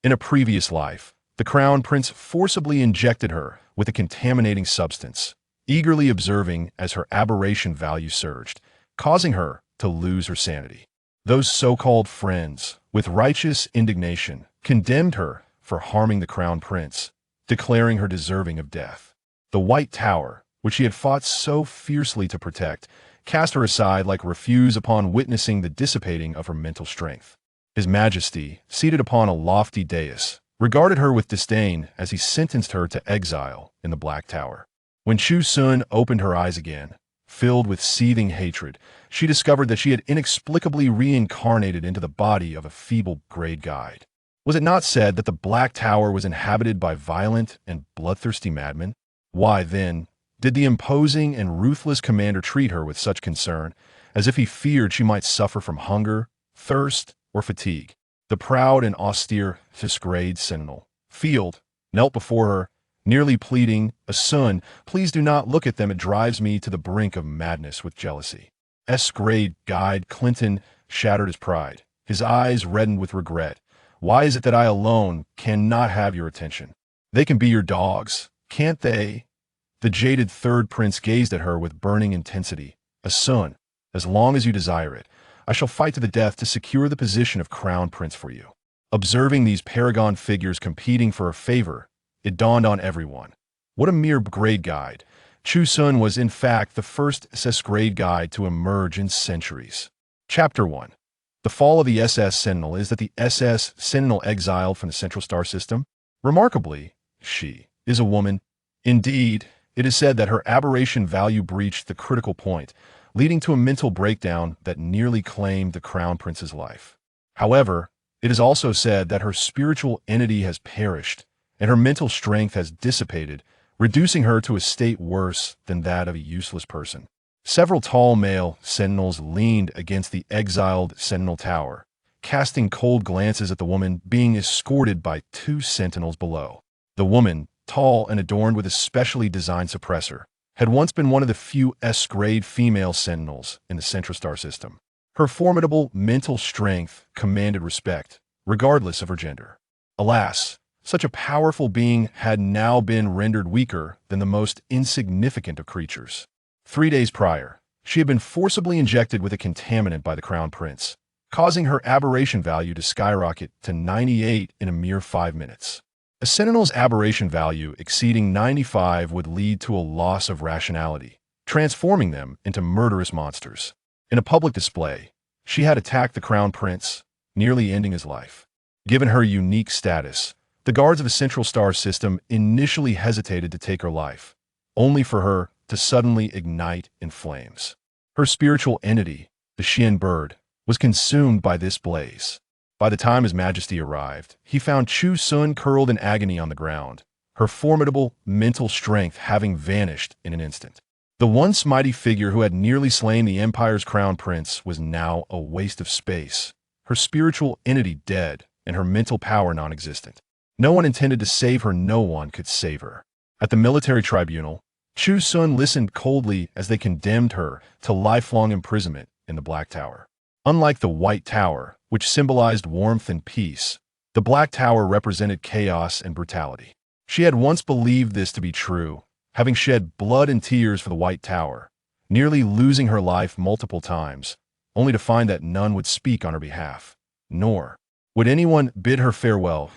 In a previous life, the Crown Prince forcibly injected her with a contaminating substance, eagerly observing as her aberration value surged, causing her to lose her sanity. Those so-called friends, with righteous indignation, condemned her for harming the Crown Prince, declaring her deserving of death. The White Tower, which she had fought so fiercely to protect, cast her aside like refuse upon witnessing the dissipating of her mental strength. His Majesty, seated upon a lofty dais, regarded her with disdain as he sentenced her to exile in the Black Tower. When Chu Xun opened her eyes again, filled with seething hatred, she discovered that she had inexplicably reincarnated into the body of a feeble grade guide. Was it not said that the Black Tower was inhabited by violent and bloodthirsty madmen? Why, then, did the imposing and ruthless commander treat her with such concern, as if he feared she might suffer from hunger, thirst, or fatigue? The proud and austere fifth-grade sentinel, Field, knelt before her, nearly pleading, "Sun, please do not look at them, it drives me to the brink of madness with jealousy." S-grade guide Clinton shattered his pride, his eyes reddened with regret. "Why is it that I alone cannot have your attention? They can be your dogs, can't they?" The jaded third prince gazed at her with burning intensity. "Sun, as long as you desire it, I shall fight to the death to secure the position of crown prince for you." Observing these paragon figures competing for her favor, it dawned on everyone. What a mere grade guide. Chu Xun was in fact the first SS-grade guide to emerge in centuries. Chapter 1. The fall of the SS Sentinel is that the SS Sentinel exiled from the Central Star System. Remarkably, she is a woman. Indeed, it is said that her aberration value breached the critical point, leading to a mental breakdown that nearly claimed the Crown Prince's life. However, it is also said that her spiritual entity has perished, and her mental strength has dissipated, reducing her to a state worse than that of a useless person. Several tall male sentinels leaned against the exiled Sentinel Tower, casting cold glances at the woman being escorted by two sentinels below. The woman, tall and adorned with a specially designed suppressor, had once been one of the few S-grade female sentinels in the Central Star System. Her formidable mental strength commanded respect, regardless of her gender. Alas, such a powerful being had now been rendered weaker than the most insignificant of creatures. 3 days prior, she had been forcibly injected with a contaminant by the Crown Prince, causing her aberration value to skyrocket to 98 in a mere 5 minutes. A sentinel's aberration value exceeding 95 would lead to a loss of rationality, transforming them into murderous monsters. In a public display, she had attacked the Crown Prince, nearly ending his life. Given her unique status, the guards of the Central Star System initially hesitated to take her life, only for her to suddenly ignite in flames. Her spiritual entity, the Xian bird, was consumed by this blaze. By the time His Majesty arrived, he found Chu Xun curled in agony on the ground, her formidable mental strength having vanished in an instant. The once mighty figure who had nearly slain the Empire's Crown Prince was now a waste of space, her spiritual entity dead and her mental power non-existent. No one intended to save her, no one could save her. At the military tribunal, Chu Xun listened coldly as they condemned her to lifelong imprisonment in the Black Tower. Unlike the White Tower, which symbolized warmth and peace, the Black Tower represented chaos and brutality. She had once believed this to be true, having shed blood and tears for the White Tower, nearly losing her life multiple times, only to find that none would speak on her behalf, nor would anyone bid her farewell.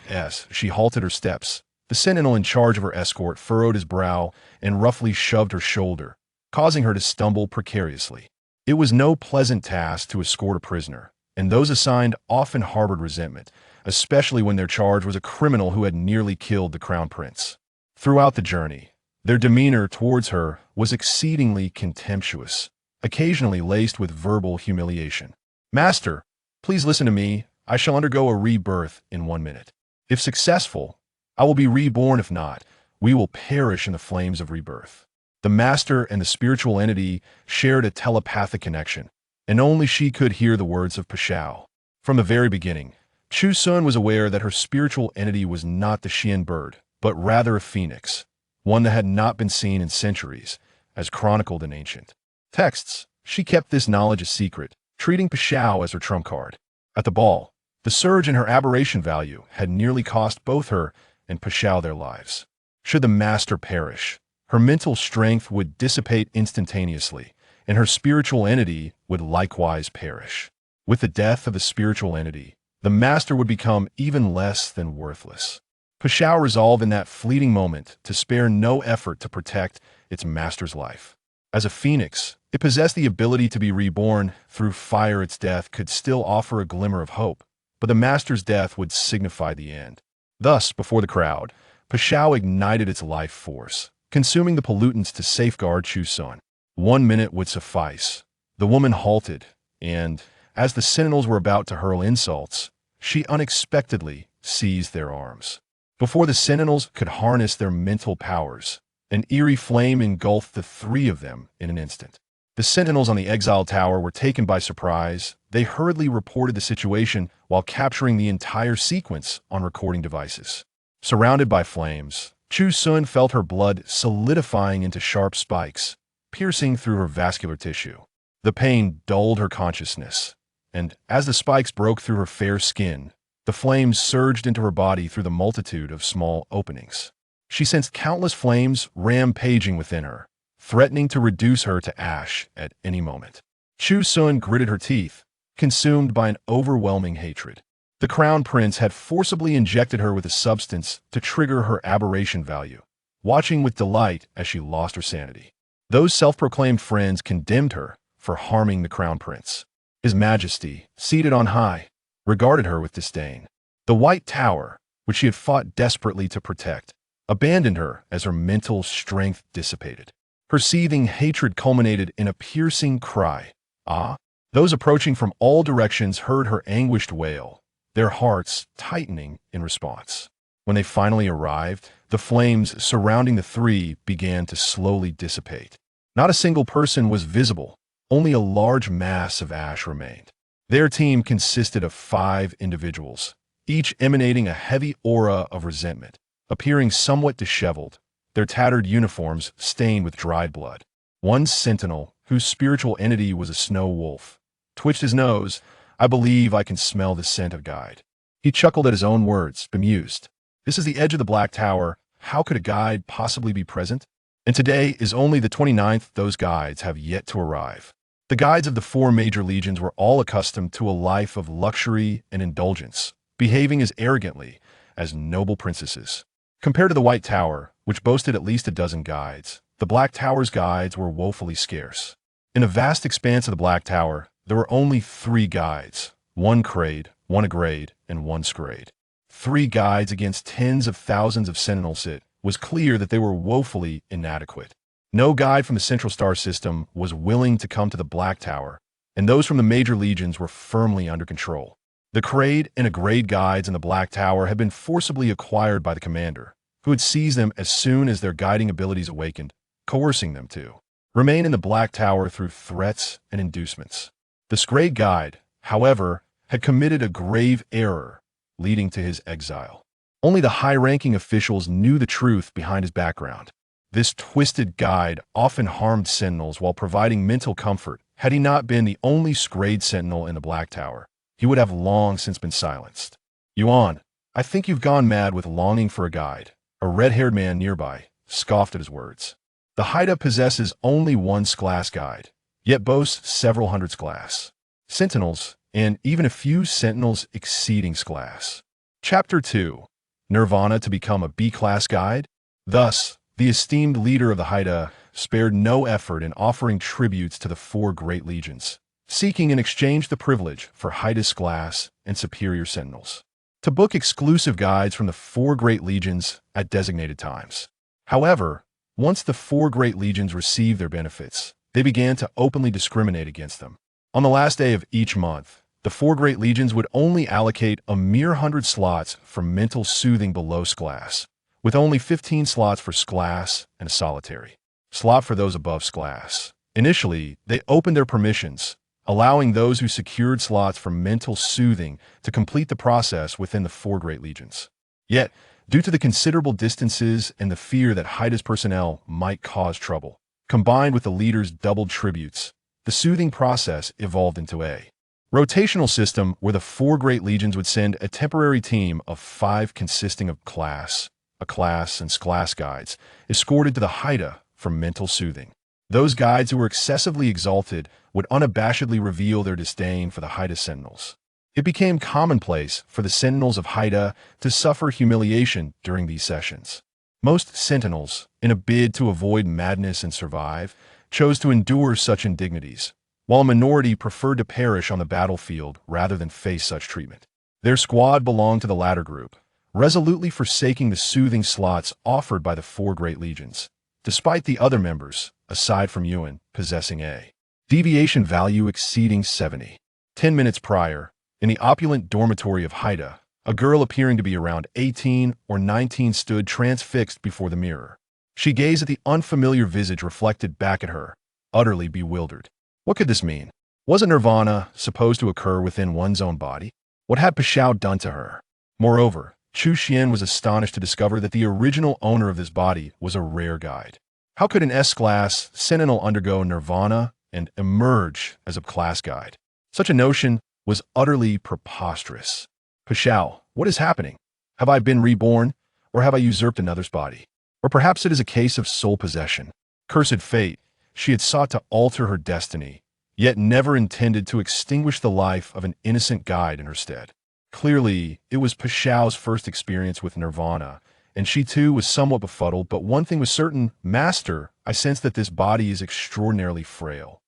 As she halted her steps, the sentinel in charge of her escort furrowed his brow and roughly shoved her shoulder, causing her to stumble precariously. It was no pleasant task to escort a prisoner, and those assigned often harbored resentment, especially when their charge was a criminal who had nearly killed the Crown Prince. Throughout the journey, their demeanor towards her was exceedingly contemptuous, occasionally laced with verbal humiliation. "Master, please listen to me. I shall undergo a rebirth in 1 minute. If successful, I will be reborn. If not, we will perish in the flames of rebirth." The master and the spiritual entity shared a telepathic connection, and only she could hear the words of Pashao. From the very beginning, Chu Xun was aware that her spiritual entity was not the Xian bird, but rather a phoenix, one that had not been seen in centuries, as chronicled in ancient texts. She kept this knowledge a secret, treating Pashao as her trump card. At the ball, The surge in her aberration value had nearly cost both her and Pashao their lives. Should the master perish, her mental strength would dissipate instantaneously, and her spiritual entity would likewise perish. With the death of the spiritual entity, the master would become even less than worthless. Pashao resolved in that fleeting moment to spare no effort to protect its master's life. As a phoenix, it possessed the ability to be reborn. Through fire, its death could still offer a glimmer of hope, but the master's death would signify the end. Thus, before the crowd, Pashao ignited its life force, consuming the pollutants to safeguard Chu Xun. 1 minute would suffice. The woman halted, and, as the sentinels were about to hurl insults, she unexpectedly seized their arms. Before the sentinels could harness their mental powers, an eerie flame engulfed the three of them in an instant. The sentinels on the exile tower were taken by surprise. They hurriedly reported the situation while capturing the entire sequence on recording devices. Surrounded by flames, Chu Xun felt her blood solidifying into sharp spikes, piercing through her vascular tissue. The pain dulled her consciousness, and as the spikes broke through her fair skin, the flames surged into her body through the multitude of small openings. She sensed countless flames rampaging within her, threatening to reduce her to ash at any moment. Chu Xun gritted her teeth, consumed by an overwhelming hatred. The crown prince had forcibly injected her with a substance to trigger her aberration value, watching with delight as she lost her sanity. Those self-proclaimed friends condemned her for harming the crown prince. His Majesty, seated on high, regarded her with disdain. The White Tower, which she had fought desperately to protect, abandoned her as her mental strength dissipated. Her seething hatred culminated in a piercing cry. Ah! Those approaching from all directions heard her anguished wail, their hearts tightening in response. When they finally arrived, the flames surrounding the three began to slowly dissipate. Not a single person was visible, only a large mass of ash remained. Their team consisted of 5 individuals, each emanating a heavy aura of resentment, appearing somewhat disheveled, their tattered uniforms stained with dried blood. One sentinel, whose spiritual entity was a snow wolf, twitched his nose. "I believe I can smell the scent of guide." He chuckled at his own words, bemused. This is the edge of the Black Tower. How could a guide possibly be present? And today is only the 29th. Those guides have yet to arrive. The guides of the 4 major legions were all accustomed to a life of luxury and indulgence, behaving as arrogantly as noble princesses. Compared to the White Tower, which boasted at least a dozen guides, the Black Tower's guides were woefully scarce. In a vast expanse of the Black Tower, there were only 3 guides, 1 grade, 1 grade, and 1 scrade. 3 guides against tens of thousands of sentinels. It was clear that they were woefully inadequate. No guide from the Central Star System was willing to come to the Black Tower, and those from the major legions were firmly under control. The grade and a grade guides in the Black Tower had been forcibly acquired by the commander, who had seized them as soon as their guiding abilities awakened, coercing them to remain in the Black Tower through threats and inducements. The scrade guide, however, had committed a grave error, leading to his exile. Only the high-ranking officials knew the truth behind his background. This twisted guide often harmed sentinels while providing mental comfort. Had he not been the only scrade sentinel in the Black Tower, he would have long since been silenced. "Yuan, I think you've gone mad with longing for a guide." A red-haired man nearby scoffed at his words. The Hei Ta possesses only 1 SSS-Class guide, yet boasts several hundred SSS-Class sentinels, and even a few sentinels exceeding SSS-Class. Chapter 2. Nirvana to become a B-Class guide? Thus, the esteemed leader of the Hei Ta spared no effort in offering tributes to the 4 great legions, seeking in exchange the privilege for Hei Ta's SSS-Class and superior sentinels to book exclusive guides from the 4 great legions at designated times. However, once the 4 great legions received their benefits, they began to openly discriminate against them. On the last day of each month, the 4 great legions would only allocate a mere 100 slots for mental soothing below SSS-Class, with only 15 slots for SSS-Class and a solitary slot for those above SSS-Class. Initially, they opened their permissions, allowing those who secured slots for mental soothing to complete the process within the 4 great legions. Yet, due to the considerable distances and the fear that Hei Ta's personnel might cause trouble, combined with the leader's doubled tributes, the soothing process evolved into a Rotational system where the 4 great legions would send a temporary team of 5 consisting of a class, and SSS-Class guides, escorted to the Hei Ta for mental soothing. Those guides who were excessively exalted would unabashedly reveal their disdain for the Hei Ta sentinels. It became commonplace for the sentinels of Hei Ta to suffer humiliation during these sessions. Most sentinels, in a bid to avoid madness and survive, chose to endure such indignities, while a minority preferred to perish on the battlefield rather than face such treatment. Their squad belonged to the latter group, resolutely forsaking the soothing slots offered by the 4 great legions, despite the other members, aside from Yuan, possessing a deviation value exceeding 70. 10 minutes prior, in the opulent dormitory of Hei Ta, a girl appearing to be around 18 or 19 stood transfixed before the mirror. She gazed at the unfamiliar visage reflected back at her, utterly bewildered. What could this mean? Wasn't nirvana supposed to occur within one's own body? What had Pashao done to her? Moreover, Chu Xun was astonished to discover that the original owner of this body was a rare guide. How could an S-Class sentinel undergo nirvana and emerge as a class guide? Such a notion was utterly preposterous. Pashao, what is happening? Have I been reborn, or have I usurped another's body? Or perhaps it is a case of soul possession. Cursed fate, she had sought to alter her destiny, yet never intended to extinguish the life of an innocent guide in her stead. Clearly, it was Pashao's first experience with nirvana, and she too was somewhat befuddled, but one thing was certain, Master, I sense that this body is extraordinarily frail,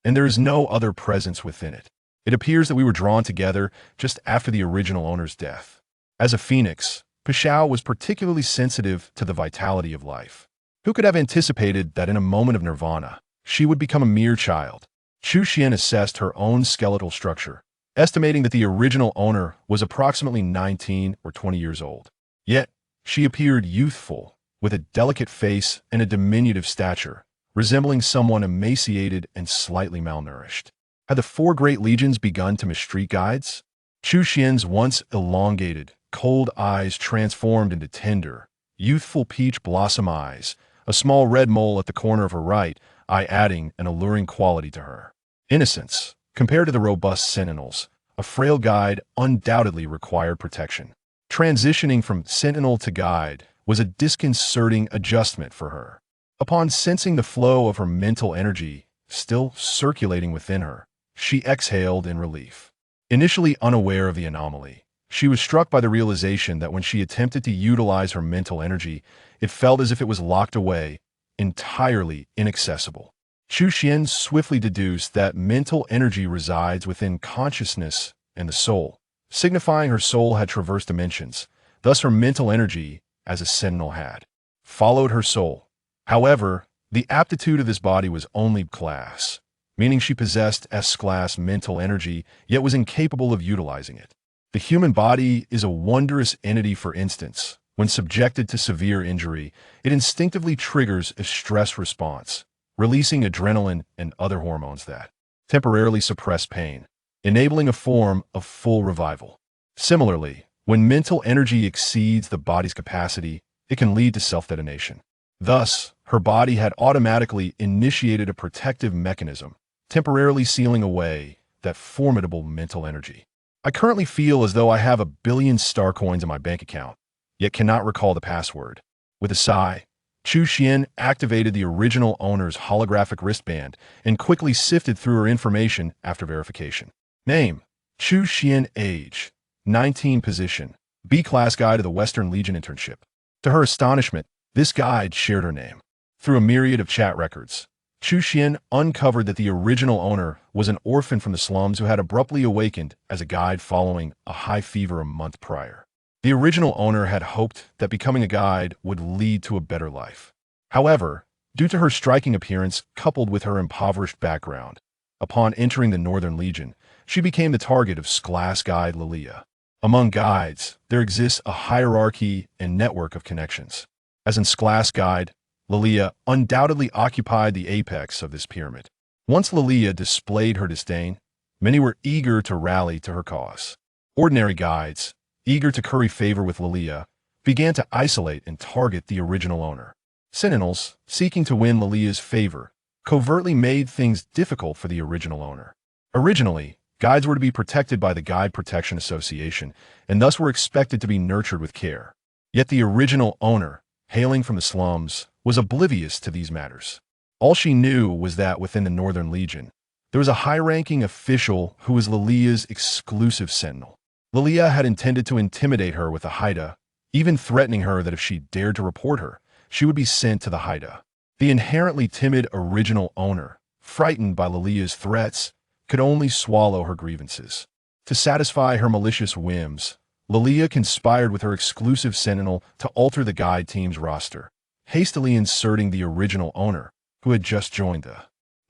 and there is no other presence within it. It appears that we were drawn together just after the original owner's death. As a phoenix, Pashao was particularly sensitive to the vitality of life. Who could have anticipated that in a moment of nirvana, she would become a mere child? Chu Xun assessed her own skeletal structure, estimating that the original owner was approximately 19 or 20 years old. Yet, she appeared youthful, with a delicate face and a diminutive stature, resembling someone emaciated and slightly malnourished. Had the 4 great legions begun to mistreat guides? Chu Xun's once elongated, cold eyes transformed into tender, youthful peach blossom eyes, a small red mole at the corner of her right eye adding an alluring quality to her. Innocence, compared to the robust sentinels, a frail guide undoubtedly required protection. Transitioning from sentinel to guide was a disconcerting adjustment for her. Upon sensing the flow of her mental energy still circulating within her, she exhaled in relief. Initially unaware of the anomaly, she was struck by the realization that when she attempted to utilize her mental energy, it felt as if it was locked away, entirely inaccessible. Chu Xun swiftly deduced that mental energy resides within consciousness and the soul, signifying her soul had traversed dimensions. Thus her mental energy, as a sentinel had, followed her soul. However, the aptitude of this body was only class, meaning she possessed S-Class mental energy, yet was incapable of utilizing it. The human body is a wondrous entity. For instance, when subjected to severe injury, it instinctively triggers a stress response, releasing adrenaline and other hormones that temporarily suppress pain, enabling a form of full revival. Similarly, when mental energy exceeds the body's capacity, it can lead to self-detonation. Thus, her body had automatically initiated a protective mechanism, temporarily sealing away that formidable mental energy. I currently feel as though I have 1 billion star coins in my bank account, yet cannot recall the password. With a sigh, Chu Xun activated the original owner's holographic wristband and quickly sifted through her information after verification. Name: Chu Xun. Age: 19. Position: B-Class Guide of the Western Legion Internship. To her astonishment, this guide shared her name. Through a myriad of chat records, Chu Xun uncovered that the original owner was an orphan from the slums who had abruptly awakened as a guide following a high fever a month prior. The original owner had hoped that becoming a guide would lead to a better life. However, due to her striking appearance coupled with her impoverished background, upon entering the Northern Legion, she became the target of SSS-Class guide Lilia. Among guides, there exists a hierarchy and network of connections. As in SSS-Class guide, Lilia undoubtedly occupied the apex of this pyramid. Once Lilia displayed her disdain, many were eager to rally to her cause. Ordinary guides, eager to curry favor with Lilia, began to isolate and target the original owner. Sentinels, seeking to win Lilia's favor, covertly made things difficult for the original owner. Originally, Guides were to be protected by the Guide Protection Association, and thus were expected to be nurtured with care. Yet the original owner, hailing from the slums, was oblivious to these matters. All she knew was that within the Northern Legion, there was a high-ranking official who was Lilia's exclusive sentinel. Lilia had intended to intimidate her with a Hei Ta, even threatening her that if she dared to report her, she would be sent to the Hei Ta. The inherently timid original owner, frightened by Lilia's threats, could only swallow her grievances. To satisfy her malicious whims, Lilia conspired with her exclusive sentinel to alter the guide team's roster, hastily inserting the original owner, who had just joined the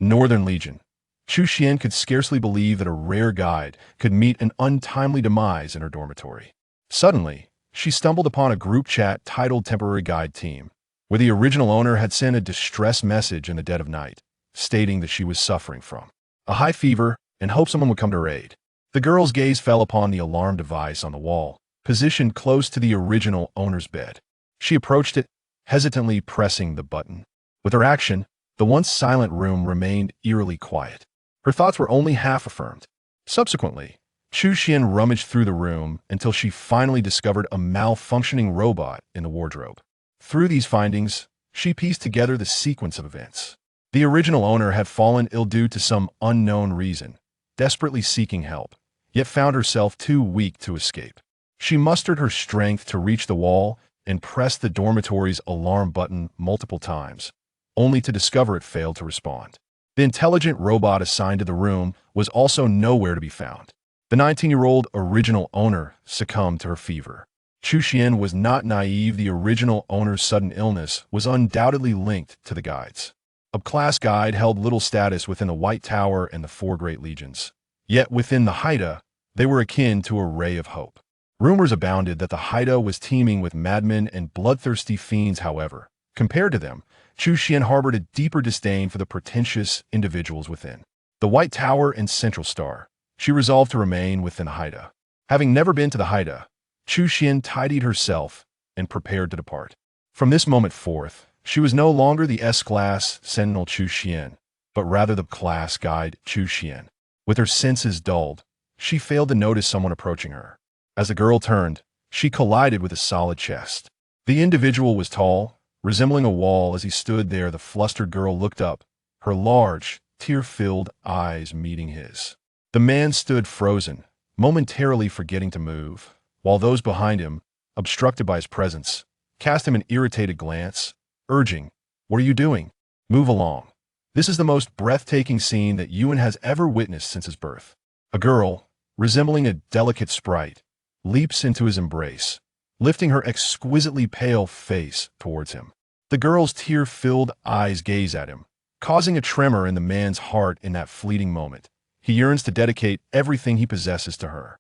Northern Legion. Chu Xun could scarcely believe that a rare guide could meet an untimely demise in her dormitory. Suddenly, she stumbled upon a group chat titled Temporary Guide Team, where the original owner had sent a distress message in the dead of night, stating that she was suffering from a high fever and hoped someone would come to her aid. The girl's gaze fell upon the alarm device on the wall, positioned close to the original owner's bed. She approached it, hesitantly pressing the button. With her action, the once silent room remained eerily quiet. Her thoughts were only half affirmed. Subsequently, Chu Xun rummaged through the room until she finally discovered a malfunctioning robot in the wardrobe. Through these findings, she pieced together the sequence of events. The original owner had fallen ill due to some unknown reason, desperately seeking help, yet found herself too weak to escape. She mustered her strength to reach the wall and pressed the dormitory's alarm button multiple times, only to discover it failed to respond. The intelligent robot assigned to the room was also nowhere to be found. The 19-year-old original owner succumbed to her fever. Chu Xun was not naive. The original owner's sudden illness was undoubtedly linked to the guides. A class guide held little status within the White Tower and the Four Great Legions. Yet within the Hei Ta, they were akin to a ray of hope. Rumors abounded that the Hei Ta was teeming with madmen and bloodthirsty fiends. However, compared to them, Chu Xun harbored a deeper disdain for the pretentious individuals within. The White Tower and Central Star, she resolved to remain within the Hei Ta. Having never been to the Hei Ta, Chu Xun tidied herself and prepared to depart. From this moment forth, she was no longer the S-Class Sentinel Chu Xun, but rather the class guide Chu Xun. With her senses dulled, she failed to notice someone approaching her. As the girl turned, she collided with a solid chest. The individual was tall, resembling a wall. As he stood there, the flustered girl looked up, her large, tear-filled eyes meeting his. The man stood frozen, momentarily forgetting to move, while those behind him, obstructed by his presence, cast him an irritated glance, urging, "What are you doing? Move along." This is the most breathtaking scene that Yuan has ever witnessed since his birth. A girl, resembling a delicate sprite, leaps into his embrace, lifting her exquisitely pale face towards him. The girl's tear-filled eyes gaze at him, causing a tremor in the man's heart in that fleeting moment. He yearns to dedicate everything he possesses to her.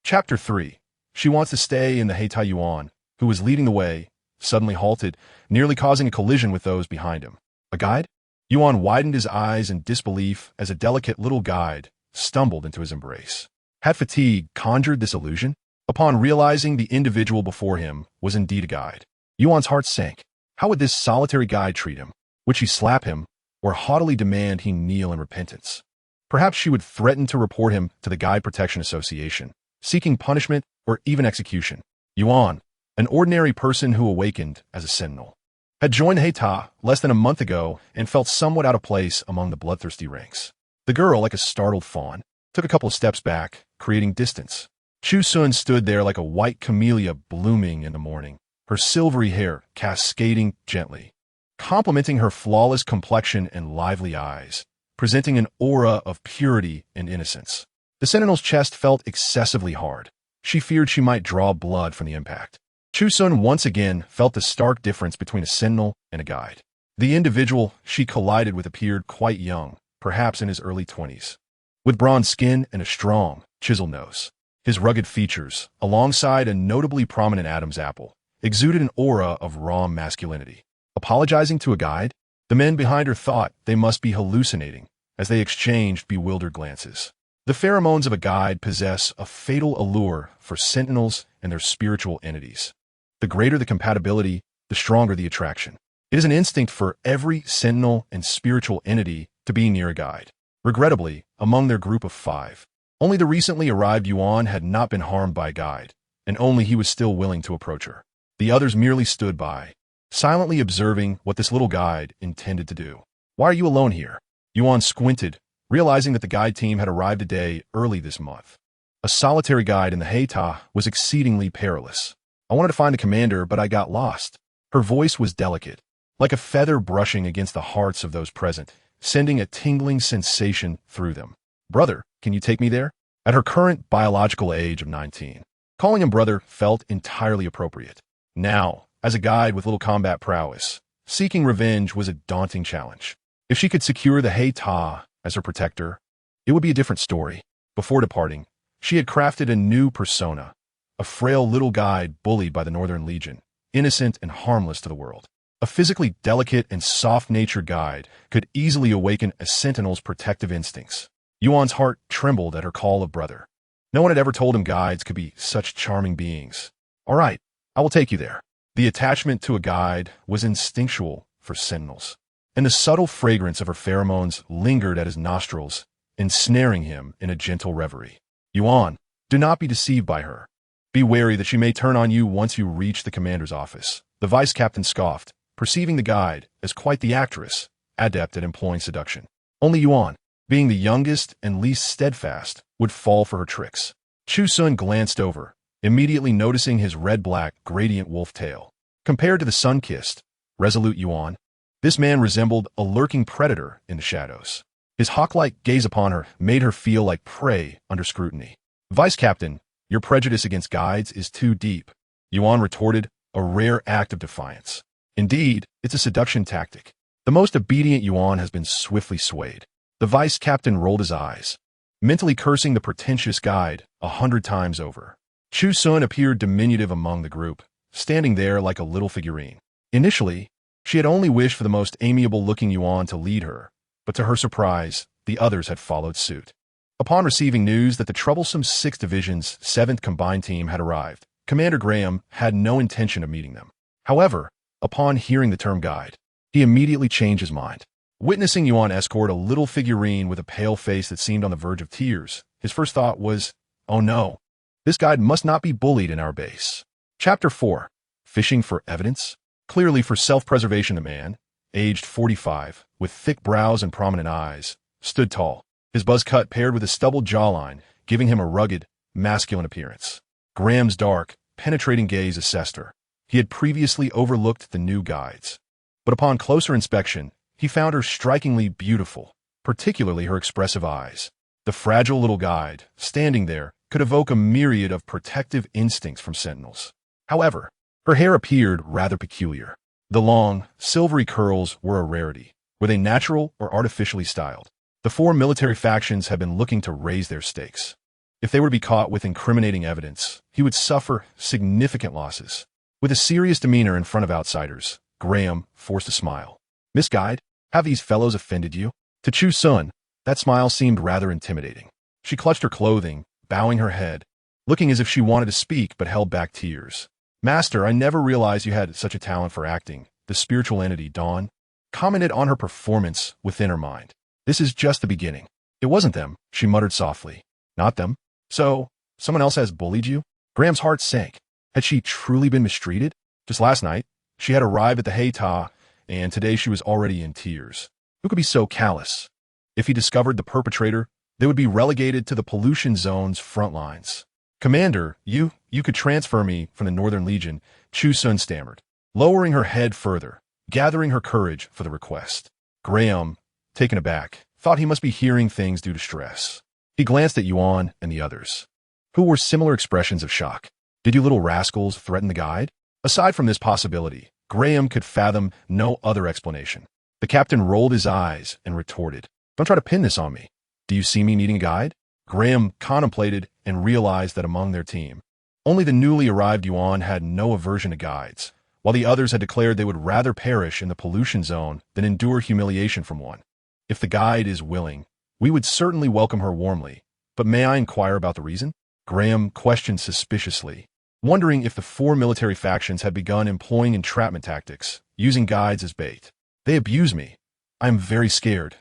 Chapter 3. She wants to stay in the Hei Ta. Yuan, who was leading the way, suddenly halted, nearly causing a collision with those behind him. A guide? Yuan widened his eyes in disbelief as a delicate little guide stumbled into his embrace. Had fatigue conjured this illusion? Upon realizing the individual before him was indeed a guide, Yuan's heart sank. How would this solitary guide treat him? Would she slap him, or haughtily demand he kneel in repentance? Perhaps she would threaten to report him to the Guide Protection Association, seeking punishment or even execution. Yuan, an ordinary person who awakened as a sentinel, had joined Hei Ta less than a month ago and felt somewhat out of place among the bloodthirsty ranks. The girl, like a startled fawn, took a couple of steps back, creating distance. Chu Xun stood there like a white camellia blooming in the morning, her silvery hair cascading gently, complementing her flawless complexion and lively eyes, presenting an aura of purity and innocence. The sentinel's chest felt excessively hard. She feared she might draw blood from the impact. Chu Xun once again felt the stark difference between a sentinel and a guide. The individual she collided with appeared quite young, perhaps in his early 20s. With bronze skin and a strong, chiseled nose, his rugged features, alongside a notably prominent Adam's apple, exuded an aura of raw masculinity. Apologizing to a guide? The men behind her thought they must be hallucinating as they exchanged bewildered glances. The pheromones of a guide possess a fatal allure for sentinels and their spiritual entities. The greater the compatibility, the stronger the attraction. It is an instinct for every sentinel and spiritual entity to be near a guide. Regrettably, among their group of 5, Only the recently arrived Yuan had not been harmed by a guide, and only he was still willing to approach her. The others merely stood by, silently observing what this little guide intended to do. "Why are you alone here?" Yuan squinted, realizing that the guide team had arrived a day early this month. A solitary guide in the Hei Ta was exceedingly perilous. "I wanted to find the commander, but I got lost." Her voice was delicate, like a feather brushing against the hearts of those present, sending a tingling sensation through them. "Brother, can you take me there?" At her current biological age of 19, calling him brother felt entirely appropriate. Now, as a guide with little combat prowess, seeking revenge was a daunting challenge. If she could secure the Hei Ta as her protector, it would be a different story. Before departing, she had crafted a new persona, a frail little guide bullied by the Northern Legion, innocent and harmless to the world. A physically delicate and soft-natured guide could easily awaken a sentinel's protective instincts. Yuan's heart trembled at her call of brother. No one had ever told him guides could be such charming beings. "All right, I will take you there." The attachment to a guide was instinctual for sentinels, and the subtle fragrance of her pheromones lingered at his nostrils, ensnaring him in a gentle reverie. "Yuan, do not be deceived by her. Be wary that she may turn on you once you reach the commander's office." The vice captain scoffed, perceiving the guide as quite the actress, adept at employing seduction. Only Yuan, being the youngest and least steadfast, would fall for her tricks. Chu Xun glanced over, immediately noticing his red-black gradient wolf tail. Compared to the sun-kissed, resolute Yuan, this man resembled a lurking predator in the shadows. His hawk-like gaze upon her made her feel like prey under scrutiny. "Vice Captain, your prejudice against guides is too deep," Yuan retorted, a rare act of defiance. Indeed, it's a seduction tactic. The most obedient Yuan has been swiftly swayed. The vice captain rolled his eyes, mentally cursing the pretentious guide 100 times over. Chu Xun appeared diminutive among the group, standing there like a little figurine. Initially, she had only wished for the most amiable-looking Yuan to lead her, but to her surprise, the others had followed suit. Upon receiving news that the troublesome 6th Division's 7th Combined Team had arrived, Commander Graham had no intention of meeting them. However, upon hearing the term guide, he immediately changed his mind. Witnessing Yuan escort a little figurine with a pale face that seemed on the verge of tears, his first thought was, "Oh no, this guide must not be bullied in our base." Chapter 4. Fishing for Evidence. Clearly for self-preservation, the man, aged 45, with thick brows and prominent eyes, stood tall, his buzz cut paired with a stubbled jawline, giving him a rugged, masculine appearance. Graham's dark, penetrating gaze assessed her. He had previously overlooked the new guides, but upon closer inspection, he found her strikingly beautiful, particularly her expressive eyes. The fragile little guide, standing there, could evoke a myriad of protective instincts from sentinels. However, her hair appeared rather peculiar. The long, silvery curls were a rarity. Were they natural or artificially styled? The 4 military factions had been looking to raise their stakes. If they were to be caught with incriminating evidence, he would suffer significant losses. With a serious demeanor in front of outsiders, Graham forced a smile. "Miss Guide, have these fellows offended you?" To Chu Xun, that smile seemed rather intimidating. She clutched her clothing, bowing her head, looking as if she wanted to speak but held back tears. "Master, I never realized you had such a talent for acting," the spiritual entity, Dawn, commented on her performance within her mind. "This is just the beginning." "It wasn't them," she muttered softly. "Not them? So, someone else has bullied you?" Graham's heart sank. Had she truly been mistreated? Just last night, she had arrived at the Hei Ta, and today she was already in tears. Who could be so callous? If he discovered the perpetrator, they would be relegated to the pollution zone's front lines. "Commander, you could transfer me from the Northern Legion," Chu Xun stammered, lowering her head further, gathering her courage for the request. Graham, taken aback, thought he must be hearing things due to stress. He glanced at Yuan and the others, who wore similar expressions of shock. Did you little rascals threaten the guide? Aside from this possibility, Graham could fathom no other explanation. The captain rolled his eyes and retorted, "Don't try to pin this on me. Do you see me needing a guide?" Graham contemplated and realized that among their team, only the newly arrived Yuan had no aversion to guides, while the others had declared they would rather perish in the pollution zone than endure humiliation from one. "If the guide is willing, we would certainly welcome her warmly, but may I inquire about the reason?" Graham questioned suspiciously, wondering if the 4 military factions had begun employing entrapment tactics, using guides as bait. "They abuse me. I am very scared.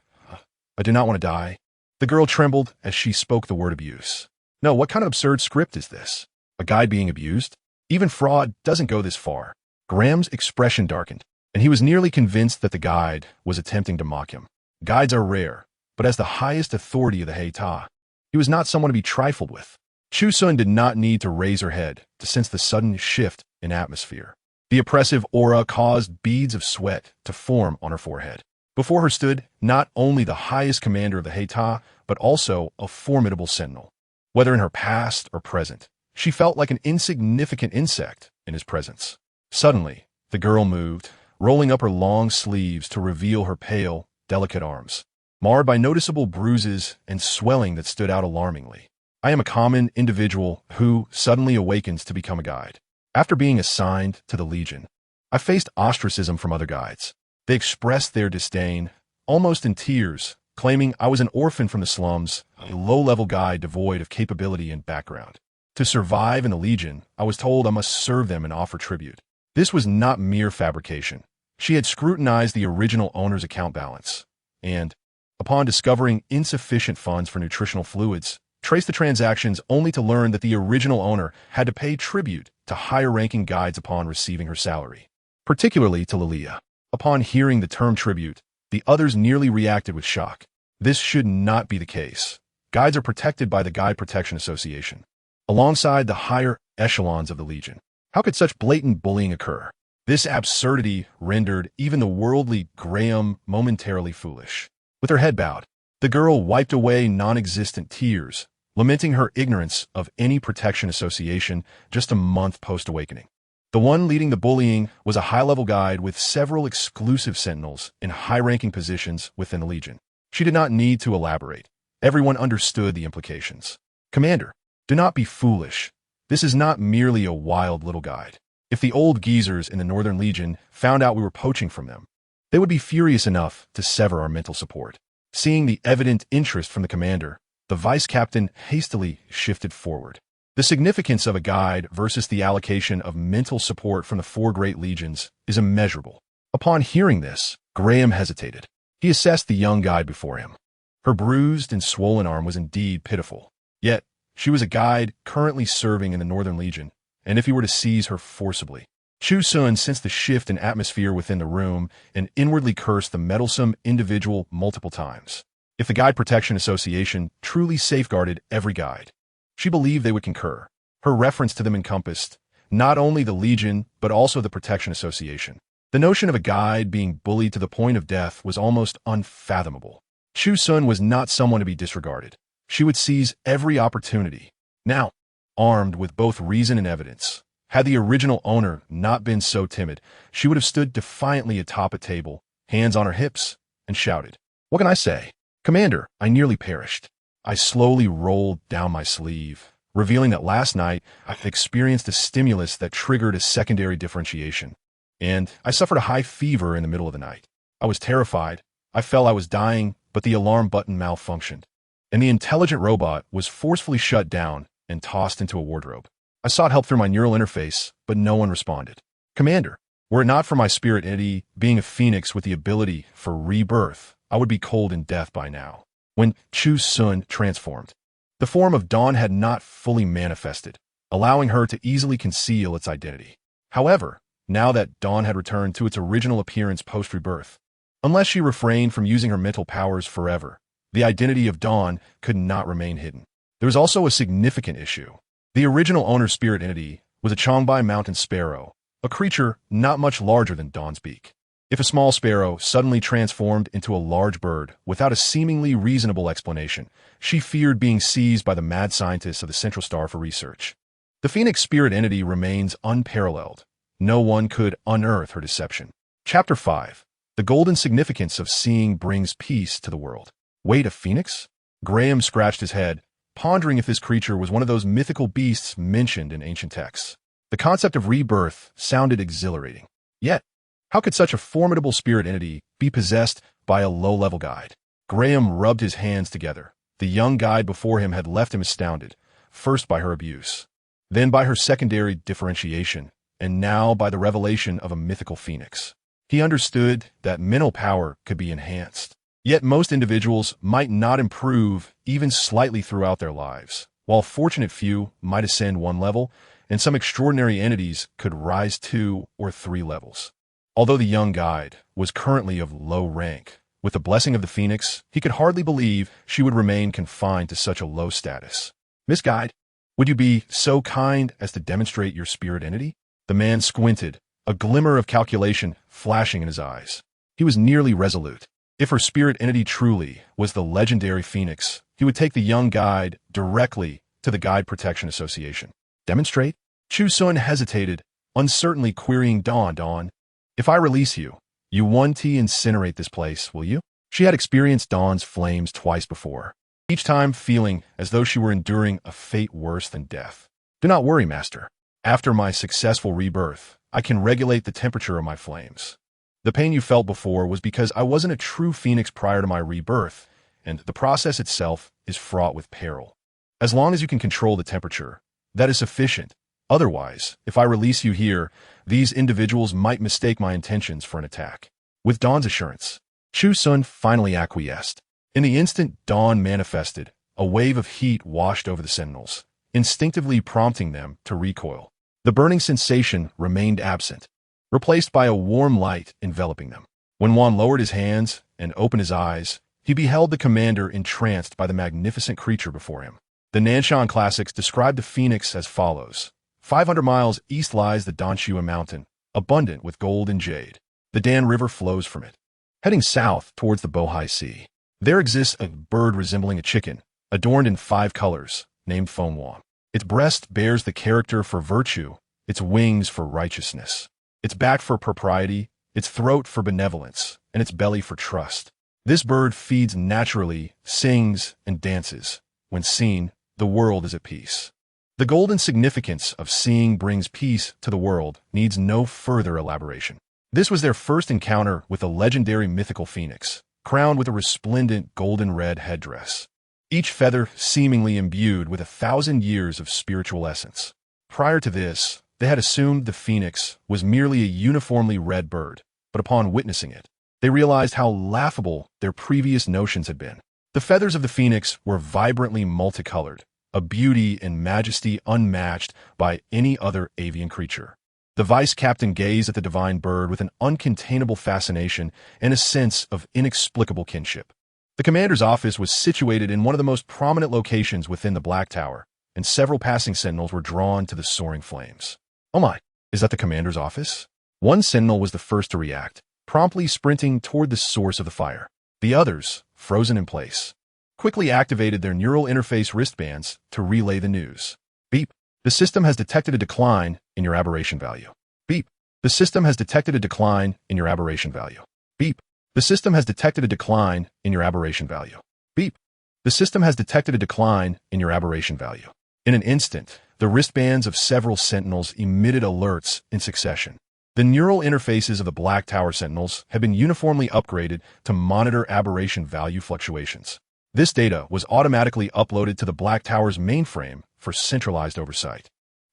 I do not want to die." The girl trembled as she spoke the word abuse. No, what kind of absurd script is this? A guide being abused? Even fraud doesn't go this far. Graham's expression darkened, and he was nearly convinced that the guide was attempting to mock him. Guides are rare, but as the highest authority of the Hei Ta, he was not someone to be trifled with. Chu Xun did not need to raise her head to sense the sudden shift in atmosphere. The oppressive aura caused beads of sweat to form on her forehead. Before her stood not only the highest commander of the Hei Ta, but also a formidable sentinel. Whether in her past or present, she felt like an insignificant insect in his presence. Suddenly, the girl moved, rolling up her long sleeves to reveal her pale, delicate arms, marred by noticeable bruises and swelling that stood out alarmingly. I am a common individual who suddenly awakens to become a guide. After being assigned to the Legion, I faced ostracism from other guides. They expressed their disdain, almost in tears, claiming I was an orphan from the slums, a low-level guide devoid of capability and background. To survive in the Legion, I was told I must serve them and offer tribute. This was not mere fabrication. She had scrutinized the original owner's account balance, and, upon discovering insufficient funds for nutritional fluids, traced the transactions only to learn that the original owner had to pay tribute to higher-ranking guides upon receiving her salary, particularly to Lilia. Upon hearing the term tribute, the others nearly reacted with shock. This should not be the case. Guides are protected by the Guide Protection Association, alongside the higher echelons of the Legion. How could such blatant bullying occur? This absurdity rendered even the worldly Graham momentarily foolish. With her head bowed, the girl wiped away non-existent tears, lamenting her ignorance of any protection association just a month post-awakening. The one leading the bullying was a high-level guide with several exclusive sentinels in high-ranking positions within the Legion. She did not need to elaborate. Everyone understood the implications. Commander, do not be foolish. This is not merely a wild little guide. If the old geezers in the Northern Legion found out we were poaching from them, they would be furious enough to sever our mental support. Seeing the evident interest from the commander, the vice captain hastily shifted forward. The significance of a guide versus the allocation of mental support from the four great legions is immeasurable. Upon hearing this, Graham hesitated. He assessed the young guide before him. Her bruised and swollen arm was indeed pitiful. Yet, she was a guide currently serving in the Northern Legion, and if he were to seize her forcibly. Chu Xun sensed the shift in atmosphere within the room and inwardly cursed the meddlesome individual multiple times. If the Guide Protection Association truly safeguarded every guide, she believed they would concur. Her reference to them encompassed not only the Legion, but also the Protection Association. The notion of a guide being bullied to the point of death was almost unfathomable. Chu Xun was not someone to be disregarded. She would seize every opportunity. Now, armed with both reason and evidence, had the original owner not been so timid, she would have stood defiantly atop a table, hands on her hips, and shouted, "What can I say? Commander, I nearly perished." I slowly rolled down my sleeve, revealing that last night I had experienced a stimulus that triggered a secondary differentiation, and I suffered a high fever in the middle of the night. I was terrified. I felt I was dying, but the alarm button malfunctioned, and the intelligent robot was forcefully shut down and tossed into a wardrobe. I sought help through my neural interface, but no one responded. Commander, were it not for my spirit entity being a phoenix with the ability for rebirth, I would be cold in death by now. When Chu Xun transformed, the form of Dawn had not fully manifested, allowing her to easily conceal its identity. However, now that Dawn had returned to its original appearance post-rebirth, unless she refrained from using her mental powers forever, the identity of Dawn could not remain hidden. There was also a significant issue. The original owner's spirit entity was a Chongbai mountain sparrow, a creature not much larger than Dawn's beak. If a small sparrow suddenly transformed into a large bird without a seemingly reasonable explanation, she feared being seized by the mad scientists of the Central Star for research. The Phoenix spirit entity remains unparalleled. No one could unearth her deception. Chapter 5. The golden significance of seeing brings peace to the world. Wait, a phoenix? Graham scratched his head, pondering if this creature was one of those mythical beasts mentioned in ancient texts. The concept of rebirth sounded exhilarating. Yet, how could such a formidable spirit entity be possessed by a low-level guide? Graham rubbed his hands together. The young guide before him had left him astounded, first by her abuse, then by her secondary differentiation, and now by the revelation of a mythical phoenix. He understood that mental power could be enhanced. Yet most individuals might not improve even slightly throughout their lives, while a fortunate few might ascend one level, and some extraordinary entities could rise 2 or 3 levels. Although the young guide was currently of low rank, with the blessing of the Phoenix, he could hardly believe she would remain confined to such a low status. Miss Guide, would you be so kind as to demonstrate your spirit entity? The man squinted, a glimmer of calculation flashing in his eyes. He was nearly resolute. If her spirit entity truly was the legendary Phoenix, he would take the young guide directly to the Guide Protection Association. Demonstrate? Chu Xun hesitated, uncertainly querying Dawn, if I release you, you 1T incinerate this place, will you? She had experienced Dawn's flames twice before, each time feeling as though she were enduring a fate worse than death. Do not worry, Master. After my successful rebirth, I can regulate the temperature of my flames. The pain you felt before was because I wasn't a true Phoenix prior to my rebirth, and the process itself is fraught with peril. As long as you can control the temperature, that is sufficient. Otherwise, if I release you here, these individuals might mistake my intentions for an attack. With Dawn's assurance, Chu Xun finally acquiesced. In the instant Dawn manifested, a wave of heat washed over the sentinels, instinctively prompting them to recoil. The burning sensation remained absent, replaced by a warm light enveloping them. When Juan lowered his hands and opened his eyes, he beheld the commander entranced by the magnificent creature before him. The Nanshan classics describe the Phoenix as follows. 500 miles east lies the Danshua Mountain, abundant with gold and jade. The Dan River flows from it. Heading south towards the Bohai Sea, there exists a bird resembling a chicken, adorned in 5 colors, named Fonwam. Its breast bears the character for virtue, its wings for righteousness, its back for propriety, its throat for benevolence, and its belly for trust. This bird feeds naturally, sings, and dances. When seen, the world is at peace. The golden significance of seeing brings peace to the world needs no further elaboration. This was their first encounter with the legendary mythical Phoenix, crowned with a resplendent golden red headdress, each feather seemingly imbued with 1,000 years of spiritual essence. Prior to this, they had assumed the Phoenix was merely a uniformly red bird, but upon witnessing it, they realized how laughable their previous notions had been. The feathers of the Phoenix were vibrantly multicolored, a beauty and majesty unmatched by any other avian creature. The vice captain gazed at the divine bird with an uncontainable fascination and a sense of inexplicable kinship. The commander's office was situated in one of the most prominent locations within the Black Tower, and several passing sentinels were drawn to the soaring flames. Oh my, is that the commander's office? One sentinel was the first to react, promptly sprinting toward the source of the fire. The others, frozen in place, quickly activated their neural interface wristbands to relay the news. Beep. The system has detected a decline in your aberration value. Beep. The system has detected a decline in your aberration value. Beep. The system has detected a decline in your aberration value. Beep. The system has detected a decline in your aberration value. In an instant, the wristbands of several sentinels emitted alerts in succession. The neural interfaces of the Black Tower sentinels have been uniformly upgraded to monitor aberration value fluctuations. This data was automatically uploaded to the Black Tower's mainframe for centralized oversight.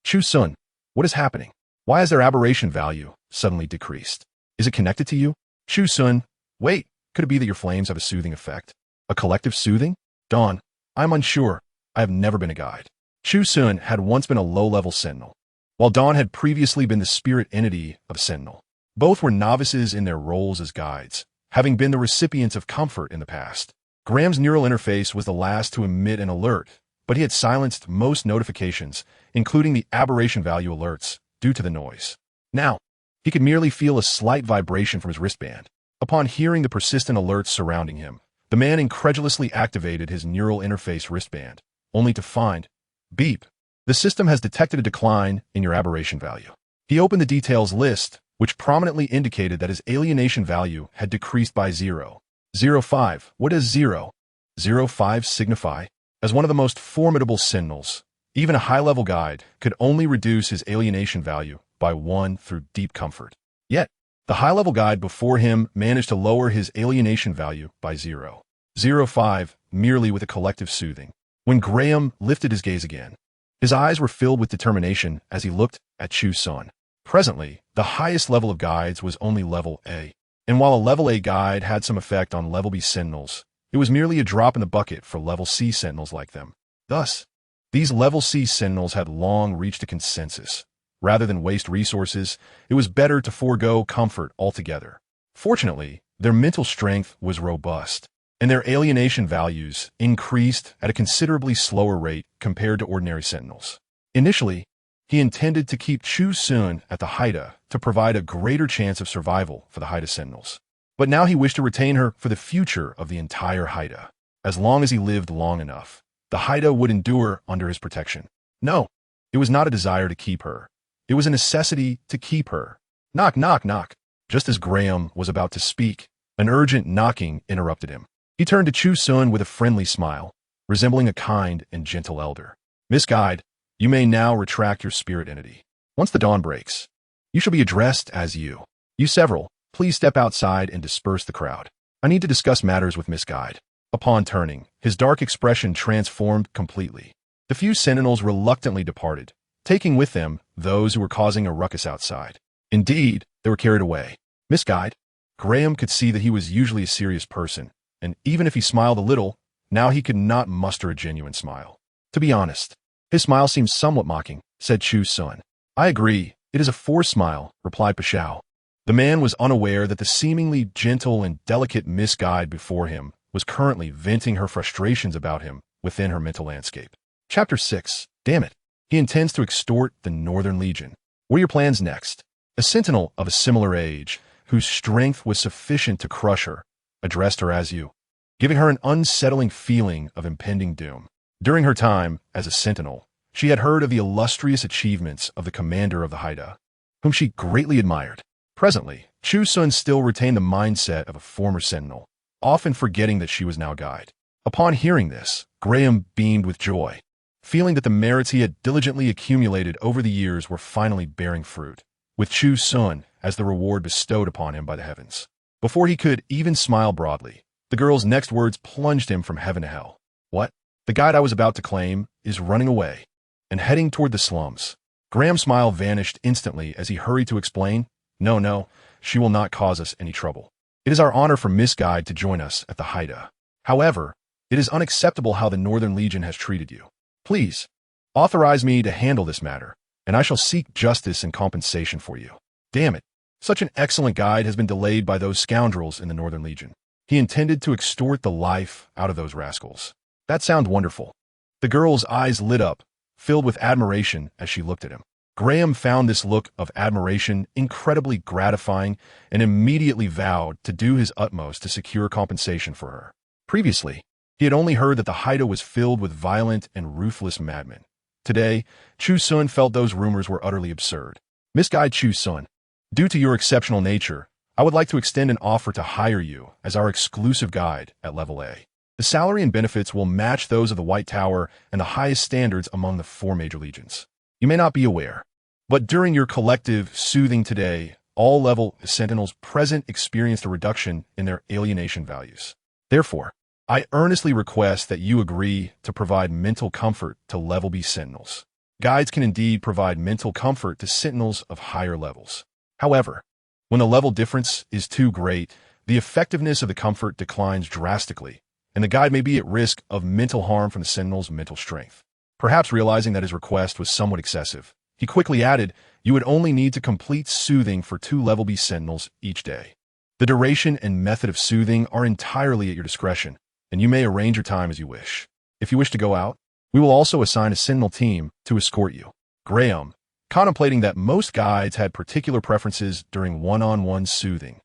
Chu Xun, what is happening? Why has their aberration value suddenly decreased? Is it connected to you? Chu Xun, wait, could it be that your flames have a soothing effect? A collective soothing? Dawn, I'm unsure. I have never been a guide. Chu Xun had once been a low-level sentinel, while Dawn had previously been the spirit entity of Sentinel. Both were novices in their roles as guides, having been the recipients of comfort in the past. Graham's neural interface was the last to emit an alert, but he had silenced most notifications, including the aberration value alerts, due to the noise. Now, he could merely feel a slight vibration from his wristband. Upon hearing the persistent alerts surrounding him, the man incredulously activated his neural interface wristband, only to find, beep, the system has detected a decline in your aberration value. He opened the details list, which prominently indicated that his alienation value had decreased by 0.05. What does 0.05 signify? As one of the most formidable sentinels, even a high-level guide could only reduce his alienation value by 1 through deep comfort. Yet, the high-level guide before him managed to lower his alienation value by 0.05 merely with a collective soothing. When Graham lifted his gaze again, his eyes were filled with determination as he looked at Chu Xun. Presently, the highest level of guides was only level A. And while a level A guide had some effect on level B sentinels, it was merely a drop in the bucket for level C sentinels like them. Thus, these level C sentinels had long reached a consensus. Rather than waste resources, it was better to forego comfort altogether. Fortunately, their mental strength was robust, and their alienation values increased at a considerably slower rate compared to ordinary sentinels. Initially, he intended to keep Chu Xun at the Hei Ta to provide a greater chance of survival for the Hei Ta sentinels. But now he wished to retain her for the future of the entire Hei Ta. As long as he lived long enough, the Hei Ta would endure under his protection. No, it was not a desire to keep her. It was a necessity to keep her. Knock, knock, knock. Just as Graham was about to speak, an urgent knocking interrupted him. He turned to Chu Xun with a friendly smile, resembling a kind and gentle elder. Miss Guide, you may now retract your spirit entity. Once the dawn breaks, you shall be addressed as you. You several, please step outside and disperse the crowd. I need to discuss matters with Miss Guide. Upon turning, his dark expression transformed completely. The few sentinels reluctantly departed, taking with them those who were causing a ruckus outside. Indeed, they were carried away. Miss Guide, Graham could see that he was usually a serious person, and even if he smiled a little, now he could not muster a genuine smile. To be honest, his smile seemed somewhat mocking, said Chu Xun. I agree, it is a forced smile, replied Pashao. The man was unaware that the seemingly gentle and delicate Miss Guide before him was currently venting her frustrations about him within her mental landscape. Chapter 6. Damn it. He intends to extort the Northern Legion. What are your plans next? A sentinel of a similar age, whose strength was sufficient to crush her, addressed her as you, giving her an unsettling feeling of impending doom. During her time as a sentinel, she had heard of the illustrious achievements of the commander of the Hei Ta, whom she greatly admired. Presently, Chu Xun still retained the mindset of a former sentinel, often forgetting that she was now guide. Upon hearing this, Graham beamed with joy, feeling that the merits he had diligently accumulated over the years were finally bearing fruit, with Chu Xun as the reward bestowed upon him by the heavens. Before he could even smile broadly, the girl's next words plunged him from heaven to hell. What? The guide I was about to claim is running away and heading toward the slums. Graham's smile vanished instantly as he hurried to explain, No, she will not cause us any trouble. It is our honor for Miss Guide to join us at the Hei Ta. However, it is unacceptable how the Northern Legion has treated you. Please, authorize me to handle this matter, and I shall seek justice and compensation for you. Damn it. Such an excellent guide has been delayed by those scoundrels in the Northern Legion. He intended to extort the life out of those rascals. That sounds wonderful. The girl's eyes lit up, filled with admiration as she looked at him. Graham found this look of admiration incredibly gratifying and immediately vowed to do his utmost to secure compensation for her. Previously, he had only heard that the Hei Ta was filled with violent and ruthless madmen. Today, Chu Xun felt those rumors were utterly absurd. Miss Guide Chu Xun, due to your exceptional nature, I would like to extend an offer to hire you as our exclusive guide at Level A. The salary and benefits will match those of the White Tower and the highest standards among the 4 major legions. You may not be aware, but during your collective soothing today, all level sentinels present experienced a reduction in their alienation values. Therefore, I earnestly request that you agree to provide mental comfort to level B sentinels. Guides can indeed provide mental comfort to sentinels of higher levels. However, when the level difference is too great, the effectiveness of the comfort declines drastically, and the guide may be at risk of mental harm from the sentinel's mental strength. Perhaps realizing that his request was somewhat excessive, he quickly added, you would only need to complete soothing for 2 level B sentinels each day. The duration and method of soothing are entirely at your discretion, and you may arrange your time as you wish. If you wish to go out, we will also assign a sentinel team to escort you. Graham, contemplating that most guides had particular preferences during one-on-one soothing,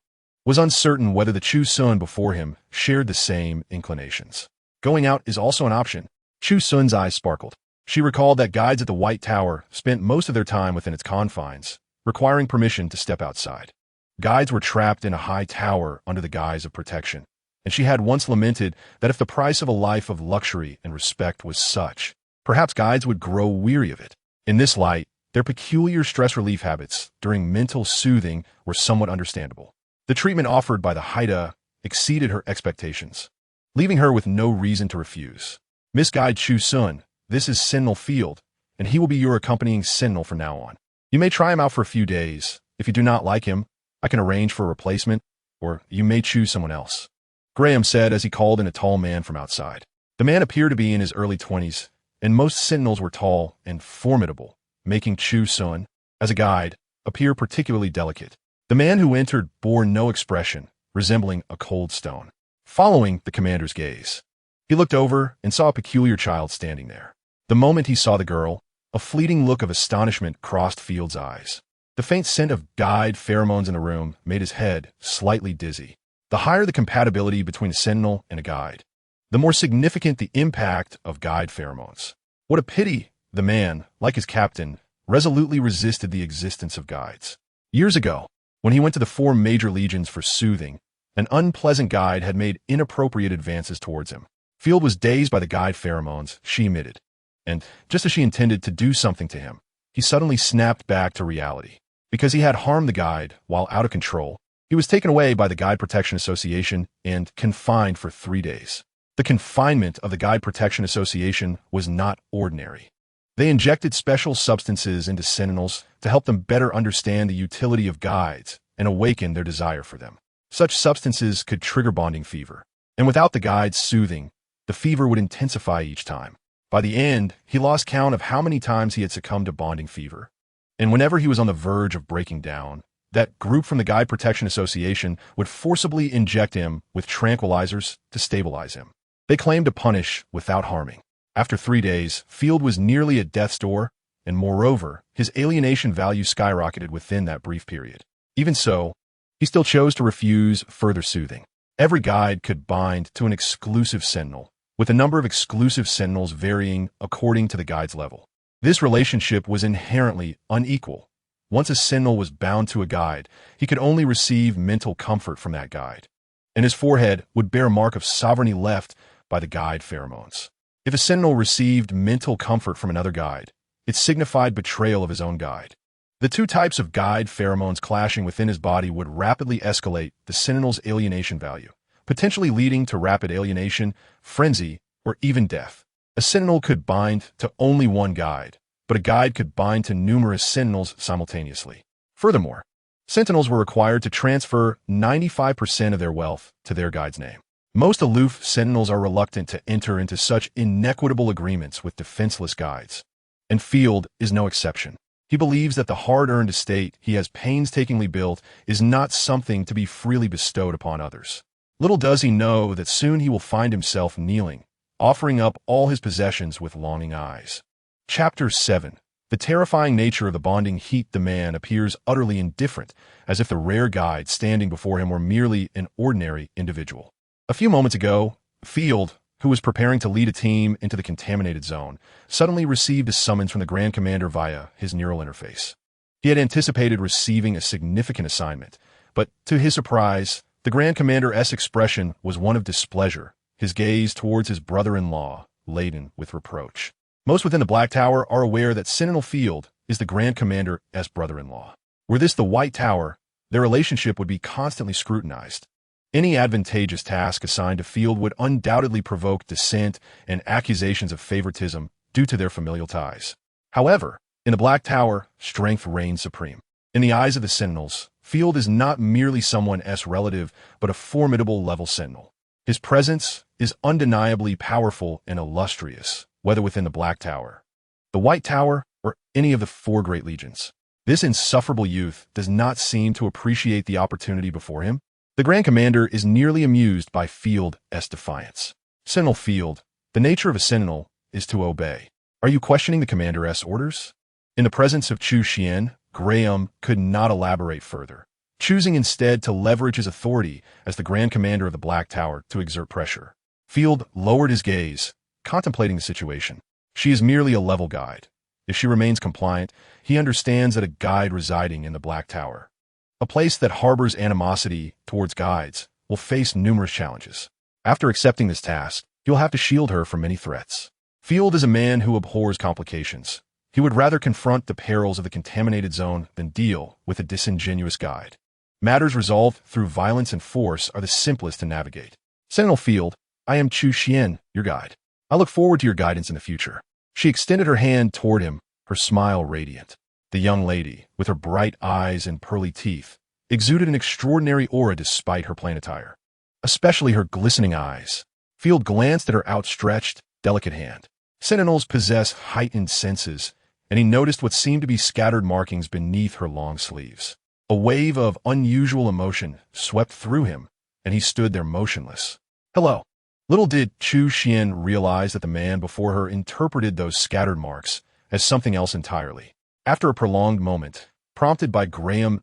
was uncertain whether the Chu Xun before him shared the same inclinations. Going out is also an option. Chu Xun's eyes sparkled. She recalled that guides at the White Tower spent most of their time within its confines, requiring permission to step outside. Guides were trapped in a high tower under the guise of protection, and she had once lamented that if the price of a life of luxury and respect was such, perhaps guides would grow weary of it. In this light, their peculiar stress relief habits during mental soothing were somewhat understandable. The treatment offered by the Hei Ta exceeded her expectations, leaving her with no reason to refuse. Miss Guide Chu Xun, this is Sentinel Field, and he will be your accompanying sentinel from now on. You may try him out for a few days. If you do not like him, I can arrange for a replacement. or you may choose someone else," Graham said as he called in a tall man from outside. The man appeared to be in his early 20s, and most sentinels were tall and formidable, making Chu Xun, as a guide, appear particularly delicate. The man who entered bore no expression, resembling a cold stone. Following the commander's gaze, he looked over and saw a peculiar child standing there. The moment he saw the girl, a fleeting look of astonishment crossed Field's eyes. The faint scent of guide pheromones in the room made his head slightly dizzy. The higher the compatibility between a sentinel and a guide, the more significant the impact of guide pheromones. What a pity the man, like his captain, resolutely resisted the existence of guides. Years ago, when he went to the 4 major legions for soothing, an unpleasant guide had made inappropriate advances towards him. Field was dazed by the guide pheromones she emitted, and just as she intended to do something to him, he suddenly snapped back to reality. Because he had harmed the guide while out of control, he was taken away by the Guide Protection Association and confined for 3 days. The confinement of the Guide Protection Association was not ordinary. They injected special substances into sentinels to help them better understand the utility of guides and awaken their desire for them. Such substances could trigger bonding fever, and without the guide's soothing, the fever would intensify each time. By the end, he lost count of how many times he had succumbed to bonding fever. And whenever he was on the verge of breaking down, that group from the Guide Protection Association would forcibly inject him with tranquilizers to stabilize him. They claimed to punish without harming. After 3 days, Field was nearly at death's door, and moreover, his alienation value skyrocketed within that brief period. Even so, he still chose to refuse further soothing. Every guide could bind to an exclusive sentinel, with the number of exclusive sentinels varying according to the guide's level. This relationship was inherently unequal. Once a sentinel was bound to a guide, he could only receive mental comfort from that guide, and his forehead would bear a mark of sovereignty left by the guide pheromones. If a sentinel received mental comfort from another guide, it signified betrayal of his own guide. The 2 types of guide pheromones clashing within his body would rapidly escalate the sentinel's alienation value, potentially leading to rapid alienation, frenzy, or even death. A sentinel could bind to only one guide, but a guide could bind to numerous sentinels simultaneously. Furthermore, sentinels were required to transfer 95% of their wealth to their guide's name. Most aloof sentinels are reluctant to enter into such inequitable agreements with defenseless guides, and Field is no exception. He believes that the hard-earned estate he has painstakingly built is not something to be freely bestowed upon others. Little does he know that soon he will find himself kneeling, offering up all his possessions with longing eyes. Chapter 7. The terrifying nature of the bonding heat. The man appears utterly indifferent, as if the rare guide standing before him were merely an ordinary individual. A few moments ago, Field, who was preparing to lead a team into the contaminated zone, suddenly received a summons from the Grand Commander via his neural interface. He had anticipated receiving a significant assignment, but to his surprise, the Grand Commander's expression was one of displeasure, his gaze towards his brother-in-law, laden with reproach. Most within the Black Tower are aware that Sentinel Field is the Grand Commander's brother-in-law. Were this the White Tower, their relationship would be constantly scrutinized. Any advantageous task assigned to Field would undoubtedly provoke dissent and accusations of favoritism due to their familial ties. However, in the Black Tower, strength reigns supreme. In the eyes of the Sentinels, Field is not merely someone's relative, but a formidable level Sentinel. His presence is undeniably powerful and illustrious, whether within the Black Tower, the White Tower, or any of the 4 great legions. This insufferable youth does not seem to appreciate the opportunity before him. The Grand Commander is nearly amused by Field's defiance. Sentinel Field, the nature of a Sentinel is to obey. Are you questioning the Commander's orders? In the presence of Chu Xun, Graham could not elaborate further, choosing instead to leverage his authority as the Grand Commander of the Black Tower to exert pressure. Field lowered his gaze, contemplating the situation. She is merely a level guide. If she remains compliant, he understands that a guide residing in the Black Tower, a place that harbors animosity towards guides, will face numerous challenges. After accepting this task, he'll have to shield her from many threats. Field is a man who abhors complications. He would rather confront the perils of the contaminated zone than deal with a disingenuous guide. Matters resolved through violence and force are the simplest to navigate. Sentinel Field, I am Chu Xun, your guide. I look forward to your guidance in the future. She extended her hand toward him, her smile radiant. The young lady, with her bright eyes and pearly teeth, exuded an extraordinary aura despite her plain attire, especially her glistening eyes. Field glanced at her outstretched, delicate hand. Sentinels possess heightened senses, and he noticed what seemed to be scattered markings beneath her long sleeves. A wave of unusual emotion swept through him, and he stood there motionless. Hello. Little did Chu Xun realize that the man before her interpreted those scattered marks as something else entirely. After a prolonged moment, prompted by Graham's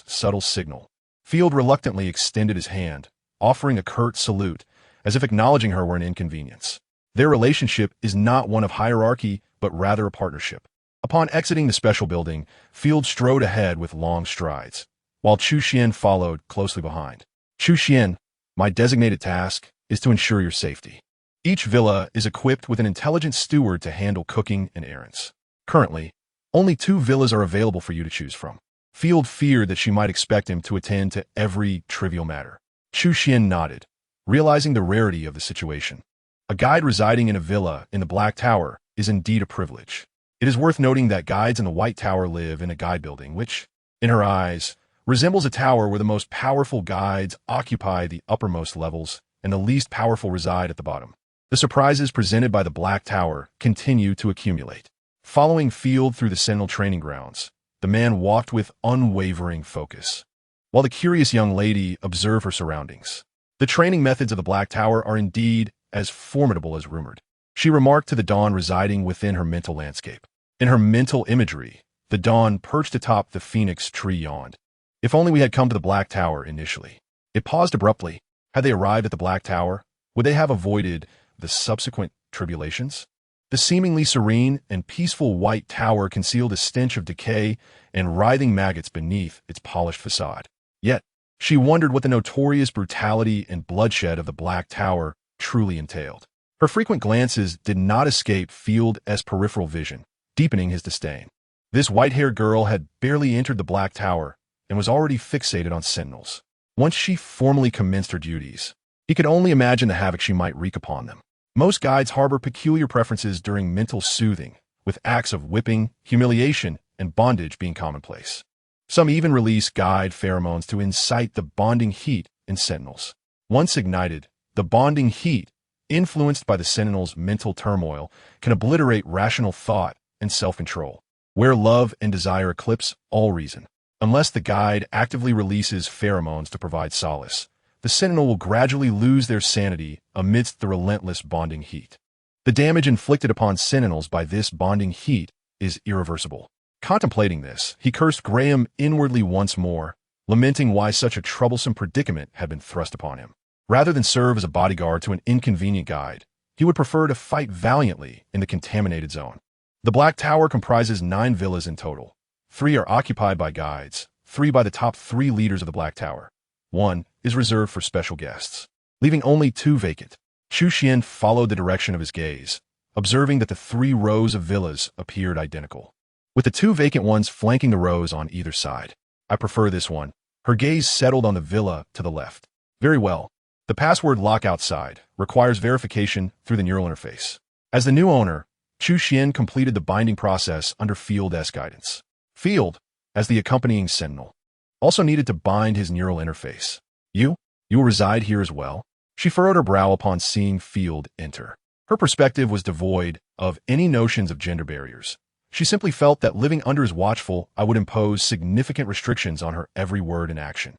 subtle signal, Field reluctantly extended his hand, offering a curt salute, as if acknowledging her were an inconvenience. Their relationship is not one of hierarchy, but rather a partnership. Upon exiting the special building, Field strode ahead with long strides, while Chu Xun followed closely behind. Chu Xun, my designated task is to ensure your safety. Each villa is equipped with an intelligent steward to handle cooking and errands. Currently, only 2 villas are available for you to choose from. Field feared that she might expect him to attend to every trivial matter. Chu Xun nodded, realizing the rarity of the situation. A guide residing in a villa in the Black Tower is indeed a privilege. It is worth noting that guides in the White Tower live in a guide building which, in her eyes, resembles a tower where the most powerful guides occupy the uppermost levels and the least powerful reside at the bottom. The surprises presented by the Black Tower continue to accumulate. Following Field through the Sentinel training grounds, the man walked with unwavering focus, while the curious young lady observed her surroundings. The training methods of the Black Tower are indeed as formidable as rumored, she remarked to the Dawn residing within her mental landscape. In her mental imagery, the Dawn perched atop the phoenix tree yawned. If only we had come to the Black Tower initially. It paused abruptly. Had they arrived at the Black Tower, would they have avoided the subsequent tribulations? The seemingly serene and peaceful White Tower concealed a stench of decay and writhing maggots beneath its polished facade. Yet, she wondered what the notorious brutality and bloodshed of the Black Tower truly entailed. Her frequent glances did not escape Field's peripheral vision, deepening his disdain. This white-haired girl had barely entered the Black Tower and was already fixated on sentinels. Once she formally commenced her duties, he could only imagine the havoc she might wreak upon them. Most guides harbor peculiar preferences during mental soothing, with acts of whipping, humiliation, and bondage being commonplace. Some even release guide pheromones to incite the bonding heat in sentinels. Once ignited, the bonding heat, influenced by the sentinel's mental turmoil, can obliterate rational thought and self-control, where love and desire eclipse all reason. Unless the guide actively releases pheromones to provide solace, the sentinel will gradually lose their sanity amidst the relentless bonding heat. The damage inflicted upon sentinels by this bonding heat is irreversible. Contemplating this, he cursed Graham inwardly once more, lamenting why such a troublesome predicament had been thrust upon him. Rather than serve as a bodyguard to an inconvenient guide, he would prefer to fight valiantly in the contaminated zone. The Black Tower comprises 9 villas in total. 3 are occupied by guides, 3 by the top 3 leaders of the Black Tower. 1 is reserved for special guests, leaving only 2 vacant. Chu Xun followed the direction of his gaze, observing that the 3 rows of villas appeared identical, with the 2 vacant ones flanking the rows on either side. I prefer this one. Her gaze settled on the villa to the left. Very well. The password lock outside requires verification through the neural interface. As the new owner, Chu Xun completed the binding process under Field's guidance. Field, as the accompanying sentinel, also needed to bind his neural interface. You will reside here as well? She furrowed her brow upon seeing Field enter. Her perspective was devoid of any notions of gender barriers. She simply felt that living under his watchful eye would impose significant restrictions on her every word and action.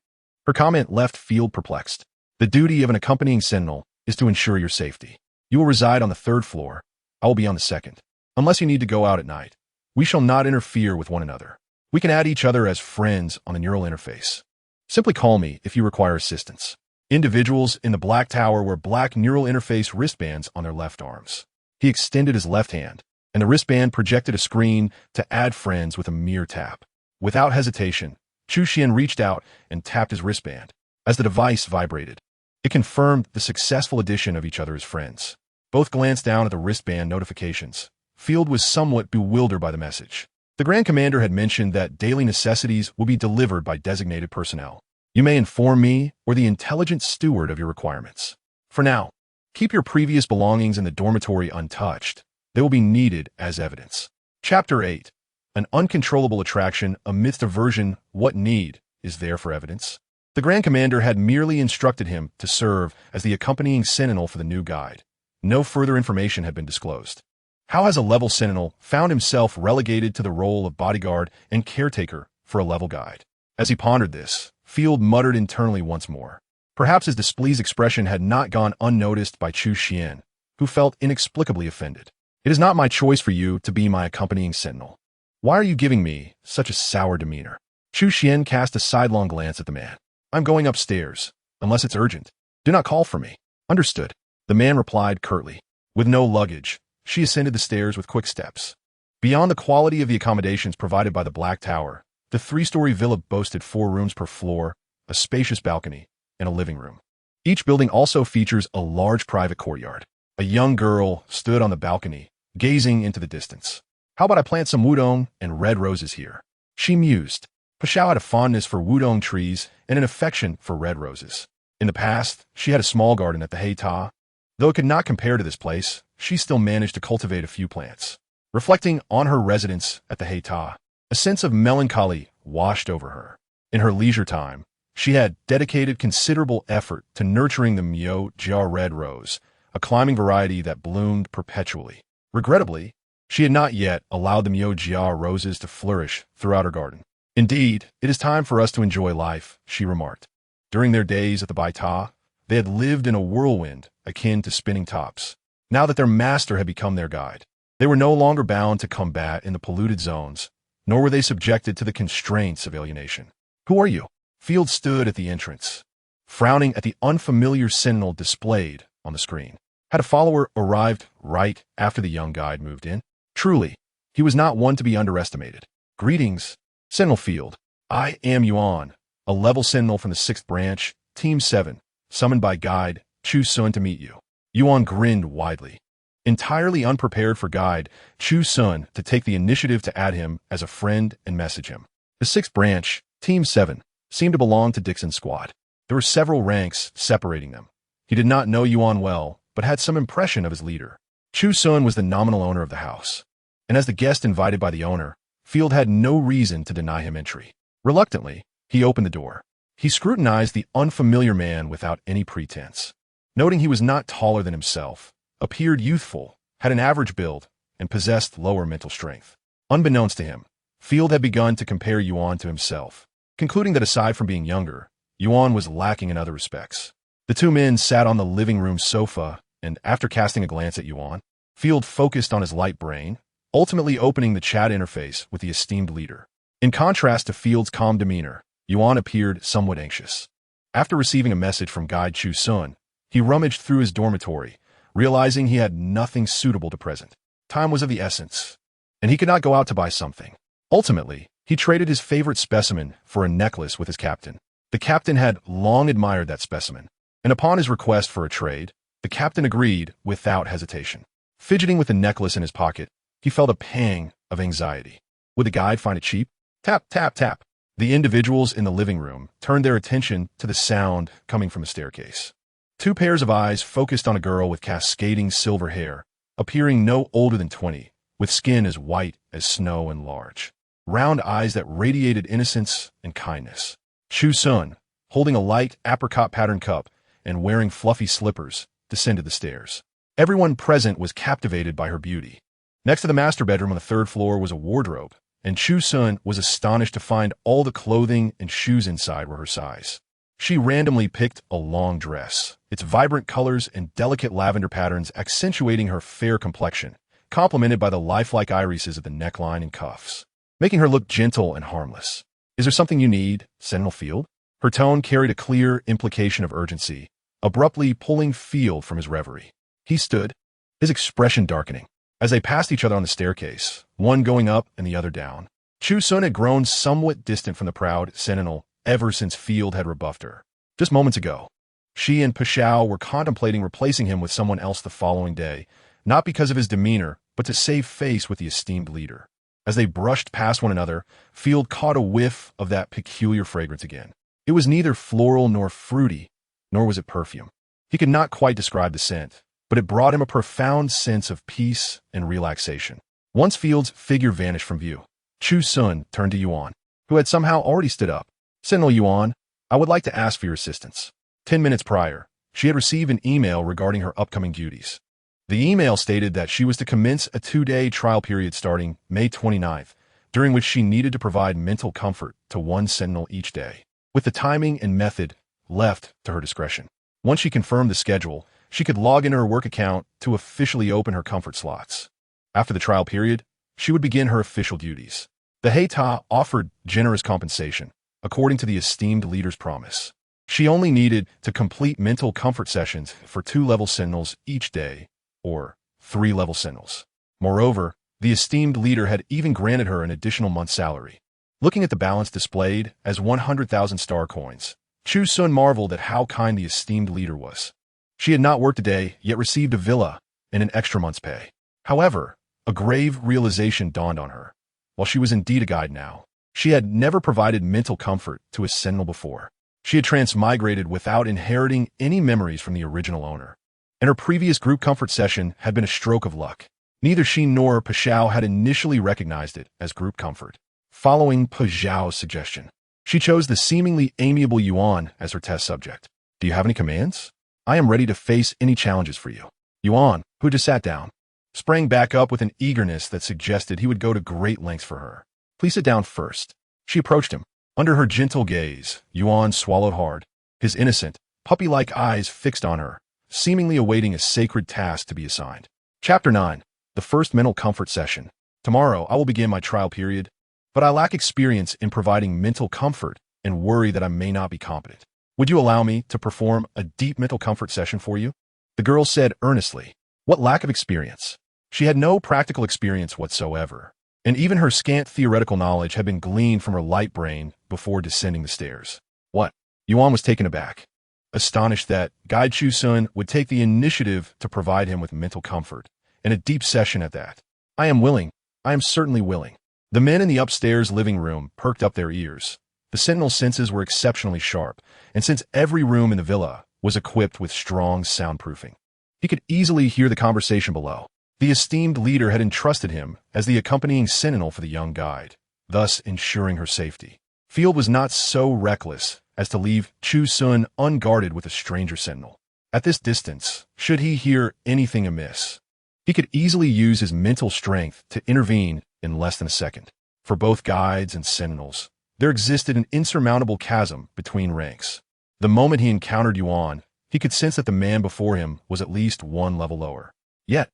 Her comment left Field perplexed. The duty of an accompanying sentinel is to ensure your safety. You will reside on the 3rd floor. I will be on the 2nd. Unless you need to go out at night, we shall not interfere with one another. We can add each other as friends on the neural interface. Simply call me if you require assistance. Individuals in the Black Tower wear black neural interface wristbands on their left arms. He extended his left hand, and the wristband projected a screen to add friends with a mere tap. Without hesitation, Chu Xun reached out and tapped his wristband. As the device vibrated, it confirmed the successful addition of each other as friends. Both glanced down at the wristband notifications. Field was somewhat bewildered by the message. The Grand Commander had mentioned that daily necessities will be delivered by designated personnel. You may inform me or the intelligent steward of your requirements. For now, keep your previous belongings in the dormitory untouched. They will be needed as evidence. Chapter 8. An uncontrollable attraction amidst aversion. What need is there for evidence. The Grand Commander had merely instructed him to serve as the accompanying sentinel for the new guide. No further information had been disclosed. How has a level sentinel found himself relegated to the role of bodyguard and caretaker for a level guide? As he pondered this, Field muttered internally once more. Perhaps his displeased expression had not gone unnoticed by Chu Xun, who felt inexplicably offended. It is not my choice for you to be my accompanying sentinel. Why are you giving me such a sour demeanor? Chu Xun cast a sidelong glance at the man. I'm going upstairs, unless it's urgent. Do not call for me. Understood. The man replied curtly. With no luggage, she ascended the stairs with quick steps. Beyond the quality of the accommodations provided by the Black Tower, the three-story villa boasted 4 rooms per floor, a spacious balcony, and a living room. Each building also features a large private courtyard. A young girl stood on the balcony, gazing into the distance. How about I plant some wudong and red roses here? She mused. Pashao had a fondness for wudong trees and an affection for red roses. In the past, she had a small garden at the Hei Ta. Though it could not compare to this place, she still managed to cultivate a few plants. Reflecting on her residence at the Hei Ta, a sense of melancholy washed over her. In her leisure time, she had dedicated considerable effort to nurturing the Myo Jia red rose, a climbing variety that bloomed perpetually. Regrettably, she had not yet allowed the Myo Jia roses to flourish throughout her garden. Indeed, it is time for us to enjoy life, she remarked. During their days at the Bai Ta, they had lived in a whirlwind akin to spinning tops. Now that their master had become their guide, they were no longer bound to combat in the polluted zones, nor were they subjected to the constraints of alienation. Who are you? Field stood at the entrance, frowning at the unfamiliar sentinel displayed on the screen. Had a follower arrived right after the young guide moved in? Truly, he was not one to be underestimated. Greetings, Sentinel Field. I am Yuan, a level sentinel from the 6th branch, Team 7, summoned by guide Chu Xun to meet you. Yuan grinned widely. Entirely unprepared for guide Chu Xun to take the initiative to add him as a friend and message him. The 6th branch, Team 7, seemed to belong to Dixon's squad. There were several ranks separating them. He did not know Yuan well, but had some impression of his leader. Chu Xun was the nominal owner of the house, and as the guest invited by the owner, Field had no reason to deny him entry. Reluctantly, he opened the door. He scrutinized the unfamiliar man without any pretense. Noting he was not taller than himself, appeared youthful, had an average build, and possessed lower mental strength. Unbeknownst to him, Field had begun to compare Yuan to himself, concluding that aside from being younger, Yuan was lacking in other respects. The two men sat on the living room sofa, and after casting a glance at Yuan, Field focused on his light brain, ultimately opening the chat interface with the esteemed leader. In contrast to Field's calm demeanor, Yuan appeared somewhat anxious. After receiving a message from guide Chu Xun, he rummaged through his dormitory, realizing he had nothing suitable to present. Time was of the essence, and he could not go out to buy something. Ultimately, he traded his favorite specimen for a necklace with his captain. The captain had long admired that specimen, and upon his request for a trade, the captain agreed without hesitation. Fidgeting with the necklace in his pocket, he felt a pang of anxiety. Would the guide find it cheap? Tap, tap, tap. The individuals in the living room turned their attention to the sound coming from the staircase. 2 pairs of eyes focused on a girl with cascading silver hair, appearing no older than 20, with skin as white as snow and large. Round eyes that radiated innocence and kindness. Chu Xun, holding a light apricot-patterned cup and wearing fluffy slippers, descended the stairs. Everyone present was captivated by her beauty. Next to the master bedroom on the 3rd floor was a wardrobe, and Chu Xun was astonished to find all the clothing and shoes inside were her size. She randomly picked a long dress, its vibrant colors and delicate lavender patterns accentuating her fair complexion, complemented by the lifelike irises of the neckline and cuffs, making her look gentle and harmless. Is there something you need, Sentinel Field? Her tone carried a clear implication of urgency, abruptly pulling Field from his reverie. He stood, his expression darkening. As they passed each other on the staircase, one going up and the other down, Chu Xun had grown somewhat distant from the proud Sentinel ever since Field had rebuffed her. Just moments ago, she and Pashao were contemplating replacing him with someone else the following day, not because of his demeanor, but to save face with the esteemed leader. As they brushed past one another, Field caught a whiff of that peculiar fragrance again. It was neither floral nor fruity, nor was it perfume. He could not quite describe the scent, but it brought him a profound sense of peace and relaxation. Once Field's figure vanished from view, Chu Xun turned to Yuan, who had somehow already stood up. Sentinel Yuan, I would like to ask for your assistance. 10 minutes prior, she had received an email regarding her upcoming duties. The email stated that she was to commence a 2-day trial period starting May 29th, during which she needed to provide mental comfort to one sentinel each day, with the timing and method left to her discretion. Once she confirmed the schedule, she could log into her work account to officially open her comfort slots. After the trial period, she would begin her official duties. The Hei Ta offered generous compensation, according to the esteemed leader's promise. She only needed to complete mental comfort sessions for 2-level sentinels each day, or 3-level sentinels. Moreover, the esteemed leader had even granted her an additional month's salary. Looking at the balance displayed as 100,000 star coins, Chu Xun marveled at how kind the esteemed leader was. She had not worked a day, yet received a villa and an extra month's pay. However, a grave realization dawned on her. While she was indeed a guide now, she had never provided mental comfort to a sentinel before. She had transmigrated without inheriting any memories from the original owner, and her previous group comfort session had been a stroke of luck. Neither she nor Pashao had initially recognized it as group comfort. Following Pashao's suggestion, she chose the seemingly amiable Yuan as her test subject. Do you have any commands? I am ready to face any challenges for you. Yuan, who just sat down, sprang back up with an eagerness that suggested he would go to great lengths for her. Please sit down first. She approached him. Under her gentle gaze, Yuan swallowed hard, his innocent, puppy-like eyes fixed on her, seemingly awaiting a sacred task to be assigned. Chapter 9. The first mental comfort session. Tomorrow, I will begin my trial period, but I lack experience in providing mental comfort and worry that I may not be competent. Would you allow me to perform a deep mental comfort session for you? The girl said earnestly. What lack of experience? She had no practical experience whatsoever, and even her scant theoretical knowledge had been gleaned from her light brain before descending the stairs. What? Yuan was taken aback, astonished that Guide Chu Xun would take the initiative to provide him with mental comfort, and a deep session at that. I am willing. I am certainly willing. The men in the upstairs living room perked up their ears. The sentinel's senses were exceptionally sharp, and since every room in the villa was equipped with strong soundproofing, he could easily hear the conversation below. The esteemed leader had entrusted him as the accompanying sentinel for the young guide, thus ensuring her safety. Field was not so reckless as to leave Chu Xun unguarded with a stranger sentinel. At this distance, should he hear anything amiss, he could easily use his mental strength to intervene in less than a second. For both guides and sentinels, there existed an insurmountable chasm between ranks. The moment he encountered Yuan, he could sense that the man before him was at least one level lower. Yet,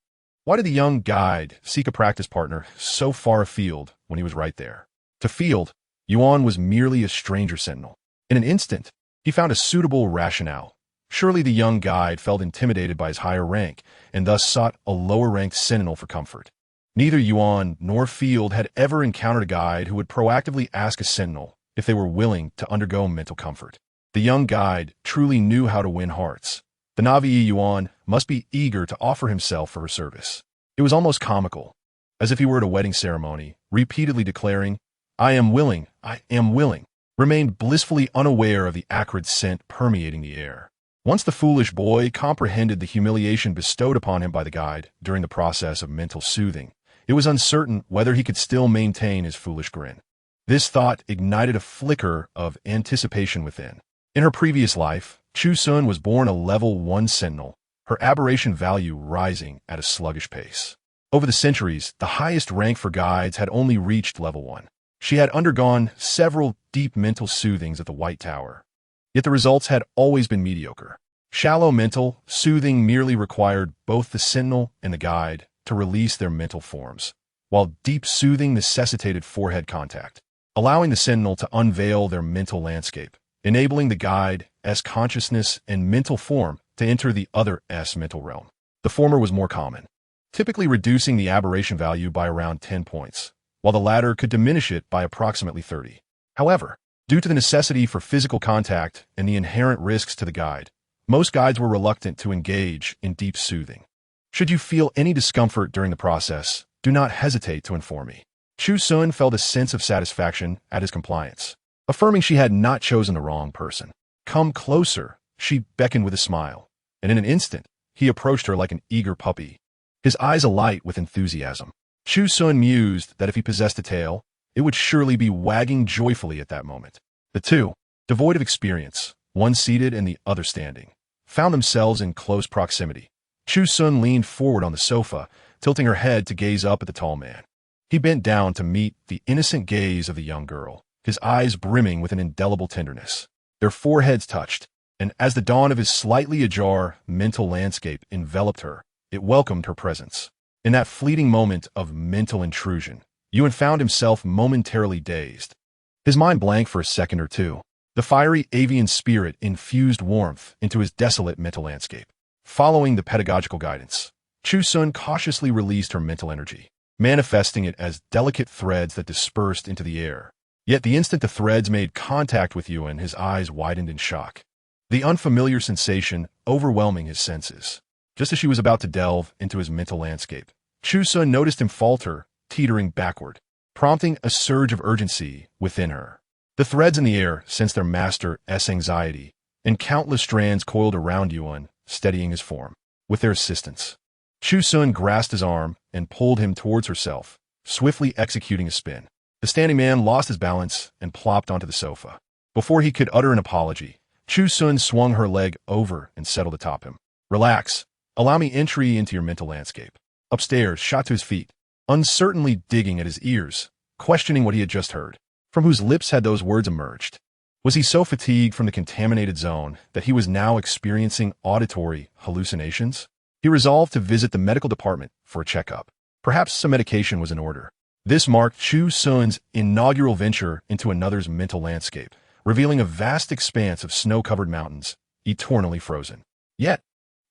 why did the young guide seek a practice partner so far afield when he was right there? To Field, Yuan was merely a stranger sentinel. In an instant, he found a suitable rationale. Surely the young guide felt intimidated by his higher rank, and thus sought a lower-ranked sentinel for comfort. Neither Yuan nor Field had ever encountered a guide who would proactively ask a sentinel if they were willing to undergo mental comfort. The young guide truly knew how to win hearts. The Navi Yuan must be eager to offer himself for her service. It was almost comical, as if he were at a wedding ceremony, repeatedly declaring, I am willing, remained blissfully unaware of the acrid scent permeating the air. Once the foolish boy comprehended the humiliation bestowed upon him by the guide during the process of mental soothing, it was uncertain whether he could still maintain his foolish grin. This thought ignited a flicker of anticipation within. In her previous life, Chu Xun was born a level 1 sentinel, her aberration value rising at a sluggish pace. Over the centuries, the highest rank for guides had only reached level 1. She had undergone several deep mental soothings at the White Tower, yet the results had always been mediocre. Shallow mental soothing merely required both the sentinel and the guide to release their mental forms, while deep soothing necessitated forehead contact, allowing the sentinel to unveil their mental landscape, enabling the guide's consciousness and mental form to enter the other's mental realm. The former was more common, typically reducing the aberration value by around 10 points, while the latter could diminish it by approximately 30. However, due to the necessity for physical contact and the inherent risks to the guide, most guides were reluctant to engage in deep soothing. Should you feel any discomfort during the process, do not hesitate to inform me. Chu Xun felt a sense of satisfaction at his compliance, affirming she had not chosen the wrong person. Come closer, she beckoned with a smile, and in an instant, he approached her like an eager puppy, his eyes alight with enthusiasm. Chu Xun mused that if he possessed a tail, it would surely be wagging joyfully at that moment. The two, devoid of experience, one seated and the other standing, found themselves in close proximity. Chu Xun leaned forward on the sofa, tilting her head to gaze up at the tall man. He bent down to meet the innocent gaze of the young girl, his eyes brimming with an indelible tenderness. Their foreheads touched, and as the dawn of his slightly ajar mental landscape enveloped her, it welcomed her presence. In that fleeting moment of mental intrusion, Yuan found himself momentarily dazed. His mind blanked for a second or two. The fiery avian spirit infused warmth into his desolate mental landscape. Following the pedagogical guidance, Chu Xun cautiously released her mental energy, manifesting it as delicate threads that dispersed into the air. Yet the instant the threads made contact with Yuan, his eyes widened in shock, the unfamiliar sensation overwhelming his senses. Just as she was about to delve into his mental landscape, Chu Xun noticed him falter, teetering backward, prompting a surge of urgency within her. The threads in the air sensed their master's anxiety, and countless strands coiled around Yuan, steadying his form. With their assistance, Chu Xun grasped his arm and pulled him towards herself, swiftly executing a spin. The standing man lost his balance and plopped onto the sofa. Before he could utter an apology, Chu Xun swung her leg over and settled atop him. "Relax. Allow me entry into your mental landscape." Upstairs, shot to his feet, uncertainly digging at his ears, questioning what he had just heard. From whose lips had those words emerged? Was he so fatigued from the contaminated zone that he was now experiencing auditory hallucinations? He resolved to visit the medical department for a checkup. Perhaps some medication was in order. This marked Chu Xun's inaugural venture into another's mental landscape, revealing a vast expanse of snow-covered mountains, eternally frozen. Yet,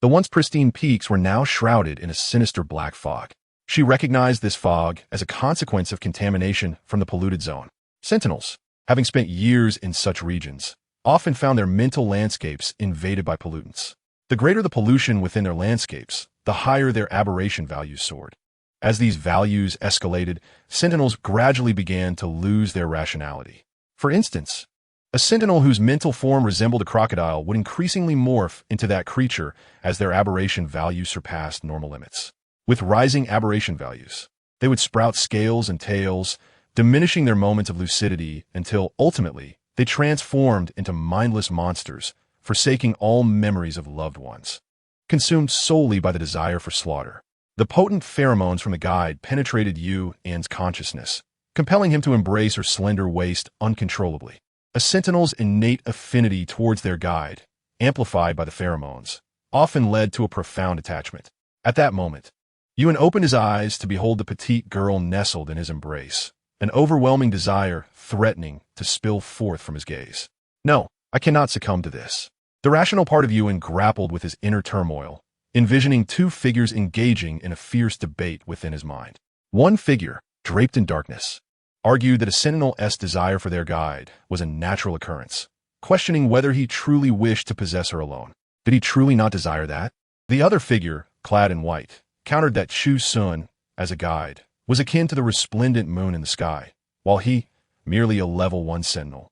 the once pristine peaks were now shrouded in a sinister black fog. She recognized this fog as a consequence of contamination from the polluted zone. Sentinels, having spent years in such regions, often found their mental landscapes invaded by pollutants. The greater the pollution within their landscapes, the higher their aberration values soared. As these values escalated, sentinels gradually began to lose their rationality. For instance, a sentinel whose mental form resembled a crocodile would increasingly morph into that creature as their aberration values surpassed normal limits. With rising aberration values, they would sprout scales and tails, diminishing their moments of lucidity until, ultimately, they transformed into mindless monsters, forsaking all memories of loved ones. Consumed solely by the desire for slaughter, the potent pheromones from the guide penetrated Yuan's consciousness, compelling him to embrace her slender waist uncontrollably. A sentinel's innate affinity towards their guide, amplified by the pheromones, often led to a profound attachment. At that moment, Yuan opened his eyes to behold the petite girl nestled in his embrace, an overwhelming desire threatening to spill forth from his gaze. No, I cannot succumb to this. The rational part of Yuan grappled with his inner turmoil, envisioning two figures engaging in a fierce debate within his mind. One figure, draped in darkness, argued that a sentinel's desire for their guide was a natural occurrence, questioning whether he truly wished to possess her alone. Did he truly not desire that? The other figure, clad in white, countered that Chu Xun, as a guide, was akin to the resplendent moon in the sky, while he, merely a level 1 sentinel,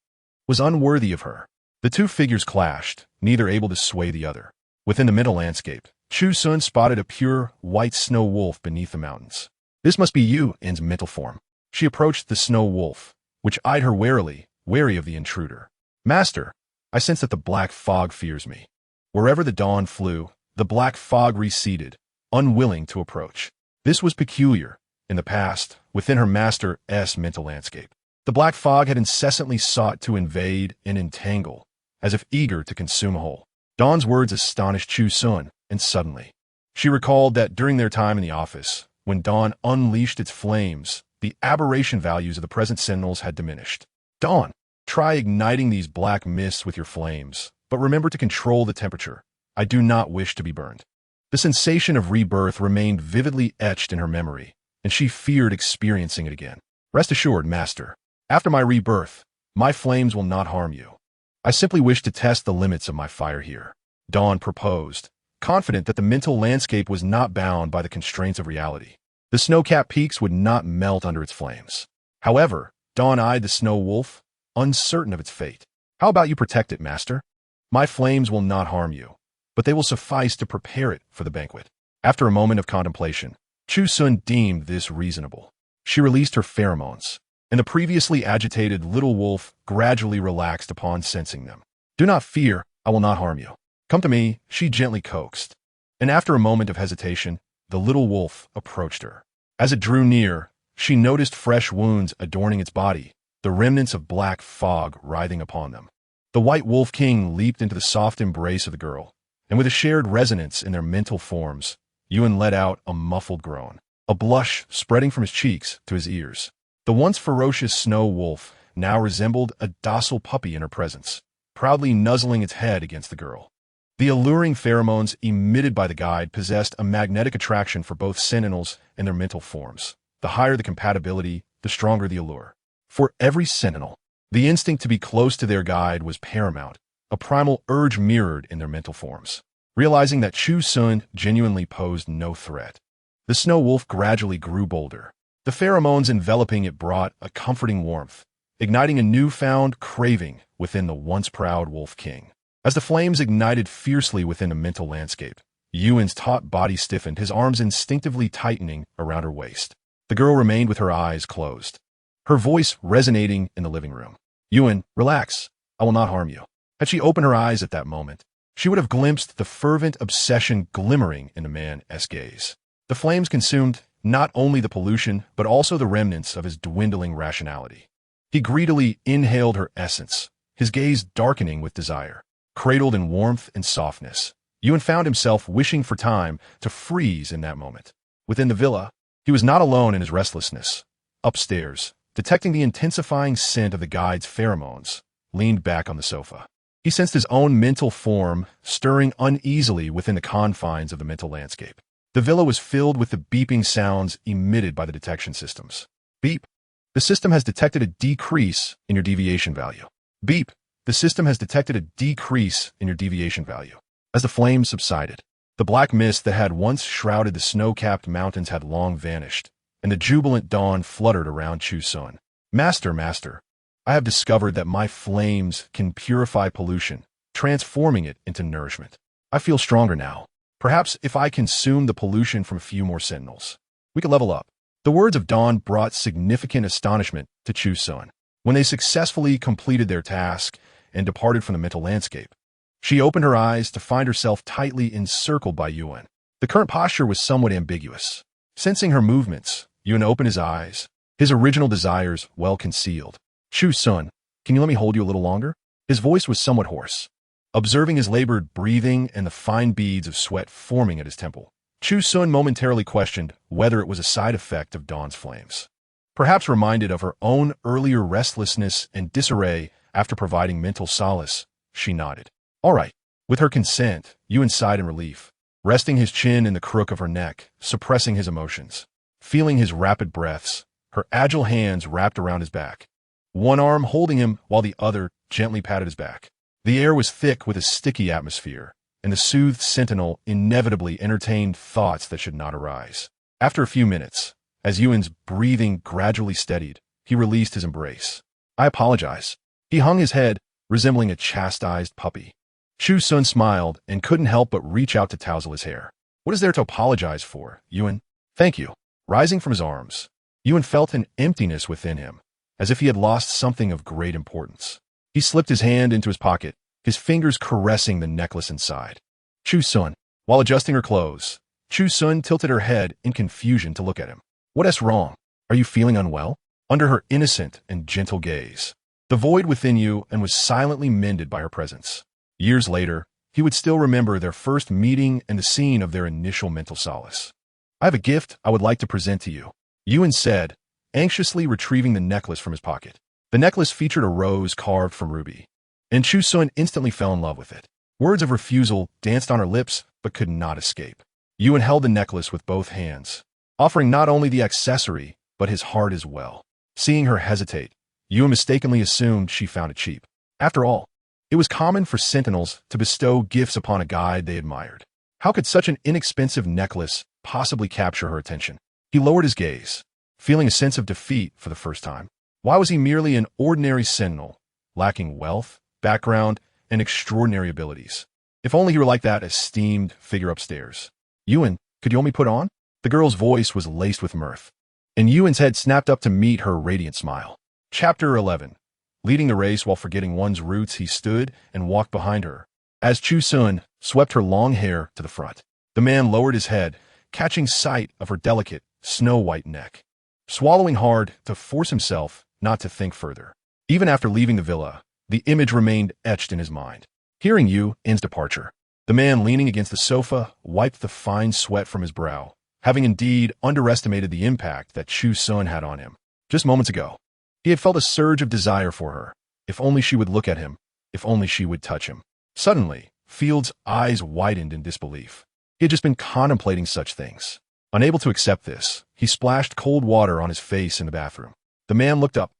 was unworthy of her. The two figures clashed, neither able to sway the other. Within the mental landscape, Chu Xun spotted a pure, white snow wolf beneath the mountains. This must be Yuan's mental form. She approached the snow wolf, which eyed her warily, wary of the intruder. "Master, I sense that the black fog fears me." Wherever the dawn flew, the black fog receded, unwilling to approach. This was peculiar. In the past, within her master's mental landscape, the black fog had incessantly sought to invade and entangle, as if eager to consume whole. Dawn's words astonished Chu Xun, and suddenly, she recalled that during their time in the office, when Dawn unleashed its flames, the aberration values of the present sentinels had diminished. "Dawn, try igniting these black mists with your flames, but remember to control the temperature. I do not wish to be burned." The sensation of rebirth remained vividly etched in her memory, and she feared experiencing it again. "Rest assured, Master, after my rebirth, my flames will not harm you. I simply wish to test the limits of my fire here," Dawn proposed, confident that the mental landscape was not bound by the constraints of reality. The snow-capped peaks would not melt under its flames. However, Dawn eyed the snow wolf, uncertain of its fate. "How about you protect it, Master? My flames will not harm you, but they will suffice to prepare it for the banquet." After a moment of contemplation, Chu Xun deemed this reasonable. She released her pheromones, and the previously agitated little wolf gradually relaxed upon sensing them. "Do not fear, I will not harm you. Come to me," she gently coaxed. And after a moment of hesitation, the little wolf approached her. As it drew near, she noticed fresh wounds adorning its body, the remnants of black fog writhing upon them. The white wolf king leaped into the soft embrace of the girl, and with a shared resonance in their mental forms, Yuan let out a muffled groan, a blush spreading from his cheeks to his ears. The once ferocious snow wolf now resembled a docile puppy in her presence, proudly nuzzling its head against the girl. The alluring pheromones emitted by the guide possessed a magnetic attraction for both sentinels and their mental forms. The higher the compatibility, the stronger the allure. For every sentinel, the instinct to be close to their guide was paramount, a primal urge mirrored in their mental forms. Realizing that Chu Xun genuinely posed no threat, the snow wolf gradually grew bolder. The pheromones enveloping it brought a comforting warmth, igniting a newfound craving within the once proud wolf king. As the flames ignited fiercely within the mental landscape, Yuan's taut body stiffened, his arms instinctively tightening around her waist. The girl remained with her eyes closed, her voice resonating in the living room. "Yuan, relax. I will not harm you." Had she opened her eyes at that moment, she would have glimpsed the fervent obsession glimmering in the man's gaze. The flames consumed not only the pollution, but also the remnants of his dwindling rationality. He greedily inhaled her essence, his gaze darkening with desire. Cradled in warmth and softness, Yuan found himself wishing for time to freeze in that moment. Within the villa, he was not alone in his restlessness. Upstairs, detecting the intensifying scent of the guide's pheromones, leaned back on the sofa. He sensed his own mental form stirring uneasily within the confines of the mental landscape. The villa was filled with the beeping sounds emitted by the detection systems. Beep. The system has detected a decrease in your deviation value. Beep. The system has detected a decrease in your deviation value. As the flames subsided, the black mist that had once shrouded the snow-capped mountains had long vanished, and the jubilant dawn fluttered around Chu Xun. Master, I have discovered that my flames can purify pollution, transforming it into nourishment. I feel stronger now. Perhaps if I consume the pollution from a few more sentinels, we could level up." The words of dawn brought significant astonishment to Chu Xun. When they successfully completed their task and departed from the mental landscape, she opened her eyes to find herself tightly encircled by Yuan. The current posture was somewhat ambiguous. Sensing her movements, Yuan opened his eyes, his original desires well concealed. "Chu Xun, can you let me hold you a little longer?" His voice was somewhat hoarse. Observing his labored breathing and the fine beads of sweat forming at his temple, Chu Xun momentarily questioned whether it was a side effect of dawn's flames. Perhaps reminded of her own earlier restlessness and disarray after providing mental solace, she nodded. "All right." With her consent, Yuan sighed in relief, resting his chin in the crook of her neck, suppressing his emotions. Feeling his rapid breaths, her agile hands wrapped around his back, one arm holding him while the other gently patted his back. The air was thick with a sticky atmosphere, and the soothed sentinel inevitably entertained thoughts that should not arise. After a few minutes, as Yuan's breathing gradually steadied, he released his embrace. "I apologize." He hung his head, resembling a chastised puppy. Chu Xun smiled and couldn't help but reach out to tousle his hair. "What is there to apologize for, Yuan?" "Thank you." Rising from his arms, Yuan felt an emptiness within him, as if he had lost something of great importance. He slipped his hand into his pocket, his fingers caressing the necklace inside. "Chu Xun." While adjusting her clothes, Chu Xun tilted her head in confusion to look at him. "What's wrong? Are you feeling unwell?" Under her innocent and gentle gaze, the void within you and was silently mended by her presence. Years later, he would still remember their first meeting and the scene of their initial mental solace. "I have a gift I would like to present to you," Yuan said, anxiously retrieving the necklace from his pocket. The necklace featured a rose carved from ruby, and Chu Xun instantly fell in love with it. Words of refusal danced on her lips but could not escape. Yuan held the necklace with both hands, offering not only the accessory, but his heart as well. Seeing her hesitate, Yuan mistakenly assumed she found it cheap. After all, it was common for sentinels to bestow gifts upon a guide they admired. How could such an inexpensive necklace possibly capture her attention? He lowered his gaze, feeling a sense of defeat for the first time. Why was he merely an ordinary sentinel, lacking wealth, background, and extraordinary abilities? If only he were like that esteemed figure upstairs. "Yuan, could you only put on?" The girl's voice was laced with mirth, and Yuan's head snapped up to meet her radiant smile. Chapter 11. Leading the race while forgetting one's roots, he stood and walked behind her, as Chu Xun swept her long hair to the front. The man lowered his head, catching sight of her delicate, snow-white neck, swallowing hard to force himself not to think further. Even after leaving the villa, the image remained etched in his mind. Hearing Yu's departure, the man leaning against the sofa wiped the fine sweat from his brow, having indeed underestimated the impact that Chu Xun had on him. Just moments ago, he had felt a surge of desire for her. If only she would look at him, if only she would touch him. Suddenly, Field's eyes widened in disbelief. He had just been contemplating such things. Unable to accept this, he splashed cold water on his face in the bathroom. The man looked up,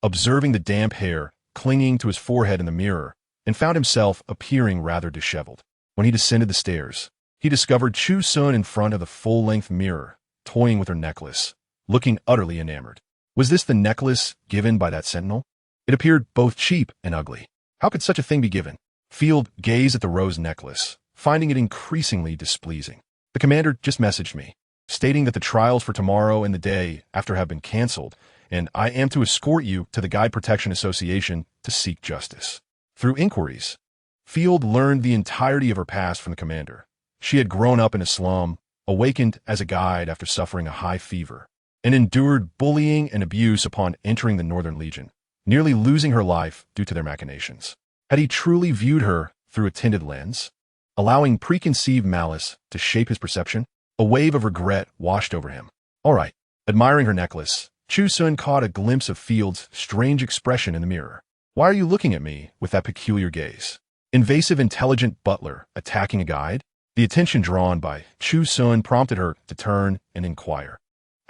observing the damp hair clinging to his forehead in the mirror, and found himself appearing rather disheveled. When he descended the stairs, he discovered Chu Xun in front of the full-length mirror, toying with her necklace, looking utterly enamored. Was this the necklace given by that sentinel? It appeared both cheap and ugly. How could such a thing be given? Field gazed at the rose necklace, finding it increasingly displeasing. The commander just messaged me, stating that the trials for tomorrow and the day after have been canceled, and I am to escort you to the Guide Protection Association to seek justice. Through inquiries, Field learned the entirety of her past from the commander. She had grown up in a slum, awakened as a guide after suffering a high fever, and endured bullying and abuse upon entering the Northern Legion, nearly losing her life due to their machinations. Had he truly viewed her through a tinted lens, allowing preconceived malice to shape his perception? A wave of regret washed over him. All right. Admiring her necklace, Chu Xun caught a glimpse of Field's strange expression in the mirror. Why are you looking at me with that peculiar gaze? Invasive, intelligent butler attacking a guide? The attention drawn by Chu Xun prompted her to turn and inquire.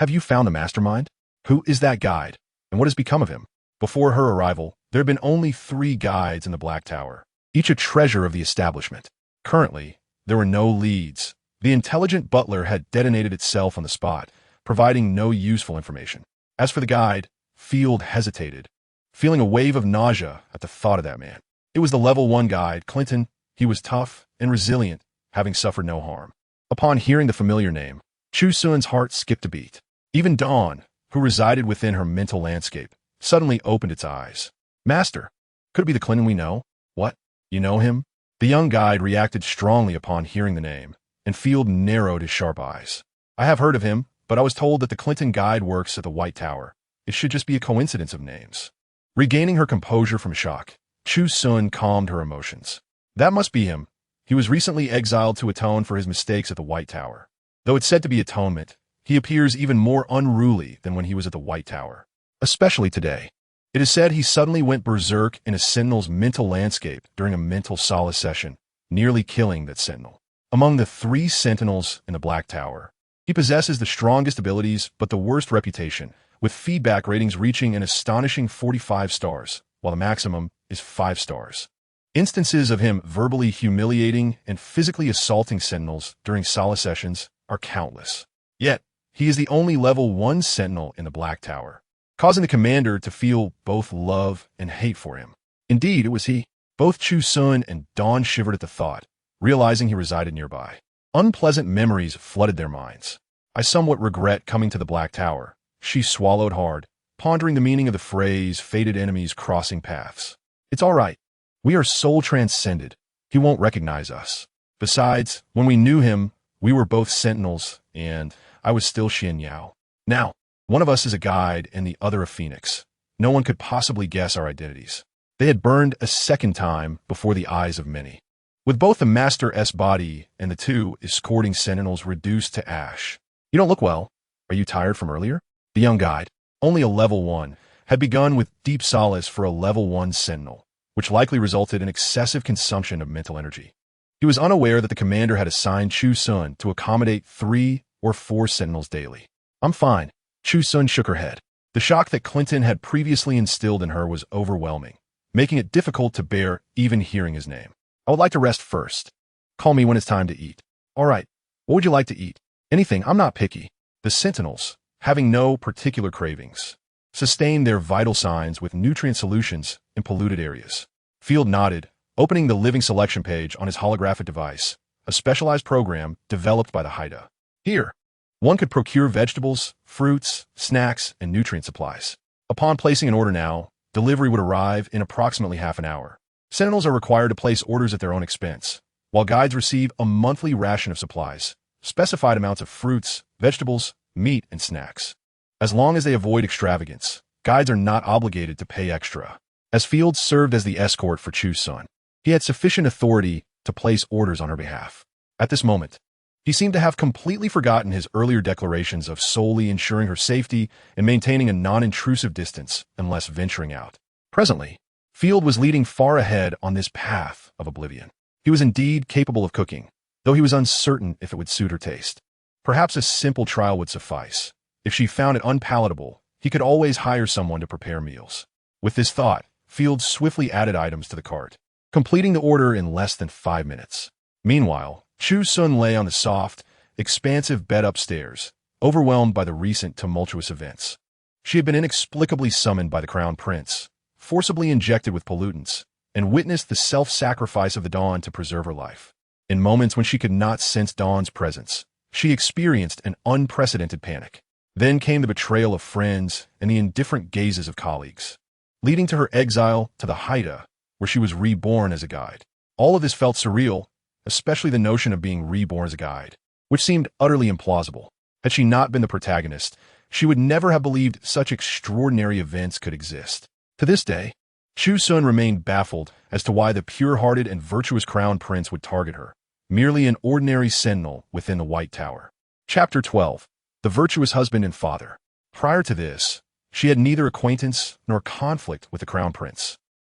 Have you found the mastermind? Who is that guide, and what has become of him? Before her arrival, there had been only 3 guides in the Black Tower, each a treasure of the establishment. Currently, there were no leads. The intelligent butler had detonated itself on the spot, providing no useful information. As for the guide, Field hesitated, feeling a wave of nausea at the thought of that man. It was the level 1 guide, Clinton. He was tough and resilient, having suffered no harm. Upon hearing the familiar name, Chu Xun's heart skipped a beat. Even Dawn, who resided within her mental landscape, suddenly opened its eyes. Master, could it be the Clinton we know? What? You know him? The young guide reacted strongly upon hearing the name, and Field narrowed his sharp eyes. I have heard of him, but I was told that the Clinton guide works at the White Tower. It should just be a coincidence of names. Regaining her composure from shock, Chu Xun calmed her emotions. That must be him. He was recently exiled to atone for his mistakes at the White Tower. Though it's said to be atonement, he appears even more unruly than when he was at the White Tower. Especially today. It is said he suddenly went berserk in a sentinel's mental landscape during a mental solace session, nearly killing that sentinel. Among the 3 sentinels in the Black Tower, he possesses the strongest abilities but the worst reputation, with feedback ratings reaching an astonishing 45 stars, while the maximum is 5 stars. Instances of him verbally humiliating and physically assaulting sentinels during solace sessions are countless. Yet, he is the only level 1 sentinel in the Black Tower, causing the commander to feel both love and hate for him. Indeed, it was he. Both Chu Xun and Dawn shivered at the thought, realizing he resided nearby. Unpleasant memories flooded their minds. I somewhat regret coming to the Black Tower. She swallowed hard, pondering the meaning of the phrase, fated enemies crossing paths. It's all right. We are soul transcended. He won't recognize us. Besides, when we knew him, we were both sentinels, and I was still Xian Yao. Now, one of us is a guide and the other a phoenix. No one could possibly guess our identities. They had burned a second time before the eyes of many. With both the Master S body and the 2 escorting sentinels reduced to ash. You don't look well. Are you tired from earlier? The young guide, only a level 1, had begun with deep solace for a level 1 sentinel, which likely resulted in excessive consumption of mental energy. He was unaware that the commander had assigned Chu Xun to accommodate 3 or 4 sentinels daily. I'm fine. Chu Xun shook her head. The shock that Clinton had previously instilled in her was overwhelming, making it difficult to bear even hearing his name. I would like to rest first. Call me when it's time to eat. All right. What would you like to eat? Anything. I'm not picky. The sentinels, having no particular cravings, sustained their vital signs with nutrient solutions in polluted areas. Field nodded, opening the living selection page on his holographic device, a specialized program developed by the Hei Ta. Here, one could procure vegetables, fruits, snacks, and nutrient supplies. Upon placing an order now, delivery would arrive in approximately half an hour. Sentinels are required to place orders at their own expense, while guides receive a monthly ration of supplies, specified amounts of fruits, vegetables, meat, and snacks. As long as they avoid extravagance, guides are not obligated to pay extra. As Field served as the escort for Chu Xun, he had sufficient authority to place orders on her behalf. At this moment, he seemed to have completely forgotten his earlier declarations of solely ensuring her safety and maintaining a non-intrusive distance unless venturing out. Presently, Field was leading far ahead on this path of oblivion. He was indeed capable of cooking, though he was uncertain if it would suit her taste. Perhaps a simple trial would suffice. If she found it unpalatable, he could always hire someone to prepare meals. With this thought, Field swiftly added items to the cart, completing the order in less than 5 minutes. Meanwhile, Chu Xun lay on the soft, expansive bed upstairs, overwhelmed by the recent tumultuous events. She had been inexplicably summoned by the Crown Prince, forcibly injected with pollutants, and witnessed the self-sacrifice of the Dawn to preserve her life. In moments when she could not sense Dawn's presence, she experienced an unprecedented panic. Then came the betrayal of friends and the indifferent gazes of colleagues, leading to her exile to the Hei Ta, where she was reborn as a guide. All of this felt surreal, especially the notion of being reborn as a guide, which seemed utterly implausible. Had she not been the protagonist, she would never have believed such extraordinary events could exist. To this day, Chu Xun remained baffled as to why the pure-hearted and virtuous Crown Prince would target her, merely an ordinary sentinel within the White Tower. Chapter 12. The Virtuous Husband and Father. Prior to this, she had neither acquaintance nor conflict with the Crown Prince,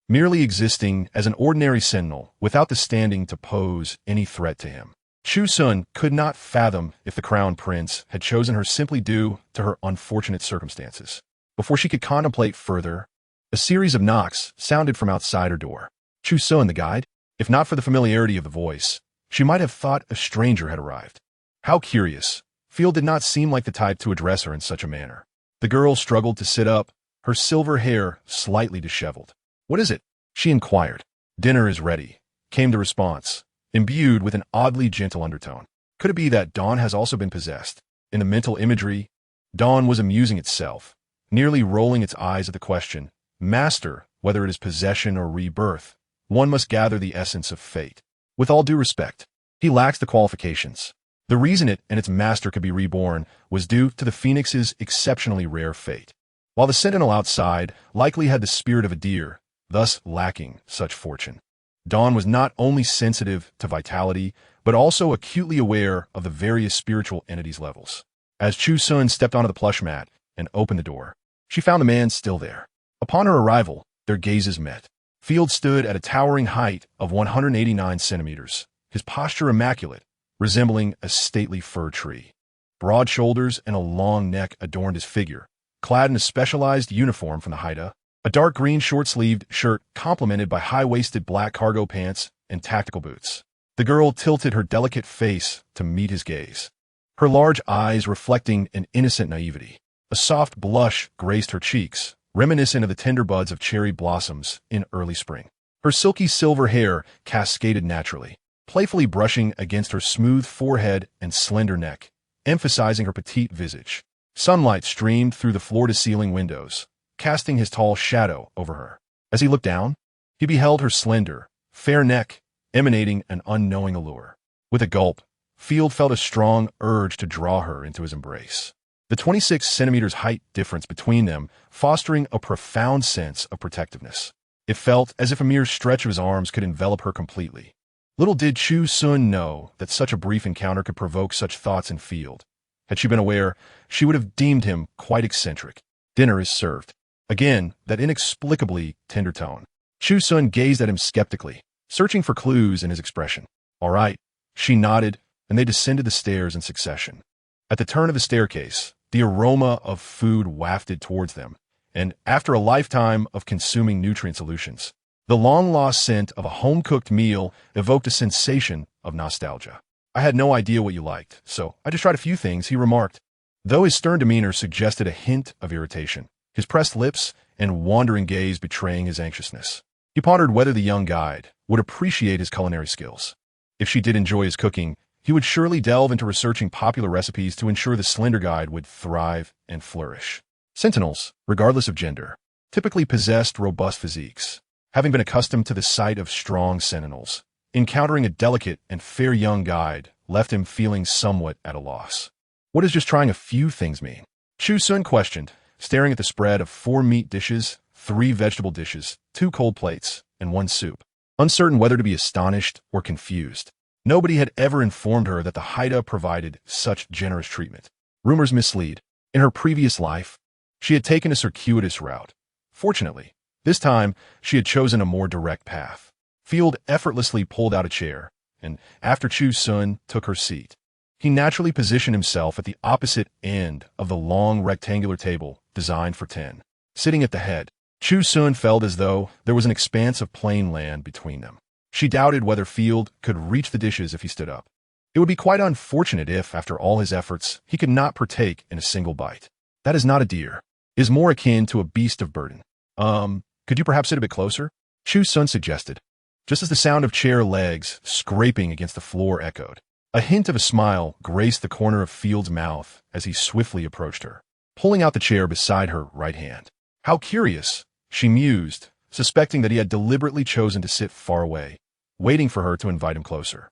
merely existing as an ordinary sentinel without the standing to pose any threat to him. Chu Xun could not fathom if the Crown Prince had chosen her simply due to her unfortunate circumstances. Before she could contemplate further, a series of knocks sounded from outside her door. Chu Xun, the guide? If not for the familiarity of the voice, she might have thought a stranger had arrived. How curious. Field did not seem like the type to address her in such a manner. The girl struggled to sit up, her silver hair slightly disheveled. "What is it?" she inquired. "Dinner is ready," came the response, imbued with an oddly gentle undertone. Could it be that Dawn has also been possessed? In the mental imagery, Dawn was amusing itself, nearly rolling its eyes at the question, "Master, whether it is possession or rebirth, one must gather the essence of fate." With all due respect, he lacks the qualifications. The reason it and its master could be reborn was due to the Phoenix's exceptionally rare fate, while the Sentinel outside likely had the spirit of a deer, thus lacking such fortune. Dawn was not only sensitive to vitality, but also acutely aware of the various spiritual entities' levels. As Chu Xun stepped onto the plush mat and opened the door, she found the man still there. Upon her arrival, their gazes met. Field stood at a towering height of 189 centimeters, his posture immaculate, resembling a stately fir tree. Broad shoulders and a long neck adorned his figure, clad in a specialized uniform from the Hei Ta, a dark green short-sleeved shirt complemented by high-waisted black cargo pants and tactical boots. The girl tilted her delicate face to meet his gaze, her large eyes reflecting an innocent naivety. A soft blush graced her cheeks, reminiscent of the tender buds of cherry blossoms in early spring. Her silky silver hair cascaded naturally, playfully brushing against her smooth forehead and slender neck, emphasizing her petite visage. Sunlight streamed through the floor-to-ceiling windows, casting his tall shadow over her. As he looked down, he beheld her slender, fair neck, emanating an unknowing allure. With a gulp, Field felt a strong urge to draw her into his embrace. The 26 centimeters height difference between them fostering a profound sense of protectiveness. It felt as if a mere stretch of his arms could envelop her completely. Little did Chu Xun know that such a brief encounter could provoke such thoughts in Field. Had she been aware, she would have deemed him quite eccentric. "Dinner is served." Again, that inexplicably tender tone. Chu Xun gazed at him skeptically, searching for clues in his expression. "All right." She nodded, and they descended the stairs in succession. At the turn of the staircase, the aroma of food wafted towards them, and after a lifetime of consuming nutrient solutions, the long-lost scent of a home-cooked meal evoked a sensation of nostalgia. "I had no idea what you liked, so I just tried a few things," he remarked, though his stern demeanor suggested a hint of irritation, his pressed lips and wandering gaze betraying his anxiousness. He pondered whether the young guide would appreciate his culinary skills. If she did enjoy his cooking, he would surely delve into researching popular recipes to ensure the slender guide would thrive and flourish. Sentinels, regardless of gender, typically possessed robust physiques. Having been accustomed to the sight of strong sentinels, encountering a delicate and fair young guide left him feeling somewhat at a loss. What does just trying a few things mean? Chu Xun questioned, staring at the spread of 4 meat dishes, 3 vegetable dishes, 2 cold plates, and 1 soup, uncertain whether to be astonished or confused. Nobody had ever informed her that the Hei Ta provided such generous treatment. Rumors mislead. In her previous life, she had taken a circuitous route. Fortunately, this time she had chosen a more direct path. Field effortlessly pulled out a chair, and after Chu Xun took her seat, he naturally positioned himself at the opposite end of the long rectangular table designed for 10. Sitting at the head, Chu Xun felt as though there was an expanse of plain land between them. She doubted whether Field could reach the dishes if he stood up. It would be quite unfortunate if, after all his efforts, he could not partake in a single bite. That is not a deer. It is more akin to a beast of burden. Could you perhaps sit a bit closer? Chu Xun suggested, just as the sound of chair legs scraping against the floor echoed. A hint of a smile graced the corner of Field's mouth as he swiftly approached her, pulling out the chair beside her right hand. How curious, she mused, suspecting that he had deliberately chosen to sit far away, waiting for her to invite him closer.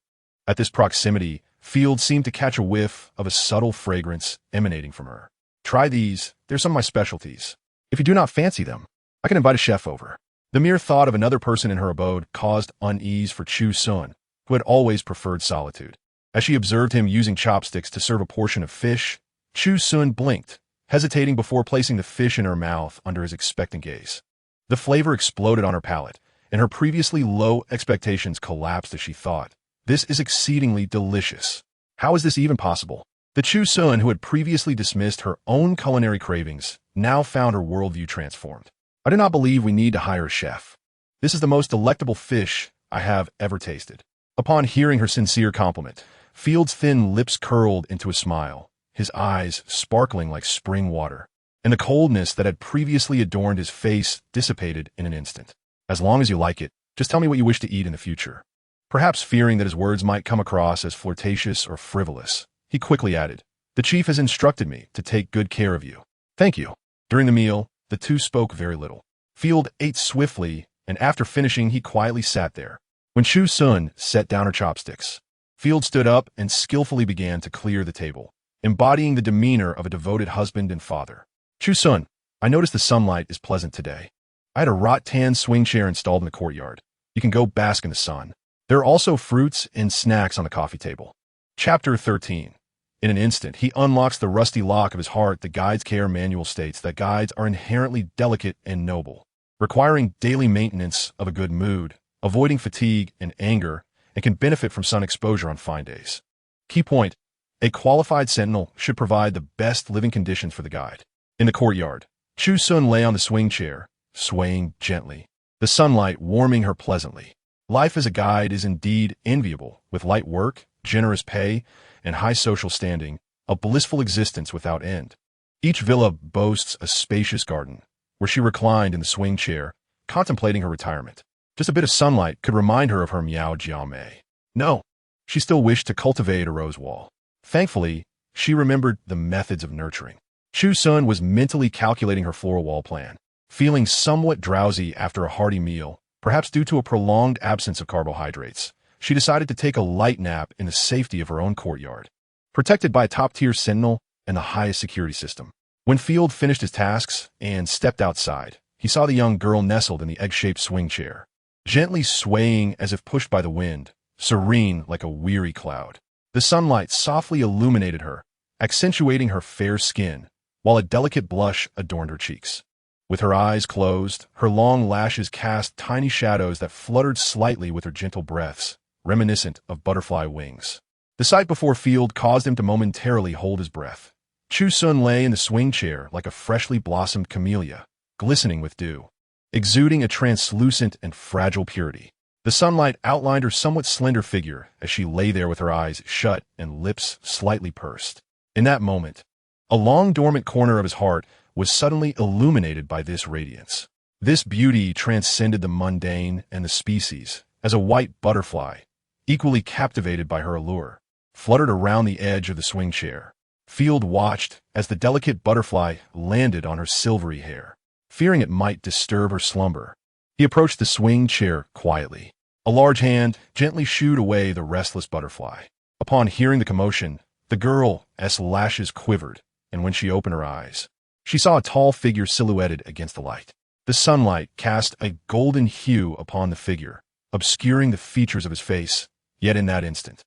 At this proximity, Field seemed to catch a whiff of a subtle fragrance emanating from her. Try these, they're some of my specialties. If you do not fancy them, I can invite a chef over. The mere thought of another person in her abode caused unease for Chu Xun, who had always preferred solitude. As she observed him using chopsticks to serve a portion of fish, Chu Xun blinked, hesitating before placing the fish in her mouth under his expectant gaze. The flavor exploded on her palate, and her previously low expectations collapsed as she thought, "This is exceedingly delicious. How is this even possible?" The Chu Xun, who had previously dismissed her own culinary cravings, now found her worldview transformed. "I do not believe we need to hire a chef. This is the most delectable fish I have ever tasted." Upon hearing her sincere compliment, Field's thin lips curled into a smile, his eyes sparkling like spring water, and the coldness that had previously adorned his face dissipated in an instant. "As long as you like it, just tell me what you wish to eat in the future." Perhaps fearing that his words might come across as flirtatious or frivolous, he quickly added, "The chief has instructed me to take good care of you." "Thank you." During the meal, the two spoke very little. Field ate swiftly, and after finishing he quietly sat there. When Chu Xun set down her chopsticks, Field stood up and skillfully began to clear the table, embodying the demeanor of a devoted husband and father. "Chu Xun, I noticed the sunlight is pleasant today. I had a rattan swing chair installed in the courtyard. You can go bask in the sun. There are also fruits and snacks on the coffee table." Chapter 13. In an instant, he unlocks the rusty lock of his heart. The guide's care manual states that guides are inherently delicate and noble, requiring daily maintenance of a good mood, avoiding fatigue and anger, and can benefit from sun exposure on fine days. Key point: a qualified sentinel should provide the best living conditions for the guide. In the courtyard, Chu Xun lay on the swing chair, swaying gently, the sunlight warming her pleasantly. Life as a guide is indeed enviable, with light work, generous pay, and high social standing, a blissful existence without end. Each villa boasts a spacious garden, where she reclined in the swing chair, contemplating her retirement. Just a bit of sunlight could remind her of her Miao Jiamei. No, she still wished to cultivate a rose wall. Thankfully, she remembered the methods of nurturing. Chu Xun was mentally calculating her floral wall plan. Feeling somewhat drowsy after a hearty meal, perhaps due to a prolonged absence of carbohydrates, she decided to take a light nap in the safety of her own courtyard, protected by a top-tier sentinel and the highest security system. When Field finished his tasks and stepped outside, he saw the young girl nestled in the egg-shaped swing chair, gently swaying as if pushed by the wind, serene like a weary cloud. The sunlight softly illuminated her, accentuating her fair skin, while a delicate blush adorned her cheeks. With her eyes closed, her long lashes cast tiny shadows that fluttered slightly with her gentle breaths, reminiscent of butterfly wings. The sight before Field caused him to momentarily hold his breath. Chu Xun lay in the swing chair like a freshly blossomed camellia, glistening with dew, exuding a translucent and fragile purity. The sunlight outlined her somewhat slender figure as she lay there with her eyes shut and lips slightly pursed. In that moment, a long-dormant corner of his heart was suddenly illuminated by this radiance. This beauty transcended the mundane and the species, as a white butterfly, equally captivated by her allure, fluttered around the edge of the swing chair. Field watched as the delicate butterfly landed on her silvery hair. Fearing it might disturb her slumber, he approached the swing chair quietly. A large hand gently shooed away the restless butterfly. Upon hearing the commotion, the girl's lashes quivered, and when she opened her eyes, she saw a tall figure silhouetted against the light. The sunlight cast a golden hue upon the figure, obscuring the features of his face, yet in that instant,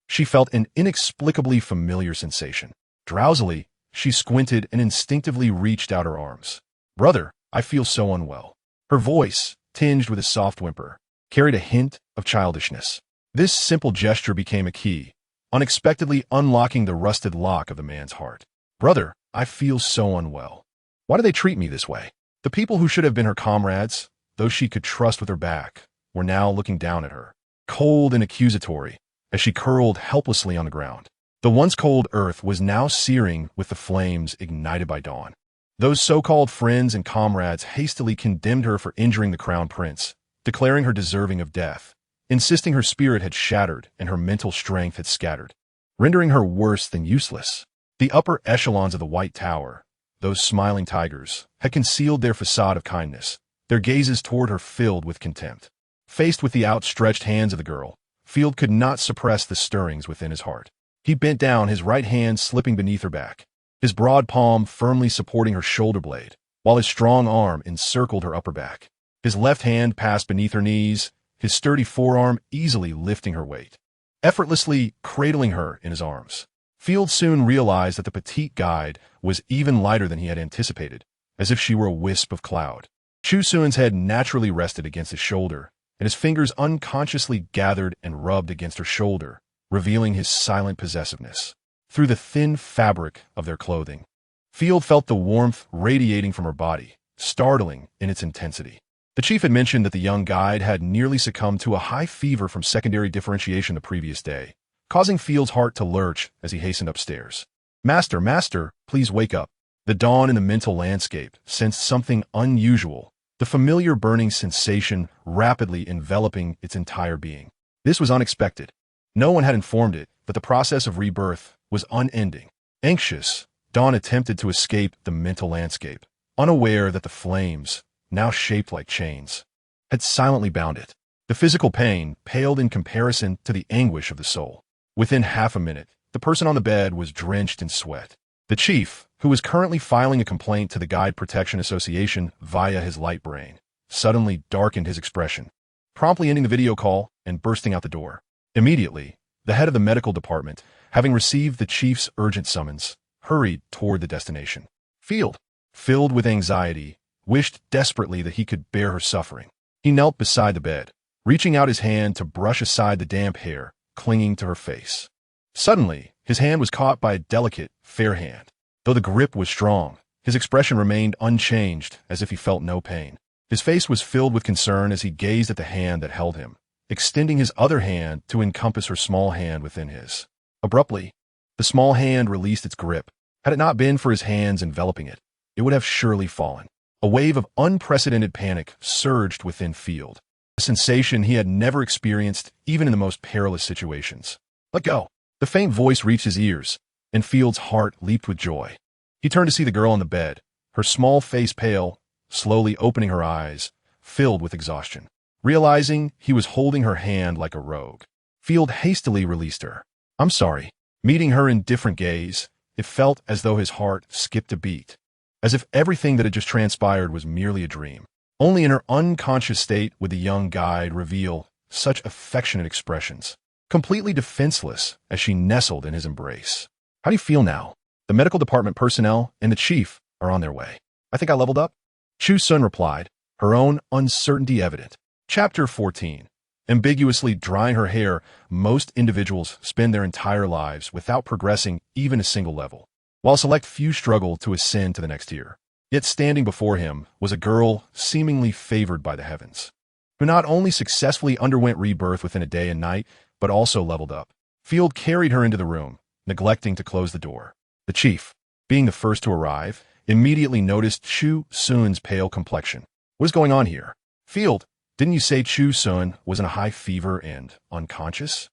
she felt an inexplicably familiar sensation. Drowsily, she squinted and instinctively reached out her arms. "Brother, I feel so unwell." Her voice, tinged with a soft whimper, carried a hint of childishness. This simple gesture became a key, unexpectedly unlocking the rusted lock of the man's heart. "Brother, I feel so unwell. Why do they treat me this way?" The people who should have been her comrades, those she could trust with her back, were now looking down at her, cold and accusatory, as she curled helplessly on the ground. The once cold earth was now searing with the flames ignited by dawn. Those so-called friends and comrades hastily condemned her for injuring the crown prince, declaring her deserving of death, insisting her spirit had shattered and her mental strength had scattered, rendering her worse than useless. The upper echelons of the White Tower, those smiling tigers, had concealed their facade of kindness, their gazes toward her filled with contempt. Faced with the outstretched hands of the girl, Field could not suppress the stirrings within his heart. He bent down, his right hand slipping beneath her back, his broad palm firmly supporting her shoulder blade, while his strong arm encircled her upper back. His left hand passed beneath her knees, his sturdy forearm easily lifting her weight, effortlessly cradling her in his arms. Field soon realized that the petite guide was even lighter than he had anticipated, as if she were a wisp of cloud. Chu Xun's head naturally rested against his shoulder, and his fingers unconsciously gathered and rubbed against her shoulder, revealing his silent possessiveness. Through the thin fabric of their clothing, Field felt the warmth radiating from her body, startling in its intensity. The chief had mentioned that the young guide had nearly succumbed to a high fever from secondary differentiation the previous day, causing Field's heart to lurch as he hastened upstairs. "Master, master, please wake up." The dawn in the mental landscape sensed something unusual, the familiar burning sensation rapidly enveloping its entire being. This was unexpected. No one had informed it that the process of rebirth was unending. Anxious, Dawn attempted to escape the mental landscape, unaware that the flames, now shaped like chains, had silently bound it. The physical pain paled in comparison to the anguish of the soul. Within half a minute, the person on the bed was drenched in sweat. The chief, who was currently filing a complaint to the Guide Protection Association via his light brain, suddenly darkened his expression, promptly ending the video call and bursting out the door. Immediately, the head of the medical department, having received the chief's urgent summons, hurried toward the destination. Field, filled with anxiety, wished desperately that he could bear her suffering. He knelt beside the bed, reaching out his hand to brush aside the damp hair clinging to her face. Suddenly, his hand was caught by a delicate, fair hand. Though the grip was strong, his expression remained unchanged, as if he felt no pain. His face was filled with concern as he gazed at the hand that held him, extending his other hand to encompass her small hand within his. Abruptly, the small hand released its grip. Had it not been for his hands enveloping it, it would have surely fallen. A wave of unprecedented panic surged within Field, a sensation he had never experienced even in the most perilous situations. "Let go!" The faint voice reached his ears, and Field's heart leaped with joy. He turned to see the girl on the bed, her small face pale, slowly opening her eyes, filled with exhaustion. Realizing he was holding her hand like a rogue, Field hastily released her. "I'm sorry." Meeting her indifferent gaze, it felt as though his heart skipped a beat, as if everything that had just transpired was merely a dream. Only in her unconscious state would the young guide reveal such affectionate expressions, completely defenseless as she nestled in his embrace. "How do you feel now?" "The medical department personnel and the chief are on their way. I think I leveled up." Chu Xun replied, her own uncertainty evident. Chapter 14. Ambiguously drying her hair, most individuals spend their entire lives without progressing even a single level, while select few struggle to ascend to the next tier. Yet standing before him was a girl seemingly favored by the heavens, who not only successfully underwent rebirth within a day and night, but also leveled up. Field carried her into the room, neglecting to close the door. The chief, being the first to arrive, immediately noticed Chu Xun's pale complexion. "What is going on here?" "Field, didn't you say Chu Xun was in a high fever and unconscious?"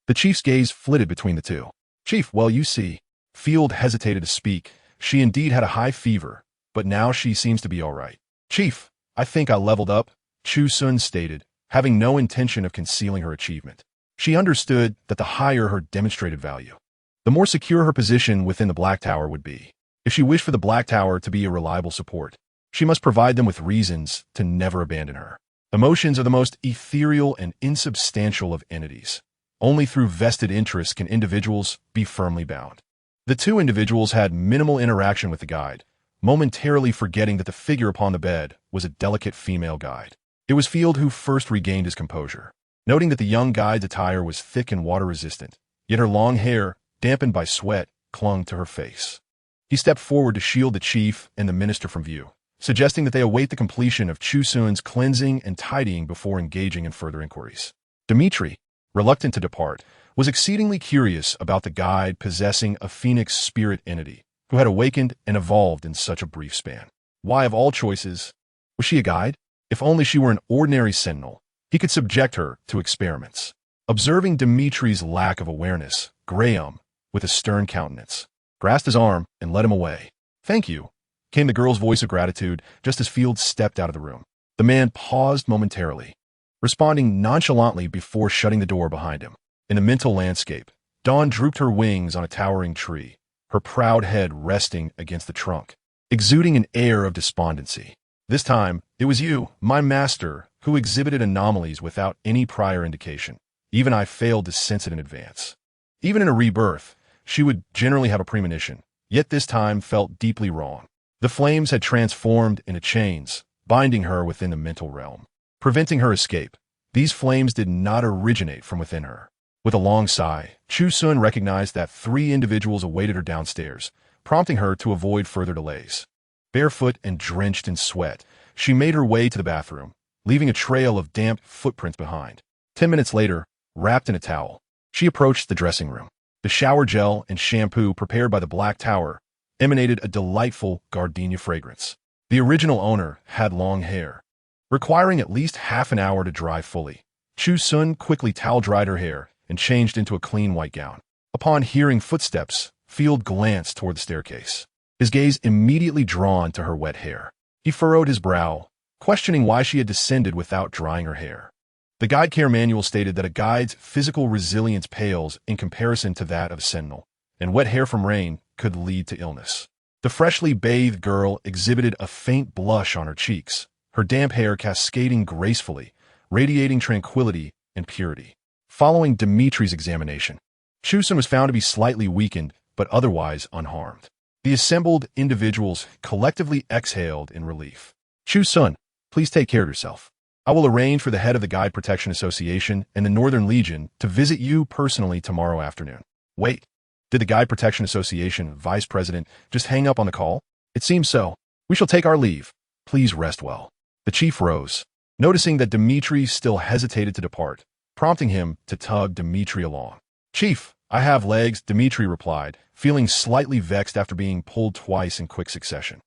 The chief's gaze flitted between the two. "Chief, well, you see, Field hesitated to speak. She indeed had a high fever, but now she seems to be all right. Chief, I think I leveled up, Chu Xun stated, having no intention of concealing her achievement. She understood that the higher her demonstrated value, the more secure her position within the Black Tower would be. If she wished for the Black Tower to be a reliable support, she must provide them with reasons to never abandon her. Emotions are the most ethereal and insubstantial of entities. Only through vested interests can individuals be firmly bound. The two individuals had minimal interaction with the guide, momentarily forgetting that the figure upon the bed was a delicate female guide. It was Field who first regained his composure, noting that the young guide's attire was thick and water-resistant, yet her long hair, dampened by sweat, clung to her face. He stepped forward to shield the chief and the minister from view, suggesting that they await the completion of Chu Xun's cleansing and tidying before engaging in further inquiries. Dimitri, reluctant to depart, was exceedingly curious about the guide possessing a phoenix spirit entity who had awakened and evolved in such a brief span. Why, of all choices, was she a guide? If only she were an ordinary sentinel, he could subject her to experiments. Observing Dimitri's lack of awareness, Graham, with a stern countenance, grasped his arm and led him away. "Thank you," came the girl's voice of gratitude just as Field stepped out of the room. The man paused momentarily, responding nonchalantly before shutting the door behind him. In the mental landscape, Dawn drooped her wings on a towering tree, her proud head resting against the trunk, exuding an air of despondency. This time, it was you, my master, who exhibited anomalies without any prior indication. Even I failed to sense it in advance. Even in a rebirth, she would generally have a premonition, yet this time felt deeply wrong. The flames had transformed into chains, binding her within the mental realm, preventing her escape. These flames did not originate from within her. With a long sigh, Chu Xun recognized that 3 individuals awaited her downstairs, prompting her to avoid further delays. Barefoot and drenched in sweat, she made her way to the bathroom, leaving a trail of damp footprints behind. 10 minutes later, wrapped in a towel, she approached the dressing room. The shower gel and shampoo prepared by the Black Tower emanated a delightful gardenia fragrance. The original owner had long hair, requiring at least half an hour to dry fully. Chu Xun quickly towel-dried her hair and changed into a clean white gown. Upon hearing footsteps, Field glanced toward the staircase, his gaze immediately drawn to her wet hair. He furrowed his brow, questioning why she had descended without drying her hair. The guide care manual stated that a guide's physical resilience pales in comparison to that of a sentinel, and wet hair from rain could lead to illness. The freshly bathed girl exhibited a faint blush on her cheeks, her damp hair cascading gracefully, radiating tranquility and purity. Following Dimitri's examination, Chu Xun was found to be slightly weakened, but otherwise unharmed. The assembled individuals collectively exhaled in relief. "Chu Xun, please take care of yourself. I will arrange for the head of the Guide Protection Association and the Northern Legion to visit you personally tomorrow afternoon." Wait, did the Guide Protection Association vice president just hang up on the call? It seems so. We shall take our leave. Please rest well. The chief rose, noticing that Dimitri still hesitated to depart, prompting him to tug Dimitri along. "Chief, I have legs," Dimitri replied, feeling slightly vexed after being pulled twice in quick succession.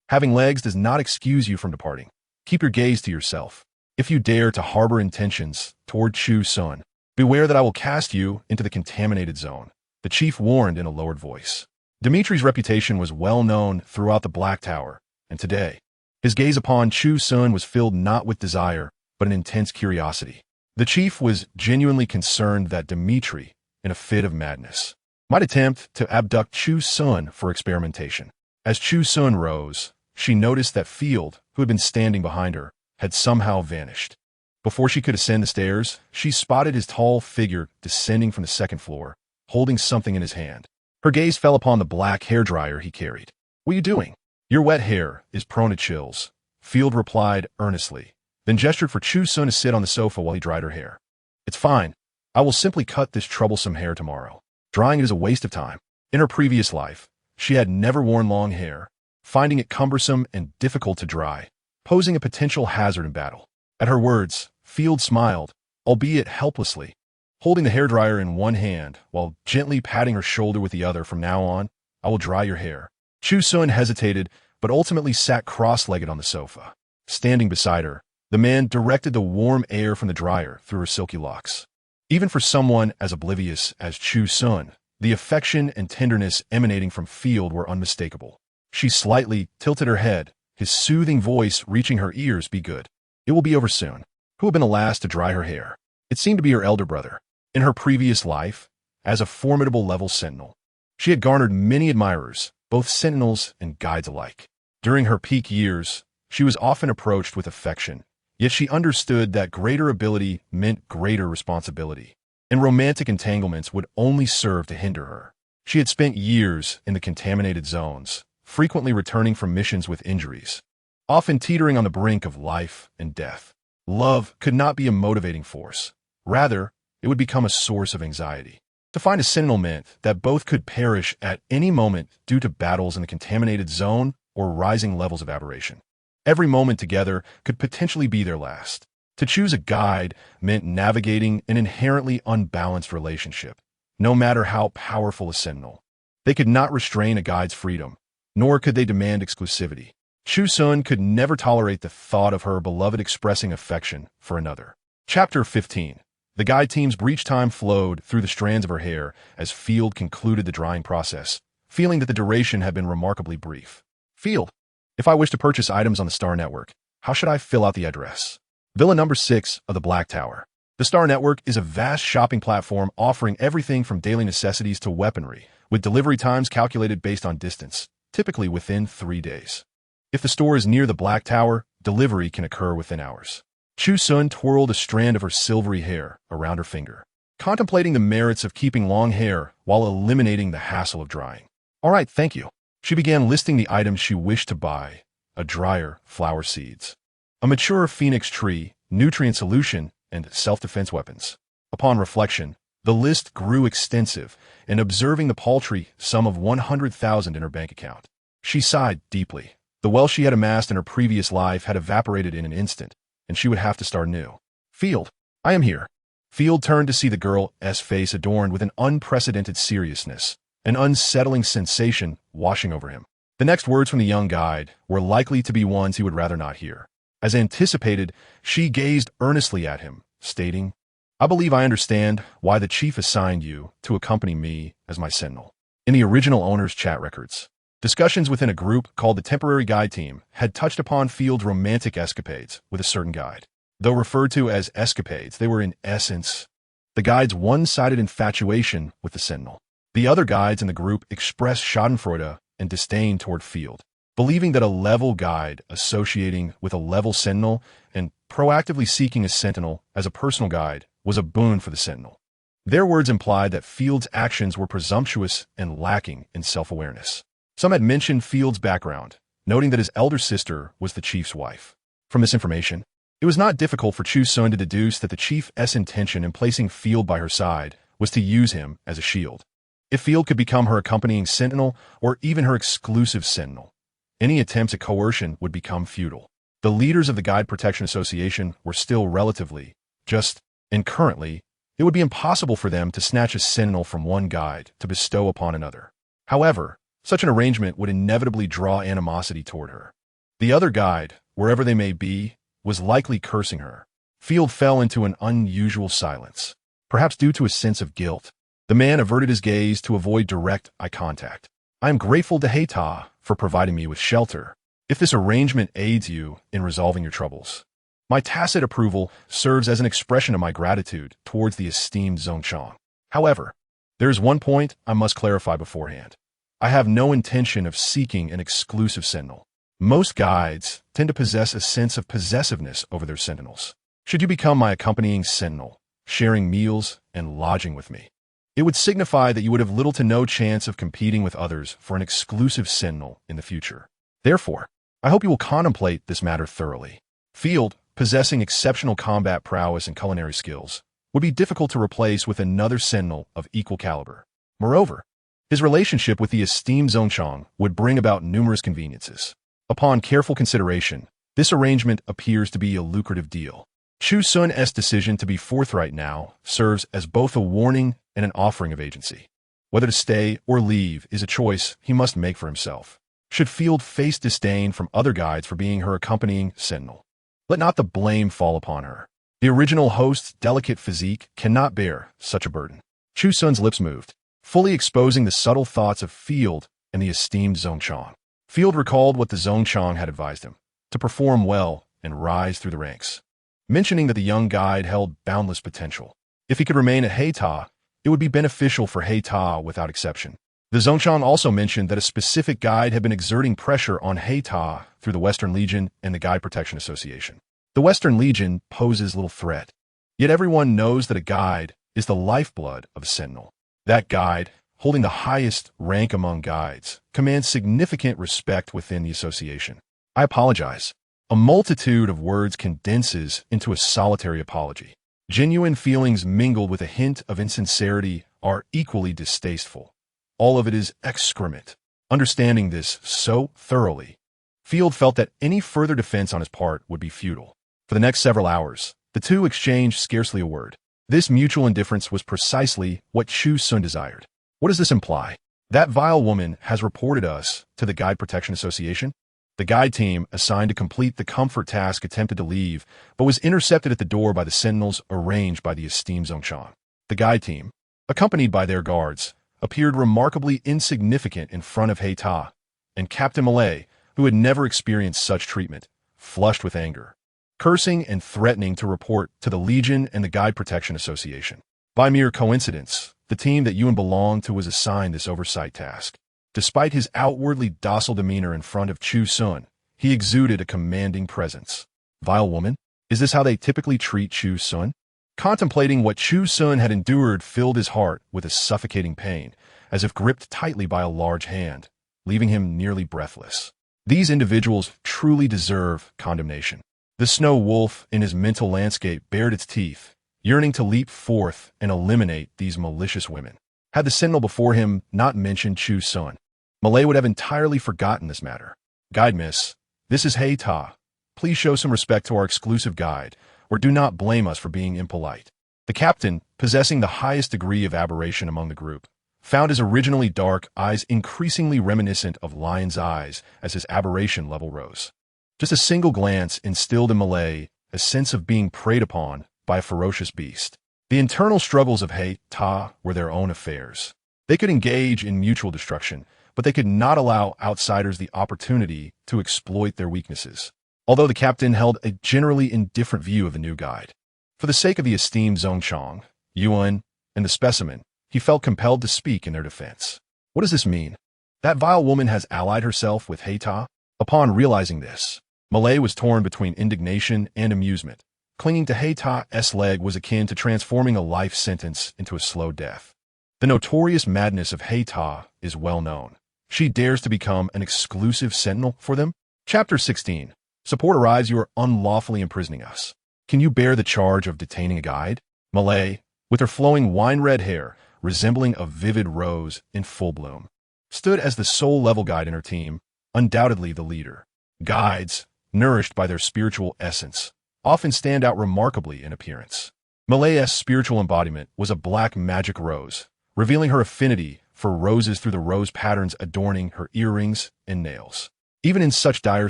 "Having legs does not excuse you from departing. Keep your gaze to yourself. If you dare to harbor intentions toward Chu Xun, beware that I will cast you into the contaminated zone," the chief warned in a lowered voice. Dimitri's reputation was well known throughout the Black Tower, and today, his gaze upon Chu Xun was filled not with desire, but an intense curiosity. The chief was genuinely concerned that Dimitri, in a fit of madness, might attempt to abduct Chu Xun for experimentation. As Chu Xun rose, she noticed that Field, who had been standing behind her, had somehow vanished. Before she could ascend the stairs, she spotted his tall figure descending from the second floor, holding something in his hand. Her gaze fell upon the black hairdryer he carried. "What are you doing? Your wet hair is prone to chills," Field replied earnestly, then gestured for Chu Xun to sit on the sofa while he dried her hair. "It's fine. I will simply cut this troublesome hair tomorrow. Drying it is a waste of time." In her previous life, she had never worn long hair, finding it cumbersome and difficult to dry, posing a potential hazard in battle. At her words, Field smiled, albeit helplessly, holding the hairdryer in one hand while gently patting her shoulder with the other. "From now on, I will dry your hair." Chu Xun hesitated, but ultimately sat cross-legged on the sofa. Standing beside her, the man directed the warm air from the dryer through her silky locks. Even for someone as oblivious as Chu Xun, The affection and tenderness emanating from Field were unmistakable. She slightly tilted her head, his soothing voice reaching her ears. Be good. It will be over soon. Who had been the last to dry her hair? It seemed to be her elder brother. In her previous life, as a formidable level sentinel, she had garnered many admirers, both sentinels and guides alike. During her peak years, she was often approached with affection, yet she understood that greater ability meant greater responsibility, and romantic entanglements would only serve to hinder her. She had spent years in the contaminated zones, frequently returning from missions with injuries, often teetering on the brink of life and death. Love could not be a motivating force. Rather, it would become a source of anxiety. To find a sentinel meant that both could perish at any moment due to battles in the contaminated zone or rising levels of aberration. Every moment together could potentially be their last. To choose a guide meant navigating an inherently unbalanced relationship, no matter how powerful a sentinel. They could not restrain a guide's freedom, nor could they demand exclusivity. Chu Xun could never tolerate the thought of her beloved expressing affection for another. Chapter 15. The guide team's breach time flowed through the strands of her hair as Field concluded the drying process, feeling that the duration had been remarkably brief. Field, if I wish to purchase items on the Star Network, how should I fill out the address? Villa number 6 of the Black Tower. The Star Network is a vast shopping platform offering everything from daily necessities to weaponry, with delivery times calculated based on distance, typically within 3 days. If the store is near the Black Tower, delivery can occur within hours. Chu Xun twirled a strand of her silvery hair around her finger, contemplating the merits of keeping long hair while eliminating the hassle of drying. All right, thank you. She began listing the items she wished to buy: a dryer, flower seeds, a mature phoenix tree, nutrient solution, and self-defense weapons. Upon reflection, the list grew extensive, and observing the paltry sum of 100,000 in her bank account, she sighed deeply. The wealth she had amassed in her previous life had evaporated in an instant, and she would have to start new. Field, I am here. Field turned to see the girl's face adorned with an unprecedented seriousness, an unsettling sensation washing over him. The next words from the young guide were likely to be ones he would rather not hear. As anticipated, she gazed earnestly at him, stating, I believe I understand why the chief assigned you to accompany me as my sentinel. In the original owner's chat records, discussions within a group called the Temporary Guide Team had touched upon Field's romantic escapades with a certain guide. Though referred to as escapades, they were in essence the guide's one-sided infatuation with the Sentinel. The other guides in the group expressed schadenfreude and disdain toward Field, believing that a level guide associating with a level Sentinel and proactively seeking a Sentinel as a personal guide was a boon for the Sentinel. Their words implied that Field's actions were presumptuous and lacking in self-awareness. Some had mentioned Field's background, noting that his elder sister was the chief's wife. From this information, it was not difficult for Chu Xun to deduce that the chief's intention in placing Field by her side was to use him as a shield. If Field could become her accompanying sentinel or even her exclusive sentinel, any attempts at coercion would become futile. The leaders of the Guide Protection Association were still relatively just, and currently, it would be impossible for them to snatch a sentinel from one guide to bestow upon another. However, such an arrangement would inevitably draw animosity toward her. The other guide, wherever they may be, was likely cursing her. Field fell into an unusual silence, perhaps due to a sense of guilt. The man averted his gaze to avoid direct eye contact. I am grateful to Hei Ta for providing me with shelter. If this arrangement aids you in resolving your troubles, my tacit approval serves as an expression of my gratitude towards the esteemed Zhongchang. However, there is one point I must clarify beforehand. I have no intention of seeking an exclusive sentinel. Most guides tend to possess a sense of possessiveness over their sentinels. Should you become my accompanying sentinel, sharing meals and lodging with me, it would signify that you would have little to no chance of competing with others for an exclusive sentinel in the future. Therefore, I hope you will contemplate this matter thoroughly. Field, possessing exceptional combat prowess and culinary skills, would be difficult to replace with another sentinel of equal caliber. Moreover, his relationship with the esteemed Zhongchang would bring about numerous conveniences. Upon careful consideration, this arrangement appears to be a lucrative deal. Chu Xun's decision to be forthright now serves as both a warning and an offering of agency. Whether to stay or leave is a choice he must make for himself. Should Field face disdain from other guides for being her accompanying sentinel, let not the blame fall upon her. The original host's delicate physique cannot bear such a burden. Chu Xun's lips moved, fully exposing the subtle thoughts of Field and the esteemed Zhongchang. Field recalled what the Zhongchang had advised him, to perform well and rise through the ranks, mentioning that the young guide held boundless potential. If he could remain at Hei Ta, it would be beneficial for Hei Ta without exception. The Zhongchang also mentioned that a specific guide had been exerting pressure on Hei Ta through the Western Legion and the Guide Protection Association. The Western Legion poses little threat, yet everyone knows that a guide is the lifeblood of a sentinel. That guide, holding the highest rank among guides, commands significant respect within the association. I apologize. A multitude of words condenses into a solitary apology. Genuine feelings mingled with a hint of insincerity are equally distasteful. All of it is excrement. Understanding this so thoroughly, Field felt that any further defense on his part would be futile. For the next several hours, the two exchanged scarcely a word. This mutual indifference was precisely what Chu Xun desired. What does this imply? That vile woman has reported us to the Guide Protection Association? The guide team, assigned to complete the comfort task, attempted to leave, but was intercepted at the door by the sentinels arranged by the esteemed Zhongchang. The guide team, accompanied by their guards, appeared remarkably insignificant in front of Hei Ta, and Captain Malay, who had never experienced such treatment, flushed with anger, cursing and threatening to report to the Legion and the Guide Protection Association. By mere coincidence, the team that Yuan belonged to was assigned this oversight task. Despite his outwardly docile demeanor in front of Chu Xun, he exuded a commanding presence. Vile woman? Is this how they typically treat Chu Xun? Contemplating what Chu Xun had endured filled his heart with a suffocating pain, as if gripped tightly by a large hand, leaving him nearly breathless. These individuals truly deserve condemnation. The snow wolf in his mental landscape bared its teeth, yearning to leap forth and eliminate these malicious women. Had the sentinel before him not mentioned Chu Xun, Malay would have entirely forgotten this matter. Guide miss, this is Hei Ta. Please show some respect to our exclusive guide, or do not blame us for being impolite. The captain, possessing the highest degree of aberration among the group, found his originally dark eyes increasingly reminiscent of lion's eyes as his aberration level rose. Just a single glance instilled in Malay a sense of being preyed upon by a ferocious beast. The internal struggles of Hei Ta were their own affairs. They could engage in mutual destruction, but they could not allow outsiders the opportunity to exploit their weaknesses. Although the captain held a generally indifferent view of the new guide, for the sake of the esteemed Zhongchang, Yuan, and the specimen, he felt compelled to speak in their defense. What does this mean? That vile woman has allied herself with Hei Ta? Upon realizing this, Malay was torn between indignation and amusement. Clinging to Hei Ta's leg was akin to transforming a life sentence into a slow death. The notorious madness of Hei Ta is well known. She dares to become an exclusive sentinel for them? Chapter 16. Support arrives. You are unlawfully imprisoning us. Can you bear the charge of detaining a guide? Malay, with her flowing wine-red hair, resembling a vivid rose in full bloom, stood as the sole level guide in her team, undoubtedly the leader. Guides, nourished by their spiritual essence, often stand out remarkably in appearance. Malay's spiritual embodiment was a black magic rose, revealing her affinity for roses through the rose patterns adorning her earrings and nails. Even in such dire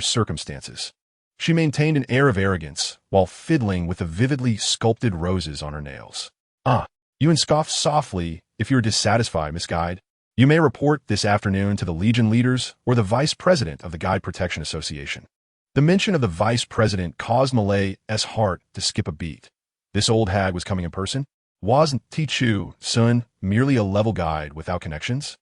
circumstances, she maintained an air of arrogance while fiddling with the vividly sculpted roses on her nails. You scoffed softly if you're dissatisfied, Miss Guide. You may report this afternoon to the Legion leaders or the Vice President of the Guide Protection Association. The mention of the Vice President caused Malay's heart to skip a beat. This old hag was coming in person? Wasn't Chu Xun merely a level guide without connections?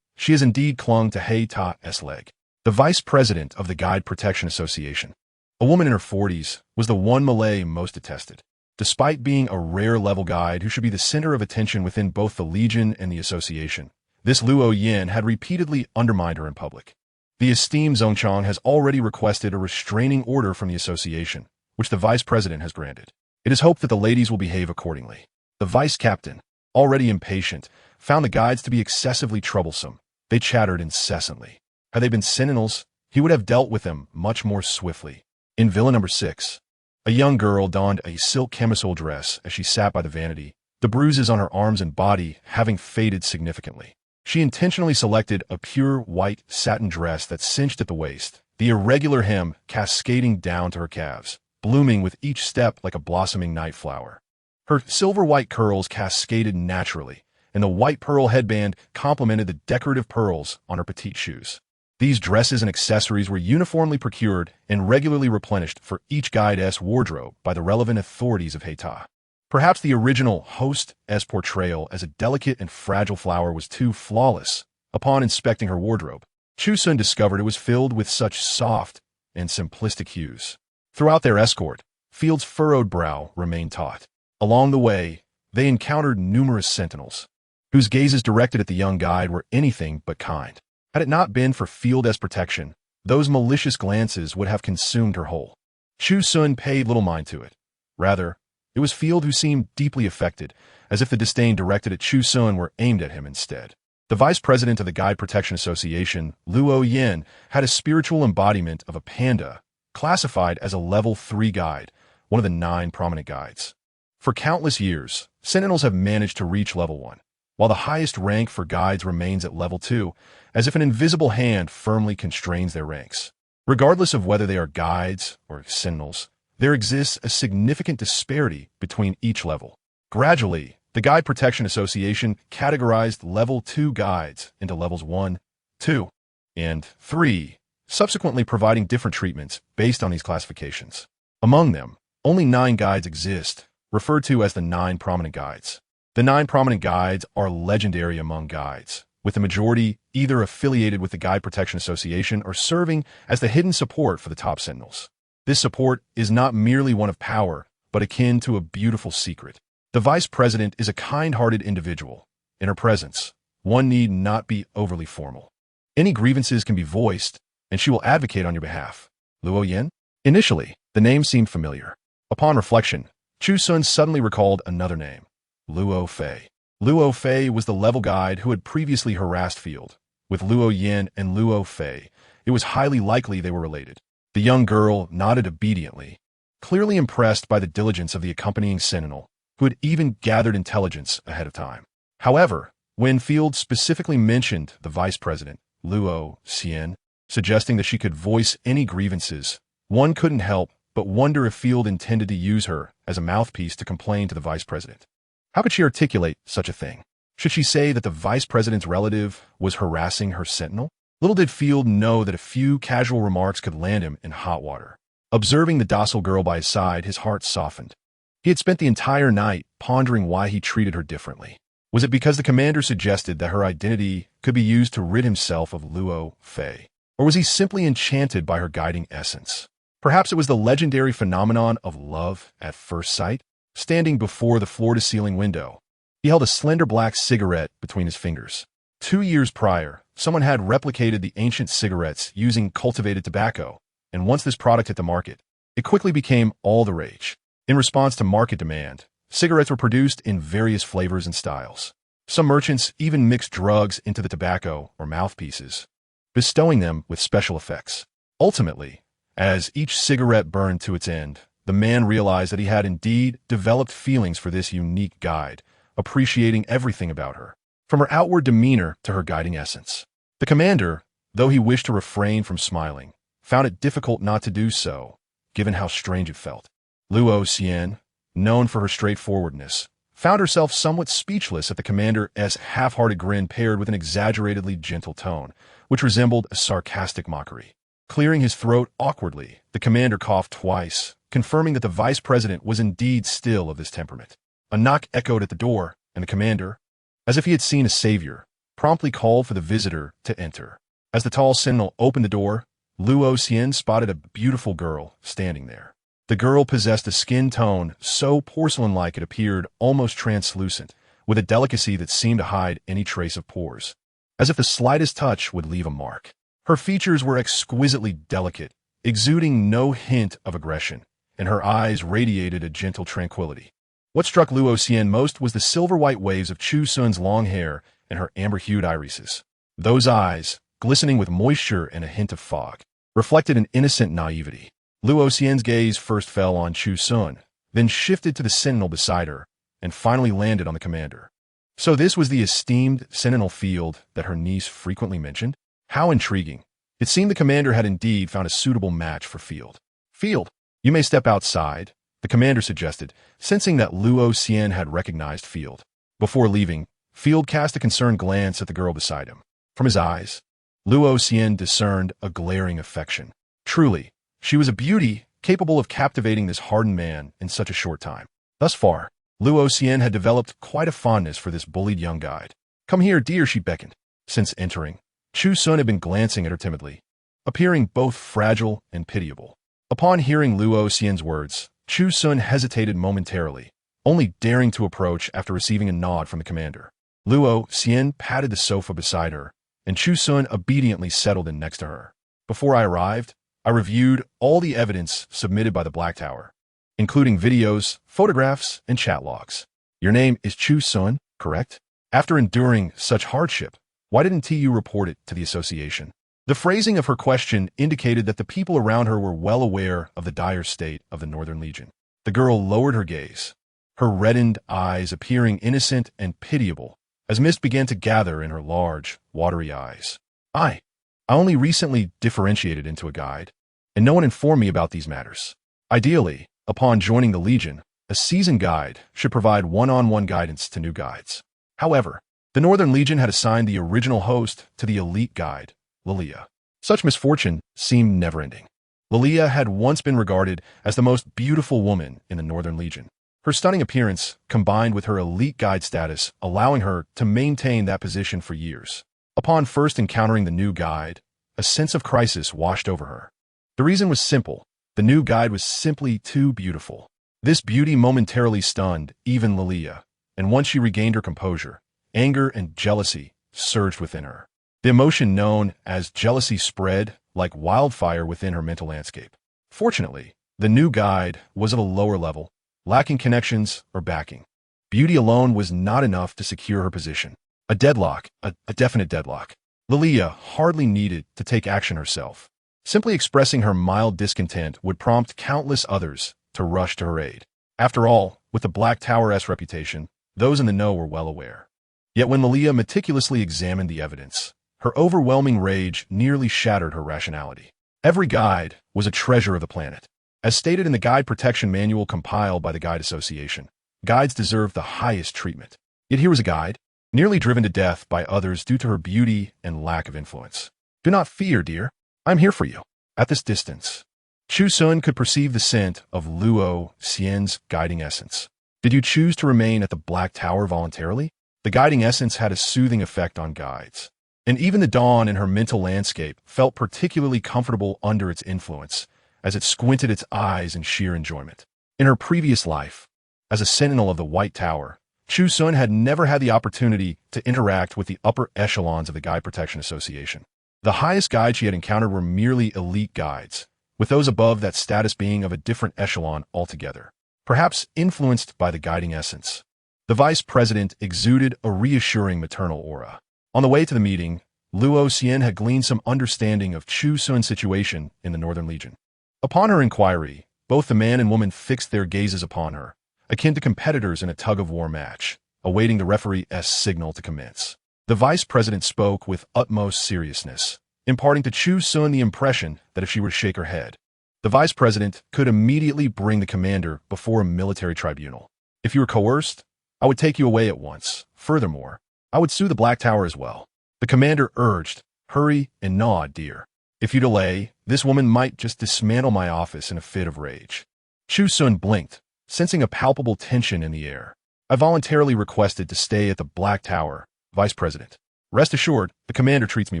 She has indeed clung to Hei Ta's leg. The Vice President of the Guide Protection Association, a woman in her 40s, was the one Malay most detested. Despite being a rare level guide who should be the center of attention within both the Legion and the Association, this Luo Yin had repeatedly undermined her in public. The esteemed Zhongchang has already requested a restraining order from the Association, which the Vice President has granted. It is hoped that the ladies will behave accordingly. The Vice Captain, already impatient, found the guides to be excessively troublesome. They chattered incessantly. Had they been sentinels, he would have dealt with them much more swiftly. In Villa number 6, a young girl donned a silk camisole dress as she sat by the vanity, the bruises on her arms and body having faded significantly. She intentionally selected a pure white satin dress that cinched at the waist, the irregular hem cascading down to her calves, blooming with each step like a blossoming night flower. Her silver-white curls cascaded naturally, and the white pearl headband complemented the decorative pearls on her petite shoes. These dresses and accessories were uniformly procured and regularly replenished for each guide's wardrobe by the relevant authorities of Hei Ta. Perhaps the original host's portrayal as a delicate and fragile flower was too flawless. Upon inspecting her wardrobe, Chu Xun discovered it was filled with such soft and simplistic hues. Throughout their escort, Field's furrowed brow remained taut. Along the way, they encountered numerous sentinels, whose gazes directed at the young guide were anything but kind. Had it not been for Field's protection, those malicious glances would have consumed her whole. Chu Xun paid little mind to it. Rather, it was Field who seemed deeply affected, as if the disdain directed at Chu Xun were aimed at him instead. The vice president of the Guide Protection Association, Luo Yin, had a spiritual embodiment of a panda, classified as a level 3 guide, one of the 9 prominent guides. For countless years, sentinels have managed to reach level 1, while the highest rank for guides remains at level 2, as if an invisible hand firmly constrains their ranks. Regardless of whether they are guides or sentinels, there exists a significant disparity between each level. Gradually, the Guide Protection Association categorized level 2 guides into levels 1, 2, and 3, subsequently providing different treatments based on these classifications. Among them, only 9 guides exist, referred to as the 9 prominent guides. The 9 prominent guides are legendary among guides, with the majority either affiliated with the Guide Protection Association or serving as the hidden support for the top sentinels. This support is not merely one of power, but akin to a beautiful secret. The vice president is a kind-hearted individual. In her presence, one need not be overly formal. Any grievances can be voiced, and she will advocate on your behalf. Luo Yin? Initially, the name seemed familiar. Upon reflection, Chu Xun suddenly recalled another name, Luo Fei. Luo Fei was the level guide who had previously harassed Field. With Luo Yin and Luo Fei, it was highly likely they were related. The young girl nodded obediently, clearly impressed by the diligence of the accompanying sentinel, who had even gathered intelligence ahead of time. However, when Field specifically mentioned the vice president, Luo Xian, suggesting that she could voice any grievances, one couldn't help but wonder if Field intended to use her as a mouthpiece to complain to the vice president. How could she articulate such a thing? Should she say that the vice president's relative was harassing her sentinel? Little did Field know that a few casual remarks could land him in hot water. Observing the docile girl by his side, his heart softened. He had spent the entire night pondering why he treated her differently. Was it because the commander suggested that her identity could be used to rid himself of Luo Fei? Or was he simply enchanted by her guiding essence? Perhaps it was the legendary phenomenon of love at first sight. Standing before the floor-to-ceiling window, he held a slender black cigarette between his fingers. 2 years prior, someone had replicated the ancient cigarettes using cultivated tobacco, and once this product hit the market, it quickly became all the rage. In response to market demand, cigarettes were produced in various flavors and styles. Some merchants even mixed drugs into the tobacco or mouthpieces, bestowing them with special effects. Ultimately, as each cigarette burned to its end, the man realized that he had indeed developed feelings for this unique guide, appreciating everything about her, from her outward demeanor to her guiding essence. The commander, though he wished to refrain from smiling, found it difficult not to do so, given how strange it felt. Luo Xian, known for her straightforwardness, found herself somewhat speechless at the commander's half-hearted grin paired with an exaggeratedly gentle tone, which resembled a sarcastic mockery. Clearing his throat awkwardly, the commander coughed twice, confirming that the vice president was indeed still of this temperament. A knock echoed at the door, and the commander, as if he had seen a savior, promptly called for the visitor to enter. As the tall sentinel opened the door, Luo Xian spotted a beautiful girl standing there. The girl possessed a skin tone so porcelain-like it appeared almost translucent, with a delicacy that seemed to hide any trace of pores, as if the slightest touch would leave a mark. Her features were exquisitely delicate, exuding no hint of aggression, and her eyes radiated a gentle tranquility. What struck Luo Xian most was the silver-white waves of Chu Xun's long hair and her amber-hued irises. Those eyes, glistening with moisture and a hint of fog, reflected an innocent naivety. Luo Xian's gaze first fell on Chu Xun, then shifted to the sentinel beside her, and finally landed on the commander. So this was the esteemed Sentinel Field that her niece frequently mentioned? How intriguing. It seemed the commander had indeed found a suitable match for Field. Field, you may step outside, the commander suggested, sensing that Luo Xian had recognized Field. Before leaving, Field cast a concerned glance at the girl beside him. From his eyes, Luo Xian discerned a glaring affection. Truly, she was a beauty capable of captivating this hardened man in such a short time. Thus far, Luo Xian had developed quite a fondness for this bullied young guide. "Come here, dear," she beckoned. Since entering, Chu Xun had been glancing at her timidly, appearing both fragile and pitiable. Upon hearing Luo Xian's words, Chu Xun hesitated momentarily, only daring to approach after receiving a nod from the commander. Luo Xian patted the sofa beside her, and Chu Xun obediently settled in next to her. "Before I arrived, I reviewed all the evidence submitted by the Black Tower, including videos, photographs, and chat logs. Your name is Chu Xun, correct? After enduring such hardship, why didn't you report it to the association?" The phrasing of her question indicated that the people around her were well aware of the dire state of the Northern Legion. The girl lowered her gaze, her reddened eyes appearing innocent and pitiable as mist began to gather in her large, watery eyes. I only recently differentiated into a guide, and no one informed me about these matters. Ideally, upon joining the Legion, a seasoned guide should provide one-on-one guidance to new guides. However, the Northern Legion had assigned the original host to the elite guide, Lilia. Such misfortune seemed never-ending. Lilia had once been regarded as the most beautiful woman in the Northern Legion. Her stunning appearance, combined with her elite guide status, allowing her to maintain that position for years. Upon first encountering the new guide, a sense of crisis washed over her. The reason was simple. The new guide was simply too beautiful. This beauty momentarily stunned even Lilia, and once she regained her composure, anger and jealousy surged within her. The emotion known as jealousy spread like wildfire within her mental landscape. Fortunately, the new guide was of a lower level, lacking connections or backing. Beauty alone was not enough to secure her position. A deadlock, a definite deadlock. Lilia hardly needed to take action herself. Simply expressing her mild discontent would prompt countless others to rush to her aid. After all, with the Black Tower's reputation, those in the know were well aware. Yet when Lilia meticulously examined the evidence, her overwhelming rage nearly shattered her rationality. Every guide was a treasure of the planet. As stated in the Guide Protection Manual compiled by the Guide Association, guides deserve the highest treatment. Yet here was a guide, nearly driven to death by others due to her beauty and lack of influence. "Do not fear, dear. I'm here for you." At this distance, Chu Xun could perceive the scent of Luo Xian's guiding essence. Did you choose to remain at the Black Tower voluntarily? The guiding essence had a soothing effect on guides, and even the dawn in her mental landscape felt particularly comfortable under its influence, as it squinted its eyes in sheer enjoyment. In her previous life, as a sentinel of the White Tower, Chu Xun had never had the opportunity to interact with the upper echelons of the Guide Protection Association. The highest guides she had encountered were merely elite guides, with those above that status being of a different echelon altogether, perhaps influenced by the guiding essence. The vice president exuded a reassuring maternal aura. On the way to the meeting, Luo Xian had gleaned some understanding of Chu Xun's situation in the Northern Legion. Upon her inquiry, both the man and woman fixed their gazes upon her, akin to competitors in a tug-of-war match, awaiting the referee's signal to commence. The vice president spoke with utmost seriousness, imparting to Chu Xun the impression that if she were to shake her head, the vice president could immediately bring the commander before a military tribunal. "If you were coerced, I would take you away at once. Furthermore, I would sue the Black Tower as well." The commander urged, "Hurry and nod, dear. If you delay, this woman might just dismantle my office in a fit of rage." Chu Xun blinked, sensing a palpable tension in the air. "I voluntarily requested to stay at the Black Tower, Vice President. Rest assured, the commander treats me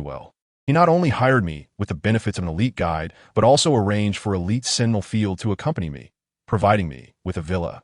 well. He not only hired me with the benefits of an elite guide, but also arranged for elite Sentinel Field to accompany me, providing me with a villa.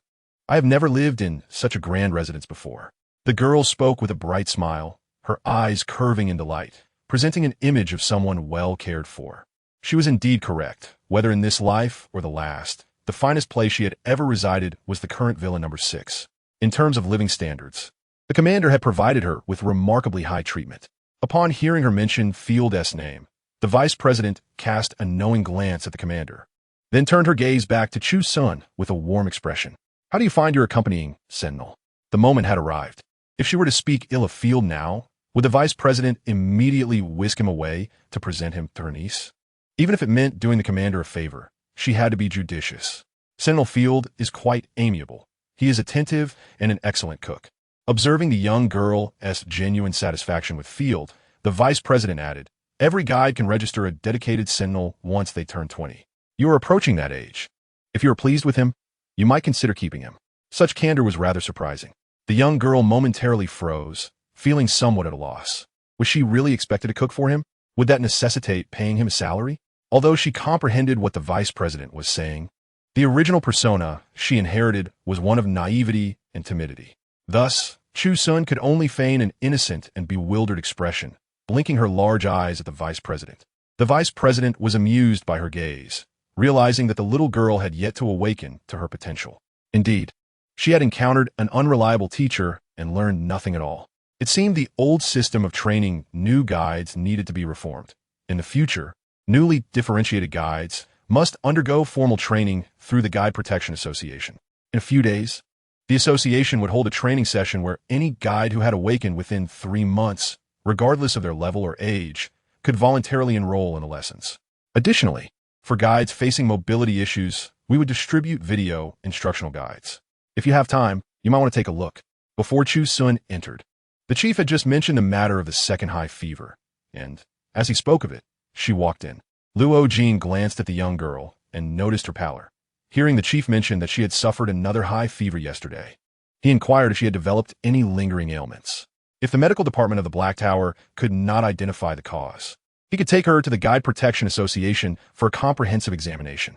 I have never lived in such a grand residence before." The girl spoke with a bright smile, her eyes curving in delight, presenting an image of someone well cared for. She was indeed correct. Whether in this life or the last, the finest place she had ever resided was the current villa number 6. In terms of living standards, the commander had provided her with remarkably high treatment. Upon hearing her mention Field's name, the vice president cast a knowing glance at the commander, then turned her gaze back to Chu Xun with a warm expression. "How do you find your accompanying sentinel?" The moment had arrived. If she were to speak ill of Field now, would the vice president immediately whisk him away to present him to her niece? Even if it meant doing the commander a favor, she had to be judicious. Sentinel Field is quite amiable. He is attentive and an excellent cook. Observing the young girl's genuine satisfaction with field, the vice president added, "Every guide can register a dedicated sentinel once they turn 20. You are approaching that age. If you are pleased with him, you might consider keeping him." Such candor was rather surprising. The young girl momentarily froze, feeling somewhat at a loss. Was she really expected to cook for him? Would that necessitate paying him a salary? Although she comprehended what the vice president was saying, the original persona she inherited was one of naivety and timidity. Thus, Chu Xun could only feign an innocent and bewildered expression, blinking her large eyes at the vice president. The vice president was amused by her gaze, realizing that the little girl had yet to awaken to her potential. Indeed, she had encountered an unreliable teacher and learned nothing at all. It seemed the old system of training new guides needed to be reformed. In the future, newly differentiated guides must undergo formal training through the Guide Protection Association. In a few days, the association would hold a training session where any guide who had awakened within 3 months, regardless of their level or age, could voluntarily enroll in the lessons. Additionally, for guides facing mobility issues, we would distribute video instructional guides. If you have time, you might want to take a look. Before Chu Xun entered, the chief had just mentioned the matter of the second high fever, and, as he spoke of it, she walked in. Luo Jin glanced at the young girl and noticed her pallor. Hearing the chief mention that she had suffered another high fever yesterday, he inquired if she had developed any lingering ailments. If the medical department of the Black Tower could not identify the cause, he could take her to the Guide Protection Association for a comprehensive examination.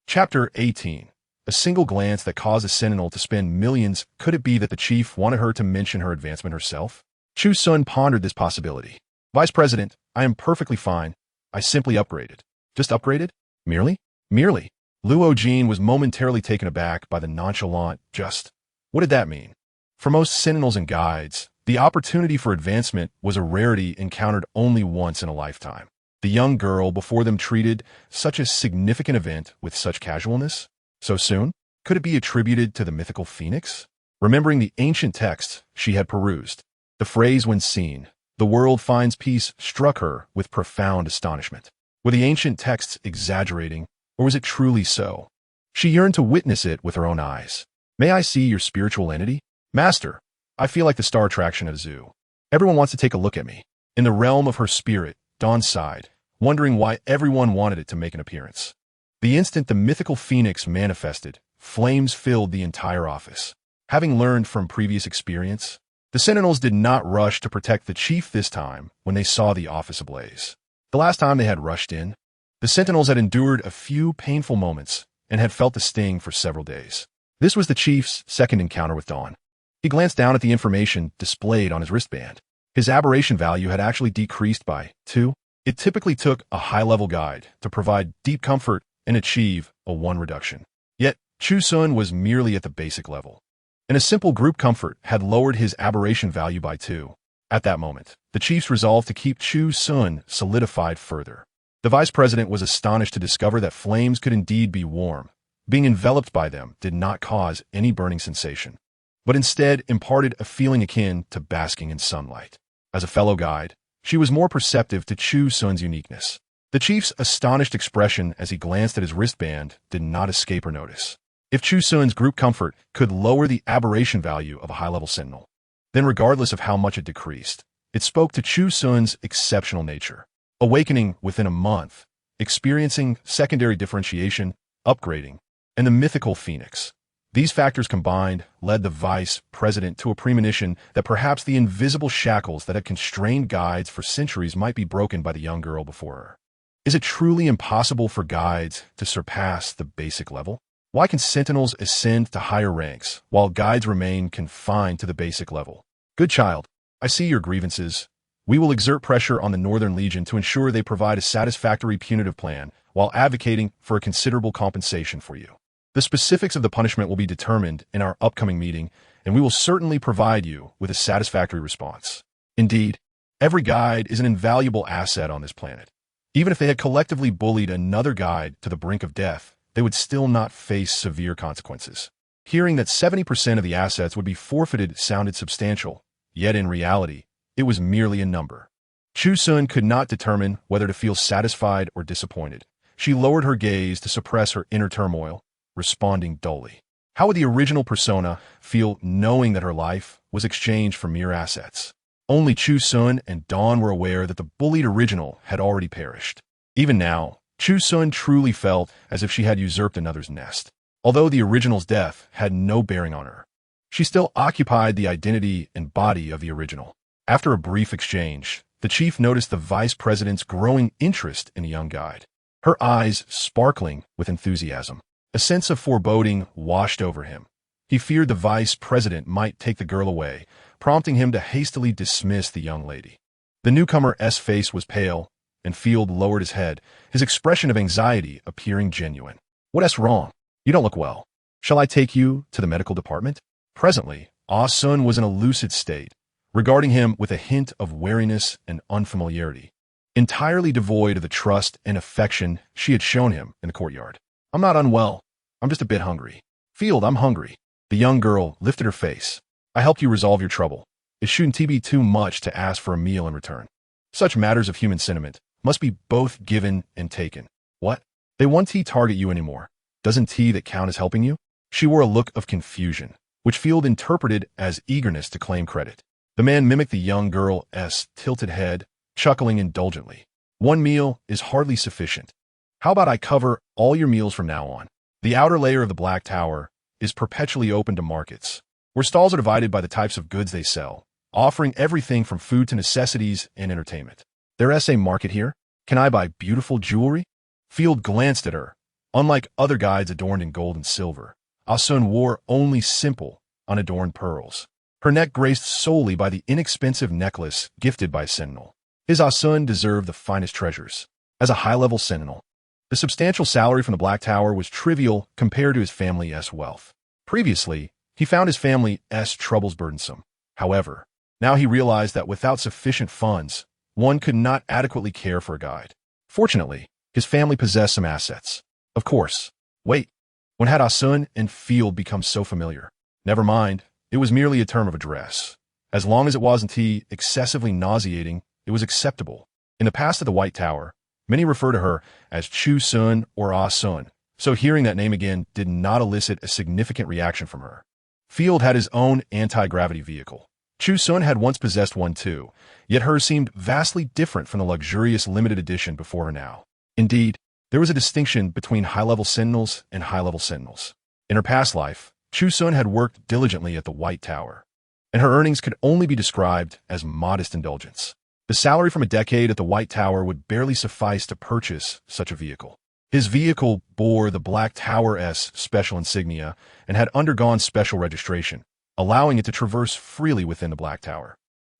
Chapter 18. A single glance that caused a sentinel to spend millions. Could it be that the chief wanted her to mention her advancement herself? Chu Xun pondered this possibility. Vice President, I am perfectly fine. I simply upgraded. Just upgraded? Merely? Merely. Luo Jin was momentarily taken aback by the nonchalant just. What did that mean? For most sentinels and guides, the opportunity for advancement was a rarity encountered only once in a lifetime. The young girl before them treated such a significant event with such casualness? So soon? Could it be attributed to the mythical phoenix? Remembering the ancient texts she had perused, the phrase "when seen, the world finds peace" struck her with profound astonishment. Were the ancient texts exaggerating, or was it truly so? She yearned to witness it with her own eyes. "May I see your spiritual entity? Master, I feel like the star attraction at a zoo. Everyone wants to take a look at me." In the realm of her spirit, Dawn sighed, wondering why everyone wanted it to make an appearance. The instant the mythical phoenix manifested, flames filled the entire office. Having learned from previous experience, the sentinels did not rush to protect the chief this time when they saw the office ablaze. The last time they had rushed in, the sentinels had endured a few painful moments and had felt the sting for several days. This was the chief's second encounter with Dawn. He glanced down at the information displayed on his wristband. His aberration value had actually decreased by 2. It typically took a high-level guide to provide deep comfort and achieve a 1 reduction. Yet, Chu Xun was merely at the basic level, and a simple group comfort had lowered his aberration value by 2. At that moment, the chief's resolve to keep Chu Xun solidified further. The vice president was astonished to discover that flames could indeed be warm. Being enveloped by them did not cause any burning sensation, but instead imparted a feeling akin to basking in sunlight. As a fellow guide, she was more perceptive to Chu Xun's uniqueness. The chief's astonished expression as he glanced at his wristband did not escape her notice. If Chu Xun's group comfort could lower the aberration value of a high-level sentinel, then regardless of how much it decreased, it spoke to Chu Xun's exceptional nature. Awakening within a month, experiencing secondary differentiation, upgrading, and the mythical phoenix. These factors combined led the vice president to a premonition that perhaps the invisible shackles that had constrained guides for centuries might be broken by the young girl before her. Is it truly impossible for guides to surpass the basic level? Why can sentinels ascend to higher ranks while guides remain confined to the basic level? Good child, I see your grievances. We will exert pressure on the Northern Legion to ensure they provide a satisfactory punitive plan while advocating for a considerable compensation for you. The specifics of the punishment will be determined in our upcoming meeting, and we will certainly provide you with a satisfactory response. Indeed, every guide is an invaluable asset on this planet. Even if they had collectively bullied another guide to the brink of death, they would still not face severe consequences. Hearing that 70% of the assets would be forfeited sounded substantial, yet in reality, it was merely a number. Chu Xun could not determine whether to feel satisfied or disappointed. She lowered her gaze to suppress her inner turmoil, responding dully. How would the original persona feel knowing that her life was exchanged for mere assets? Only Chu Xun and Dawn were aware that the bullied original had already perished. Even now, Chu Xun truly felt as if she had usurped another's nest. Although the original's death had no bearing on her, she still occupied the identity and body of the original. After a brief exchange, the chief noticed the vice president's growing interest in the young guide, her eyes sparkling with enthusiasm. A sense of foreboding washed over him. He feared the vice president might take the girl away, prompting him to hastily dismiss the young lady. The newcomer's face was pale, and Field lowered his head, his expression of anxiety appearing genuine. "What's wrong? You don't look well. Shall I take you to the medical department?" Presently, Ah Sun was in a lucid state, regarding him with a hint of wariness and unfamiliarity, entirely devoid of the trust and affection she had shown him in the courtyard. "I'm not unwell. I'm just a bit hungry." "Field, I'm hungry." The young girl lifted her face. "I helped you resolve your trouble. It shouldn't be too much to ask for a meal in return. Such matters of human sentiment must be both given and taken." "What? They won't target you anymore. Doesn't that count as helping you?" She wore a look of confusion, which Field interpreted as eagerness to claim credit. The man mimicked the young girl's tilted head, chuckling indulgently. "One meal is hardly sufficient. How about I cover all your meals from now on?" The outer layer of the Black Tower is perpetually open to markets, where stalls are divided by the types of goods they sell, offering everything from food to necessities and entertainment. "There's a market here? Can I buy beautiful jewelry?" Field glanced at her. Unlike other guides adorned in gold and silver, Ah Sun wore only simple, unadorned pearls, her neck graced solely by the inexpensive necklace gifted by a Sentinel. His Ah Sun deserved the finest treasures. As a high-level Sentinel, the substantial salary from the Black Tower was trivial compared to his family's wealth. Previously, he found his family's troubles burdensome. However, now he realized that without sufficient funds, one could not adequately care for a guide. Fortunately, his family possessed some assets. Of course. Wait, when had Ah Sun and Field become so familiar? Never mind, it was merely a term of address. As long as it wasn't excessively nauseating, it was acceptable. In the past of the White Tower, many refer to her as Chu Xun or Ah Sun, so hearing that name again did not elicit a significant reaction from her. Field had his own anti-gravity vehicle. Chu Xun had once possessed one too, yet hers seemed vastly different from the luxurious limited edition before her now. Indeed, there was a distinction between high-level sentinels and high-level sentinels. In her past life, Chu Xun had worked diligently at the White Tower, and her earnings could only be described as modest indulgence. The salary from a decade at the White Tower would barely suffice to purchase such a vehicle. His vehicle bore the Black Tower's special insignia and had undergone special registration, allowing it to traverse freely within the Black Tower.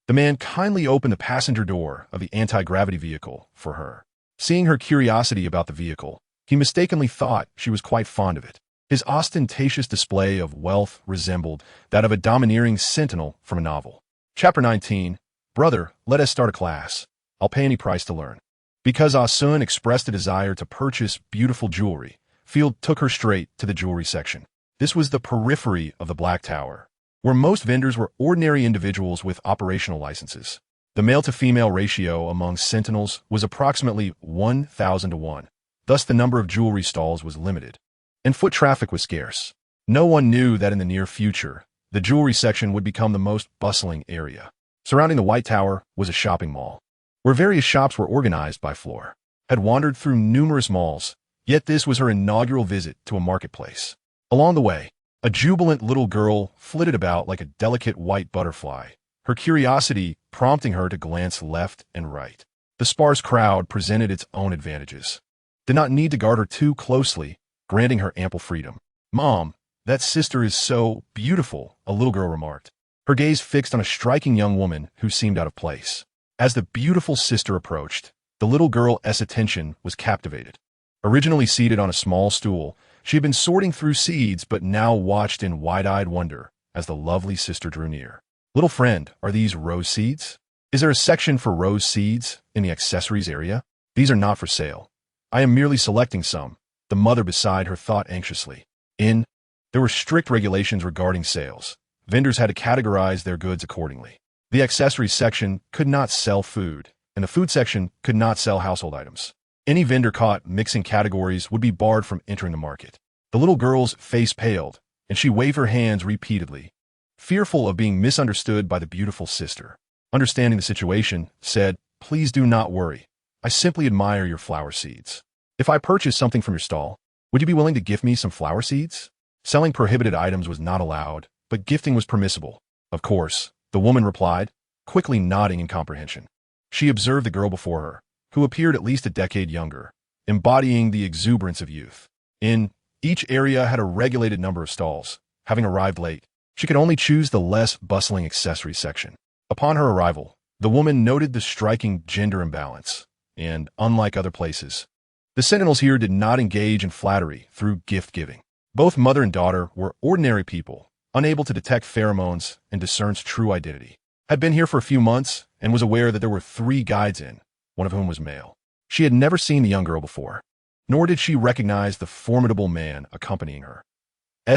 The man kindly opened the passenger door of the anti-gravity vehicle for her. Seeing her curiosity about the vehicle, he mistakenly thought she was quite fond of it. His ostentatious display of wealth resembled that of a domineering sentinel from a novel. Chapter 19. "Brother, let us start a class. I'll pay any price to learn." Because Ah Sun expressed a desire to purchase beautiful jewelry, Field took her straight to the jewelry section. This was the periphery of the Black Tower, where most vendors were ordinary individuals with operational licenses. The male-to-female ratio among sentinels was approximately 1,000 to 1. Thus the number of jewelry stalls was limited, and foot traffic was scarce. No one knew that in the near future, the jewelry section would become the most bustling area. Surrounding the White Tower was a shopping mall, where various shops were organized by floor. Had wandered through numerous malls, yet this was her inaugural visit to a marketplace. Along the way, a jubilant little girl flitted about like a delicate white butterfly, her curiosity prompting her to glance left and right. The sparse crowd presented its own advantages. Did not need to guard her too closely, granting her ample freedom. "Mom, that sister is so beautiful," a little girl remarked, her gaze fixed on a striking young woman who seemed out of place. As the beautiful sister approached, the little girl's attention was captivated. Originally seated on a small stool, she had been sorting through seeds but now watched in wide-eyed wonder as the lovely sister drew near. "Little friend, are these rose seeds? Is there a section for rose seeds in the accessories area?" "These are not for sale. I am merely selecting some," the mother beside her thought anxiously. There were strict regulations regarding sales. Vendors had to categorize their goods accordingly. The accessories section could not sell food, and the food section could not sell household items. Any vendor caught mixing categories would be barred from entering the market. The little girl's face paled, and she waved her hands repeatedly, fearful of being misunderstood by the beautiful sister. Understanding the situation, said, "Please do not worry. I simply admire your flower seeds. If I purchase something from your stall, would you be willing to gift me some flower seeds?" Selling prohibited items was not allowed, but gifting was permissible. "Of course," the woman replied, quickly nodding in comprehension. She observed the girl before her, who appeared at least a decade younger, embodying the exuberance of youth. Each area had a regulated number of stalls. Having arrived late, she could only choose the less bustling accessories section. Upon her arrival, the woman noted the striking gender imbalance, and, unlike other places, the sentinels here did not engage in flattery through gift-giving. Both mother and daughter were ordinary people, unable to detect pheromones and discern true identity. Had been here for a few months and was aware that there were 3 guides in, one of whom was male. She had never seen the young girl before, nor did she recognize the formidable man accompanying her.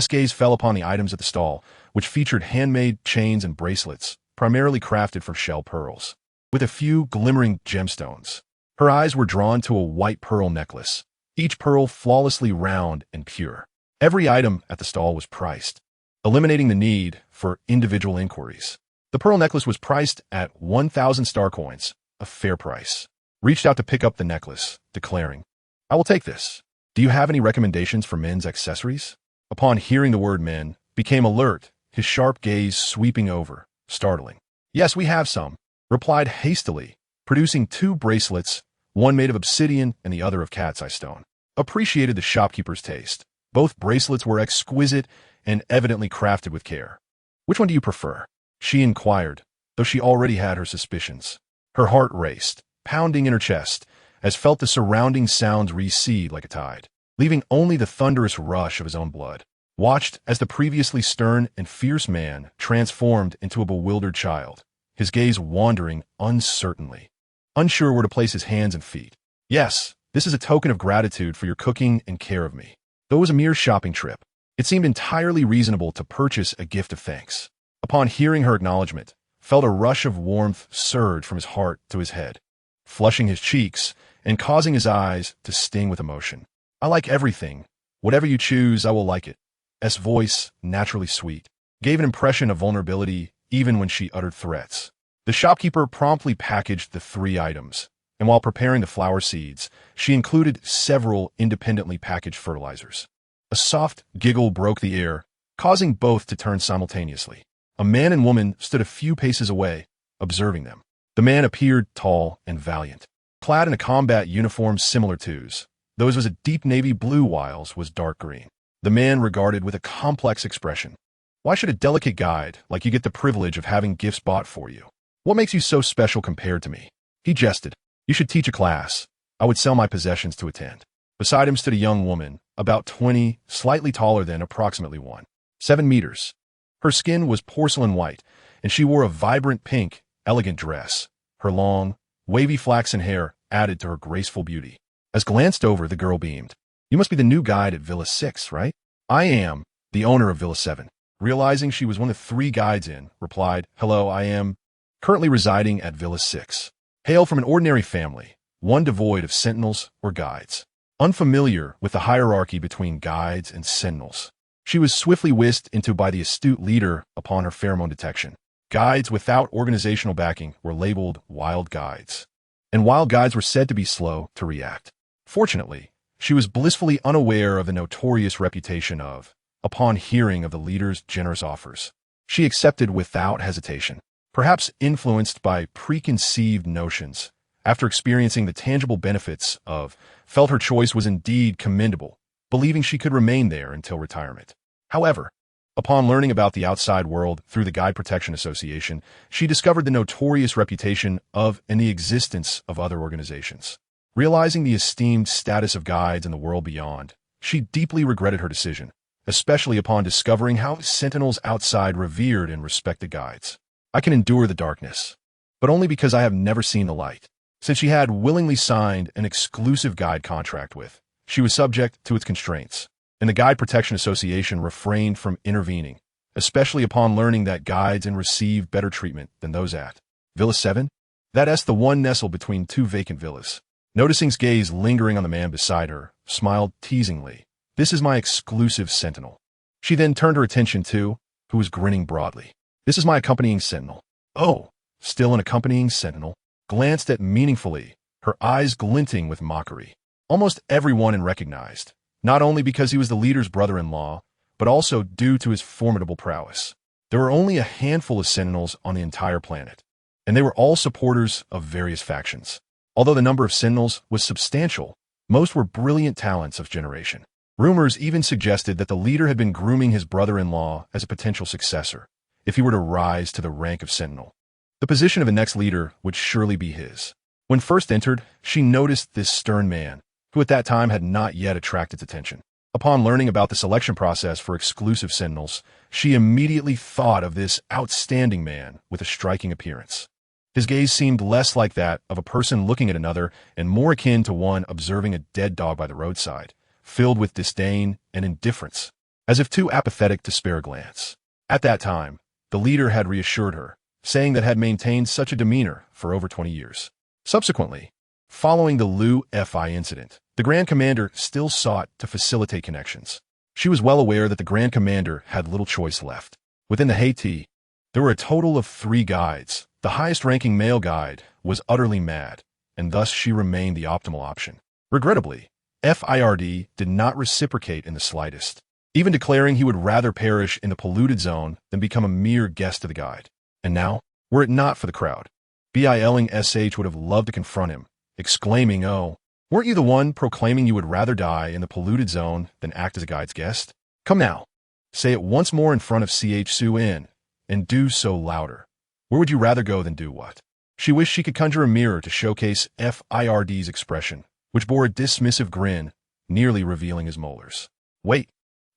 Gaze fell upon the items at the stall, which featured handmade chains and bracelets, primarily crafted from shell pearls, with a few glimmering gemstones. Her eyes were drawn to a white pearl necklace, each pearl flawlessly round and pure. Every item at the stall was priced, eliminating the need for individual inquiries. The pearl necklace was priced at 1,000 star coins, a fair price. Reached out to pick up the necklace, declaring, "I will take this. Do you have any recommendations for men's accessories?" Upon hearing the word men, became alert, his sharp gaze sweeping over, startling. "Yes, we have some," replied hastily, producing 2 bracelets, one made of obsidian and the other of cat's eye stone. Appreciated the shopkeeper's taste. Both bracelets were exquisite and evidently crafted with care. "Which one do you prefer?" she inquired, though she already had her suspicions. Her heart raced, pounding in her chest, as felt the surrounding sounds recede like a tide, leaving only the thunderous rush of his own blood. Watched as the previously stern and fierce man transformed into a bewildered child, his gaze wandering uncertainly, unsure where to place his hands and feet. "Yes, this is a token of gratitude for your cooking and care of me." Though it was a mere shopping trip, it seemed entirely reasonable to purchase a gift of thanks. Upon hearing her acknowledgement, felt a rush of warmth surge from his heart to his head, flushing his cheeks and causing his eyes to sting with emotion. "I like everything. Whatever you choose, I will like it." S voice, naturally sweet, gave an impression of vulnerability even when she uttered threats. The shopkeeper promptly packaged the 3 items, and while preparing the flower seeds, she included several independently packaged fertilizers. A soft giggle broke the air, causing both to turn simultaneously. A man and woman stood a few paces away, observing them. The man appeared tall and valiant, clad in a combat uniform similar to his, though his was a deep navy blue while his was dark green. The man regarded with a complex expression. "Why should a delicate guide like you get the privilege of having gifts bought for you? What makes you so special compared to me?" He jested. "You should teach a class. I would sell my possessions to attend." Beside him stood a young woman, about 20, slightly taller than approximately 1.7 meters. Her skin was porcelain white, and she wore a vibrant pink, elegant dress. Her long, wavy flaxen hair added to her graceful beauty. As glanced over, the girl beamed. "You must be the new guide at Villa 6, right?" "I am, the owner of Villa 7. Realizing she was one of 3 guides in, replied, "Hello, I am currently residing at Villa 6. Hail from an ordinary family, one devoid of sentinels or guides. Unfamiliar with the hierarchy between guides and sentinels, she was swiftly whisked into by the astute leader upon her pheromone detection. Guides without organizational backing were labeled wild guides, and wild guides were said to be slow to react. Fortunately, she was blissfully unaware of the notorious reputation of, upon hearing of the leader's generous offers, she accepted without hesitation, perhaps influenced by preconceived notions. After experiencing the tangible benefits of, felt her choice was indeed commendable, believing she could remain there until retirement. However, upon learning about the outside world through the Guide Protection Association, she discovered the notorious reputation of and the existence of other organizations. Realizing the esteemed status of guides in the world beyond, she deeply regretted her decision, especially upon discovering how sentinels outside revered and respected guides. "I can endure the darkness, but only because I have never seen the light." Since she had willingly signed an exclusive guide contract with, she was subject to its constraints, and the Guide Protection Association refrained from intervening, especially upon learning that guides and receive better treatment than those at Villa 7? That's the one nestled between 2 vacant villas. Noticing his gaze lingering on the man beside her, smiled teasingly. "This is my exclusive sentinel. She then turned her attention to, who was grinning broadly. "This is my accompanying sentinel." Oh, still an accompanying sentinel, glanced at meaningfully, her eyes glinting with mockery. Almost everyone recognized, not only because he was the leader's brother-in-law, but also due to his formidable prowess. There were only a handful of sentinels on the entire planet, and they were all supporters of various factions. Although the number of sentinels was substantial, most were brilliant talents of generation. Rumors even suggested that the leader had been grooming his brother-in-law as a potential successor, if he were to rise to the rank of sentinel. The position of the next leader would surely be his. When first entered, she noticed this stern man, who at that time had not yet attracted attention. Upon learning about the selection process for exclusive sentinels, she immediately thought of this outstanding man with a striking appearance. His gaze seemed less like that of a person looking at another and more akin to one observing a dead dog by the roadside, filled with disdain and indifference, as if too apathetic to spare a glance. At that time, the leader had reassured her, saying that had maintained such a demeanor for over 20 years. Subsequently, following the Lu Fi incident, the Grand Commander still sought to facilitate connections. She was well aware that the Grand Commander had little choice left. Within the Hei Ta, there were a total of 3 guides. The highest-ranking male guide was utterly mad, and thus she remained the optimal option. Regrettably, FIRD did not reciprocate in the slightest, even declaring he would rather perish in the polluted zone than become a mere guest of the guide. And now, were it not for the crowd, Biling SH would have loved to confront him, exclaiming, "Oh, weren't you the one proclaiming you would rather die in the polluted zone than act as a guide's guest? Come now, say it once more in front of Xun, and do so louder. Where would you rather go than do what?" She wished she could conjure a mirror to showcase FIRD's expression, which bore a dismissive grin, nearly revealing his molars. Wait.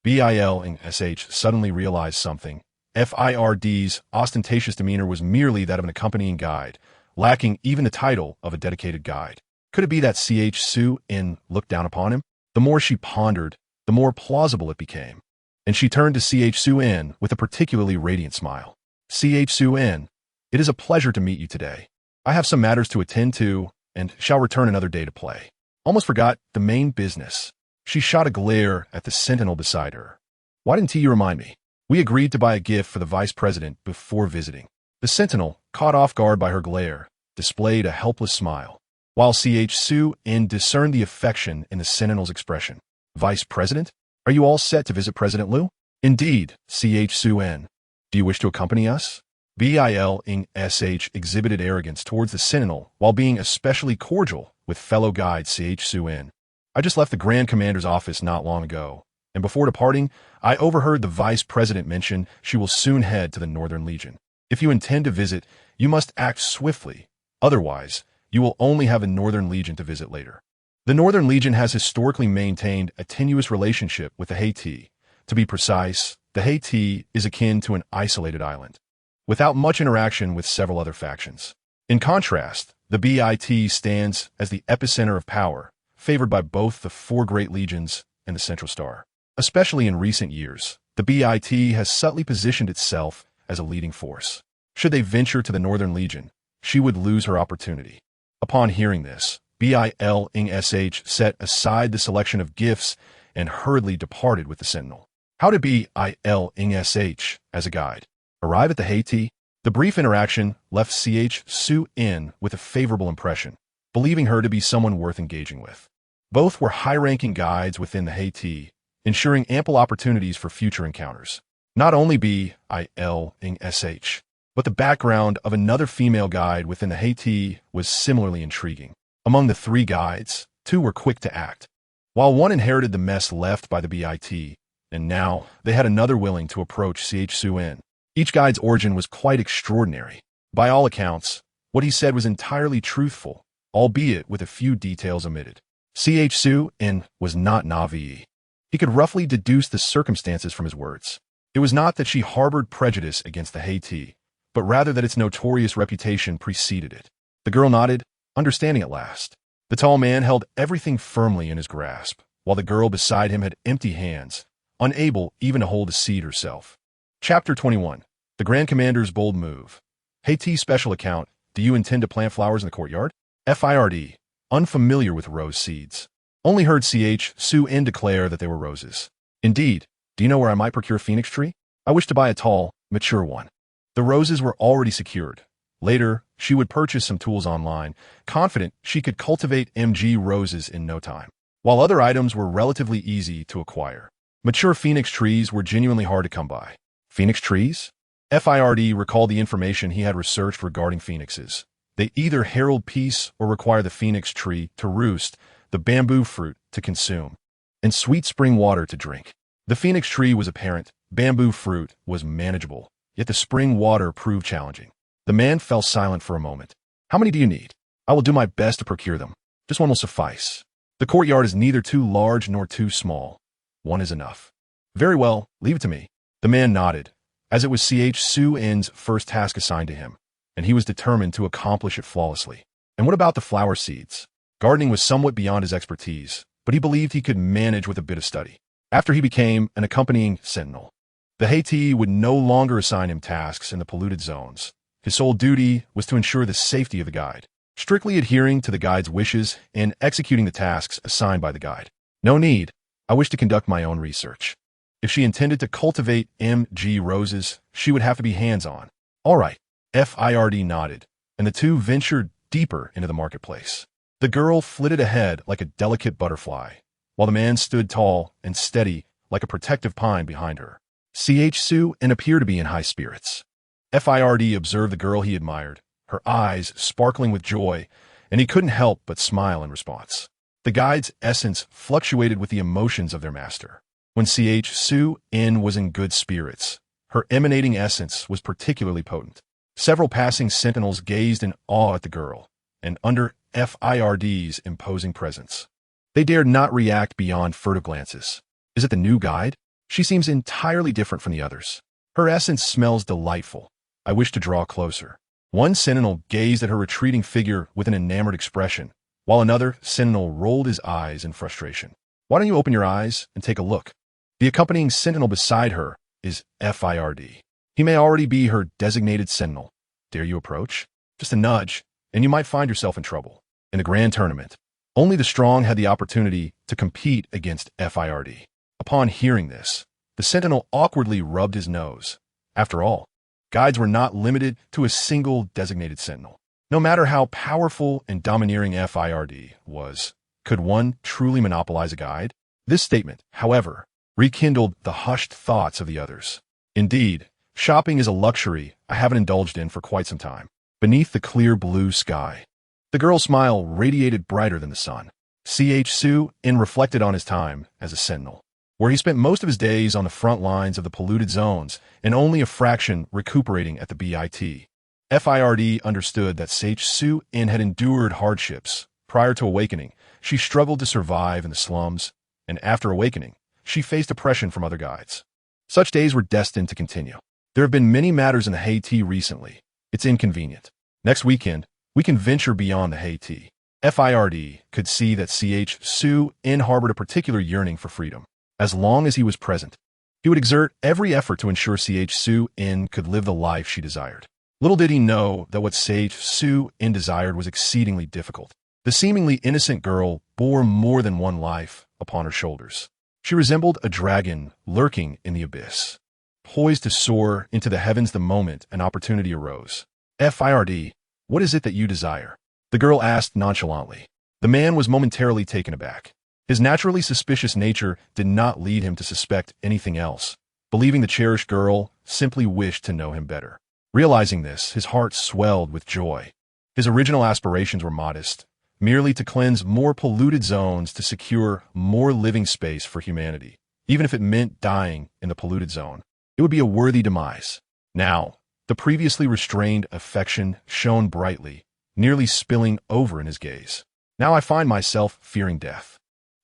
Biling SH suddenly realized something. FIRD's ostentatious demeanor was merely that of an accompanying guide, lacking even the title of a dedicated guide. Could it be that Xun looked down upon him? The more she pondered, the more plausible it became, and she turned to Xun with a particularly radiant smile. "Xun, it is a pleasure to meet you today. I have some matters to attend to, and shall return another day to play." Almost forgot the main business. She shot a glare at the sentinel beside her. "Why didn't you remind me? We agreed to buy a gift for the vice president before visiting." The sentinel, caught off guard by her glare, displayed a helpless smile, while Xun discerned the affection in the sentinel's expression. "Vice president? Are you all set to visit President Liu?" "Indeed, Xun. Do you wish to accompany us?" Biling SH exhibited arrogance towards the sentinel while being especially cordial with fellow guide Xun. "I just left the Grand Commander's office not long ago, and before departing, I overheard the Vice President mention she will soon head to the Northern Legion. If you intend to visit, you must act swiftly. Otherwise, you will only have the Northern Legion to visit later." The Northern Legion has historically maintained a tenuous relationship with the Hei Ta. To be precise, the Hei Ta is akin to an isolated island, without much interaction with several other factions. In contrast, the BIT stands as the epicenter of power, favored by both the 4 great legions and the Central Star. Especially in recent years, the BIT has subtly positioned itself as a leading force. Should they venture to the Northern Legion, she would lose her opportunity. Upon hearing this, Biling SH set aside the selection of gifts and hurriedly departed with the sentinel. How did Biling SH, as a guide, arrive at the Hei Ta? The brief interaction left Xun with a favorable impression, believing her to be someone worth engaging with. Both were high-ranking guides within the Hei Ta, ensuring ample opportunities for future encounters. Not only Biling SH, but the background of another female guide within the Hei Ta was similarly intriguing. Among the 3 guides, 2 were quick to act, while one inherited the mess left by the BIT, and now they had another willing to approach Xun. Each guide's origin was quite extraordinary. By all accounts, what he said was entirely truthful, albeit with a few details omitted. Xun was not Navi. He could roughly deduce the circumstances from his words. It was not that she harbored prejudice against the Hei Ta, but rather that its notorious reputation preceded it. The girl nodded, understanding at last. The tall man held everything firmly in his grasp, while the girl beside him had empty hands, unable even to hold a seed herself. Chapter 21. The Grand Commander's Bold Move. Hei Ta Special Account. Do you intend to plant flowers in the courtyard? FIRD. Unfamiliar with rose seeds. Only heard Xun declare that they were roses. Indeed, Do you know where I might procure a phoenix tree? I wish to buy a tall, mature one. The roses were already secured. Later, she would purchase some tools online, confident she could cultivate roses in no time, while other items were relatively easy to acquire. Mature phoenix trees were genuinely hard to come by. Phoenix trees? FIRD recalled the information he had researched regarding phoenixes. They either herald peace or require the phoenix tree to roost, the bamboo fruit to consume, and sweet spring water to drink. The phoenix tree was apparent, bamboo fruit was manageable, yet the spring water proved challenging. The man fell silent for a moment. How many do you need? I will do my best to procure them. Just one will suffice. The courtyard is neither too large nor too small. One is enough. Very well, leave it to me. The man nodded, as it was Xun's first task assigned to him, and he was determined to accomplish it flawlessly. And what about the flower seeds? Gardening was somewhat beyond his expertise, but he believed he could manage with a bit of study. After he became an accompanying sentinel, the Hei Ta would no longer assign him tasks in the polluted zones. His sole duty was to ensure the safety of the guide, strictly adhering to the guide's wishes and executing the tasks assigned by the guide. No need. I wish to conduct my own research. If she intended to cultivate roses, she would have to be hands-on. All right. FIRD nodded, and the two ventured deeper into the marketplace. The girl flitted ahead like a delicate butterfly, while the man stood tall and steady like a protective pine behind her. Xun appeared to be in high spirits. FIRD observed the girl he admired, her eyes sparkling with joy, and he couldn't help but smile in response. The guide's essence fluctuated with the emotions of their master. When Xun was in good spirits, her emanating essence was particularly potent. Several passing sentinels gazed in awe at the girl, and under FIRD's imposing presence, they dared not react beyond furtive glances. Is it the new guide? She seems entirely different from the others. Her essence smells delightful. I wish to draw closer. One sentinel gazed at her retreating figure with an enamored expression, while another sentinel rolled his eyes in frustration. Why don't you open your eyes and take a look? The accompanying sentinel beside her is FIRD. He may already be her designated sentinel. Dare you approach? Just a nudge, and you might find yourself in trouble. In the grand tournament, only the strong had the opportunity to compete against FIRD. Upon hearing this, the sentinel awkwardly rubbed his nose. After all, guides were not limited to a single designated sentinel. No matter how powerful and domineering FIRD was, could one truly monopolize a guide? This statement, however, rekindled the hushed thoughts of the others. Indeed, shopping is a luxury I haven't indulged in for quite some time. Beneath the clear blue sky, the girl's smile radiated brighter than the sun. Xun reflected on his time as a sentinel, where he spent most of his days on the front lines of the polluted zones and only a fraction recuperating at the BIT. FIRD understood that Xun had endured hardships. Prior to awakening, she struggled to survive in the slums, and after awakening, she faced oppression from other guides. Such days were destined to continue. There have been many matters in the Hei Ta recently. It's inconvenient. Next weekend, we can venture beyond the Hei Ta. FIRD could see that Xun harbored a particular yearning for freedom. As long as he was present, he would exert every effort to ensure Xun could live the life she desired. Little did he know that what Xun desired was exceedingly difficult. The seemingly innocent girl bore more than one life upon her shoulders. She resembled a dragon lurking in the abyss, poised to soar into the heavens the moment an opportunity arose. FIRD, what is it that you desire? The girl asked nonchalantly. The man was momentarily taken aback. His naturally suspicious nature did not lead him to suspect anything else, believing the cherished girl simply wished to know him better. Realizing this, his heart swelled with joy. His original aspirations were modest, merely to cleanse more polluted zones to secure more living space for humanity. Even if it meant dying in the polluted zone, it would be a worthy demise. Now, the previously restrained affection shone brightly, nearly spilling over in his gaze. Now I find myself fearing death.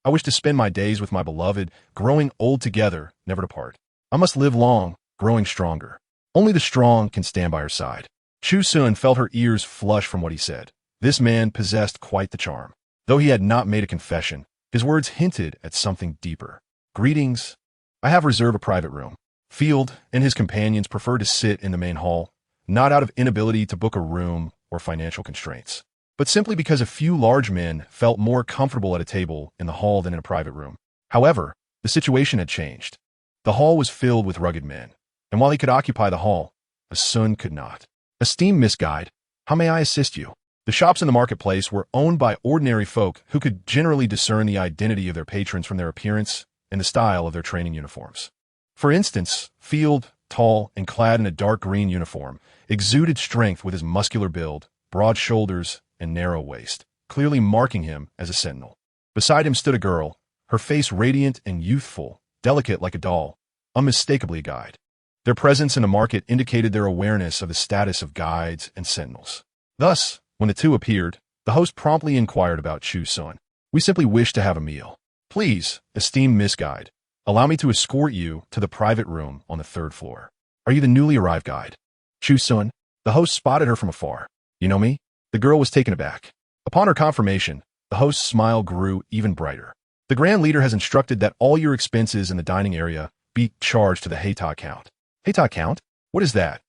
I wish to spend my days with my beloved, growing old together, never to part. I must live long, growing stronger. Only the strong can stand by her side. Chu Xun felt her ears flush from what he said. This man possessed quite the charm. Though he had not made a confession, his words hinted at something deeper. Greetings. I have reserved a private room. Field and his companions preferred to sit in the main hall, not out of inability to book a room or financial constraints, but simply because a few large men felt more comfortable at a table in the hall than in a private room. However, the situation had changed. The hall was filled with rugged men, and while he could occupy the hall, Xun could not. Esteemed Miss Guide, how may I assist you? The shops in the marketplace were owned by ordinary folk who could generally discern the identity of their patrons from their appearance and the style of their training uniforms. For instance, Field, tall and clad in a dark green uniform, exuded strength with his muscular build, broad shoulders, and narrow waist, clearly marking him as a sentinel. Beside him stood a girl, her face radiant and youthful, delicate like a doll, unmistakably a guide. Their presence in the market indicated their awareness of the status of guides and sentinels. Thus, when the two appeared, the host promptly inquired about Chu Xun. We simply wish to have a meal. Please, esteemed Miss Guide, allow me to escort you to the private room on the 3rd floor. Are you the newly arrived guide? Chu Xun. The host spotted her from afar. You know me? The girl was taken aback. Upon her confirmation, the host's smile grew even brighter. The Grand Leader has instructed that all your expenses in the dining area be charged to the Hei Ta account. Hei Ta account? What is that?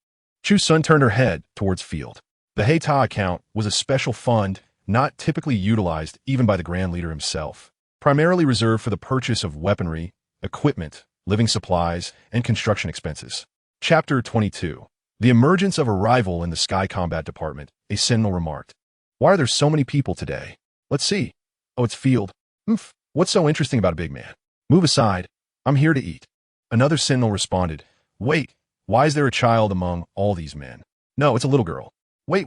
Chu Xun turned her head towards Field. The Hei Ta account was a special fund not typically utilized even by the Grand Leader himself, primarily reserved for the purchase of weaponry, equipment, living supplies, and construction expenses. Chapter 22. The emergence of a rival in the Sky Combat Department, a sentinel remarked. Why are there so many people today? Let's see. Oh, it's Field. What's so interesting about a big man? Move aside. I'm here to eat. Another sentinel responded. Wait, why is there a child among all these men? No, it's a little girl. Wait.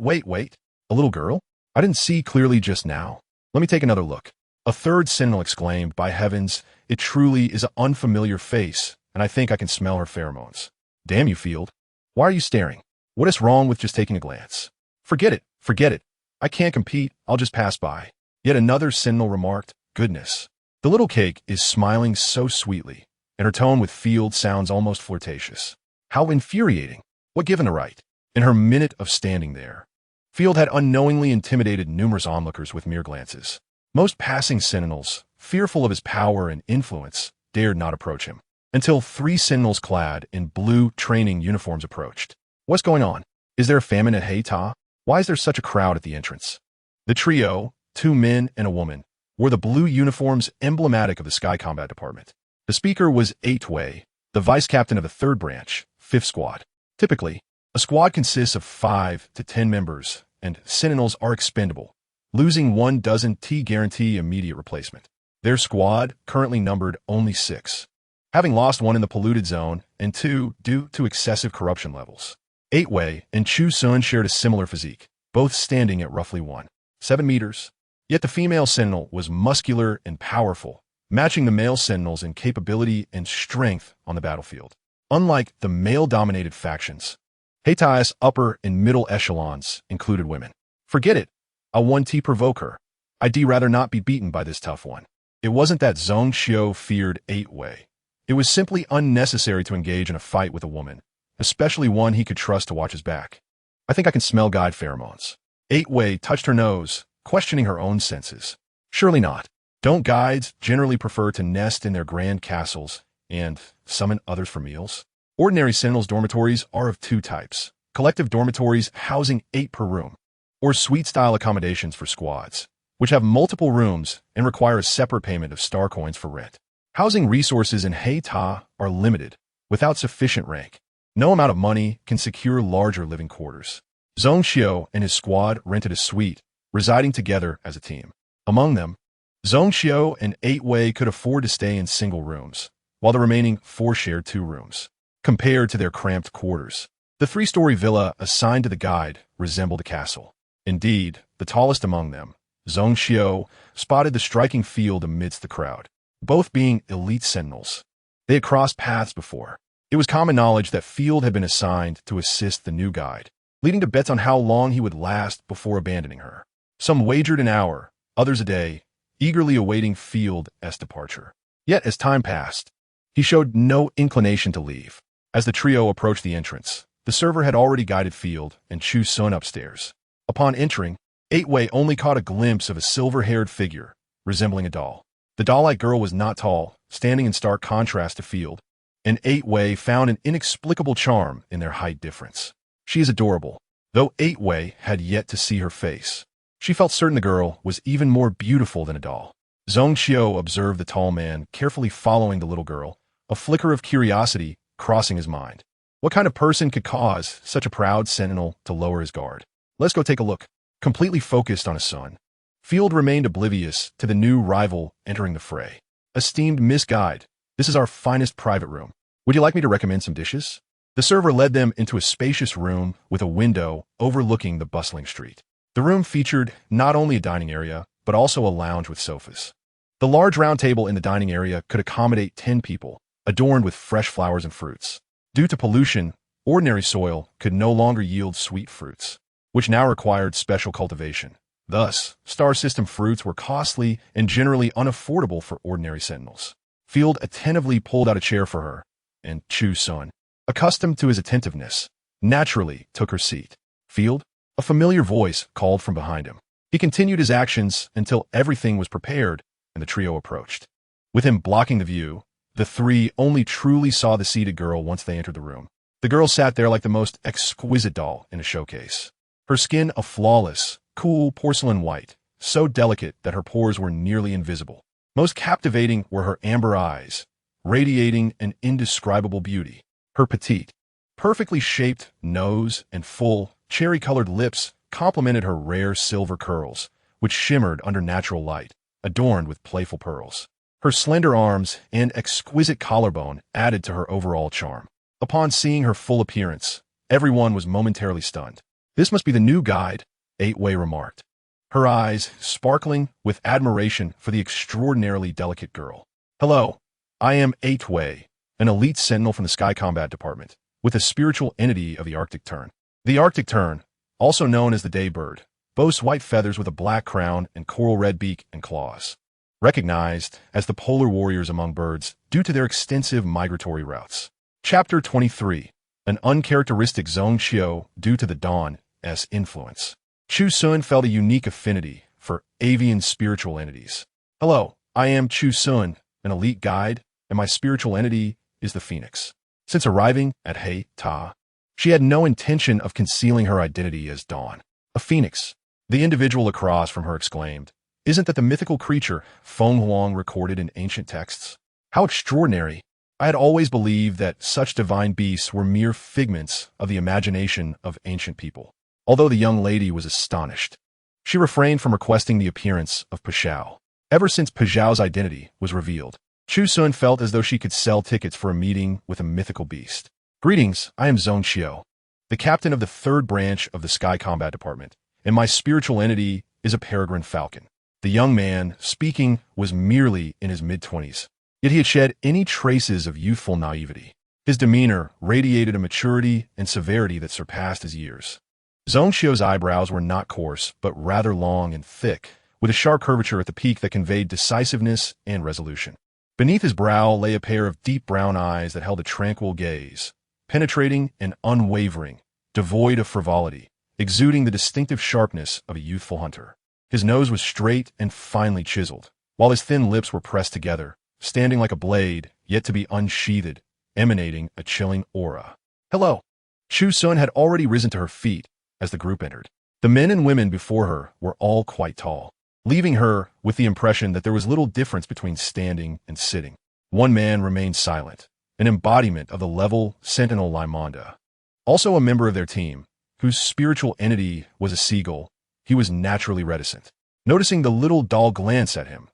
A little girl? I didn't see clearly just now. Let me take another look. A third sentinel exclaimed, by heavens, it truly is an unfamiliar face, and I think I can smell her pheromones. Damn you, Field. Why are you staring? What is wrong with just taking a glance? Forget it. I can't compete, I'll just pass by. Yet another sentinel remarked, goodness. The little cake is smiling so sweetly, and her tone with Field sounds almost flirtatious. How infuriating. What given a right? In her minute of standing there, Field had unknowingly intimidated numerous onlookers with mere glances. Most passing sentinels, fearful of his power and influence, dared not approach him, until 3 sentinels clad in blue training uniforms approached. What's going on? Is there a famine at Hei Ta? Why is there such a crowd at the entrance? The trio, 2 men and a woman, wore the blue uniforms emblematic of the Sky Combat Department. The speaker was Hei Ta, the vice captain of the 3rd branch, 5th squad. Typically, a squad consists of 5 to 10 members, and sentinels are expendable. Losing 1 doesn't guarantee immediate replacement. Their squad currently numbered only 6, having lost 1 in the polluted zone and 2 due to excessive corruption levels. Hei Ta and Chu Xun shared a similar physique, both standing at roughly 1.7 meters. Yet the female sentinel was muscular and powerful, matching the male sentinels in capability and strength on the battlefield. Unlike the male-dominated factions, Hei Ta's upper and middle echelons included women. Forget it. I'll 1T provoke her. I'd rather not be beaten by this tough one. It wasn't that Zhong Xiu feared Hei Ta. It was simply unnecessary to engage in a fight with a woman, especially one he could trust to watch his back. I think I can smell guide pheromones. Hei Ta touched her nose, questioning her own senses. Surely not. Don't guides generally prefer to nest in their grand castles and summon others for meals? Ordinary sentinels' dormitories are of 2 types. Collective dormitories housing 8 per room, or suite-style accommodations for squads, which have multiple rooms and require a separate payment of star coins for rent. Housing resources in Hei Ta are limited, without sufficient rank. No amount of money can secure larger living quarters. Zhong Xiu and his squad rented a suite, residing together as a team. Among them, Zhong Xiu and Hei Ta could afford to stay in single rooms, while the remaining 4 shared 2 rooms. Compared to their cramped quarters, the 3-story villa assigned to the guide resembled a castle. Indeed, the tallest among them, Zhong Xiu, spotted the striking Field amidst the crowd. Both being elite sentinels, they had crossed paths before. It was common knowledge that Field had been assigned to assist the new guide, leading to bets on how long he would last before abandoning her. Some wagered an hour, others a day, eagerly awaiting Field's departure. Yet as time passed, he showed no inclination to leave. As the trio approached the entrance, the server had already guided Field and Chu Xun upstairs. Upon entering, Hei Ta only caught a glimpse of a silver-haired figure, resembling a doll. The doll-like girl was not tall, standing in stark contrast to Field, and Hei Ta found an inexplicable charm in their height difference. She is adorable, though Hei Ta had yet to see her face. She felt certain the girl was even more beautiful than a doll. Zhong Xiu observed the tall man carefully following the little girl, a flicker of curiosity crossing his mind. What kind of person could cause such a proud sentinel to lower his guard? Let's go take a look. Completely focused on his son, Field remained oblivious to the new rival entering the fray. Esteemed Miss Guide, this is our finest private room. Would you like me to recommend some dishes? The server led them into a spacious room with a window overlooking the bustling street. The room featured not only a dining area, but also a lounge with sofas. The large round table in the dining area could accommodate 10 people, adorned with fresh flowers and fruits. Due to pollution, ordinary soil could no longer yield sweet fruits, which now required special cultivation. Thus, star system fruits were costly and generally unaffordable for ordinary sentinels. Field attentively pulled out a chair for her, and Chu Xun, accustomed to his attentiveness, naturally took her seat. Field, a familiar voice called from behind him. He continued his actions until everything was prepared and the trio approached. With him blocking the view, the three only truly saw the seated girl once they entered the room. The girl sat there like the most exquisite doll in a showcase. Her skin a flawless, cool porcelain white, so delicate that her pores were nearly invisible. Most captivating were her amber eyes, radiating an indescribable beauty. Her petite, perfectly shaped nose and full, cherry-colored lips complemented her rare silver curls, which shimmered under natural light, adorned with playful pearls. Her slender arms and exquisite collarbone added to her overall charm. Upon seeing her full appearance, everyone was momentarily stunned. "This must be the new guide," 8-Way remarked, her eyes sparkling with admiration for the extraordinarily delicate girl. "Hello, I am 8-Way, an elite sentinel from the Sky Combat Department, with a spiritual entity of the Arctic Tern. The Arctic Tern, also known as the Daybird, boasts white feathers with a black crown and coral red beak and claws. Recognized as the polar warriors among birds due to their extensive migratory routes." Chapter 23. An uncharacteristic Zhongxiu due to the Dawn's influence. Chu Xun felt a unique affinity for avian spiritual entities. "Hello, I am Chu Xun, an elite guide, and my spiritual entity is the Phoenix." Since arriving at Hei Ta, she had no intention of concealing her identity as Dawn. "A phoenix," the individual across from her exclaimed. "Isn't that the mythical creature Feng Huang recorded in ancient texts? How extraordinary! I had always believed that such divine beasts were mere figments of the imagination of ancient people." Although the young lady was astonished, she refrained from requesting the appearance of Pashao. Ever since Pashao's identity was revealed, Chu Xun felt as though she could sell tickets for a meeting with a mythical beast. "Greetings, I am Zhongxiu, the captain of the 3rd branch of the Sky Combat Department, and my spiritual entity is a peregrine falcon." The young man speaking was merely in his mid-20s, yet he had shed any traces of youthful naivety. His demeanor radiated a maturity and severity that surpassed his years. Zhongxiu's eyebrows were not coarse, but rather long and thick, with a sharp curvature at the peak that conveyed decisiveness and resolution. Beneath his brow lay a pair of deep brown eyes that held a tranquil gaze, penetrating and unwavering, devoid of frivolity, exuding the distinctive sharpness of a youthful hunter. His nose was straight and finely chiseled, while his thin lips were pressed together, standing like a blade, yet to be unsheathed, emanating a chilling aura. "Hello." Chu Xun had already risen to her feet as the group entered. The men and women before her were all quite tall, leaving her with the impression that there was little difference between standing and sitting. One man remained silent, an embodiment of the level Sentinel Limonda. Also a member of their team, whose spiritual entity was a seagull, he was naturally reticent. Noticing the little doll glance at him,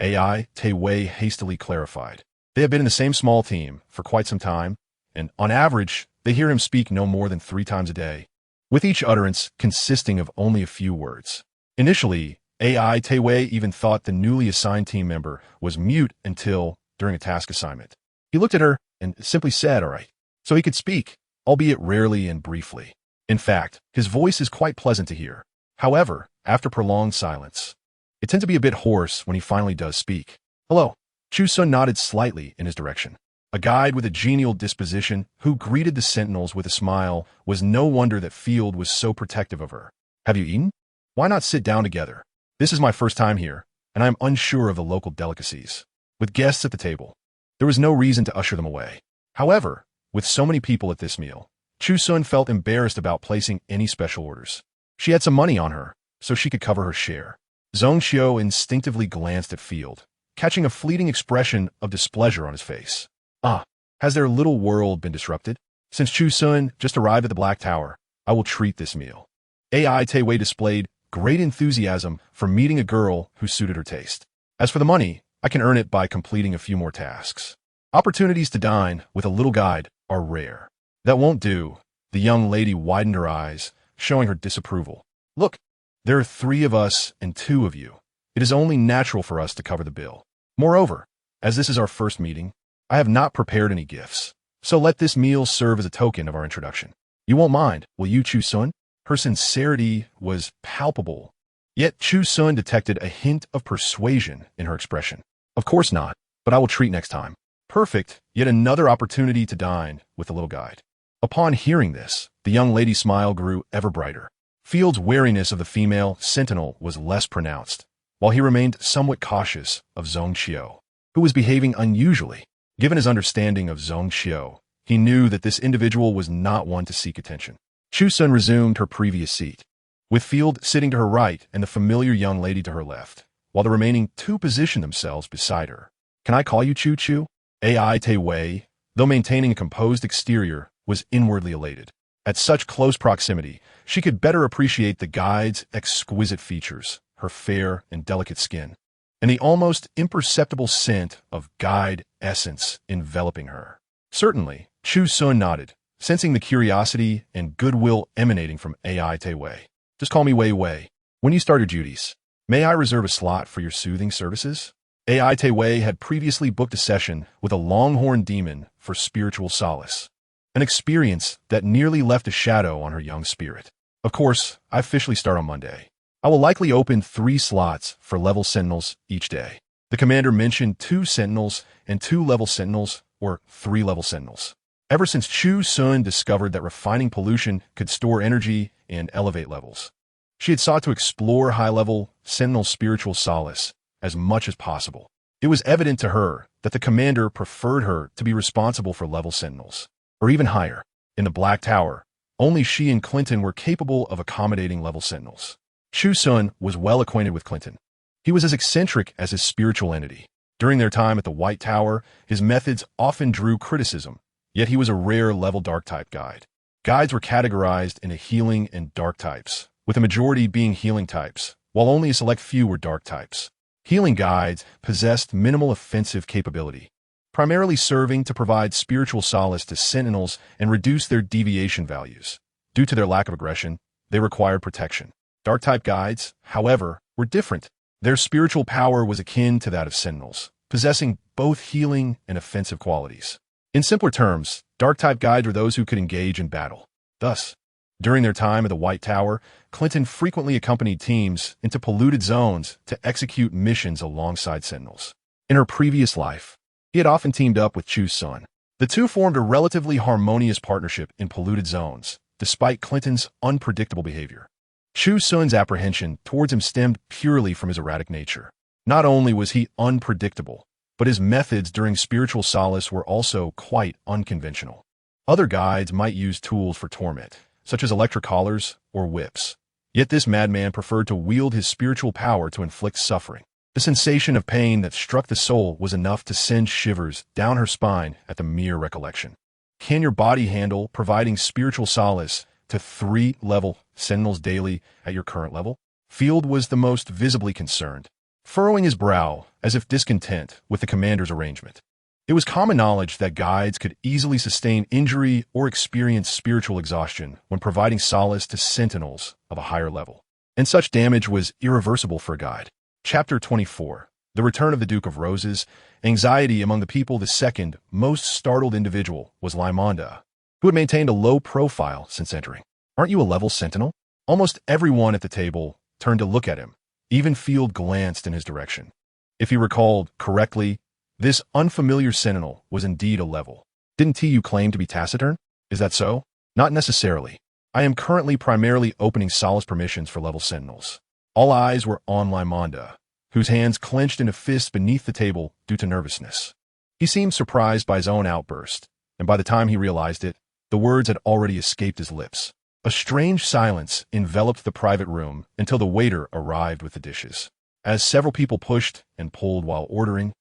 Hei Ta hastily clarified. They have been in the same small team for quite some time, and on average, they hear him speak no more than 3 times a day, with each utterance consisting of only a few words. Initially, Hei Ta even thought the newly assigned team member was mute until, during a task assignment, he looked at her and simply said, "All right," so he could speak, albeit rarely and briefly. In fact, his voice is quite pleasant to hear. However, after prolonged silence, it tends to be a bit hoarse when he finally does speak. "Hello." Chu Xun nodded slightly in his direction. A guide with a genial disposition who greeted the sentinels with a smile was no wonder that Field was so protective of her. "Have you eaten? Why not sit down together? This is my first time here, and I am unsure of the local delicacies." With guests at the table, there was no reason to usher them away. However, with so many people at this meal, Chu Xun felt embarrassed about placing any special orders. She had some money on her, so she could cover her share. Zhongxiu instinctively glanced at Field, catching a fleeting expression of displeasure on his face. Ah, has their little world been disrupted? Since Chu Xun just arrived at the Black Tower, I will treat this meal. Hei Ta displayed great enthusiasm for meeting a girl who suited her taste. As for the money, I can earn it by completing a few more tasks. Opportunities to dine with a little guide are rare. That won't do. The young lady widened her eyes, showing her disapproval. Look, there are 3 of us and 2 of you. It is only natural for us to cover the bill. Moreover, as this is our first meeting, I have not prepared any gifts. So let this meal serve as a token of our introduction. You won't mind, will you, Chu Xun? Her sincerity was palpable. Yet Chu Xun detected a hint of persuasion in her expression. Of course not, but I will treat next time. Perfect, yet another opportunity to dine with the little guide. Upon hearing this, the young lady's smile grew ever brighter. Field's wariness of the female sentinel was less pronounced, while he remained somewhat cautious of Zhong Xiu, who was behaving unusually. Given his understanding of Zhong Xiu, he knew that this individual was not one to seek attention. Chu Xun resumed her previous seat, with Field sitting to her right and the familiar young lady to her left, while the remaining 2 positioned themselves beside her. Can I call you Chu Chu? Hei Ta, though maintaining a composed exterior, was inwardly elated. At such close proximity, she could better appreciate the guide's exquisite features, her fair and delicate skin, and the almost imperceptible scent of guide essence enveloping her. Certainly, Chu Xun nodded, sensing the curiosity and goodwill emanating from Hei Ta. Just call me Wei Wei. When you start your duties, may I reserve a slot for your soothing services? Hei Ta had previously booked a session with a longhorn demon for spiritual solace, an experience that nearly left a shadow on her young spirit. Of course, I officially start on Monday. I will likely open 3 slots for level sentinels each day. The commander mentioned 2 sentinels and 2 level sentinels, or 3 level sentinels. Ever since Chu Xun discovered that refining pollution could store energy and elevate levels, she had sought to explore high-level sentinel spiritual solace as much as possible. It was evident to her that the commander preferred her to be responsible for level sentinels, or even higher. In the Black Tower, only she and Clinton were capable of accommodating level sentinels. Chu Xun was well acquainted with Clinton. He was as eccentric as his spiritual entity. During their time at the White Tower, his methods often drew criticism, yet he was a rare level dark type guide. Guides were categorized into healing and dark types, with a majority being healing types, while only a select few were dark types. Healing guides possessed minimal offensive capability, primarily serving to provide spiritual solace to sentinels and reduce their deviation values. Due to their lack of aggression, they required protection. Dark-type guides, however, were different. Their spiritual power was akin to that of sentinels, possessing both healing and offensive qualities. In simpler terms, dark-type guides were those who could engage in battle. Thus, during their time at the White Tower, Clinton frequently accompanied teams into polluted zones to execute missions alongside sentinels. In her previous life, he had often teamed up with Chu Xun. The 2 formed a relatively harmonious partnership in polluted zones, despite Clinton's unpredictable behavior. Chu Xun's apprehension towards him stemmed purely from his erratic nature. Not only was he unpredictable, but his methods during spiritual solace were also quite unconventional. Other guides might use tools for torment, such as electric collars or whips. Yet this madman preferred to wield his spiritual power to inflict suffering. The sensation of pain that struck the soul was enough to send shivers down her spine at the mere recollection. Can your body handle providing spiritual solace to 3 level sentinels daily at your current level? Field was the most visibly concerned, furrowing his brow as if discontent with the commander's arrangement. It was common knowledge that guides could easily sustain injury or experience spiritual exhaustion when providing solace to sentinels of a higher level, and such damage was irreversible for a guide. Chapter 24. The Return of the Duke of Roses. Anxiety among the people. The second most startled individual was Limonda, who had maintained a low profile since entering. Aren't you a level sentinel? Almost everyone at the table turned to look at him. Even Field glanced in his direction. If he recalled correctly, this unfamiliar sentinel was indeed a level. Didn't TU claim to be taciturn? Is that so? Not necessarily. I am currently primarily opening solace permissions for level sentinels. All eyes were on Limonda, whose hands clenched into fists beneath the table due to nervousness. He seemed surprised by his own outburst, and by the time he realized it, the words had already escaped his lips. A strange silence enveloped the private room until the waiter arrived with the dishes. As several people pushed and pulled while ordering,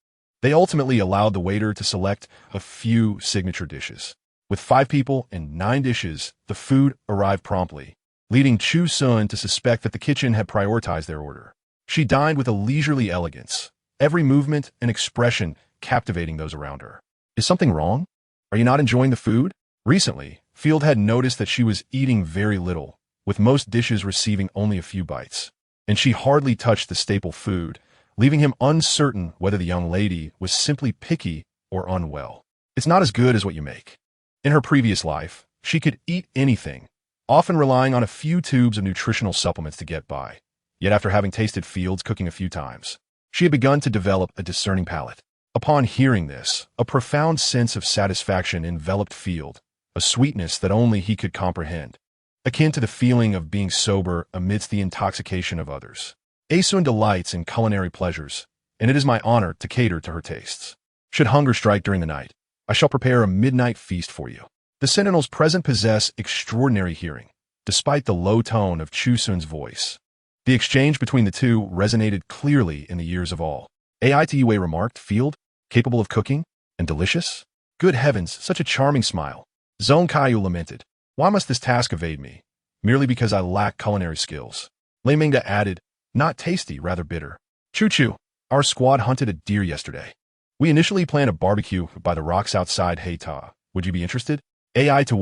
They ultimately allowed the waiter to select a few signature dishes. With 5 people and 9 dishes, the food arrived promptly, leading Chu Xun to suspect that the kitchen had prioritized their order. She dined with a leisurely elegance, every movement and expression captivating those around her. Is something wrong? Are you not enjoying the food? Recently, Field had noticed that she was eating very little, with most dishes receiving only a few bites, and she hardly touched the staple food, leaving him uncertain whether the young lady was simply picky or unwell. It's not as good as what you make. In her previous life, she could eat anything, often relying on a few tubes of nutritional supplements to get by. Yet after having tasted Field's cooking a few times, she had begun to develop a discerning palate. Upon hearing this, a profound sense of satisfaction enveloped Field, a sweetness that only he could comprehend, akin to the feeling of being sober amidst the intoxication of others. Xun delights in culinary pleasures, and it is my honor to cater to her tastes. Should hunger strike during the night, I shall prepare a midnight feast for you. The sentinels present possess extraordinary hearing, despite the low tone of Chu Xun's voice. The exchange between the two resonated clearly in the ears of all. Hei Ta remarked, Field, capable of cooking, and delicious? Good heavens, such a charming smile. Zhong Kaiyu lamented, why must this task evade me? Merely because I lack culinary skills. Lei Mingda added, not tasty, rather bitter. Chu, our squad hunted a deer yesterday. We initially planned a barbecue by the rocks outside Hei Ta. Would you be interested? Hei Ta,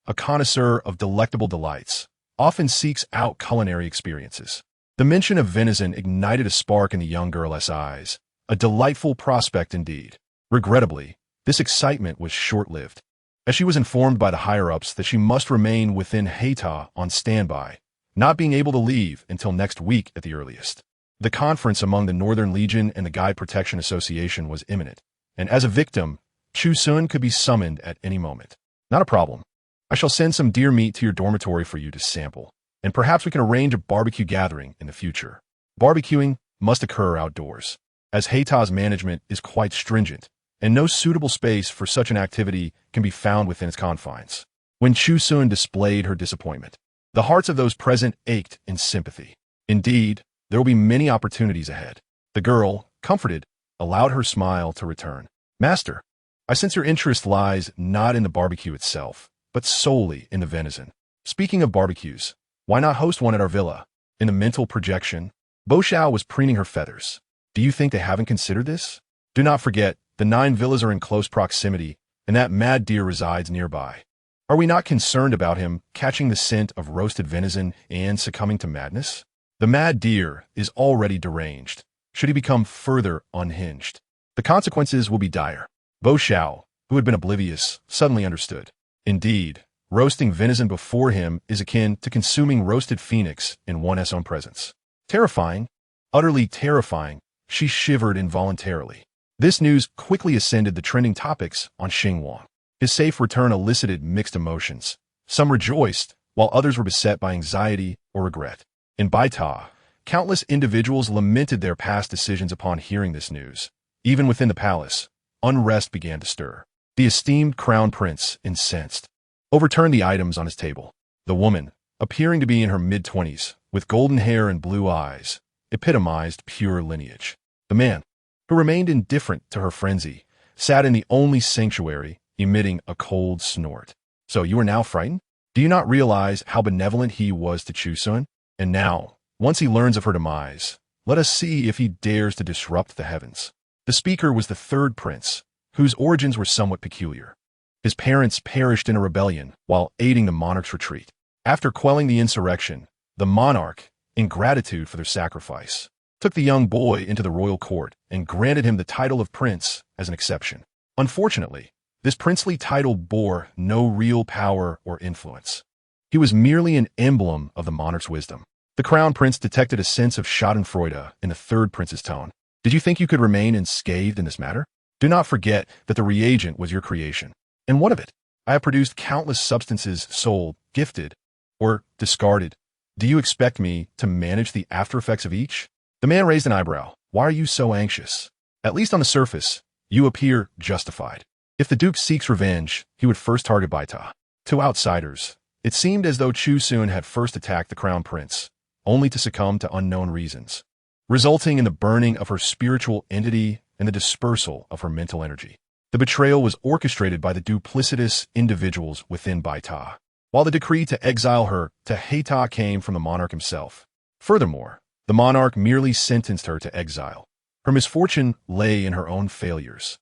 a connoisseur of delectable delights, often seeks out culinary experiences. The mention of venison ignited a spark in the young girl's eyes, a delightful prospect indeed. Regrettably, this excitement was short-lived, as she was informed by the higher-ups that she must remain within Hei Ta on standby, not being able to leave until next week at the earliest. The conference among the Northern Legion and the Guide Protection Association was imminent, and as a victim, Chu Xun could be summoned at any moment. Not a problem. I shall send some deer meat to your dormitory for you to sample, and perhaps we can arrange a barbecue gathering in the future. Barbecuing must occur outdoors, as Hei Ta's management is quite stringent, and no suitable space for such an activity can be found within its confines. When Chu Xun displayed her disappointment, the hearts of those present ached in sympathy. Indeed, there will be many opportunities ahead. The girl, comforted, allowed her smile to return. Master, I sense your interest lies not in the barbecue itself, but solely in the venison. Speaking of barbecues, why not host one at our villa? In the mental projection, Bo Xiao was preening her feathers. Do you think they haven't considered this? Do not forget, the 9 villas are in close proximity, and that mad deer resides nearby. Are we not concerned about him catching the scent of roasted venison and succumbing to madness? The mad deer is already deranged. Should he become further unhinged, the consequences will be dire. Bo Xiao, who had been oblivious, suddenly understood. Indeed, roasting venison before him is akin to consuming roasted phoenix in one's own presence. Terrifying, utterly terrifying, she shivered involuntarily. This news quickly ascended the trending topics on Xinguang. His safe return elicited mixed emotions. Some rejoiced, while others were beset by anxiety or regret. In Baita, countless individuals lamented their past decisions upon hearing this news. Even within the palace, unrest began to stir. The esteemed crown prince, incensed, overturned the items on his table. The woman, appearing to be in her mid-20s, with golden hair and blue eyes, epitomized pure lineage. The man, who remained indifferent to her frenzy, sat in the only sanctuary, emitting a cold snort. So you are now frightened? Do you not realize how benevolent he was to Chu Xun? And now, once he learns of her demise, let us see if he dares to disrupt the heavens. The speaker was the 3rd prince, whose origins were somewhat peculiar. His parents perished in a rebellion while aiding the monarch's retreat. After quelling the insurrection, the monarch, in gratitude for their sacrifice, took the young boy into the royal court and granted him the title of prince as an exception. Unfortunately, this princely title bore no real power or influence. He was merely an emblem of the monarch's wisdom. The crown prince detected a sense of schadenfreude in the 3rd prince's tone. Did you think you could remain unscathed in this matter? Do not forget that the reagent was your creation. And what of it? I have produced countless substances sold, gifted, or discarded. Do you expect me to manage the after effects of each? The man raised an eyebrow. Why are you so anxious? At least on the surface, you appear justified. If the Duke seeks revenge, he would first target Baita. To outsiders, it seemed as though Chu Xun had first attacked the crown prince, only to succumb to unknown reasons, resulting in the burning of her spiritual entity and the dispersal of her mental energy. The betrayal was orchestrated by the duplicitous individuals within Hei Ta, while the decree to exile her to Hei Ta came from the monarch himself. Furthermore, the monarch merely sentenced her to exile. Her misfortune lay in her own failures.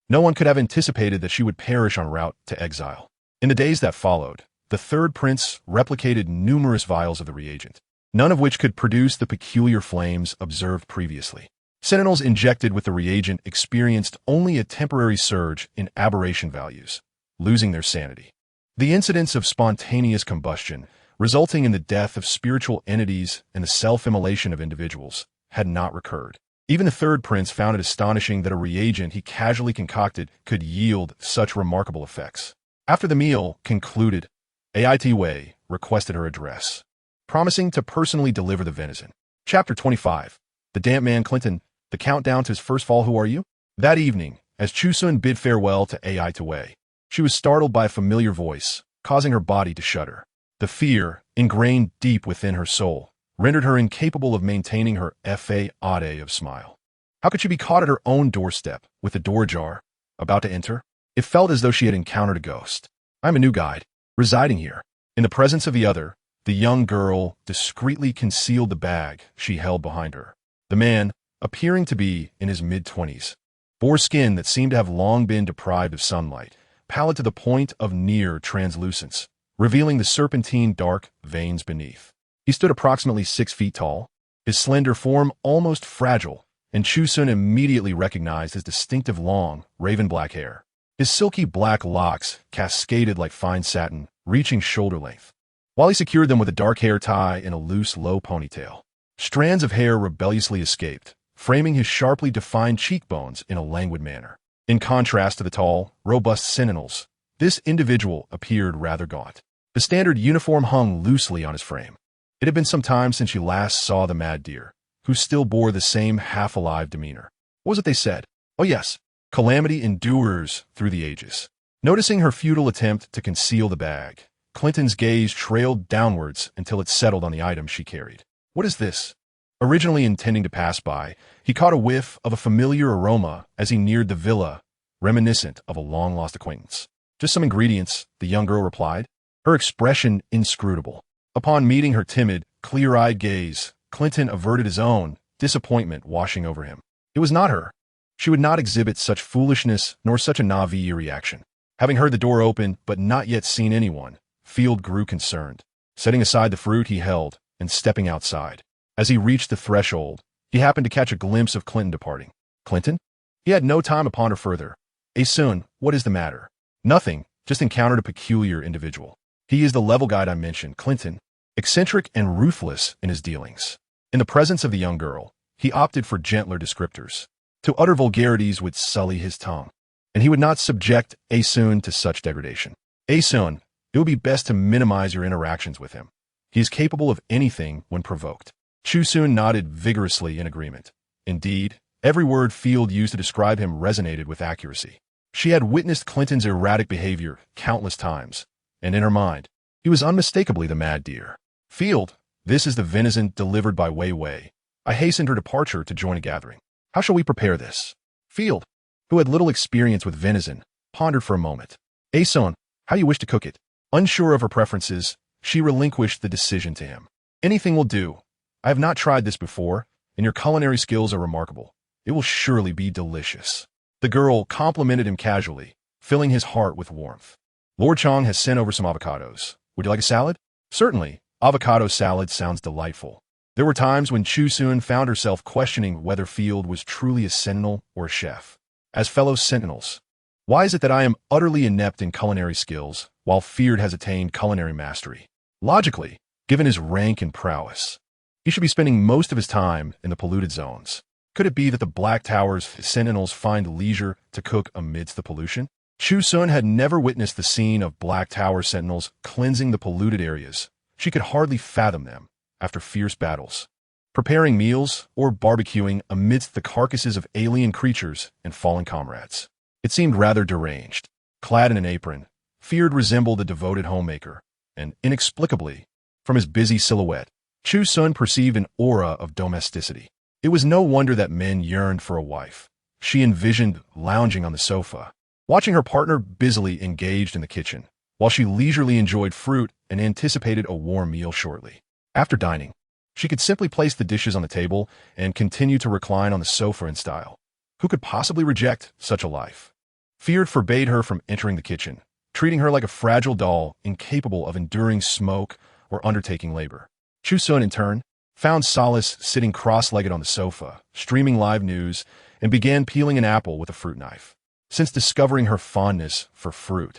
No one could have anticipated that she would perish en route to exile. In the days that followed, the third prince replicated numerous vials of the reagent, none of which could produce the peculiar flames observed previously. Sentinels injected with the reagent experienced only a temporary surge in aberration values, losing their sanity. The incidents of spontaneous combustion, resulting in the death of spiritual entities and the self-immolation of individuals, had not recurred. Even the third prince found it astonishing that a reagent he casually concocted could yield such remarkable effects. After the meal concluded, Hei Ta requested her address, promising to personally deliver the venison. Chapter 25. The Damp Man Clinton, the countdown to his first fall. Who are you? That evening, as Chu Xun bid farewell to Hei Ta, she was startled by a familiar voice, causing her body to shudder. The fear, ingrained deep within her soul, rendered her incapable of maintaining her facade of smile. How could she be caught at her own doorstep, with the door ajar, about to enter? It felt as though she had encountered a ghost. I'm a new guide, residing here. In the presence of the other, the young girl discreetly concealed the bag she held behind her. The man, appearing to be in his mid-20s, bore skin that seemed to have long been deprived of sunlight, pallid to the point of near translucence, revealing the serpentine dark veins beneath. He stood approximately 6 feet tall, his slender form almost fragile, and Chu Xun immediately recognized his distinctive long, raven-black hair. His silky black locks cascaded like fine satin, reaching shoulder length, while he secured them with a dark hair tie in a loose, low ponytail. Strands of hair rebelliously escaped, framing his sharply defined cheekbones in a languid manner. In contrast to the tall, robust sentinels, this individual appeared rather gaunt. The standard uniform hung loosely on his frame. It had been some time since she last saw the mad deer, who still bore the same half-alive demeanor. What was it they said? Oh yes, calamity endures through the ages. Noticing her futile attempt to conceal the bag, Clinton's gaze trailed downwards until it settled on the item she carried. What is this? Originally intending to pass by, he caught a whiff of a familiar aroma as he neared the villa, reminiscent of a long-lost acquaintance. Just some ingredients, the young girl replied, her expression inscrutable. Upon meeting her timid, clear-eyed gaze, Clinton averted his own, disappointment washing over him. It was not her. She would not exhibit such foolishness nor such a naive reaction. Having heard the door open but not yet seen anyone, Field grew concerned. Setting aside the fruit he held and stepping outside. As he reached the threshold, he happened to catch a glimpse of Clinton departing. Clinton? He had no time to ponder further. Xun, what is the matter? Nothing, just encountered a peculiar individual. He is the level guide I mentioned, Clinton, eccentric and ruthless in his dealings. In the presence of the young girl, he opted for gentler descriptors. To utter vulgarities would sully his tongue, and he would not subject Xun to such degradation. Xun, it would be best to minimize your interactions with him. He is capable of anything when provoked. Chu Xun nodded vigorously in agreement. Indeed, every word Field used to describe him resonated with accuracy. She had witnessed Clinton's erratic behavior countless times, and in her mind, he was unmistakably the mad deer. Field, this is the venison delivered by Wei Wei. I hastened her departure to join a gathering. How shall we prepare this? Field, who had little experience with venison, pondered for a moment. Xun, how you wish to cook it? Unsure of her preferences, she relinquished the decision to him. Anything will do. I have not tried this before, and your culinary skills are remarkable. It will surely be delicious. The girl complimented him casually, filling his heart with warmth. Lord Chong has sent over some avocados. Would you like a salad? Certainly. Avocado salad sounds delightful. There were times when Chu Xun found herself questioning whether Field was truly a sentinel or a chef. As fellow sentinels, why is it that I am utterly inept in culinary skills, while Field has attained culinary mastery? Logically, given his rank and prowess, he should be spending most of his time in the polluted zones. Could it be that the Black Tower's sentinels find leisure to cook amidst the pollution? Chu Xun had never witnessed the scene of Black Tower sentinels cleansing the polluted areas. She could hardly fathom them after fierce battles, preparing meals or barbecuing amidst the carcasses of alien creatures and fallen comrades. It seemed rather deranged. Clad in an apron, Field resembled a devoted homemaker, and inexplicably, from his busy silhouette, Chu Xun perceived an aura of domesticity. It was no wonder that men yearned for a wife. she envisioned lounging on the sofa, watching her partner busily engaged in the kitchen, while she leisurely enjoyed fruit and anticipated a warm meal shortly. After dining, she could simply place the dishes on the table and continue to recline on the sofa in style. Who could possibly reject such a life? Fear forbade her from entering the kitchen, treating her like a fragile doll incapable of enduring smoke or undertaking labor. Chu Xun, in turn, found solace sitting cross-legged on the sofa, streaming live news, and began peeling an apple with a fruit knife. Since discovering her fondness for fruit,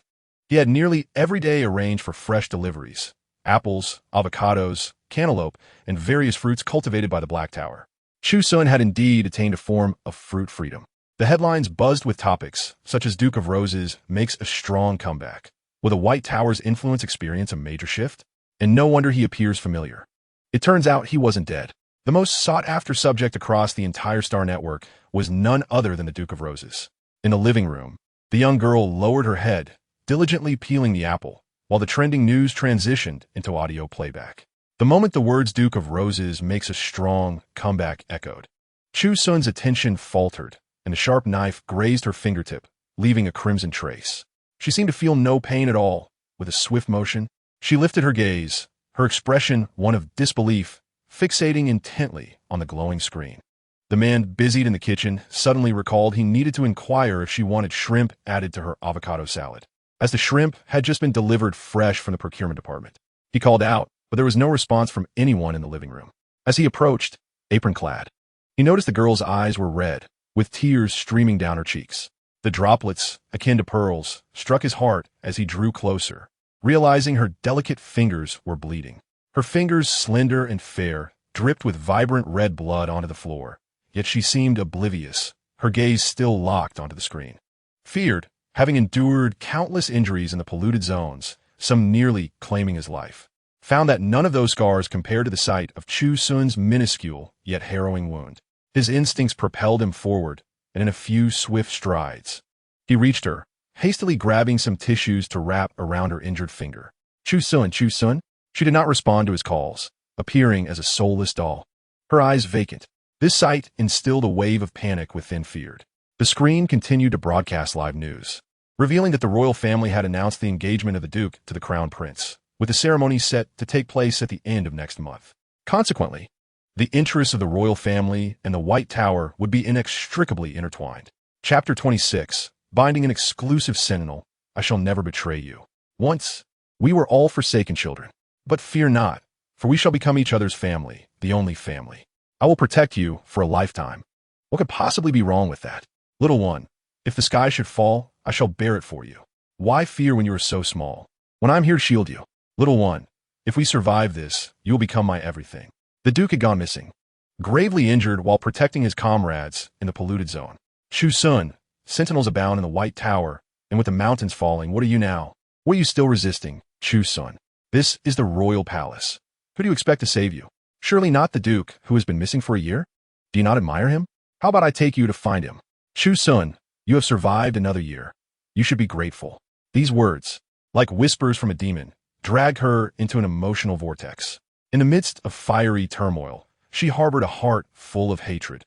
he had nearly every day arranged for fresh deliveries: apples, avocados, cantaloupe, and various fruits cultivated by the Black Tower. Chu Xun had indeed attained a form of fruit freedom. The headlines buzzed with topics such as Duke of Roses makes a strong comeback. Will the White Tower's influence experience a major shift? And no wonder he appears familiar. It turns out he wasn't dead. The most sought-after subject across the entire Star Network was none other than the Duke of Roses. In the living room, the young girl lowered her head, diligently peeling the apple, while the trending news transitioned into audio playback. The moment the words Duke of Roses makes a strong comeback echoed, Chu Xun's attention faltered, and the sharp knife grazed her fingertip, leaving a crimson trace. She seemed to feel no pain at all. With a swift motion, she lifted her gaze, her expression one of disbelief, fixating intently on the glowing screen. The man busied in the kitchen suddenly recalled he needed to inquire if she wanted shrimp added to her avocado salad, as the shrimp had just been delivered fresh from the procurement department. He called out, but there was no response from anyone in the living room. As he approached, apron-clad, he noticed the girl's eyes were red, with tears streaming down her cheeks. The droplets, akin to pearls, struck his heart as he drew closer, realizing her delicate fingers were bleeding. Her fingers, slender and fair, dripped with vibrant red blood onto the floor, yet she seemed oblivious, her gaze still locked onto the screen. Feared, having endured countless injuries in the polluted zones, some nearly claiming his life, found that none of those scars compared to the sight of Chu Xun's minuscule yet harrowing wound. His instincts propelled him forward, and in a few swift strides, he reached her, hastily grabbing some tissues to wrap around her injured finger. Chu Xun, Chu Xun? She did not respond to his calls, appearing as a soulless doll, her eyes vacant. This sight instilled a wave of panic within Feared. The screen continued to broadcast live news, revealing that the royal family had announced the engagement of the Duke to the Crown Prince, with the ceremony set to take place at the end of next month. Consequently, the interests of the royal family and the White Tower would be inextricably intertwined. Chapter 26, Binding an Exclusive Sentinel, I Shall Never Betray You. Once, we were all forsaken children. But fear not, for we shall become each other's family, the only family. I will protect you for a lifetime. What could possibly be wrong with that? Little one, if the sky should fall, I shall bear it for you. Why fear when you are so small? When I'm here to shield you. Little one, if we survive this, you will become my everything. The Duke had gone missing, gravely injured while protecting his comrades in the polluted zone. Chu Xun, sentinels abound in the White Tower, and with the mountains falling, what are you now? What are you still resisting, Chu Xun? This is the royal palace. Who do you expect to save you? Surely not the Duke, who has been missing for a year? Do you not admire him? How about I take you to find him? Chu Xun, you have survived another year. You should be grateful. These words, like whispers from a demon, dragged her into an emotional vortex. In the midst of fiery turmoil, she harbored a heart full of hatred.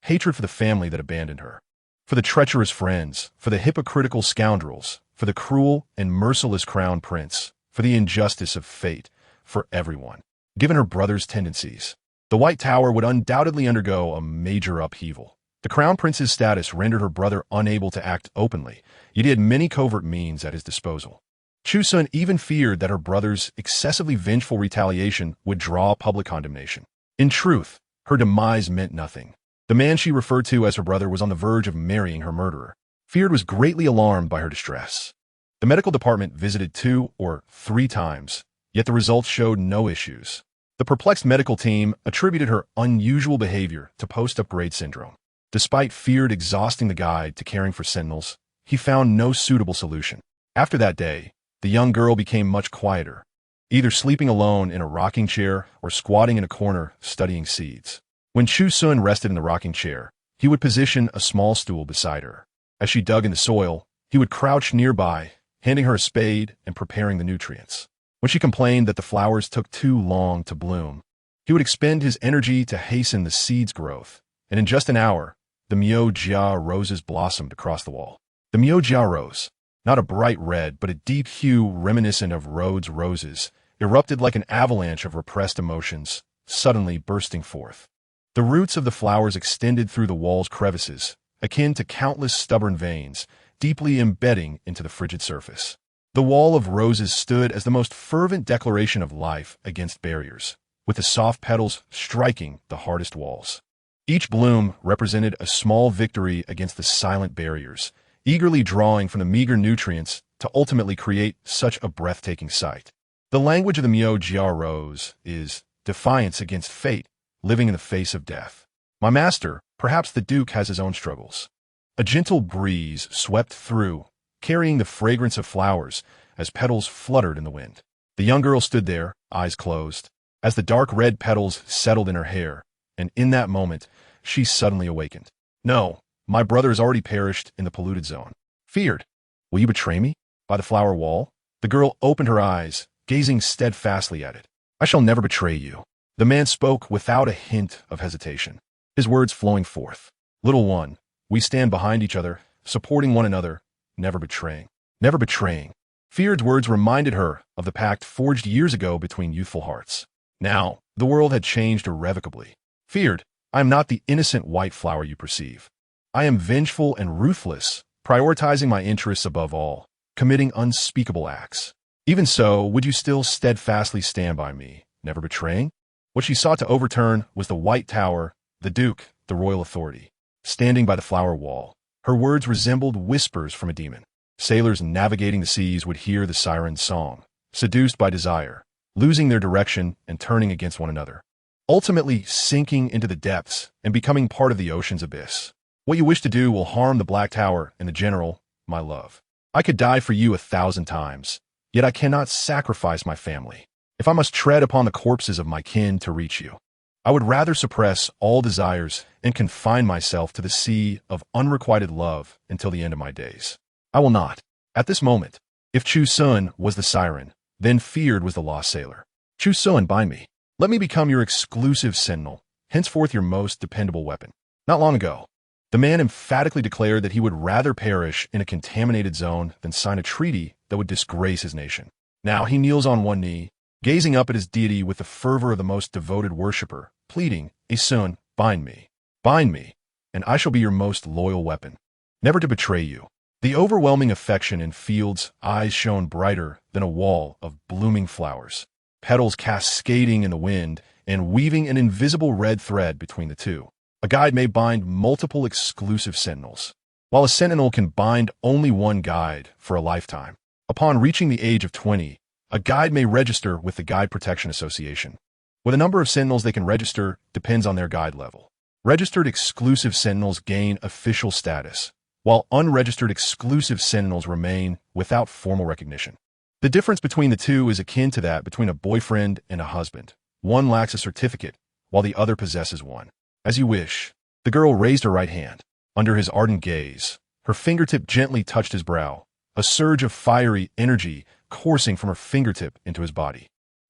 Hatred for the family that abandoned her, for the treacherous friends, for the hypocritical scoundrels, for the cruel and merciless crown prince, for the injustice of fate, for everyone. Given her brother's tendencies, the White Tower would undoubtedly undergo a major upheaval. The crown prince's status rendered her brother unable to act openly, yet he had many covert means at his disposal. Chu Xun even feared that her brother's excessively vengeful retaliation would draw public condemnation. In truth, her demise meant nothing. The man she referred to as her brother was on the verge of marrying her murderer. Feared was greatly alarmed by her distress. The medical department visited 2 or 3 times, yet the results showed no issues. The perplexed medical team attributed her unusual behavior to post-upgrade syndrome. Despite Feared exhausting the guide to caring for sentinels, he found no suitable solution. After that day, the young girl became much quieter, either sleeping alone in a rocking chair or squatting in a corner studying seeds. When Chu Xun rested in the rocking chair, he would position a small stool beside her. As she dug in the soil, he would crouch nearby, handing her a spade and preparing the nutrients. When she complained that the flowers took too long to bloom, he would expend his energy to hasten the seed's growth, and in just an hour, the Miao roses blossomed across the wall. The Miao rose, not a bright red, but a deep hue reminiscent of Rhodes roses, erupted like an avalanche of repressed emotions, suddenly bursting forth. The roots of the flowers extended through the wall's crevices, akin to countless stubborn veins, deeply embedding into the frigid surface. The wall of roses stood as the most fervent declaration of life against barriers, with the soft petals striking the hardest walls. Each bloom represented a small victory against the silent barriers, eagerly drawing from the meager nutrients to ultimately create such a breathtaking sight. The language of the Miao rose is defiance against fate, living in the face of death. My master, perhaps the Duke, has his own struggles. A gentle breeze swept through, carrying the fragrance of flowers as petals fluttered in the wind. The young girl stood there, eyes closed, as the dark red petals settled in her hair, and in that moment, she suddenly awakened. No, my brother has already perished in the polluted zone. Feared. Will you betray me? By the flower wall? The girl opened her eyes, gazing steadfastly at it. I shall never betray you. The man spoke without a hint of hesitation, his words flowing forth. Little one, we stand behind each other, supporting one another, never betraying. Never betraying. Feared's words reminded her of the pact forged years ago between youthful hearts. Now, the world had changed irrevocably. Feared, I am not the innocent white flower you perceive. I am vengeful and ruthless, prioritizing my interests above all, committing unspeakable acts. Even so, would you still steadfastly stand by me, never betraying? What she sought to overturn was the White Tower, the Duke, the royal authority. Standing by the flower wall, her words resembled whispers from a demon. Sailors navigating the seas would hear the siren's song, seduced by desire, losing their direction and turning against one another, ultimately sinking into the depths and becoming part of the ocean's abyss. What you wish to do will harm the Black Tower and the General, my love. I could die for you 1,000 times, yet I cannot sacrifice my family. If I must tread upon the corpses of my kin to reach you, I would rather suppress all desires and confine myself to the sea of unrequited love until the end of my days. I will not. At this moment, if Chu Xun was the siren, then Feared was the lost sailor. Chu Xun, bind me. Let me become your exclusive sentinel, henceforth your most dependable weapon. Not long ago, the man emphatically declared that he would rather perish in a contaminated zone than sign a treaty that would disgrace his nation. Now he kneels on one knee, gazing up at his deity with the fervor of the most devoted worshipper, pleading, Xun, bind me, and I shall be your most loyal weapon, never to betray you. The overwhelming affection in Field's eyes shone brighter than a wall of blooming flowers, petals cascading in the wind and weaving an invisible red thread between the two. A guide may bind multiple exclusive sentinels, while a sentinel can bind only one guide for a lifetime. Upon reaching the age of 20, a guide may register with the Guide Protection Association. With a number of sentinels they can register depends on their guide level. Registered exclusive sentinels gain official status, while unregistered exclusive sentinels remain without formal recognition. The difference between the two is akin to that between a boyfriend and a husband. One lacks a certificate, while the other possesses one. As you wish. The girl raised her right hand. Under his ardent gaze, her fingertip gently touched his brow, a surge of fiery energy coursing from her fingertip into his body.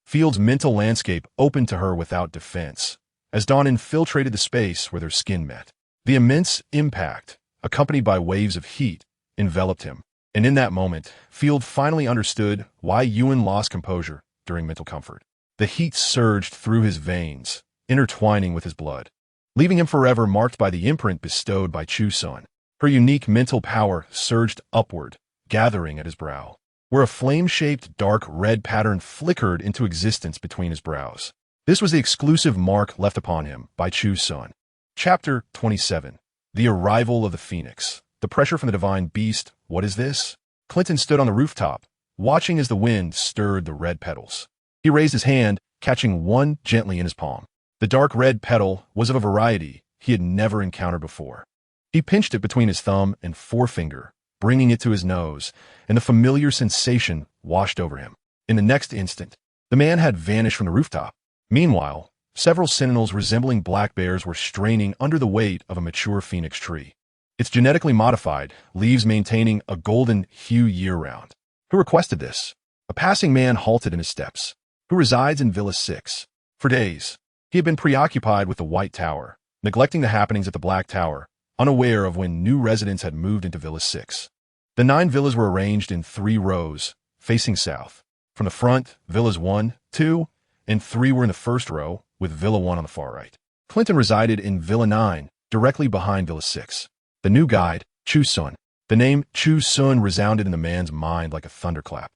Field's mental landscape opened to her without defense, as dawn infiltrated the space where their skin met. The immense impact, accompanied by waves of heat, enveloped him, and in that moment, Field finally understood why Yuan lost composure during mental comfort. The heat surged through his veins, intertwining with his blood, leaving him forever marked by the imprint bestowed by Chu Xun. Her unique mental power surged upward, gathering at his brow, where a flame-shaped dark red pattern flickered into existence between his brows. This was the exclusive mark left upon him by Chu Xun. Chapter 27. The Arrival of the Phoenix. The pressure from the divine beast. What is this? Clinton stood on the rooftop, watching as the wind stirred the red petals. He raised his hand, catching one gently in his palm. The dark red petal was of a variety he had never encountered before. He pinched it between his thumb and forefinger, bringing it to his nose, and the familiar sensation washed over him. In the next instant, the man had vanished from the rooftop. Meanwhile, several sentinels resembling black bears were straining under the weight of a mature phoenix tree. It's genetically modified, leaves maintaining a golden hue year-round. Who requested this? A passing man halted in his steps. Who resides in Villa 6? For days, he had been preoccupied with the White Tower, neglecting the happenings at the Black Tower, unaware of when new residents had moved into Villa 6. The 9 villas were arranged in 3 rows, facing south. From the front, Villas 1, 2, and 3 were in the first row, with Villa 1 on the far right. Clinton resided in Villa 9, directly behind Villa 6. The new guide, Chu Xun. The name Chu Xun resounded in the man's mind like a thunderclap.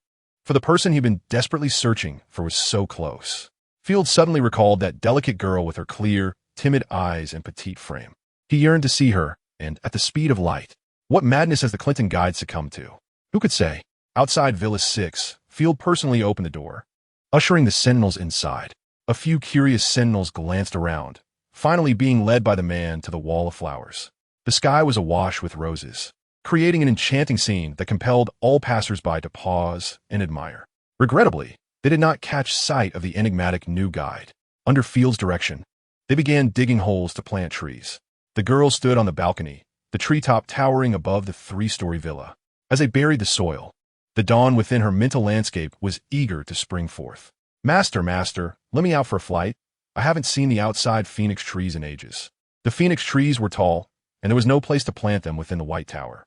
For the person he'd been desperately searching for was so close. Field suddenly recalled that delicate girl with her clear, timid eyes and petite frame. He yearned to see her, and at the speed of light. What madness has the Clinton guide succumbed to? Who could say? Outside Villa 6, Field personally opened the door, ushering the sentinels inside. A few curious sentinels glanced around, finally being led by the man to the wall of flowers. The sky was awash with roses, creating an enchanting scene that compelled all passers-by to pause and admire. Regrettably, they did not catch sight of the enigmatic new guide. Under Field's direction, they began digging holes to plant trees. The girls stood on the balcony, the treetop towering above the 3-story villa. As they buried the soil, the dawn within her mental landscape was eager to spring forth. Master, let me out for a flight. I haven't seen the outside phoenix trees in ages. The phoenix trees were tall, and there was no place to plant them within the White Tower.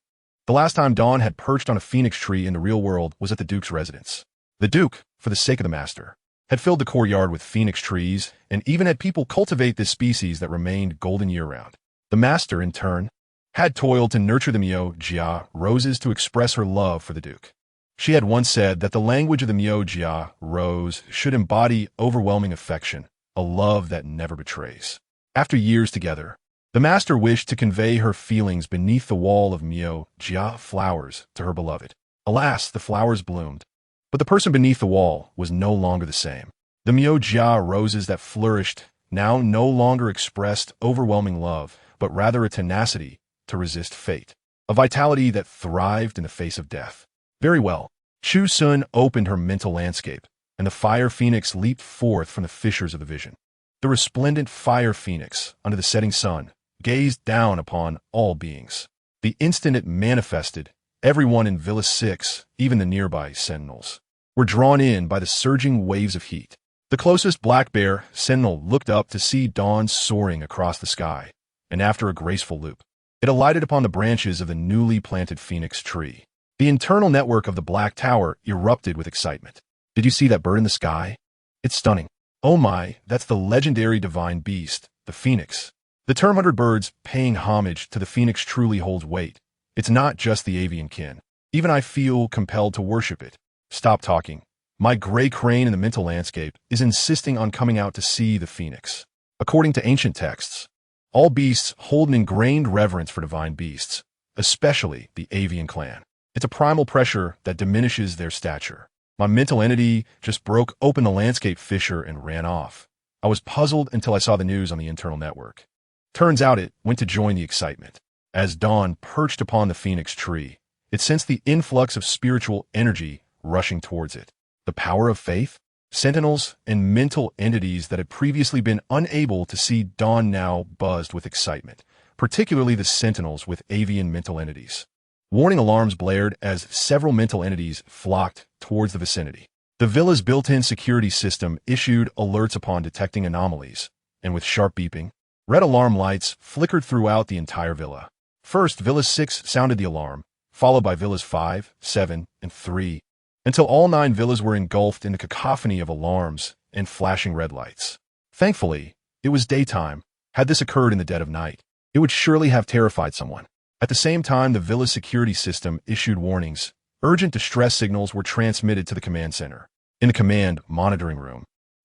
The last time Dawn had perched on a phoenix tree in the real world was at the Duke's residence. The Duke, for the sake of the Master, had filled the courtyard with phoenix trees and even had people cultivate this species that remained golden year-round. The Master, in turn, had toiled to nurture the Miao-Jia roses to express her love for the Duke. She had once said that the language of the Miao-Jia rose should embody overwhelming affection, a love that never betrays. After years together, the Master wished to convey her feelings beneath the wall of Miao-Jia flowers to her beloved. Alas, the flowers bloomed, but the person beneath the wall was no longer the same. The Miao-Jia roses that flourished now no longer expressed overwhelming love, but rather a tenacity to resist fate, a vitality that thrived in the face of death. Very well. Chu Xun opened her mental landscape, and the fire phoenix leaped forth from the fissures of the vision. The resplendent fire phoenix, under the setting sun, gazed down upon all beings. The instant it manifested, everyone in Villa 6, even the nearby sentinels, were drawn in by the surging waves of heat. The closest black bear sentinel looked up to see dawn soaring across the sky, and after a graceful loop, it alighted upon the branches of the newly planted phoenix tree. The internal network of the Black Tower erupted with excitement. Did you see that bird in the sky? It's stunning. Oh my, that's the legendary divine beast, the phoenix. The term 100 birds paying homage to the phoenix truly holds weight. It's not just the avian kin. Even I feel compelled to worship it. Stop talking. My gray crane in the mental landscape is insisting on coming out to see the phoenix. According to ancient texts, all beasts hold an ingrained reverence for divine beasts, especially the avian clan. It's a primal pressure that diminishes their stature. My mental entity just broke open the landscape fissure and ran off. I was puzzled until I saw the news on the internal network. Turns out it went to join the excitement. As dawn perched upon the phoenix tree, it sensed the influx of spiritual energy rushing towards it. The power of faith? Sentinels and mental entities that had previously been unable to see dawn now buzzed with excitement, particularly the sentinels with avian mental entities. Warning alarms blared as several mental entities flocked towards the vicinity. The villa's built-in security system issued alerts upon detecting anomalies, and with sharp beeping, red alarm lights flickered throughout the entire villa. First, Villa 6 sounded the alarm, followed by Villas 5, 7, and 3, until all 9 villas were engulfed in a cacophony of alarms and flashing red lights. Thankfully, it was daytime. Had this occurred in the dead of night, it would surely have terrified someone. At the same time, the villa's security system issued warnings. Urgent distress signals were transmitted to the command center. In the command monitoring room,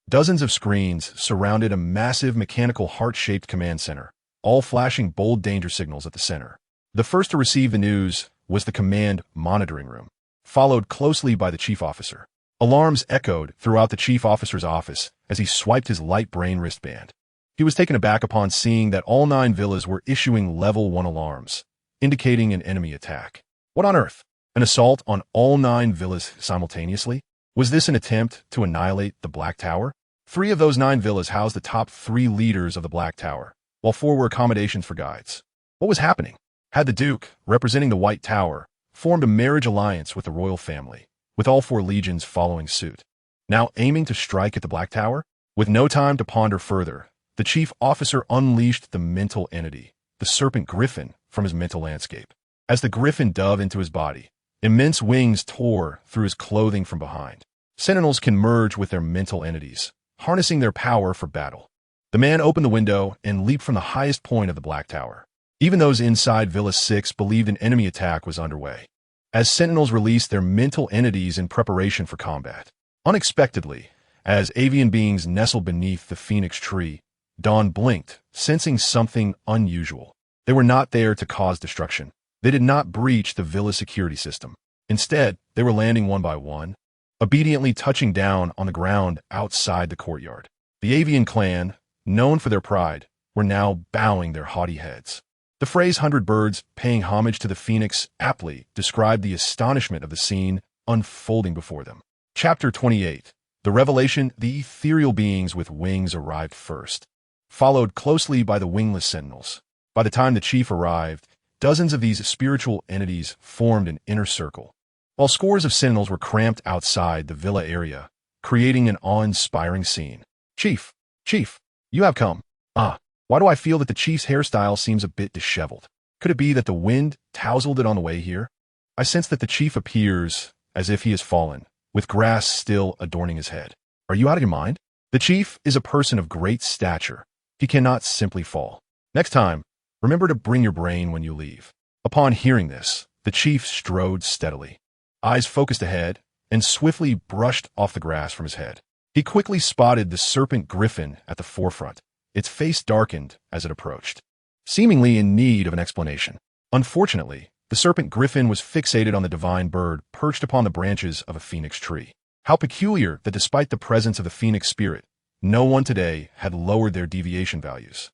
dozens of screens surrounded a massive mechanical heart-shaped command center, all flashing bold danger signals at the center. The first to receive the news was the command monitoring room, followed closely by the chief officer. Alarms echoed throughout the chief officer's office as he swiped his light brain wristband. He was taken aback upon seeing that all 9 villas were issuing level 1 alarms, indicating an enemy attack. What on earth? An assault on all 9 villas simultaneously? Was this an attempt to annihilate the Black Tower? 3 of those 9 villas housed the top 3 leaders of the Black Tower, while 4 were accommodations for guides. What was happening? Had the Duke, representing the White Tower, formed a marriage alliance with the royal family, with all 4 legions following suit, now aiming to strike at the Black Tower? With no time to ponder further, the chief officer unleashed the mental entity, the serpent griffin, from his mental landscape. As the griffin dove into his body, immense wings tore through his clothing from behind. Sentinels can merge with their mental entities, harnessing their power for battle. The man opened the window and leaped from the highest point of the Black Tower. Even those inside Villa 6 believed an enemy attack was underway, as Sentinels released their mental entities in preparation for combat. Unexpectedly, as avian beings nestled beneath the phoenix tree, Dawn blinked, sensing something unusual. They were not there to cause destruction. They did not breach the villa security system. Instead, they were landing one by one, obediently touching down on the ground outside the courtyard. The avian clan, known for their pride, were now bowing their haughty heads. The phrase "100 birds paying homage to the phoenix" aptly described the astonishment of the scene unfolding before them. Chapter 28. The revelation: the ethereal beings with wings arrived first, followed closely by the wingless sentinels. By the time the chief arrived, dozens of these spiritual entities formed an inner circle, while scores of sentinels were cramped outside the villa area, creating an awe-inspiring scene. Chief, you have come. Why do I feel that the chief's hairstyle seems a bit disheveled? Could it be that the wind tousled it on the way here? I sense that the chief appears as if he has fallen, with grass still adorning his head. Are you out of your mind? The chief is a person of great stature. He cannot simply fall. Next time, remember to bring your brain when you leave. Upon hearing this, the chief strode steadily, eyes focused ahead, and swiftly brushed off the grass from his head. He quickly spotted the serpent griffin at the forefront. Its face darkened as it approached, seemingly in need of an explanation. Unfortunately, the serpent griffin was fixated on the divine bird perched upon the branches of a phoenix tree. How peculiar that despite the presence of the phoenix spirit, no one today had lowered their deviation values.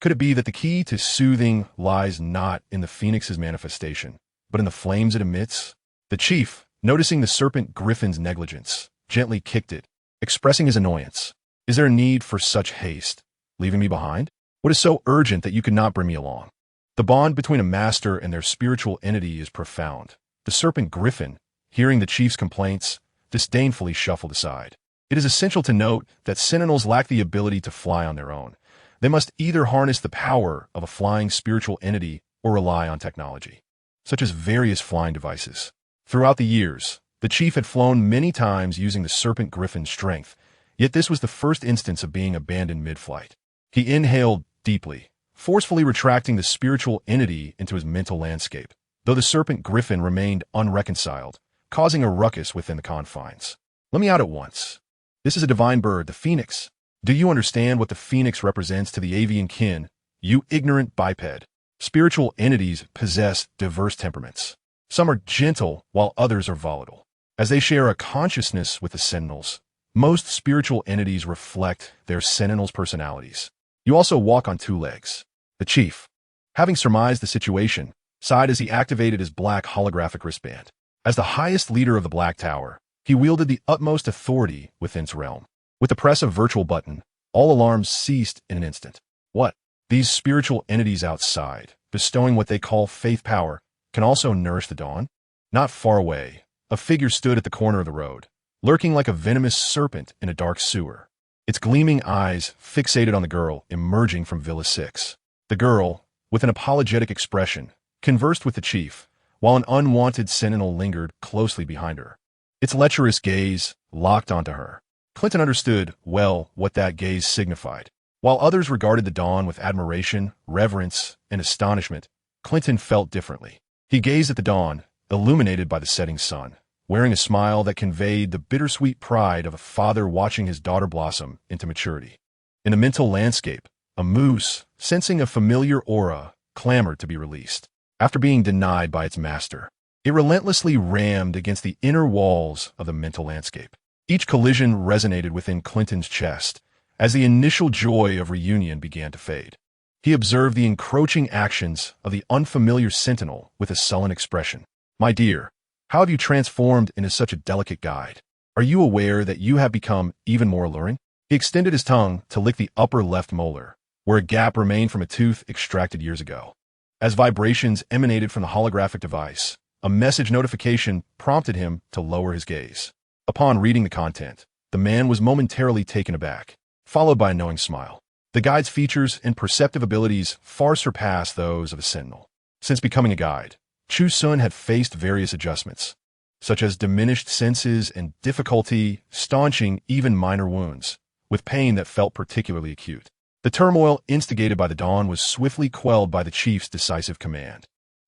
Could it be that the key to soothing lies not in the phoenix's manifestation, but in the flames it emits? The chief, noticing the serpent griffin's negligence, gently kicked it, expressing his annoyance. Is there a need for such haste? Leaving me behind? What is so urgent that you could not bring me along? The bond between a master and their spiritual entity is profound. The serpent griffin, hearing the chief's complaints, disdainfully shuffled aside. It is essential to note that sentinels lack the ability to fly on their own. They must either harness the power of a flying spiritual entity or rely on technology, such as various flying devices. Throughout the years, the chief had flown many times using the serpent griffin's strength, yet this was the first instance of being abandoned mid-flight. He inhaled deeply, forcefully retracting the spiritual entity into his mental landscape, though the serpent griffin remained unreconciled, causing a ruckus within the confines. Let me out at once. This is a divine bird, the phoenix. Do you understand what the phoenix represents to the avian kin, you ignorant biped? Spiritual entities possess diverse temperaments. Some are gentle, while others are volatile. As they share a consciousness with the sentinels, most spiritual entities reflect their sentinels' personalities. You also walk on two legs. The chief, having surmised the situation, sighed as he activated his black holographic wristband. As the highest leader of the Black Tower, he wielded the utmost authority within its realm. With the press of virtual button, all alarms ceased in an instant. What? These spiritual entities outside, bestowing what they call faith power, can also nourish the dawn? Not far away, a figure stood at the corner of the road, lurking like a venomous serpent in a dark sewer, its gleaming eyes fixated on the girl emerging from Villa 6. The girl, with an apologetic expression, conversed with the chief, while an unwanted sentinel lingered closely behind her. Its lecherous gaze locked onto her. Clinton understood well what that gaze signified. While others regarded the dawn with admiration, reverence, and astonishment, Clinton felt differently. He gazed at the dawn, illuminated by the setting sun, wearing a smile that conveyed the bittersweet pride of a father watching his daughter blossom into maturity. In the mental landscape, a moose, sensing a familiar aura, clamored to be released. After being denied by its master, it relentlessly rammed against the inner walls of the mental landscape. Each collision resonated within Clinton's chest as the initial joy of reunion began to fade. He observed the encroaching actions of the unfamiliar sentinel with a sullen expression. My dear, how have you transformed into such a delicate guide? Are you aware that you have become even more alluring? He extended his tongue to lick the upper left molar, where a gap remained from a tooth extracted years ago. As vibrations emanated from the holographic device, a message notification prompted him to lower his gaze. Upon reading the content, the man was momentarily taken aback, followed by a knowing smile. The guide's features and perceptive abilities far surpassed those of a sentinel. Since becoming a guide, Chu Xun had faced various adjustments, such as diminished senses and difficulty staunching even minor wounds, with pain that felt particularly acute. The turmoil instigated by the dawn was swiftly quelled by the chief's decisive command.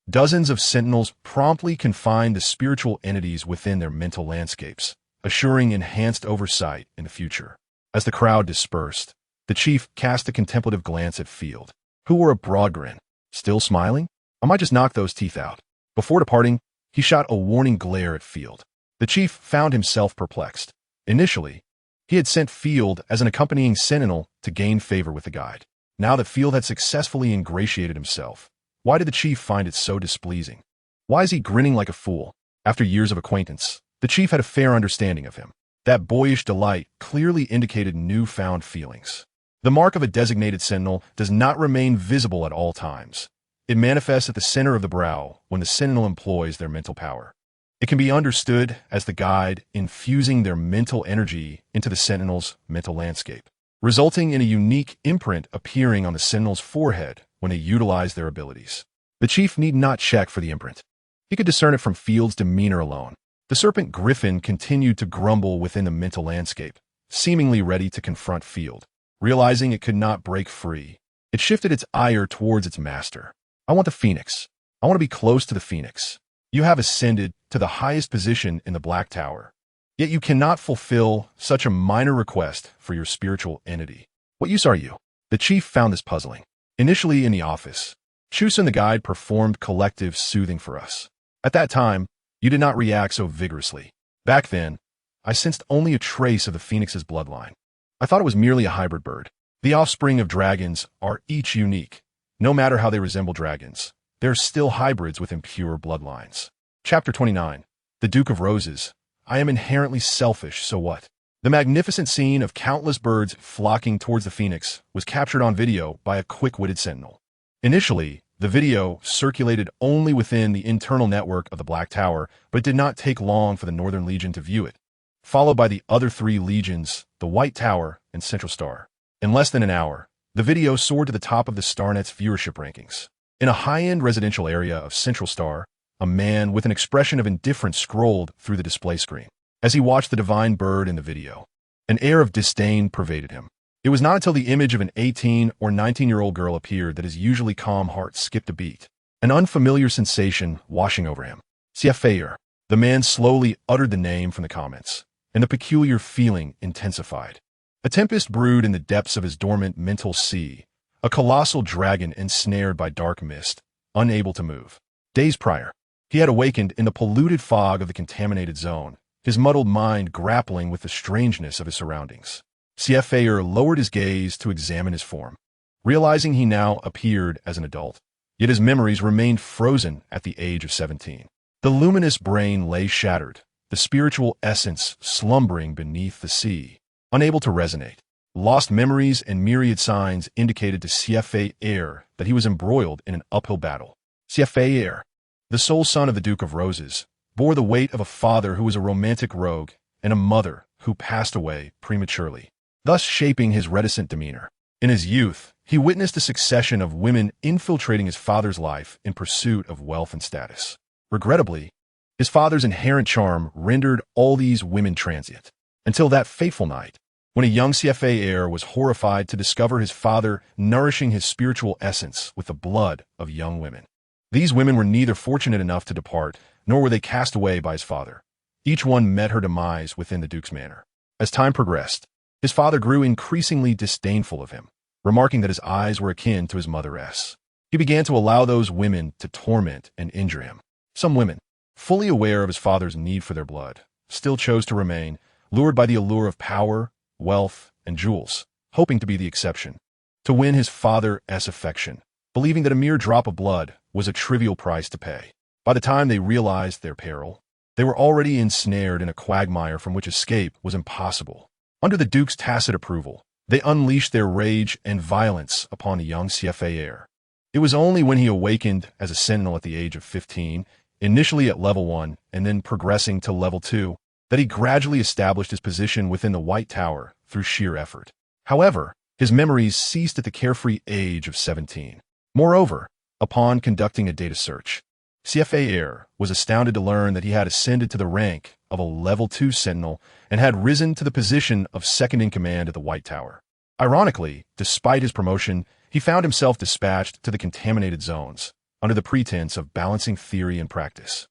Dozens of sentinels promptly confined the spiritual entities within their mental landscapes, assuring enhanced oversight in the future. As the crowd dispersed, the chief cast a contemplative glance at Field, who wore a broad grin. Still smiling? I might just knock those teeth out. Before departing, he shot a warning glare at Field. The chief found himself perplexed. Initially, he had sent Field as an accompanying sentinel to gain favor with the guide. Now that Field had successfully ingratiated himself, why did the chief find it so displeasing? Why is he grinning like a fool? After years of acquaintance, the chief had a fair understanding of him. That boyish delight clearly indicated newfound feelings. The mark of a designated sentinel does not remain visible at all times. It manifests at the center of the brow when the sentinel employs their mental power. It can be understood as the guide infusing their mental energy into the sentinel's mental landscape, resulting in a unique imprint appearing on the sentinel's forehead when they utilize their abilities. The chief need not check for the imprint. He could discern it from Field's demeanor alone. The serpent griffin continued to grumble within the mental landscape, seemingly ready to confront Field. Realizing it could not break free, it shifted its ire towards its master. I want the Phoenix. I want to be close to the Phoenix. You have ascended to the highest position in the Black Tower, yet you cannot fulfill such a minor request for your spiritual entity. What use are you? The chief found this puzzling. Initially in the office, Chu Xun the guide performed collective soothing for us. At that time, you did not react so vigorously. Back then, I sensed only a trace of the Phoenix's bloodline. I thought it was merely a hybrid bird. The offspring of dragons are each unique. No matter how they resemble dragons, they're still hybrids with impure bloodlines. Chapter 29. The Duke of Roses. I am inherently selfish, so what? The magnificent scene of countless birds flocking towards the Phoenix was captured on video by a quick-witted sentinel. Initially, the video circulated only within the internal network of the Black Tower, but it did not take long for the Northern Legion to view it, followed by the other three legions, the White Tower and Central Star. In less than an hour, the video soared to the top of the StarNet's viewership rankings. In a high-end residential area of Central Star, a man with an expression of indifference scrolled through the display screen. As he watched the divine bird in the video, an air of disdain pervaded him. It was not until the image of an 18 or 19-year-old girl appeared that his usually calm heart skipped a beat, an unfamiliar sensation washing over him. CFAer. The man slowly uttered the name from the comments, and the peculiar feeling intensified. A tempest brewed in the depths of his dormant mental sea, a colossal dragon ensnared by dark mist, unable to move. Days prior, he had awakened in the polluted fog of the contaminated zone, his muddled mind grappling with the strangeness of his surroundings. CFAer lowered his gaze to examine his form, realizing he now appeared as an adult, yet his memories remained frozen at the age of 17. The luminous brain lay shattered, the spiritual essence slumbering beneath the sea, unable to resonate. Lost memories and myriad signs indicated to CFAer that he was embroiled in an uphill battle. CFAer, the sole son of the Duke of Roses, bore the weight of a father who was a romantic rogue and a mother who passed away prematurely, thus shaping his reticent demeanor. In his youth, he witnessed a succession of women infiltrating his father's life in pursuit of wealth and status. Regrettably, his father's inherent charm rendered all these women transient, until that fateful night, when a young CFAer was horrified to discover his father nourishing his spiritual essence with the blood of young women. These women were neither fortunate enough to depart, nor were they cast away by his father. Each one met her demise within the Duke's manor. As time progressed, his father grew increasingly disdainful of him, remarking that his eyes were akin to his mother's. He began to allow those women to torment and injure him. Some women, fully aware of his father's need for their blood, still chose to remain, lured by the allure of power, wealth, and jewels, hoping to be the exception, to win his father's affection, believing that a mere drop of blood was a trivial price to pay. By the time they realized their peril, they were already ensnared in a quagmire from which escape was impossible. Under the Duke's tacit approval, they unleashed their rage and violence upon the young CFAer. It was only when he awakened as a sentinel at the age of 15, initially at level 1 and then progressing to level 2, that he gradually established his position within the White Tower through sheer effort. However, his memories ceased at the carefree age of 17. Moreover, Upon conducting a data search, CFA Air was astounded to learn that he had ascended to the rank of a Level 2 Sentinel and had risen to the position of second-in-command at the White Tower. Ironically, despite his promotion, he found himself dispatched to the contaminated zones, under the pretense of balancing theory and practice.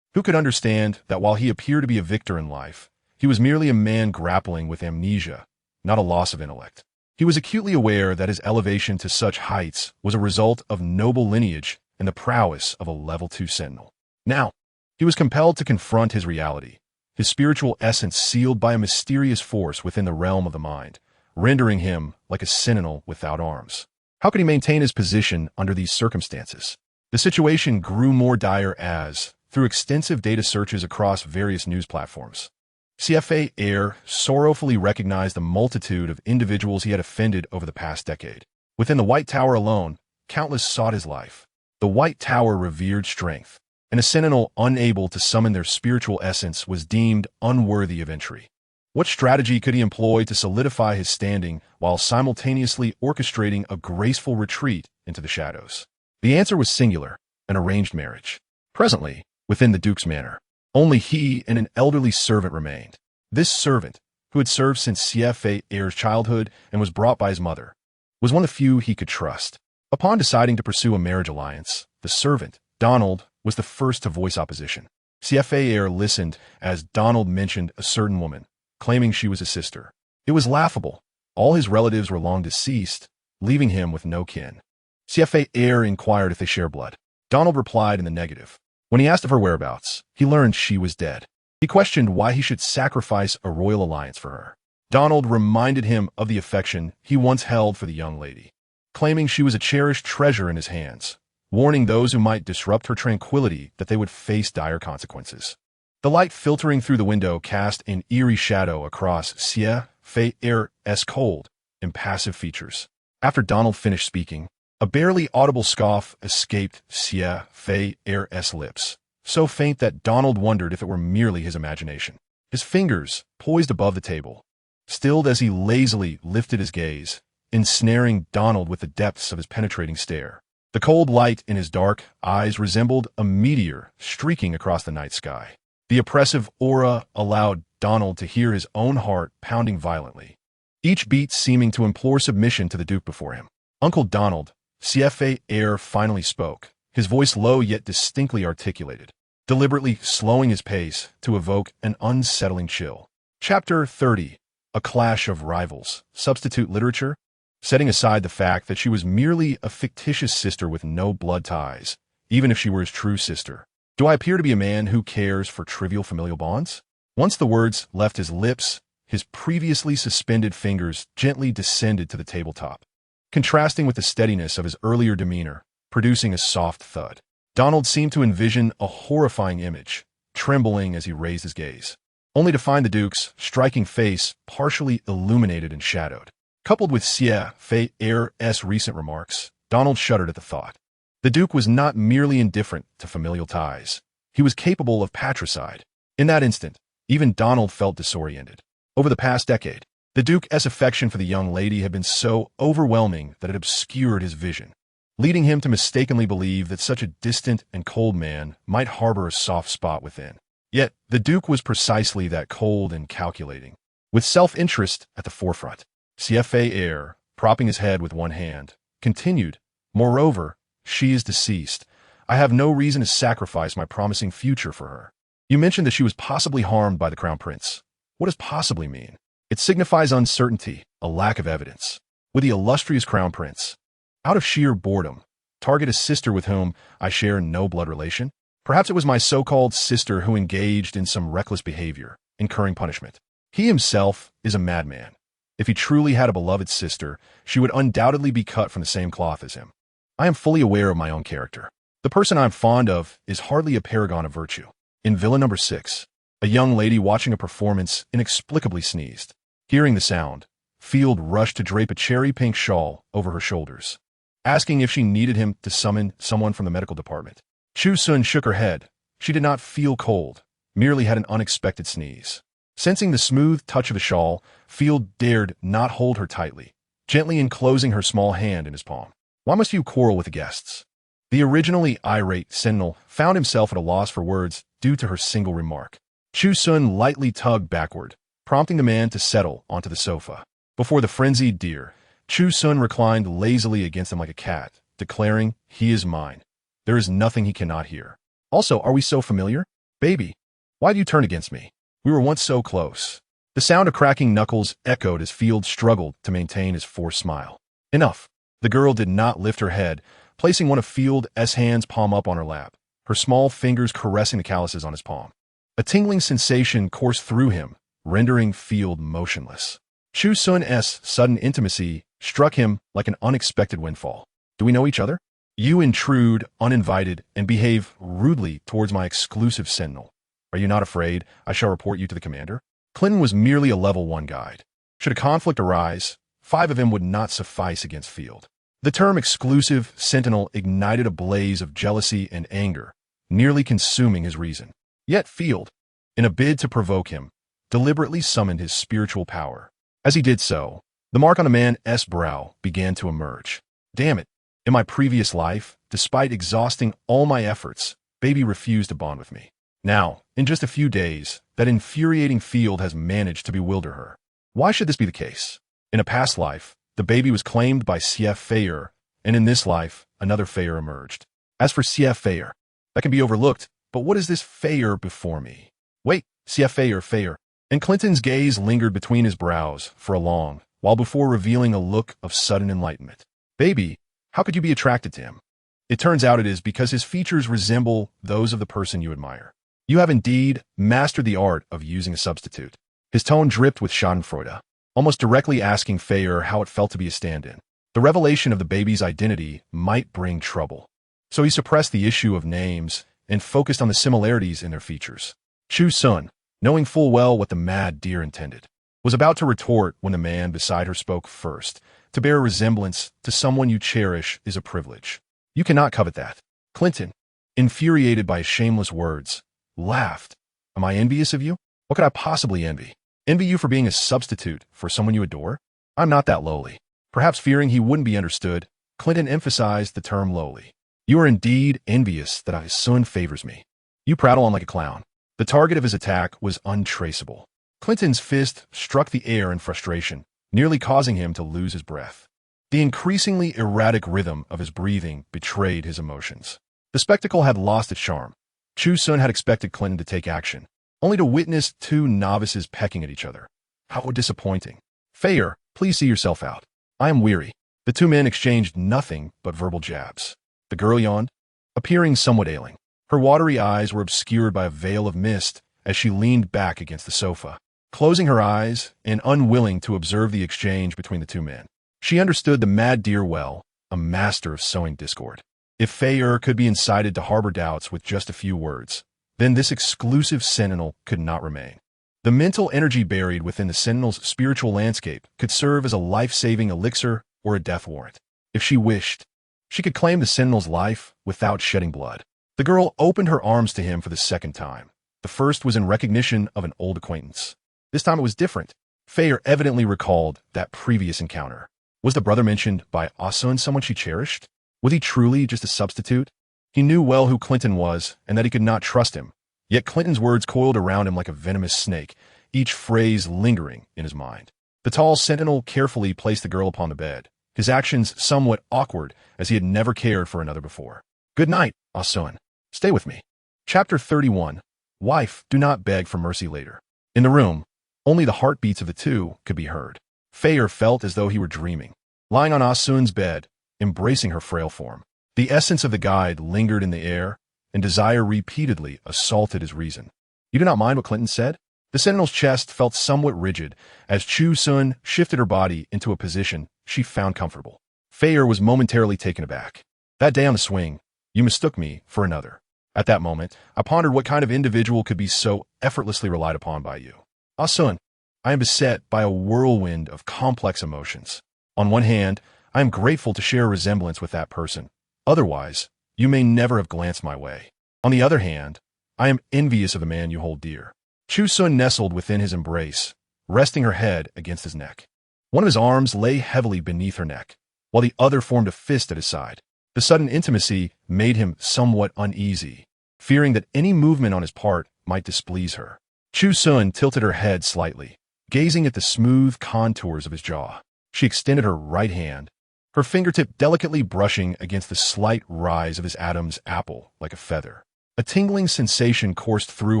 Who could understand that while he appeared to be a victor in life, he was merely a man grappling with amnesia, not a loss of intellect? He was acutely aware that his elevation to such heights was a result of noble lineage and the prowess of a Level 2 Sentinel. Now, he was compelled to confront his reality, his spiritual essence sealed by a mysterious force within the realm of the mind, rendering him like a sentinel without arms. How could he maintain his position under these circumstances? The situation grew more dire as, through extensive data searches across various news platforms, CFA Air sorrowfully recognized the multitude of individuals he had offended over the past decade. Within the White Tower alone, countless sought his life. The White Tower revered strength, and a sentinel unable to summon their spiritual essence was deemed unworthy of entry. What strategy could he employ to solidify his standing while simultaneously orchestrating a graceful retreat into the shadows? The answer was singular: an arranged marriage. Presently, within the Duke's manor, only he and an elderly servant remained. This servant, who had served since CFA Air's childhood and was brought by his mother, was one of the few he could trust. Upon deciding to pursue a marriage alliance, the servant, Donald, was the first to voice opposition. CFA Air listened as Donald mentioned a certain woman, claiming she was his sister. It was laughable. All his relatives were long deceased, leaving him with no kin. CFA Air inquired if they share blood. Donald replied in the negative. When he asked of her whereabouts, he learned she was dead. He questioned why he should sacrifice a royal alliance for her. Donald reminded him of the affection he once held for the young lady, claiming she was a cherished treasure in his hands, warning those who might disrupt her tranquility that they would face dire consequences. The light filtering through the window cast an eerie shadow across CFA Air's cold, impassive features. After Donald finished speaking, a barely audible scoff escaped CFA Air's lips, so faint that Donald wondered if it were merely his imagination. His fingers, poised above the table, stilled as he lazily lifted his gaze, ensnaring Donald with the depths of his penetrating stare. The cold light in his dark eyes resembled a meteor streaking across the night sky. The oppressive aura allowed Donald to hear his own heart pounding violently, each beat seeming to implore submission to the Duke before him. Uncle Donald, CFA Air finally spoke, his voice low yet distinctly articulated, deliberately slowing his pace to evoke an unsettling chill. Chapter 30. A Clash of Rivals. Substitute literature. Setting aside the fact that she was merely a fictitious sister with no blood ties, even if she were his true sister, do I appear to be a man who cares for trivial familial bonds? Once the words left his lips, his previously suspended fingers gently descended to the tabletop, contrasting with the steadiness of his earlier demeanor, producing a soft thud. Donald seemed to envision a horrifying image, trembling as he raised his gaze, only to find the Duke's striking face partially illuminated and shadowed. Coupled with CFA Air's recent remarks, Donald shuddered at the thought. The Duke was not merely indifferent to familial ties. He was capable of patricide. In that instant, even Donald felt disoriented. Over the past decade, the Duke's affection for the young lady had been so overwhelming that it obscured his vision, leading him to mistakenly believe that such a distant and cold man might harbor a soft spot within. Yet, the Duke was precisely that cold and calculating, with self-interest at the forefront. CFA Air, propping his head with one hand, continued, "Moreover, she is deceased. I have no reason to sacrifice my promising future for her. You mentioned that she was possibly harmed by the Crown Prince. What does possibly mean? It signifies uncertainty, a lack of evidence. Would the illustrious Crown Prince, out of sheer boredom, target a sister with whom I share no blood relation? Perhaps it was my so-called sister who engaged in some reckless behavior, incurring punishment. He himself is a madman. If he truly had a beloved sister, she would undoubtedly be cut from the same cloth as him. I am fully aware of my own character. The person I'm fond of is hardly a paragon of virtue. In Villain number 6, a young lady watching a performance inexplicably sneezed. Hearing the sound, Field rushed to drape a cherry-pink shawl over her shoulders, asking if she needed him to summon someone from the medical department. Chu Xun shook her head. She did not feel cold, merely had an unexpected sneeze. Sensing the smooth touch of the shawl, Field dared not hold her tightly, gently enclosing her small hand in his palm. Why must you quarrel with the guests? The originally irate Sentinel found himself at a loss for words due to her single remark. Chu Xun lightly tugged backward, prompting the man to settle onto the sofa. Before the frenzied deer, Chu Xun reclined lazily against him like a cat, declaring, "He is mine. There is nothing he cannot hear. Also, are we so familiar? Baby, why do you turn against me? We were once so close." The sound of cracking knuckles echoed as Field struggled to maintain his forced smile. Enough. The girl did not lift her head, placing one of Field's hands palm up on her lap, her small fingers caressing the calluses on his palm. A tingling sensation coursed through him, rendering Field motionless. Chu Xun's sudden intimacy struck him like an unexpected windfall. "Do we know each other? You intrude uninvited and behave rudely towards my exclusive sentinel. Are you not afraid I shall report you to the commander?" Clinton was merely a level 1 guide. Should a conflict arise, 5 of him would not suffice against Field. The term exclusive sentinel ignited a blaze of jealousy and anger, nearly consuming his reason. Yet Field, in a bid to provoke him, deliberately summoned his spiritual power. As he did so, the mark on the man's brow began to emerge. Damn it. In my previous life, despite exhausting all my efforts, baby refused to bond with me. Now, in just a few days, that infuriating Field has managed to bewilder her. Why should this be the case? In a past life, the baby was claimed by CF Fayer, and in this life, another Fayer emerged. As for CF Fayer, that can be overlooked, but what is this Fayer before me? Wait, CF Fayer. And Clinton's gaze lingered between his brows for a long while before revealing a look of sudden enlightenment. Baby, how could you be attracted to him? It turns out it is because his features resemble those of the person you admire. You have indeed mastered the art of using a substitute. His tone dripped with schadenfreude, almost directly asking Fayer how it felt to be a stand-in. The revelation of the baby's identity might bring trouble. So he suppressed the issue of names and focused on the similarities in their features. Chu Xun, knowing full well what the mad deer intended, was about to retort when the man beside her spoke first. To bear a resemblance to someone you cherish is a privilege. You cannot covet that. Clinton, infuriated by his shameless words, laughed. Am I envious of you? What could I possibly envy? Envy you for being a substitute for someone you adore? I'm not that lowly. Perhaps fearing he wouldn't be understood, Clinton emphasized the term lowly. You are indeed envious that his son favors me. You prattle on like a clown. The target of his attack was untraceable. Clinton's fist struck the air in frustration, nearly causing him to lose his breath. The increasingly erratic rhythm of his breathing betrayed his emotions. The spectacle had lost its charm. Chu Xun had expected Clinton to take action, only to witness 2 novices pecking at each other. How disappointing. Fayer, please see yourself out. I am weary. The 2 men exchanged nothing but verbal jabs. The girl yawned, appearing somewhat ailing. Her watery eyes were obscured by a veil of mist as she leaned back against the sofa, closing her eyes and unwilling to observe the exchange between the 2 men. She understood the mad deer well, a master of sowing discord. If Fayer could be incited to harbor doubts with just a few words, then this exclusive sentinel could not remain. The mental energy buried within the sentinel's spiritual landscape could serve as a life-saving elixir or a death warrant. If she wished, she could claim the sentinel's life without shedding blood. The girl opened her arms to him for the second time. The first was in recognition of an old acquaintance. This time it was different. Fayer evidently recalled that previous encounter. Was the brother mentioned by Asun someone she cherished? Was he truly just a substitute? He knew well who Clinton was and that he could not trust him. Yet Clinton's words coiled around him like a venomous snake, each phrase lingering in his mind. The tall sentinel carefully placed the girl upon the bed, his actions somewhat awkward as he had never cared for another before. Good night, Asun. Stay with me. Chapter 31. Wife, do not beg for mercy later. In the room, only the heartbeats of the 2 could be heard. Fayer felt as though he were dreaming, lying on Asun's bed, embracing her frail form. The essence of the guide lingered in the air, and desire repeatedly assaulted his reason. You do not mind what Clinton said? The sentinel's chest felt somewhat rigid as Chu Xun shifted her body into a position she found comfortable. Fayer was momentarily taken aback. That day on the swing, you mistook me for another. At that moment, I pondered what kind of individual could be so effortlessly relied upon by you. Asun, I am beset by a whirlwind of complex emotions. On one hand, I am grateful to share a resemblance with that person. Otherwise, you may never have glanced my way. On the other hand, I am envious of the man you hold dear. Chu Xun nestled within his embrace, resting her head against his neck. One of his arms lay heavily beneath her neck, while the other formed a fist at his side. The sudden intimacy made him somewhat uneasy, fearing that any movement on his part might displease her. Chu Xun tilted her head slightly, gazing at the smooth contours of his jaw. She extended her right hand, her fingertip delicately brushing against the slight rise of his Adam's apple like a feather. A tingling sensation coursed through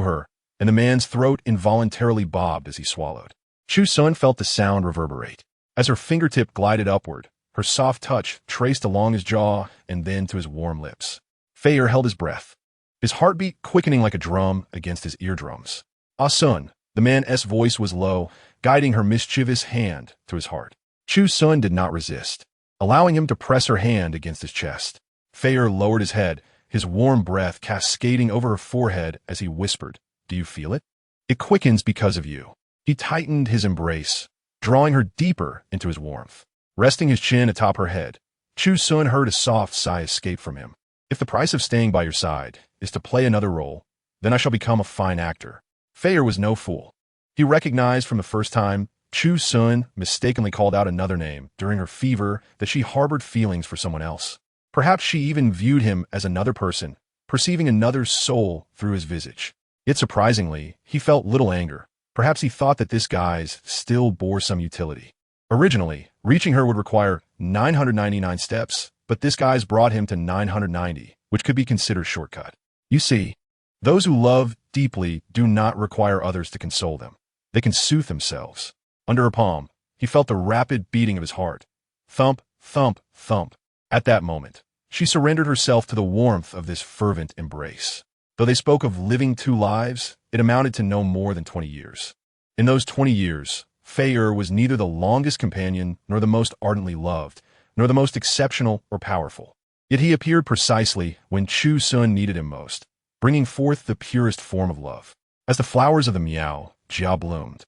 her, and the man's throat involuntarily bobbed as he swallowed. Chu Xun felt the sound reverberate. As her fingertip glided upward, her soft touch traced along his jaw and then to his warm lips. Fei held his breath, his heartbeat quickening like a drum against his eardrums. Ah Sun, the man's voice was low, guiding her mischievous hand to his heart. Chu Xun did not resist, allowing him to press her hand against his chest. Fei lowered his head, his warm breath cascading over her forehead as he whispered, "Do you feel it? It quickens because of you." He tightened his embrace, drawing her deeper into his warmth. Resting his chin atop her head, Chu Xun heard a soft sigh escape from him. "If the price of staying by your side is to play another role, then I shall become a fine actor." Fei was no fool. He recognized from the first time Chu Xun mistakenly called out another name during her fever that she harbored feelings for someone else. Perhaps she even viewed him as another person, perceiving another's soul through his visage. Yet surprisingly, he felt little anger. Perhaps he thought that this guise still bore some utility. Originally, reaching her would require 999 steps, but this guise brought him to 990, which could be considered shortcut. You see, those who love deeply do not require others to console them. They can soothe themselves. Under her palm, he felt the rapid beating of his heart. Thump, thump, thump. At that moment, she surrendered herself to the warmth of this fervent embrace. Though they spoke of living 2 lives, it amounted to no more than 20 years. In those 20 years, Fei was neither the longest companion, nor the most ardently loved, nor the most exceptional or powerful. Yet he appeared precisely when Chu Xun needed him most, bringing forth the purest form of love. As the flowers of the Miao Jia bloomed,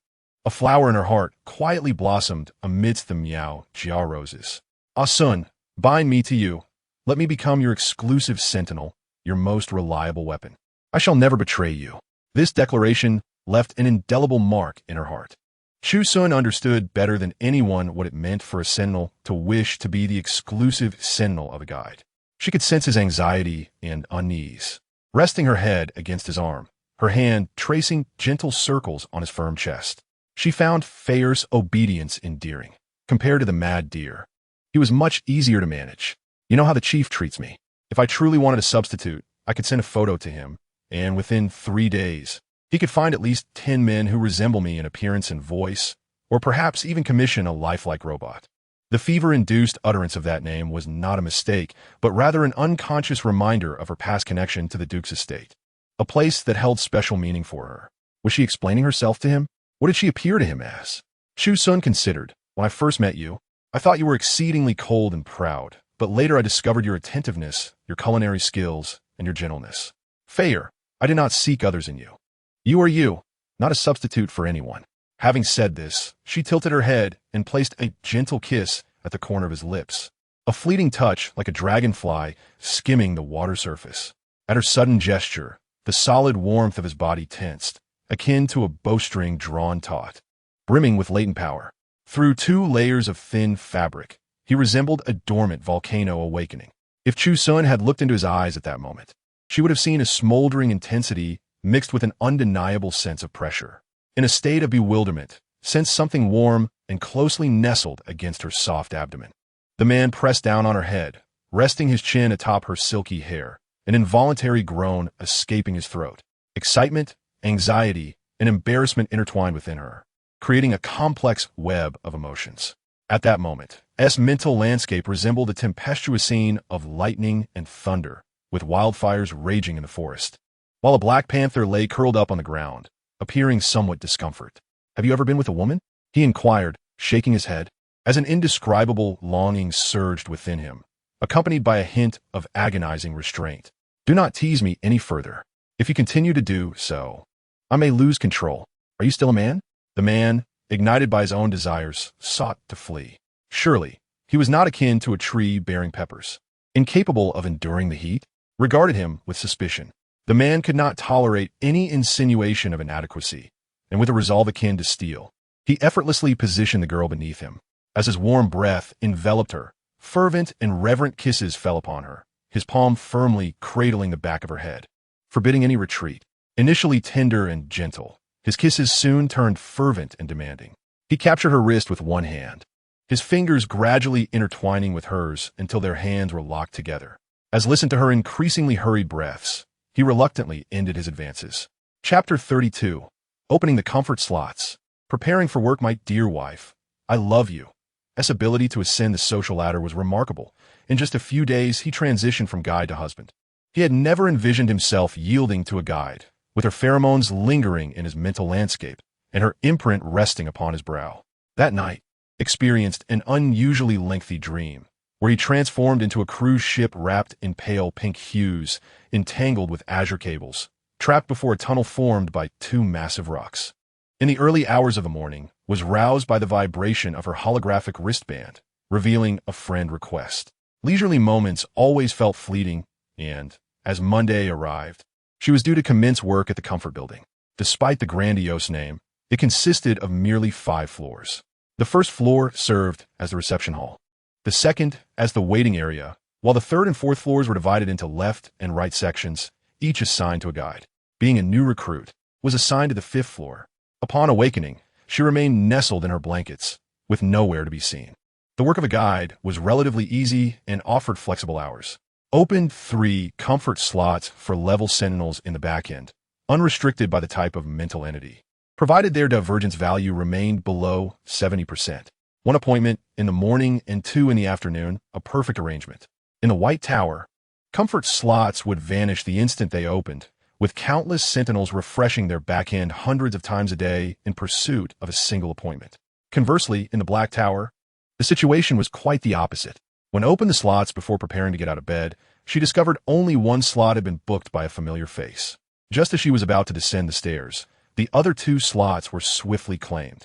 a flower in her heart quietly blossomed amidst the Miao Jia roses. Ah Sun, bind me to you. Let me become your exclusive sentinel, your most reliable weapon. I shall never betray you. This declaration left an indelible mark in her heart. Chu Xun understood better than anyone what it meant for a sentinel to wish to be the exclusive sentinel of a guide. She could sense his anxiety and unease. Resting her head against his arm, her hand tracing gentle circles on his firm chest, she found Fei's obedience endearing. Compared to the mad deer, he was much easier to manage. You know how the chief treats me. If I truly wanted a substitute, I could send a photo to him, and within 3 days, he could find at least 10 men who resemble me in appearance and voice, or perhaps even commission a lifelike robot. The fever-induced utterance of that name was not a mistake, but rather an unconscious reminder of her past connection to the Duke's estate, a place that held special meaning for her. Was she explaining herself to him? What did she appear to him as? Chu Xun considered, "When I first met you, I thought you were exceedingly cold and proud, but later I discovered your attentiveness, your culinary skills, and your gentleness. Fei, I did not seek others in you. You are you, not a substitute for anyone." Having said this, she tilted her head and placed a gentle kiss at the corner of his lips, a fleeting touch like a dragonfly skimming the water surface. At her sudden gesture, the solid warmth of his body tensed, akin to a bowstring drawn taut, brimming with latent power. Through 2 layers of thin fabric, he resembled a dormant volcano awakening. If Chu Xun had looked into his eyes at that moment, she would have seen a smoldering intensity mixed with an undeniable sense of pressure. In a state of bewilderment, sensed something warm and closely nestled against her soft abdomen. The man pressed down on her head, resting his chin atop her silky hair, an involuntary groan escaping his throat. Excitement, anxiety, and embarrassment intertwined within her, creating a complex web of emotions. At that moment, S mental landscape resembled a tempestuous scene of lightning and thunder, with wildfires raging in the forest, while a black panther lay curled up on the ground, appearing somewhat discomfort. "Have you ever been with a woman?" he inquired, shaking his head, as an indescribable longing surged within him, accompanied by a hint of agonizing restraint. "Do not tease me any further. If you continue to do so, I may lose control. Are you still a man?" The man, ignited by his own desires, sought to flee. Surely, he was not akin to a tree bearing peppers, incapable of enduring the heat, regarded him with suspicion. The man could not tolerate any insinuation of inadequacy, and with a resolve akin to steel, he effortlessly positioned the girl beneath him. As his warm breath enveloped her, Fervent and reverent kisses fell upon her, his palm firmly cradling the back of her head, forbidding any retreat. Initially tender and gentle, his kisses soon turned fervent and demanding. He captured her wrist with one hand, his fingers gradually intertwining with hers until their hands were locked together. As listened to her increasingly hurried breaths, he reluctantly ended his advances. Chapter 32. Opening the comfort slots. Preparing for work, my dear wife. I love you. S' ability to ascend the social ladder was remarkable. In just a few days, he transitioned from guide to husband. He had never envisioned himself yielding to a guide, with her pheromones lingering in his mental landscape and her imprint resting upon his brow. That night, experienced an unusually lengthy dream, where he transformed into a cruise ship wrapped in pale pink hues, entangled with azure cables, trapped before a tunnel formed by two massive rocks. In the early hours of the morning, was roused by the vibration of her holographic wristband, revealing a friend request. Leisurely moments always felt fleeting, and, as Monday arrived, she was due to commence work at the Comfort Building. Despite the grandiose name, it consisted of merely 5 floors. The first floor served as the reception hall, the second as the waiting area, while the third and fourth floors were divided into left and right sections, each assigned to a guide. Being a new recruit, was assigned to the 5th floor. Upon awakening, she remained nestled in her blankets, with nowhere to be seen. The work of a guide was relatively easy and offered flexible hours. Opened 3 comfort slots for level sentinels in the back end, unrestricted by the type of mental entity, provided their divergence value remained below 70%. 1 appointment in the morning and 2 in the afternoon, a perfect arrangement. In the White Tower, comfort slots would vanish the instant they opened, with countless sentinels refreshing their back-end hundreds of times a day in pursuit of a single appointment. Conversely, in the Black Tower, the situation was quite the opposite. When opened the slots before preparing to get out of bed, she discovered only 1 slot had been booked by a familiar face. Just as she was about to descend the stairs, the other 2 slots were swiftly claimed.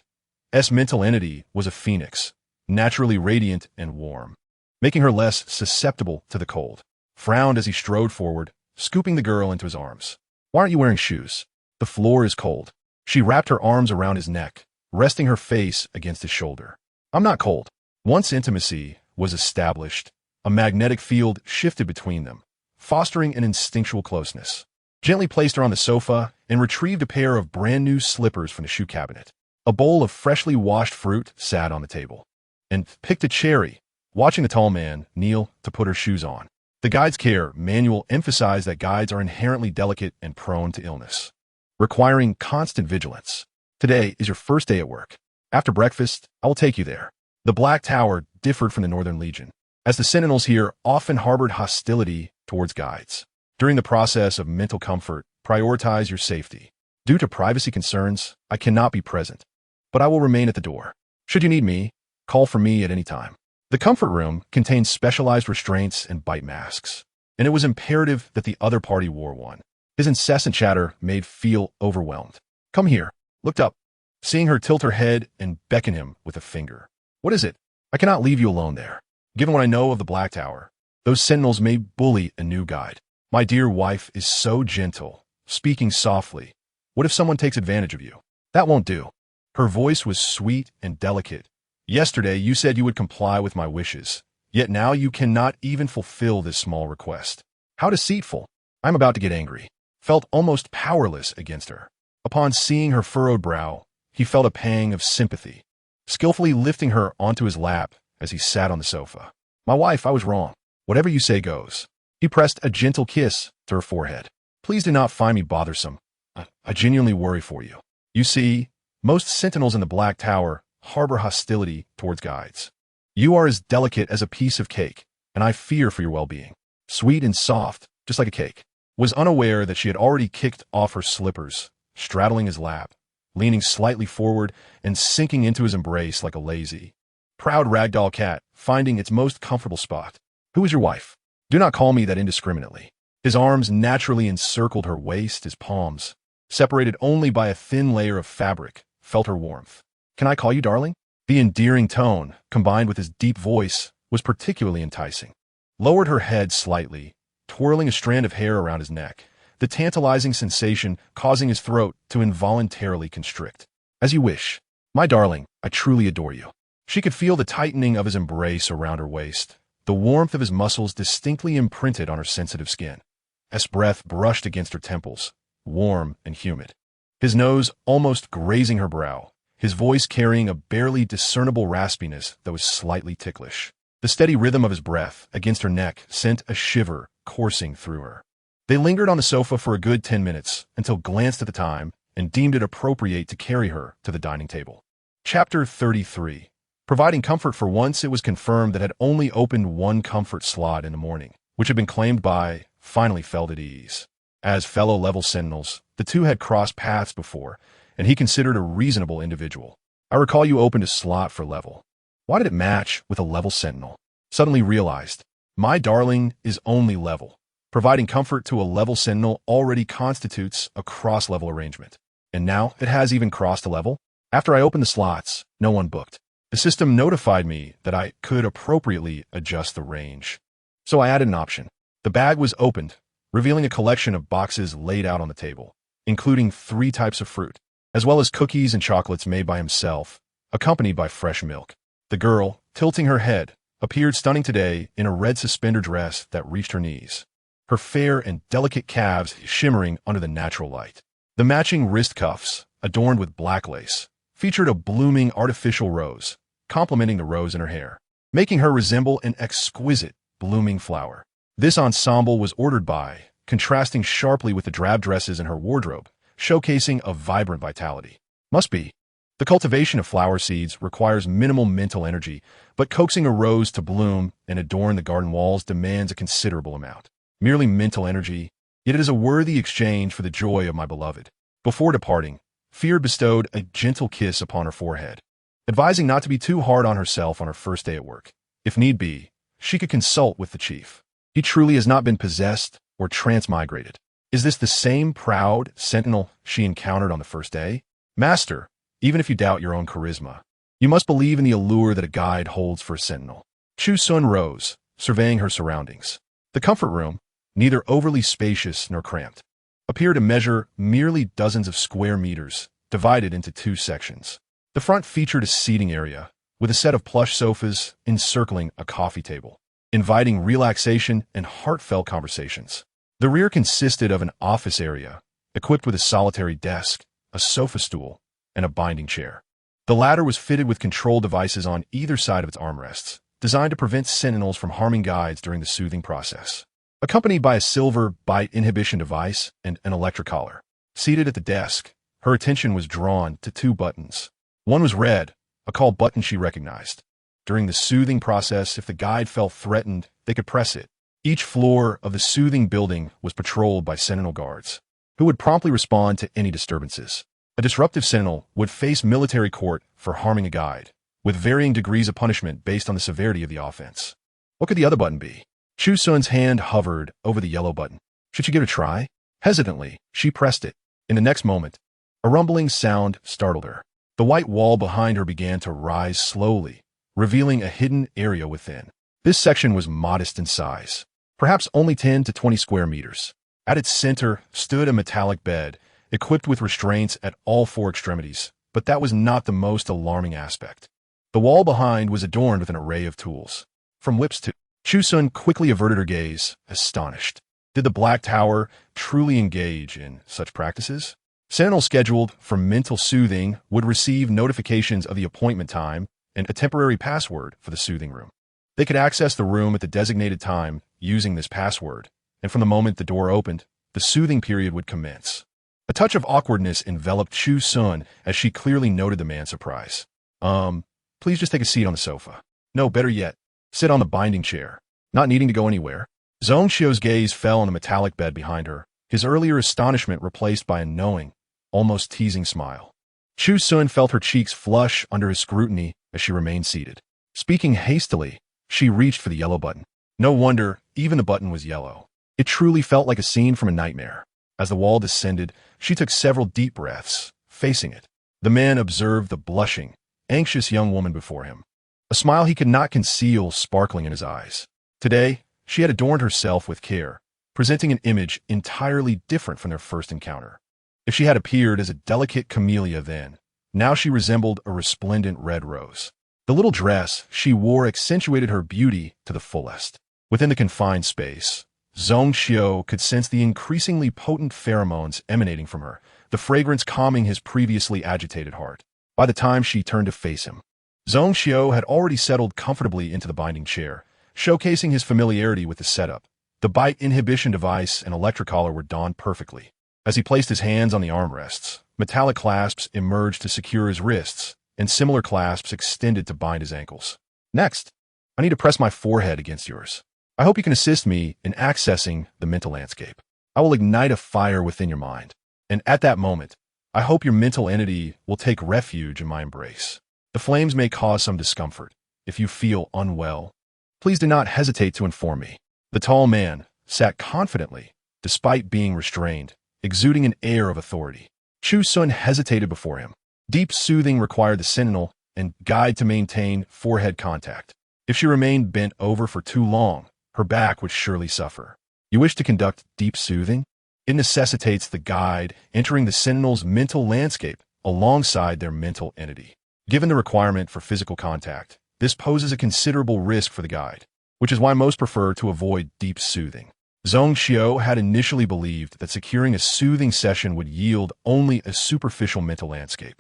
S' mental entity was a phoenix, naturally radiant and warm, making her less susceptible to the cold. Frowned as he strode forward, scooping the girl into his arms. Why aren't you wearing shoes? The floor is cold. She wrapped her arms around his neck, resting her face against his shoulder. I'm not cold. Once intimacy was established, a magnetic field shifted between them, fostering an instinctual closeness. Gently placed her on the sofa and retrieved a pair of brand new slippers from the shoe cabinet. A bowl of freshly washed fruit sat on the table, and picked a cherry, watching the tall man kneel to put her shoes on. The guide's care manual emphasized that guides are inherently delicate and prone to illness, requiring constant vigilance. Today is your first day at work. After breakfast, I will take you there. The Black Tower differed from the Northern Legion, as the sentinels here often harbored hostility towards guides. During the process of mental comfort, prioritize your safety. Due to privacy concerns, I cannot be present, but I will remain at the door. Should you need me, call for me at any time. The comfort room contained specialized restraints and bite masks, and it was imperative that the other party wore one. His incessant chatter made feel overwhelmed. Come here. Looked up, seeing her tilt her head and beckon him with a finger. What is it? I cannot leave you alone there. Given what I know of the Black Tower, those sentinels may bully a new guide. My dear wife is so gentle, speaking softly. What if someone takes advantage of you? That won't do. Her voice was sweet and delicate. Yesterday you said you would comply with my wishes, yet now you cannot even fulfill this small request. How deceitful. I'm about to get angry. Felt almost powerless against her. Upon seeing her furrowed brow, he felt a pang of sympathy, skillfully lifting her onto his lap as he sat on the sofa. My wife, I was wrong. Whatever you say goes. He pressed a gentle kiss to her forehead. Please do not find me bothersome. I genuinely worry for you. You see, most sentinels in the Black Tower harbor hostility towards guides. You are as delicate as a piece of cake, and I fear for your well-being. Sweet and soft, just like a cake. Was unaware that she had already kicked off her slippers, straddling his lap, leaning slightly forward and sinking into his embrace like a lazy, proud ragdoll cat finding its most comfortable spot. Who is your wife? Do not call me that indiscriminately. His arms naturally encircled her waist, his palms, separated only by a thin layer of fabric, felt her warmth. Can I call you darling? The endearing tone, combined with his deep voice, was particularly enticing. Lowered her head slightly, twirling a strand of hair around his neck, the tantalizing sensation causing his throat to involuntarily constrict. As you wish. My darling, I truly adore you. She could feel the tightening of his embrace around her waist, the warmth of his muscles distinctly imprinted on her sensitive skin. His breath brushed against her temples, warm and humid. His nose almost grazing her brow, his voice carrying a barely discernible raspiness that was slightly ticklish. The steady rhythm of his breath against her neck sent a shiver coursing through her. They lingered on the sofa for a good 10 minutes until glanced at the time and deemed it appropriate to carry her to the dining table. Chapter 33. Providing comfort. For once, it was confirmed that had only opened one comfort slot in the morning, which had been claimed by, finally felt at ease. As fellow level sentinels, the two had crossed paths before, and he considered a reasonable individual. I recall you opened a slot for level. Why did it match with a level sentinel? Suddenly realized, my darling is only level. Providing comfort to a level sentinel already constitutes a cross-level arrangement. And now it has even crossed a level? After I opened the slots, no one booked. The system notified me that I could appropriately adjust the range. So I added an option. The bag was opened, revealing a collection of boxes laid out on the table, including 3 types of fruit, as well as cookies and chocolates made by himself, accompanied by fresh milk. The girl, tilting her head, appeared stunning today in a red suspender dress that reached her knees, her fair and delicate calves shimmering under the natural light. The matching wrist cuffs, adorned with black lace, featured a blooming artificial rose, complementing the rose in her hair, making her resemble an exquisite blooming flower. This ensemble was ordered by, contrasting sharply with the drab dresses in her wardrobe, showcasing a vibrant vitality. Must be. The cultivation of flower seeds requires minimal mental energy, but coaxing a rose to bloom and adorn the garden walls demands a considerable amount. Merely mental energy, yet it is a worthy exchange for the joy of my beloved. Before departing, Fear bestowed a gentle kiss upon her forehead, advising not to be too hard on herself on her first day at work. If need be, she could consult with the chief. He truly has not been possessed or transmigrated. Is this the same proud sentinel she encountered on the first day? Master, even if you doubt your own charisma, you must believe in the allure that a guide holds for a sentinel. Chu Xun rose, surveying her surroundings. The comfort room, neither overly spacious nor cramped, appeared to measure merely dozens of square meters, divided into 2 sections. The front featured a seating area, with a set of plush sofas encircling a coffee table, inviting relaxation and heartfelt conversations. The rear consisted of an office area, equipped with a solitary desk, a sofa stool, and a binding chair. The latter was fitted with control devices on either side of its armrests, designed to prevent sentinels from harming guides during the soothing process. Accompanied by a silver bite inhibition device and an electric collar. Seated at the desk, her attention was drawn to 2 buttons. One was red, a call button she recognized. During the soothing process, if the guide felt threatened, they could press it. Each floor of the soothing building was patrolled by sentinel guards, who would promptly respond to any disturbances. A disruptive sentinel would face military court for harming a guide, with varying degrees of punishment based on the severity of the offense. What could the other button be? Chu Xun's hand hovered over the yellow button. Should she give it a try? Hesitantly, she pressed it. In the next moment, a rumbling sound startled her. The white wall behind her began to rise slowly, revealing a hidden area within. This section was modest in size, perhaps only 10 to 20 square meters. At its center stood a metallic bed, equipped with restraints at all 4 extremities, but that was not the most alarming aspect. The wall behind was adorned with an array of tools, from whips to... Chu Xun quickly averted her gaze, astonished. Did the Black Tower truly engage in such practices? Sentinels scheduled for mental soothing would receive notifications of the appointment time and a temporary password for the soothing room. They could access the room at the designated time using this password, and from the moment the door opened, the soothing period would commence. A touch of awkwardness enveloped Chu Xun as she clearly noted the man's surprise. Please just take a seat on the sofa. No, better yet, sit on the binding chair. Not needing to go anywhere. Zhongxiu's gaze fell on the metallic bed behind her, his earlier astonishment replaced by a knowing, almost teasing smile. Chu Xun felt her cheeks flush under his scrutiny as she remained seated. Speaking hastily, she reached for the yellow button. No wonder, even the button was yellow. It truly felt like a scene from a nightmare. As the wall descended, she took several deep breaths, facing it. The man observed the blushing, anxious young woman before him, a smile he could not conceal sparkling in his eyes. Today, she had adorned herself with care, presenting an image entirely different from their first encounter. If she had appeared as a delicate camellia then, now she resembled a resplendent red rose. The little dress she wore accentuated her beauty to the fullest. Within the confined space, Zhongxiu could sense the increasingly potent pheromones emanating from her, the fragrance calming his previously agitated heart. By the time she turned to face him, Zhongxiu had already settled comfortably into the binding chair, showcasing his familiarity with the setup. The bite inhibition device and electric collar were donned perfectly. As he placed his hands on the armrests, metallic clasps emerged to secure his wrists, and similar clasps extended to bind his ankles. Next, I need to press my forehead against yours. I hope you can assist me in accessing the mental landscape. I will ignite a fire within your mind, and at that moment, I hope your mental entity will take refuge in my embrace. The flames may cause some discomfort. If you feel unwell, please do not hesitate to inform me. The tall man sat confidently, despite being restrained, exuding an air of authority. Chu Xun hesitated before him. Deep soothing required the sentinel and guide to maintain forehead contact. If she remained bent over for too long, her back would surely suffer. You wish to conduct deep soothing? It necessitates the guide entering the sentinel's mental landscape alongside their mental entity. Given the requirement for physical contact, this poses a considerable risk for the guide, which is why most prefer to avoid deep soothing. Zhongxiu had initially believed that securing a soothing session would yield only a superficial mental landscape.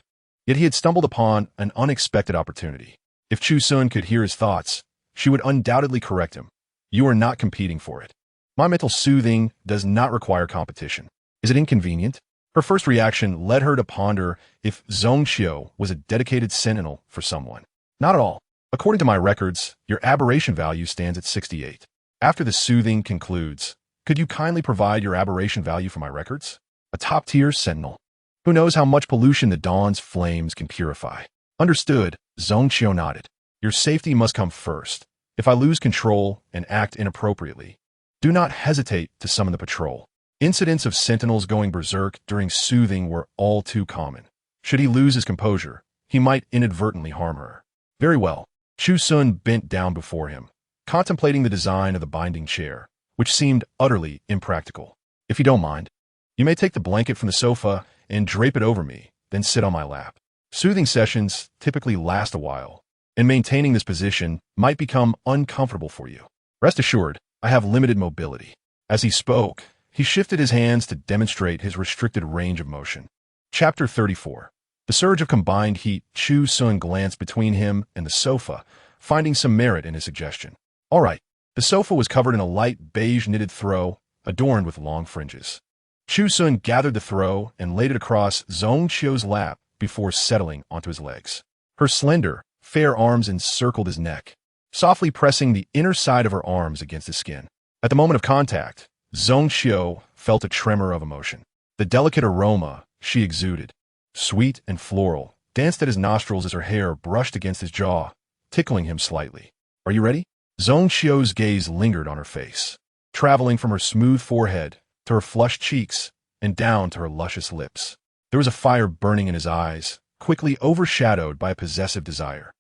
Yet he had stumbled upon an unexpected opportunity. If Chu Xun could hear his thoughts, she would undoubtedly correct him. You are not competing for it. My mental soothing does not require competition. Is it inconvenient? Her first reaction led her to ponder if Zhongxiu was a dedicated sentinel for someone. Not at all. According to my records, your aberration value stands at 68. After the soothing concludes, could you kindly provide your aberration value for my records? A top-tier sentinel. Who knows how much pollution the dawn's flames can purify? Understood, Zhongxiu nodded. Your safety must come first. If I lose control and act inappropriately, do not hesitate to summon the patrol. Incidents of sentinels going berserk during soothing were all too common. Should he lose his composure, he might inadvertently harm her. Very well. Chu Xun bent down before him, contemplating the design of the binding chair, which seemed utterly impractical. If you don't mind, you may take the blanket from the sofa and drape it over me, then sit on my lap. Soothing sessions typically last a while, and maintaining this position might become uncomfortable for you. Rest assured, I have limited mobility. As he spoke, he shifted his hands to demonstrate his restricted range of motion. Chapter 34. The surge of combined heat. Chu Xun glanced between him and the sofa, finding some merit in his suggestion. All right. The sofa was covered in a light beige knitted throw, adorned with long fringes. Chu Xun gathered the throw and laid it across Zhongxiu's lap before settling onto his legs. Her slender, fair arms encircled his neck, softly pressing the inner side of her arms against his skin. At the moment of contact, Zhongxiu felt a tremor of emotion. The delicate aroma she exuded, sweet and floral, danced at his nostrils as her hair brushed against his jaw, tickling him slightly. Are you ready? Zhongxiu's gaze lingered on her face, traveling from her smooth forehead to her flushed cheeks and down to her luscious lips. There was a fire burning in his eyes, quickly overshadowed by a possessive desire.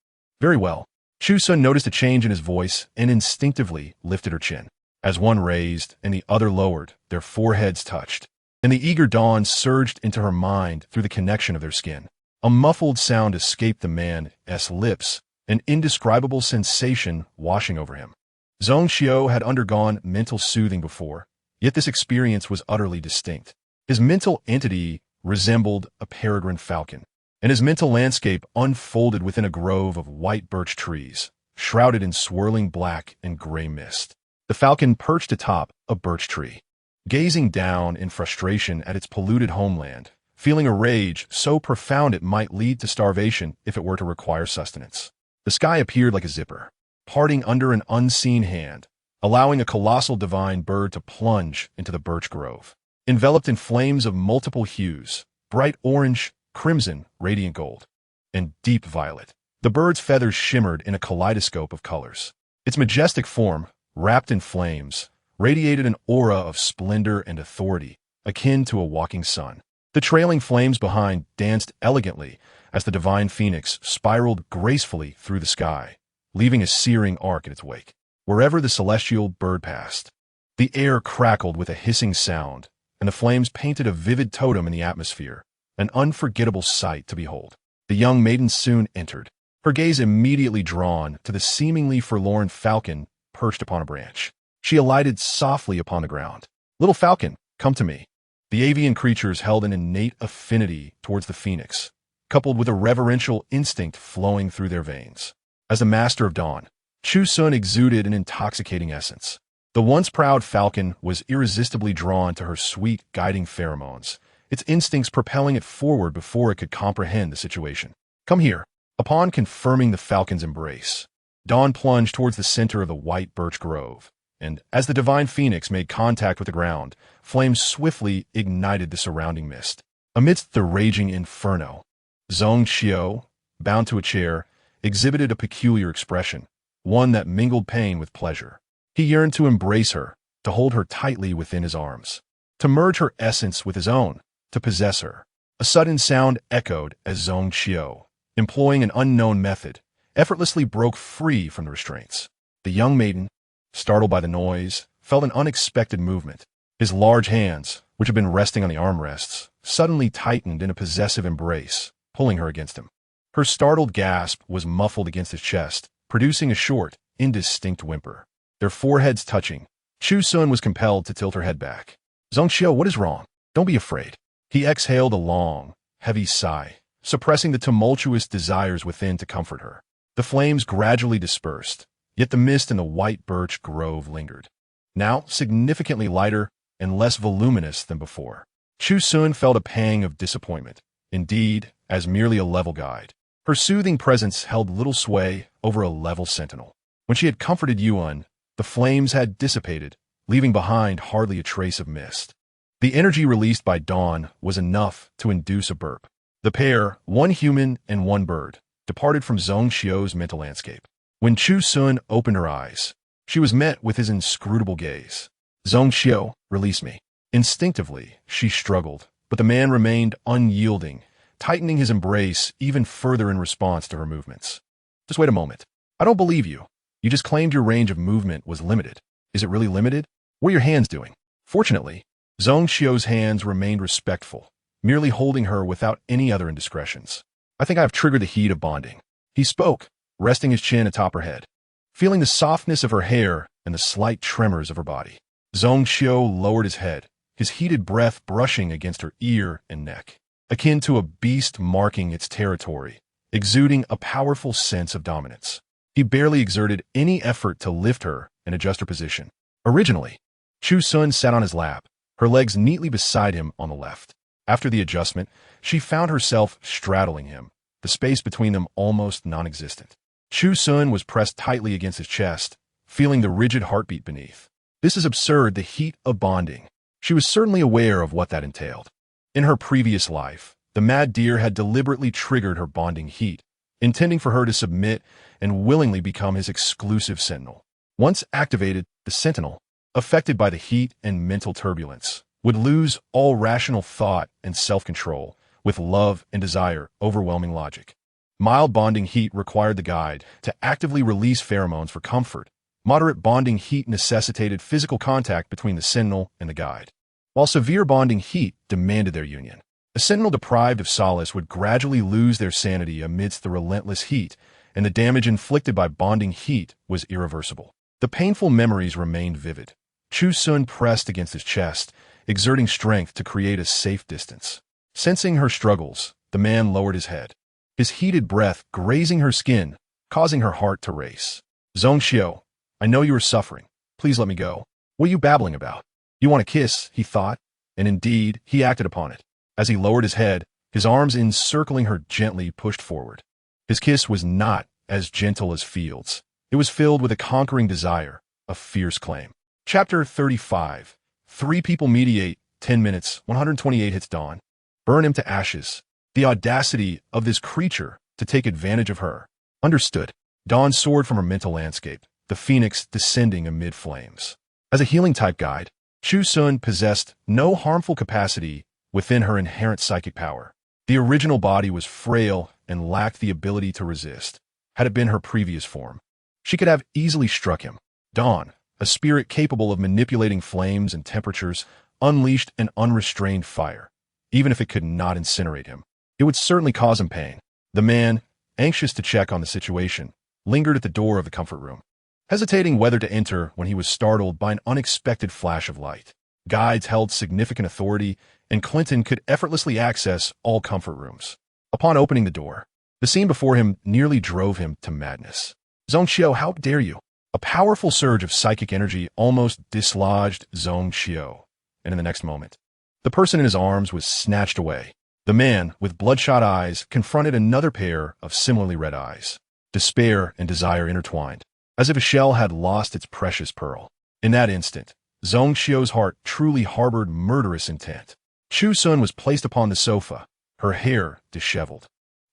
Very well. Chu Xun noticed a change in his voice and instinctively lifted her chin. As one raised and the other lowered, their foreheads touched, and the eager dawn surged into her mind through the connection of their skin. A muffled sound escaped the man's lips, an indescribable sensation washing over him. Zhongxiu had undergone mental soothing before, yet this experience was utterly distinct. His mental entity resembled a peregrine falcon, and his mental landscape unfolded within a grove of white birch trees, shrouded in swirling black and gray mist. The falcon perched atop a birch tree, gazing down in frustration at its polluted homeland, feeling a rage so profound it might lead to starvation if it were to require sustenance. The sky appeared like a zipper, parting under an unseen hand, allowing a colossal divine bird to plunge into the birch grove. Enveloped in flames of multiple hues, bright orange, crimson, radiant gold, and deep violet, the bird's feathers shimmered in a kaleidoscope of colors. Its majestic form, wrapped in flames, radiated an aura of splendor and authority, akin to a walking sun. The trailing flames behind danced elegantly as the divine phoenix spiraled gracefully through the sky, leaving a searing arc in its wake. Wherever the celestial bird passed, the air crackled with a hissing sound, and the flames painted a vivid totem in the atmosphere, an unforgettable sight to behold. The young maiden soon entered, her gaze immediately drawn to the seemingly forlorn falcon perched upon a branch. She alighted softly upon the ground. "Little falcon, come to me." The avian creatures held an innate affinity towards the phoenix, coupled with a reverential instinct flowing through their veins. As the master of dawn, Chu Xun exuded an intoxicating essence. The once proud falcon was irresistibly drawn to her sweet, guiding pheromones, its instincts propelling it forward before it could comprehend the situation. "Come here." Upon confirming the falcon's embrace, Dawn plunged towards the center of the white birch grove, and as the divine phoenix made contact with the ground, flames swiftly ignited the surrounding mist. Amidst the raging inferno, Zhong Xiao, bound to a chair, exhibited a peculiar expression, one that mingled pain with pleasure. He yearned to embrace her, to hold her tightly within his arms, to merge her essence with his own, to possess her. A sudden sound echoed as Zhong Xiao, employing an unknown method, effortlessly broke free from the restraints. The young maiden, startled by the noise, felt an unexpected movement. His large hands, which had been resting on the armrests, suddenly tightened in a possessive embrace, pulling her against him. Her startled gasp was muffled against his chest, producing a short, indistinct whimper. Their foreheads touching, Chu Xun was compelled to tilt her head back. "Zhong Xiao, what is wrong? Don't be afraid." He exhaled a long, heavy sigh, suppressing the tumultuous desires within to comfort her. The flames gradually dispersed, yet the mist in the white birch grove lingered, now significantly lighter and less voluminous than before. Chu Xun felt a pang of disappointment, indeed, as merely a level guide. Her soothing presence held little sway over a level sentinel. When she had comforted Yuan, the flames had dissipated, leaving behind hardly a trace of mist. The energy released by Dawn was enough to induce a burp. The pair, one human and one bird, departed from Zhong Xiao's mental landscape. When Chu Xun opened her eyes, she was met with his inscrutable gaze. "Zhong Xiao, release me." Instinctively, she struggled, but the man remained unyielding, tightening his embrace even further in response to her movements. "Just wait a moment. I don't believe you. You just claimed your range of movement was limited. Is it really limited? What are your hands doing?" Fortunately, Zhong Xiao's hands remained respectful, merely holding her without any other indiscretions. "I think I have triggered the heat of bonding." He spoke, resting his chin atop her head, feeling the softness of her hair and the slight tremors of her body. Zhong Xiao lowered his head, his heated breath brushing against her ear and neck, akin to a beast marking its territory, exuding a powerful sense of dominance. He barely exerted any effort to lift her and adjust her position. Originally, Chu Xun sat on his lap, her legs neatly beside him on the left. After the adjustment, she found herself straddling him, the space between them almost non-existent. Chu Xun was pressed tightly against his chest, feeling the rigid heartbeat beneath. This is absurd, the heat of bonding. She was certainly aware of what that entailed. In her previous life, the mad deer had deliberately triggered her bonding heat, intending for her to submit and willingly become his exclusive sentinel. Once activated, the sentinel, affected by the heat and mental turbulence, would lose all rational thought and self-control, with love and desire overwhelming logic. Mild bonding heat required the guide to actively release pheromones for comfort. Moderate bonding heat necessitated physical contact between the sentinel and the guide, while severe bonding heat demanded their union. A sentinel deprived of solace would gradually lose their sanity amidst the relentless heat, and the damage inflicted by bonding heat was irreversible. The painful memories remained vivid. Chu Xun pressed against his chest, exerting strength to create a safe distance. Sensing her struggles, the man lowered his head, his heated breath grazing her skin, causing her heart to race. "Zhong Xiao, I know you are suffering. Please let me go." "What are you babbling about? You want a kiss," he thought, and indeed, he acted upon it. As he lowered his head, his arms encircling her gently pushed forward. His kiss was not as gentle as Field's. It was filled with a conquering desire, a fierce claim. Chapter 35. 3 people mediate, 10 minutes, 128 hits Dawn. Burn him to ashes. The audacity of this creature to take advantage of her. Understood. Dawn soared from her mental landscape, the phoenix descending amid flames. As a healing-type guide, Chu Xun possessed no harmful capacity within her inherent psychic power. The original body was frail and lacked the ability to resist. Had it been her previous form, she could have easily struck him. Dawn, a spirit capable of manipulating flames and temperatures, unleashed an unrestrained fire. Even if it could not incinerate him, it would certainly cause him pain. The man, anxious to check on the situation, lingered at the door of the comfort room, hesitating whether to enter when he was startled by an unexpected flash of light. Guides held significant authority, and Clinton could effortlessly access all comfort rooms. Upon opening the door, the scene before him nearly drove him to madness. Zhongxiu, how dare you? A powerful surge of psychic energy almost dislodged Zhongxiu, and in the next moment, the person in his arms was snatched away. The man, with bloodshot eyes, confronted another pair of similarly red eyes. Despair and desire intertwined, as if a shell had lost its precious pearl. In that instant, Zhongxiu's heart truly harbored murderous intent. Chu Xun was placed upon the sofa, her hair disheveled,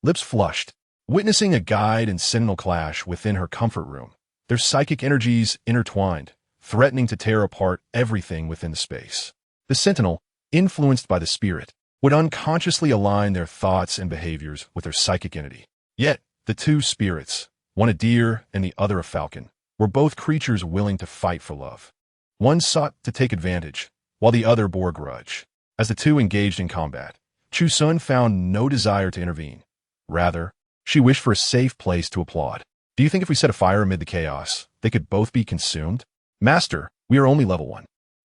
lips flushed, witnessing a guide and sentinel clash within her comfort room. Their psychic energies intertwined, threatening to tear apart everything within the space. The sentinel, influenced by the spirit, would unconsciously align their thoughts and behaviors with their psychic entity. Yet, the two spirits, one a deer and the other a falcon, were both creatures willing to fight for love. One sought to take advantage, while the other bore a grudge. As the two engaged in combat, Chu Xun found no desire to intervene. Rather, she wished for a safe place to applaud. Do you think if we set a fire amid the chaos, they could both be consumed? Master, we are only level 1.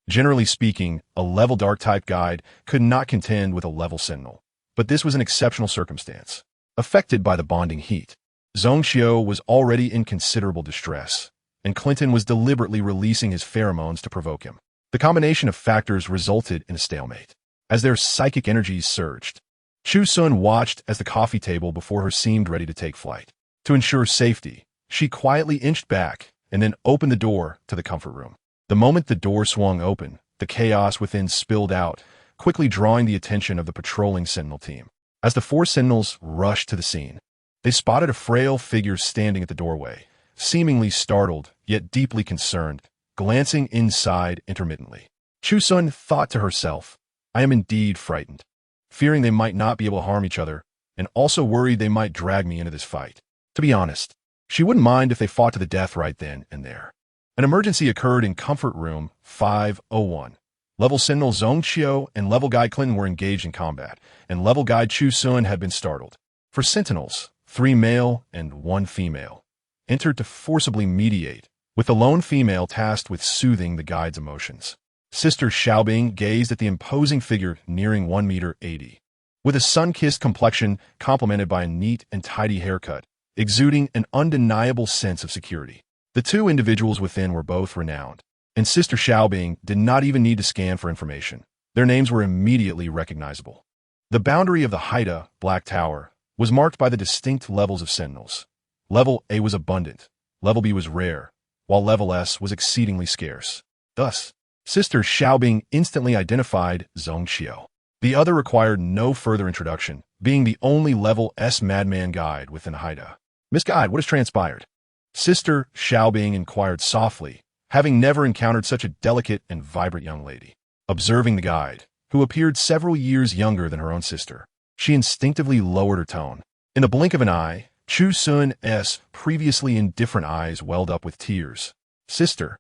Generally speaking, a level dark-type guide could not contend with a level sentinel. But this was an exceptional circumstance. Affected by the bonding heat, Zhongxiu was already in considerable distress, and Clinton was deliberately releasing his pheromones to provoke him. The combination of factors resulted in a stalemate. As their psychic energies surged, Chu Xun watched as the coffee table before her seemed ready to take flight. To ensure safety, she quietly inched back and then opened the door to the comfort room. The moment the door swung open, the chaos within spilled out, quickly drawing the attention of the patrolling sentinel team. As the 4 sentinels rushed to the scene, they spotted a frail figure standing at the doorway, seemingly startled yet deeply concerned, glancing inside intermittently. Chu Xun thought to herself, I am indeed frightened, fearing they might not be able to harm each other, and also worried they might drag me into this fight. To be honest, she wouldn't mind if they fought to the death right then and there. An emergency occurred in Comfort Room 501. Level Sentinel Zhongxiu and Level Guide Clinton were engaged in combat, and Level Guide Chu Xun had been startled. For Sentinels, 3 male and 1 female entered to forcibly mediate, with the lone female tasked with soothing the guide's emotions. Sister Xiaobing gazed at the imposing figure nearing 1 meter 80. With a sun-kissed complexion complemented by a neat and tidy haircut, exuding an undeniable sense of security. The 2 individuals within were both renowned, and Sister Xiaobing did not even need to scan for information. Their names were immediately recognizable. The boundary of the Hei Ta Black Tower was marked by the distinct levels of sentinels. Level A was abundant, Level B was rare, while Level S was exceedingly scarce. Thus, Sister Xiaobing instantly identified Zhongxiu. The other required no further introduction, being the only Level S madman guide within Hei Ta. Miss Guide, what has transpired? Sister Xiaobing inquired softly, having never encountered such a delicate and vibrant young lady. Observing the guide, who appeared several years younger than her own sister, she instinctively lowered her tone. In the blink of an eye, Chu Xun's previously indifferent eyes welled up with tears. Sister,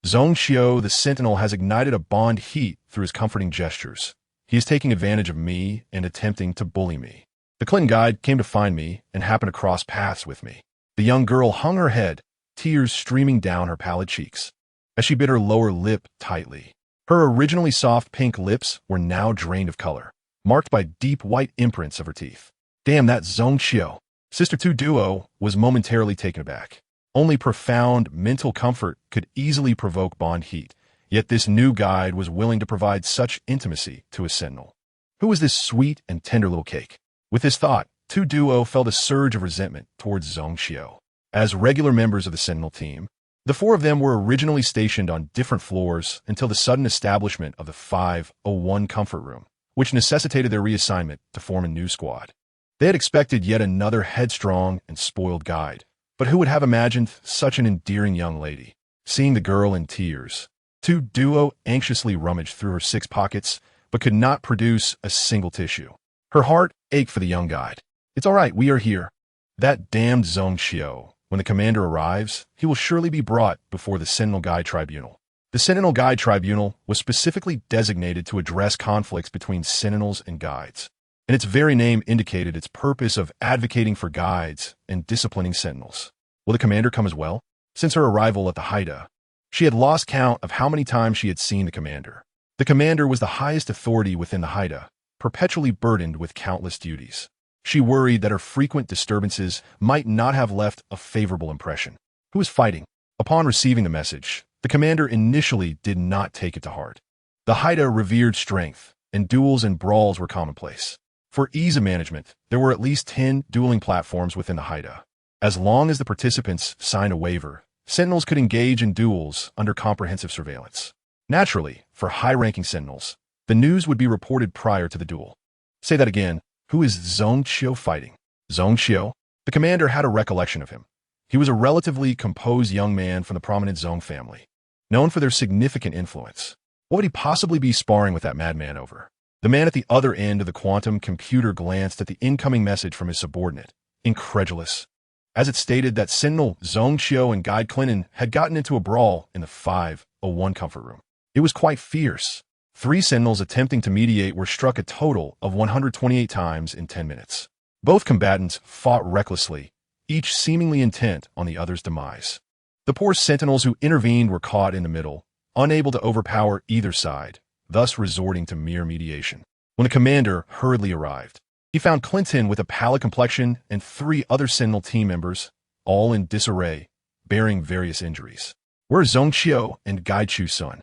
Zhongxiu the Sentinel has ignited a bond heat through his comforting gestures. He is taking advantage of me and attempting to bully me. The Clinton guide came to find me and happened to cross paths with me. The young girl hung her head, tears streaming down her pallid cheeks, as she bit her lower lip tightly. Her originally soft pink lips were now drained of color, marked by deep white imprints of her teeth. Damn, that Zhongxiu. Sister Two Duo was momentarily taken aback. Only profound mental comfort could easily provoke bond heat, yet this new guide was willing to provide such intimacy to a sentinel. Who was this sweet and tender little cake? With this thought, Two Duo felt a surge of resentment towards Zhongxiu. As regular members of the Sentinel team, the 4 of them were originally stationed on different floors until the sudden establishment of the 501 comfort room, which necessitated their reassignment to form a new squad. They had expected yet another headstrong and spoiled guide, but who would have imagined such an endearing young lady? Seeing the girl in tears, Two Duo anxiously rummaged through her 6 pockets, but could not produce a single tissue. Her heart ached for the young guide. It's all right, we are here. That damned Zhongxiu. When the commander arrives, he will surely be brought before the Sentinel Guide Tribunal. The Sentinel Guide Tribunal was specifically designated to address conflicts between Sentinels and Guides. and its very name indicated its purpose of advocating for guides and disciplining sentinels. Will the commander come as well? Since her arrival at the Hei Ta, she had lost count of how many times she had seen the commander. The commander was the highest authority within the Hei Ta, perpetually burdened with countless duties. She worried that her frequent disturbances might not have left a favorable impression. Who was fighting? Upon receiving the message, the commander initially did not take it to heart. The Hei Ta revered strength, and duels and brawls were commonplace. For ease of management, there were at least 10 dueling platforms within the Hei Ta. As long as the participants signed a waiver, sentinels could engage in duels under comprehensive surveillance. Naturally, for high-ranking sentinels, the news would be reported prior to the duel. Say that again. Who is Zhong Qiu fighting? Zhong Qiu? The commander had a recollection of him. He was a relatively composed young man from the prominent Zhong family, known for their significant influence. What would he possibly be sparring with that madman over? The man at the other end of the quantum computer glanced at the incoming message from his subordinate, incredulous, as it stated that Sentinel Zhong Qiu and Guide Clinton had gotten into a brawl in the 501 comfort room. It was quite fierce. 3 sentinels attempting to mediate were struck a total of 128 times in 10 minutes. Both combatants fought recklessly, each seemingly intent on the other's demise. The poor sentinels who intervened were caught in the middle, unable to overpower either side, thus resorting to mere mediation. When the commander hurriedly arrived, he found Clinton with a pallid complexion and 3 other sentinel team members, all in disarray, bearing various injuries. Where are Zhong Qiu and Guide Chu Xun?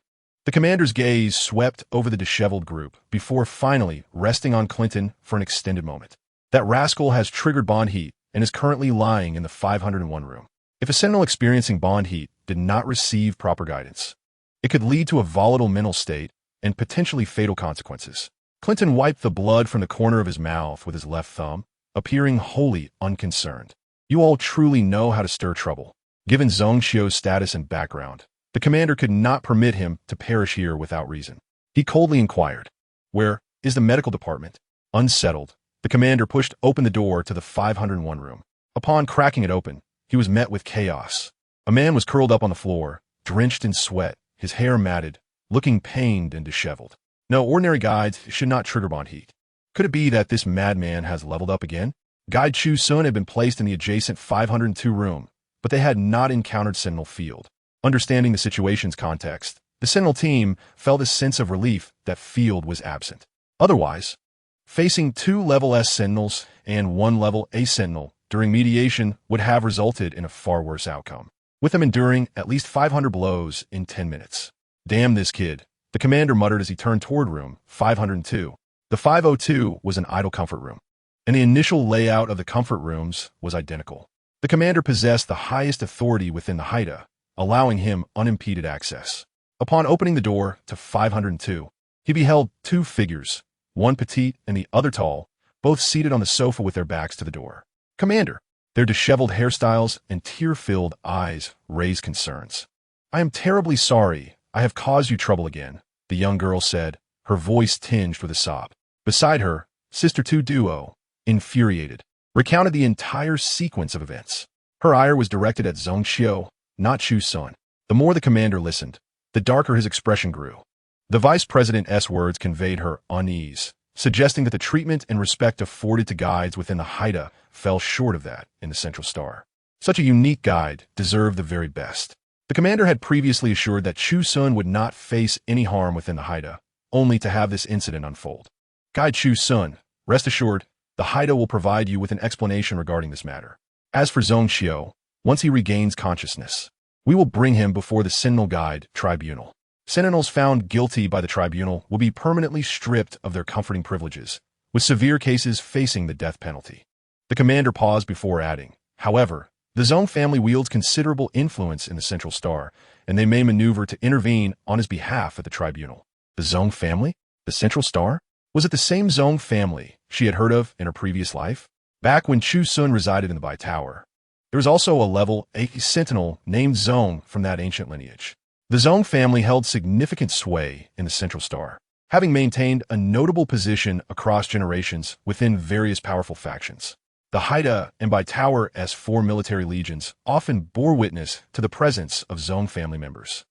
The commander's gaze swept over the disheveled group before finally resting on Clinton for an extended moment. That rascal has triggered bond heat and is currently lying in the 501 room. If a sentinel experiencing bond heat did not receive proper guidance, it could lead to a volatile mental state and potentially fatal consequences. Clinton wiped the blood from the corner of his mouth with his left thumb, appearing wholly unconcerned. You all truly know how to stir trouble. Given Zhong Qiu's status and background, the commander could not permit him to perish here without reason. He coldly inquired, "Where is the medical department?" Unsettled, the commander pushed open the door to the 501 room. Upon cracking it open, he was met with chaos. A man was curled up on the floor, drenched in sweat, his hair matted, looking pained and disheveled. No, ordinary guides should not trigger bond heat. Could it be that this madman has leveled up again? Guide Chu Xun had been placed in the adjacent 502 room, but they had not encountered Sentinel Field. Understanding the situation's context, the Sentinel team felt a sense of relief that Field was absent. Otherwise, facing 2 level S Sentinels and 1 level A Sentinel during mediation would have resulted in a far worse outcome, with them enduring at least 500 blows in 10 minutes. Damn this kid, the commander muttered as he turned toward room 502. The 502 was an idle comfort room, and the initial layout of the comfort rooms was identical. The commander possessed the highest authority within the Hei Ta, allowing him unimpeded access. Upon opening the door to 502, he beheld 2 figures, one petite and the other tall, both seated on the sofa with their backs to the door. "Commander!" Their disheveled hairstyles and tear-filled eyes raised concerns. "I am terribly sorry I have caused you trouble again," the young girl said, her voice tinged with a sob. Beside her, Sister Tu Duo, infuriated, recounted the entire sequence of events. Her ire was directed at Zhong Qiu, not Chu Xun. The more the commander listened, the darker his expression grew. The vice president's words conveyed her unease, suggesting that the treatment and respect afforded to guides within the Hei Ta fell short of that in the Central Star. Such a unique guide deserved the very best. The commander had previously assured that Chu Xun would not face any harm within the Hei Ta, only to have this incident unfold. "Guide Chu Xun, rest assured, the Hei Ta will provide you with an explanation regarding this matter. As for Zhong Qiu, once he regains consciousness, we will bring him before the Sentinel Guide Tribunal. Sentinels found guilty by the tribunal will be permanently stripped of their comforting privileges, with severe cases facing the death penalty." The commander paused before adding, "However, the Zhong family wields considerable influence in the Central Star, and they may maneuver to intervene on his behalf at the tribunal." The Zhong family? The Central Star? Was it the same Zhong family she had heard of in her previous life? Back when Chu Xun resided in the Bai Tower, there was also a level A sentinel named Zhong from that ancient lineage. The Zhong family held significant sway in the Central Star, having maintained a notable position across generations within various powerful factions. The Hei Ta and Bai Tower's 4 military legions often bore witness to the presence of Zhong family members.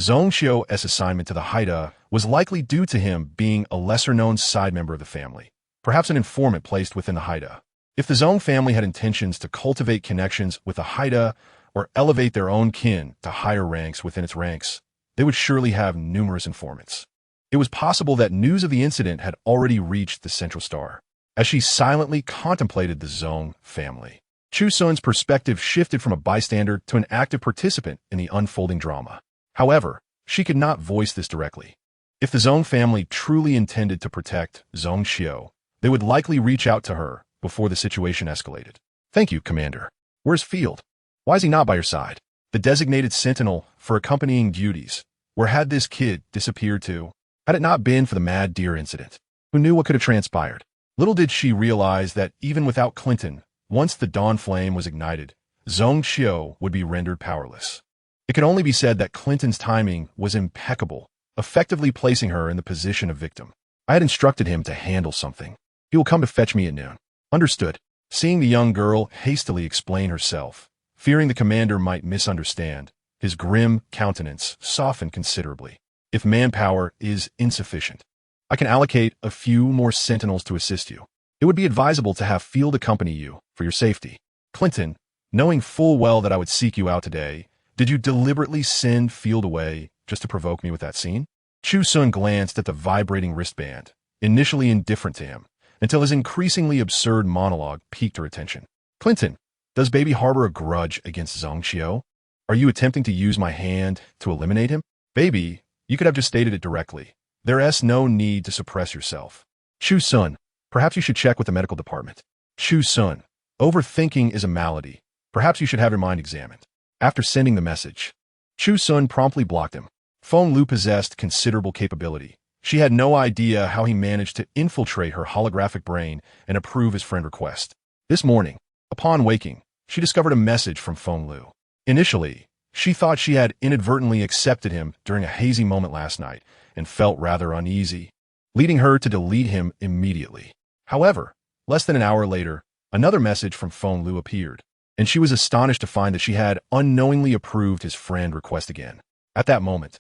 Zhong Qiu's assignment to the Hei Ta was likely due to him being a lesser-known side member of the family, perhaps an informant placed within the Hei Ta. If the Zong family had intentions to cultivate connections with the Hei Ta or elevate their own kin to higher ranks within its ranks, they would surely have numerous informants. It was possible that news of the incident had already reached the Central Star. As she silently contemplated the Zong family, Chu Xun's perspective shifted from a bystander to an active participant in the unfolding drama. However, she could not voice this directly. If the Zong family truly intended to protect Zong Xiao, they would likely reach out to her before the situation escalated. "Thank you, Commander. Where's Field? Why is he not by your side?" The designated sentinel for accompanying duties. Where had this kid disappeared to? Had it not been for the mad deer incident? Who knew what could have transpired? Little did she realize that even without Clinton, once the dawn flame was ignited, Zong Xiao would be rendered powerless. It could only be said that Clinton's timing was impeccable, effectively placing her in the position of victim. "I had instructed him to handle something. He will come to fetch me at noon." "Understood." Seeing the young girl hastily explain herself, fearing the commander might misunderstand, his grim countenance softened considerably. "If manpower is insufficient, I can allocate a few more sentinels to assist you. It would be advisable to have Field accompany you for your safety." "Clinton, knowing full well that I would seek you out today, did you deliberately send Field away just to provoke me with that scene?" Chu Xun glanced at the vibrating wristband, initially indifferent to him, until his increasingly absurd monologue piqued her attention. "Clinton, does baby harbor a grudge against Zong Xiao? Are you attempting to use my hand to eliminate him?" "Baby, you could have just stated it directly. There's no need to suppress yourself." "Chu Xun, perhaps you should check with the medical department." "Chu Xun, overthinking is a malady. Perhaps you should have your mind examined." After sending the message, Chu Xun promptly blocked him. Feng Lu possessed considerable capability. She had no idea how he managed to infiltrate her holographic brain and approve his friend request. This morning, upon waking, she discovered a message from Feng Lu. Initially, she thought she had inadvertently accepted him during a hazy moment last night and felt rather uneasy, leading her to delete him immediately. However, less than an hour later, another message from Feng Lu appeared, and she was astonished to find that she had unknowingly approved his friend request again. At that moment,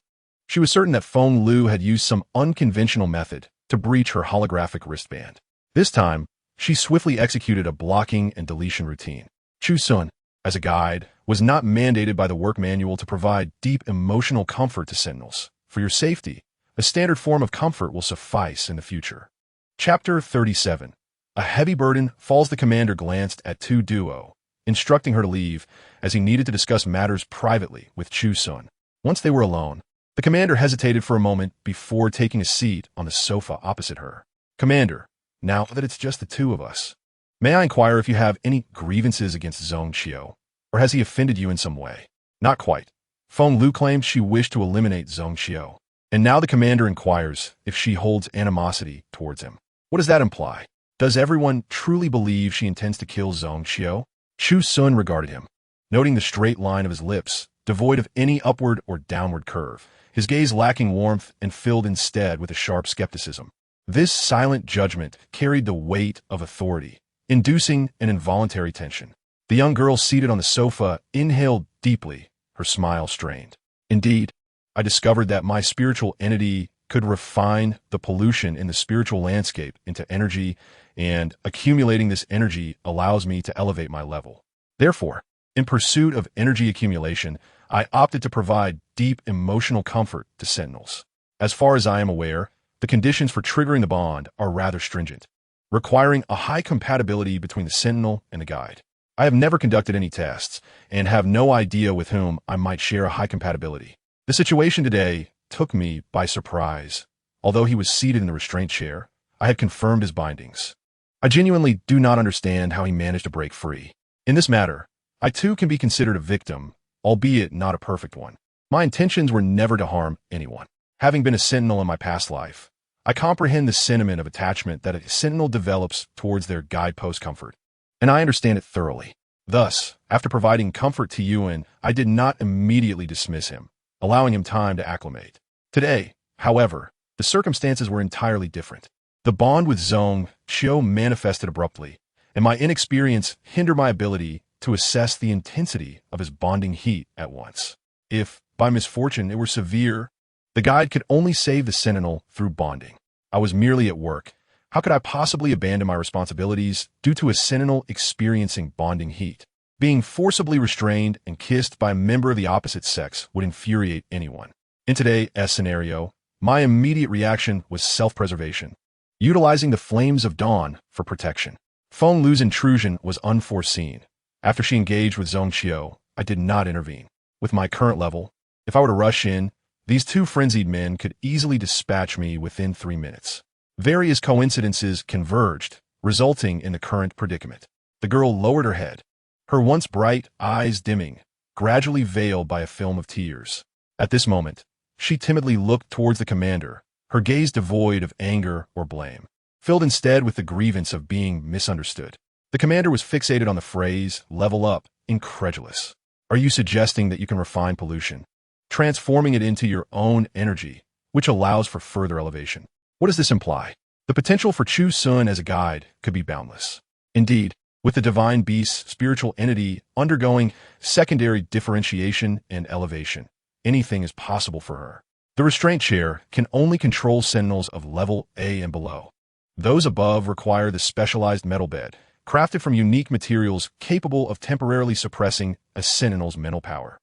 she was certain that Feng Lu had used some unconventional method to breach her holographic wristband. This time, she swiftly executed a blocking and deletion routine. Chu Xun, as a guide, was not mandated by the work manual to provide deep emotional comfort to sentinels. For your safety, a standard form of comfort will suffice in the future. Chapter 37. A heavy burden falls. The commander glanced at Tu Duo, instructing her to leave, as he needed to discuss matters privately with Chu Xun. Once they were alone, the commander hesitated for a moment before taking a seat on the sofa opposite her. "Commander, now that it's just the two of us, may I inquire if you have any grievances against Zong Xiao, or has he offended you in some way?" "Not quite." Feng Lu claimed she wished to eliminate Zong Xiao, and now the commander inquires if she holds animosity towards him. What does that imply? Does everyone truly believe she intends to kill Zong Xiao? Chu Xun regarded him, noting the straight line of his lips, devoid of any upward or downward curve, his gaze lacking warmth and filled instead with a sharp skepticism. This silent judgment carried the weight of authority, inducing an involuntary tension. The young girl seated on the sofa inhaled deeply, her smile strained. "Indeed, I discovered that my spiritual entity could refine the pollution in the spiritual landscape into energy, and accumulating this energy allows me to elevate my level. Therefore, in pursuit of energy accumulation, I opted to provide deep emotional comfort to sentinels. As far as I am aware, the conditions for triggering the bond are rather stringent, requiring a high compatibility between the sentinel and the guide. I have never conducted any tests, and have no idea with whom I might share a high compatibility. The situation today took me by surprise. Although he was seated in the restraint chair, I had confirmed his bindings. I genuinely do not understand how he managed to break free. In this matter, I too can be considered a victim, albeit not a perfect one. My intentions were never to harm anyone. Having been a sentinel in my past life, I comprehend the sentiment of attachment that a sentinel develops towards their guidepost comfort, and I understand it thoroughly. Thus, after providing comfort to Yuan, I did not immediately dismiss him, allowing him time to acclimate. Today, however, the circumstances were entirely different. The bond with Zong Xiao manifested abruptly, and my inexperience hindered my ability to assess the intensity of his bonding heat at once. If, by misfortune, it were severe, the guide could only save the sentinel through bonding. I was merely at work, How could I possibly abandon my responsibilities due to a sentinel experiencing bonding heat? Being forcibly restrained and kissed by a member of the opposite sex would infuriate anyone. In today's scenario, my immediate reaction was self-preservation, utilizing the flames of dawn for protection. Feng Lu's intrusion was unforeseen. After she engaged with Zhong Qiu, I did not intervene. With my current level, if I were to rush in, these two frenzied men could easily dispatch me within 3 minutes. Various coincidences converged, resulting in the current predicament. The girl lowered her head, her once bright eyes dimming, gradually veiled by a film of tears. At this moment, she timidly looked towards the commander, her gaze devoid of anger or blame, filled instead with the grievance of being misunderstood. The commander was fixated on the phrase, level up, incredulous. Are you suggesting that you can refine pollution, transforming it into your own energy, which allows for further elevation? What does this imply? The potential for Chu Xun as a guide could be boundless. Indeed, with the divine beast's spiritual entity undergoing secondary differentiation and elevation, anything is possible for her. The restraint chair can only control sentinels of level A and below. Those above require the specialized metal bed, crafted from unique materials capable of temporarily suppressing a sentinel's mental power.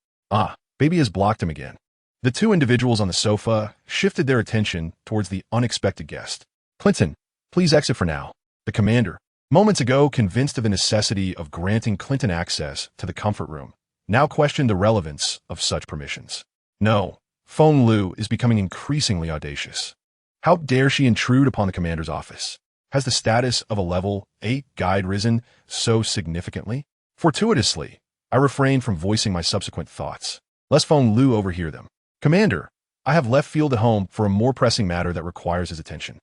Baby has blocked him again. The two individuals on the sofa shifted their attention towards the unexpected guest. Clinton, please exit for now. The commander, moments ago convinced of the necessity of granting Clinton access to the comfort room, now questioned the relevance of such permissions. No, Feng Lu is becoming increasingly audacious. How dare she intrude upon the commander's office? Has the status of a level 8 guide risen so significantly? Fortuitously, I refrained from voicing my subsequent thoughts, lest Feng Lu overhear them. Commander, I have left field at home for a more pressing matter that requires his attention.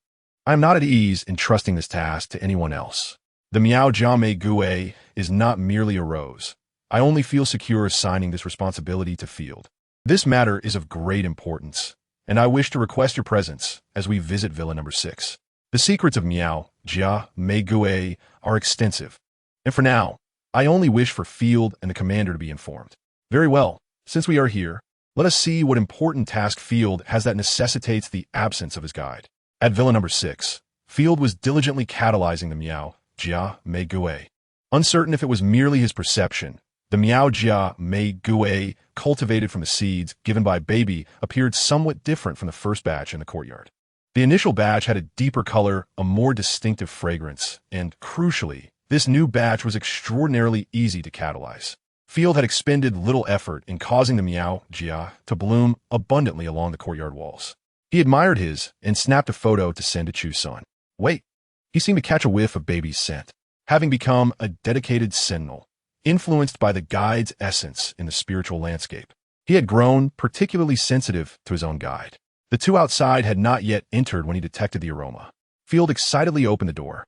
I am not at ease in trusting this task to anyone else. The Miao Jiamei Gui is not merely a rose. I only feel secure assigning this responsibility to field. This matter is of great importance, and I wish to request your presence as we visit Villa number 6. The secrets of Miao Jiamei Gui are extensive, and for now, I only wish for field and the commander to be informed. Very well, since we are here, let us see what important task Field has that necessitates the absence of his guide. At Villa number 6, Field was diligently catalyzing the Miao Jiamei Gui. Uncertain if it was merely his perception, the Miao Jiamei Gui cultivated from the seeds given by Baby appeared somewhat different from the first batch in the courtyard. The initial batch had a deeper color, a more distinctive fragrance, and, crucially, this new batch was extraordinarily easy to catalyze. Field had expended little effort in causing the Miao Jia to bloom abundantly along the courtyard walls. He admired his and snapped a photo to send to Chu Xun. Wait, he seemed to catch a whiff of Baby's scent. Having become a dedicated sentinel, influenced by the guide's essence in the spiritual landscape, he had grown particularly sensitive to his own guide. The two outside had not yet entered when he detected the aroma. Field excitedly opened the door,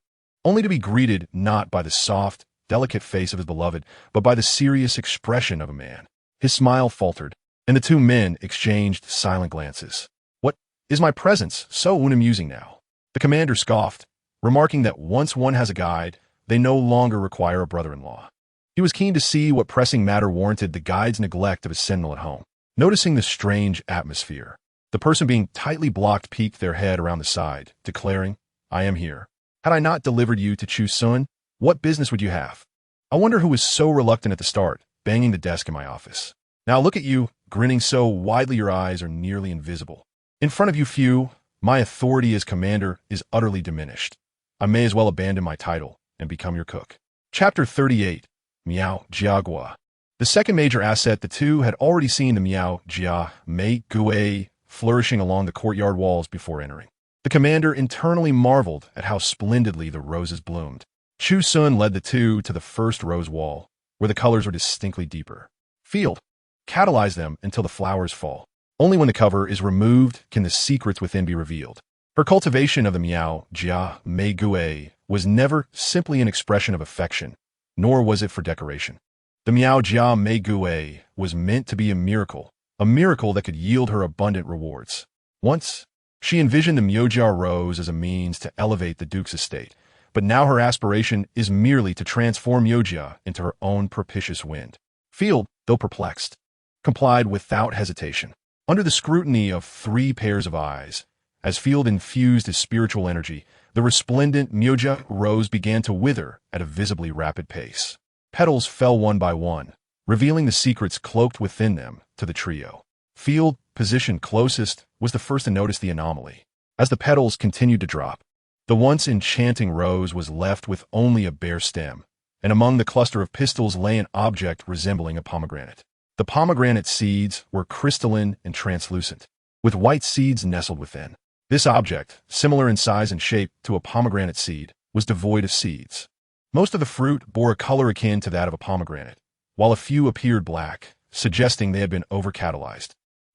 only to be greeted not by the soft, delicate face of his beloved, but by the serious expression of a man. His smile faltered, and the two men exchanged silent glances. What is my presence so unamusing now? The commander scoffed, remarking that once one has a guide, they no longer require a brother-in-law. He was keen to see what pressing matter warranted the guide's neglect of his sentinel at home. Noticing the strange atmosphere, the person being tightly blocked peeked their head around the side, declaring, I am here. Had I not delivered you to Chu Xun, what business would you have? I wonder who was so reluctant at the start, banging the desk in my office. Now look at you, grinning so widely your eyes are nearly invisible. In front of you few, my authority as commander is utterly diminished. I may as well abandon my title and become your cook. Chapter 38, Miao Jiagua. The second major asset the two had already seen the Miao Jiamei Gui flourishing along the courtyard walls before entering. The commander internally marveled at how splendidly the roses bloomed. Chu Xun led the two to the first rose wall, where the colors were distinctly deeper. Field, catalyze them until the flowers fall. Only when the cover is removed can the secrets within be revealed. Her cultivation of the Miao Jiamei Gui was never simply an expression of affection, nor was it for decoration. The Miao Jiamei Gui was meant to be a miracle that could yield her abundant rewards. Once, she envisioned the Miaojia rose as a means to elevate the Duke's estate, but now her aspiration is merely to transform Miaojia into her own propitious wind. Field, though perplexed, complied without hesitation. Under the scrutiny of 3 pairs of eyes, as Field infused his spiritual energy, The resplendent Myoja rose began to wither at a visibly rapid pace. Petals fell one by one, revealing the secrets cloaked within them to the trio. Field, positioned closest, was the first to notice the anomaly. As the petals continued to drop, the once enchanting rose was left with only a bare stem, and among the cluster of pistils lay an object resembling a pomegranate. The pomegranate seeds were crystalline and translucent, with white seeds nestled within. This object, similar in size and shape to a pomegranate seed, was devoid of seeds. Most of the fruit bore a color akin to that of a pomegranate, while a few appeared black, suggesting they had been overcatalyzed.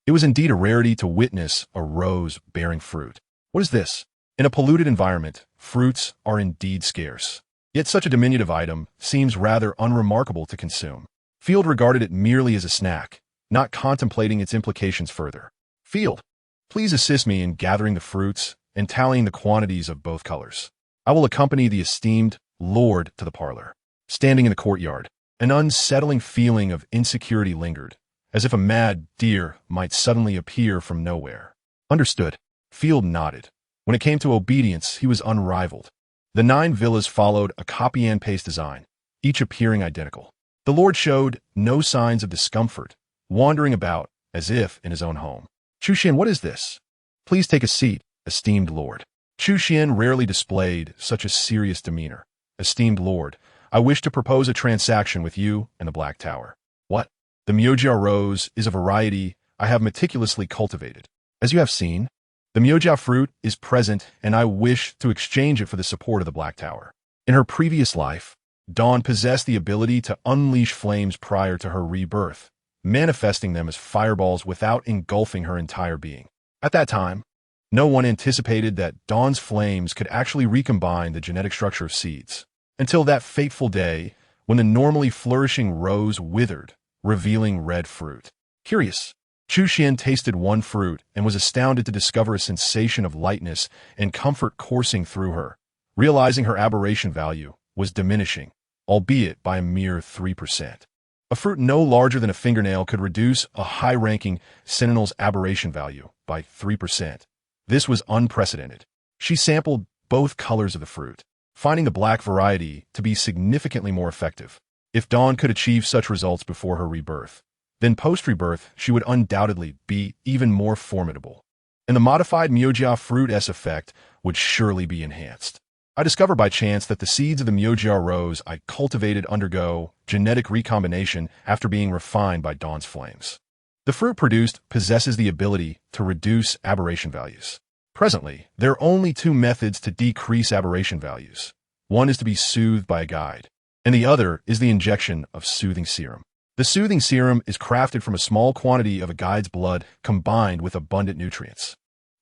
It was indeed a rarity to witness a rose bearing fruit. What is this? In a polluted environment, fruits are indeed scarce. Yet such a diminutive item seems rather unremarkable to consume. Field regarded it merely as a snack, not contemplating its implications further. Field, please assist me in gathering the fruits and tallying the quantities of both colors. I will accompany the esteemed lord to the parlor. Standing in the courtyard, an unsettling feeling of insecurity lingered, as if a mad deer might suddenly appear from nowhere. Understood. Field nodded. When it came to obedience, he was unrivaled. The 9 villas followed a copy-and-paste design, each appearing identical. The lord showed no signs of discomfort, wandering about as if in his own home. Chu Xun, what is this? Please take a seat, esteemed lord. Chu Xun rarely displayed such a serious demeanor. Esteemed lord, I wish to propose a transaction with you and the Black Tower. What? The Myoja rose is a variety I have meticulously cultivated. As you have seen, the Myoja fruit is present, and I wish to exchange it for the support of the Black Tower. In her previous life, Dawn possessed the ability to unleash flames prior to her rebirth, manifesting them as fireballs without engulfing her entire being. At that time, no one anticipated that Dawn's flames could actually recombine the genetic structure of seeds, until that fateful day when the normally flourishing rose withered, revealing red fruit. Curious, Chu Xun tasted one fruit and was astounded to discover a sensation of lightness and comfort coursing through her, realizing her aberration value was diminishing, albeit by a mere 3%. A fruit no larger than a fingernail could reduce a high-ranking sentinel's aberration value by 3%. This was unprecedented. She sampled both colors of the fruit, finding the black variety to be significantly more effective. If Dawn could achieve such results before her rebirth, then post-rebirth she would undoubtedly be even more formidable, and the modified Myoja fruit S effect would surely be enhanced. I discovered by chance that the seeds of the Myoja rose I cultivated undergo genetic recombination after being refined by Dawn's flames. The fruit produced possesses the ability to reduce aberration values. Presently, there are only 2 methods to decrease aberration values. One is to be soothed by a guide, and the other is the injection of soothing serum. The soothing serum is crafted from a small quantity of a guide's blood combined with abundant nutrients.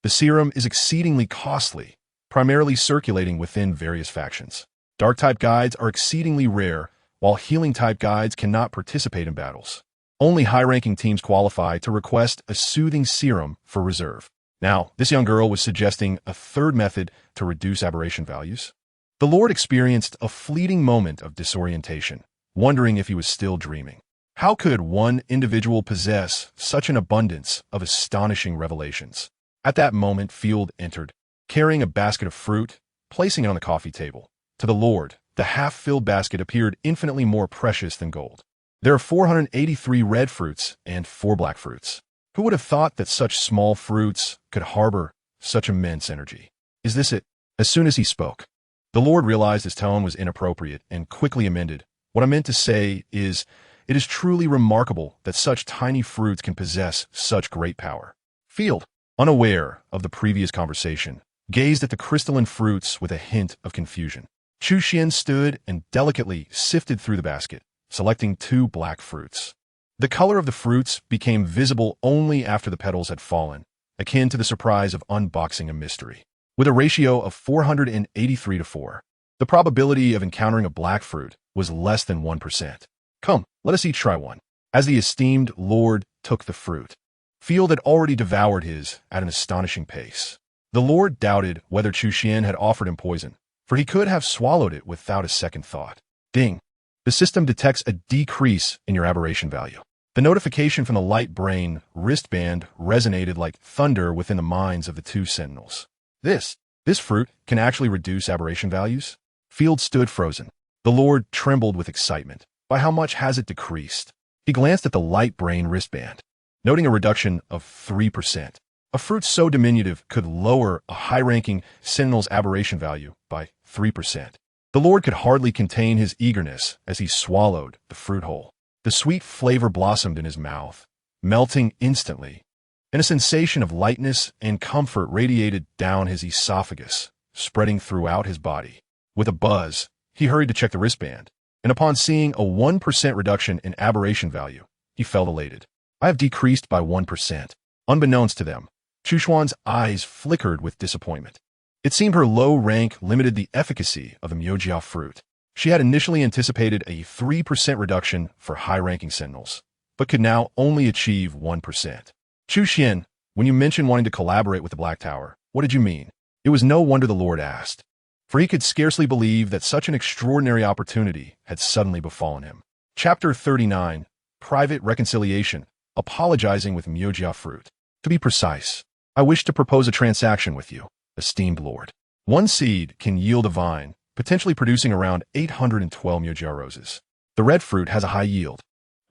The serum is exceedingly costly, primarily circulating within various factions. Dark-type guides are exceedingly rare, while healing-type guides cannot participate in battles. Only high-ranking teams qualify to request a soothing serum for reserve. Now, this young girl was suggesting a third method to reduce aberration values. The Lord experienced a fleeting moment of disorientation, wondering if he was still dreaming. How could one individual possess such an abundance of astonishing revelations? At that moment, Field entered, carrying a basket of fruit, placing it on the coffee table. To the Lord, the half-filled basket appeared infinitely more precious than gold. There are 483 red fruits and 4 black fruits. Who would have thought that such small fruits could harbor such immense energy? Is this it? As soon as he spoke, the Lord realized his tone was inappropriate and quickly amended. What I meant to say is, it is truly remarkable that such tiny fruits can possess such great power. Field, unaware of the previous conversation, gazed at the crystalline fruits with a hint of confusion. Chu Xun stood and delicately sifted through the basket, selecting 2 black fruits. The color of the fruits became visible only after the petals had fallen, akin to the surprise of unboxing a mystery. With a ratio of 483 to 4, the probability of encountering a black fruit was less than 1%. Come, let us each try one. As the esteemed Lord took the fruit, Field had already devoured his at an astonishing pace. The Lord doubted whether Chu Xun had offered him poison, for he could have swallowed it without a second thought. Ding! The system detects a decrease in your aberration value. The notification from the light brain wristband resonated like thunder within the minds of the 2 sentinels. This This fruit can actually reduce aberration values? Field stood frozen. The Lord trembled with excitement. By how much has it decreased? He glanced at the light brain wristband, noting a reduction of 3%. A fruit so diminutive could lower a high-ranking sentinel's aberration value by 3%. The Lord could hardly contain his eagerness as he swallowed the fruit whole. The sweet flavor blossomed in his mouth, melting instantly, and a sensation of lightness and comfort radiated down his esophagus, spreading throughout his body. With a buzz, he hurried to check the wristband, and upon seeing a 1% reduction in aberration value, he felt elated. I have decreased by 1%. Unbeknownst to them, Chu Xun's eyes flickered with disappointment. It seemed her low rank limited the efficacy of the Miujia fruit. She had initially anticipated a 3% reduction for high-ranking sentinels, but could now only achieve 1%. Chu Xun, when you mentioned wanting to collaborate with the Black Tower, what did you mean? It was no wonder the Lord asked, for he could scarcely believe that such an extraordinary opportunity had suddenly befallen him. Chapter 39, Private Reconciliation, Apologizing with Miujia Fruit. To be precise, I wish to propose a transaction with you, esteemed Lord. One seed can yield a vine, potentially producing around 812 Miujia roses. The red fruit has a high yield,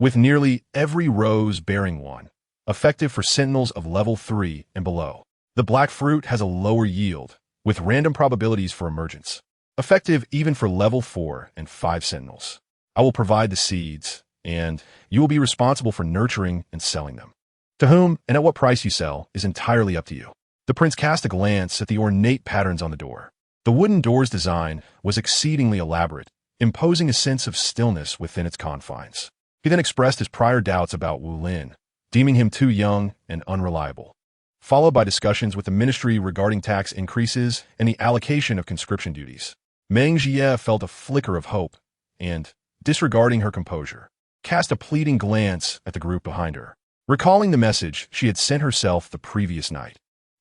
with nearly every rose bearing one, effective for sentinels of level 3 and below. The black fruit has a lower yield, with random probabilities for emergence, effective even for level 4 and 5 sentinels. I will provide the seeds, and you will be responsible for nurturing and selling them. To whom and at what price you sell is entirely up to you. The prince cast a glance at the ornate patterns on the door. The wooden door's design was exceedingly elaborate, imposing a sense of stillness within its confines. He then expressed his prior doubts about Wu Lin, deeming him too young and unreliable, followed by discussions with the ministry regarding tax increases and the allocation of conscription duties. Meng Jie felt a flicker of hope and, disregarding her composure, cast a pleading glance at the group behind her, recalling the message she had sent herself the previous night.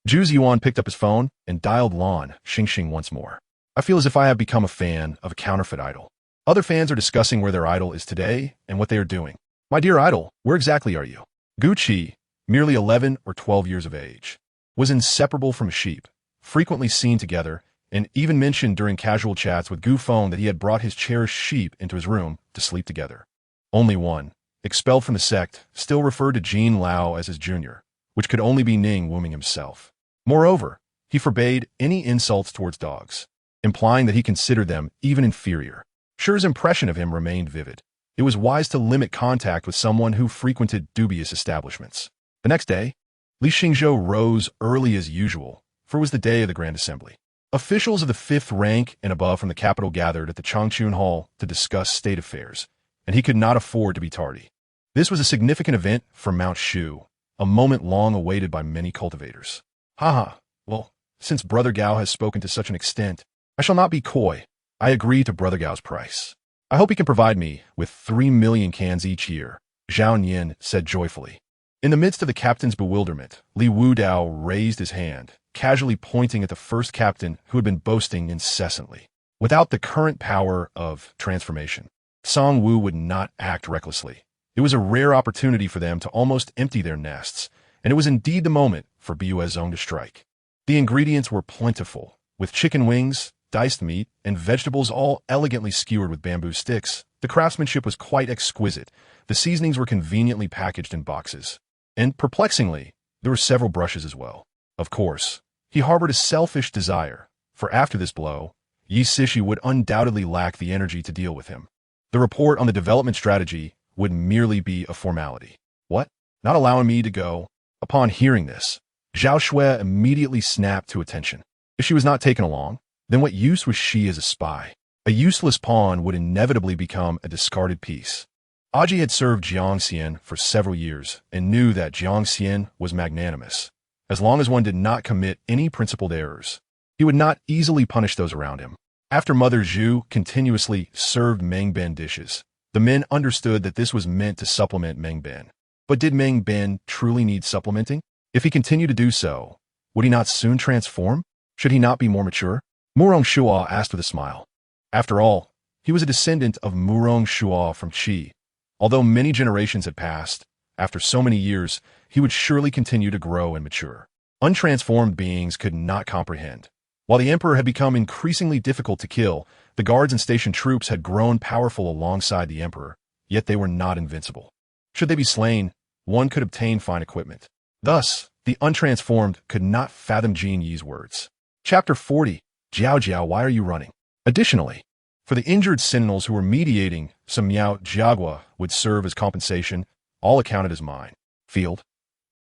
Zhu Ziyuan picked up his phone and dialed Lan Xingxing once more. I feel as if I have become a fan of a counterfeit idol. Other fans are discussing where their idol is today and what they are doing. My dear idol, where exactly are you? Gu Qi, merely 11 or 12 years of age, was inseparable from sheep, frequently seen together, and even mentioned during casual chats with Gu Feng that he had brought his cherished sheep into his room to sleep together. Only one, expelled from the sect, still referred to Jean Lao as his junior, which could only be Ning Wuming himself. Moreover, he forbade any insults towards dogs, implying that he considered them even inferior. Shi's impression of him remained vivid. It was wise to limit contact with someone who frequented dubious establishments. The next day, Li Xingzhou rose early as usual, for it was the day of the Grand Assembly. Officials of the 5th rank and above from the capital gathered at the Changchun Hall to discuss state affairs, and he could not afford to be tardy. This was a significant event for Mount Shu, a moment long awaited by many cultivators. Well, since Brother Gao has spoken to such an extent, I shall not be coy. I agree to Brother Gao's price. I hope he can provide me with 3 million cans each year, Zhao Nian said joyfully. In the midst of the captain's bewilderment, Li Wudao raised his hand, casually pointing at the first captain who had been boasting incessantly. Without the current power of transformation, Song Wu would not act recklessly. It was a rare opportunity for them to almost empty their nests, and it was indeed the moment for Buezong to strike. The ingredients were plentiful, with chicken wings, diced meat, and vegetables all elegantly skewered with bamboo sticks. The craftsmanship was quite exquisite. The seasonings were conveniently packaged in boxes. And, perplexingly, there were several brushes as well. Of course, he harbored a selfish desire, for after this blow, Yi Sishi would undoubtedly lack the energy to deal with him. The report on the development strategy would merely be a formality. What? Not allowing me to go? Upon hearing this, Zhao Shui immediately snapped to attention. If she was not taken along, then what use was she as a spy? A useless pawn would inevitably become a discarded piece. Aji had served Jiang Xian for several years and knew that Jiang Xian was magnanimous. As long as one did not commit any principled errors, he would not easily punish those around him. After Mother Zhu continuously served Meng Ben dishes, the men understood that this was meant to supplement Meng Ben. But did Meng Ben truly need supplementing? If he continued to do so, would he not soon transform? Should he not be more mature? Murong Shua asked with a smile. After all, he was a descendant of Murong Shua from Qi. Although many generations had passed, after so many years, he would surely continue to grow and mature. Untransformed beings could not comprehend, While the emperor had become increasingly difficult to kill, the guards and station troops had grown powerful alongside the emperor, yet they were not invincible. Should they be slain, one could obtain fine equipment. Thus, the untransformed could not fathom Jin Yi's words. Chapter 40. Jiao Jiao, why are you running? Additionally, for the injured sentinels who were mediating, some Miao Jiagua would serve as compensation, all accounted as mine. Field.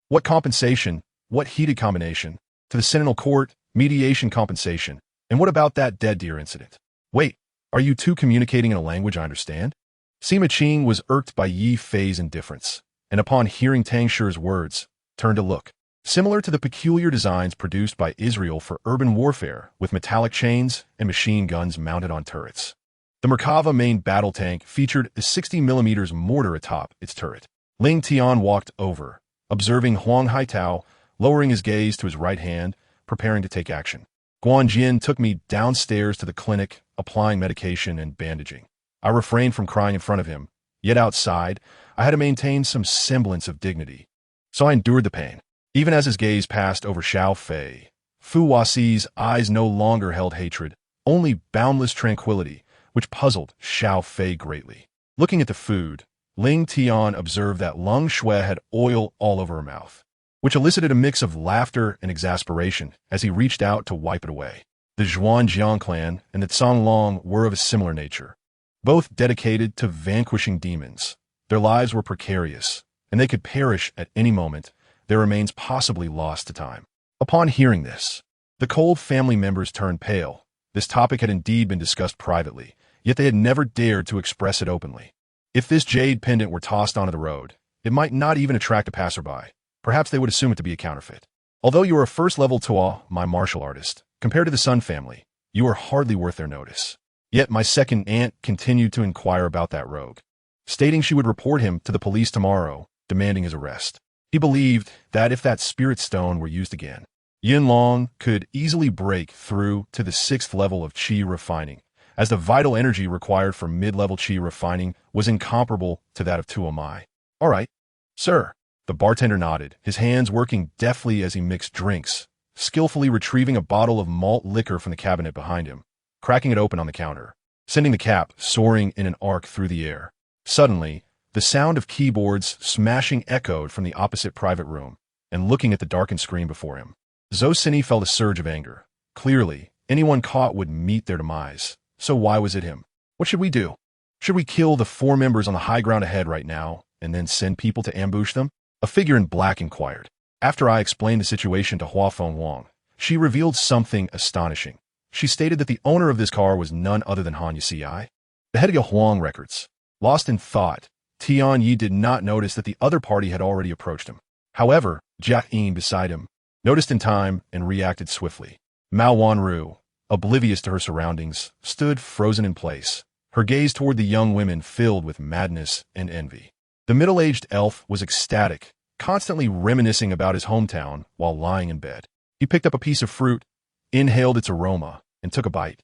What compensation? What heated combination? To the Sentinel court, mediation compensation. And what about that dead deer incident? Wait, are you two communicating in a language I understand? Sima Qing was irked by Yi Fei's indifference, and upon hearing Tang Shi's words, turned to look. Similar to the peculiar designs produced by Israel for urban warfare, with metallic chains and machine guns mounted on turrets. The Merkava main battle tank featured a 60mm mortar atop its turret. Ling Tian walked over, observing Huang Hei Ta, lowering his gaze to his right hand, preparing to take action. Guan Jin took me downstairs to the clinic, applying medication and bandaging. I refrained from crying in front of him, yet outside, I had to maintain some semblance of dignity. So I endured the pain. Even as his gaze passed over Xiao Fei, Fu Waxi's eyes no longer held hatred, only boundless tranquility, which puzzled Xiao Fei greatly. Looking at the food, Ling Tian observed that Lung Shui had oil all over her mouth, which elicited a mix of laughter and exasperation as he reached out to wipe it away. The Zhuangjiang clan and the Canglong were of a similar nature, both dedicated to vanquishing demons. Their lives were precarious, and they could perish at any moment, their remains possibly lost to time. Upon hearing this, the cold family members turned pale. This topic had indeed been discussed privately, yet they had never dared to express it openly. If this jade pendant were tossed onto the road, it might not even attract a passerby. Perhaps they would assume it to be a counterfeit. Although you are a first-level Tuo, my martial artist, compared to the Sun family, you are hardly worth their notice. Yet my second aunt continued to inquire about that rogue, stating she would report him to the police tomorrow, demanding his arrest. He believed that if that spirit stone were used again, Yin Long could easily break through to the 6th level of qi refining, as the vital energy required for mid-level qi refining was incomparable to that of Tuo Mai. All right, sir. The bartender nodded, his hands working deftly as he mixed drinks, skillfully retrieving a bottle of malt liquor from the cabinet behind him, cracking it open on the counter, sending the cap soaring in an arc through the air. Suddenly, the sound of keyboards smashing echoed from the opposite private room, and looking at the darkened screen before him, Zhou Sini felt a surge of anger. Clearly, anyone caught would meet their demise, so why was it him? What should we do? Should we kill the 4 members on the high ground ahead right now, and then send people to ambush them? A figure in black inquired. After I explained the situation to Hua Feng Wang, she revealed something astonishing. She stated that the owner of this car was none other than Han Yixi, the head of Huang Records. Lost in thought, Tian Yi did not notice that the other party had already approached him. However, Jia Yin beside him noticed in time and reacted swiftly. Mao Wanru, oblivious to her surroundings, stood frozen in place, her gaze toward the young women filled with madness and envy. The middle-aged elf was ecstatic, constantly reminiscing about his hometown while lying in bed. He picked up a piece of fruit, inhaled its aroma, and took a bite,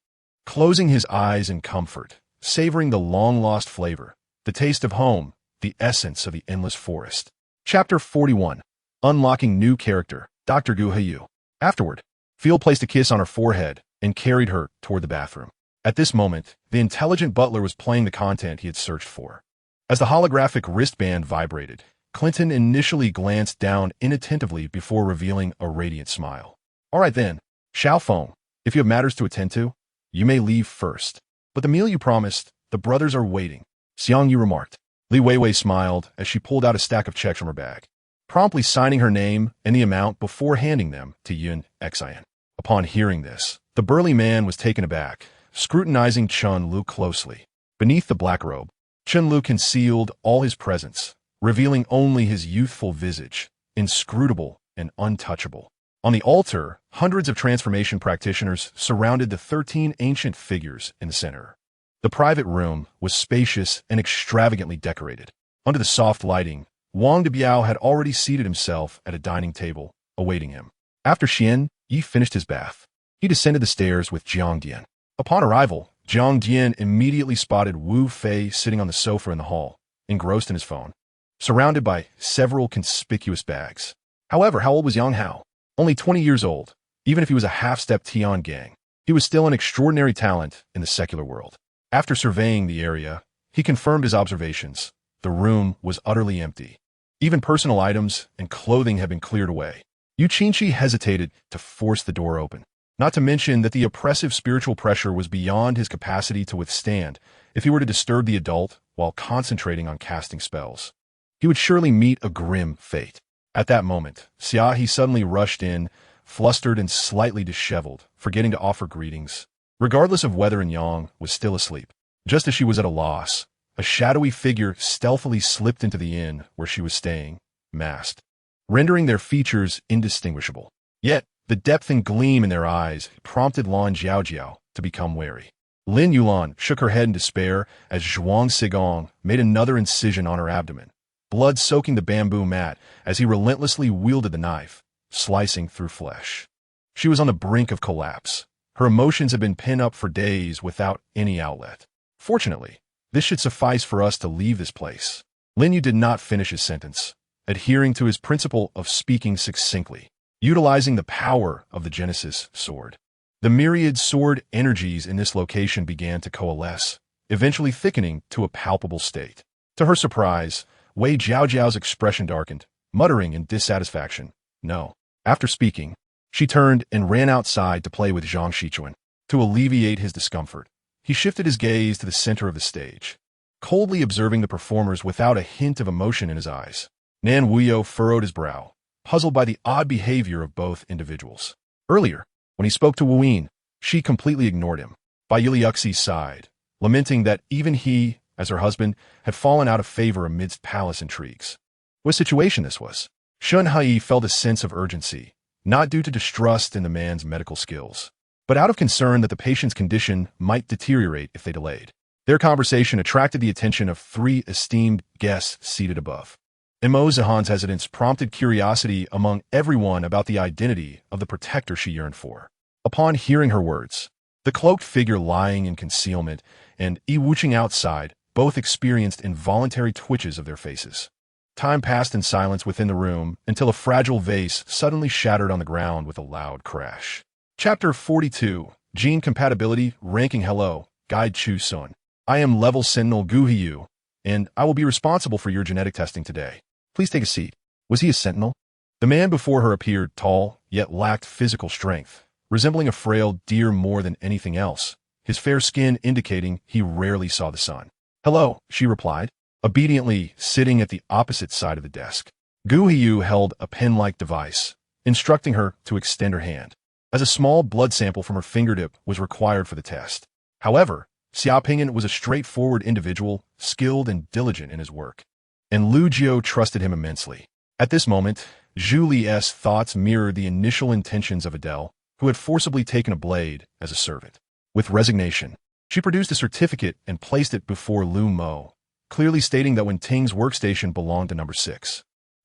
closing his eyes in comfort, savoring the long-lost flavor, the taste of home, the essence of the endless forest. Chapter 41. Unlocking New Character, Dr. Gu Heiyu. Afterward, Field placed a kiss on her forehead and carried her toward the bathroom. At this moment, the intelligent butler was playing the content he had searched for. As the holographic wristband vibrated, Clinton initially glanced down inattentively before revealing a radiant smile. All right then, Xiao Feng, if you have matters to attend to, you may leave first. But the meal you promised, the brothers are waiting, Xiang Yu remarked. Li Weiwei smiled as she pulled out a stack of checks from her bag, promptly signing her name and the amount before handing them to Yun Xian. Upon hearing this, the burly man was taken aback, scrutinizing Chun Lu closely. Beneath the black robe, Chun Lu concealed all his presence, revealing only his youthful visage, inscrutable and untouchable. On the altar, hundreds of transformation practitioners surrounded the 13 ancient figures in the center. The private room was spacious and extravagantly decorated. Under the soft lighting, Wang de Biao had already seated himself at a dining table, awaiting him. After Xian Yi finished his bath, he descended the stairs with Jiang Dian. Upon arrival, Jiang Dian immediately spotted Wu Fei sitting on the sofa in the hall, engrossed in his phone, surrounded by several conspicuous bags. However, how old was Yang Hao? Only 20 years old, Even if he was a half-step Tian gang, he was still an extraordinary talent in the secular world. After surveying the area, he confirmed his observations. The room was utterly empty. Even personal items and clothing had been cleared away. Yu Qinshi hesitated to force the door open, not to mention that the oppressive spiritual pressure was beyond his capacity to withstand if he were to disturb the adult while concentrating on casting spells. He would surely meet a grim fate. At that moment, Xiaohe suddenly rushed in, flustered and slightly disheveled, forgetting to offer greetings. Regardless of whether Yang was still asleep, just as she was at a loss, a shadowy figure stealthily slipped into the inn where she was staying, masked, rendering their features indistinguishable. Yet, the depth and gleam in their eyes prompted Lan Jiaojiao to become wary. Lin Yulan shook her head in despair as Zhuang Sigong made another incision on her abdomen, blood soaking the bamboo mat as he relentlessly wielded the knife, slicing through flesh. She was on the brink of collapse. Her emotions had been pent up for days without any outlet. Fortunately, this should suffice for us to leave this place. Lin Yu did not finish his sentence, adhering to his principle of speaking succinctly, utilizing the power of the Genesis sword. The myriad sword energies in this location began to coalesce, eventually thickening to a palpable state. To her surprise, Wei Jiaojiao's expression darkened, muttering in dissatisfaction, "No." After speaking, she turned and ran outside to play with Zhang Shichuan. To alleviate his discomfort, he shifted his gaze to the center of the stage, coldly observing the performers without a hint of emotion in his eyes. Nan Wuyo furrowed his brow, puzzled by the odd behavior of both individuals. Earlier, when he spoke to Wu Yin, she completely ignored him. Bai Yuliuxi sighed, lamenting that even he, as her husband, had fallen out of favor amidst palace intrigues. What situation this was? Shun Hai felt a sense of urgency, not due to distrust in the man's medical skills, but out of concern that the patient's condition might deteriorate if they delayed. Their conversation attracted the attention of three esteemed guests seated above. Mo Zahan's hesitance prompted curiosity among everyone about the identity of the protector she yearned for. Upon hearing her words, the cloaked figure lying in concealment and Yi Wuching outside both experienced involuntary twitches of their faces. Time passed in silence within the room until a fragile vase suddenly shattered on the ground with a loud crash. Chapter 42, Gene Compatibility, Ranking Hello, Guide Chu Xun. I am level Sentinel Gu Hiyu, and I will be responsible for your genetic testing today. Please take a seat. Was he a sentinel? The man before her appeared tall, yet lacked physical strength, resembling a frail deer more than anything else, his fair skin indicating he rarely saw the sun. Hello, she replied, obediently sitting at the opposite side of the desk. Gu Hiyu held a pen-like device, instructing her to extend her hand, as a small blood sample from her fingertip was required for the test. However, Xia Pingyan was a straightforward individual, skilled and diligent in his work, and Lu Jiu trusted him immensely. At this moment, Zhu Li's thoughts mirrored the initial intentions of Adele, who had forcibly taken a blade as a servant. With resignation, she produced a certificate and placed it before Lu Mo, clearly stating that Wen Ting's workstation belonged to number 6.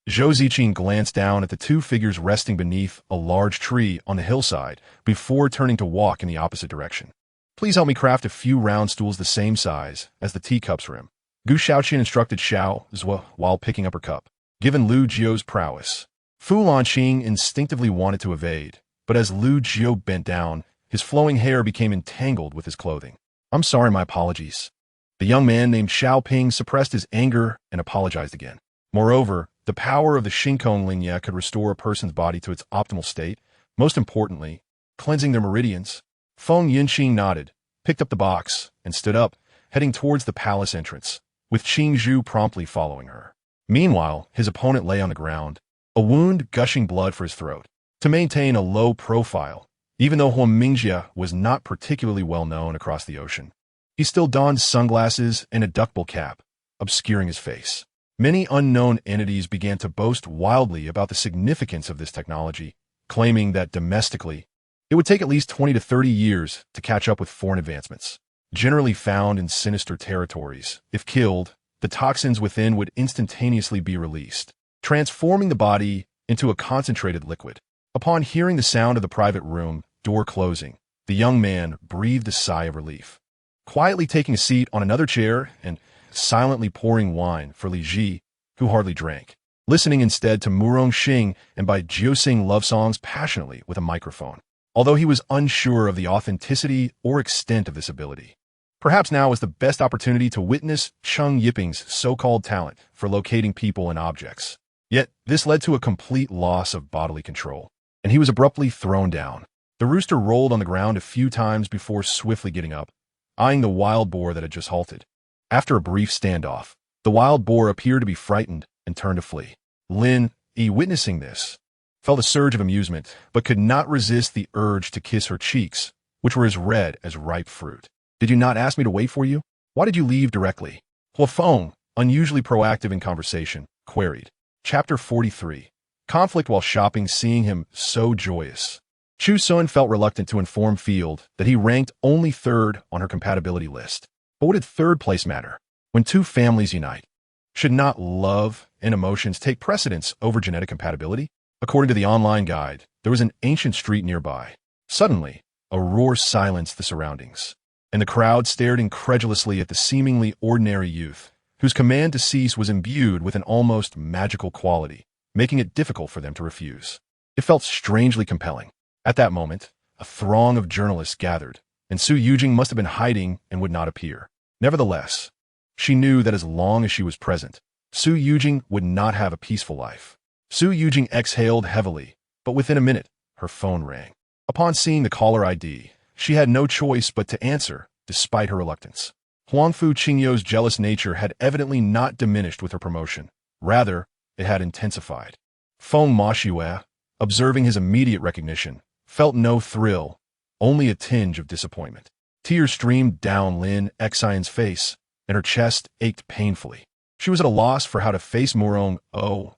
Zhou Ziqing glanced down at the two figures resting beneath a large tree on the hillside before turning to walk in the opposite direction. Please help me craft a few round stools the same size as the teacup's rim. Gu Shaoqian instructed Xiao Zhuo while picking up her cup. Given Lu Jiu's prowess, Fu Lanqing instinctively wanted to evade, but as Lu Jiu bent down, his flowing hair became entangled with his clothing. I'm sorry, my apologies. The young man named Xiao Ping suppressed his anger and apologized again. Moreover, the power of the Shinkong Lingye could restore a person's body to its optimal state, most importantly, cleansing their meridians. Feng Yinxing nodded, picked up the box, and stood up, heading towards the palace entrance, with Qing Zhu promptly following her. Meanwhile, his opponent lay on the ground, a wound gushing blood for his throat. To maintain a low profile, even though Huang Mingjia was not particularly well known across the ocean, he still donned sunglasses and a duckbill cap, obscuring his face. Many unknown entities began to boast wildly about the significance of this technology, claiming that domestically, it would take at least 20 to 30 years to catch up with foreign advancements. Generally found in sinister territories, if killed, the toxins within would instantaneously be released, transforming the body into a concentrated liquid. Upon hearing the sound of the private room door closing, the young man breathed a sigh of relief. Quietly taking a seat on another chair and silently pouring wine for Li Ji, who hardly drank, listening instead to Murong Xing and by Jiuxing love songs passionately with a microphone. although he was unsure of the authenticity or extent of this ability. Perhaps now was the best opportunity to witness Chung Yiping's so-called talent for locating people and objects. Yet, this led to a complete loss of bodily control, and he was abruptly thrown down. The rooster rolled on the ground a few times before swiftly getting up, eyeing the wild boar that had just halted. After a brief standoff, the wild boar appeared to be frightened and turned to flee. Lin, witnessing this, felt a surge of amusement, but could not resist the urge to kiss her cheeks, which were as red as ripe fruit. "Did you not ask me to wait for you? Why did you leave directly?" Hua Feng, unusually proactive in conversation, queried. Chapter 43. Conflict while shopping, seeing him so joyous. Chu Xun felt reluctant to inform Field that he ranked only third on her compatibility list. But what did third place matter? When two families unite, should not love and emotions take precedence over genetic compatibility? According to the online guide, there was an ancient street nearby. Suddenly, a roar silenced the surroundings, and the crowd stared incredulously at the seemingly ordinary youth, whose command to cease was imbued with an almost magical quality, making it difficult for them to refuse. It felt strangely compelling. At that moment, a throng of journalists gathered, and Su Yujing must have been hiding and would not appear. Nevertheless, she knew that as long as she was present, Su Yujing would not have a peaceful life. Su Yujing exhaled heavily, but within a minute, her phone rang. Upon seeing the caller ID, she had no choice but to answer, despite her reluctance. Huangfu Qingyou's jealous nature had evidently not diminished with her promotion. Rather, it had intensified. Feng Mashue, observing his immediate recognition, felt no thrill, only a tinge of disappointment. Tears streamed down Lin Xian's face, and her chest ached painfully. She was at a loss for how to face Murong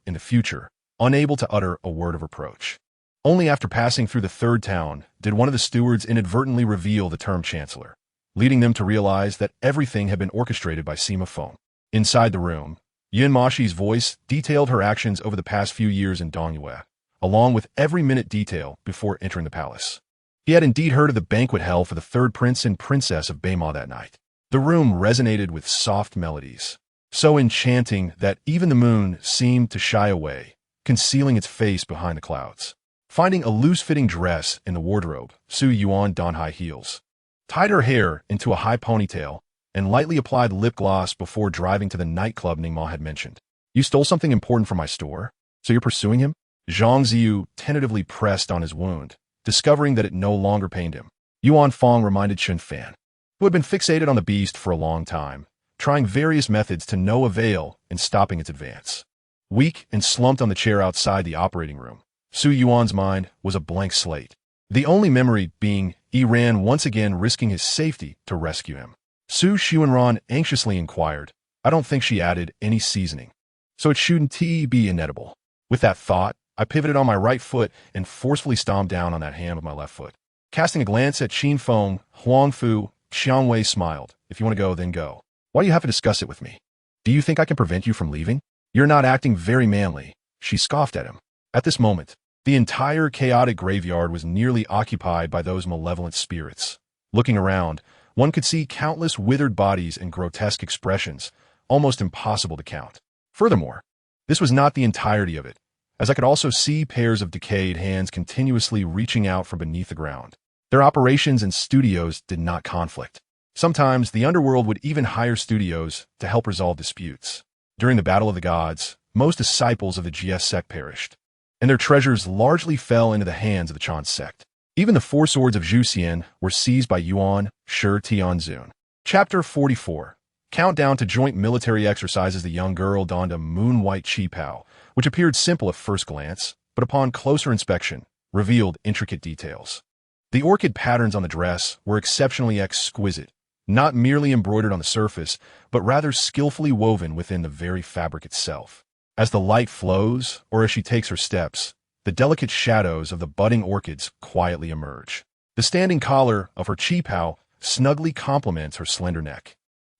in the future, unable to utter a word of reproach. Only after passing through the third town did one of the stewards inadvertently reveal the term chancellor, leading them to realize that everything had been orchestrated by Sima Feng. Inside the room, Yin Mashi's voice detailed her actions over the past few years in Dongyue, along with every minute detail before entering the palace. He had indeed heard of the banquet held for the third prince and princess of Beima that night. The room resonated with soft melodies, so enchanting that even the moon seemed to shy away, concealing its face behind the clouds. Finding a loose-fitting dress in the wardrobe, Su Yuan donned high heels, tied her hair into a high ponytail, and lightly applied lip gloss before driving to the nightclub Ningma had mentioned. "You stole something important from my store? So you're pursuing him?" Zhang Ziyu tentatively pressed on his wound, discovering that it no longer pained him. Yuan Fong reminded Chen Fan, who had been fixated on the beast for a long time, trying various methods to no avail in stopping its advance. Weak and slumped on the chair outside the operating room, Su Yuan's mind was a blank slate, the only memory being he ran once again risking his safety to rescue him. Su Xuanran anxiously inquired, "I don't think she added any seasoning, so it shouldn't be inedible." With that thought, I pivoted on my right foot and forcefully stomped down on that ham with my left foot. Casting a glance at Qin Feng, Huangfu Xianwei smiled. "If you want to go, then go. Why do you have to discuss it with me? Do you think I can prevent you from leaving? You're not acting very manly." She scoffed at him. At this moment, the entire chaotic graveyard was nearly occupied by those malevolent spirits. Looking around, one could see countless withered bodies and grotesque expressions, almost impossible to count. Furthermore, this was not the entirety of it, as I could also see pairs of decayed hands continuously reaching out from beneath the ground. Their operations and studios did not conflict. Sometimes the underworld would even hire studios to help resolve disputes. During the Battle of the Gods, most disciples of the GS sect perished, and their treasures largely fell into the hands of the Chan sect. Even the four swords of Zhuxian were seized by Yuan Shi Tianzun. Chapter 44. Countdown to joint military exercises. The young girl donned a moon-white qipao, which appeared simple at first glance, but upon closer inspection, revealed intricate details. The orchid patterns on the dress were exceptionally exquisite, not merely embroidered on the surface, but rather skillfully woven within the very fabric itself. As the light flows, or as she takes her steps, the delicate shadows of the budding orchids quietly emerge. The standing collar of her qipao snugly complements her slender neck,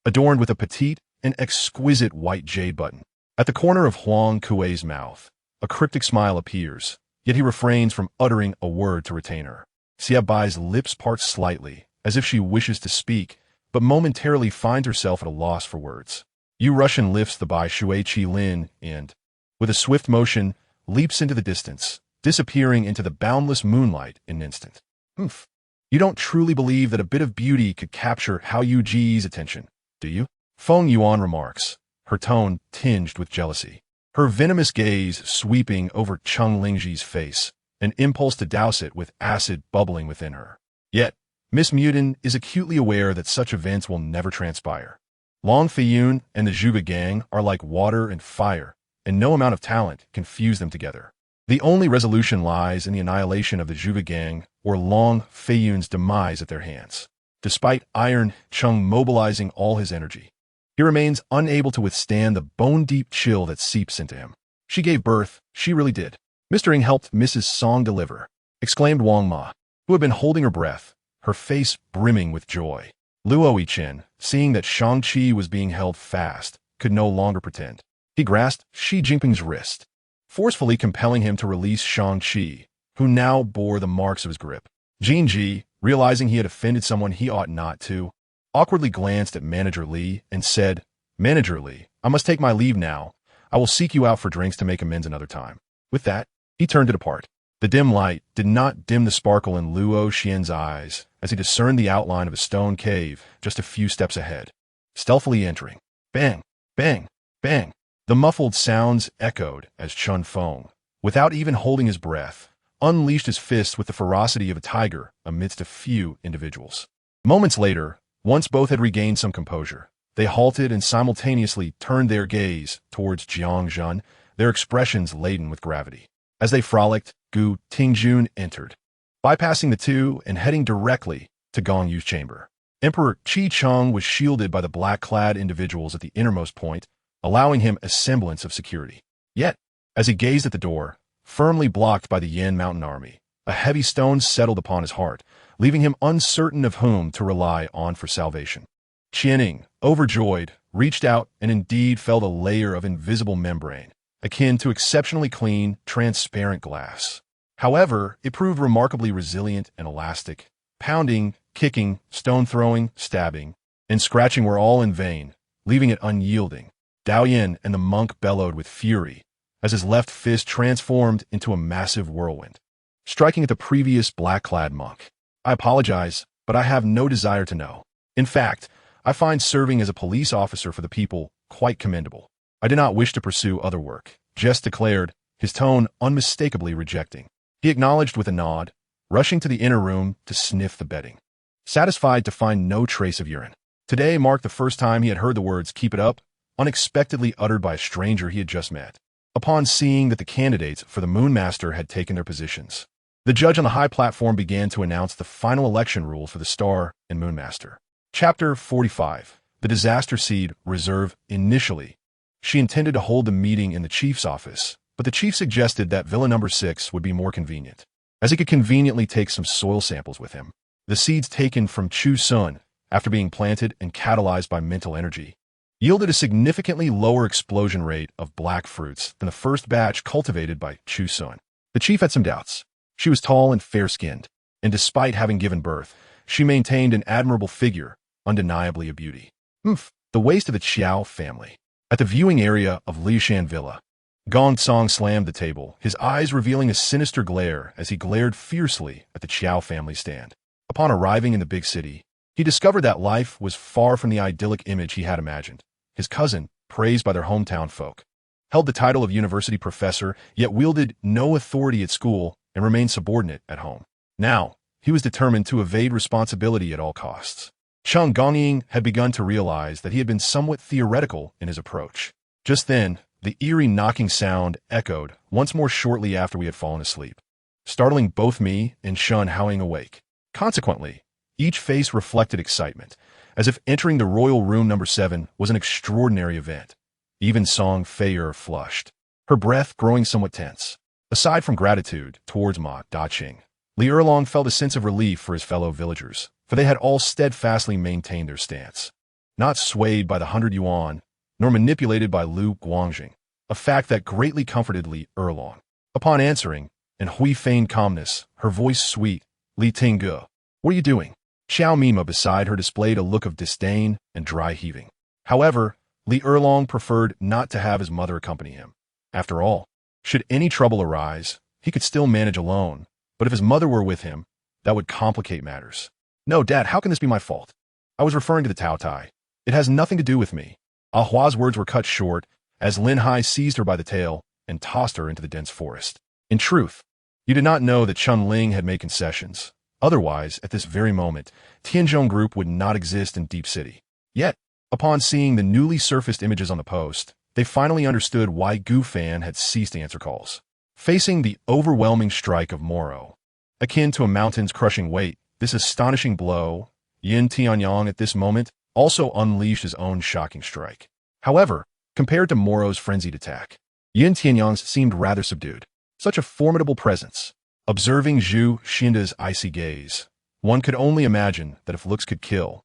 adorned with a petite and exquisite white jade button. At the corner of Huang Kuei's mouth, a cryptic smile appears, yet he refrains from uttering a word to retain her. Xia Bai's lips part slightly, as if she wishes to speak, but momentarily finds herself at a loss for words. Yu Russian lifts the Bai Shui Qi Lin and, with a swift motion, leaps into the distance, disappearing into the boundless moonlight in an instant. Humph. You don't truly believe that a bit of beauty could capture Hao Yuji's attention, do you? Feng Yuan remarks, her tone tinged with jealousy. Her venomous gaze sweeping over Cheng Lingji's face, an impulse to douse it with acid bubbling within her. Yet, Miss Mutin is acutely aware that such events will never transpire. Long Feiyun and the Zhuge gang are like water and fire, and no amount of talent can fuse them together. The only resolution lies in the annihilation of the Zhuge gang or Long Feiyun's demise at their hands. Despite Iron Cheng mobilizing all his energy, he remains unable to withstand the bone-deep chill that seeps into him. She gave birth, she really did. Mr. Ing helped Mrs. Song deliver, exclaimed Wang Ma, who had been holding her breath, her face brimming with joy. Luo Yichen, seeing that Shang-Chi was being held fast, could no longer pretend. He grasped Xi Jinping's wrist, forcefully compelling him to release Shang-Chi, who now bore the marks of his grip. Jin Ji, realizing he had offended someone he ought not to, awkwardly glanced at Manager Li and said, "Manager Li, I must take my leave now. I will seek you out for drinks to make amends another time." With that, he turned to depart. The dim light did not dim the sparkle in Luo Xian's eyes as he discerned the outline of a stone cave just a few steps ahead. Stealthily entering. Bang! Bang! Bang! The muffled sounds echoed as Chun Feng, without even holding his breath, unleashed his fists with the ferocity of a tiger amidst a few individuals. Moments later, once both had regained some composure, they halted and simultaneously turned their gaze towards Jiang Zhen, their expressions laden with gravity. As they frolicked, Gu Tingjun entered, bypassing the two and heading directly to Gong Yu's chamber. Emperor Qi Cheng was shielded by the black-clad individuals at the innermost point, allowing him a semblance of security. Yet, as he gazed at the door, firmly blocked by the Yan Mountain Army, a heavy stone settled upon his heart, leaving him uncertain of whom to rely on for salvation. Qianing, overjoyed, reached out and indeed felt a layer of invisible membrane, akin to exceptionally clean, transparent glass. However, it proved remarkably resilient and elastic. Pounding, kicking, stone-throwing, stabbing, and scratching were all in vain, leaving it unyielding. Dao Yin and the monk bellowed with fury as his left fist transformed into a massive whirlwind, striking at the previous black-clad monk. "I apologize, but I have no desire to know. In fact, I find serving as a police officer for the people quite commendable. I do not wish to pursue other work," Jess declared, his tone unmistakably rejecting. He acknowledged with a nod, rushing to the inner room to sniff the bedding, satisfied to find no trace of urine. Today marked the first time he had heard the words "keep it up," unexpectedly uttered by a stranger he had just met. Upon seeing that the candidates for the Moonmaster had taken their positions, the judge on the high platform began to announce the final election rules for the Star and Moonmaster. Chapter 45. The Disaster Seed Reserve. Initially, she intended to hold the meeting in the chief's office, but the chief suggested that Villa Number 6 would be more convenient, as he could conveniently take some soil samples with him. The seeds taken from Chu Xun, after being planted and catalyzed by mental energy, yielded a significantly lower explosion rate of black fruits than the first batch cultivated by Chu Xun. The chief had some doubts. She was tall and fair-skinned, and despite having given birth, she maintained an admirable figure, undeniably a beauty. The waist of the Qiao family. At the viewing area of Liushan Villa, Gong Song slammed the table, his eyes revealing a sinister glare as he glared fiercely at the Qiao family stand. Upon arriving in the big city, he discovered that life was far from the idyllic image he had imagined. His cousin, praised by their hometown folk, held the title of university professor, yet wielded no authority at school and remained subordinate at home. Now, he was determined to evade responsibility at all costs. Cheng Gongying had begun to realize that he had been somewhat theoretical in his approach. Just then, the eerie knocking sound echoed once more shortly after we had fallen asleep, startling both me and Shun howling awake. Consequently, each face reflected excitement, as if entering the royal room number 7 was an extraordinary event. Even Song Feier flushed, her breath growing somewhat tense. Aside from gratitude towards Ma Daqing, Li Erlong felt a sense of relief for his fellow villagers, for they had all steadfastly maintained their stance, not swayed by the 100 yuan, nor manipulated by Lu Guangjing, a fact that greatly comforted Li Erlong. Upon answering, in Hui feigned calmness, her voice sweet, "Li Tingge, what are you doing?" Xiao Mima beside her displayed a look of disdain and dry heaving. However, Li Erlong preferred not to have his mother accompany him. After all, should any trouble arise, he could still manage alone, but if his mother were with him, that would complicate matters. No, Dad, how can this be my fault? I was referring to the Tao Tai. It has nothing to do with me. Ah Hua's words were cut short as Lin Hai seized her by the tail and tossed her into the dense forest. In truth, you did not know that Chun Ling had made concessions. Otherwise, at this very moment, Tianzhong Group would not exist in Deep City. Yet, upon seeing the newly surfaced images on the post, they finally understood why Gu Fan had ceased to answer calls. Facing the overwhelming strike of Moro, akin to a mountain's crushing weight, this astonishing blow, Yin Tianyang at this moment also unleashed his own shocking strike. However, compared to Moro's frenzied attack, Yin Tianyang's seemed rather subdued. Such a formidable presence. Observing Chu Xun's icy gaze, one could only imagine that if looks could kill,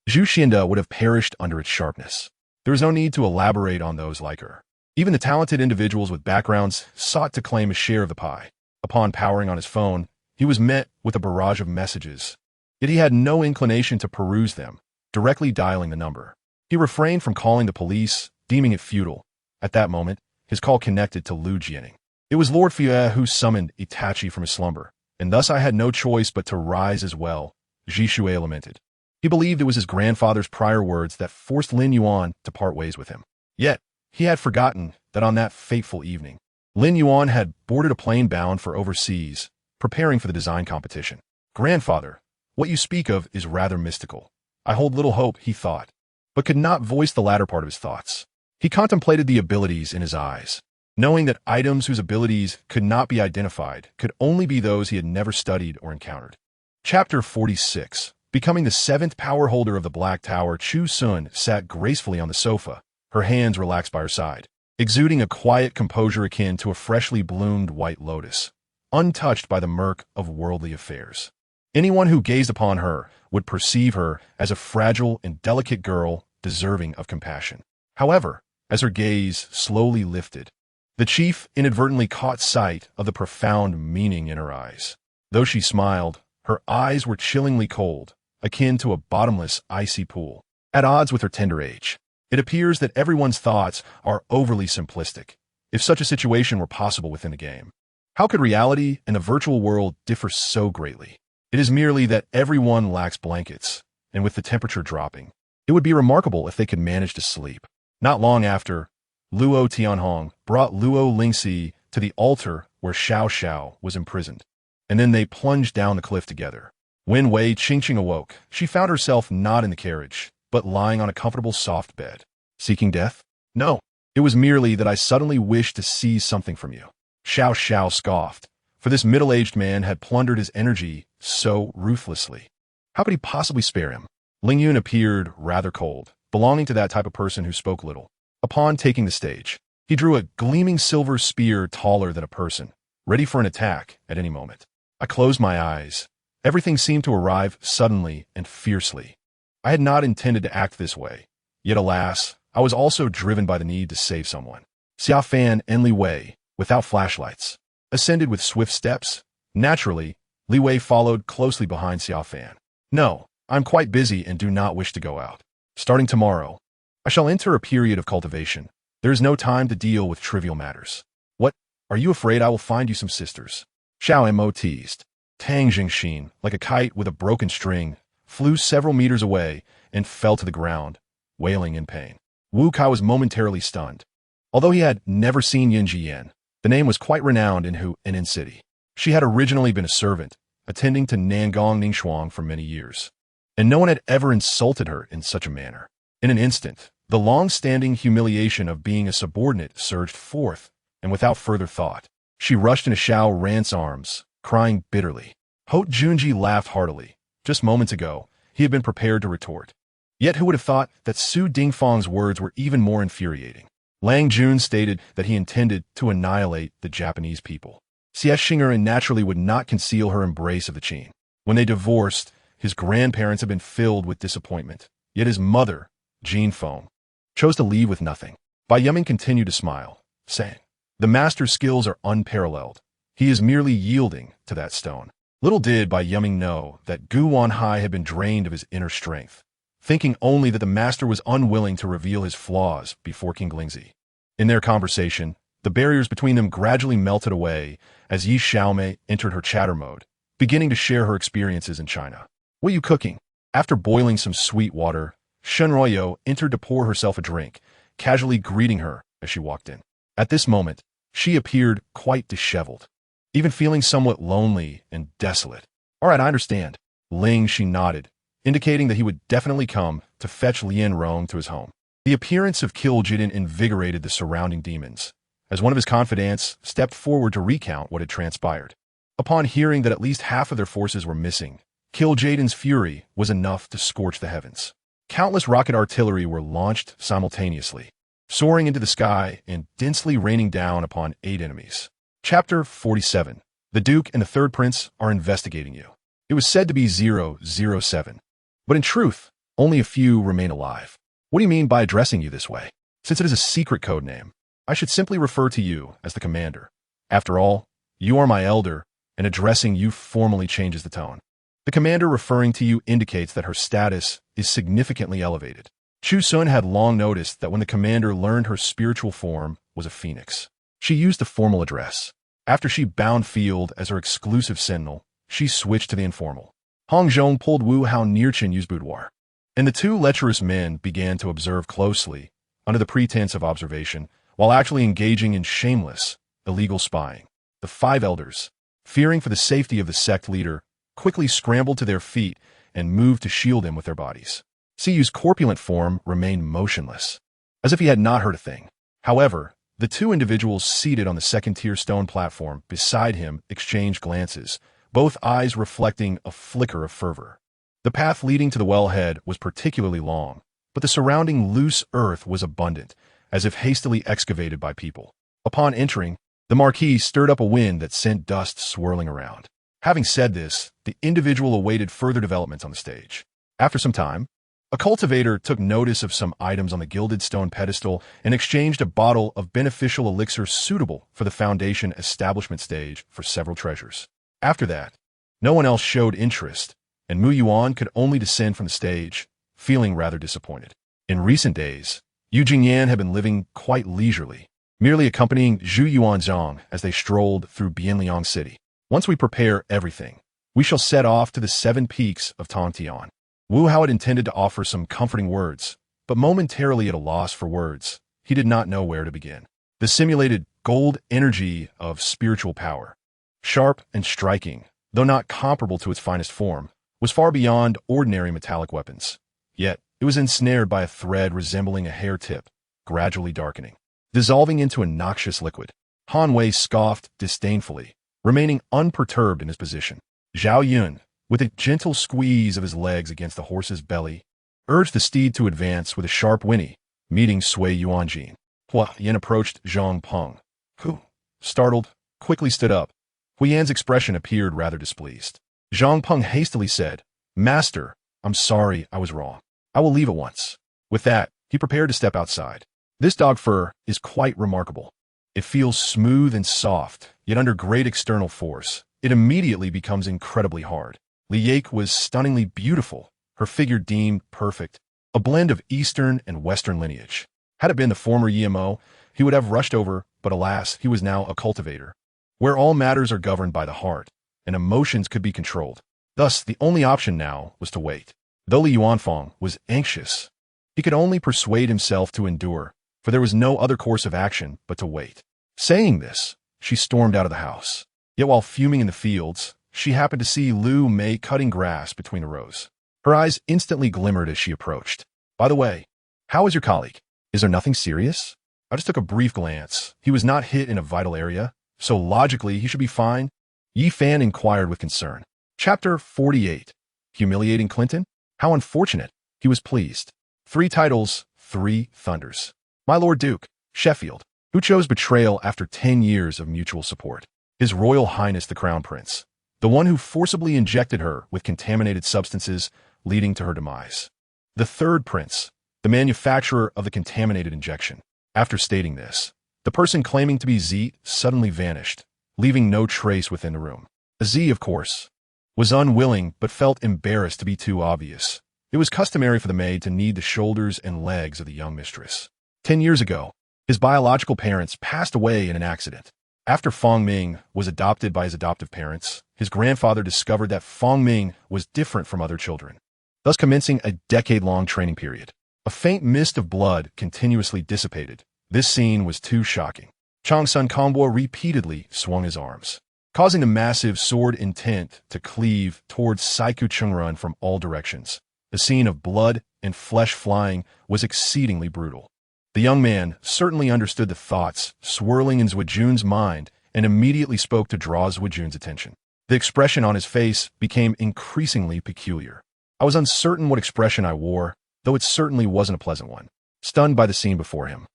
Chu Xun would have perished under its sharpness. There was no need to elaborate on those like her. Even the talented individuals with backgrounds sought to claim a share of the pie. Upon powering on his phone, he was met with a barrage of messages. Yet he had no inclination to peruse them, directly dialing the number. He refrained from calling the police, deeming it futile. At that moment, his call connected to Lu Jianing. It was Lord Fie who summoned Itachi from his slumber, and thus I had no choice but to rise as well, Zhishui lamented. He believed it was his grandfather's prior words that forced Lin Yuan to part ways with him. Yet, he had forgotten that on that fateful evening, Lin Yuan had boarded a plane bound for overseas, preparing for the design competition. Grandfather, what you speak of is rather mystical. I hold little hope, he thought, but could not voice the latter part of his thoughts. He contemplated the abilities in his eyes, knowing that items whose abilities could not be identified could only be those he had never studied or encountered. Chapter 46. Becoming the seventh power holder of the Black Tower, Chu Xun sat gracefully on the sofa, her hands relaxed by her side, exuding a quiet composure akin to a freshly bloomed white lotus, untouched by the murk of worldly affairs. Anyone who gazed upon her would perceive her as a fragile and delicate girl deserving of compassion. However, as her gaze slowly lifted, the chief inadvertently caught sight of the profound meaning in her eyes. Though she smiled, her eyes were chillingly cold, akin to a bottomless, icy pool. At odds with her tender age, it appears that everyone's thoughts are overly simplistic, if such a situation were possible within the game. How could reality and the virtual world differ so greatly? It is merely that everyone lacks blankets, and with the temperature dropping, it would be remarkable if they could manage to sleep. Not long after, Luo Tianhong brought Luo Lingxi to the altar where Xiao Xiao was imprisoned, and then they plunged down the cliff together. When Wei Qingqing awoke, she found herself not in the carriage, but lying on a comfortable soft bed. Seeking death? No, it was merely that I suddenly wished to seize something from you. Xiao Xiao scoffed, for this middle-aged man had plundered his energy so ruthlessly. How could he possibly spare him? Ling Yun appeared rather cold, belonging to that type of person who spoke little. Upon taking the stage, he drew a gleaming silver spear taller than a person, ready for an attack at any moment. I closed my eyes. Everything seemed to arrive suddenly and fiercely. I had not intended to act this way. Yet alas, I was also driven by the need to save someone. Xia Fan and Li Wei, without flashlights, ascended with swift steps. Naturally, Li Wei followed closely behind Xia Fan. No, I'm quite busy and do not wish to go out. Starting tomorrow, I shall enter a period of cultivation. There is no time to deal with trivial matters. What? Are you afraid I will find you some sisters? Xiao Mo teased. Tang Jingxin, like a kite with a broken string, flew several meters away and fell to the ground, wailing in pain. Wu Kai was momentarily stunned. Although he had never seen Yin Jiyan, the name was quite renowned in Hunan City. She had originally been a servant, attending to Nangong Ningxuang for many years, and no one had ever insulted her in such a manner. In an instant, the long-standing humiliation of being a subordinate surged forth, and without further thought, she rushed into Xiao Ran's arms, crying bitterly. Ho Junji laughed heartily. Just moments ago, he had been prepared to retort. Yet who would have thought that Su Dingfang's words were even more infuriating? Lang Jun stated that he intended to annihilate the Japanese people. Xie Xing'er naturally would not conceal her embrace of the Qin. When they divorced, his grandparents had been filled with disappointment. Yet his mother, Jean Feng, chose to leave with nothing. Bai Yiming continued to smile, saying, "The master's skills are unparalleled. He is merely yielding to that stone." Little did Bai Yiming know that Gu Wanhai had been drained of his inner strength, thinking only that the master was unwilling to reveal his flaws before King Lingzi. In their conversation, the barriers between them gradually melted away as Yi Xiaomei entered her chatter mode, beginning to share her experiences in China. "What are you cooking?" After boiling some sweet water, Shenroyo entered to pour herself a drink, casually greeting her as she walked in. At this moment, she appeared quite disheveled, even feeling somewhat lonely and desolate. "All right, I understand." Ling, she nodded, indicating that he would definitely come to fetch Lien Rong to his home. The appearance of Kil'jaeden invigorated the surrounding demons, as one of his confidants stepped forward to recount what had transpired. Upon hearing that at least half of their forces were missing, Kil'jaeden's fury was enough to scorch the heavens. Countless rocket artillery were launched simultaneously, soaring into the sky and densely raining down upon 8 enemies. Chapter 47. The Duke and the Third Prince are investigating you. It was said to be 007, but in truth, only a few remain alive. What do you mean by addressing you this way? Since it is a secret code name, I should simply refer to you as the commander. After all, you are my elder, and addressing you formally changes the tone. The commander referring to you indicates that her status is significantly elevated. Chu Xun had long noticed that when the commander learned her spiritual form was a phoenix, she used the formal address. After she bound field as her exclusive sentinel, she switched to the informal. Hong Zhong pulled Wu Hao near Chen Yu's boudoir, and the two lecherous men began to observe closely, under the pretense of observation, while actually engaging in shameless, illegal spying. The 5 elders, fearing for the safety of the sect leader, quickly scrambled to their feet and moved to shield him with their bodies. Siyu's corpulent form remained motionless, as if he had not heard a thing. However, the 2 individuals seated on the second-tier stone platform beside him exchanged glances, both eyes reflecting a flicker of fervor. The path leading to the wellhead was particularly long, but the surrounding loose earth was abundant, as if hastily excavated by people. Upon entering, the Marquis stirred up a wind that sent dust swirling around. Having said this, the individual awaited further developments on the stage. After some time, a cultivator took notice of some items on the gilded stone pedestal and exchanged a bottle of beneficial elixir suitable for the Foundation establishment stage for several treasures. After that, no one else showed interest, and Mu Yuan could only descend from the stage, feeling rather disappointed. In recent days, Yu Jingyan had been living quite leisurely, merely accompanying Zhu Yuanzhang as they strolled through Bianliang City. "Once we prepare everything, we shall set off to the 7 peaks of Tongtian." Wu Hao had intended to offer some comforting words, but momentarily at a loss for words, he did not know where to begin. The simulated gold energy of spiritual power, sharp and striking, though not comparable to its finest form, was far beyond ordinary metallic weapons. Yet, it was ensnared by a thread resembling a hair tip, gradually darkening, dissolving into a noxious liquid. Han Wei scoffed disdainfully, remaining unperturbed in his position. Zhao Yun, with a gentle squeeze of his legs against the horse's belly, urged the steed to advance with a sharp whinny, meeting Sui Yuanjin. Hua Yan approached Zhang Peng, who, startled, quickly stood up. Hui Yan's expression appeared rather displeased. Zhang Peng hastily said, "Master, I'm sorry, I was wrong. I will leave at once." With that, he prepared to step outside. This dog fur is quite remarkable. It feels smooth and soft, yet under great external force, it immediately becomes incredibly hard. Li Yake was stunningly beautiful, her figure deemed perfect, a blend of Eastern and Western lineage. Had it been the former Yimo, he would have rushed over, but alas, he was now a cultivator, where all matters are governed by the heart, and emotions could be controlled. Thus, the only option now was to wait. Though Li Yuanfang was anxious, he could only persuade himself to endure, for there was no other course of action but to wait. Saying this, she stormed out of the house. Yet while fuming in the fields, she happened to see Lu Mei cutting grass between the rows. Her eyes instantly glimmered as she approached. "By the way, how is your colleague? Is there nothing serious?" I just took a brief glance. He was not hit in a vital area, so logically he should be fine. Yi Fan inquired with concern. Chapter 48. Humiliating Clinton? How unfortunate. He was pleased. 3 titles, 3 thunders. My Lord Duke, Sheffield, who chose betrayal after 10 years of mutual support. His Royal Highness the Crown Prince, the one who forcibly injected her with contaminated substances, leading to her demise. The Third Prince, the manufacturer of the contaminated injection. After stating this, the person claiming to be Z suddenly vanished, leaving no trace within the room. Z, of course, was unwilling but felt embarrassed to be too obvious. It was customary for the maid to knead the shoulders and legs of the young mistress. 10 years ago, his biological parents passed away in an accident. After Fong Ming was adopted by his adoptive parents, his grandfather discovered that Fong Ming was different from other children, thus commencing a decade-long training period. A faint mist of blood continuously dissipated. This scene was too shocking. Chang Sun Kongbo repeatedly swung his arms, causing the massive sword intent to cleave towards Saiku Chungrun from all directions. The scene of blood and flesh flying was exceedingly brutal. The young man certainly understood the thoughts swirling in Zhuijun's mind and immediately spoke to draw Zhuijun's attention. The expression on his face became increasingly peculiar. I was uncertain what expression I wore, though it certainly wasn't a pleasant one. Stunned by the scene before him,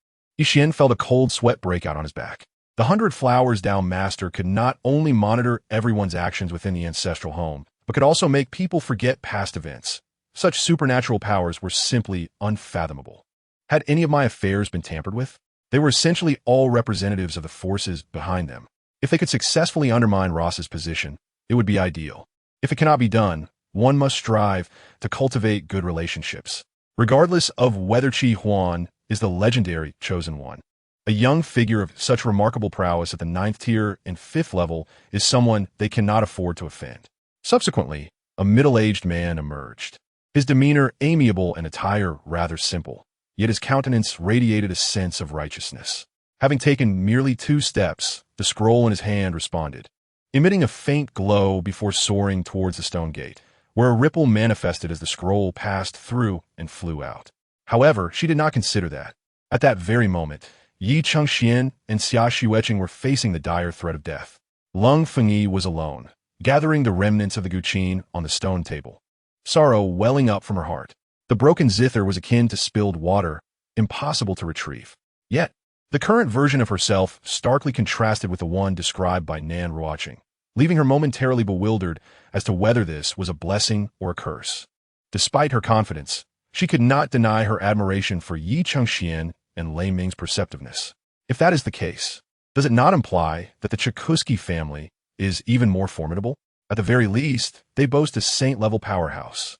Yixian felt a cold sweat break out on his back. The 100 Flowers Down Master could not only monitor everyone's actions within the ancestral home, but could also make people forget past events. Such supernatural powers were simply unfathomable. Had any of my affairs been tampered with? They were essentially all representatives of the forces behind them. If they could successfully undermine Ross's position, it would be ideal. If it cannot be done, one must strive to cultivate good relationships, regardless of whether Qi Huan is the legendary Chosen One. A young figure of such remarkable prowess at the 9th tier and 5th level is someone they cannot afford to offend. Subsequently, a middle-aged man emerged. His demeanor amiable and attire rather simple, yet his countenance radiated a sense of righteousness. Having taken merely 2 steps, the scroll in his hand responded, emitting a faint glow before soaring towards the stone gate, where a ripple manifested as the scroll passed through and flew out. However, she did not consider that. At that very moment, Yi Chengxian and Xia Xueqing were facing the dire threat of death. Lung Fengyi was alone, gathering the remnants of the guqin on the stone table, sorrow welling up from her heart. The broken zither was akin to spilled water, impossible to retrieve. Yet, the current version of herself starkly contrasted with the one described by Nan Ruoqing, leaving her momentarily bewildered as to whether this was a blessing or a curse. Despite her confidence, she could not deny her admiration for Yi Chengxian and Lei Ming's perceptiveness. If that is the case, does it not imply that the Chikuski family is even more formidable? At the very least, they boast a saint-level powerhouse,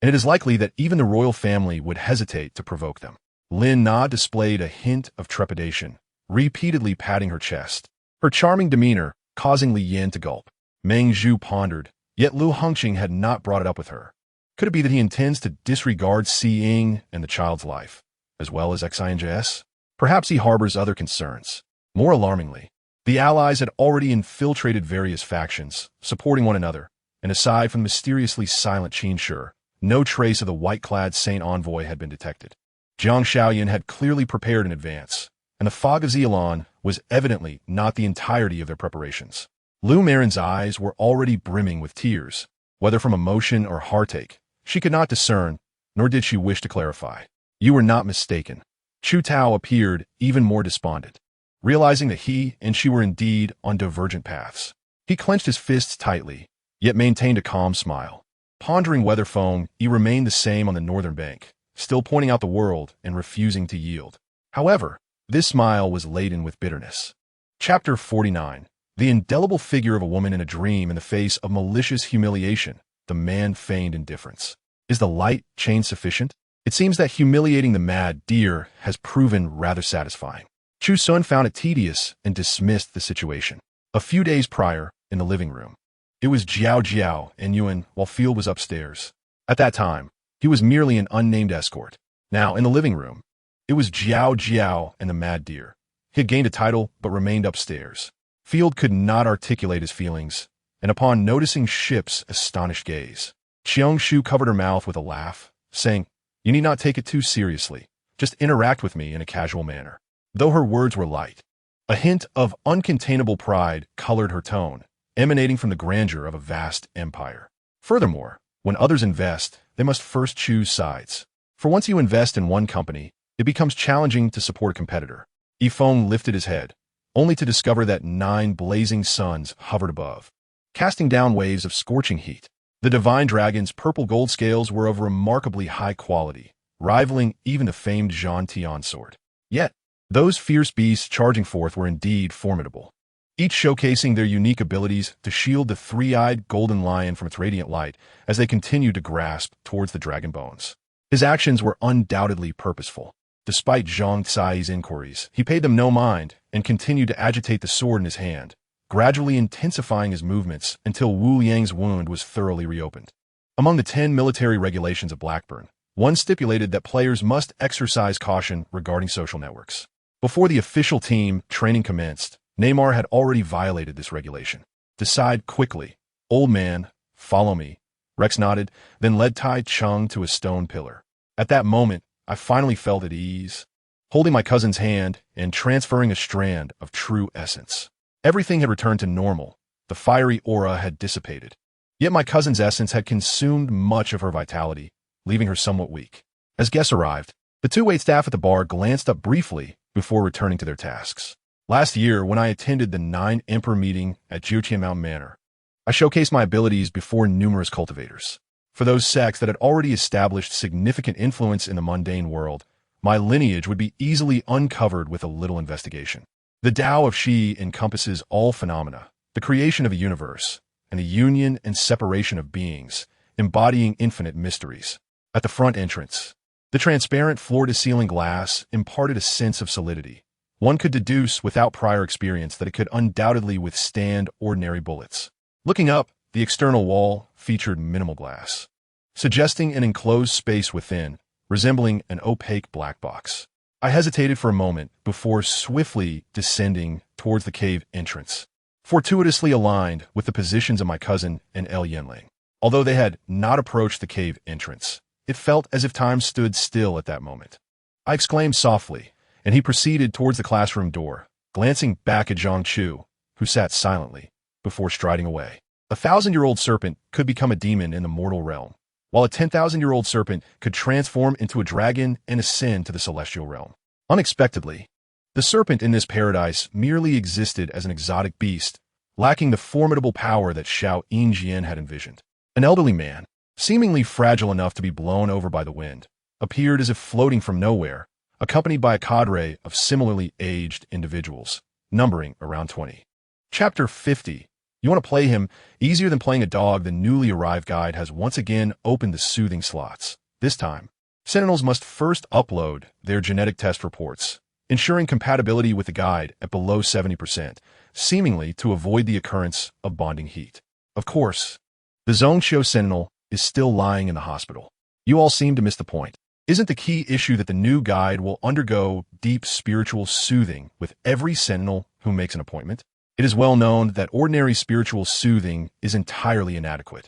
and it is likely that even the royal family would hesitate to provoke them. Lin Na displayed a hint of trepidation, repeatedly patting her chest, her charming demeanor causing Li Yan to gulp. Meng Zhu pondered, yet Lu Hongqing had not brought it up with her. Could it be that he intends to disregard Si Ying and the child's life, as well as XINJS? Perhaps he harbors other concerns. More alarmingly, the allies had already infiltrated various factions, supporting one another, and aside from the mysteriously silent Qin Shi, no trace of the white-clad Saint Envoy had been detected. Jiang Shaoyan had clearly prepared in advance, and the fog of Xialan was evidently not the entirety of their preparations. Lu Marin's eyes were already brimming with tears, whether from emotion or heartache. She could not discern, nor did she wish to clarify. You were not mistaken. Chu Tao appeared even more despondent, realizing that he and she were indeed on divergent paths. He clenched his fists tightly, yet maintained a calm smile. Pondering whether Feng Yi remained the same on the northern bank, still pointing out the world and refusing to yield. However, this smile was laden with bitterness. Chapter 49. The indelible figure of a woman in a dream in the face of malicious humiliation. The man feigned indifference. Is the light chain sufficient? It seems that humiliating the mad deer has proven rather satisfying. Chu Xun found it tedious and dismissed the situation. A few days prior, in the living room, it was Jiao Jiao and Yuan while Field was upstairs. At that time, he was merely an unnamed escort. Now, in the living room, it was Jiao Jiao and the mad deer. He had gained a title but remained upstairs. Field could not articulate his feelings, and upon noticing Ship's astonished gaze, Qiang Shu covered her mouth with a laugh, saying, "You need not take it too seriously. Just interact with me in a casual manner." Though her words were light, a hint of uncontainable pride colored her tone, emanating from the grandeur of a vast empire. Furthermore, when others invest, they must first choose sides. For once you invest in one company, it becomes challenging to support a competitor. Yifeng lifted his head, only to discover that 9 blazing suns hovered above, casting down waves of scorching heat. The divine dragon's purple gold scales were of remarkably high quality, rivaling even the famed Zhan Tian sword. Yet, those fierce beasts charging forth were indeed formidable, each showcasing their unique abilities to shield the 3-eyed golden lion from its radiant light as they continued to grasp towards the dragon bones. His actions were undoubtedly purposeful. Despite Zhang Cai's inquiries, he paid them no mind and continued to agitate the sword in his hand, gradually intensifying his movements until Wu Yang's wound was thoroughly reopened. Among the 10 military regulations of Blackburn, one stipulated that players must exercise caution regarding social networks. Before the official team training commenced, Neymar had already violated this regulation. Decide quickly. Old man, follow me. Rex nodded, then led Tai Chung to a stone pillar. At that moment, I finally felt at ease, holding my cousin's hand and transferring a strand of true essence. Everything had returned to normal. The fiery aura had dissipated. Yet my cousin's essence had consumed much of her vitality, leaving her somewhat weak. As guests arrived, the two waitstaff at the bar glanced up briefly before returning to their tasks. Last year, when I attended the 9 Emperor meeting at Jiuqian Mountain Manor, I showcased my abilities before numerous cultivators. For those sects that had already established significant influence in the mundane world, my lineage would be easily uncovered with a little investigation. The Tao of Shi encompasses all phenomena, the creation of a universe, and the union and separation of beings, embodying infinite mysteries. At the front entrance, the transparent floor-to-ceiling glass imparted a sense of solidity. One could deduce without prior experience that it could undoubtedly withstand ordinary bullets. Looking up, the external wall featured minimal glass, suggesting an enclosed space within, resembling an opaque black box. I hesitated for a moment before swiftly descending towards the cave entrance, fortuitously aligned with the positions of my cousin and El Yenling. Although they had not approached the cave entrance, it felt as if time stood still at that moment. I exclaimed softly, and he proceeded towards the classroom door, glancing back at Zhang Chu, who sat silently, before striding away. A 1,000-year-old serpent could become a demon in the mortal realm, while a 10,000-year-old serpent could transform into a dragon and ascend to the celestial realm. Unexpectedly, the serpent in this paradise merely existed as an exotic beast, lacking the formidable power that Xiao Yinjian had envisioned. An elderly man, seemingly fragile enough to be blown over by the wind, appeared as if floating from nowhere, accompanied by a cadre of similarly aged individuals, numbering around 20. Chapter 50. You want to play him? Easier than playing a dog, the newly arrived guide has once again opened the soothing slots. This time, Sentinels must first upload their genetic test reports, ensuring compatibility with the guide at below 70%, seemingly to avoid the occurrence of bonding heat. Of course, the Zhongqiu Sentinel is still lying in the hospital. You all seem to miss the point. Isn't the key issue that the new guide will undergo deep spiritual soothing with every Sentinel who makes an appointment? It is well known that ordinary spiritual soothing is entirely inadequate.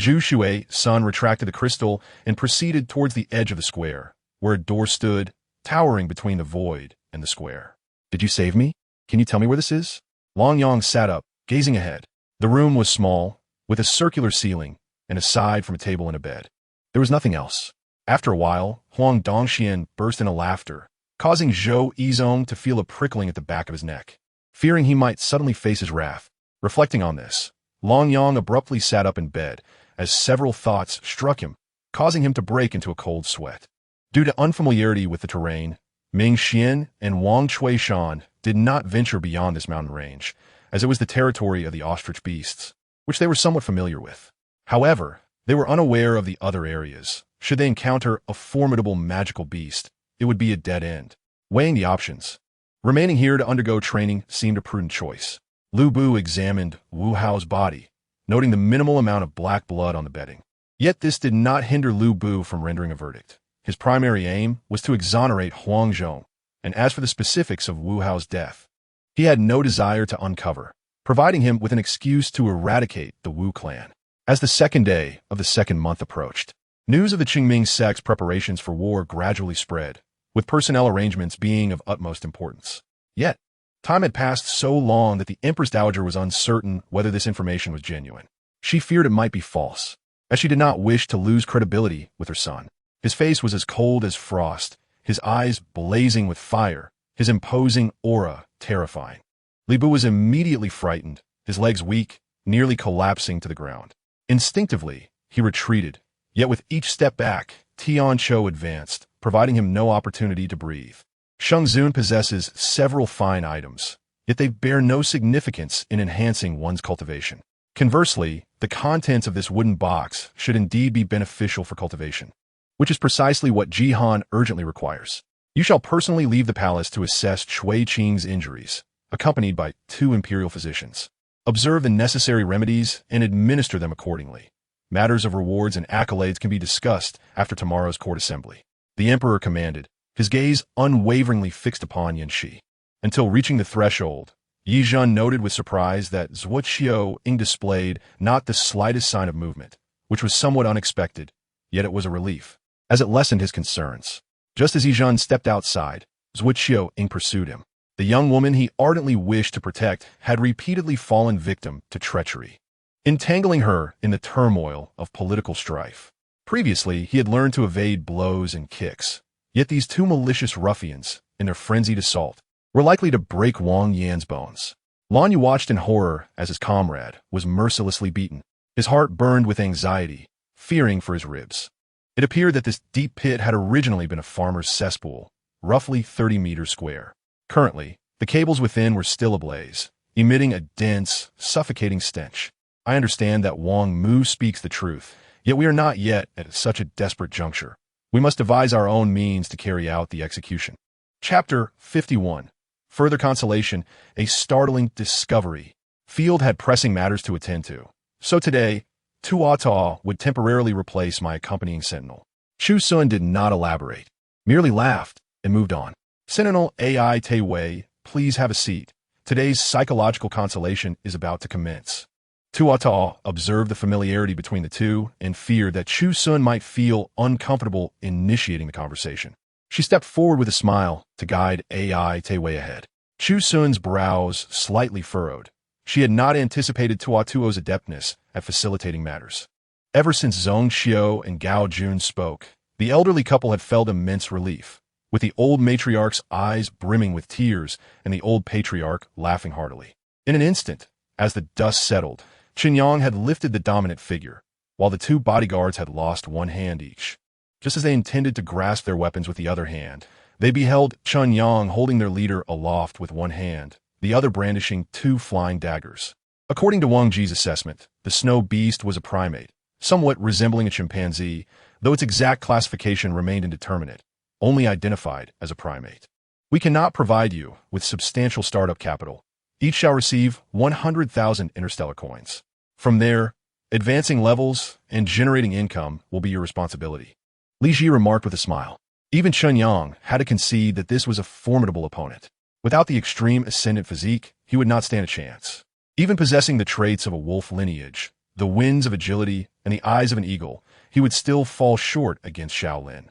Zhu Shui's retracted the crystal and proceeded towards the edge of the square, where a door stood, towering between the void and the square. Did you save me? Can you tell me where this is? Long Yang sat up, gazing ahead. The room was small, with a circular ceiling, and aside from a table and a bed, there was nothing else. After a while, Huang Dongxian burst into laughter, causing Zhou Yizong to feel a prickling at the back of his neck, fearing he might suddenly face his wrath. Reflecting on this, Long Yang abruptly sat up in bed as several thoughts struck him, causing him to break into a cold sweat. Due to unfamiliarity with the terrain, Ming Xian and Wang Chuishan did not venture beyond this mountain range, as it was the territory of the ostrich beasts, which they were somewhat familiar with. However, they were unaware of the other areas. Should they encounter a formidable magical beast, it would be a dead end. Weighing the options, remaining here to undergo training seemed a prudent choice. Lu Bu examined Wu Hao's body, noting the minimal amount of black blood on the bedding. Yet this did not hinder Lu Bu from rendering a verdict. His primary aim was to exonerate Huang Zhong, and as for the specifics of Wu Hao's death, he had no desire to uncover, providing him with an excuse to eradicate the Wu clan. As the second day of the second month approached, news of the Qingming sect's preparations for war gradually spread, with personnel arrangements being of utmost importance. Yet, time had passed so long that the Empress Dowager was uncertain whether this information was genuine. She feared it might be false, as she did not wish to lose credibility with her son. His face was as cold as frost, his eyes blazing with fire, his imposing aura terrifying. Li Bu was immediately frightened, his legs weak, nearly collapsing to the ground. Instinctively, he retreated, yet with each step back, Tian Chou advanced, providing him no opportunity to breathe. Sheng Zun possesses several fine items, yet they bear no significance in enhancing one's cultivation. Conversely, the contents of this wooden box should indeed be beneficial for cultivation, which is precisely what Jihan urgently requires. You shall personally leave the palace to assess Chui Qing's injuries, accompanied by 2 imperial physicians. Observe the necessary remedies and administer them accordingly. Matters of rewards and accolades can be discussed after tomorrow's court assembly. The emperor commanded, his gaze unwaveringly fixed upon Yanxi. Until reaching the threshold, Yi Zhen noted with surprise that Zhuo Qiu displayed not the slightest sign of movement, which was somewhat unexpected, yet it was a relief, as it lessened his concerns. Just as Yi Zhen stepped outside, Zhuo Qiu pursued him. The young woman he ardently wished to protect had repeatedly fallen victim to treachery, entangling her in the turmoil of political strife. Previously, he had learned to evade blows and kicks, yet these 2 malicious ruffians, in their frenzied assault, were likely to break Wang Yan's bones. Lan Yu watched in horror as his comrade was mercilessly beaten. His heart burned with anxiety, fearing for his ribs. It appeared that this deep pit had originally been a farmer's cesspool, roughly 30 meters square. Currently, the cables within were still ablaze, emitting a dense, suffocating stench. I understand that Wang Mu speaks the truth, yet we are not yet at such a desperate juncture. We must devise our own means to carry out the execution. Chapter 51. Further consolation, a startling discovery. Field had pressing matters to attend to. So today, Tu Ta would temporarily replace my accompanying sentinel. Chu Xun did not elaborate, merely laughed and moved on. Sentinel Hei Ta, please have a seat. Today's psychological consolation is about to commence. Tu Ta observed the familiarity between the two and feared that Chu Xun might feel uncomfortable initiating the conversation. She stepped forward with a smile to guide Hei Ta ahead. Chu Xun's brows slightly furrowed. She had not anticipated Tuo's adeptness at facilitating matters. Ever since Zhong Xiu and Gao Jun spoke, the elderly couple had felt immense relief, with the old matriarch's eyes brimming with tears and the old patriarch laughing heartily. In an instant, as the dust settled, Qinyang had lifted the dominant figure, while the 2 bodyguards had lost 1 hand each. Just as they intended to grasp their weapons with the other hand, they beheld Qinyang holding their leader aloft with 1 hand, the other brandishing 2 flying daggers. According to Wang Ji's assessment, the snow beast was a primate, somewhat resembling a chimpanzee, though its exact classification remained indeterminate, only identified as a primate. We cannot provide you with substantial startup capital. Each shall receive 100,000 interstellar coins. From there, advancing levels and generating income will be your responsibility. Li Ji remarked with a smile. Even Qinyang had to concede that this was a formidable opponent. Without the extreme ascendant physique, he would not stand a chance. Even possessing the traits of a wolf lineage, the winds of agility, and the eyes of an eagle, he would still fall short against Shaolin.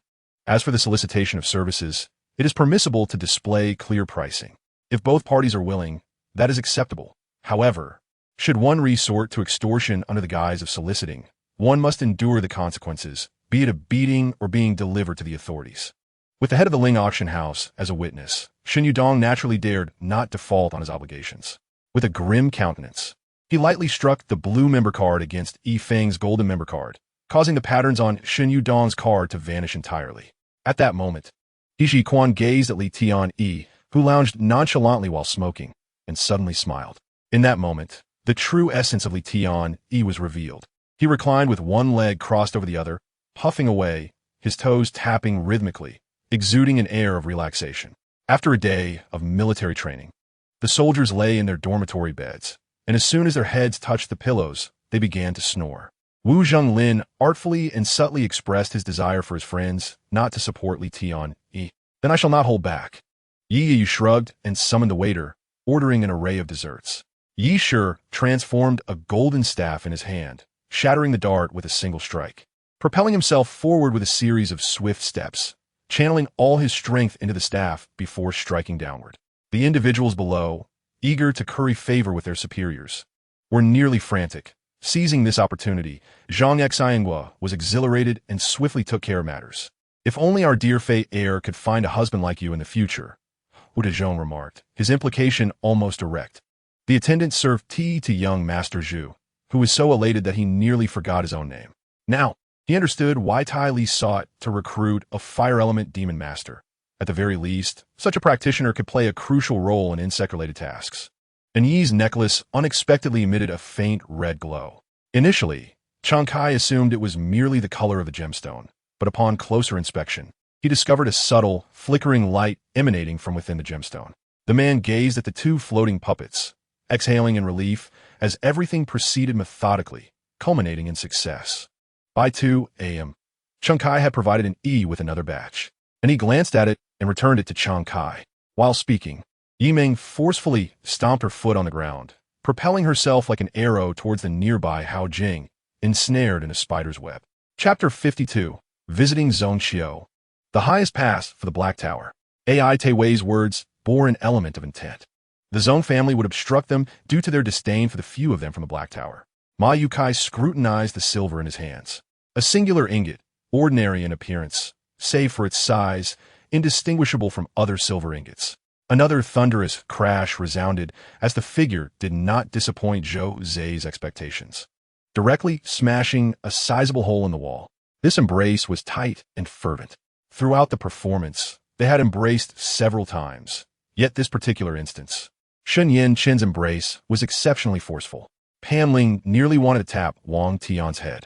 As for the solicitation of services, it is permissible to display clear pricing. If both parties are willing, that is acceptable. However, should one resort to extortion under the guise of soliciting, one must endure the consequences, be it a beating or being delivered to the authorities. With the head of the Ling auction house as a witness, Shen Yudong naturally dared not default on his obligations. With a grim countenance, he lightly struck the blue member card against Yi Feng's golden member card, causing the patterns on Shen Yudong's card to vanish entirely. At that moment, Yi Jiquan gazed at Li Tian-yi, who lounged nonchalantly while smoking, and suddenly smiled. In that moment, the true essence of Li Tian-yi was revealed. He reclined with 1 leg crossed over the other, puffing away, his toes tapping rhythmically, exuding an air of relaxation. After a day of military training, the soldiers lay in their dormitory beds, and as soon as their heads touched the pillows, they began to snore. Wu Zhenglin artfully and subtly expressed his desire for his friends not to support Li Tian-yi. Then I shall not hold back. Yi shrugged and summoned the waiter, ordering an array of desserts. Yi Shi transformed a golden staff in his hand, shattering the dart with a single strike. Propelling himself forward with a series of swift steps, channeling all his strength into the staff before striking downward. The individuals below, eager to curry favor with their superiors, were nearly frantic. Seizing this opportunity, Zhang Xiangua was exhilarated and swiftly took care of matters. If only our dear Fei heir could find a husband like you in the future, Wu Dezhong remarked, his implication almost direct. The attendant served tea to young Master Zhu, who was so elated that he nearly forgot his own name. Now, he understood why Tai Li sought to recruit a fire element demon master. At the very least, such a practitioner could play a crucial role in insect-related tasks. And Yi's necklace unexpectedly emitted a faint red glow. Initially, Chang Kai assumed it was merely the color of the gemstone, but upon closer inspection, he discovered a subtle, flickering light emanating from within the gemstone. The man gazed at the two floating puppets, exhaling in relief as everything proceeded methodically, culminating in success. By 2 a.m., Chung Kai had provided an E with another batch, and he glanced at it and returned it to Chung Kai. While speaking, Yiming forcefully stomped her foot on the ground, propelling herself like an arrow towards the nearby Hao Jing, ensnared in a spider's web. Chapter 52. Visiting Zone Xiao. The highest pass for the Black Tower. Ai Teiwei's words bore an element of intent. The Zone family would obstruct them due to their disdain for the few of them from the Black Tower. Ma Yukai scrutinized the silver in his hands. A singular ingot, ordinary in appearance, save for its size, indistinguishable from other silver ingots. Another thunderous crash resounded as the figure did not disappoint Zhou Zai's expectations, directly smashing a sizable hole in the wall. This embrace was tight and fervent. Throughout the performance, they had embraced several times, yet this particular instance, Shen Yin Chen's embrace was exceptionally forceful. Pan Ling nearly wanted to tap Wang Tian's head.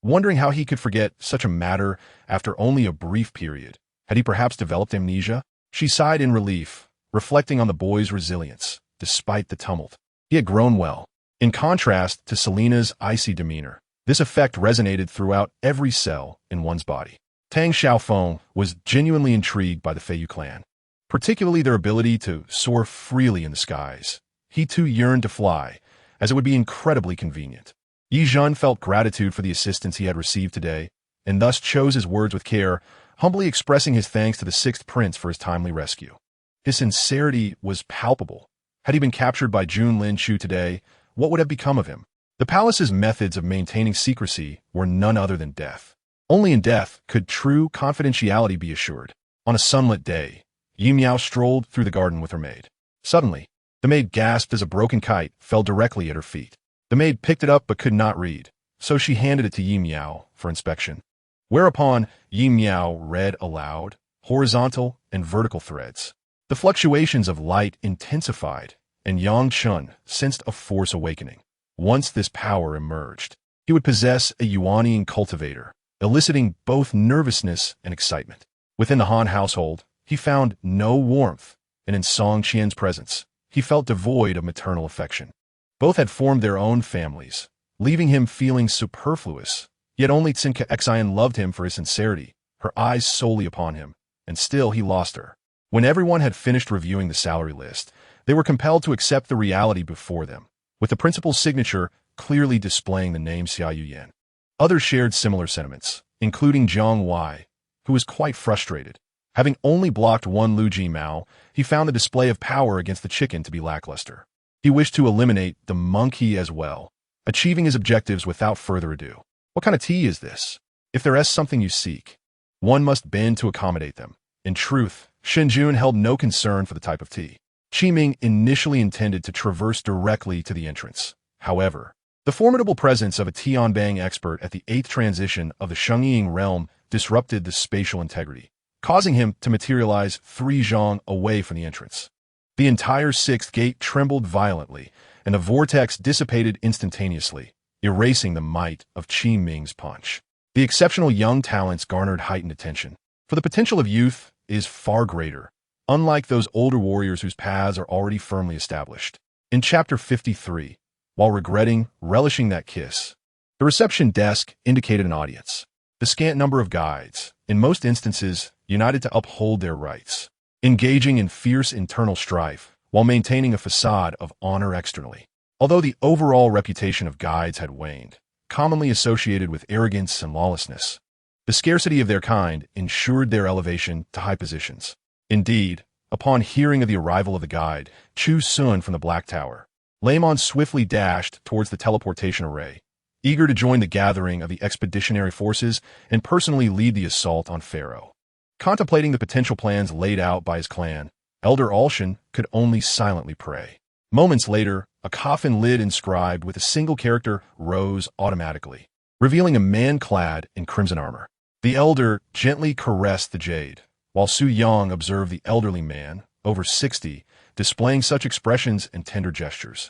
Wondering how he could forget such a matter after only a brief period. Had he perhaps developed amnesia? She sighed in relief, reflecting on the boy's resilience, despite the tumult. He had grown well. In contrast to Selena's icy demeanor, this effect resonated throughout every cell in one's body. Tang Xiaofeng was genuinely intrigued by the Feiyu clan, particularly their ability to soar freely in the skies. He too yearned to fly, as it would be incredibly convenient. Yi Zhen felt gratitude for the assistance he had received today, and thus chose his words with care, humbly expressing his thanks to the Sixth Prince for his timely rescue. His sincerity was palpable. Had he been captured by Jun Lin Chu today, what would have become of him? The palace's methods of maintaining secrecy were none other than death. Only in death could true confidentiality be assured. On a sunlit day, Yi Miao strolled through the garden with her maid. Suddenly, the maid gasped as a broken kite fell directly at her feet. The maid picked it up but could not read, so she handed it to Yi Miao for inspection. Whereupon Yi Miao read aloud, horizontal and vertical threads. The fluctuations of light intensified, and Yang Chun sensed a force awakening. Once this power emerged, he would possess a Yuanian cultivator, eliciting both nervousness and excitement. Within the Han household, he found no warmth, and in Song Qian's presence, he felt devoid of maternal affection. Both had formed their own families, leaving him feeling superfluous, yet only Tsinka Xian loved him for his sincerity, her eyes solely upon him, and still he lost her. When everyone had finished reviewing the salary list, they were compelled to accept the reality before them, with the principal's signature clearly displaying the name Xia Yuyan. Others shared similar sentiments, including Jiang Wei, who was quite frustrated. Having only blocked one Lu Ji Mao, he found the display of power against the chicken to be lackluster. He wished to eliminate the monkey as well, achieving his objectives without further ado. What kind of tea is this? If there is something you seek, one must bend to accommodate them. In truth, Shenjun held no concern for the type of tea. Qiming initially intended to traverse directly to the entrance. However, the formidable presence of a Tianbang expert at the 8th transition of the Shengying realm disrupted the spatial integrity, causing him to materialize 3 zhang away from the entrance. The entire 6th gate trembled violently, and the vortex dissipated instantaneously, erasing the might of Qi Ming's punch. The exceptional young talents garnered heightened attention, for the potential of youth is far greater, unlike those older warriors whose paths are already firmly established. In Chapter 53, while relishing that kiss, the reception desk indicated an audience. The scant number of guides, in most instances, united to uphold their rights, engaging in fierce internal strife while maintaining a facade of honor externally. Although the overall reputation of guides had waned, commonly associated with arrogance and lawlessness, the scarcity of their kind ensured their elevation to high positions. Indeed, upon hearing of the arrival of the guide, Chu Xun from the Black Tower, Laimon swiftly dashed towards the teleportation array, eager to join the gathering of the expeditionary forces and personally lead the assault on Pharaoh. Contemplating the potential plans laid out by his clan, Elder Alshan could only silently pray. Moments later, a coffin lid inscribed with a single character rose automatically, revealing a man clad in crimson armor. The elder gently caressed the jade, while Su Yang observed the elderly man, over 60, displaying such expressions and tender gestures,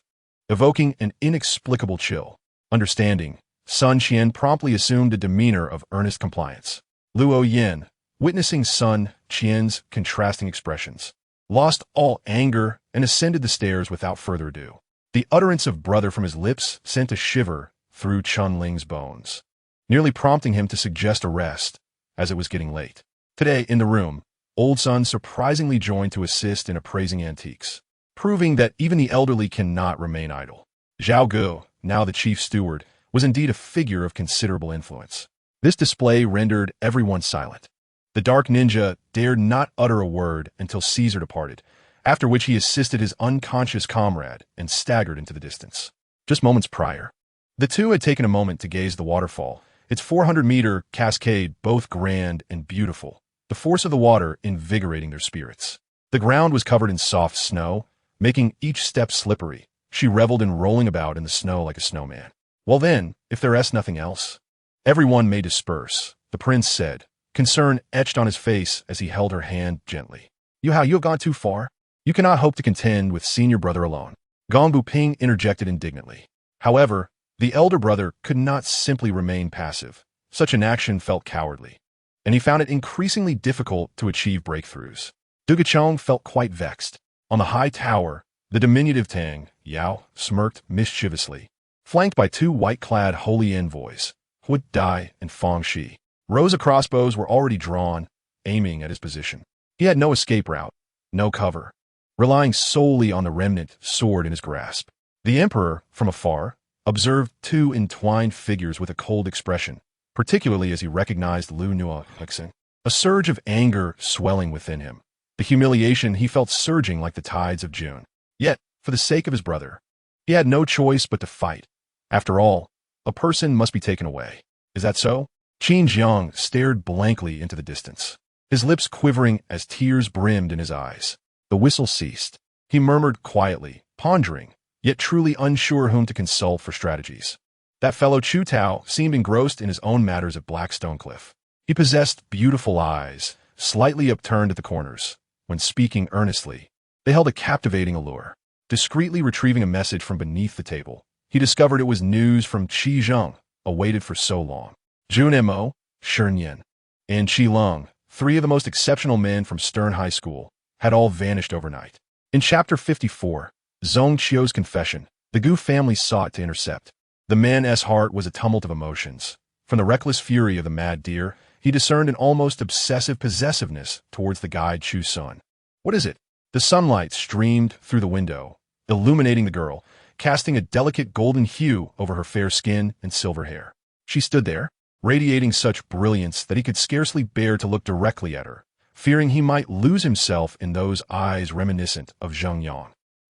evoking an inexplicable chill. Understanding, Sun Qian promptly assumed a demeanor of earnest compliance. Luo Yin, witnessing Sun Qian's contrasting expressions, lost all anger and ascended the stairs without further ado. The utterance of brother from his lips sent a shiver through Chun Ling's bones, nearly prompting him to suggest a rest, as it was getting late. Today, in the room, old Sun surprisingly joined to assist in appraising antiques, proving that even the elderly cannot remain idle. Zhao Gu, now the chief steward, was indeed a figure of considerable influence. This display rendered everyone silent. The dark ninja dared not utter a word until Caesar departed, after which he assisted his unconscious comrade and staggered into the distance. Just moments prior, the two had taken a moment to gaze at the waterfall, its 400-meter cascade both grand and beautiful, the force of the water invigorating their spirits. The ground was covered in soft snow, making each step slippery. She reveled in rolling about in the snow like a snowman. Well then, if there is nothing else, everyone may disperse, the prince said, concern etched on his face as he held her hand gently. You have gone too far. You cannot hope to contend with senior brother alone. Gong Buping interjected indignantly. However, the elder brother could not simply remain passive. Such an action felt cowardly, and he found it increasingly difficult to achieve breakthroughs. Dugachong felt quite vexed. On the high tower, the diminutive Tang, Yao, smirked mischievously, flanked by two white-clad holy envoys, Hu Dai and Fang Shi. Rows of crossbows were already drawn, aiming at his position. He had no escape route, no cover, relying solely on the remnant sword in his grasp. The emperor, from afar, observed two entwined figures with a cold expression, particularly as he recognized lunatics, a surge of anger swelling within him. The humiliation he felt surging like the tides of June. Yet, for the sake of his brother, he had no choice but to fight. After all, a person must be taken away. Is that so? Qin Jiang stared blankly into the distance, his lips quivering as tears brimmed in his eyes. The whistle ceased. He murmured quietly, pondering, yet truly unsure whom to consult for strategies. That fellow Chu Tao seemed engrossed in his own matters at Blackstone Cliff. He possessed beautiful eyes, slightly upturned at the corners. When speaking earnestly, they held a captivating allure. Discreetly retrieving a message from beneath the table, he discovered it was news from Qi Zheng, awaited for so long. Jun Mo, Shen Yin, and Qi Lung, three of the most exceptional men from Stern High School, had all vanished overnight. In Chapter 54, Zhong Qiu's confession, the Gu family sought to intercept. The man's heart was a tumult of emotions. From the reckless fury of the mad deer, he discerned an almost obsessive possessiveness towards the guide Chu Xun. What is it? The sunlight streamed through the window, illuminating the girl, casting a delicate golden hue over her fair skin and silver hair. She stood there, radiating such brilliance that he could scarcely bear to look directly at her, fearing he might lose himself in those eyes reminiscent of Zheng Yang.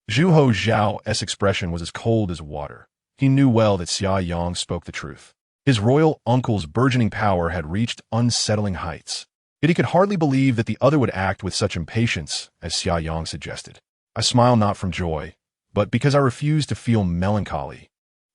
Zhuho Zhao's expression was as cold as water. He knew well that Xia Yang spoke the truth. His royal uncle's burgeoning power had reached unsettling heights. Yet he could hardly believe that the other would act with such impatience as Xia Yang suggested. I smile not from joy, but because I refuse to feel melancholy.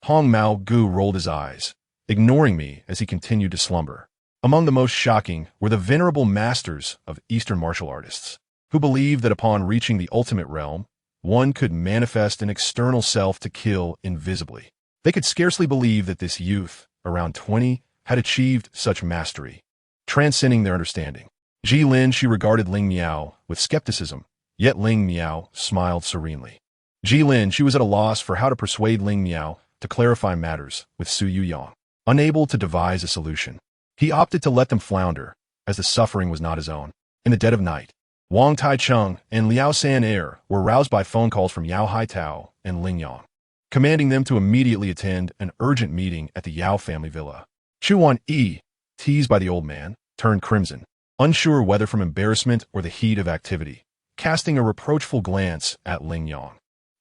Hong Mao Gu rolled his eyes, ignoring me as he continued to slumber. Among the most shocking were the venerable masters of Eastern martial artists, who believed that upon reaching the ultimate realm, one could manifest an external self to kill invisibly. They could scarcely believe that this youth, around 20, had achieved such mastery, transcending their understanding. Ji Lin she regarded Ling Miao with skepticism, yet Ling Miao smiled serenely. Ji Lin she was at a loss for how to persuade Ling Miao to clarify matters with Su Yuyang. Unable to devise a solution, he opted to let them flounder, as the suffering was not his own. In the dead of night, Wang Taichung and Liao San were roused by phone calls from Yao Hei Ta and Ling Yang, commanding them to immediately attend an urgent meeting at the Yao family villa. Chu Xun, teased by the old man, turned crimson, unsure whether from embarrassment or the heat of activity, casting a reproachful glance at Ling Yang.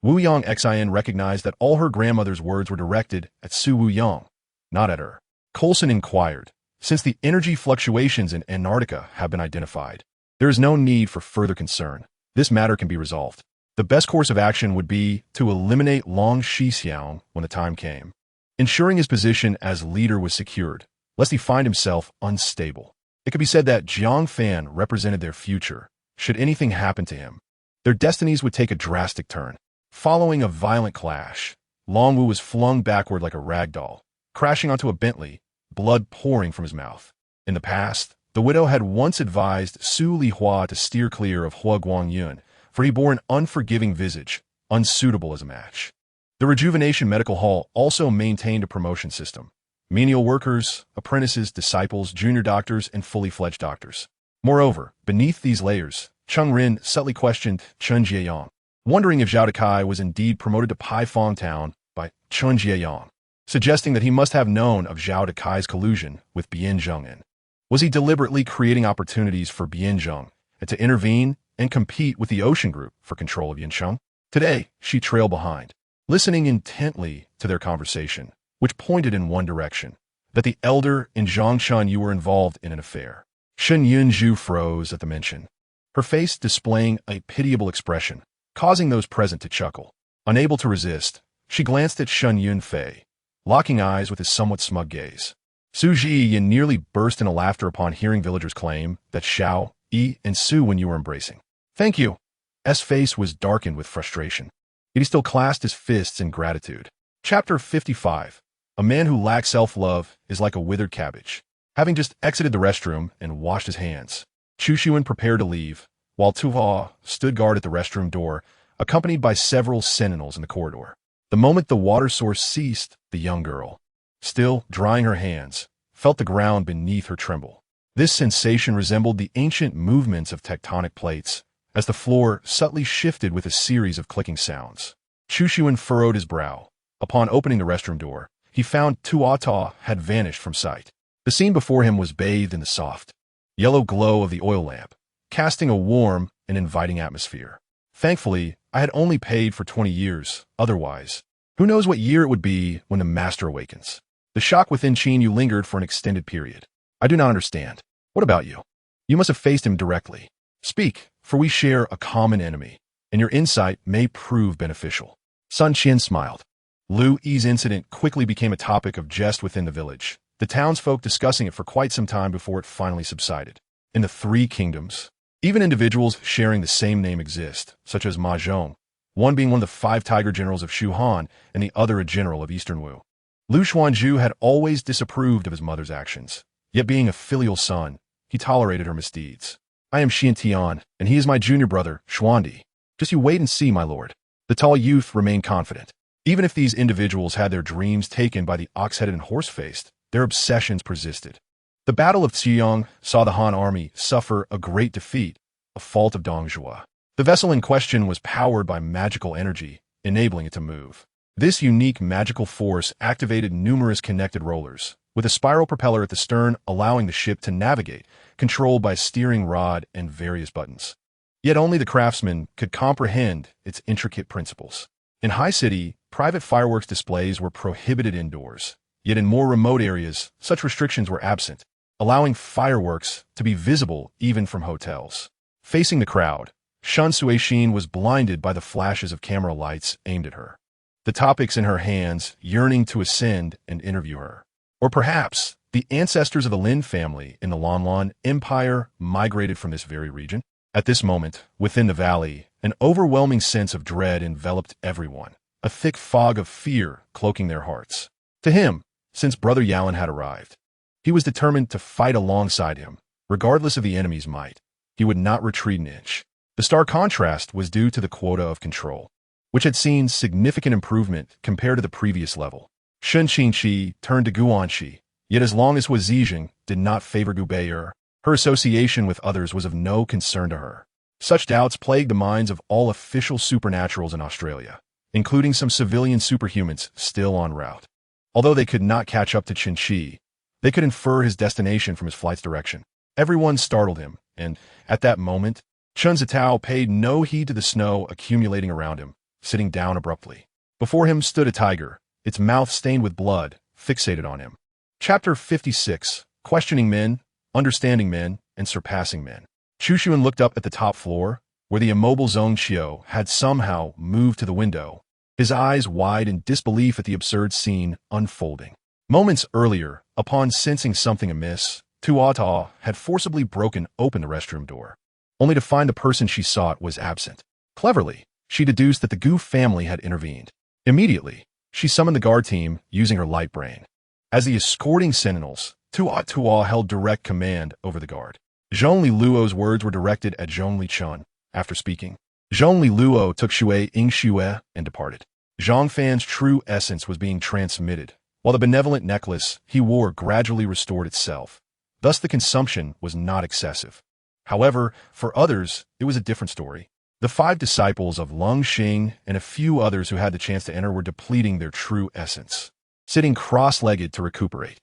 Wu Yang Xin recognized that all her grandmother's words were directed at Su Wu Yang, not at her. Coulson inquired, since the energy fluctuations in Antarctica have been identified, there is no need for further concern. This matter can be resolved. The best course of action would be to eliminate Long Shixiang when the time came, ensuring his position as leader was secured, lest he find himself unstable. It could be said that Jiang Fan represented their future. Should anything happen to him, their destinies would take a drastic turn. Following a violent clash, Long Wu was flung backward like a rag doll, crashing onto a Bentley, blood pouring from his mouth. In the past, The widow had once advised Su Lihua to steer clear of Hua Guangyun, for he bore an unforgiving visage, unsuitable as a match. The Rejuvenation Medical Hall also maintained a promotion system. Menial workers, apprentices, disciples, junior doctors, and fully fledged doctors. Moreover, beneath these layers, Cheng Rin subtly questioned Chen Jieyang, wondering if Zhao Dekai was indeed promoted to Paifeng Town by Chen Jieyang, suggesting that he must have known of Zhao Dekai's collusion with Bian Zheng'an. Was he deliberately creating opportunities for Bian Zheng to intervene and compete with the Ocean Group for control of Yancheng? Today, she trailed behind, listening intently to their conversation, which pointed in one direction, that the elder and Zhang Chun Yu were involved in an affair. Shen Yunzhu froze at the mention, her face displaying a pitiable expression, causing those present to chuckle. Unable to resist, she glanced at Shen Yunfei, locking eyes with his somewhat smug gaze. Su Zhiyin nearly burst into laughter upon hearing villagers claim that Xiao, Yi, and Su Wenyu were embracing. "Thank you." S face was darkened with frustration, yet he still clasped his fists in gratitude. Chapter 55. A man who lacks self-love is like a withered cabbage. Having just exited the restroom and washed his hands, Chu Xun prepared to leave, while Tu Hua stood guard at the restroom door, accompanied by several sentinels in the corridor. The moment the water source ceased, the young girl, still drying her hands, felt the ground beneath her tremble. This sensation resembled the ancient movements of tectonic plates, as the floor subtly shifted with a series of clicking sounds. Chu Xun furrowed his brow. Upon opening the restroom door, he found Tu Ta had vanished from sight. The scene before him was bathed in the soft, yellow glow of the oil lamp, casting a warm and inviting atmosphere. Thankfully, I had only paid for 20 years, otherwise, who knows what year it would be when the master awakens. The shock within Qin Yu lingered for an extended period. "I do not understand. What about you? You must have faced him directly. Speak, for we share a common enemy, and your insight may prove beneficial." Sun Qian smiled. Lu Yi's incident quickly became a topic of jest within the village, the townsfolk discussing it for quite some time before it finally subsided. In the Three Kingdoms, even individuals sharing the same name exist, such as Ma Zhong, one being one of the 5 tiger generals of Shu Han and the other a general of Eastern Wu. Lu Xuanzhu had always disapproved of his mother's actions, yet being a filial son, he tolerated her misdeeds. "I am Xian Tian, and he is my junior brother, Xuandi. Just you wait and see, my lord." The tall youth remained confident. Even if these individuals had their dreams taken by the ox-headed and horse-faced, their obsessions persisted. The Battle of Xiyang saw the Han army suffer a great defeat, a fault of Dongjua. The vessel in question was powered by magical energy, enabling it to move. This unique magical force activated numerous connected rollers, with a spiral propeller at the stern allowing the ship to navigate, controlled by a steering rod and various buttons. Yet only the craftsman could comprehend its intricate principles. In High City, private fireworks displays were prohibited indoors, yet in more remote areas, such restrictions were absent, allowing fireworks to be visible even from hotels. Facing the crowd, Shan Suixin was blinded by the flashes of camera lights aimed at her, the topics in her hands yearning to ascend and interview her. Or perhaps the ancestors of the Lin family in the Lanlan Empire migrated from this very region. At this moment, within the valley, an overwhelming sense of dread enveloped everyone, a thick fog of fear cloaking their hearts. To him, since Brother Yalan had arrived, he was determined to fight alongside him, regardless of the enemy's might. He would not retreat an inch. The stark contrast was due to the quota of control, which had seen significant improvement compared to the previous level. Shen Qingqi turned to Guanxi, yet as long as Hua Zijing did not favor Gu Bei'er, her association with others was of no concern to her. Such doubts plagued the minds of all official supernaturals in Australia, including some civilian superhumans still en route. Although they could not catch up to Qin, they could infer his destination from his flight's direction. Everyone startled him, and, at that moment, Chen Zitao paid no heed to the snow accumulating around him, sitting down abruptly. Before him stood a tiger, its mouth stained with blood, fixated on him. Chapter 56. Questioning Men, Understanding Men, and Surpassing Men. Chu Xun looked up at the top floor, where the immobile Zhong Qiu had somehow moved to the window, his eyes wide in disbelief at the absurd scene unfolding. Moments earlier, upon sensing something amiss, Tu Ta had forcibly broken open the restroom door, only to find the person she sought was absent. Cleverly, she deduced that the Gu family had intervened. Immediately, she summoned the guard team using her light brain. As the escorting sentinels, Tua held direct command over the guard. Zhongli Luo's words were directed at Zhongli Chun. After speaking, Zhongli Luo took Xue Ing Xue and departed. Zhang Fan's true essence was being transmitted, while the benevolent necklace he wore gradually restored itself. Thus the consumption was not excessive. However, for others, it was a different story. The 5 disciples of Lung Xing and a few others who had the chance to enter were depleting their true essence, sitting cross-legged to recuperate.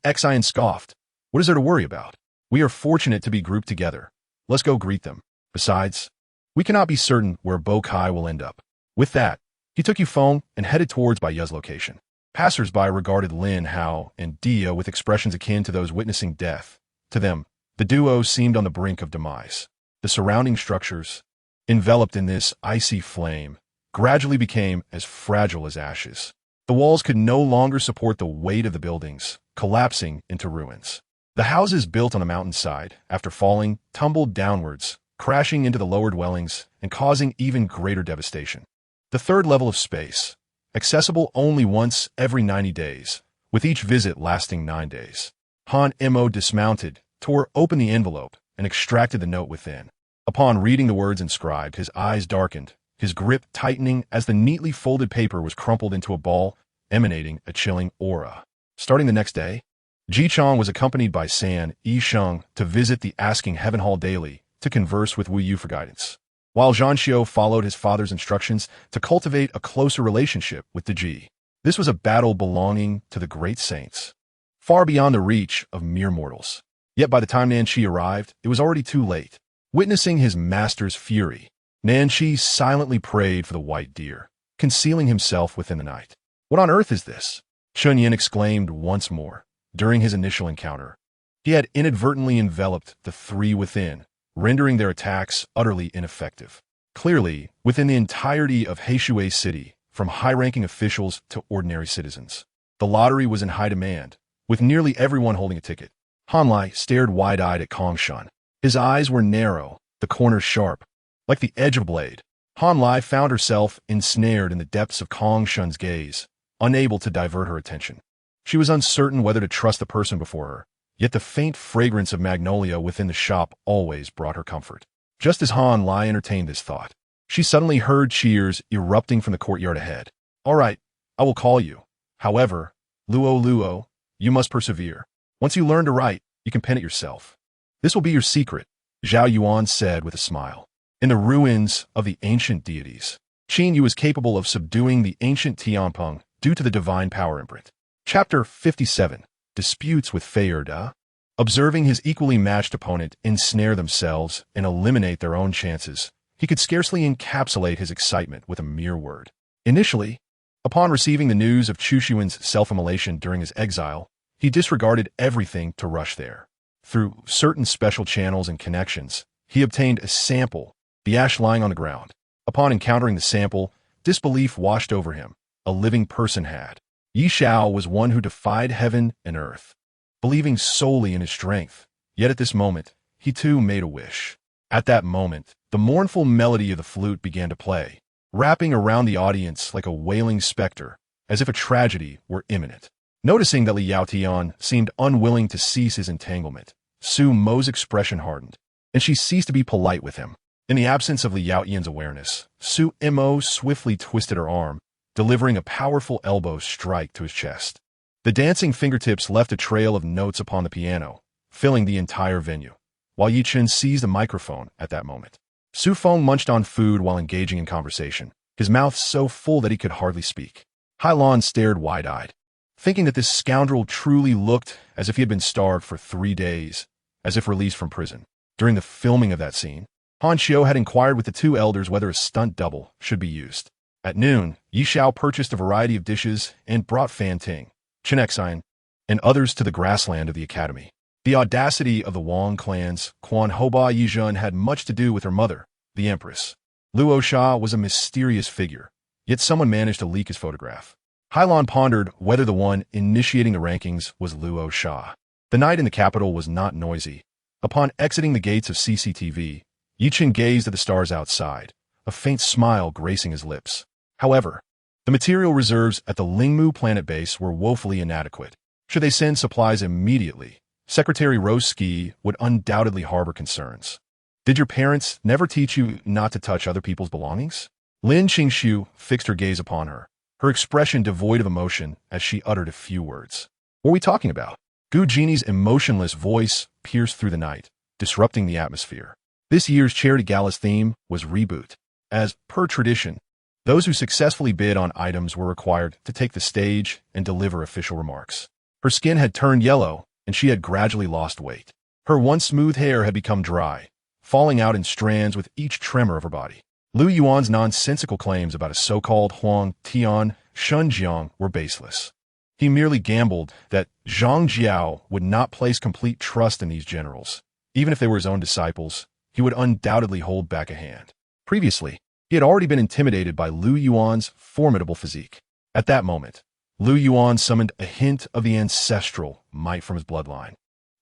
Exile scoffed. What is there to worry about? We are fortunate to be grouped together. Let's go greet them. Besides, we cannot be certain where Bo Kai will end up. With that, he took Yufeng and headed towards Baiye's location. Passers-by regarded Lin Hao and Dia with expressions akin to those witnessing death. To them, the duo seemed on the brink of demise. The surrounding structures, enveloped in this icy flame, gradually became as fragile as ashes. The walls could no longer support the weight of the buildings, collapsing into ruins. The houses built on a mountainside, after falling, tumbled downwards, crashing into the lower dwellings and causing even greater devastation. The third level of space, accessible only once every 90 days, with each visit lasting 9 days. Han Mo dismounted, tore open the envelope, and extracted the note within. Upon reading the words inscribed, his eyes darkened, his grip tightening as the neatly folded paper was crumpled into a ball, emanating a chilling aura. Starting the next day, Ji Chong was accompanied by San Yi Sheng to visit the Asking Heaven Hall daily to converse with Wu Yu for guidance, while Zhan Xiu followed his father's instructions to cultivate a closer relationship with the Ji. This was a battle belonging to the great saints, far beyond the reach of mere mortals. Yet by the time Nanqi arrived, it was already too late. Witnessing his master's fury, Nanqi silently prayed for the white deer, concealing himself within the night. What on earth is this? Chunyin exclaimed once more. During his initial encounter, he had inadvertently enveloped the 3 within, rendering their attacks utterly ineffective. Clearly, within the entirety of Heishui City, from high-ranking officials to ordinary citizens, the lottery was in high demand, with nearly everyone holding a ticket. Han Lai stared wide-eyed at Kong Shun. His eyes were narrow, the corners sharp, like the edge of a blade. Han Lai found herself ensnared in the depths of Kong Shun's gaze, unable to divert her attention. She was uncertain whether to trust the person before her, yet the faint fragrance of magnolia within the shop always brought her comfort. Just as Han Lai entertained this thought, she suddenly heard cheers erupting from the courtyard ahead. All right, I will call you. However, Luo, you must persevere. Once you learn to write, you can pen it yourself. This will be your secret, Zhao Yuan said with a smile. In the ruins of the ancient deities, Qin Yu is capable of subduing the ancient Tianpeng due to the divine power imprint. Chapter 57. Disputes with Fei Da. Observing his equally matched opponent ensnare themselves and eliminate their own chances, he could scarcely encapsulate his excitement with a mere word. Initially, upon receiving the news of Chu Xun's self-immolation during his exile, he disregarded everything to rush there. Through certain special channels and connections, he obtained a sample, the ash lying on the ground. Upon encountering the sample, disbelief washed over him. A living person had. Yi Xiao was one who defied heaven and earth, believing solely in his strength. Yet at this moment, he too made a wish. At that moment, the mournful melody of the flute began to play, wrapping around the audience like a wailing specter, as if a tragedy were imminent. Noticing that Li Yaotian seemed unwilling to cease his entanglement, Su Mo's expression hardened, and she ceased to be polite with him. In the absence of Li Yaotian's awareness, Su Mo swiftly twisted her arm, delivering a powerful elbow strike to his chest. The dancing fingertips left a trail of notes upon the piano, filling the entire venue, while Yi Chen seized a microphone at that moment. Su Feng munched on food while engaging in conversation, his mouth so full that he could hardly speak. Hai Lan stared wide-eyed, thinking that this scoundrel truly looked as if he had been starved for 3 days, as if released from prison. During the filming of that scene, Han Xiu had inquired with the 2 elders whether a stunt double should be used. At noon, Yi Xiao purchased a variety of dishes and brought Fan Ting, Chen Exile, and others to the grassland of the academy. The audacity of the Wang clan's Quan Hoba Yizhen had much to do with her mother, the Empress. Luo Sha was a mysterious figure, yet someone managed to leak his photograph. Hai Lan pondered whether the one initiating the rankings was Luo Sha. The night in the capital was not noisy. Upon exiting the gates of CCTV, Yi Chen gazed at the stars outside, a faint smile gracing his lips. However, the material reserves at the Lingmu planet base were woefully inadequate. Should they send supplies immediately, Secretary Roski would undoubtedly harbor concerns. Did your parents never teach you not to touch other people's belongings? Lin Qingshu fixed her gaze upon her, her expression devoid of emotion as she uttered a few words. What are we talking about? Gu Genie's emotionless voice pierced through the night, disrupting the atmosphere. This year's Charity Gala's theme was Reboot. As per tradition, those who successfully bid on items were required to take the stage and deliver official remarks. Her skin had turned yellow, and she had gradually lost weight. Her once smooth hair had become dry, falling out in strands with each tremor of her body. Lu Yuan's nonsensical claims about a so-called Huang Tian Shunjiang were baseless. He merely gambled that Zhang Jiao would not place complete trust in these generals. Even if they were his own disciples, he would undoubtedly hold back a hand. Previously, he had already been intimidated by Lu Yuan's formidable physique. At that moment, Lu Yuan summoned a hint of the ancestral might from his bloodline,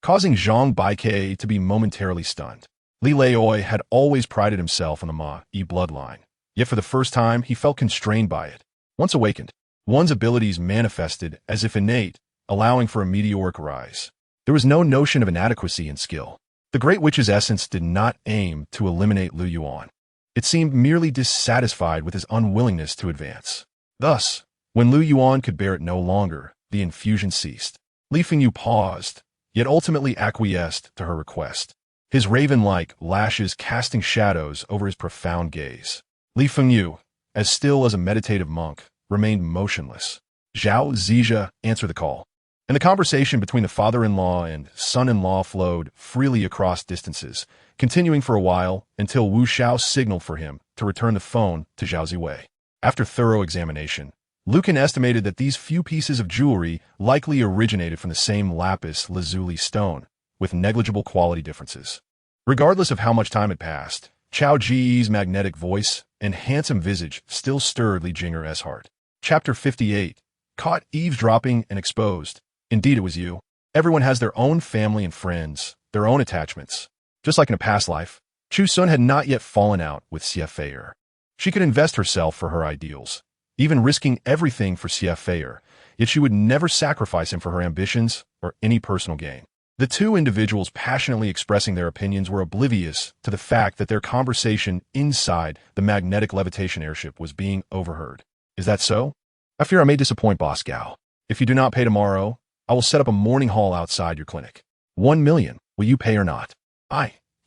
causing Zhang Baike to be momentarily stunned. Li Leoi had always prided himself on the Ma-Yi bloodline, yet for the first time he felt constrained by it. Once awakened, one's abilities manifested as if innate, allowing for a meteoric rise. There was no notion of inadequacy in skill. The Great Witch's essence did not aim to eliminate Lu Yuan. It seemed merely dissatisfied with his unwillingness to advance. Thus, when Lu Yuan could bear it no longer, the infusion ceased. Li Fengyu paused, yet ultimately acquiesced to her request, his raven-like lashes casting shadows over his profound gaze. Li Fengyu, as still as a meditative monk, remained motionless. Zhao Zizha answered the call, and the conversation between the father-in-law and son-in-law flowed freely across distances, continuing for a while until Wu Xiao signaled for him to return the phone to Zhao Ziwei. After thorough examination, Lucan estimated that these few pieces of jewelry likely originated from the same lapis lazuli stone, with negligible quality differences. Regardless of how much time had passed, Chao Ji's magnetic voice and handsome visage still stirred Li Jinger's heart. Chapter 58. Caught eavesdropping and exposed. Indeed it was you. Everyone has their own family and friends, their own attachments. Just like in a past life, Chu Xun had not yet fallen out with Xie Feier. She could invest herself for her ideals, even risking everything for Xie Feier, yet she would never sacrifice him for her ambitions or any personal gain. The two individuals passionately expressing their opinions were oblivious to the fact that their conversation inside the magnetic levitation airship was being overheard. Is that so? I fear I may disappoint Boss Gao. If you do not pay tomorrow, I will set up a morning hall outside your clinic. 1 million. Will you pay or not?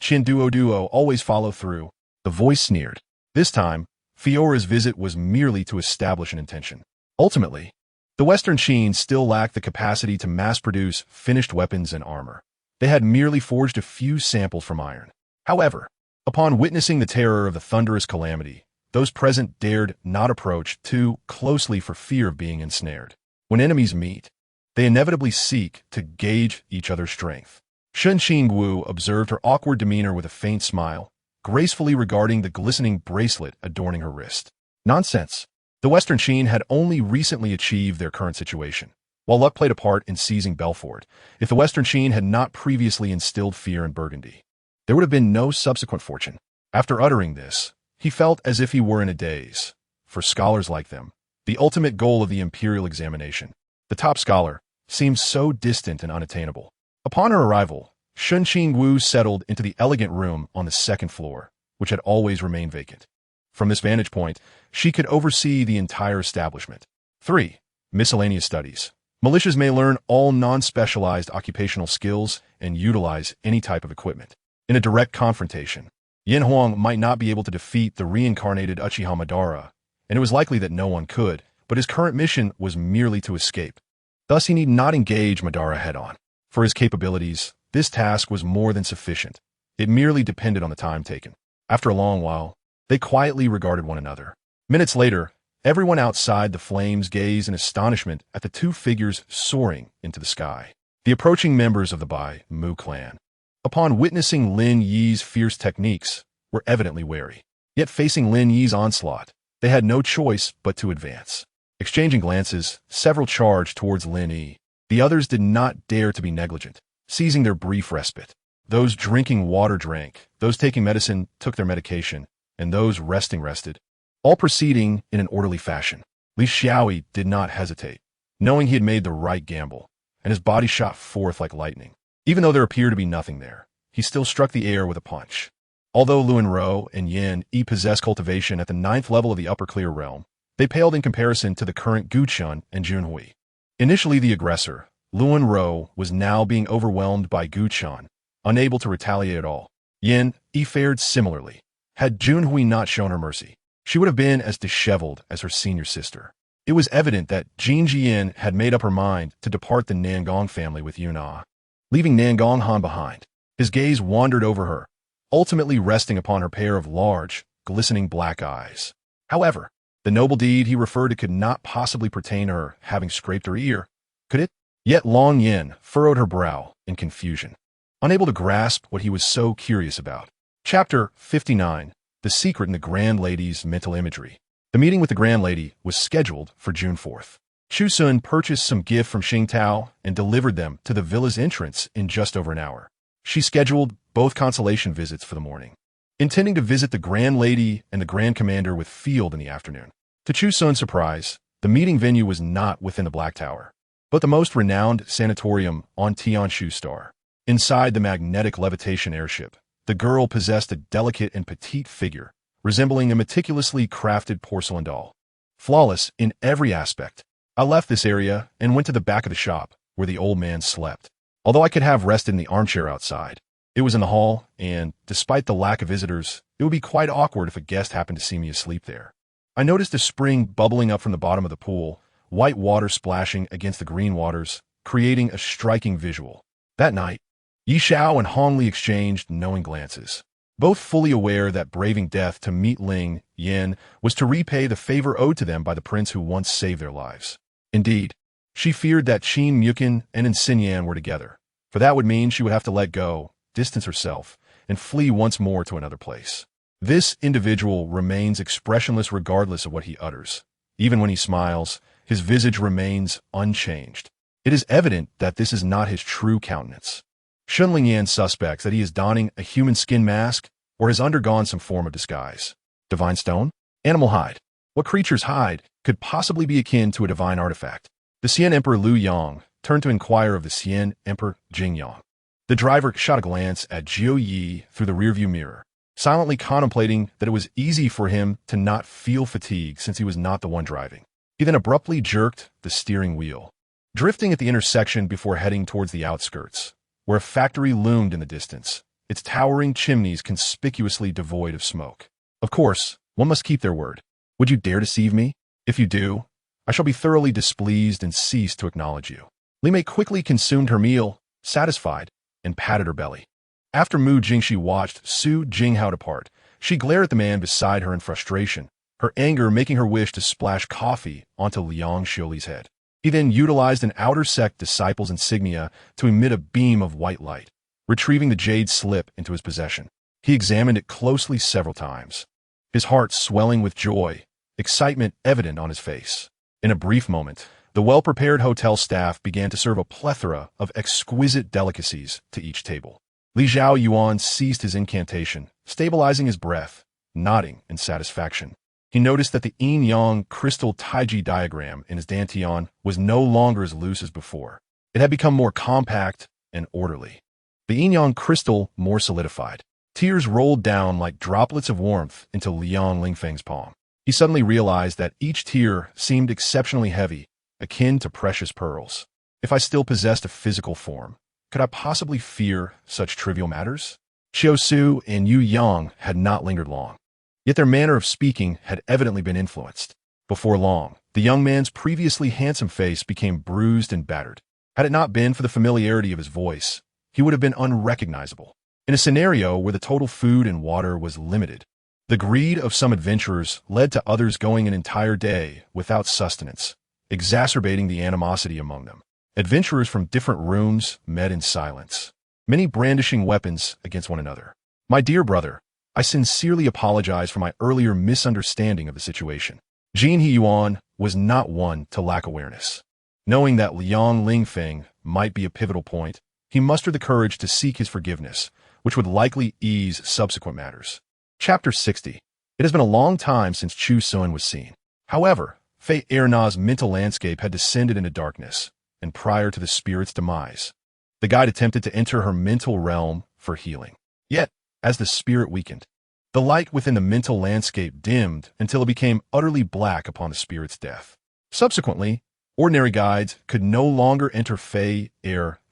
Chin Duo always follow through. The voice sneered. This time, Fiora's visit was merely to establish an intention. Ultimately, the Western Qin still lacked the capacity to mass-produce finished weapons and armor. They had merely forged a few samples from iron. However, upon witnessing the terror of the thunderous calamity, those present dared not approach too closely for fear of being ensnared. When enemies meet, they inevitably seek to gauge each other's strength. Shen Qingwu observed her awkward demeanor with a faint smile, gracefully regarding the glistening bracelet adorning her wrist. Nonsense. The Western Qin had only recently achieved their current situation. While luck played a part in seizing Belfort, if the Western Qin had not previously instilled fear in Burgundy, there would have been no subsequent fortune. After uttering this, he felt as if he were in a daze. For scholars like them, the ultimate goal of the imperial examination, the top scholar, seemed so distant and unattainable. Upon her arrival, Shen Qingwu settled into the elegant room on the second floor, which had always remained vacant. From this vantage point, she could oversee the entire establishment. 3. Miscellaneous studies. Militias may learn all non-specialized occupational skills and utilize any type of equipment. In a direct confrontation, Yin Huang might not be able to defeat the reincarnated Uchiha Madara, and it was likely that no one could, but his current mission was merely to escape. Thus he need not engage Madara head-on. For his capabilities, this task was more than sufficient. It merely depended on the time taken. After a long while, they quietly regarded one another. Minutes later, everyone outside the flames gazed in astonishment at the two figures soaring into the sky. The approaching members of the Bai Mu clan, upon witnessing Lin Yi's fierce techniques, were evidently wary. Yet facing Lin Yi's onslaught, they had no choice but to advance. Exchanging glances, several charged towards Lin Yi. The others did not dare to be negligent, seizing their brief respite. Those drinking water drank, those taking medicine took their medication, and those resting rested, all proceeding in an orderly fashion. Li Xiaoyi did not hesitate, knowing he had made the right gamble. and his body shot forth like lightning. Even though there appeared to be nothing there, he still struck the air with a punch. Although Luan Ro and Yin possessed cultivation at the 9th level of the Upper Clear Realm, they paled in comparison to the current Chu Xun and Junhui. Initially the aggressor, Luan Ro was now being overwhelmed by Chu Xun, unable to retaliate at all. Yin fared similarly. Had Junhui not shown her mercy, she would have been as disheveled as her senior sister. It was evident that Jin Jian had made up her mind to depart the Nangong family with Yuna, leaving Nangong Han behind. His gaze wandered over her, ultimately resting upon her pair of large, glistening black eyes. However, the noble deed he referred to could not possibly pertain to her having scraped her ear, could it? Yet Long Yin furrowed her brow in confusion, unable to grasp what he was so curious about. Chapter 59. The Secret in the Grand Lady's Mental Imagery. The meeting with the Grand Lady was scheduled for June 4th. Chu Xun purchased some gift from Xing Tao and delivered them to the villa's entrance in just over an hour. She scheduled both consolation visits for the morning, intending to visit the Grand Lady and the Grand Commander with Field in the afternoon. To Chu Xun's surprise, the meeting venue was not within the Black Tower, but the most renowned sanatorium on Tianshu Star. Inside the magnetic levitation airship, the girl possessed a delicate and petite figure, resembling a meticulously crafted porcelain doll. Flawless in every aspect. I left this area and went to the back of the shop, where the old man slept. Although I could have rested in the armchair outside, it was in the hall, and, despite the lack of visitors, it would be quite awkward if a guest happened to see me asleep there. I noticed a spring bubbling up from the bottom of the pool, white water splashing against the green waters, creating a striking visual. That night, Yi Xiao and Hong Li exchanged knowing glances, both fully aware that braving death to meet Ling Yin was to repay the favor owed to them by the prince who once saved their lives. Indeed, she feared that Qin Mukin and Xinyan were together, for that would mean she would have to let go, distance herself, and flee once more to another place. This individual remains expressionless regardless of what he utters. Even when he smiles, his visage remains unchanged. It is evident that this is not his true countenance. Shun Lingyan suspects that he is donning a human skin mask or has undergone some form of disguise. Divine stone? Animal hide. What creature's hide could possibly be akin to a divine artifact? The Xian Emperor Liu Yang turned to inquire of the Xian Emperor Jing Yang. The driver shot a glance at Jiu Yi through the rearview mirror, silently contemplating that it was easy for him to not feel fatigue since he was not the one driving. He then abruptly jerked the steering wheel, drifting at the intersection before heading towards the outskirts, where a factory loomed in the distance, its towering chimneys conspicuously devoid of smoke. Of course, one must keep their word. Would you dare deceive me? If you do, I shall be thoroughly displeased and cease to acknowledge you. Li Mei quickly consumed her meal, satisfied, and patted her belly. After Mu Jingxi watched Su Jinghao depart, she glared at the man beside her in frustration, her anger making her wish to splash coffee onto Liang Xiuli's head. He then utilized an outer sect disciple's insignia to emit a beam of white light, retrieving the jade slip into his possession. He examined it closely several times, his heart swelling with joy, excitement evident on his face. In a brief moment, the well-prepared hotel staff began to serve a plethora of exquisite delicacies to each table. Li Zhao Yuan ceased his incantation, stabilizing his breath, nodding in satisfaction. He noticed that the yin-yang crystal taiji diagram in his dantian was no longer as loose as before. It had become more compact and orderly. The yin-yang crystal more solidified. Tears rolled down like droplets of warmth into Liang Lingfeng's palm. He suddenly realized that each tear seemed exceptionally heavy, akin to precious pearls. If I still possessed a physical form, could I possibly fear such trivial matters? Xiao Su and Yu Yang had not lingered long. Yet their manner of speaking had evidently been influenced. Before long, the young man's previously handsome face became bruised and battered. Had it not been for the familiarity of his voice, he would have been unrecognizable. In a scenario where the total food and water was limited, the greed of some adventurers led to others going an entire day without sustenance, exacerbating the animosity among them. Adventurers from different rooms met in silence, many brandishing weapons against one another. My dear brother, I sincerely apologize for my earlier misunderstanding of the situation. Jin He Yuan was not one to lack awareness. Knowing that Liang Lingfeng might be a pivotal point, he mustered the courage to seek his forgiveness, which would likely ease subsequent matters. Chapter 60. It has been a long time since Chu Xun was seen. However, Fei Erna's mental landscape had descended into darkness, and prior to the spirit's demise. The guide attempted to enter her mental realm for healing. Yet, as the spirit weakened, the light within the mental landscape dimmed until it became utterly black upon the spirit's death. Subsequently, ordinary guides could no longer enter Fei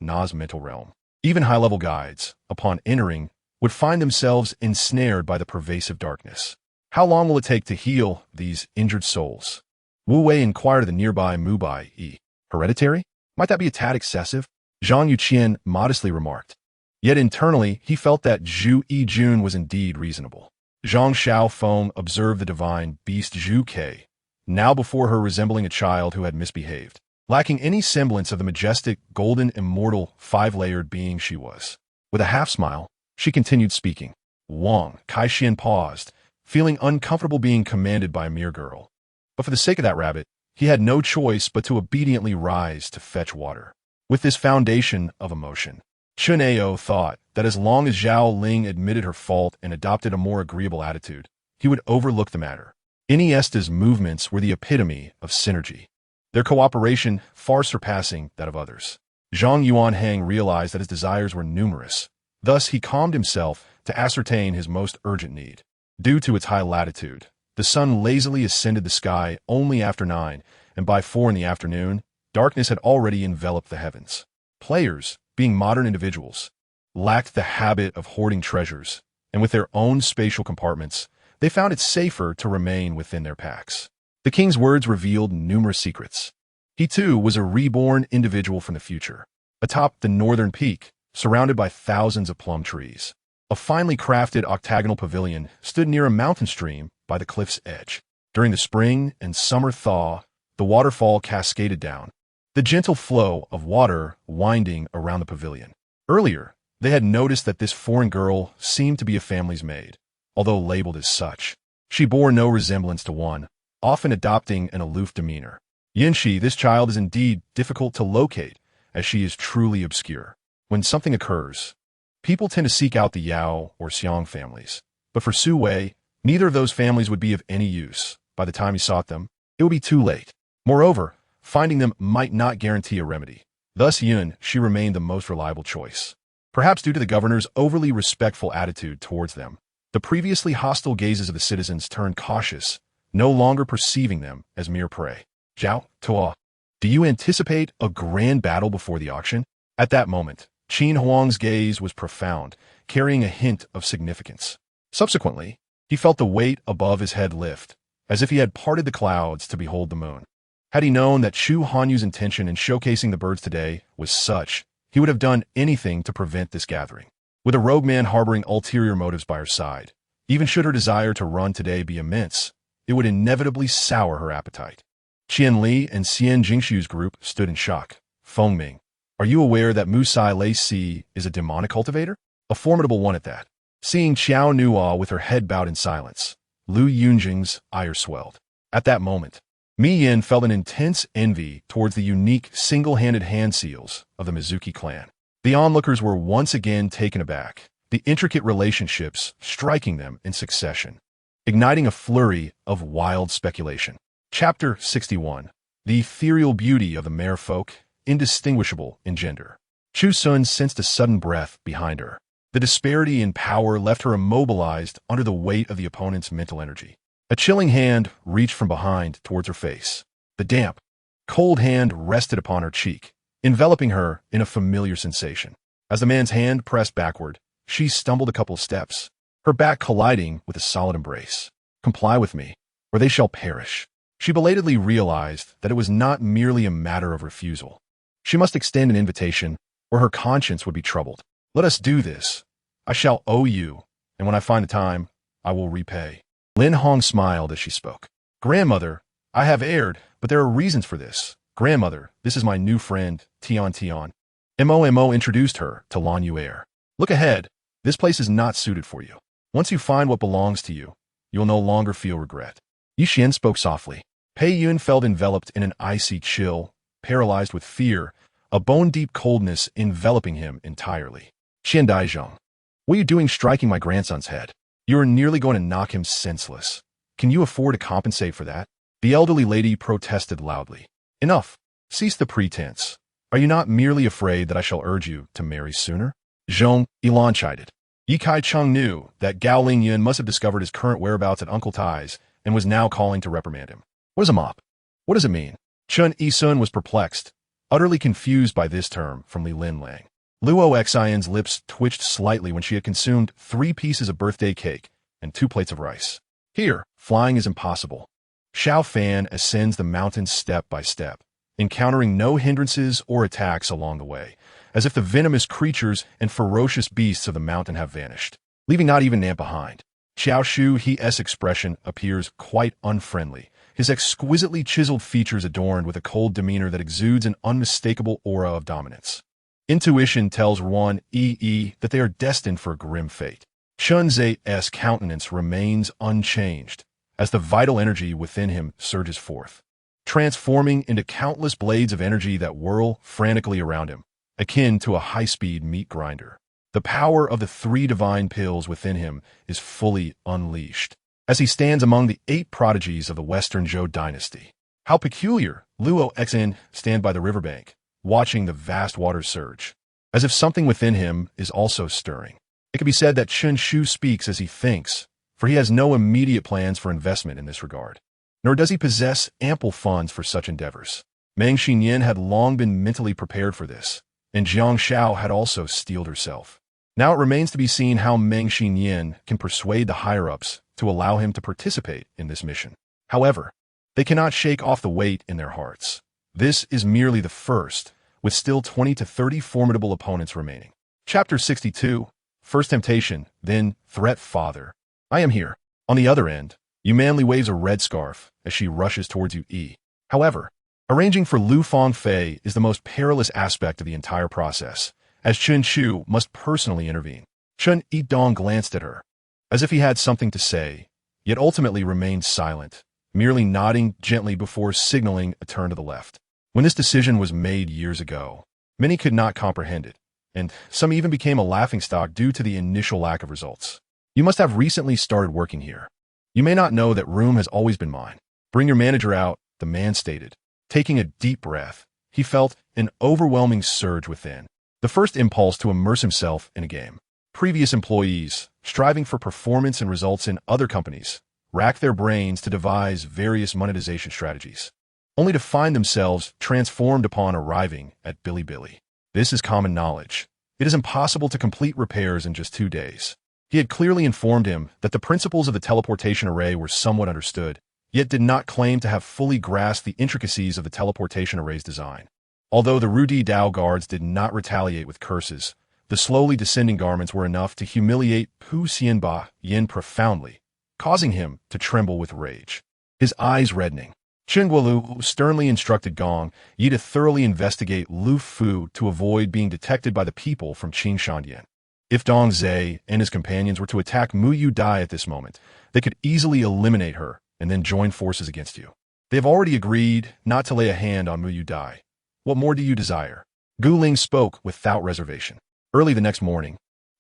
Na's mental realm. Even high-level guides, upon entering, would find themselves ensnared by the pervasive darkness. How long will it take to heal these injured souls? Wu Wei inquired of the nearby Mubai. Hereditary? Might that be a tad excessive? Zhang Yuqian modestly remarked. Yet internally, he felt that Zhu Yijun was indeed reasonable. Zhang Xiaofeng observed the divine beast Zhu Ke, now before her resembling a child who had misbehaved, lacking any semblance of the majestic, golden, immortal, five-layered being she was. With a half-smile, she continued speaking. Wang Kaixian paused, feeling uncomfortable being commanded by a mere girl. But for the sake of that rabbit, he had no choice but to obediently rise to fetch water. With this foundation of emotion, Chun Ao thought that as long as Zhao Ling admitted her fault and adopted a more agreeable attitude, he would overlook the matter. Iniesta's movements were the epitome of synergy, their cooperation far surpassing that of others. Zhang Yuanhang realized that his desires were numerous. Thus, he calmed himself to ascertain his most urgent need. Due to its high latitude, the sun lazily ascended the sky only after 9, and by 4 in the afternoon, darkness had already enveloped the heavens. Players, being modern individuals, lacked the habit of hoarding treasures, and with their own spatial compartments, they found it safer to remain within their packs. The king's words revealed numerous secrets. He too was a reborn individual from the future. Atop the northern peak, surrounded by thousands of plum trees, a finely crafted octagonal pavilion stood near a mountain stream by the cliff's edge. During the spring and summer thaw, the waterfall cascaded down, the gentle flow of water winding around the pavilion. Earlier, they had noticed that this foreign girl seemed to be a family's maid, although labeled as such. She bore no resemblance to one, often adopting an aloof demeanor. Yinshi, this child is indeed difficult to locate, as she is truly obscure. When something occurs, people tend to seek out the Yao or Xiang families. But for Su Wei, neither of those families would be of any use. By the time he sought them, it would be too late. Moreover, finding them might not guarantee a remedy. Thus Yun, she remained the most reliable choice. Perhaps due to the governor's overly respectful attitude towards them, the previously hostile gazes of the citizens turned cautious, no longer perceiving them as mere prey. Zhao Tuo, do you anticipate a grand battle before the auction? At that moment, Qin Huang's gaze was profound, carrying a hint of significance. Subsequently, he felt the weight above his head lift, as if he had parted the clouds to behold the moon. Had he known that Chu Hanyu's intention in showcasing the birds today was such, he would have done anything to prevent this gathering. With a rogue man harboring ulterior motives by her side, even should her desire to run today be immense, it would inevitably sour her appetite. Qian Li and Xian Jingshu's group stood in shock. Feng Ming, are you aware that Musai Lei Si is a demonic cultivator? A formidable one at that. Seeing Qiao Nuo with her head bowed in silence, Lu Yunjing's ire swelled. At that moment, Mi Yin felt an intense envy towards the unique single-handed hand seals of the Mizuki clan. The onlookers were once again taken aback, the intricate relationships striking them in succession, igniting a flurry of wild speculation. Chapter 61. The ethereal beauty of the merfolk, indistinguishable in gender. Chu Xun sensed a sudden breath behind her. The disparity in power left her immobilized under the weight of the opponent's mental energy. A chilling hand reached from behind towards her face. The damp, cold hand rested upon her cheek, enveloping her in a familiar sensation. As the man's hand pressed backward, she stumbled a couple of steps, her back colliding with a solid embrace. Comply with me, or they shall perish. She belatedly realized that it was not merely a matter of refusal. She must extend an invitation, or her conscience would be troubled. Let us do this. I shall owe you, and when I find the time, I will repay. Lin Hong smiled as she spoke. Grandmother, I have erred, but there are reasons for this. Grandmother, this is my new friend, Tian Tian. Mo introduced her to Lan Yuer. Look ahead. This place is not suited for you. Once you find what belongs to you, you'll no longer feel regret. Yixin spoke softly. Pei Yun felt enveloped in an icy chill, paralyzed with fear, a bone-deep coldness enveloping him entirely. Qian Daizhong, what are you doing striking my grandson's head? You are nearly going to knock him senseless. Can you afford to compensate for that? The elderly lady protested loudly. Enough. Cease the pretense. Are you not merely afraid that I shall urge you to marry sooner? Zhong, Elon chided. Yi Kai-chung knew that Gao Lingyun must have discovered his current whereabouts at Uncle Tai's and was now calling to reprimand him. What is a mop? What does it mean? Chun Yi-sun was perplexed, utterly confused by this term from Li Lin Lang. Luo Xian's lips twitched slightly when she had consumed 3 pieces of birthday cake and 2 plates of rice. Here, flying is impossible. Xiao Fan ascends the mountains step by step, encountering no hindrances or attacks along the way, as if the venomous creatures and ferocious beasts of the mountain have vanished, leaving not even Nan behind. Xiao Shu He's expression appears quite unfriendly, his exquisitely chiseled features adorned with a cold demeanor that exudes an unmistakable aura of dominance. Intuition tells Ruan Yi that they are destined for a grim fate. Chun Zai's countenance remains unchanged as the vital energy within him surges forth, transforming into countless blades of energy that whirl frantically around him, akin to a high-speed meat grinder. The power of the 3 divine pills within him is fully unleashed, as he stands among the 8 prodigies of the Western Zhou dynasty. How peculiar! Luo Xn stand by the riverbank, watching the vast waters surge, as if something within him is also stirring. It can be said that Chun Shu speaks as he thinks, for he has no immediate plans for investment in this regard, nor does he possess ample funds for such endeavors. Meng Xinyan had long been mentally prepared for this, and Jiang Xiao had also steeled herself. Now it remains to be seen how Meng Xinyan can persuade the higher-ups to allow him to participate in this mission. However, they cannot shake off the weight in their hearts. This is merely the first, with still 20 to 30 formidable opponents remaining. Chapter 62, First Temptation, then Threat Father. I am here. On the other end, Yu Manli waves a red scarf as she rushes towards Yu. However, arranging for Lu Fangfei is the most perilous aspect of the entire process, as Chun Chu must personally intervene. Chun Yidong glanced at her, as if he had something to say, yet ultimately remained silent, merely nodding gently before signaling a turn to the left. When this decision was made years ago, many could not comprehend it, and some even became a laughingstock due to the initial lack of results. You must have recently started working here. You may not know that room has always been mine. Bring your manager out, the man stated. Taking a deep breath, he felt an overwhelming surge within, the first impulse to immerse himself in a game. Previous employees, striving for performance and results in other companies, racked their brains to devise various monetization strategies, only to find themselves transformed upon arriving at Bilibili. This is common knowledge. It is impossible to complete repairs in just 2 days. He had clearly informed him that the principles of the teleportation array were somewhat understood, yet did not claim to have fully grasped the intricacies of the teleportation array's design. Although the Rudi Dao guards did not retaliate with curses, the slowly descending garments were enough to humiliate Pu Xianba Yin profoundly, causing him to tremble with rage, his eyes reddening. Chen Guolu sternly instructed Gong Yi to thoroughly investigate Lu Fu to avoid being detected by the people from Qing Shandian. If Dong Zai and his companions were to attack Mu Yu Dai at this moment, they could easily eliminate her and then join forces against you. They have already agreed not to lay a hand on Mu Yu Dai. What more do you desire? Gu Ling spoke without reservation. Early the next morning,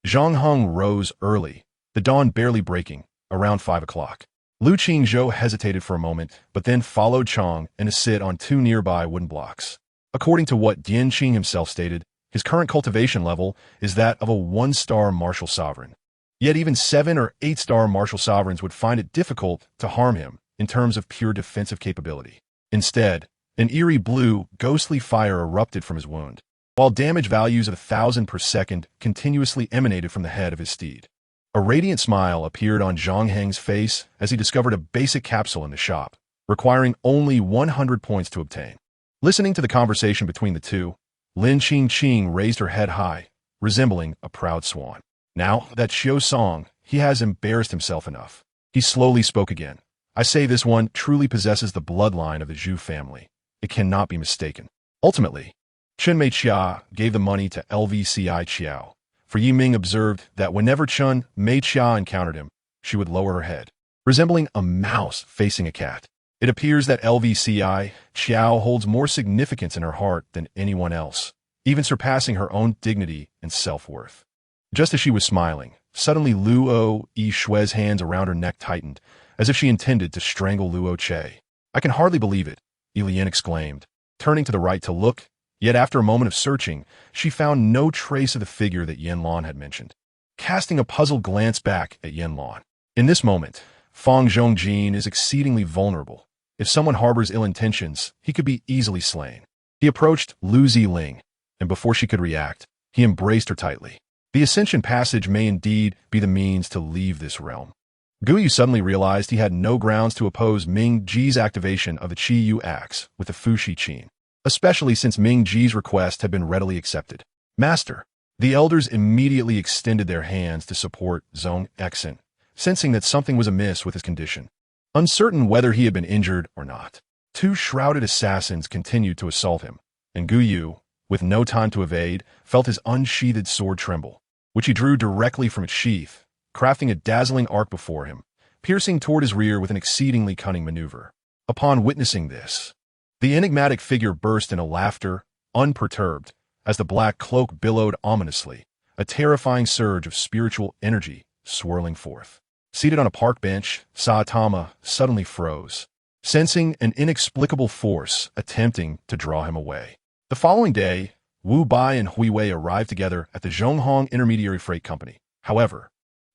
Zhang Heng rose early, the dawn barely breaking, around 5 o'clock. Lu Qingzhou hesitated for a moment, but then followed Chang and to sit on 2 nearby wooden blocks. According to what Dian Qing himself stated, his current cultivation level is that of a 1-star martial sovereign. Yet even 7 or 8-star martial sovereigns would find it difficult to harm him in terms of pure defensive capability. Instead, an eerie blue, ghostly fire erupted from his wound, while damage values of 1,000 per second continuously emanated from the head of his steed. A radiant smile appeared on Zhang Heng's face as he discovered a basic capsule in the shop, requiring only 100 points to obtain. Listening to the conversation between the two, Lin Qing raised her head high, resembling a proud swan. Now that Xiu Song, he has embarrassed himself enough. He slowly spoke again. I say this one truly possesses the bloodline of the Zhu family. It cannot be mistaken. Ultimately, Chen Mei Chia gave the money to LVCI Chiao, for Yi Ming observed that whenever Chun Mei Chia encountered him, she would lower her head, resembling a mouse facing a cat. It appears that LVCI Chiao holds more significance in her heart than anyone else, even surpassing her own dignity and self-worth. Just as she was smiling, suddenly Luo Yi Shue's hands around her neck tightened, as if she intended to strangle Luo Che. I can hardly believe it, Ilian exclaimed, turning to the right to look Yet after a moment of searching, she found no trace of the figure that Yanlan had mentioned. Casting a puzzled glance back at Yanlan. In this moment, Fang Zhongjin is exceedingly vulnerable. If someone harbors ill intentions, he could be easily slain. He approached Lu Ziling, and before she could react, he embraced her tightly. The Ascension Passage may indeed be the means to leave this realm. Guyu suddenly realized he had no grounds to oppose Ming Ji's activation of the Qi Yu axe with the Fushi Qin, especially since Ming Ji's request had been readily accepted. Master, the elders immediately extended their hands to support Zhong Exin, sensing that something was amiss with his condition. Uncertain whether he had been injured or not, two shrouded assassins continued to assault him, and Guyu, with no time to evade, felt his unsheathed sword tremble, which he drew directly from its sheath, crafting a dazzling arc before him, piercing toward his rear with an exceedingly cunning maneuver. Upon witnessing this, the enigmatic figure burst into laughter, unperturbed, as the black cloak billowed ominously, a terrifying surge of spiritual energy swirling forth. Seated on a park bench, Saitama suddenly froze, sensing an inexplicable force attempting to draw him away. The following day, Wu Bai and Hui Wei arrived together at the Zhonghong Intermediary Freight Company. However,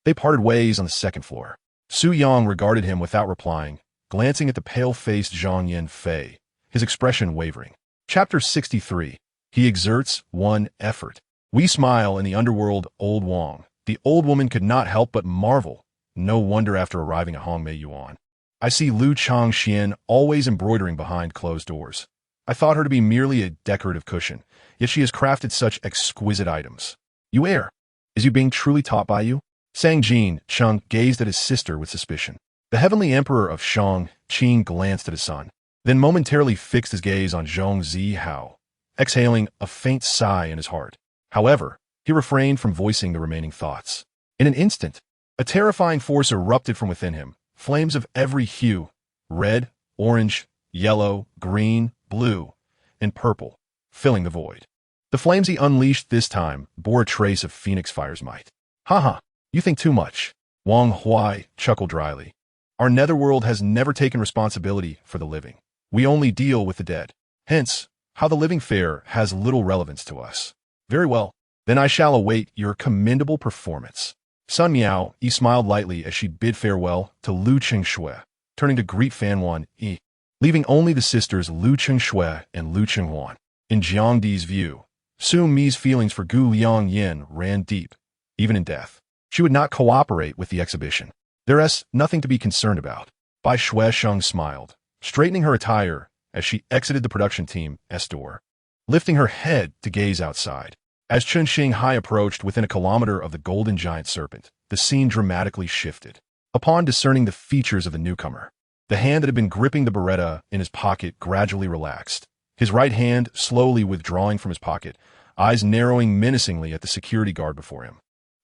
they parted ways on the second floor. Su Yang regarded him without replying, glancing at the pale-faced Zhang Yanfei, his expression wavering. Chapter 63. He exerts one effort. We smile in the underworld, Old Wang. The old woman could not help but marvel. No wonder after arriving at Hongmei Yuan. I see Lu Changxian always embroidering behind closed doors. I thought her to be merely a decorative cushion, yet she has crafted such exquisite items. You err. Is you being truly taught by you? Sang Jin Cheng gazed at his sister with suspicion. The heavenly emperor of Shang, Qin, glanced at his son, then momentarily fixed his gaze on Zhong Zi Hao, exhaling a faint sigh in his heart. However, he refrained from voicing the remaining thoughts. In an instant, a terrifying force erupted from within him, flames of every hue, red, orange, yellow, green, blue, and purple, filling the void. The flames he unleashed this time bore a trace of Phoenix Fire's might. Haha, you think too much. Wang Huai chuckled dryly. Our netherworld has never taken responsibility for the living. We only deal with the dead. Hence, how the living fare has little relevance to us. Very well, then I shall await your commendable performance. Sun Miao smiled lightly as she bid farewell to Lu Qingshui, turning to greet Fanwan Yi, leaving only the sisters Lu Qingshui and Lu Qinghuan. In Jiangdi's view, Su Mi's feelings for Gu Liangyin ran deep, even in death. She would not cooperate with the exhibition. There's nothing to be concerned about. Bai Shuesheng smiled, straightening her attire as she exited the production team's door, lifting her head to gaze outside. As Chun Xinghai approached within a kilometer of the golden giant serpent, the scene dramatically shifted. Upon discerning the features of the newcomer, the hand that had been gripping the Beretta in his pocket gradually relaxed, his right hand slowly withdrawing from his pocket, eyes narrowing menacingly at the security guard before him.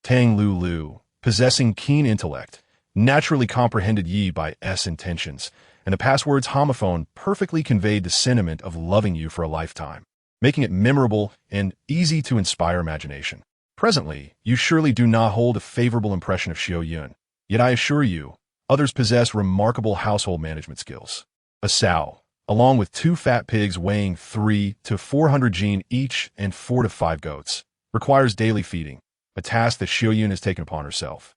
Tang Lu, possessing keen intellect, naturally comprehended Yi Bai's intentions, and the password's homophone perfectly conveyed the sentiment of loving you for a lifetime, making it memorable and easy to inspire imagination. Presently, you surely do not hold a favorable impression of Xiao Yun, yet I assure you, others possess remarkable household management skills. A sow, along with 2 fat pigs weighing 3 to 400 gene each and 4 to 5 goats, requires daily feeding, a task that Xiao Yun has taken upon herself.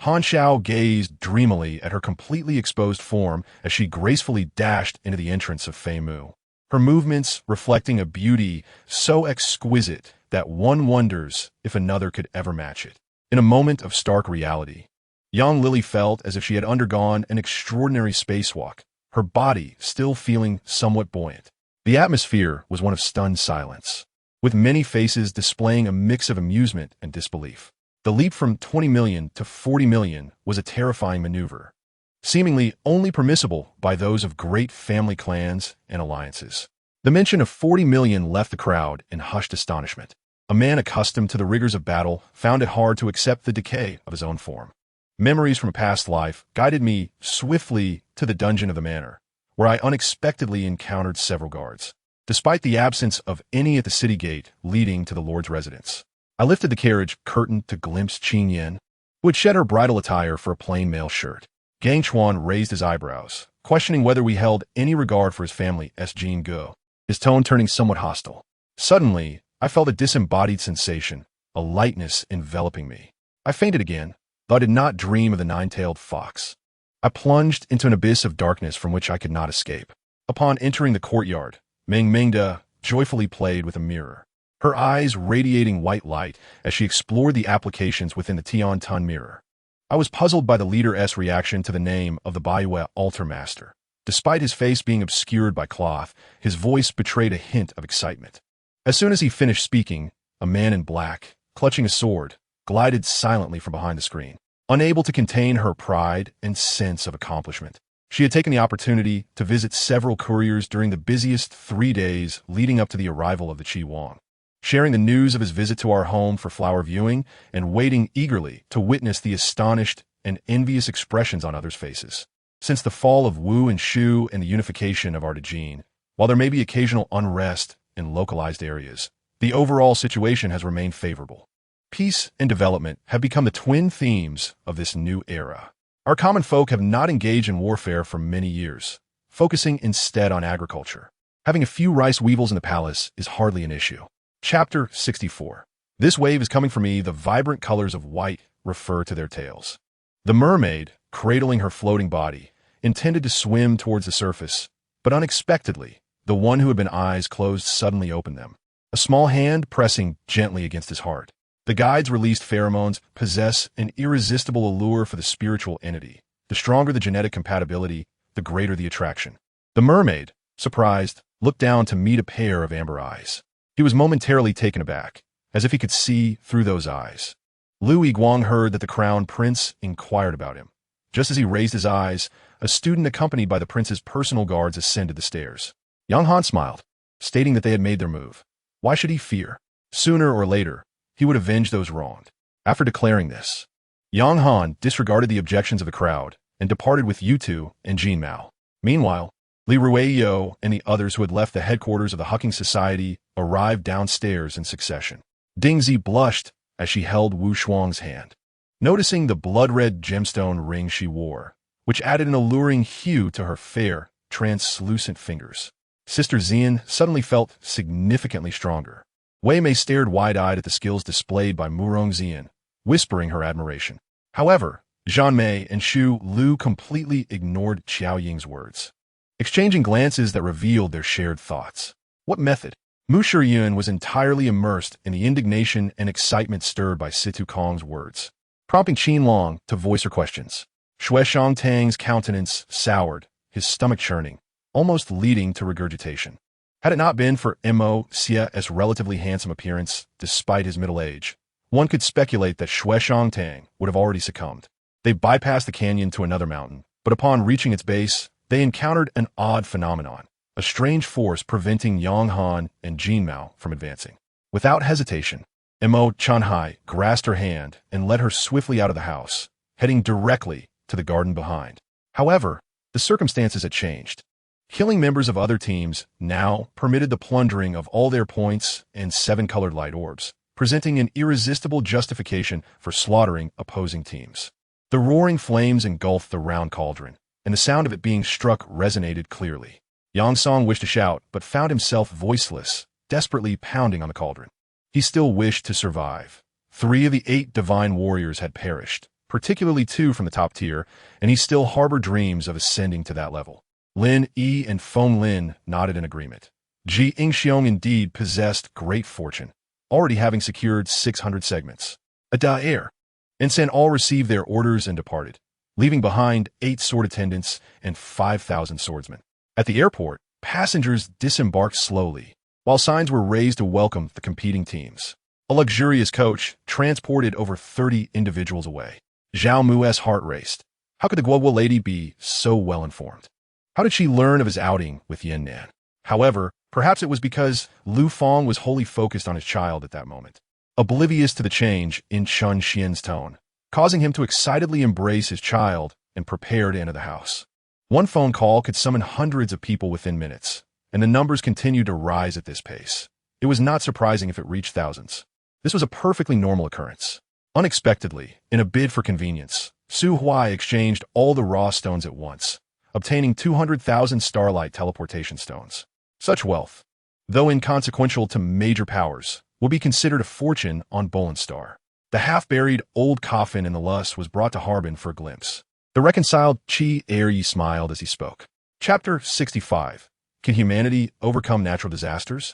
Han Xiao gazed dreamily at her completely exposed form as she gracefully dashed into the entrance of Fei Mu, her movements reflecting a beauty so exquisite that one wonders if another could ever match it. In a moment of stark reality, young Lily felt as if she had undergone an extraordinary spacewalk, her body still feeling somewhat buoyant. The atmosphere was one of stunned silence, with many faces displaying a mix of amusement and disbelief. The leap from 20 million to 40 million was a terrifying maneuver, seemingly only permissible by those of great family clans and alliances. The mention of 40 million left the crowd in hushed astonishment. A man accustomed to the rigors of battle found it hard to accept the decay of his own form. Memories from a past life guided me swiftly to the dungeon of the manor, where I unexpectedly encountered several guards, despite the absence of any at the city gate leading to the lord's residence. I lifted the carriage curtain to glimpse Qing Yin, who had shed her bridal attire for a plain mail shirt. Gang Chuan raised his eyebrows, questioning whether we held any regard for his family as Jin Go, his tone turning somewhat hostile. Suddenly, I felt a disembodied sensation, a lightness enveloping me. I fainted again, though I did not dream of the nine-tailed fox. I plunged into an abyss of darkness from which I could not escape. Upon entering the courtyard, Mingda joyfully played with a mirror, her eyes radiating white light as she explored the applications within the Tian-Tun mirror. I was puzzled by the leader's reaction to the name of the Baiwa altar master. Despite his face being obscured by cloth, his voice betrayed a hint of excitement. As soon as he finished speaking, a man in black, clutching a sword, glided silently from behind the screen. Unable to contain her pride and sense of accomplishment, she had taken the opportunity to visit several couriers during the busiest 3 days leading up to the arrival of the Qi Wang, sharing the news of his visit to our home for flower viewing and waiting eagerly to witness the astonished and envious expressions on others' faces. Since the fall of Wu and Shu and the unification of Artagine, while there may be occasional unrest in localized areas, the overall situation has remained favorable. Peace and development have become the twin themes of this new era. Our common folk have not engaged in warfare for many years, focusing instead on agriculture. Having a few rice weevils in the palace is hardly an issue. Chapter 64. This wave is coming for me. The vibrant colors of white refer to their tails. The mermaid, cradling her floating body, intended to swim towards the surface, but unexpectedly, the one who had been eyes closed suddenly opened them, a small hand pressing gently against his heart. The guide's released pheromones possess an irresistible allure for the spiritual entity. The stronger the genetic compatibility, the greater the attraction. The mermaid, surprised, looked down to meet a pair of amber eyes. He was momentarily taken aback, as if he could see through those eyes. Lu Yiguang heard that the crown prince inquired about him. Just as he raised his eyes, a student accompanied by the prince's personal guards ascended the stairs. Yang Han smiled, stating that they had made their move. Why should he fear? Sooner or later, he would avenge those wronged. After declaring this, Yang Han disregarded the objections of the crowd and departed with Yutu and Jin Mao. Meanwhile, Li Ruiyo and the others who had left the headquarters of the Hucking Society arrived downstairs in succession. Dingzi blushed as she held Wu Shuang's hand, noticing the blood-red gemstone ring she wore, which added an alluring hue to her fair, translucent fingers. Sister Xian suddenly felt significantly stronger. Wei Mei stared wide-eyed at the skills displayed by Murong Xian, whispering her admiration. However, Zhan Mei and Xu Lu completely ignored Qiao Ying's words, exchanging glances that revealed their shared thoughts. What method? Mu Shiyun was entirely immersed in the indignation and excitement stirred by Situ Kong's words, prompting Qin Long to voice her questions. Xue Shangtang's countenance soured, his stomach churning, almost leading to regurgitation. Had it not been for Mo Xia's relatively handsome appearance, despite his middle age, one could speculate that Xue Shangtang would have already succumbed. They bypassed the canyon to another mountain, but upon reaching its base, they encountered an odd phenomenon, a strange force preventing Yang Han and Jin Mao from advancing. Without hesitation, Mo Chanhai grasped her hand and led her swiftly out of the house, heading directly to the garden behind. However, the circumstances had changed. Killing members of other teams now permitted the plundering of all their points and 7 colored light orbs, presenting an irresistible justification for slaughtering opposing teams. The roaring flames engulfed the round cauldron, and the sound of it being struck resonated clearly. Yang Song wished to shout, but found himself voiceless, desperately pounding on the cauldron. He still wished to survive. 3 of the 8 divine warriors had perished, particularly 2 from the top tier, and he still harbored dreams of ascending to that level. Lin Yi and Feng Lin nodded in agreement. Ji Ingxiong indeed possessed great fortune, already having secured 600 segments. Adair and Sen all received their orders and departed, leaving behind 8 sword attendants and 5,000 swordsmen. At the airport, passengers disembarked slowly, while signs were raised to welcome the competing teams. A luxurious coach transported over 30 individuals away. Zhao Mu's heart raced. How could the Guo lady be so well informed? How did she learn of his outing with Yan Nan? However, perhaps it was because Lu Fong was wholly focused on his child at that moment, oblivious to the change in Chun Xian's tone, causing him to excitedly embrace his child and prepare to enter the house. One phone call could summon hundreds of people within minutes, and the numbers continued to rise at this pace. It was not surprising if it reached thousands. This was a perfectly normal occurrence. Unexpectedly, in a bid for convenience, Su Huai exchanged all the raw stones at once, obtaining 200,000 starlight teleportation stones. Such wealth, though inconsequential to major powers, would be considered a fortune on Bolenstar. The half-buried old coffin in the Lus was brought to Harbin for a glimpse. The reconciled Chi Airyi smiled as he spoke. Chapter 65. Can humanity overcome natural disasters?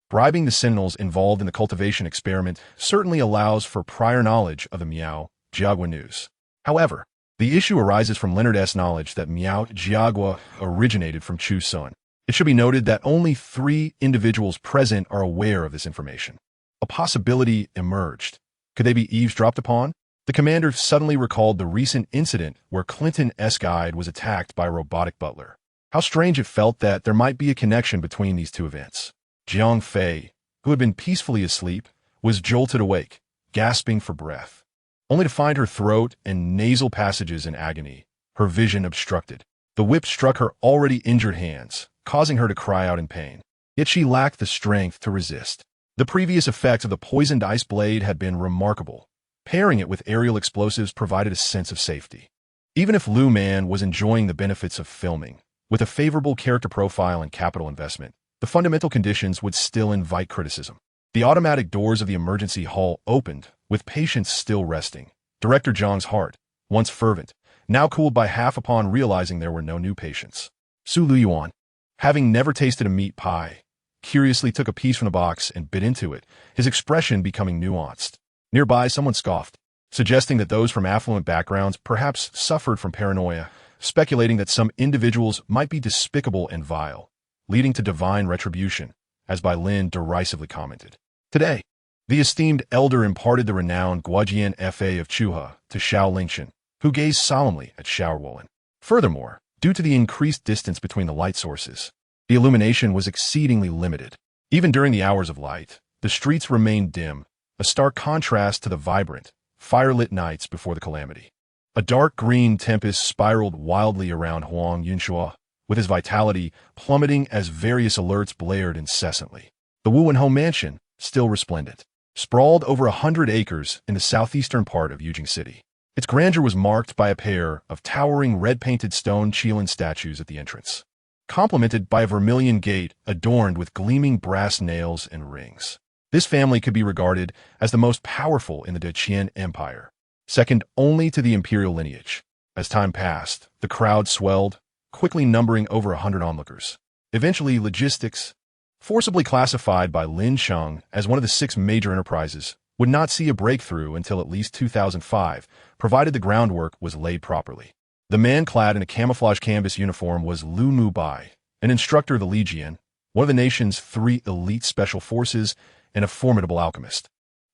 Bribing the Sentinels involved in the cultivation experiment certainly allows for prior knowledge of the Miao Jiagua news. However, the issue arises from Leonard's knowledge that Miao Jiagua originated from Chu Xun. It should be noted that only 3 individuals present are aware of this information. A possibility emerged. Could they be eavesdropped upon? The commander suddenly recalled the recent incident where Clinton's guide was attacked by a robotic butler. How strange it felt that there might be a connection between these 2 events. Jiang Fei, who had been peacefully asleep, was jolted awake, gasping for breath, only to find her throat and nasal passages in agony, her vision obstructed. The whip struck her already injured hands, causing her to cry out in pain. Yet she lacked the strength to resist. The previous effect of the poisoned ice blade had been remarkable. Pairing it with aerial explosives provided a sense of safety. Even if Lu Man was enjoying the benefits of filming, with a favorable character profile and capital investment, the fundamental conditions would still invite criticism. The automatic doors of the emergency hall opened, with patients still resting. Director Zhang's heart, once fervent, now cooled by half upon realizing there were no new patients. Su Luyuan, having never tasted a meat pie, curiously took a piece from the box and bit into it, his expression becoming nuanced. Nearby, someone scoffed, suggesting that those from affluent backgrounds perhaps suffered from paranoia, speculating that some individuals might be despicable and vile, leading to divine retribution, as Bai Lin derisively commented. Today, the esteemed elder imparted the renowned Guojian Fa of Chuha to Xiao Lingxian, who gazed solemnly at Shaowulan. Furthermore, due to the increased distance between the light sources, the illumination was exceedingly limited. Even during the hours of light, the streets remained dim, a stark contrast to the vibrant, fire-lit nights before the calamity. A dark green tempest spiraled wildly around Huang Yunshua, with his vitality plummeting as various alerts blared incessantly. The Wu Home Mansion, still resplendent, sprawled over 100 acres in the southeastern part of Yujing City. Its grandeur was marked by a pair of towering red-painted stone Qilin statues at the entrance, complemented by a vermilion gate adorned with gleaming brass nails and rings. This family could be regarded as the most powerful in the Deqian Empire, second only to the imperial lineage. As time passed, the crowd swelled, quickly numbering over 100 onlookers. Eventually, logistics, forcibly classified by Lin Sheng as one of the 6 major enterprises, would not see a breakthrough until at least 2005, provided the groundwork was laid properly. The man clad in a camouflage canvas uniform was Lu Mu Bai, an instructor of the Legion, one of the nation's 3 elite special forces, and a formidable alchemist.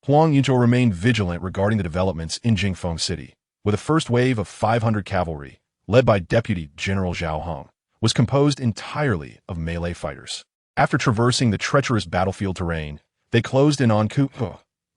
Huang Yunzhou remained vigilant regarding the developments in Jingfeng City, with a first wave of 500 cavalry, led by Deputy General Zhao Hong, was composed entirely of melee fighters. After traversing the treacherous battlefield terrain, they closed in on Ku,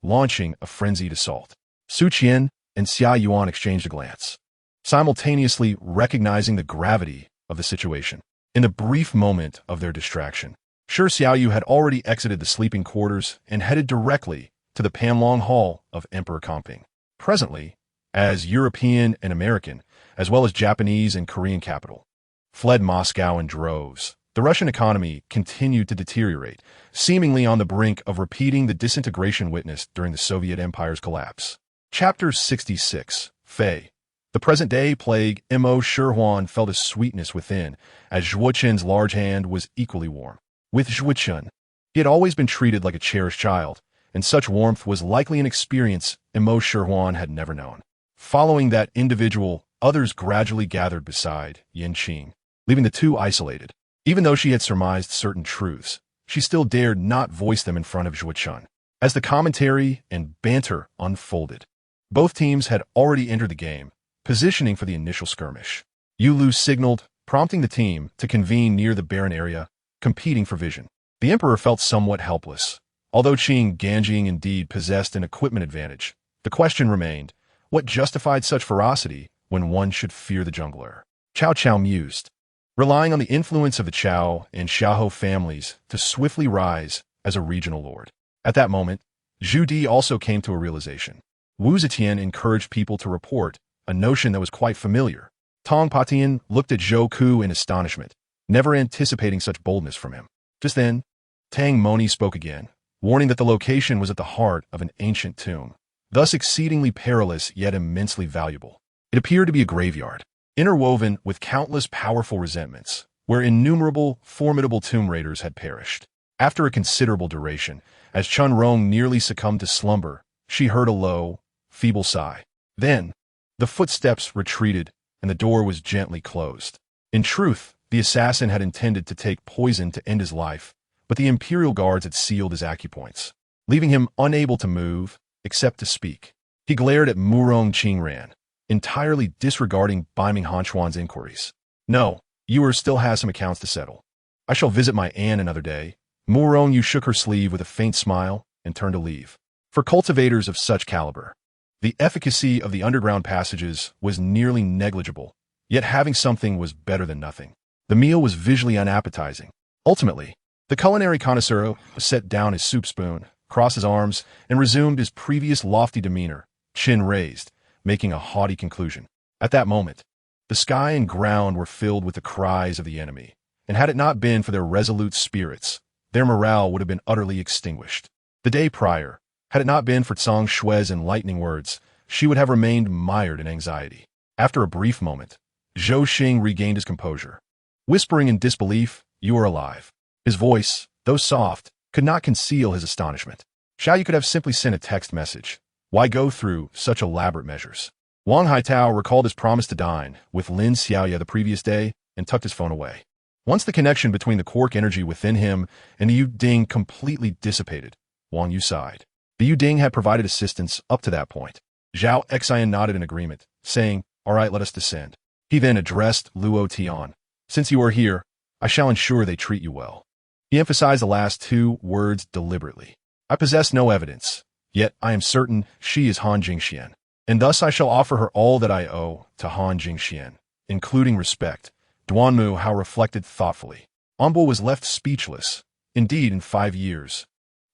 launching a frenzied assault. Su Qian and Xia Yuan exchanged a glance, simultaneously recognizing the gravity of the situation. In the brief moment of their distraction, Shi Xiaoyu had already exited the sleeping quarters and headed directly to the Panlong Hall of Emperor Confronting. Presently, as European and American, as well as Japanese and Korean capital, fled Moscow in droves, the Russian economy continued to deteriorate, seemingly on the brink of repeating the disintegration witnessed during the Soviet Empire's collapse. Chapter 66. Fei. The present-day plague Mo Shihuan felt a sweetness within, as Zhuoqin's large hand was equally warm. With Zhuoqin, he had always been treated like a cherished child, and such warmth was likely an experience Mo Shihuan had never known. Following that individual, others gradually gathered beside Yin Qing, leaving the 2 isolated. Even though she had surmised certain truths, she still dared not voice them in front of Zhuoqin. As the commentary and banter unfolded, both teams had already entered the game, positioning for the initial skirmish. Yu Lu signaled, prompting the team to convene near the barren area, competing for vision. The Emperor felt somewhat helpless. Although Qing Ganjing indeed possessed an equipment advantage, the question remained, what justified such ferocity when one should fear the jungler? Cao Cao mused, relying on the influence of the Chao and Xiaohou families to swiftly rise as a regional lord. At that moment, Zhu Di also came to a realization. Wu Zetian encouraged people to report, a notion that was quite familiar. Tong Patian looked at Zhou Ku in astonishment, never anticipating such boldness from him. Just then, Tang Moni spoke again, warning that the location was at the heart of an ancient tomb, thus exceedingly perilous yet immensely valuable. It appeared to be a graveyard, interwoven with countless powerful resentments, where innumerable, formidable tomb raiders had perished. After a considerable duration, as Chun Rong nearly succumbed to slumber, she heard a low, feeble sigh. Then, the footsteps retreated, and the door was gently closed. In truth, the assassin had intended to take poison to end his life, but the Imperial Guards had sealed his acupoints, leaving him unable to move, except to speak. He glared at Murong Qingran, entirely disregarding Biming Hanchuan's inquiries. No, you still has some accounts to settle. I shall visit my Anne another day. Murong Yu shook her sleeve with a faint smile and turned to leave. For cultivators of such caliber, the efficacy of the underground passages was nearly negligible, yet having something was better than nothing. The meal was visually unappetizing. Ultimately, the culinary connoisseur set down his soup spoon, crossed his arms, and resumed his previous lofty demeanor, chin raised, making a haughty conclusion. At that moment, the sky and ground were filled with the cries of the enemy, and had it not been for their resolute spirits, their morale would have been utterly extinguished. The day prior, had it not been for Tsang Shui's enlightening words, she would have remained mired in anxiety. After a brief moment, Zhou Xing regained his composure. Whispering in disbelief, "You are alive." His voice, though soft, could not conceal his astonishment. Xiao could have simply sent a text message. Why go through such elaborate measures? Hei Ta recalled his promise to dine with Lin Xiaoya the previous day and tucked his phone away. Once the connection between the quark energy within him and the Yu Ding completely dissipated, Wang Yu sighed. The Yu Ding had provided assistance up to that point. Zhao Xian nodded in agreement, saying, "All right, let us descend." He then addressed Luo Tian. "Since you are here, I shall ensure they treat you well." He emphasized the last two words deliberately. "I possess no evidence, yet I am certain she is Han Jingxian, and thus I shall offer her all that I owe to Han Jingxian, including respect." Duanmu Hao reflected thoughtfully. Enbo was left speechless. Indeed, in 5 years,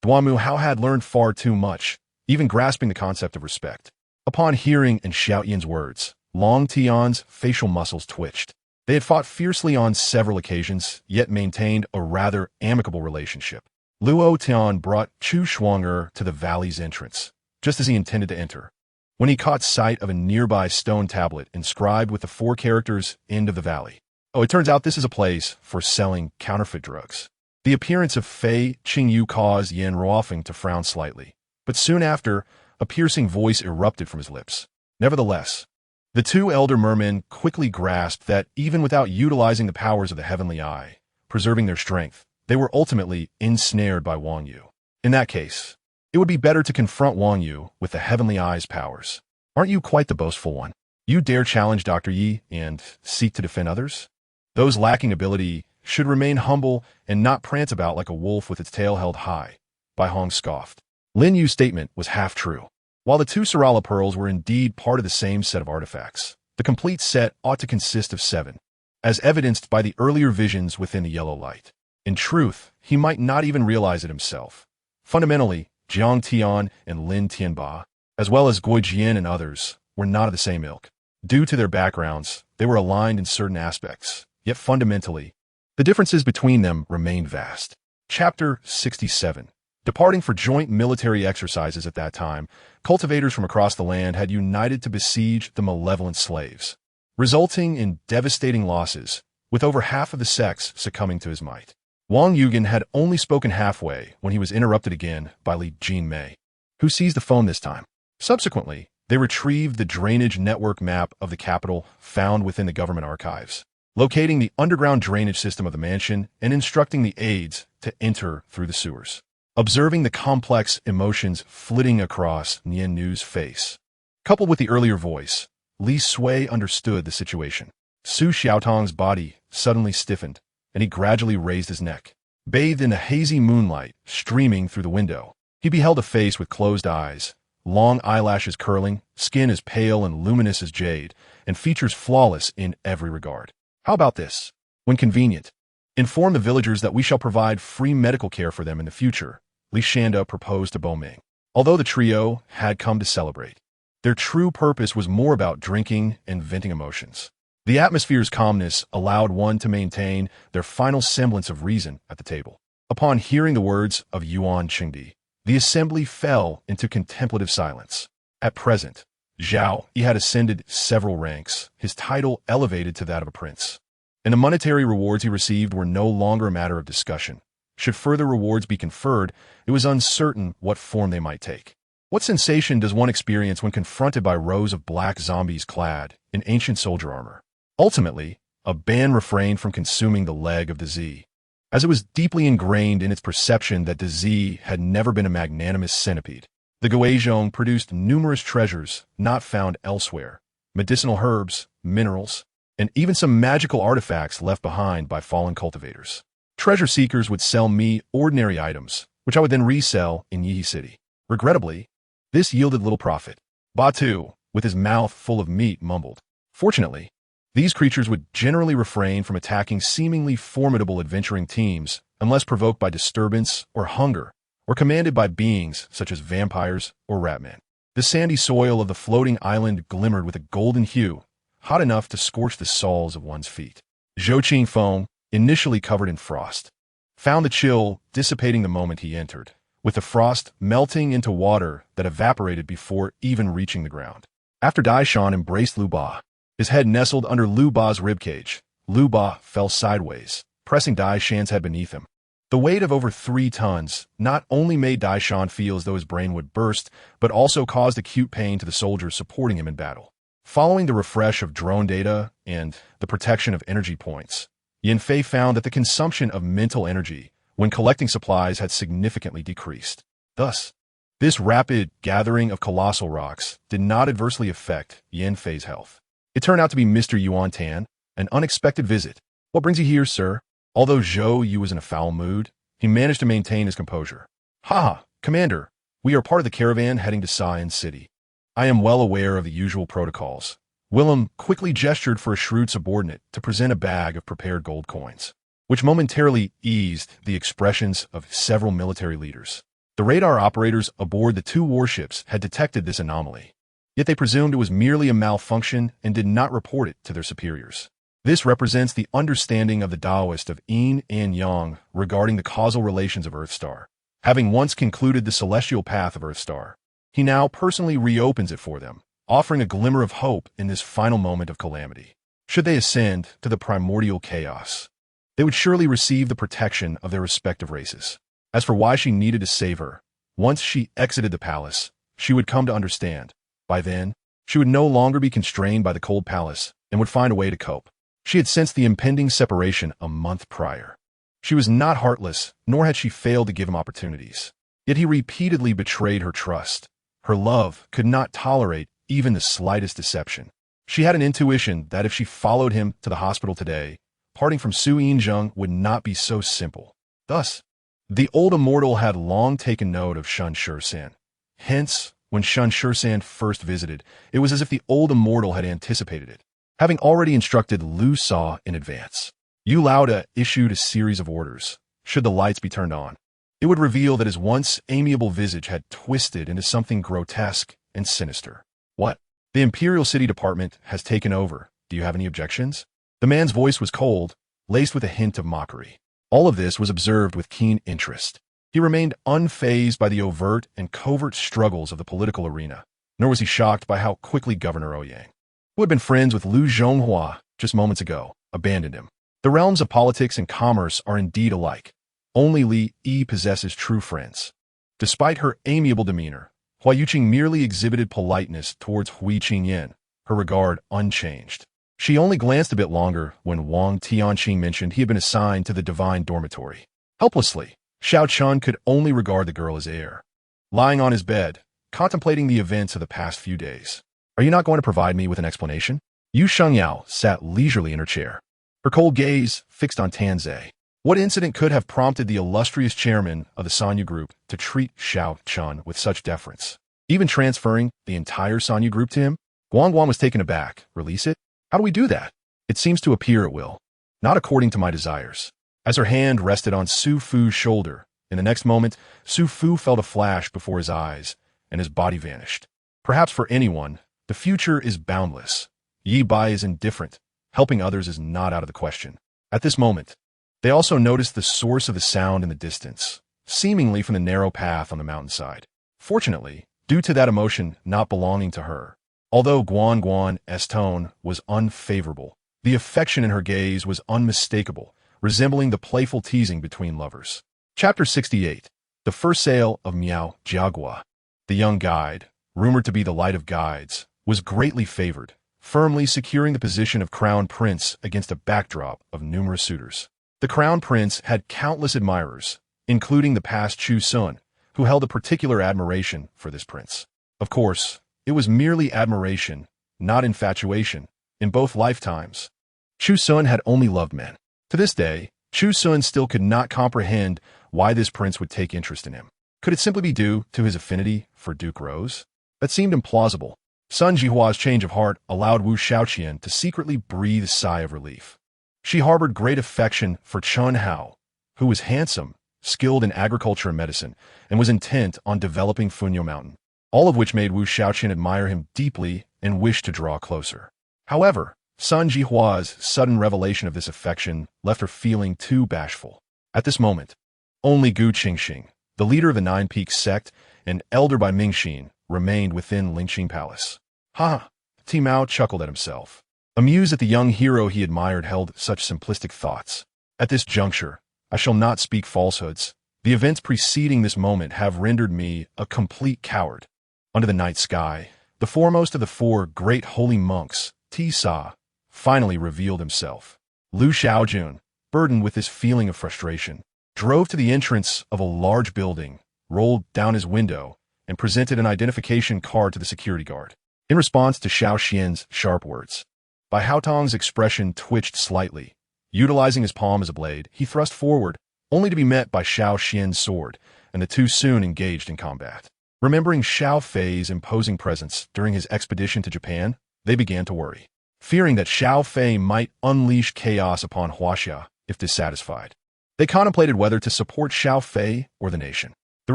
Duanmu Hao had learned far too much, even grasping the concept of respect. Upon hearing in Xiaoyan's words, Long Tian's facial muscles twitched. They had fought fiercely on several occasions, yet maintained a rather amicable relationship. Luo Tian brought Chu Xun to the valley's entrance, just as he intended to enter, when he caught sight of a nearby stone tablet inscribed with the 4 characters, "End of the Valley." Oh, it turns out this is a place for selling counterfeit drugs. The appearance of Fei Qingyu caused Yan Ruofeng to frown slightly, but soon after, a piercing voice erupted from his lips. Nevertheless, the 2 elder mermen quickly grasped that even without utilizing the powers of the heavenly eye, preserving their strength, they were ultimately ensnared by Wang Yu. In that case, it would be better to confront Wang Yu with the heavenly eye's powers. Aren't you quite the boastful one? You dare challenge Dr. Yi and seek to defend others? Those lacking ability should remain humble and not prance about like a wolf with its tail held high. Bai Hong scoffed. Lin Yu's statement was half true. While the 2 Sarala pearls were indeed part of the same set of artifacts, the complete set ought to consist of 7, as evidenced by the earlier visions within the yellow light. In truth, he might not even realize it himself. Fundamentally, Jiang Tian and Lin Tianba, as well as Gui Jian and others, were not of the same ilk. Due to their backgrounds, they were aligned in certain aspects, yet fundamentally, the differences between them remained vast. Chapter 67. Departing for joint military exercises at that time, cultivators from across the land had united to besiege the malevolent slaves, resulting in devastating losses, with over half of the sects succumbing to his might. Wang Yugen had only spoken halfway when he was interrupted again by Li Jinmei, who seized the phone this time. Subsequently, they retrieved the drainage network map of the capital found within the government archives, locating the underground drainage system of the mansion and instructing the aides to enter through the sewers. Observing the complex emotions flitting across Nian Nu's face, coupled with the earlier voice, Li Sui understood the situation. Su Xiaotong's body suddenly stiffened, and he gradually raised his neck. Bathed in the hazy moonlight streaming through the window, he beheld a face with closed eyes, long eyelashes curling, skin as pale and luminous as jade, and features flawless in every regard. "How about this? When convenient, inform the villagers that we shall provide free medical care for them in the future," Li Shanda proposed to Boming. Although the trio had come to celebrate, their true purpose was more about drinking and venting emotions. The atmosphere's calmness allowed one to maintain their final semblance of reason at the table. Upon hearing the words of Yuan Qingdi, the assembly fell into contemplative silence. At present, Zhao Yi had ascended several ranks, his title elevated to that of a prince. And the monetary rewards he received were no longer a matter of discussion. Should further rewards be conferred, it was uncertain what form they might take. What sensation does one experience when confronted by rows of black zombies clad in ancient soldier armor? Ultimately, a ban refrained from consuming the leg of the Z, as it was deeply ingrained in its perception that the Z had never been a magnanimous centipede. The Guizhong produced numerous treasures not found elsewhere, medicinal herbs, minerals, and even some magical artifacts left behind by fallen cultivators. Treasure seekers would sell me ordinary items, which I would then resell in Yihe City. Regrettably, this yielded little profit. Batu, with his mouth full of meat, mumbled. Fortunately, these creatures would generally refrain from attacking seemingly formidable adventuring teams unless provoked by disturbance or hunger, or commanded by beings such as vampires or ratmen. The sandy soil of the floating island glimmered with a golden hue, hot enough to scorch the soles of one's feet. Zhou Feng, initially covered in frost, found the chill dissipating the moment he entered, with the frost melting into water that evaporated before even reaching the ground. After Daishan embraced Lu Ba, his head nestled under Lu Ba's ribcage, Lu Ba fell sideways, pressing Daishan's head beneath him. The weight of over 3 tons not only made Daishan feel as though his brain would burst, but also caused acute pain to the soldiers supporting him in battle. Following the refresh of drone data and the protection of energy points, Yanfei found that the consumption of mental energy when collecting supplies had significantly decreased. Thus, this rapid gathering of colossal rocks did not adversely affect Yanfei's health. It turned out to be Mr. Yuan Tan, an unexpected visit. What brings you here, sir? Although Zhou Yu was in a foul mood, he managed to maintain his composure. Ha! Commander, we are part of the caravan heading to Xi'an City. I am well aware of the usual protocols. Willem quickly gestured for a shrewd subordinate to present a bag of prepared gold coins, which momentarily eased the expressions of several military leaders. The radar operators aboard the 2 warships had detected this anomaly, yet they presumed it was merely a malfunction and did not report it to their superiors. This represents the understanding of the Taoist of Yin and Yang regarding the causal relations of Earthstar. Having once concluded the celestial path of Earthstar, he now personally reopens it for them, offering a glimmer of hope in this final moment of calamity. Should they ascend to the primordial chaos, they would surely receive the protection of their respective races. As for why she needed to save her, once she exited the palace, she would come to understand. By then, she would no longer be constrained by the cold palace and would find a way to cope. She had sensed the impending separation a month prior. She was not heartless, nor had she failed to give him opportunities. Yet he repeatedly betrayed her trust. Her love could not tolerate even the slightest deception. She had an intuition that if she followed him to the hospital today, parting from Su Yinzheng would not be so simple. Thus, the old immortal had long taken note of Shun Shursan. Hence, when Shun Shursan first visited, it was as if the old immortal had anticipated it, having already instructed Lu Sa in advance. Yu Laoda issued a series of orders. Should the lights be turned on, it would reveal that his once amiable visage had twisted into something grotesque and sinister. What? The Imperial City Department has taken over. Do you have any objections? The man's voice was cold, laced with a hint of mockery. All of this was observed with keen interest. He remained unfazed by the overt and covert struggles of the political arena, nor was he shocked by how quickly Governor Ouyang, who had been friends with Lu Zhonghua just moments ago, abandoned him. The realms of politics and commerce are indeed alike. Only Li Yi possesses true friends. Despite her amiable demeanor, Hua Yuqing merely exhibited politeness towards Hui Qingyan, her regard unchanged. She only glanced a bit longer when Wang Tianqing mentioned he had been assigned to the divine dormitory. Helplessly, Xiao Chun could only regard the girl as heir. Lying on his bed, contemplating the events of the past few days. Are you not going to provide me with an explanation? Yu Shengyao sat leisurely in her chair, her cold gaze fixed on Tanzei. What incident could have prompted the illustrious chairman of the Sanyu Group to treat Xiao Chun with such deference, even transferring the entire Sanyu Group to him? Guangguan was taken aback. Release it? How do we do that? It seems to appear it will. Not according to my desires. As her hand rested on Su Fu's shoulder, in the next moment, Su Fu felt a flash before his eyes, and his body vanished. Perhaps for anyone, the future is boundless. Yi Bai is indifferent. Helping others is not out of the question. At this moment, They also noticed the source of the sound in the distance, seemingly from the narrow path on the mountainside. Fortunately, due to that emotion not belonging to her, although Guan Guan's tone was unfavorable, the affection in her gaze was unmistakable, resembling the playful teasing between lovers. Chapter 68. The First Sale of Miao Jiagua. The young guide, rumored to be the light of guides, was greatly favored, firmly securing the position of crown prince against a backdrop of numerous suitors. The crown prince had countless admirers, including the past Chu Xun, who held a particular admiration for this prince. Of course, it was merely admiration, not infatuation, in both lifetimes. Chu Xun had only loved men. To this day, Chu Xun still could not comprehend why this prince would take interest in him. Could it simply be due to his affinity for Duke Rose? That seemed implausible. Sun Jihua's change of heart allowed Wu Shaoqian to secretly breathe a sigh of relief. She harbored great affection for Chun Hao, who was handsome, skilled in agriculture and medicine, and was intent on developing Funyo Mountain, all of which made Wu Shaoqian admire him deeply and wish to draw closer. However, Sun Jihua's sudden revelation of this affection left her feeling too bashful. At this moment, only Gu Qingxing, the leader of the Nine Peaks sect and elder by Mingxin, remained within Lingxin Palace. Ha! Timao chuckled at himself, amused that the young hero he admired held such simplistic thoughts. At this juncture, I shall not speak falsehoods. The events preceding this moment have rendered me a complete coward. Under the night sky, the foremost of the four great holy monks, Ti Sa, finally revealed himself. Lu Xiaojun, burdened with this feeling of frustration, drove to the entrance of a large building, rolled down his window, and presented an identification card to the security guard. In response to Xiao Xian's sharp words, Bai Haotong's expression twitched slightly. Utilizing his palm as a blade, he thrust forward, only to be met by Xiao Xian's sword, and the two soon engaged in combat. Remembering Xiao Fei's imposing presence during his expedition to Japan, they began to worry, fearing that Xiao Fei might unleash chaos upon Huaxia if dissatisfied. They contemplated whether to support Xiao Fei or the nation. The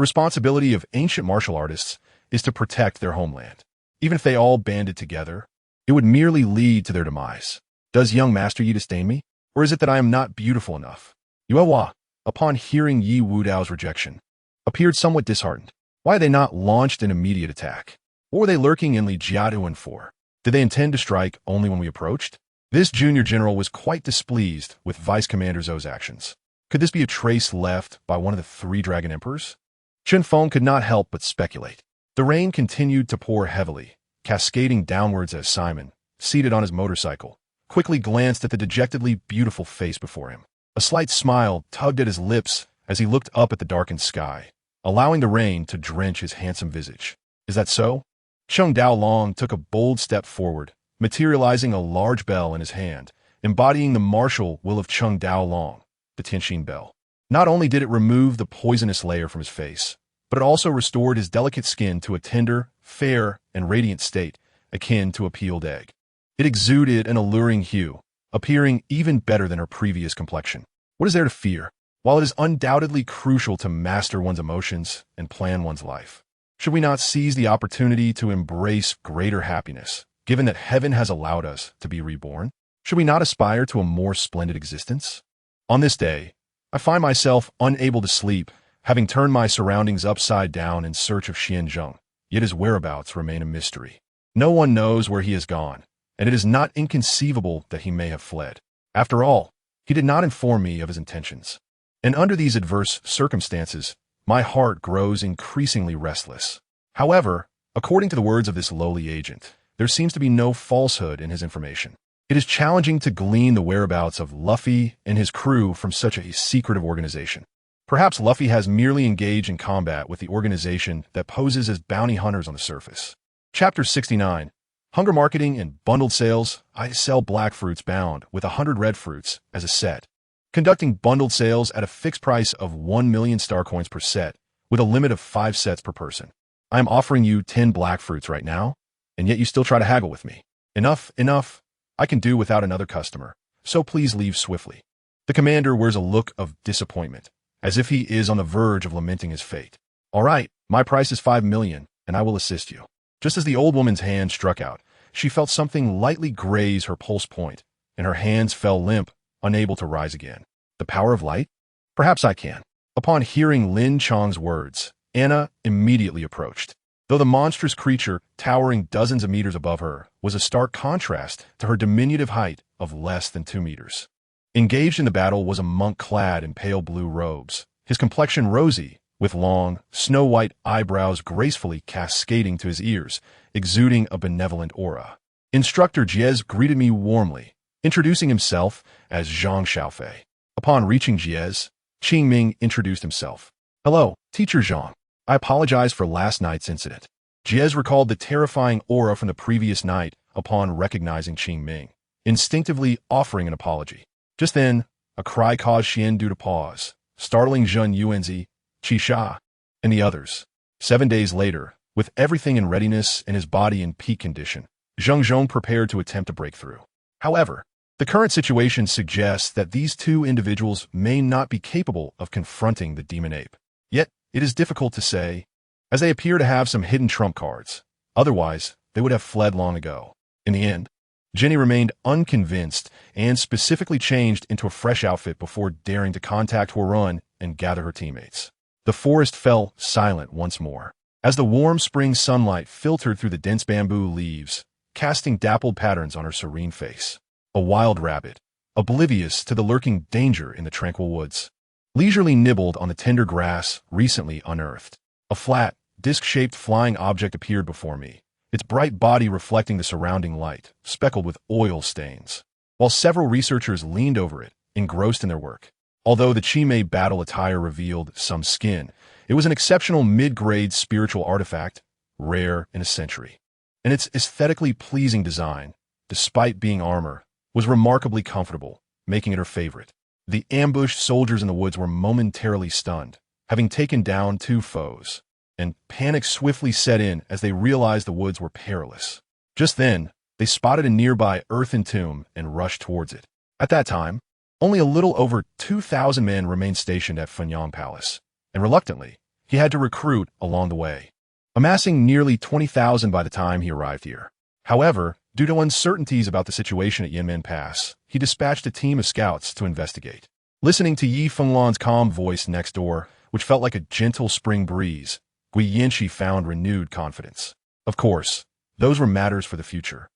responsibility of ancient martial artists is to protect their homeland. Even if they all banded together, it would merely lead to their demise. Does young Master Yi disdain me? Or is it that I am not beautiful enough? Yuehua, upon hearing Yi Wudao's rejection, appeared somewhat disheartened. Why had they not launched an immediate attack? Or were they lurking in Li Jiaduan for? Did they intend to strike only when we approached? This junior general was quite displeased with Vice Commander Zhou's actions. Could this be a trace left by one of the three Dragon Emperors? Chen Feng could not help but speculate. The rain continued to pour heavily, cascading downwards as Simon, seated on his motorcycle, quickly glanced at the dejectedly beautiful face before him. A slight smile tugged at his lips as he looked up at the darkened sky, allowing the rain to drench his handsome visage. Is that so? Cheng Daolong took a bold step forward, materializing a large bell in his hand, embodying the martial will of Cheng Daolong, the Tianxin bell. Not only did it remove the poisonous layer from his face, but it also restored his delicate skin to a tender, fair, and radiant state, akin to a peeled egg. It exuded an alluring hue, appearing even better than her previous complexion. What is there to fear? While it is undoubtedly crucial to master one's emotions and plan one's life, should we not seize the opportunity to embrace greater happiness, given that heaven has allowed us to be reborn? Should we not aspire to a more splendid existence? On this day, I find myself unable to sleep, having turned my surroundings upside down in search of Xianzheng, yet his whereabouts remain a mystery. No one knows where he has gone, and it is not inconceivable that he may have fled. After all, he did not inform me of his intentions. And under these adverse circumstances, my heart grows increasingly restless. However, according to the words of this lowly agent, there seems to be no falsehood in his information. It is challenging to glean the whereabouts of Luffy and his crew from such a secretive organization. Perhaps Luffy has merely engaged in combat with the organization that poses as bounty hunters on the surface. Chapter 69. Hunger Marketing and Bundled Sales. I sell black fruits bound with 100 red fruits as a set, conducting bundled sales at a fixed price of 1 million star coins per set, with a limit of 5 sets per person. I am offering you 10 black fruits right now, and yet you still try to haggle with me. Enough, enough. I can do without another customer, so please leave swiftly. The commander wears a look of disappointment, as if he is on the verge of lamenting his fate. All right, my price is 5 million, and I will assist you. Just as the old woman's hand struck out, she felt something lightly graze her pulse point, and her hands fell limp, unable to rise again. The power of light? Perhaps I can. Upon hearing Lin Chang's words, Anna immediately approached. Though the monstrous creature, towering dozens of meters above her, was a stark contrast to her diminutive height of less than 2 meters. Engaged in the battle was a monk clad in pale blue robes, his complexion rosy, with long, snow-white eyebrows gracefully cascading to his ears, exuding a benevolent aura. Instructor Jiez greeted me warmly, introducing himself as Zhang Xiaofei. Upon reaching Jiez, Qing Ming introduced himself. "Hello, Teacher Zhang. I apologize for last night's incident." Jiez recalled the terrifying aura from the previous night upon recognizing Qing Ming, instinctively offering an apology. Just then, a cry caused Xiandu to pause, startling Zhun Yuanzi, Qi Sha, and the others. 7 days later, with everything in readiness and his body in peak condition, Zheng Zhong prepared to attempt a breakthrough. However, the current situation suggests that these two individuals may not be capable of confronting the demon ape. Yet, it is difficult to say, as they appear to have some hidden trump cards. Otherwise, they would have fled long ago. In the end, Jenny remained unconvinced and specifically changed into a fresh outfit before daring to contact Huarun and gather her teammates. The forest fell silent once more, as the warm spring sunlight filtered through the dense bamboo leaves, casting dappled patterns on her serene face. A wild rabbit, oblivious to the lurking danger in the tranquil woods, leisurely nibbled on the tender grass recently unearthed. A flat, disc-shaped flying object appeared before me, its bright body reflecting the surrounding light, speckled with oil stains, while several researchers leaned over it, engrossed in their work. Although the Chimei battle attire revealed some skin, it was an exceptional mid-grade spiritual artifact, rare in a century. And its aesthetically pleasing design, despite being armor, was remarkably comfortable, making it her favorite. The ambushed soldiers in the woods were momentarily stunned, having taken down 2 foes, and panic swiftly set in as they realized the woods were perilous. Just then, they spotted a nearby earthen tomb and rushed towards it. At that time, only a little over 2,000 men remained stationed at Fenyang Palace, and reluctantly, he had to recruit along the way, amassing nearly 20,000 by the time he arrived here. However, due to uncertainties about the situation at Yinmen Pass, he dispatched a team of scouts to investigate. Listening to Yi Fenglan's calm voice next door, which felt like a gentle spring breeze, Gui Yinshi found renewed confidence. Of course, those were matters for the future.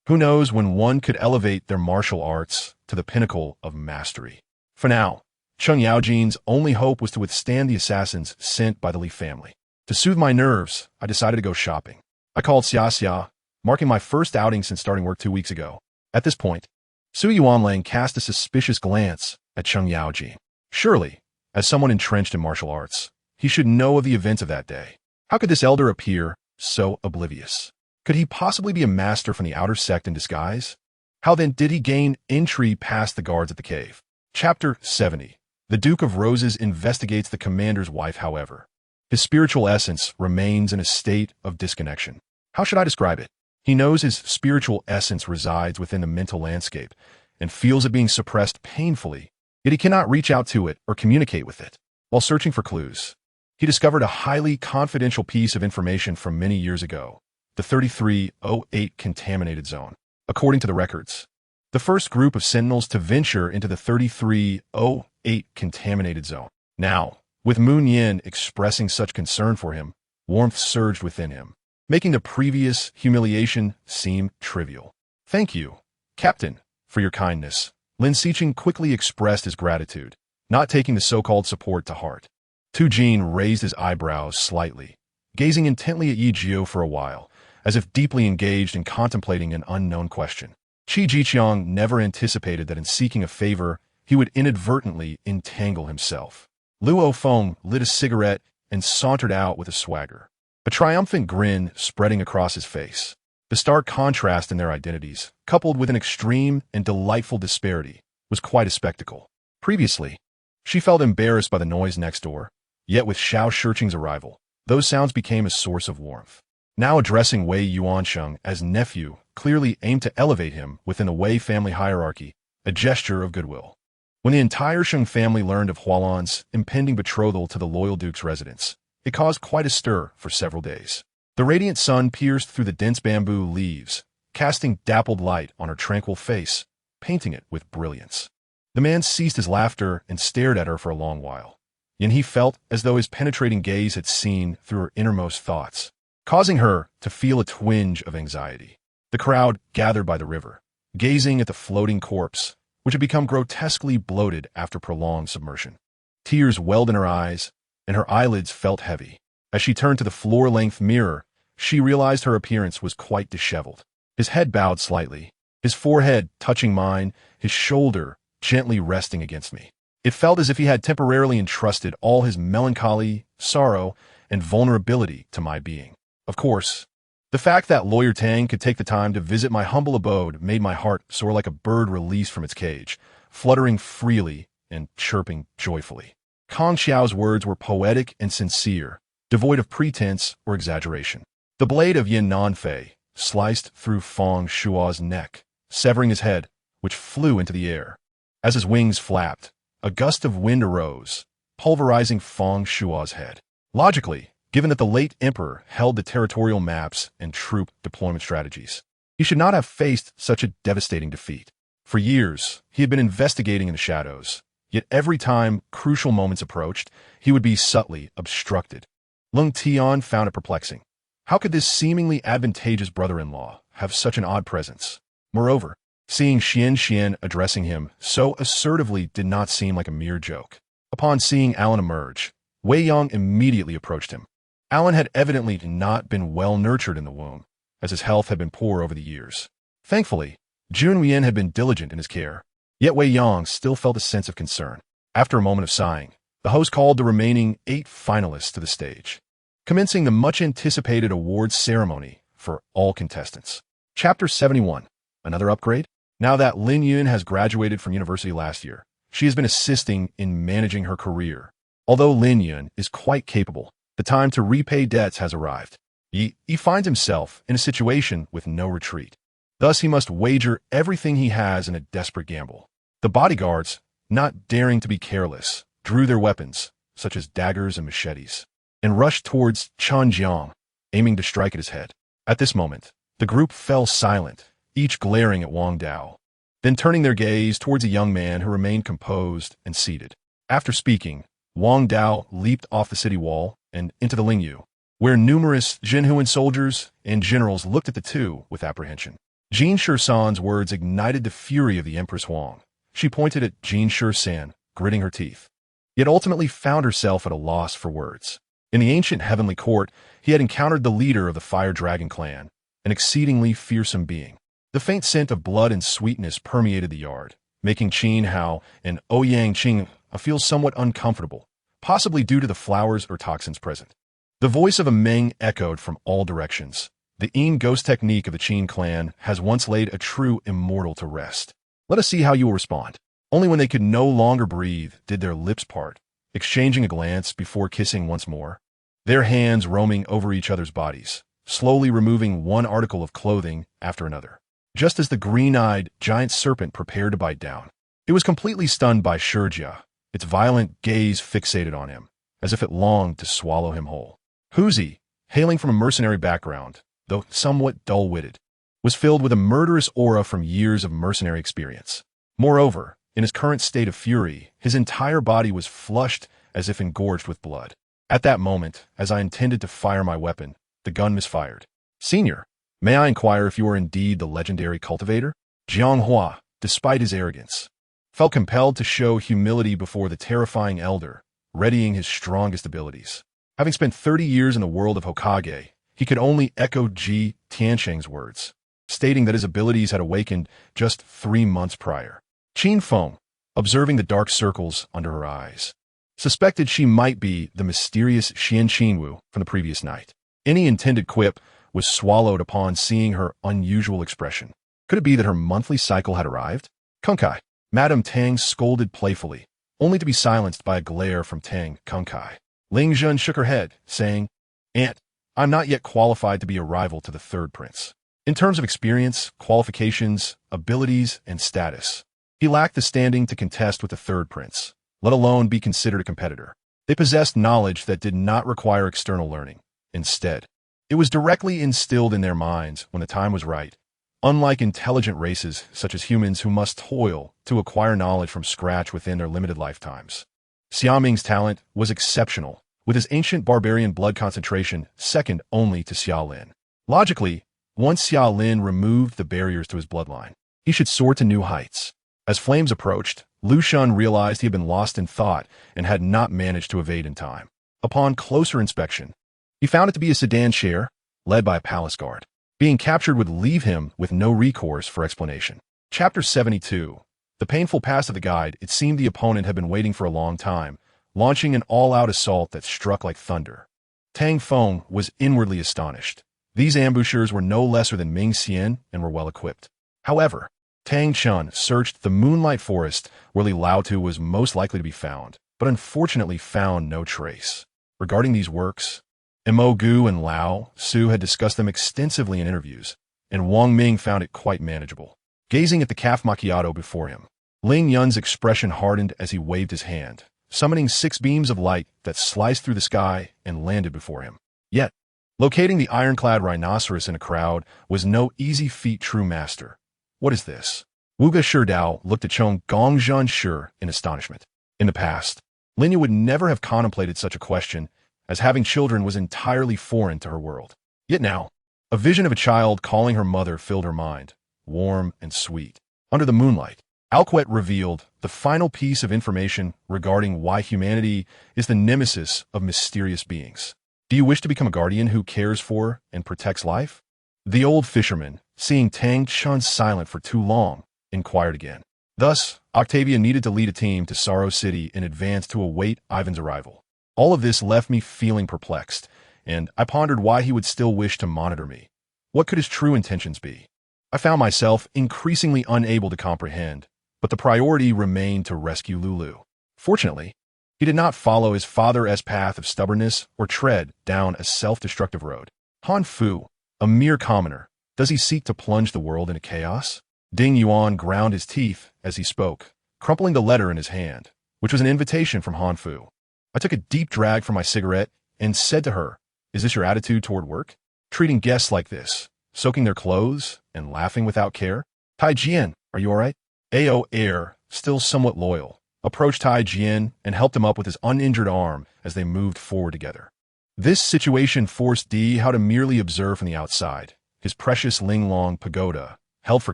Who knows when one could elevate their martial arts to the pinnacle of mastery. For now, Cheng Yaojin's only hope was to withstand the assassins sent by the Li family. To soothe my nerves, I decided to go shopping. I called Xia, marking my first outing since starting work 2 weeks ago. At this point, Su Yuanlang cast a suspicious glance at Cheng Yaojin. Surely, as someone entrenched in martial arts, he should know of the events of that day. How could this elder appear so oblivious? Could he possibly be a master from the outer sect in disguise? How then did he gain entry past the guards at the cave? Chapter 70. The Duke of Roses investigates the commander's wife, however. His spiritual essence remains in a state of disconnection. How should I describe it? He knows his spiritual essence resides within the mental landscape and feels it being suppressed painfully, yet he cannot reach out to it or communicate with it. While searching for clues, he discovered a highly confidential piece of information from many years ago, the 3308 contaminated zone. According to the records, the first group of sentinels to venture into the 3308 contaminated zone. Now, with Moon Yin expressing such concern for him, warmth surged within him, making the previous humiliation seem trivial. "Thank you, Captain, for your kindness." Lin Xiqing quickly expressed his gratitude, not taking the so-called support to heart. Tu Jin raised his eyebrows slightly, gazing intently at Yi Jiu for a while, as if deeply engaged in contemplating an unknown question. Qi Jiqiang never anticipated that in seeking a favor, he would inadvertently entangle himself. Luo Feng lit a cigarette and sauntered out with a swagger, a triumphant grin spreading across his face. The stark contrast in their identities, coupled with an extreme and delightful disparity, was quite a spectacle. Previously, she felt embarrassed by the noise next door, yet with Xiao Shiqing's arrival, those sounds became a source of warmth. Now addressing Wei Yuansheng as nephew clearly aimed to elevate him within the Wei family hierarchy, a gesture of goodwill. When the entire Sheng family learned of Hualan's impending betrothal to the loyal duke's residence, it caused quite a stir for several days. The radiant sun pierced through the dense bamboo leaves, casting dappled light on her tranquil face, painting it with brilliance. The man ceased his laughter and stared at her for a long while. And he felt as though his penetrating gaze had seen through her innermost thoughts, causing her to feel a twinge of anxiety. The crowd gathered by the river, gazing at the floating corpse, which had become grotesquely bloated after prolonged submersion. Tears welled in her eyes, and her eyelids felt heavy. As she turned to the floor-length mirror, she realized her appearance was quite disheveled. His head bowed slightly, his forehead touching mine, his shoulder gently resting against me. It felt as if he had temporarily entrusted all his melancholy, sorrow, and vulnerability to my being. Of course, the fact that Lawyer Tang could take the time to visit my humble abode made my heart soar like a bird released from its cage, fluttering freely and chirping joyfully. Kong Xiao's words were poetic and sincere, devoid of pretense or exaggeration. The blade of Yin Nanfei sliced through Feng Shua's neck, severing his head, which flew into the air. As his wings flapped, a gust of wind arose, pulverizing Feng Shua's head. Logically, given that the late emperor held the territorial maps and troop deployment strategies, he should not have faced such a devastating defeat. For years, he had been investigating in the shadows, yet every time crucial moments approached, he would be subtly obstructed. Lung Tian found it perplexing. How could this seemingly advantageous brother-in-law have such an odd presence? Moreover, seeing Xian addressing him so assertively did not seem like a mere joke. Upon seeing Alan emerge, Wei Yang immediately approached him. Alan had evidently not been well nurtured in the womb, as his health had been poor over the years. Thankfully, Junyan had been diligent in his care, yet Wei Yang still felt a sense of concern. After a moment of sighing, the host called the remaining 8 finalists to the stage, commencing the much-anticipated awards ceremony for all contestants. Chapter 71. Another upgrade? Now that Lin Yun has graduated from university last year, she has been assisting in managing her career. Although Lin Yun is quite capable, the time to repay debts has arrived. He finds himself in a situation with no retreat. Thus, he must wager everything he has in a desperate gamble. The bodyguards, not daring to be careless, drew their weapons, such as daggers and machetes, and rushed towards Chen Jiang, aiming to strike at his head. At this moment, the group fell silent, each glaring at Wang Dao, then turning their gaze towards a young man who remained composed and seated. After speaking, Wang Dao leaped off the city wall and into the Lingyu, where numerous Jinhuan soldiers and generals looked at the two with apprehension. Jin Shursan's words ignited the fury of the Empress Huang. She pointed at Jin Shursan, gritting her teeth, yet ultimately found herself at a loss for words. In the ancient heavenly court, he had encountered the leader of the Fire Dragon clan, an exceedingly fearsome being. The faint scent of blood and sweetness permeated the yard, making Qin Hao and Ouyang Qing feel somewhat uncomfortable, possibly due to the flowers or toxins present. The voice of a Meng echoed from all directions. The Yin ghost technique of the Qin clan has once laid a true immortal to rest. Let us see how you will respond. Only when they could no longer breathe did their lips part, exchanging a glance before kissing once more, their hands roaming over each other's bodies, slowly removing one article of clothing after another. Just as the green-eyed giant serpent prepared to bite down, it was completely stunned by Shurjia, its violent gaze fixated on him, as if it longed to swallow him whole. Huzi, hailing from a mercenary background, though somewhat dull-witted, was filled with a murderous aura from years of mercenary experience. Moreover, in his current state of fury, his entire body was flushed as if engorged with blood. At that moment, as I intended to fire my weapon, the gun misfired. "Senior, may I inquire if you are indeed the legendary cultivator?" Jiang Hua, despite his arrogance, felt compelled to show humility before the terrifying elder, readying his strongest abilities. Having spent 30 years in the world of Hokage, he could only echo Ji Tiansheng's words, stating that his abilities had awakened just 3 months prior. Qin Feng, observing the dark circles under her eyes, suspected she might be the mysterious Xian Qinwu from the previous night. Any intended quip was swallowed upon seeing her unusual expression. Could it be that her monthly cycle had arrived? "Kunkai," Madame Tang scolded playfully, only to be silenced by a glare from Tang Kunkai. Ling Zhen shook her head, saying, "Aunt, I'm not yet qualified to be a rival to the third prince. In terms of experience, qualifications, abilities, and status, he lacked the standing to contest with the third prince, let alone be considered a competitor. They possessed knowledge that did not require external learning. Instead, it was directly instilled in their minds when the time was right, Unlike intelligent races such as humans who must toil to acquire knowledge from scratch within their limited lifetimes, Xiaoming's talent was exceptional, with his ancient barbarian blood concentration second only to Xiaolin. Logically, once Xiaolin removed the barriers to his bloodline, he should soar to new heights. As flames approached, Lu Xun realized he had been lost in thought and had not managed to evade in time. Upon closer inspection, he found it to be a sedan share, led by a palace guard. Being captured would leave him with no recourse for explanation. Chapter 72. The painful past of the guide. It seemed the opponent had been waiting for a long time, launching an all-out assault that struck like thunder. Tang Feng was inwardly astonished. These ambushers were no lesser than Ming Xian and were well-equipped. However, Tang Chun searched the Moonlight Forest where Li Laotu was most likely to be found, but unfortunately found no trace. Regarding these works, Mo Gu and Lao Su had discussed them extensively in interviews, and Wang Ming found it quite manageable. Gazing at the calf macchiato before him, Ling Yun's expression hardened as he waved his hand, summoning 6 beams of light that sliced through the sky and landed before him. Yet, locating the ironclad rhinoceros in a crowd was no easy feat, true master. What is this? Wuge Shidao looked at Chong Gongzhan Shi in astonishment. In the past, Linya would never have contemplated such a question, as having children was entirely foreign to her world. Yet now, a vision of a child calling her mother filled her mind, warm and sweet. Under the moonlight, Alquette revealed the final piece of information regarding why humanity is the nemesis of mysterious beings. Do you wish to become a guardian who cares for and protects life? The old fisherman, seeing Tang Chun silent for too long, inquired again. Thus, Octavia needed to lead a team to Sorrow City in advance to await Ivan's arrival. All of this left me feeling perplexed, and I pondered why he would still wish to monitor me. What could his true intentions be? I found myself increasingly unable to comprehend, but the priority remained to rescue Lulu. Fortunately, he did not follow his father's path of stubbornness or tread down a self-destructive road. Han Fu, a mere commoner, does he seek to plunge the world into chaos? Ding Yuan ground his teeth as he spoke, crumpling the letter in his hand, which was an invitation from Han Fu. I took a deep drag from my cigarette and said to her, "Is this your attitude toward work? Treating guests like this, soaking their clothes and laughing without care? Tai Jian, are you all right?" Ao Air, still somewhat loyal, approached Tai Jian and helped him up with his uninjured arm as they moved forward together. This situation forced Di Hao to merely observe from the outside. His precious Linglong pagoda, held for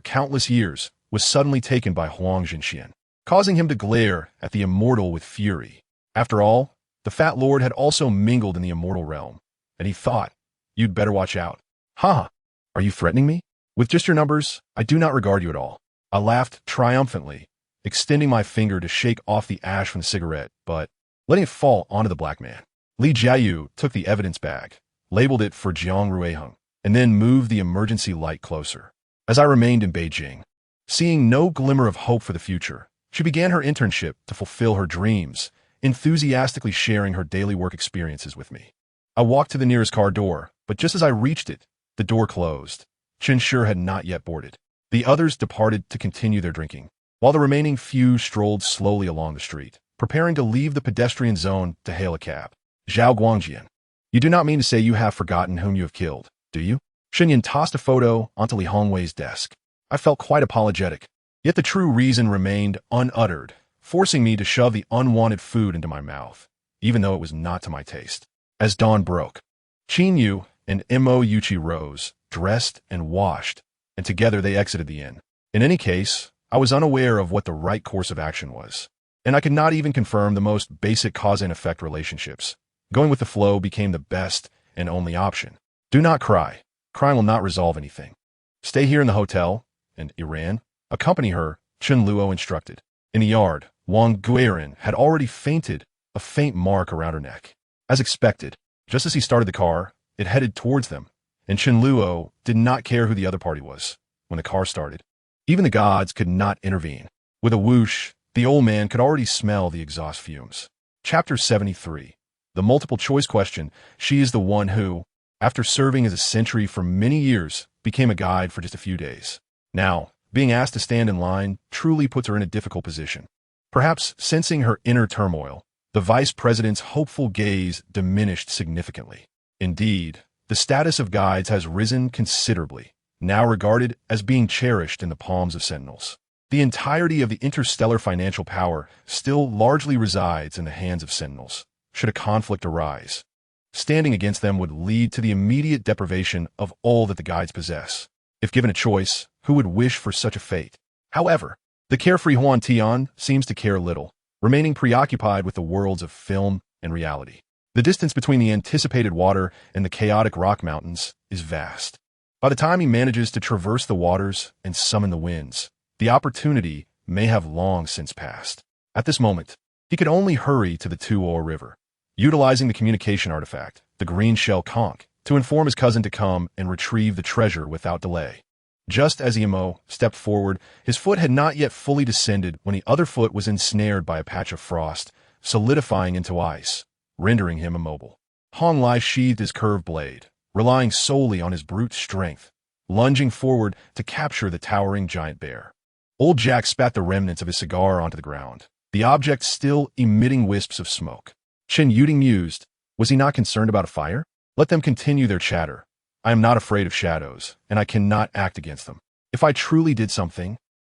countless years, was suddenly taken by Huang Jinxian, causing him to glare at the immortal with fury. After all, the Fat Lord had also mingled in the immortal realm, and he thought, "You'd better watch out." "Ha! Are you threatening me? With just your numbers, I do not regard you at all." I laughed triumphantly, extending my finger to shake off the ash from the cigarette, but letting it fall onto the black man. Li Jiayu took the evidence bag, labeled it for Jiang Ruiheng, and then moved the emergency light closer. As I remained in Beijing, seeing no glimmer of hope for the future, she began her internship to fulfill her dreams, enthusiastically sharing her daily work experiences with me. I walked to the nearest car door, but just as I reached it, the door closed. Chen Shi had not yet boarded. The others departed to continue their drinking, while the remaining few strolled slowly along the street, preparing to leave the pedestrian zone to hail a cab. Zhao Guangjian, you do not mean to say you have forgotten whom you have killed, do you? Shenyan tossed a photo onto Li Hongwei's desk. I felt quite apologetic, yet the true reason remained unuttered, forcing me to shove the unwanted food into my mouth, even though it was not to my taste. As dawn broke, Qin Yu and Mo Yuchi rose, dressed and washed, and together they exited the inn. In any case, I was unaware of what the right course of action was, and I could not even confirm the most basic cause and effect relationships. Going with the flow became the best and only option. Do not cry. Crying will not resolve anything. Stay here in the hotel, and Iran, accompany her, Chen Luo instructed. In the yard, Wang Guiran had already fainted, a faint mark around her neck. As expected, just as he started the car, it headed towards them, and Chen Luo did not care who the other party was. When the car started, even the gods could not intervene. With a whoosh, the old man could already smell the exhaust fumes. Chapter 73. The multiple choice question. She is the one who, after serving as a sentry for many years, became a guide for just a few days. Now, being asked to stand in line truly puts her in a difficult position. Perhaps sensing her inner turmoil, the vice president's hopeful gaze diminished significantly. Indeed, the status of guides has risen considerably, now regarded as being cherished in the palms of sentinels. The entirety of the interstellar financial power still largely resides in the hands of sentinels, should a conflict arise. Standing against them would lead to the immediate deprivation of all that the guides possess. If given a choice, who would wish for such a fate? However, the carefree Huan Tian seems to care little, remaining preoccupied with the worlds of film and reality. The distance between the anticipated water and the chaotic rock mountains is vast. By the time he manages to traverse the waters and summon the winds, the opportunity may have long since passed. At this moment, he could only hurry to the Tuo River, utilizing the communication artifact, the green shell conch, to inform his cousin to come and retrieve the treasure without delay. Just as Emo stepped forward, his foot had not yet fully descended when the other foot was ensnared by a patch of frost, solidifying into ice, rendering him immobile. Hong Lai sheathed his curved blade, relying solely on his brute strength, lunging forward to capture the towering giant bear. Old Jack spat the remnants of his cigar onto the ground, the object still emitting wisps of smoke. Chen Yuding mused, was he not concerned about a fire? Let them continue their chatter. I am not afraid of shadows, and I cannot act against them. If I truly did something,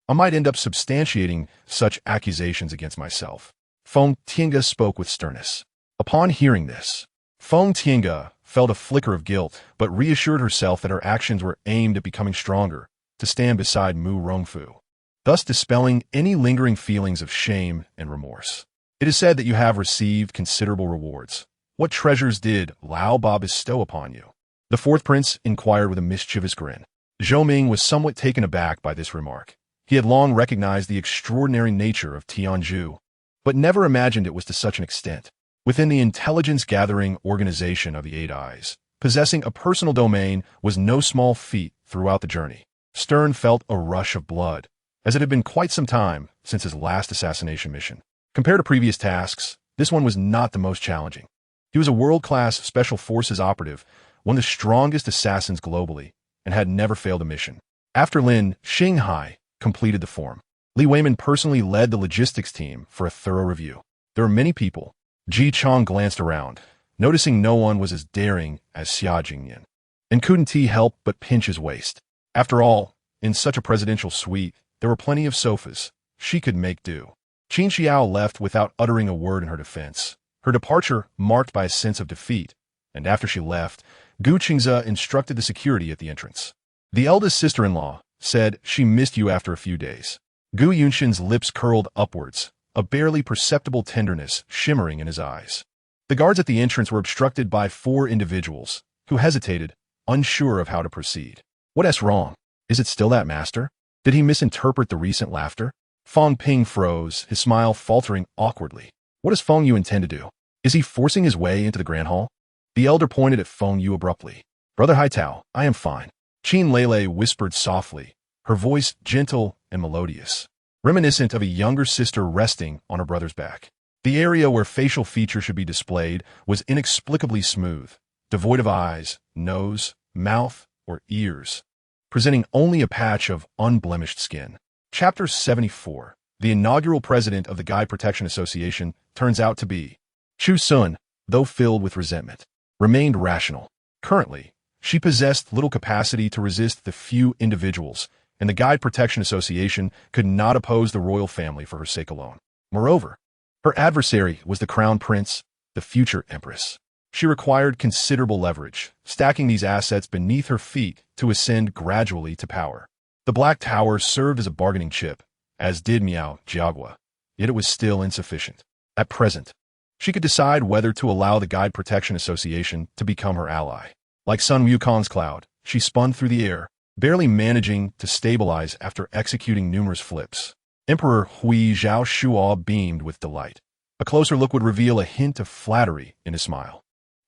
I might end up substantiating such accusations against myself. Feng Tiange spoke with sternness. Upon hearing this, Feng Tiange felt a flicker of guilt, but reassured herself that her actions were aimed at becoming stronger, to stand beside Mu Rongfu, thus dispelling any lingering feelings of shame and remorse. It is said that you have received considerable rewards. What treasures did Lao Ba bestow upon you? The fourth prince inquired with a mischievous grin. Zhou Ming was somewhat taken aback by this remark. He had long recognized the extraordinary nature of Tianzhu, but never imagined it was to such an extent. Within the intelligence-gathering organization of the Eight Eyes, possessing a personal domain was no small feat throughout the journey. Stern felt a rush of blood, as it had been quite some time since his last assassination mission. Compared to previous tasks, this one was not the most challenging. He was a world-class Special Forces operative, one of the strongest assassins globally, and had never failed a mission. After Lin, Xinghai completed the form. Li Weiman personally led the logistics team for a thorough review. There were many people. Ji Chong glanced around, noticing no one was as daring as Xia Jingyan, and couldn't he help but pinch his waist. After all, in such a presidential suite, there were plenty of sofas. She could make do. Qin Xiao left without uttering a word in her defense, her departure marked by a sense of defeat, and after she left, Gu Qingze instructed the security at the entrance. The eldest sister-in-law said she missed you after a few days. Gu Yunshin's lips curled upwards, a barely perceptible tenderness shimmering in his eyes. The guards at the entrance were obstructed by 4 individuals, who hesitated, unsure of how to proceed. What's wrong? Is it still that master? Did he misinterpret the recent laughter? Feng Ping froze, his smile faltering awkwardly. What does Feng Yu intend to do? Is he forcing his way into the Grand Hall? The elder pointed at Feng Yu abruptly. Brother Hei Ta, I am fine. Qin Lele whispered softly, her voice gentle and melodious, reminiscent of a younger sister resting on her brother's back. The area where facial features should be displayed was inexplicably smooth, devoid of eyes, nose, mouth, or ears, presenting only a patch of unblemished skin. Chapter 74. The inaugural president of the Guide Protection Association turns out to be Chu Xun, though filled with resentment, remained rational. Currently, she possessed little capacity to resist the few individuals, and the Guide Protection Association could not oppose the royal family for her sake alone. Moreover, her adversary was the Crown Prince, the future Empress. She required considerable leverage, stacking these assets beneath her feet to ascend gradually to power. The Black Tower served as a bargaining chip, as did Miao Jiagua, yet it was still insufficient. At present, she could decide whether to allow the Guide Protection Association to become her ally. Like Sun Wukong's cloud, she spun through the air, barely managing to stabilize after executing numerous flips. Emperor Hui Zhao Shuo beamed with delight. A closer look would reveal a hint of flattery in his smile.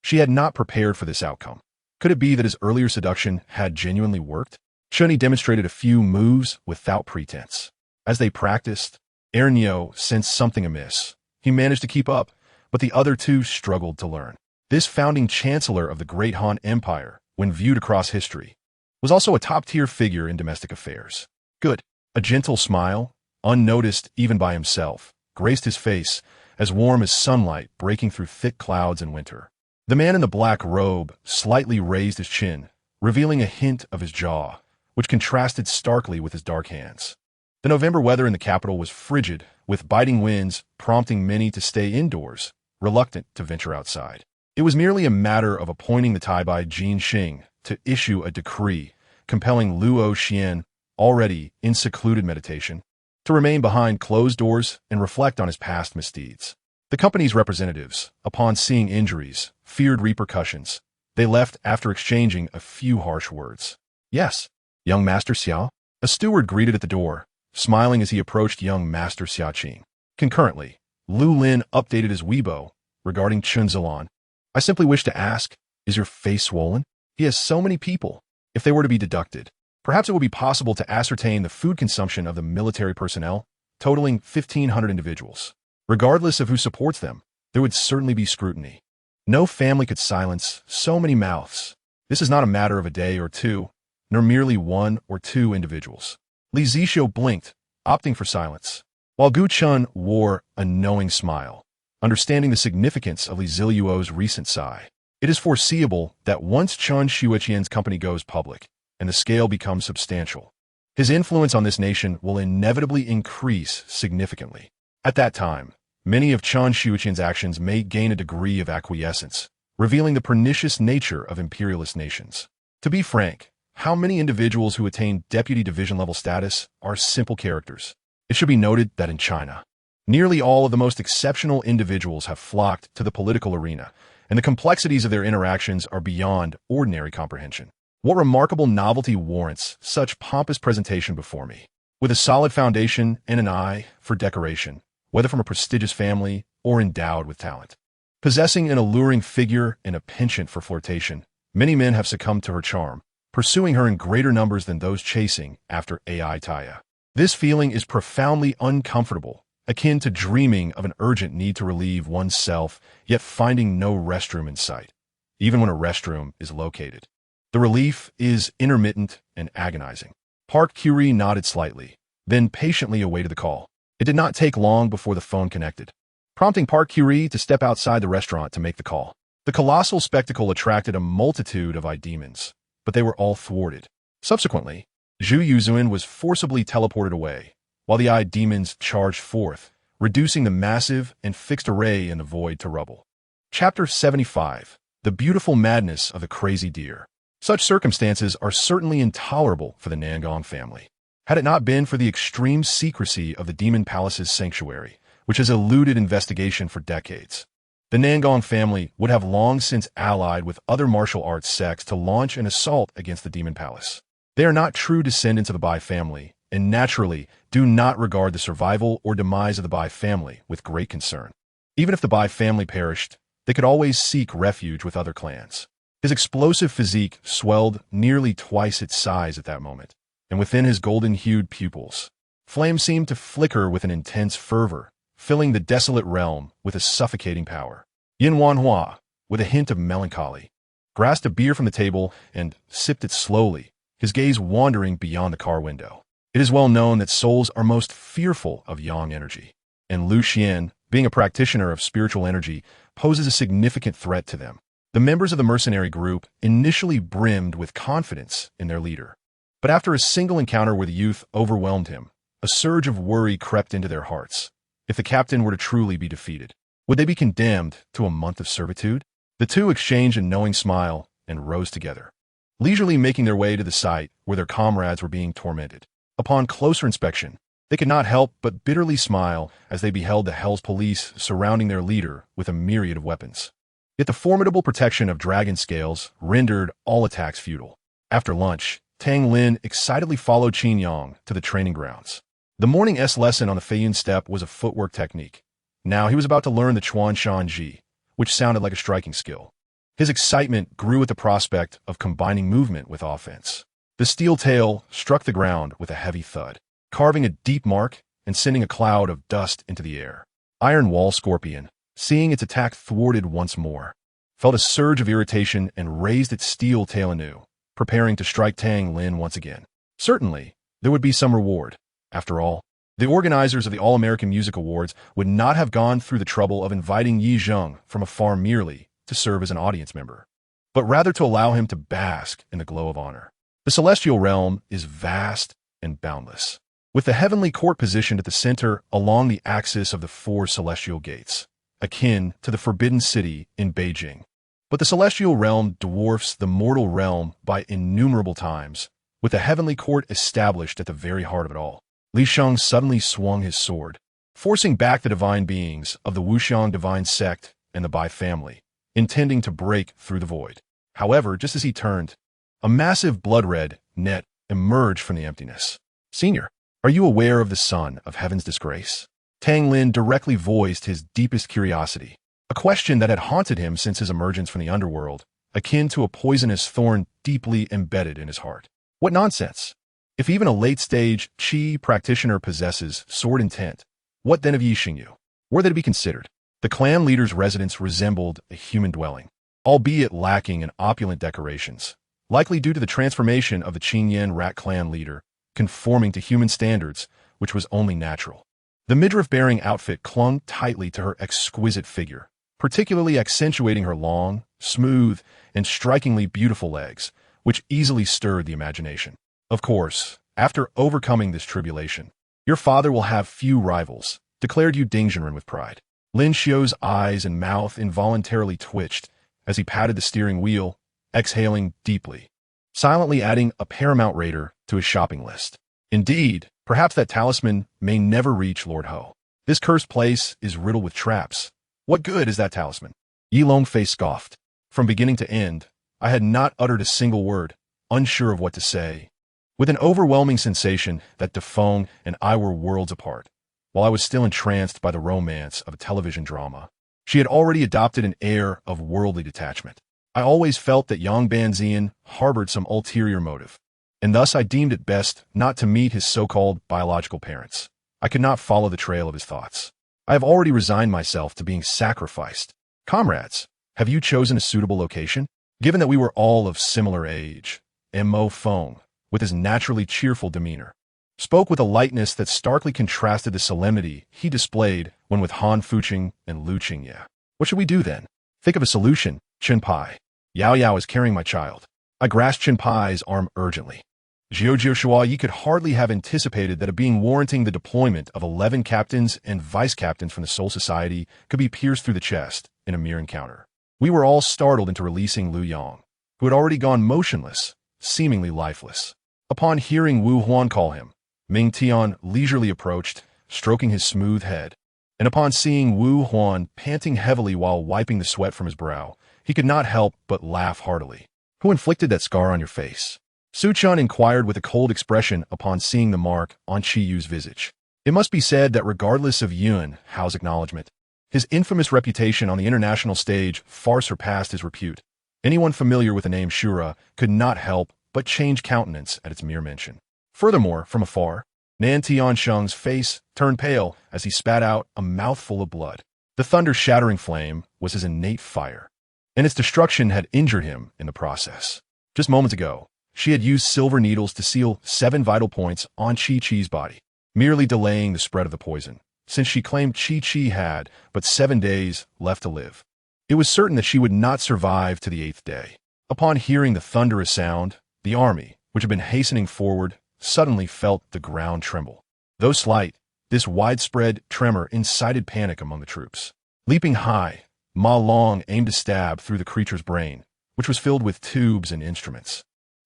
She had not prepared for this outcome. Could it be that his earlier seduction had genuinely worked? Shunyi demonstrated a few moves without pretense. As they practiced, Ernyo sensed something amiss. He managed to keep up, but the other two struggled to learn. This founding chancellor of the Great Han Empire, when viewed across history, was also a top-tier figure in domestic affairs. Good. A gentle smile, unnoticed even by himself, graced his face, as warm as sunlight breaking through thick clouds in winter. The man in the black robe slightly raised his chin, revealing a hint of his jaw, which contrasted starkly with his dark hands. The November weather in the capital was frigid, with biting winds prompting many to stay indoors, reluctant to venture outside. It was merely a matter of appointing the Taibai Jin Xing to issue a decree compelling Luo Xian, already in secluded meditation, to remain behind closed doors and reflect on his past misdeeds. The company's representatives, upon seeing injuries, feared repercussions. They left after exchanging a few harsh words. Yes, young Master Xiao? A steward greeted at the door, smiling as he approached young Master Xiaoqing. Concurrently, Lu Lin updated his Weibo regarding Chun Zilan. I simply wish to ask, is your face swollen? He has so many people. If they were to be deducted, perhaps it would be possible to ascertain the food consumption of the military personnel, totaling 1,500 individuals. Regardless of who supports them, there would certainly be scrutiny. No family could silence so many mouths. This is not a matter of a day or two, nor merely one or two individuals. Li Zixio blinked, opting for silence, while Gu Chun wore a knowing smile, understanding the significance of Li Ziyuo's recent sigh. It is foreseeable that once Chun Shuiqian's company goes public, and the scale becomes substantial, his influence on this nation will inevitably increase significantly. At that time, many of Chun Shuiqian's actions may gain a degree of acquiescence, revealing the pernicious nature of imperialist nations. To be frank, how many individuals who attain deputy division level status are simple characters? It should be noted that in China, nearly all of the most exceptional individuals have flocked to the political arena, and the complexities of their interactions are beyond ordinary comprehension. What remarkable novelty warrants such pompous presentation before me? With a solid foundation and an eye for decoration, whether from a prestigious family or endowed with talent. Possessing an alluring figure and a penchant for flirtation, many men have succumbed to her charm, pursuing her in greater numbers than those chasing after Hei Ta. This feeling is profoundly uncomfortable, akin to dreaming of an urgent need to relieve one's self, yet finding no restroom in sight, even when a restroom is located. The relief is intermittent and agonizing. Park Curie nodded slightly, then patiently awaited the call. It did not take long before the phone connected, prompting Park Curie to step outside the restaurant to make the call. The colossal spectacle attracted a multitude of demons, but they were all thwarted. Subsequently, Zhu Yuzun was forcibly teleported away, while the demons charged forth, reducing the massive and fixed array in the void to rubble. Chapter 75. The Beautiful Madness of the Crazy Deer. Such circumstances are certainly intolerable for the Nangong family. Had it not been for the extreme secrecy of the Demon Palace's sanctuary, which has eluded investigation for decades, the Nangong family would have long since allied with other martial arts sects to launch an assault against the Demon Palace. They are not true descendants of the Bai family, and naturally do not regard the survival or demise of the Bai family with great concern. Even if the Bai family perished, they could always seek refuge with other clans. His explosive physique swelled nearly twice its size at that moment, and within his golden-hued pupils, flame seemed to flicker with an intense fervor, filling the desolate realm with a suffocating power. Yin Wanhua, with a hint of melancholy, grasped a beer from the table and sipped it slowly, his gaze wandering beyond the car window. It is well known that souls are most fearful of yang energy, and Lu Xian, being a practitioner of spiritual energy, poses a significant threat to them. The members of the mercenary group initially brimmed with confidence in their leader, but after a single encounter where the youth overwhelmed him, a surge of worry crept into their hearts. If the captain were to truly be defeated, would they be condemned to a month of servitude? The two exchanged a knowing smile and rose together, leisurely making their way to the site where their comrades were being tormented. Upon closer inspection, they could not help but bitterly smile as they beheld the Hell's police surrounding their leader with a myriad of weapons. Yet the formidable protection of dragon scales rendered all attacks futile. After lunch, Tang Lin excitedly followed Qin Yang to the training grounds. The morning lesson on the Feiyun step was a footwork technique. Now he was about to learn the Chuan Shan Ji, which sounded like a striking skill. His excitement grew at the prospect of combining movement with offense. The steel tail struck the ground with a heavy thud, carving a deep mark and sending a cloud of dust into the air. Iron Wall Scorpion, seeing its attack thwarted once more, felt a surge of irritation and raised its steel tail anew, preparing to strike Tang Lin once again. Certainly, there would be some reward. After all, the organizers of the All-American Music Awards would not have gone through the trouble of inviting Yi Zheng from afar merely to serve as an audience member, but rather to allow him to bask in the glow of honor. The celestial realm is vast and boundless, with the heavenly court positioned at the center along the axis of the four celestial gates, akin to the Forbidden City in Beijing. But the celestial realm dwarfs the mortal realm by innumerable times, with the heavenly court established at the very heart of it all. Li Sheng suddenly swung his sword, forcing back the divine beings of the Wuxiang divine sect and the Bai family, intending to break through the void. However, just as he turned, a massive blood-red net emerged from the emptiness. "Senior, are you aware of the son of heaven's disgrace?" Tang Lin directly voiced his deepest curiosity, a question that had haunted him since his emergence from the underworld, akin to a poisonous thorn deeply embedded in his heart. What nonsense! If even a late-stage Qi practitioner possesses sword intent, what then of Yi Xingyu? Were they to be considered? The clan leader's residence resembled a human dwelling, albeit lacking in opulent decorations, likely due to the transformation of the Qingyan rat clan leader, conforming to human standards, which was only natural. The midriff-bearing outfit clung tightly to her exquisite figure, particularly accentuating her long, smooth, and strikingly beautiful legs, which easily stirred the imagination. Of course, after overcoming this tribulation, your father will have few rivals, declared Yu Dingzhenren with pride. Lin Xiu's eyes and mouth involuntarily twitched as he patted the steering wheel, exhaling deeply, silently adding a paramount raider to his shopping list. Indeed, perhaps that talisman may never reach Lord Ho. This cursed place is riddled with traps. What good is that talisman? Yi Longfei scoffed. From beginning to end, I had not uttered a single word, unsure of what to say, with an overwhelming sensation that Defeng and I were worlds apart. While I was still entranced by the romance of a television drama, she had already adopted an air of worldly detachment. I always felt that Yang Banzian harbored some ulterior motive, and thus I deemed it best not to meet his so-called biological parents. I could not follow the trail of his thoughts. I have already resigned myself to being sacrificed. Comrades, have you chosen a suitable location? Given that we were all of similar age, Mo Feng, with his naturally cheerful demeanor, spoke with a lightness that starkly contrasted the solemnity he displayed when with Han Fuqing and Lu Qingye. What should we do then? Think of a solution, Chen Pai. Yao Yao is carrying my child. I grasped Chen Pai's arm urgently. Jiu Shua Yi could hardly have anticipated that a being warranting the deployment of 11 captains and vice-captains from the Soul Society could be pierced through the chest in a mere encounter. We were all startled into releasing Lu Yang, who had already gone motionless, seemingly lifeless. Upon hearing Wu Huan call him, Ming Tian leisurely approached, stroking his smooth head. And upon seeing Wu Huan panting heavily while wiping the sweat from his brow, he could not help but laugh heartily. "Who inflicted that scar on your face?" Chu Xun inquired with a cold expression upon seeing the mark on Qi Yu's visage. It must be said that regardless of Yuan Hao's acknowledgement, his infamous reputation on the international stage far surpassed his repute. Anyone familiar with the name Shura could not help but change countenance at its mere mention. Furthermore, from afar, Nan Tiansheng's face turned pale as he spat out a mouthful of blood. The thunder-shattering flame was his innate fire, and its destruction had injured him in the process. Just moments ago, she had used silver needles to seal 7 vital points on Chi-Chi's body, merely delaying the spread of the poison, since she claimed Chi-Chi had but 7 days left to live. It was certain that she would not survive to the 8th day. Upon hearing the thunderous sound, the army, which had been hastening forward, suddenly felt the ground tremble. Though slight, this widespread tremor incited panic among the troops. Leaping high, Ma Long aimed a stab through the creature's brain, which was filled with tubes and instruments,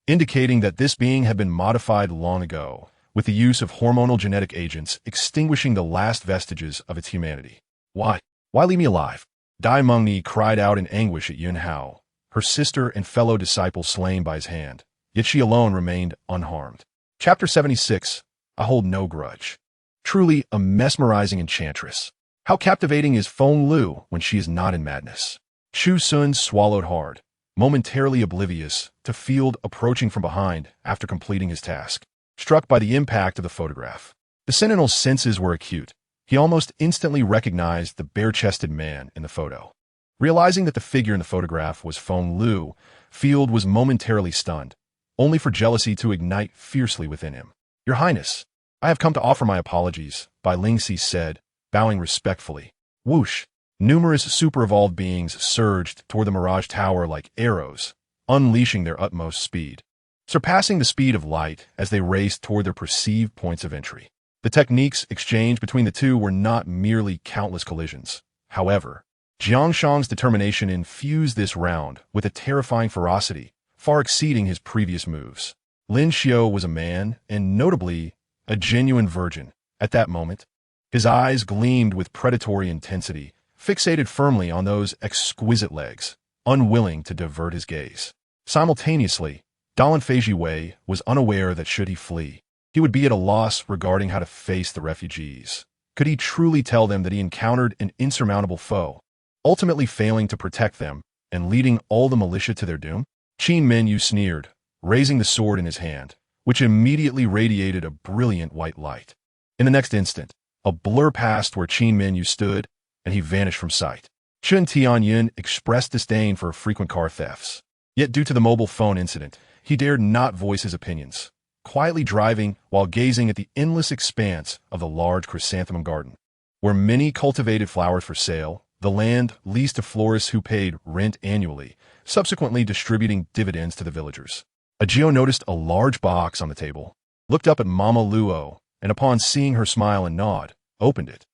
indicating that this being had been modified long ago, with the use of hormonal genetic agents extinguishing the last vestiges of its humanity. Why leave me alive? Dai Mengni cried out in anguish at Yun Hao, her sister and fellow disciple slain by his hand, yet she alone remained unharmed. Chapter 76, I Hold No Grudge. Truly a mesmerizing enchantress. How captivating is Feng Lu when she is not in madness. Chu Xun swallowed hard, momentarily oblivious to Field approaching from behind after completing his task, struck by the impact of the photograph. The Sentinel's senses were acute. He almost instantly recognized the bare-chested man in the photo. Realizing that the figure in the photograph was Feng Lu, Field was momentarily stunned, only for jealousy to ignite fiercely within him. "Your Highness, I have come to offer my apologies," Bai Lingxi said, bowing respectfully. Whoosh! Numerous super-evolved beings surged toward the Mirage Tower like arrows, unleashing their utmost speed. surpassing the speed of light as they raced toward their perceived points of entry. The techniques exchanged between the two were not merely countless collisions. However, Jiang Shang's determination infused this round with a terrifying ferocity, far exceeding his previous moves. Lin Xiao was a man, and notably, a genuine virgin, at that moment. His eyes gleamed with predatory intensity, fixated firmly on those exquisite legs, unwilling to divert his gaze. Simultaneously, Dalan Feiji Wei was unaware that should he flee, he would be at a loss regarding how to face the refugees. Could he truly tell them that he encountered an insurmountable foe, ultimately failing to protect them and leading all the militia to their doom? Qin Menyu sneered, raising the sword in his hand, which immediately radiated a brilliant white light. In the next instant, a blur passed where Qin Menyu stood, and he vanished from sight. Chen Tianyun expressed disdain for frequent car thefts. Yet due to the mobile phone incident, he dared not voice his opinions, quietly driving while gazing at the endless expanse of the large chrysanthemum garden, where many cultivated flowers for sale, the land leased to florists who paid rent annually, subsequently distributing dividends to the villagers. Agio noticed a large box on the table, looked up at Mama Luo, and upon seeing her smile and nod, opened it.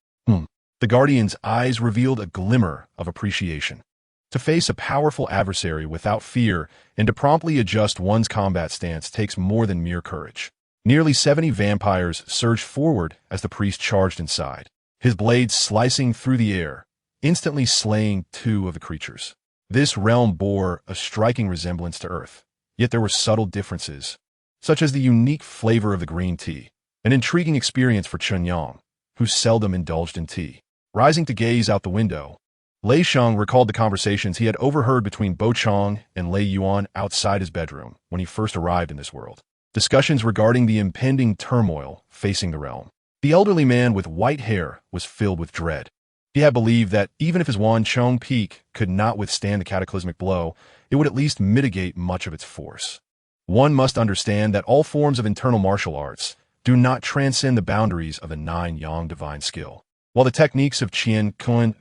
The Guardian's eyes revealed a glimmer of appreciation. To face a powerful adversary without fear and to promptly adjust one's combat stance takes more than mere courage. Nearly 70 vampires surged forward as the priest charged inside, his blades slicing through the air, instantly slaying 2 of the creatures. This realm bore a striking resemblance to Earth, yet there were subtle differences, such as the unique flavor of the green tea, an intriguing experience for Chen Yang, who seldom indulged in tea. Rising to gaze out the window, Lei Sheng recalled the conversations he had overheard between Bo Chong and Lei Yuan outside his bedroom when he first arrived in this world. Discussions regarding the impending turmoil facing the realm. The elderly man with white hair was filled with dread. He had believed that even if his Wan Chong peak could not withstand the cataclysmic blow, it would at least mitigate much of its force. One must understand that all forms of internal martial arts do not transcend the boundaries of the 9 Yang divine skill. While the techniques of Qian Kun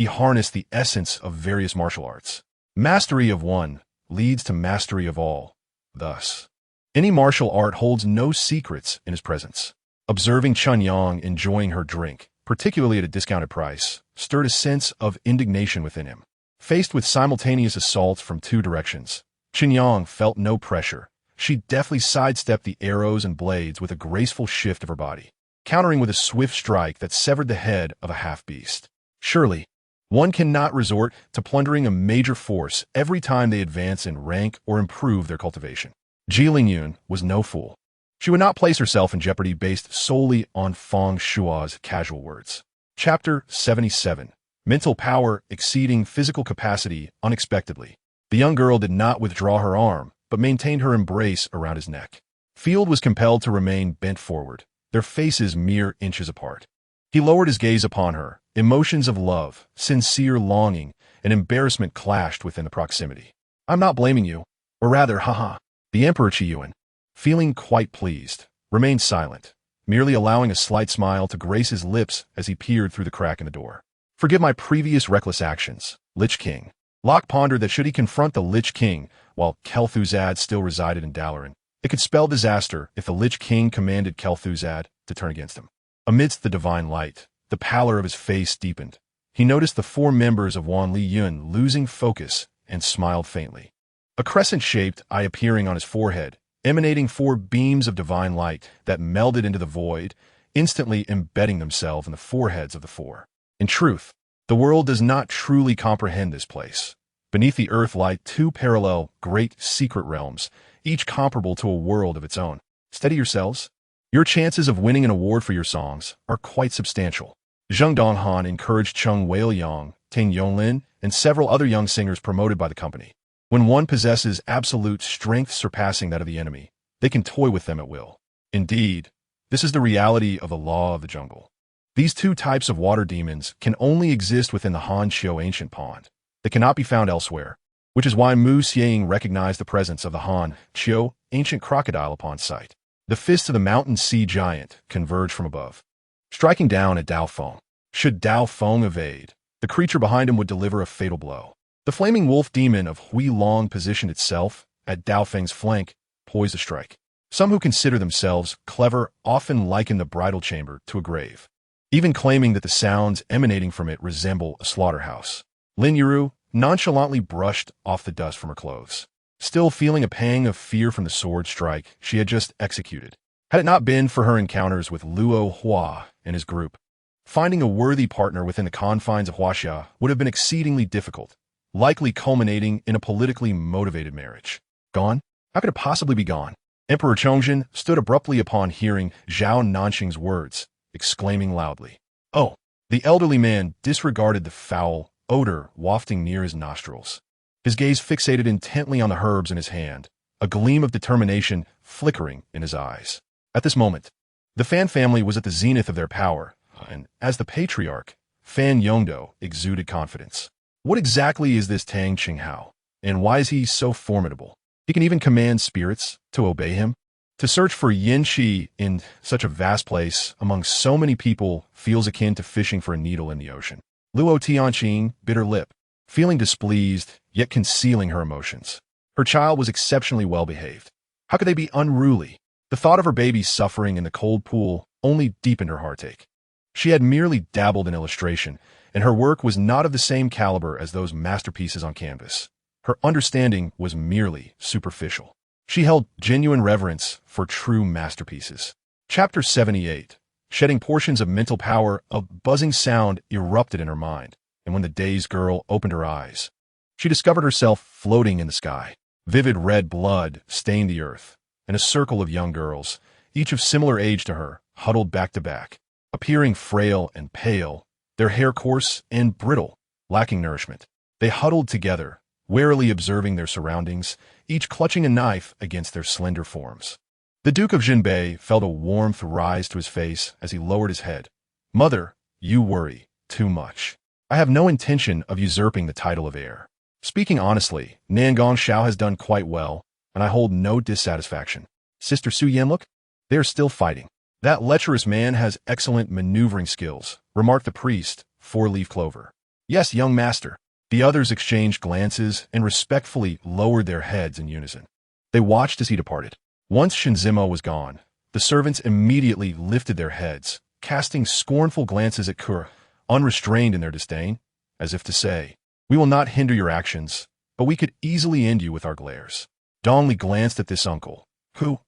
harness the essence of various martial arts. Mastery of one leads to mastery of all. Thus, any martial art holds no secrets in his presence. Observing Chun Yang enjoying her drink, particularly at a discounted price, stirred a sense of indignation within him. Faced with simultaneous assaults from 2 directions, Chen Yang felt no pressure. She deftly sidestepped the arrows and blades with a graceful shift of her body, countering with a swift strike that severed the head of a half-beast. Surely, one cannot resort to plundering a major force every time they advance in rank or improve their cultivation. Ji Lingyun was no fool. She would not place herself in jeopardy based solely on Feng Shua's casual words. Chapter 77. Mental power exceeding physical capacity unexpectedly. The young girl did not withdraw her arm, but maintained her embrace around his neck. Field was compelled to remain bent forward, their faces mere inches apart. He lowered his gaze upon her. Emotions of love, sincere longing, and embarrassment clashed within the proximity. I'm not blaming you, or rather, haha. The Emperor Qiyuan, feeling quite pleased, remained silent, merely allowing a slight smile to grace his lips as he peered through the crack in the door. Forgive my previous reckless actions, Lich King. Locke pondered that should he confront the Lich King while Kel'Thuzad still resided in Dalaran, it could spell disaster if the Lich King commanded Kel'Thuzad to turn against him. Amidst the divine light, the pallor of his face deepened. He noticed the 4 members of Wan Li Yun losing focus and smiled faintly. A crescent-shaped eye appearing on his forehead, emanating 4 beams of divine light that melded into the void, instantly embedding themselves in the foreheads of the 4. In truth, the world does not truly comprehend this place. Beneath the earth lie 2 parallel, great secret realms, each comparable to a world of its own. Steady yourselves. Your chances of winning an award for your songs are quite substantial. Zheng Donghan encouraged Cheng Weiliang, Ting Yonglin, and several other young singers promoted by the company. When one possesses absolute strength surpassing that of the enemy, they can toy with them at will. Indeed, this is the reality of the law of the jungle. These 2 types of water demons can only exist within the Han Qiu ancient pond. They cannot be found elsewhere, which is why Mu Xiang recognized the presence of the Han Qiu ancient crocodile upon sight. The fists of the mountain sea giant converged from above, striking down at Dao Feng. Should Dao Feng evade, the creature behind him would deliver a fatal blow. The flaming wolf demon of Hui Long positioned itself at Dao Feng's flank, poised to strike. Some who consider themselves clever often liken the bridal chamber to a grave, even claiming that the sounds emanating from it resemble a slaughterhouse. Lin Yuru nonchalantly brushed off the dust from her clothes, still feeling a pang of fear from the sword strike she had just executed. Had it not been for her encounters with Luo Hua and his group, finding a worthy partner within the confines of Huaxia would have been exceedingly difficult, likely culminating in a politically motivated marriage. Gone? How could it possibly be gone? Emperor Chongzhen stood abruptly upon hearing Zhao Nanxing's words, exclaiming loudly. Oh! The elderly man disregarded the foul odor wafting near his nostrils. His gaze fixated intently on the herbs in his hand, a gleam of determination flickering in his eyes. At this moment, the Fan family was at the zenith of their power, and as the patriarch, Fan Yongdo exuded confidence. What exactly is this Tang Qinghao, and why is he so formidable? He can even command spirits to obey him? To search for Yin Qi in such a vast place among so many people feels akin to fishing for a needle in the ocean. Luo Tianqing bit her lip, feeling displeased, yet concealing her emotions. Her child was exceptionally well behaved. How could they be unruly? The thought of her baby suffering in the cold pool only deepened her heartache. She had merely dabbled in illustration, and her work was not of the same caliber as those masterpieces on canvas. Her understanding was merely superficial. She held genuine reverence for true masterpieces. Chapter 78. Shedding portions of mental power, a buzzing sound erupted in her mind, and when the dazed girl opened her eyes, she discovered herself floating in the sky. Vivid red blood stained the earth, and a circle of young girls, each of similar age to her, huddled back to back, appearing frail and pale, their hair coarse and brittle, lacking nourishment. They huddled together, warily observing their surroundings, each clutching a knife against their slender forms. The Duke of Jinbei felt a warmth rise to his face as he lowered his head. Mother, you worry too much. I have no intention of usurping the title of heir. Speaking honestly, Nangong Shao has done quite well, and I hold no dissatisfaction. Sister Su Yanlook? They are still fighting. That lecherous man has excellent maneuvering skills, remarked the priest, Four-Leaf Clover. Yes, young master. The others exchanged glances and respectfully lowered their heads in unison. They watched as he departed. Once Shinzimo was gone, the servants immediately lifted their heads, casting scornful glances at Kur, unrestrained in their disdain, as if to say, we will not hinder your actions, but we could easily end you with our glares. Dongli glanced at this uncle, who,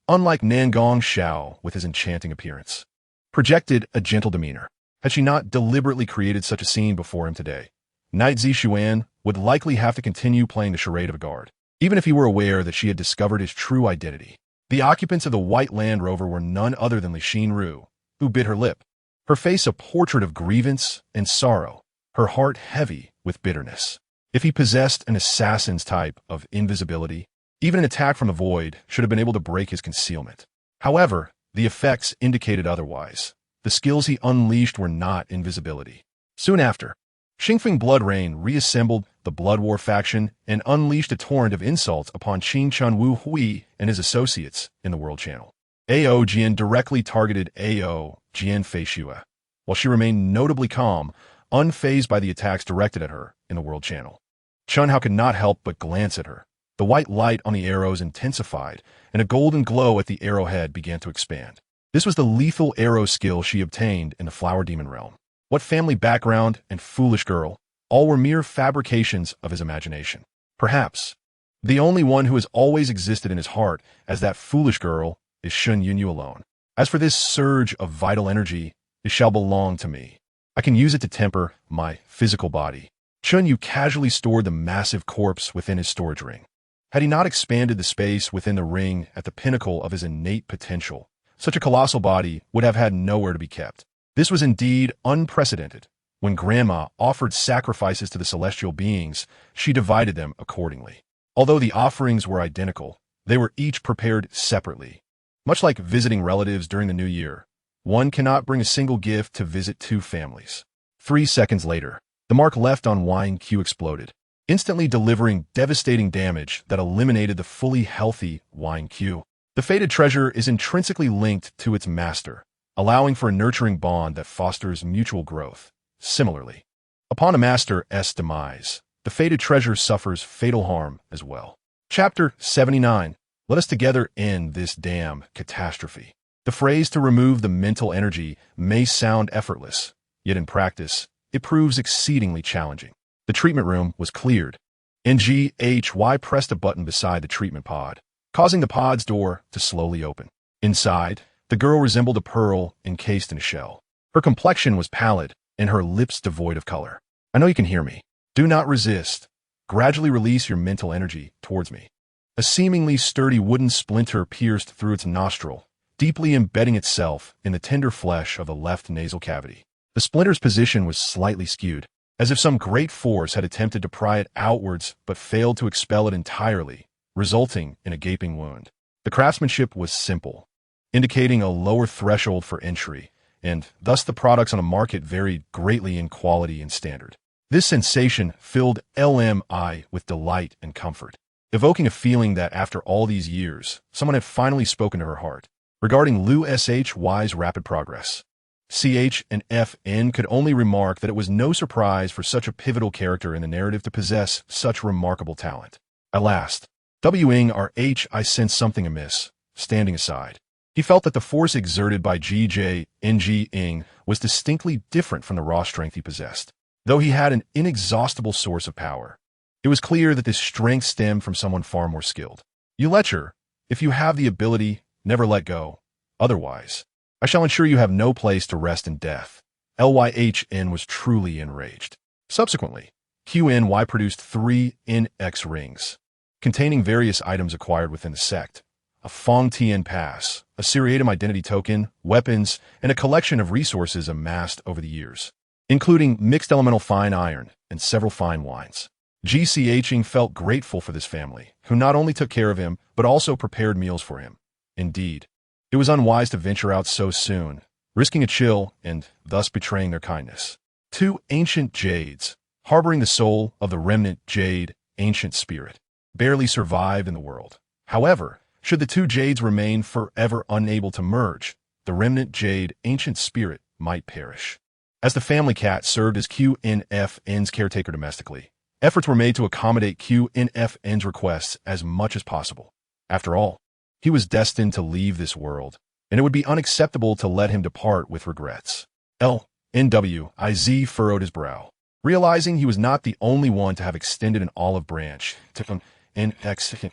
unlike Nangong Shao with his enchanting appearance, projected a gentle demeanor. Had she not deliberately created such a scene before him today, Knight Zixuan would likely have to continue playing the charade of a guard, even if he were aware that she had discovered his true identity. The occupants of the White Land Rover were none other than Li Xinru, who bit her lip, her face a portrait of grievance and sorrow, her heart heavy with bitterness. If he possessed an assassin's type of invisibility, even an attack from the void should have been able to break his concealment. However, the effects indicated otherwise. The skills he unleashed were not invisibility. Soon after, Xingfeng Blood Rain reassembled the Blood War faction and unleashed a torrent of insults upon Qin Chun Wu Hui and his associates in the World Channel. Ao Jian directly targeted Ao Jian Feishua, while she remained notably calm, unfazed by the attacks directed at her in the World Channel. Chun Hao could not help but glance at her. The white light on the arrows intensified, and a golden glow at the arrowhead began to expand. This was the lethal arrow skill she obtained in the Flower Demon realm. What family background and foolish girl, all were mere fabrications of his imagination. Perhaps the only one who has always existed in his heart as that foolish girl is Shun Yunyu alone. As for this surge of vital energy, it shall belong to me. I can use it to temper my physical body. Chun Yu casually stored the massive corpse within his storage ring. Had he not expanded the space within the ring at the pinnacle of his innate potential, such a colossal body would have had nowhere to be kept. This was indeed unprecedented. When Grandma offered sacrifices to the celestial beings, she divided them accordingly. Although the offerings were identical, they were each prepared separately. Much like visiting relatives during the new year, one cannot bring a single gift to visit two families. 3 seconds later, the mark left on Wine Q exploded, instantly delivering devastating damage that eliminated the fully healthy Wine Q. The fated treasure is intrinsically linked to its master, allowing for a nurturing bond that fosters mutual growth. Similarly, upon a master's demise, the fated treasure suffers fatal harm as well. Chapter 79. Let us together end this damn catastrophe. The phrase to remove the mental energy may sound effortless, yet in practice, it proves exceedingly challenging. The treatment room was cleared. NGHY pressed a button beside the treatment pod, causing the pod's door to slowly open. Inside, the girl resembled a pearl encased in a shell. Her complexion was pallid, and her lips devoid of color. I know you can hear me. Do not resist. Gradually release your mental energy towards me. A seemingly sturdy wooden splinter pierced through its nostril, deeply embedding itself in the tender flesh of the left nasal cavity. The splinter's position was slightly skewed, as if some great force had attempted to pry it outwards but failed to expel it entirely, resulting in a gaping wound. The craftsmanship was simple, indicating a lower threshold for entry, and thus the products on the market varied greatly in quality and standard. This sensation filled LMI with delight and comfort, evoking a feeling that after all these years, someone had finally spoken to her heart. Regarding Lu SHY's rapid progress, CH and FN could only remark that it was no surprise for such a pivotal character in the narrative to possess such remarkable talent. At last, Wing RH sensed something amiss, standing aside. He felt that the force exerted by GJ NG was distinctly different from the raw strength he possessed. Though he had an inexhaustible source of power, it was clear that this strength stemmed from someone far more skilled. You lecher, if you have the ability, never let go. Otherwise, I shall ensure you have no place to rest in death. LYHN was truly enraged. Subsequently, QNY produced 3 NX rings, containing various items acquired within the sect, a Fong Tien pass, a seriatim identity token, weapons, and a collection of resources amassed over the years, including mixed elemental fine iron and several fine wines. GCHing felt grateful for this family, who not only took care of him, but also prepared meals for him. Indeed, it was unwise to venture out so soon, risking a chill and thus betraying their kindness. 2 ancient jades, harboring the soul of the remnant jade, ancient spirit, barely survive in the world. However, should the 2 jades remain forever unable to merge, the remnant jade, ancient spirit, might perish. As the family cat served as QNFN's caretaker domestically, efforts were made to accommodate QNFN's requests as much as possible. After all, he was destined to leave this world, and it would be unacceptable to let him depart with regrets. LNWIZ furrowed his brow, realizing he was not the only one to have extended an olive branch to NX.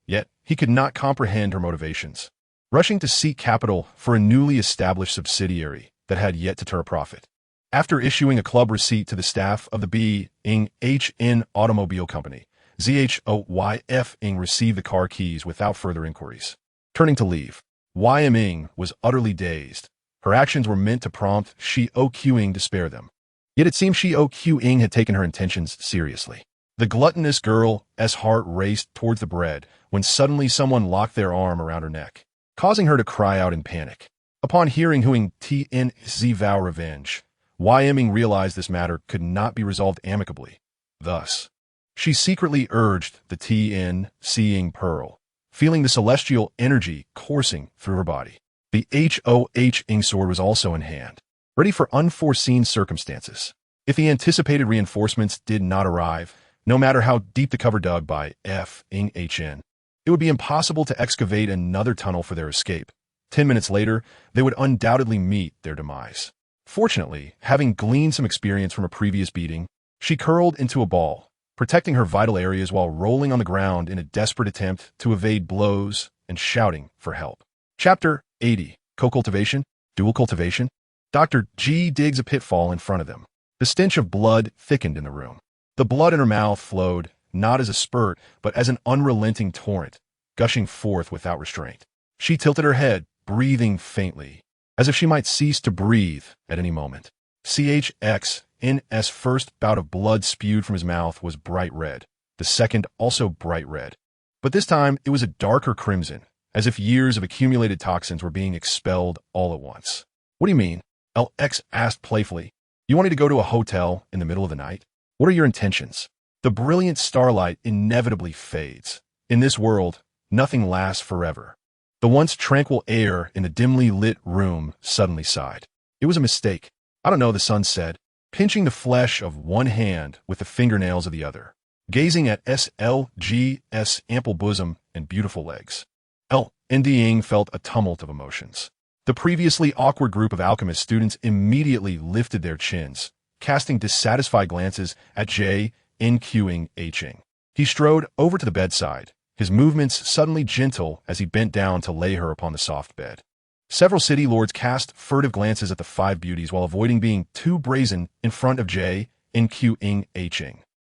Yet, he could not comprehend her motivations, rushing to seek capital for a newly established subsidiary that had yet to turn a profit. After issuing a club receipt to the staff of the B.HN Automobile Company, ZHOYF received the car keys without further inquiries. Turning to leave, YM was utterly dazed. Her actions were meant to prompt Shi Oqing to spare them. Yet it seemed Shi Oqing had taken her intentions seriously. The gluttonous girl's heart raced towards the bread when suddenly someone locked their arm around her neck, causing her to cry out in panic. Upon hearing Huing TNZ vow revenge, YM realized this matter could not be resolved amicably. Thus, she secretly urged the TN seeing Pearl, feeling the celestial energy coursing through her body. The HOH sword was also in hand, ready for unforeseen circumstances. If the anticipated reinforcements did not arrive, no matter how deep the cover dug by FHN, it would be impossible to excavate another tunnel for their escape. 10 minutes later, they would undoubtedly meet their demise. Fortunately, having gleaned some experience from a previous beating, she curled into a ball, protecting her vital areas while rolling on the ground in a desperate attempt to evade blows and shouting for help. Chapter 80. Co-cultivation? Dual cultivation? Dr. G digs a pitfall in front of them. The stench of blood thickened in the room. The blood in her mouth flowed, not as a spurt, but as an unrelenting torrent, gushing forth without restraint. She tilted her head, breathing faintly, as if she might cease to breathe at any moment. CHXN's first bout of blood spewed from his mouth was bright red, the second also bright red. But this time it was a darker crimson, as if years of accumulated toxins were being expelled all at once. What do you mean? LX asked playfully. You want me to go to a hotel in the middle of the night? What are your intentions? The brilliant starlight inevitably fades. In this world, nothing lasts forever. The once tranquil air in the dimly lit room suddenly sighed. It was a mistake. I don't know, the sun said, pinching the flesh of one hand with the fingernails of the other, gazing at SLG's ample bosom and beautiful legs. Deepening felt a tumult of emotions. The previously awkward group of alchemist students immediately lifted their chins, casting dissatisfied glances at Hing. He strode over to the bedside, his movements suddenly gentle as he bent down to lay her upon the soft bed. Several city lords cast furtive glances at the five beauties while avoiding being too brazen in front of Deepening.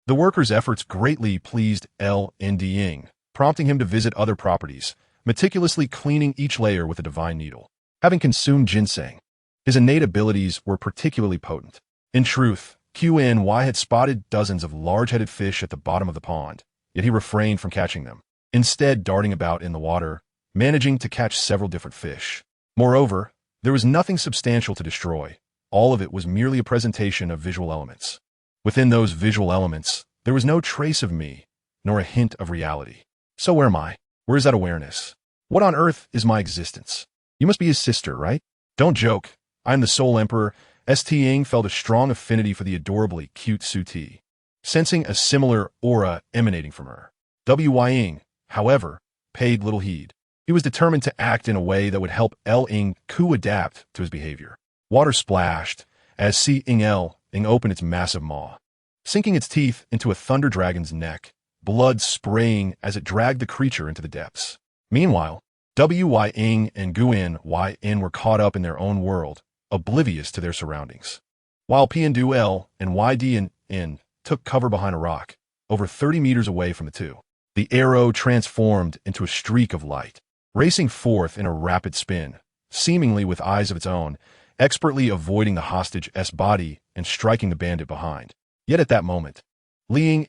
The workers' efforts greatly pleased Deepening, prompting him to visit other properties, meticulously cleaning each layer with a divine needle. Having consumed ginseng, his innate abilities were particularly potent. In truth, Xun had spotted dozens of large-headed fish at the bottom of the pond, yet he refrained from catching them, instead darting about in the water, managing to catch several different fish. Moreover, there was nothing substantial to destroy. All of it was merely a presentation of visual elements. Within those visual elements, there was no trace of me, nor a hint of reality. So where am I? Where is that awareness? What on earth is my existence? You must be his sister, right? Don't joke. I am the Soul Emperor. Ying felt a strong affinity for the adorably cute Suti, sensing a similar aura emanating from her. Ying, however, paid little heed. He was determined to act in a way that would help Ling adapt to his behavior. Water splashed as Ing opened its massive maw, sinking its teeth into a thunder dragon's neck, blood spraying as it dragged the creature into the depths. Meanwhile, Ying and Yin were caught up in their own world, oblivious to their surroundings. While Pinduel and Ydn took cover behind a rock, over 30 meters away from the two, the arrow transformed into a streak of light, racing forth in a rapid spin, seemingly with eyes of its own, expertly avoiding the hostage's body and striking the bandit behind. Yet at that moment, Hing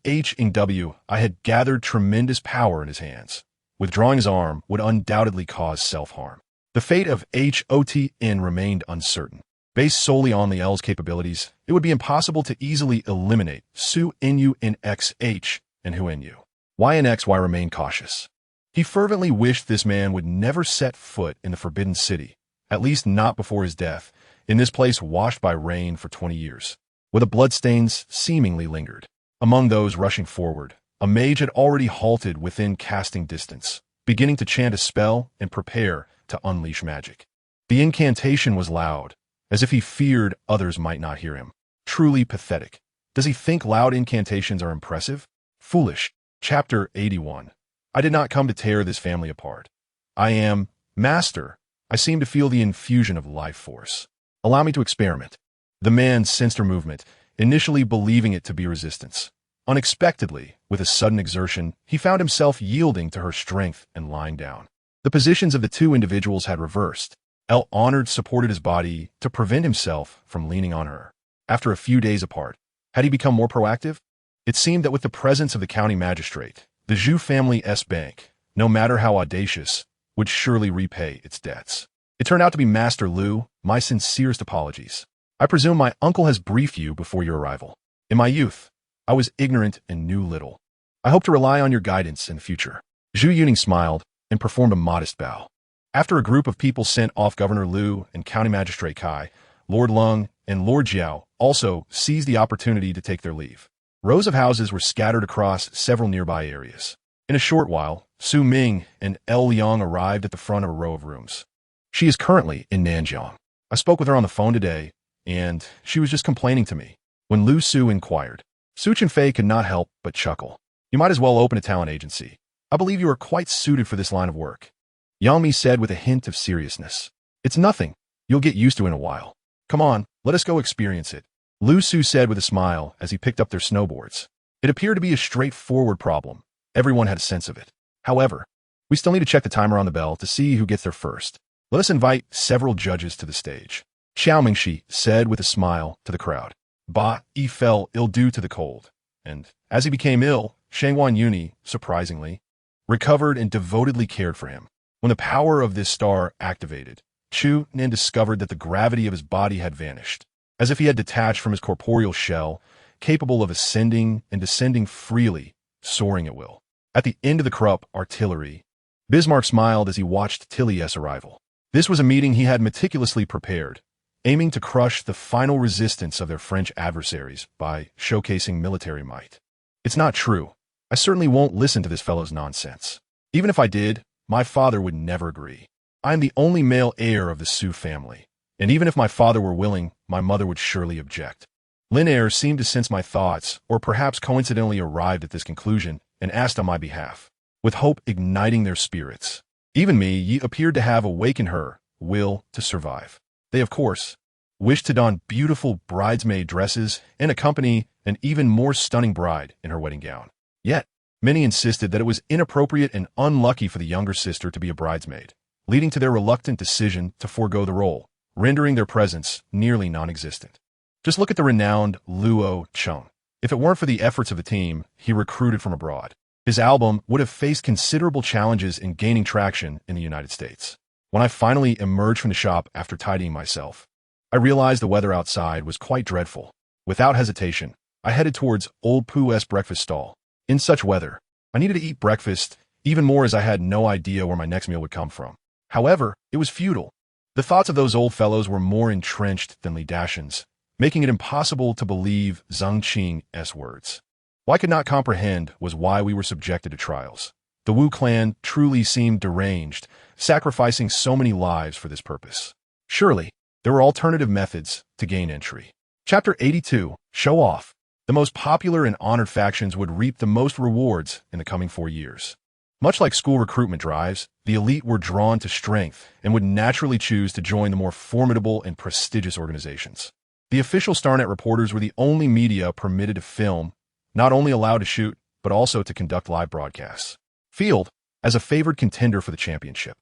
had gathered tremendous power in his hands. Withdrawing his arm would undoubtedly cause self-harm. The fate of Hotn remained uncertain. Based solely on the L's capabilities, it would be impossible to easily eliminate Su Nu in XH and Hu Nu. YNXY remained cautious. He fervently wished this man would never set foot in the Forbidden City, at least not before his death, in this place washed by rain for 20 years, where the bloodstains seemingly lingered. Among those rushing forward, a mage had already halted within casting distance, beginning to chant a spell and prepare to unleash magic. The incantation was loud, as if he feared others might not hear him. Truly pathetic. Does he think loud incantations are impressive? Foolish. Chapter 81. I did not come to tear this family apart. I am master. I seem to feel the infusion of life force. Allow me to experiment. The man sensed her movement, initially believing it to be resistance. Unexpectedly, with a sudden exertion, he found himself yielding to her strength and lying down. The positions of the two individuals had reversed. Honored supported his body to prevent himself from leaning on her. After a few days apart, had he become more proactive? It seemed that with the presence of the county magistrate, the Zhu family's bank, no matter how audacious, would surely repay its debts. It turned out to be Master Lu. My sincerest apologies. I presume my uncle has briefed you before your arrival. In my youth, I was ignorant and knew little. I hope to rely on your guidance in the future. Zhu Yuning smiled and performed a modest bow. After a group of people sent off Governor Lu and County Magistrate Kai, Lord Lung and Lord Jiao also seized the opportunity to take their leave. Rows of houses were scattered across several nearby areas. In a short while, Su Ming and Liang arrived at the front of a row of rooms. She is currently in Nanjiang. I spoke with her on the phone today, and she was just complaining to me. When Lu Su inquired, Su Chenfei could not help but chuckle. You might as well open a talent agency. I believe you are quite suited for this line of work. Yang Mi said with a hint of seriousness. It's nothing. You'll get used to it in a while. Come on, let us go experience it. Lu Su said with a smile as he picked up their snowboards. It appeared to be a straightforward problem. Everyone had a sense of it. However, we still need to check the timer on the bell to see who gets there first. Let us invite several judges to the stage. Xiao Mingxi said with a smile to the crowd. He fell ill due to the cold, and as he became ill, Shangwan Yuni, surprisingly, recovered and devotedly cared for him. When the power of this star activated, Chu Xun discovered that the gravity of his body had vanished, as if he had detached from his corporeal shell, capable of ascending and descending freely, soaring at will. At the end of the Krupp artillery, Bismarck smiled as he watched Tilly's arrival. This was a meeting he had meticulously prepared, aiming to crush the final resistance of their French adversaries by showcasing military might. It's not true. I certainly won't listen to this fellow's nonsense. Even if I did, my father would never agree. I am the only male heir of the Su family, and even if my father were willing, my mother would surely object. Lin seemed to sense my thoughts, or perhaps coincidentally arrived at this conclusion, and asked on my behalf, with hope igniting their spirits. Even me, ye appeared to have awakened her will to survive. They, of course, wished to don beautiful bridesmaid dresses and accompany an even more stunning bride in her wedding gown. Yet, many insisted that it was inappropriate and unlucky for the younger sister to be a bridesmaid, leading to their reluctant decision to forego the role, rendering their presence nearly non-existent. Just look at the renowned Luo Chung. If it weren't for the efforts of the team he recruited from abroad, his album would have faced considerable challenges in gaining traction in the United States. When I finally emerged from the shop after tidying myself, I realized the weather outside was quite dreadful. Without hesitation, I headed towards Old Pooh's breakfast stall. In such weather, I needed to eat breakfast, even more as I had no idea where my next meal would come from. However, it was futile. The thoughts of those old fellows were more entrenched than Li Dashan's, making it impossible to believe Zheng Qing's words. What I could not comprehend was why we were subjected to trials. The Wu clan truly seemed deranged, sacrificing so many lives for this purpose. Surely, there were alternative methods to gain entry. Chapter 82, Show Off. The most popular and honored factions would reap the most rewards in the coming 4 years. Much like school recruitment drives, the elite were drawn to strength and would naturally choose to join the more formidable and prestigious organizations. The official StarNet reporters were the only media permitted to film, not only allowed to shoot, but also to conduct live broadcasts. Field, as a favored contender for the championship,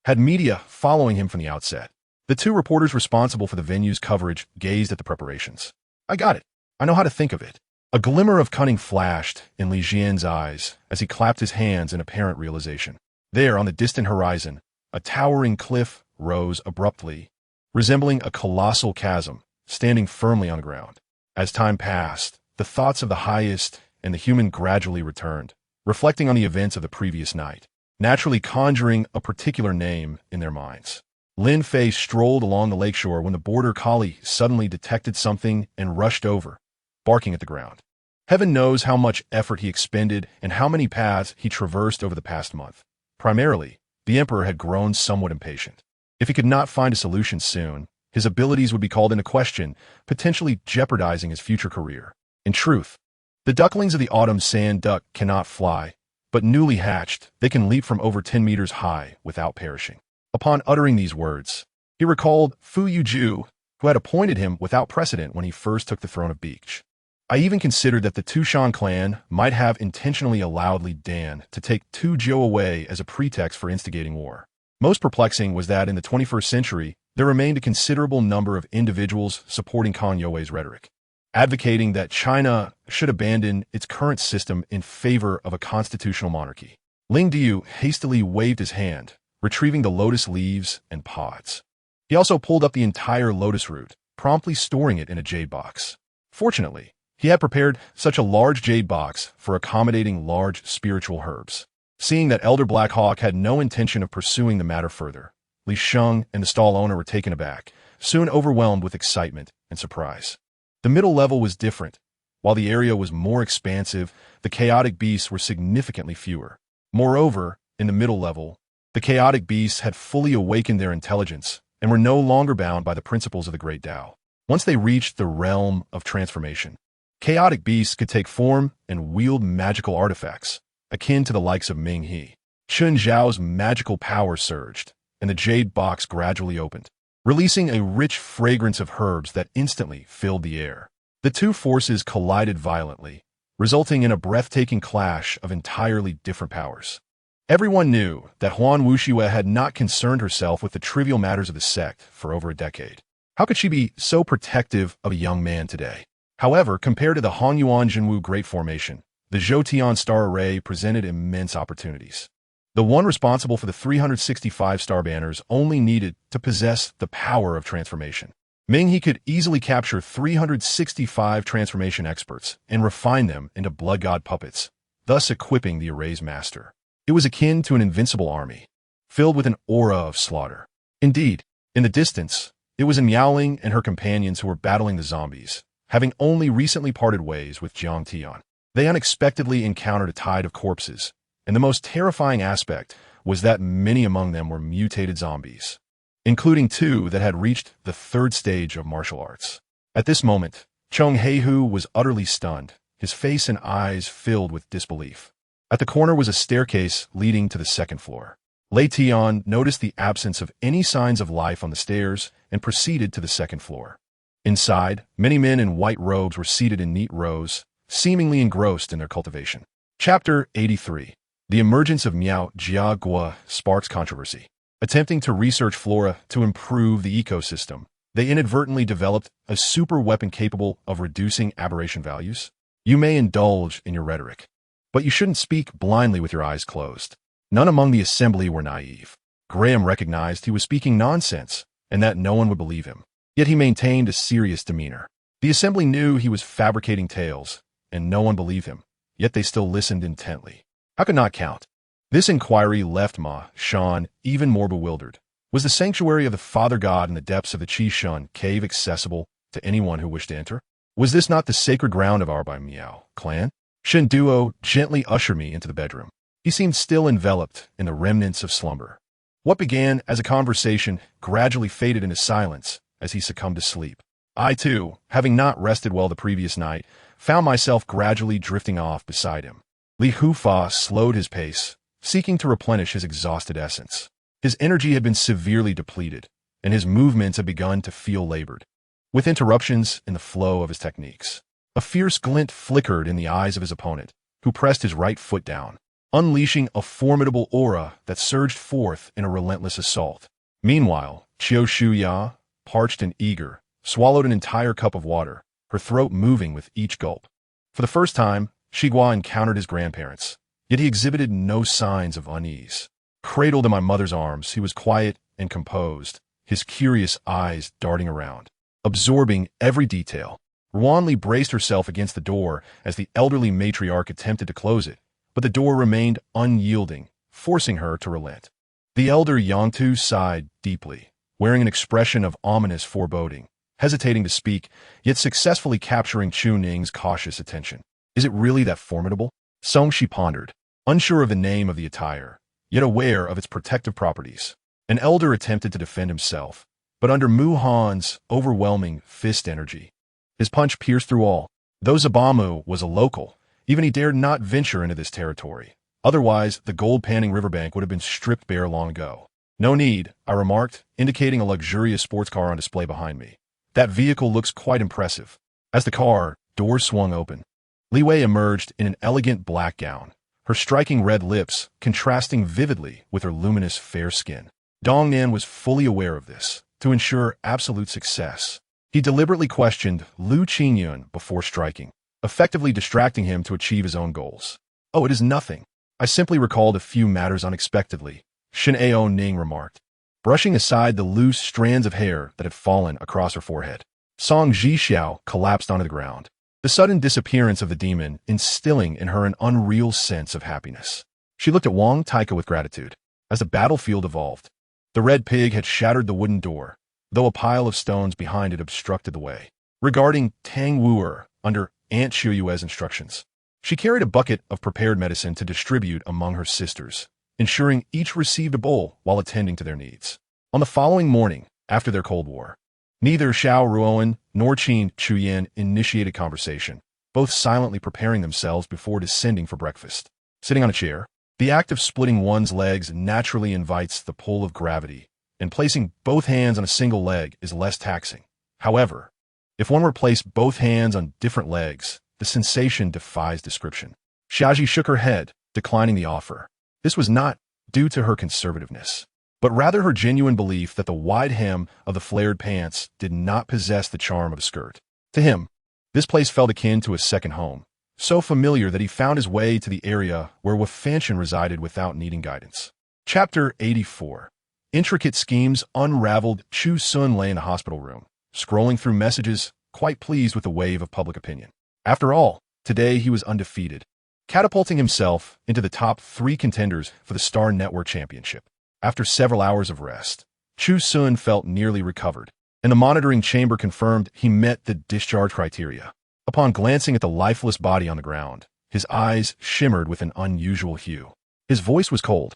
had media following him from the outset. The two reporters responsible for the venue's coverage gazed at the preparations. I got it. I know how to think of it. A glimmer of cunning flashed in Li Jian's eyes as he clapped his hands in apparent realization. There, on the distant horizon, a towering cliff rose abruptly, resembling a colossal chasm, standing firmly on the ground. As time passed, the thoughts of the highest and the human gradually returned, reflecting on the events of the previous night, naturally conjuring a particular name in their minds. Lin Fei strolled along the lakeshore when the border collie suddenly detected something and rushed over, barking at the ground. Heaven knows how much effort he expended and how many paths he traversed over the past month. Primarily, the Emperor had grown somewhat impatient. If he could not find a solution soon, his abilities would be called into question, potentially jeopardizing his future career. In truth, the ducklings of the autumn sand duck cannot fly, but newly hatched, they can leap from over 10 meters high without perishing. Upon uttering these words, he recalled Fu Yuju, who had appointed him without precedent when he first took the throne of Beach. I even considered that the Tushan clan might have intentionally allowed Li Dan to take Tu Jiu away as a pretext for instigating war. Most perplexing was that in the 21st century, there remained a considerable number of individuals supporting Kang Youwei's rhetoric, advocating that China should abandon its current system in favor of a constitutional monarchy. Ling Diu hastily waved his hand, retrieving the lotus leaves and pods. He also pulled up the entire lotus root, promptly storing it in a jade box. Fortunately, he had prepared such a large jade box for accommodating large spiritual herbs. Seeing that Elder Black Hawk had no intention of pursuing the matter further, Li Sheng and the stall owner were taken aback, soon overwhelmed with excitement and surprise. The middle level was different. While the area was more expansive, the chaotic beasts were significantly fewer. Moreover, in the middle level, the chaotic beasts had fully awakened their intelligence and were no longer bound by the principles of the Great Tao. Once they reached the realm of transformation, chaotic beasts could take form and wield magical artifacts, akin to the likes of Ming He. Chun Zhao's magical power surged, and the jade box gradually opened, releasing a rich fragrance of herbs that instantly filled the air. The two forces collided violently, resulting in a breathtaking clash of entirely different powers. Everyone knew that Huan Wuxiue had not concerned herself with the trivial matters of the sect for over a decade. How could she be so protective of a young man today? However, compared to the Hanyuan Jinwu Great Formation, the Zhoutian Star Array presented immense opportunities. The one responsible for the 365 star banners only needed to possess the power of transformation. Ming He could easily capture 365 transformation experts and refine them into blood god puppets, thus equipping the array's master. It was akin to an invincible army, filled with an aura of slaughter. Indeed, in the distance, it was Miaoling and her companions who were battling the zombies, having only recently parted ways with Jiang Tian. They unexpectedly encountered a tide of corpses, and the most terrifying aspect was that many among them were mutated zombies, including 2 that had reached the 3rd stage of martial arts. At this moment, Chung Heihu was utterly stunned, his face and eyes filled with disbelief. At the corner was a staircase leading to the 2nd floor. Lei Tian noticed the absence of any signs of life on the stairs and proceeded to the 2nd floor. Inside, many men in white robes were seated in neat rows, seemingly engrossed in their cultivation. Chapter 83. The emergence of Miao Jia Gua sparks controversy. Attempting to research flora to improve the ecosystem, they inadvertently developed a super weapon capable of reducing aberration values. You may indulge in your rhetoric, but you shouldn't speak blindly with your eyes closed. None among the assembly were naive. Graham recognized he was speaking nonsense and that no one would believe him. Yet he maintained a serious demeanor. The assembly knew he was fabricating tales, and no one believed him, yet they still listened intently. How could not count? This inquiry left Ma Shan even more bewildered. Was the sanctuary of the Father God in the depths of the Chu Xun cave accessible to anyone who wished to enter? Was this not the sacred ground of our Bai Miao clan? Shen Duo gently ushered me into the bedroom. He seemed still enveloped in the remnants of slumber. What began as a conversation gradually faded into silence as he succumbed to sleep. I, too, having not rested well the previous night, found myself gradually drifting off beside him. Li Hufa slowed his pace, seeking to replenish his exhausted essence. His energy had been severely depleted, and his movements had begun to feel labored, with interruptions in the flow of his techniques. A fierce glint flickered in the eyes of his opponent, who pressed his right foot down, unleashing a formidable aura that surged forth in a relentless assault. Meanwhile, Chu Xun, parched and eager, swallowed an entire cup of water, her throat moving with each gulp. For the first time, Shigua encountered his grandparents, yet he exhibited no signs of unease. Cradled in my mother's arms, he was quiet and composed, his curious eyes darting around, absorbing every detail. Ruanli braced herself against the door as the elderly matriarch attempted to close it, but the door remained unyielding, forcing her to relent. The elder Yangtu sighed deeply, wearing an expression of ominous foreboding, hesitating to speak, yet successfully capturing Chu Ning's cautious attention. Is it really that formidable? Song Shi pondered, unsure of the name of the attire, yet aware of its protective properties. An elder attempted to defend himself, but under Mu Han's overwhelming fist energy, his punch pierced through all. Though Zabamu was a local, even he dared not venture into this territory. Otherwise, the gold-panning riverbank would have been stripped bare long ago. No need, I remarked, indicating a luxurious sports car on display behind me. That vehicle looks quite impressive. As the car doors swung open, Li Wei emerged in an elegant black gown, her striking red lips contrasting vividly with her luminous fair skin. Dong Nan was fully aware of this. To ensure absolute success, he deliberately questioned Lu Qingyun before striking, effectively distracting him to achieve his own goals. Oh, it is nothing. I simply recalled a few matters unexpectedly, Shin Ao Ning remarked, brushing aside the loose strands of hair that had fallen across her forehead. Song Zhixiao collapsed onto the ground, the sudden disappearance of the demon instilling in her an unreal sense of happiness. She looked at Wang Taika with gratitude. As the battlefield evolved, the red pig had shattered the wooden door, though a pile of stones behind it obstructed the way. Regarding Tang Wuer, under Aunt Shuyue's instructions, she carried a bucket of prepared medicine to distribute among her sisters, ensuring each received a bowl while attending to their needs. On the following morning, after their Cold War, neither Xiao Ruoan nor Qin Chuyan initiated conversation, both silently preparing themselves before descending for breakfast. Sitting on a chair, the act of splitting one's legs naturally invites the pull of gravity, and placing both hands on a single leg is less taxing. However, if one were to place both hands on different legs, the sensation defies description. Xiaji shook her head, declining the offer. This was not due to her conservativeness, but rather her genuine belief that the wide hem of the flared pants did not possess the charm of a skirt. To him, this place felt akin to a second home, so familiar that he found his way to the area where Wafanshan resided without needing guidance. Chapter 84. Intricate schemes unraveled. Chu Xun lay in the hospital room, scrolling through messages, quite pleased with the wave of public opinion. After all, today he was undefeated, catapulting himself into the top 3 contenders for the Star Network Championship. After several hours of rest, Chu Xun felt nearly recovered, and the monitoring chamber confirmed he met the discharge criteria. Upon glancing at the lifeless body on the ground, his eyes shimmered with an unusual hue. His voice was cold.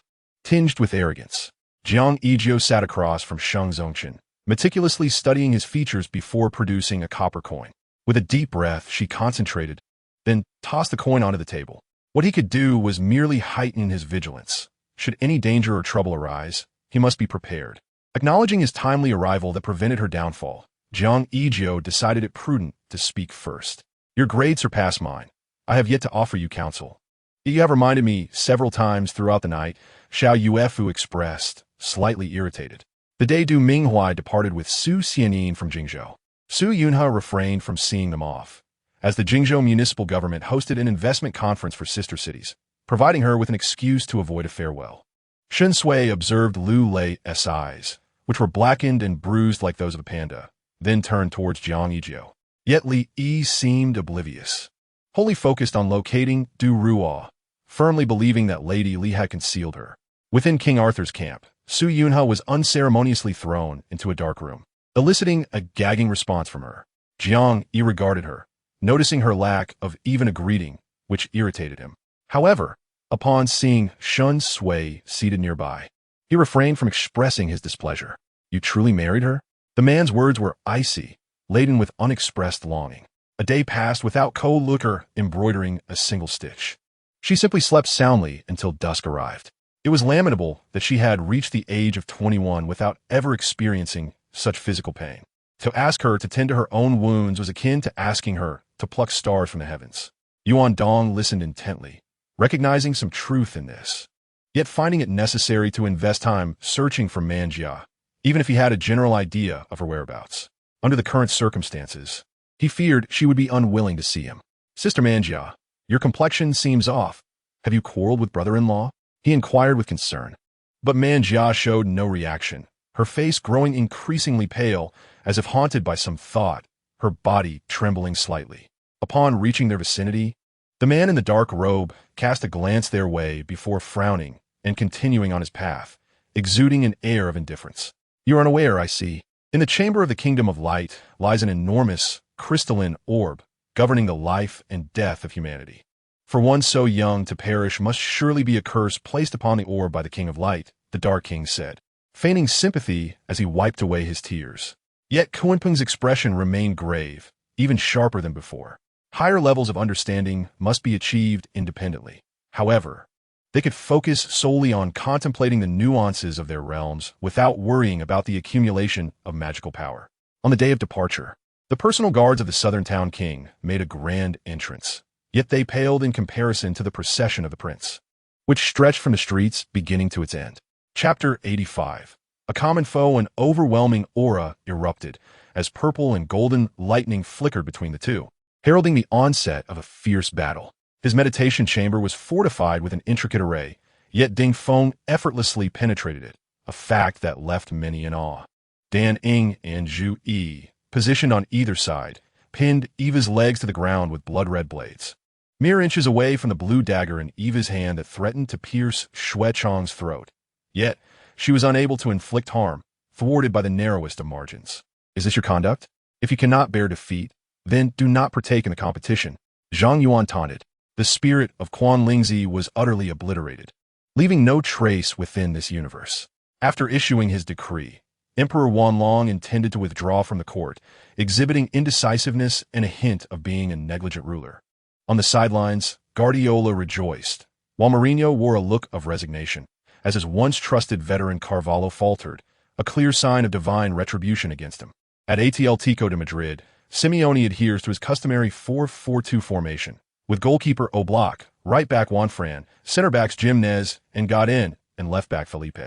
tinged with arrogance. Jiang Yizhou sat across from Sheng Zongchen, meticulously studying his features before producing a copper coin. With a deep breath, she concentrated, then tossed the coin onto the table. What he could do was merely heighten his vigilance. Should any danger or trouble arise, he must be prepared. Acknowledging his timely arrival that prevented her downfall, Jiang Yizhou decided it prudent to speak first. Your grades surpass mine. I have yet to offer you counsel. You have reminded me several times throughout the night, Xiao Yuefu expressed, slightly irritated. The day Du Minghuai departed with Su Xianyin from Jingzhou. Su Yunhe refrained from seeing them off, as the Jingzhou municipal government hosted an investment conference for sister cities, providing her with an excuse to avoid a farewell. Shen Sui observed Lu Lei's eyes, which were blackened and bruised like those of a panda, then turned towards Jiang Yizhou. Yet Li Yi seemed oblivious, wholly focused on locating Du Ruo, firmly believing that Lady Li had concealed her. Within King Arthur's camp, Su Yunhe was unceremoniously thrown into a dark room, eliciting a gagging response from her. Jiang Yi regarded her, noticing her lack of even a greeting, which irritated him. However, upon seeing Shen Sui seated nearby, he refrained from expressing his displeasure. You truly married her? The man's words were icy, laden with unexpressed longing. A day passed without co-looker embroidering a single stitch. She simply slept soundly until dusk arrived. It was lamentable that she had reached the age of 21 without ever experiencing such physical pain. To ask her to tend to her own wounds was akin to asking her to pluck stars from the heavens. Yuan Dong listened intently, recognizing some truth in this, yet finding it necessary to invest time searching for Manjia, even if he had a general idea of her whereabouts. Under the current circumstances, he feared she would be unwilling to see him. Sister Manjia, your complexion seems off. Have you quarreled with brother-in-law? He inquired with concern. But Manjia showed no reaction, her face growing increasingly pale as if haunted by some thought, her body trembling slightly. Upon reaching their vicinity, the man in the dark robe cast a glance their way before frowning and continuing on his path, exuding an air of indifference. You are unaware, I see. In the chamber of the Kingdom of Light lies an enormous, crystalline orb governing the life and death of humanity. For one so young to perish must surely be a curse placed upon the orb by the King of Light, the Dark King said, feigning sympathy as he wiped away his tears. Yet Kunpeng's expression remained grave, even sharper than before. Higher levels of understanding must be achieved independently. However, they could focus solely on contemplating the nuances of their realms without worrying about the accumulation of magical power. On the day of departure, the personal guards of the Southern Town King made a grand entrance, yet they paled in comparison to the procession of the prince, which stretched from the streets beginning to its end. Chapter 85. A common foe and overwhelming aura erupted as purple and golden lightning flickered between the two, heralding the onset of a fierce battle. His meditation chamber was fortified with an intricate array, yet Ding Feng effortlessly penetrated it, a fact that left many in awe. Dan Ing and Zhu Yi, positioned on either side, pinned Eva's legs to the ground with blood-red blades. Mere inches away from the blue dagger in Eva's hand that threatened to pierce Xue Chang's throat. Yet, she was unable to inflict harm, thwarted by the narrowest of margins. Is this your conduct? If you cannot bear defeat, then do not partake in the competition. Zhang Yuan taunted. The spirit of Quan Lingzi was utterly obliterated, leaving no trace within this universe. After issuing his decree, Emperor Wanlong intended to withdraw from the court, exhibiting indecisiveness and a hint of being a negligent ruler. On the sidelines, Guardiola rejoiced, while Mourinho wore a look of resignation, as his once trusted veteran Carvalho faltered, a clear sign of divine retribution against him. At ATL Tico de Madrid, Simeone adheres to his customary 4-4-2 formation, with goalkeeper Oblak, right back Juanfran, center backs Jimenez and Godin, and left back Felipe.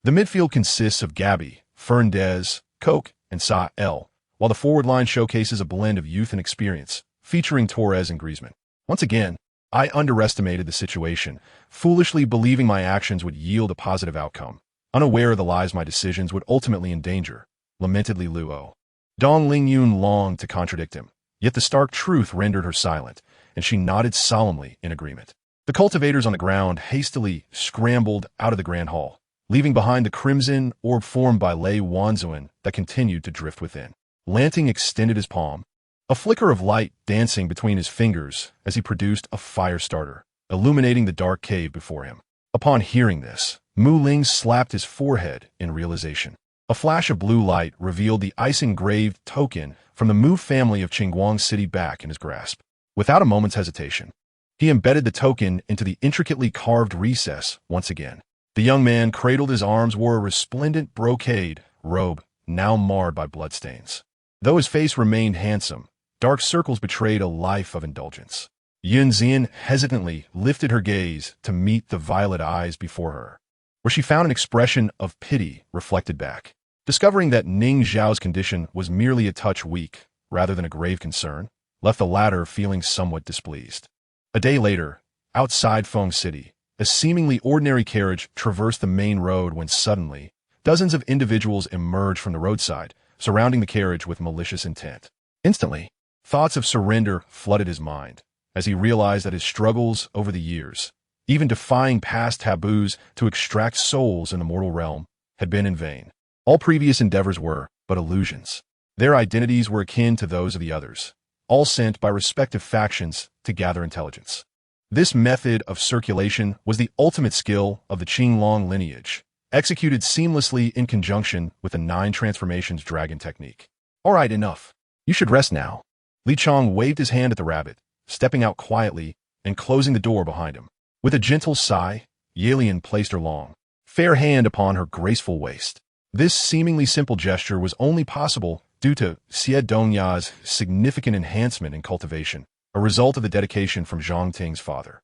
The midfield consists of Gabi, Fernandez, Koch, and Sa El, while the forward line showcases a blend of youth and experience, featuring Torres and Griezmann. Once again, I underestimated the situation, foolishly believing my actions would yield a positive outcome, unaware of the lives my decisions would ultimately endanger, lamented Li Luo. Dong Lingyun longed to contradict him, yet the stark truth rendered her silent, and she nodded solemnly in agreement. The cultivators on the ground hastily scrambled out of the grand hall, leaving behind the crimson orb formed by Lei Wanzuan that continued to drift within. Lanting extended his palm, a flicker of light dancing between his fingers as he produced a fire starter, illuminating the dark cave before him. Upon hearing this, Mu Ling slapped his forehead in realization. A flash of blue light revealed the ice-engraved token from the Mu family of Qingguang City back in his grasp. Without a moment's hesitation, he embedded the token into the intricately carved recess once again. The young man cradled his arms, wore a resplendent brocade robe, now marred by bloodstains. Though his face remained handsome, dark circles betrayed a life of indulgence. Yun Xian hesitantly lifted her gaze to meet the violet eyes before her, where she found an expression of pity reflected back. Discovering that Ning Zhao's condition was merely a touch weak, rather than a grave concern, left the latter feeling somewhat displeased. A day later, outside Feng City, a seemingly ordinary carriage traversed the main road when suddenly, dozens of individuals emerged from the roadside, surrounding the carriage with malicious intent. Instantly, thoughts of surrender flooded his mind, as he realized that his struggles over the years, even defying past taboos to extract souls in the mortal realm, had been in vain. All previous endeavors were but illusions. Their identities were akin to those of the others, all sent by respective factions to gather intelligence. This method of circulation was the ultimate skill of the Qinglong lineage, executed seamlessly in conjunction with the 9 transformations dragon technique. All right, enough. You should rest now. Li Chong waved his hand at the rabbit, stepping out quietly and closing the door behind him. With a gentle sigh, Yelian placed her long, fair hand upon her graceful waist. This seemingly simple gesture was only possible due to Xie Dongya's significant enhancement in cultivation, a result of the dedication from Zhang Ting's father,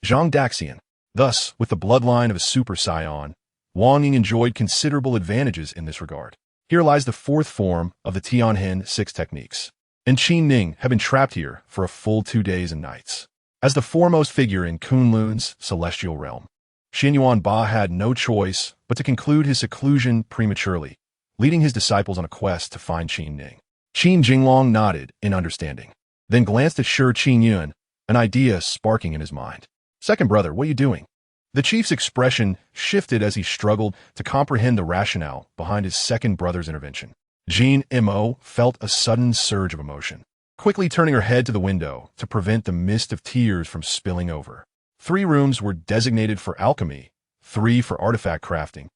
Zhang Daxian. Thus, with the bloodline of a super scion, Wang Ying enjoyed considerable advantages in this regard. Here lies the 4th form of the Tianhen 6 techniques, and Qin Ning had been trapped here for a full 2 days and nights. As the foremost figure in Kunlun's celestial realm, Xinyuan Ba had no choice but to conclude his seclusion prematurely, leading his disciples on a quest to find Qin Ning. Qin Jinglong nodded in understanding, then glanced at Shi Qingyun, an idea sparking in his mind. Second brother, what are you doing? The chief's expression shifted as he struggled to comprehend the rationale behind his second brother's intervention. Jean Mo felt a sudden surge of emotion, quickly turning her head to the window to prevent the mist of tears from spilling over. 3 rooms were designated for alchemy, 3 for artifact crafting,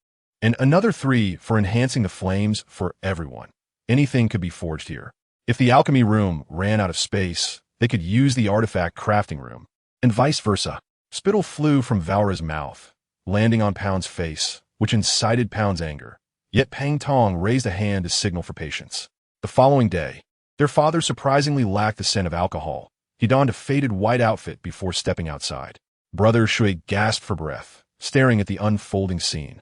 and another 3 for enhancing the flames for everyone. Anything could be forged here. If the alchemy room ran out of space, they could use the artifact crafting room, and vice versa. Spittle flew from Valra's mouth, landing on Pound's face, which incited Pound's anger. Yet Pang Tong raised a hand to signal for patience. The following day, their father surprisingly lacked the scent of alcohol. He donned a faded white outfit before stepping outside. Brother Shui gasped for breath, staring at the unfolding scene,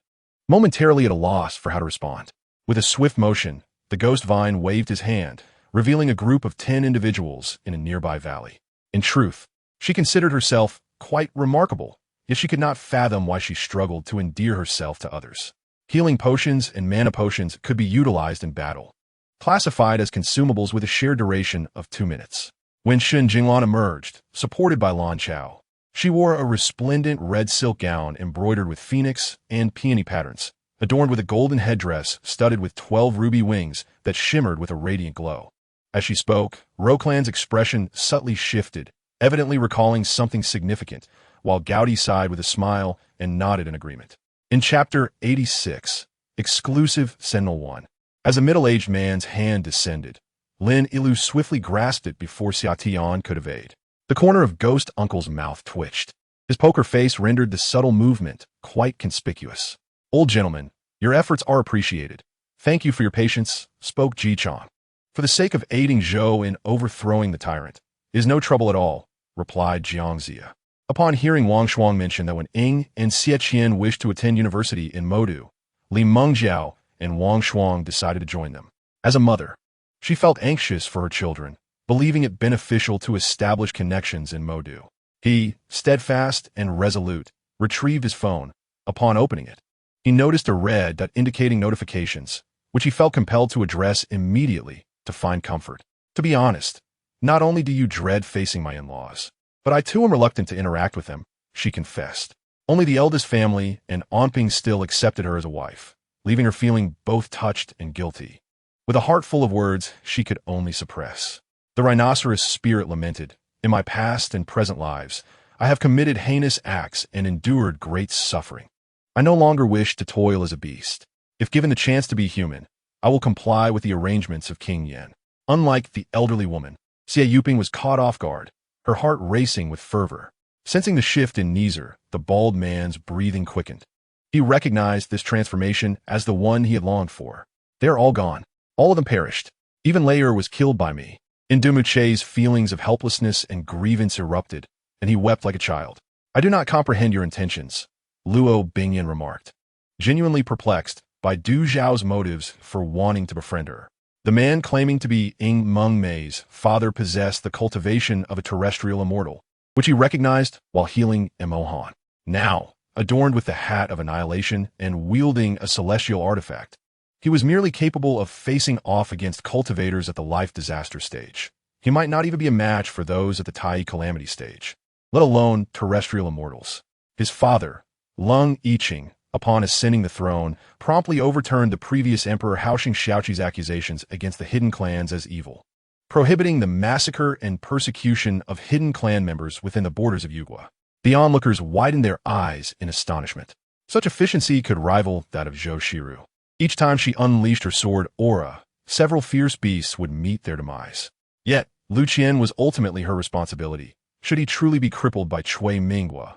momentarily at a loss for how to respond. With a swift motion, the ghost vine waved his hand, revealing a group of 10 individuals in a nearby valley. In truth, she considered herself quite remarkable, yet she could not fathom why she struggled to endear herself to others. Healing potions and mana potions could be utilized in battle, classified as consumables with a shared duration of 2 minutes. When Shun Jinglan emerged, supported by Lan Chao, she wore a resplendent red silk gown embroidered with phoenix and peony patterns, adorned with a golden headdress studded with 12 ruby wings that shimmered with a radiant glow. As she spoke, Roklan's expression subtly shifted, evidently recalling something significant, while Gowdy sighed with a smile and nodded in agreement. In Chapter 86, Exclusive Sentinel 1, as a middle-aged man's hand descended, Lin Ilu swiftly grasped it before Xia Tian could evade. The corner of Ghost Uncle's mouth twitched. His poker face rendered the subtle movement quite conspicuous. Old gentleman, your efforts are appreciated. Thank you for your patience, spoke Ji Chong. For the sake of aiding Zhou in overthrowing the tyrant, is no trouble at all, replied Jiang Zia. Upon hearing Wang Shuang mention that when Ying and Xie Qian wished to attend university in Modu, Li Mengjiao and Wang Shuang decided to join them. As a mother, she felt anxious for her children, believing it beneficial to establish connections in Modu. He, steadfast and resolute, retrieved his phone. Upon opening it, he noticed a red dot indicating notifications, which he felt compelled to address immediately to find comfort. To be honest, not only do you dread facing my in-laws, but I too am reluctant to interact with them, she confessed. Only the eldest family and Onping still accepted her as a wife, leaving her feeling both touched and guilty. With a heart full of words she could only suppress. The rhinoceros spirit lamented, in my past and present lives, I have committed heinous acts and endured great suffering. I no longer wish to toil as a beast. If given the chance to be human, I will comply with the arrangements of King Yen. Unlike the elderly woman, Xie Yuping was caught off guard, her heart racing with fervor. Sensing the shift in Neezer, the bald man's breathing quickened. He recognized this transformation as the one he had longed for. They are all gone. All of them perished. Even Layer was killed by me. In Dumuche's feelings of helplessness and grievance erupted, and he wept like a child. I do not comprehend your intentions, Luo Bingyan remarked, genuinely perplexed by Du Zhao's motives for wanting to befriend her. The man claiming to be Ing Meng Mei's father possessed the cultivation of a terrestrial immortal, which he recognized while healing Emohan. Now, adorned with the hat of annihilation and wielding a celestial artifact, he was merely capable of facing off against cultivators at the life disaster stage. He might not even be a match for those at the Tai calamity stage, let alone terrestrial immortals. His father, Lung Yiqing, upon ascending the throne, promptly overturned the previous Emperor Haoxing Xiaoqi's accusations against the hidden clans as evil, prohibiting the massacre and persecution of hidden clan members within the borders of Yugua. The onlookers widened their eyes in astonishment. Such efficiency could rival that of Zhou Shiru. Each time she unleashed her sword aura, several fierce beasts would meet their demise. Yet, Lu Qian was ultimately her responsibility, should he truly be crippled by Cui Minghua.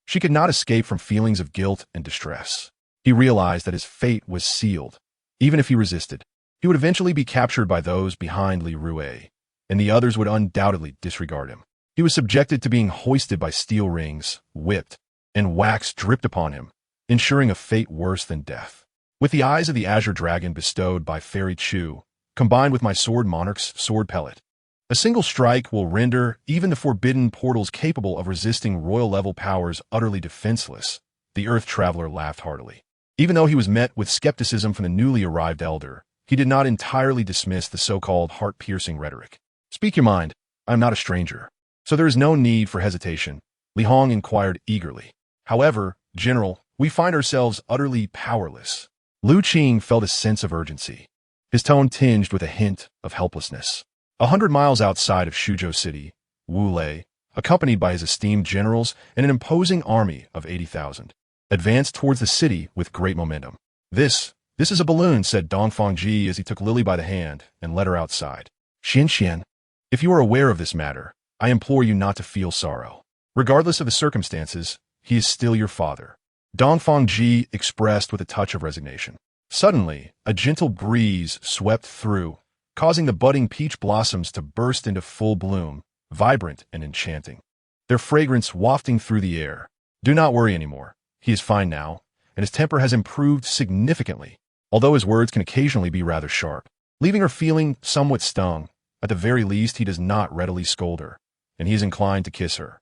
She could not escape from feelings of guilt and distress. He realized that his fate was sealed. Even if he resisted, he would eventually be captured by those behind Li Rue, and the others would undoubtedly disregard him. He was subjected to being hoisted by steel rings, whipped, and wax dripped upon him, ensuring a fate worse than death. With the eyes of the Azure Dragon bestowed by Fairy Chu, combined with my Sword Monarch's sword pellet, a single strike will render even the forbidden portals capable of resisting royal-level powers utterly defenseless. The Earth Traveler laughed heartily. Even though he was met with skepticism from the newly arrived elder, he did not entirely dismiss the so-called heart-piercing rhetoric. Speak your mind. I am not a stranger. So there is no need for hesitation, Li Hong inquired eagerly. However, General, we find ourselves utterly powerless. Lu Qing felt a sense of urgency, his tone tinged with a hint of helplessness. 100 miles outside of Shuzhou City, Wu Lei, accompanied by his esteemed generals and an imposing army of 80,000, advanced towards the city with great momentum. This is a balloon, said Dongfang Ji as he took Lily by the hand and led her outside. Xian, if you are aware of this matter, I implore you not to feel sorrow. Regardless of the circumstances, he is still your father. Dongfang Ji expressed with a touch of resignation. Suddenly, a gentle breeze swept through, causing the budding peach blossoms to burst into full bloom, vibrant and enchanting, their fragrance wafting through the air. Do not worry anymore. He is fine now, and his temper has improved significantly, although his words can occasionally be rather sharp, leaving her feeling somewhat stung. At the very least, he does not readily scold her, and he is inclined to kiss her.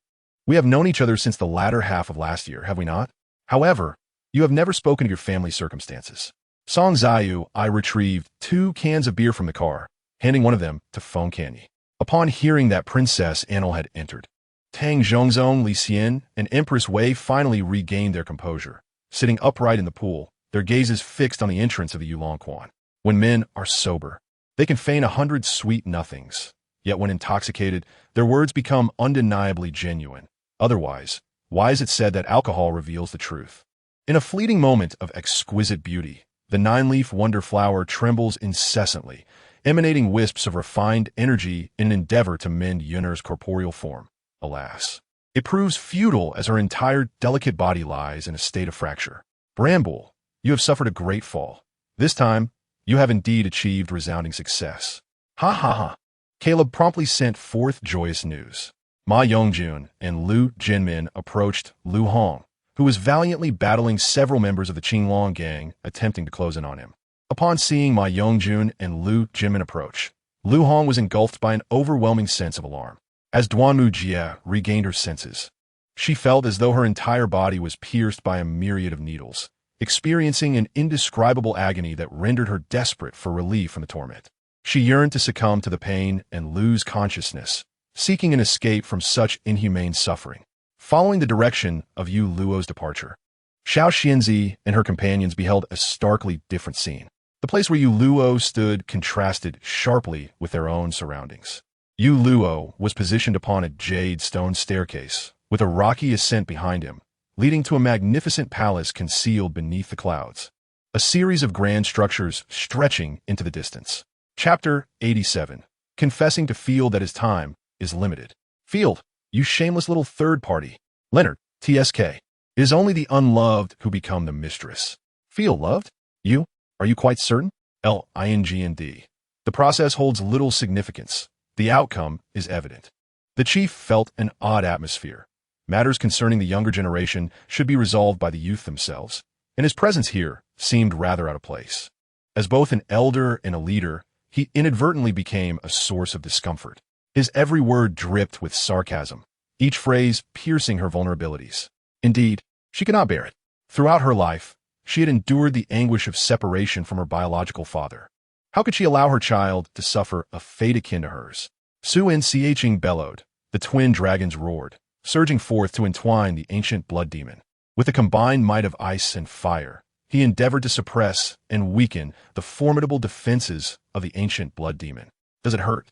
We have known each other since the latter half of last year, have we not? However, you have never spoken of your family circumstances. Song Ziyu, I retrieved 2 cans of beer from the car, handing one of them to Feng Canyi. Upon hearing that Princess Anil had entered, Tang Zhongzong, Li Xian, and Empress Wei finally regained their composure, sitting upright in the pool, their gazes fixed on the entrance of the Yulongquan. When men are sober, they can feign 100 sweet nothings, yet when intoxicated, their words become undeniably genuine. Otherwise, why is it said that alcohol reveals the truth? In a fleeting moment of exquisite beauty, the 9-leaf wonder flower trembles incessantly, emanating wisps of refined energy in an endeavor to mend Yun'er's corporeal form. Alas, it proves futile as her entire delicate body lies in a state of fracture. Bramble, you have suffered a great fall. This time, you have indeed achieved resounding success. Ha ha ha. Caleb promptly sent forth joyous news. Ma Yongjun and Lu Jinmin approached Lu Hong, who was valiantly battling several members of the Qinglong gang attempting to close in on him. Upon seeing Ma Yongjun and Lu Jinmin approach, Lu Hong was engulfed by an overwhelming sense of alarm. As Duanmu Jie regained her senses, she felt as though her entire body was pierced by a myriad of needles, experiencing an indescribable agony that rendered her desperate for relief from the torment. She yearned to succumb to the pain and lose consciousness, seeking an escape from such inhumane suffering. Following the direction of Yu Luo's departure, Xiao Xianzi and her companions beheld a starkly different scene. The place where Yu Luo stood contrasted sharply with their own surroundings. Yu Luo was positioned upon a jade stone staircase, with a rocky ascent behind him, leading to a magnificent palace concealed beneath the clouds. A series of grand structures stretching into the distance. Chapter 87. Confessing to Field that his time is limited. Field, you shameless little third party. Leonard, TSK. It is only the unloved who become the mistress. Feel loved? You? Are you quite certain? L-I-N-G-N-D. The process holds little significance. The outcome is evident. The chief felt an odd atmosphere. Matters concerning the younger generation should be resolved by the youth themselves, and his presence here seemed rather out of place. As both an elder and a leader, he inadvertently became a source of discomfort. His every word dripped with sarcasm, each phrase piercing her vulnerabilities. Indeed, she could not bear it. Throughout her life, she had endured the anguish of separation from her biological father. How could she allow her child to suffer a fate akin to hers? Su Nching bellowed. The twin dragons roared, surging forth to entwine the ancient blood demon. With a combined might of ice and fire, he endeavored to suppress and weaken the formidable defenses of the ancient blood demon. Does it hurt?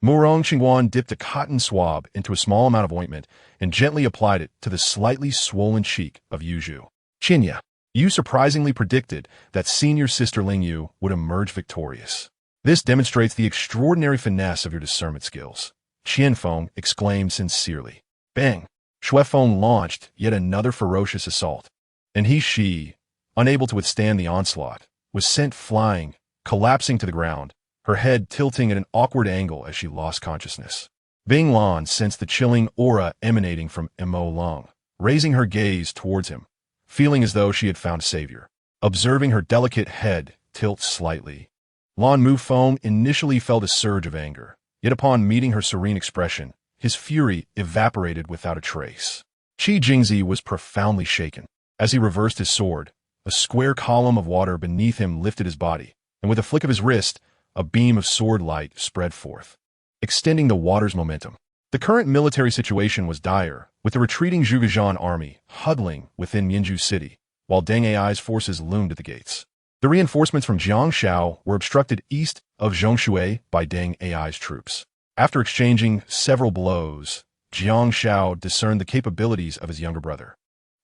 Murong Qingguan dipped a cotton swab into a small amount of ointment and gently applied it to the slightly swollen cheek of Yuzhu. Qinya, you surprisingly predicted that senior sister Lingyu would emerge victorious. This demonstrates the extraordinary finesse of your discernment skills. Qianfeng exclaimed sincerely. Bang! Shuefeng launched yet another ferocious assault, and she, unable to withstand the onslaught, was sent flying, collapsing to the ground, her head tilting at an awkward angle as she lost consciousness. Bing Lan sensed the chilling aura emanating from Mo Long, raising her gaze towards him, feeling as though she had found a savior. Observing her delicate head tilt slightly, Lan Mufeng initially felt a surge of anger, yet upon meeting her serene expression, his fury evaporated without a trace. Qi Jingzi was profoundly shaken. As he reversed his sword, a square column of water beneath him lifted his body, and with a flick of his wrist, a beam of sword light spread forth, extending the water's momentum. The current military situation was dire, with the retreating Zhuge army huddling within Minju City, while Deng Ai's forces loomed at the gates. The reinforcements from Jiangshao were obstructed east of Zhongshui by Deng Ai's troops. After exchanging several blows, Jiangshao discerned the capabilities of his younger brother.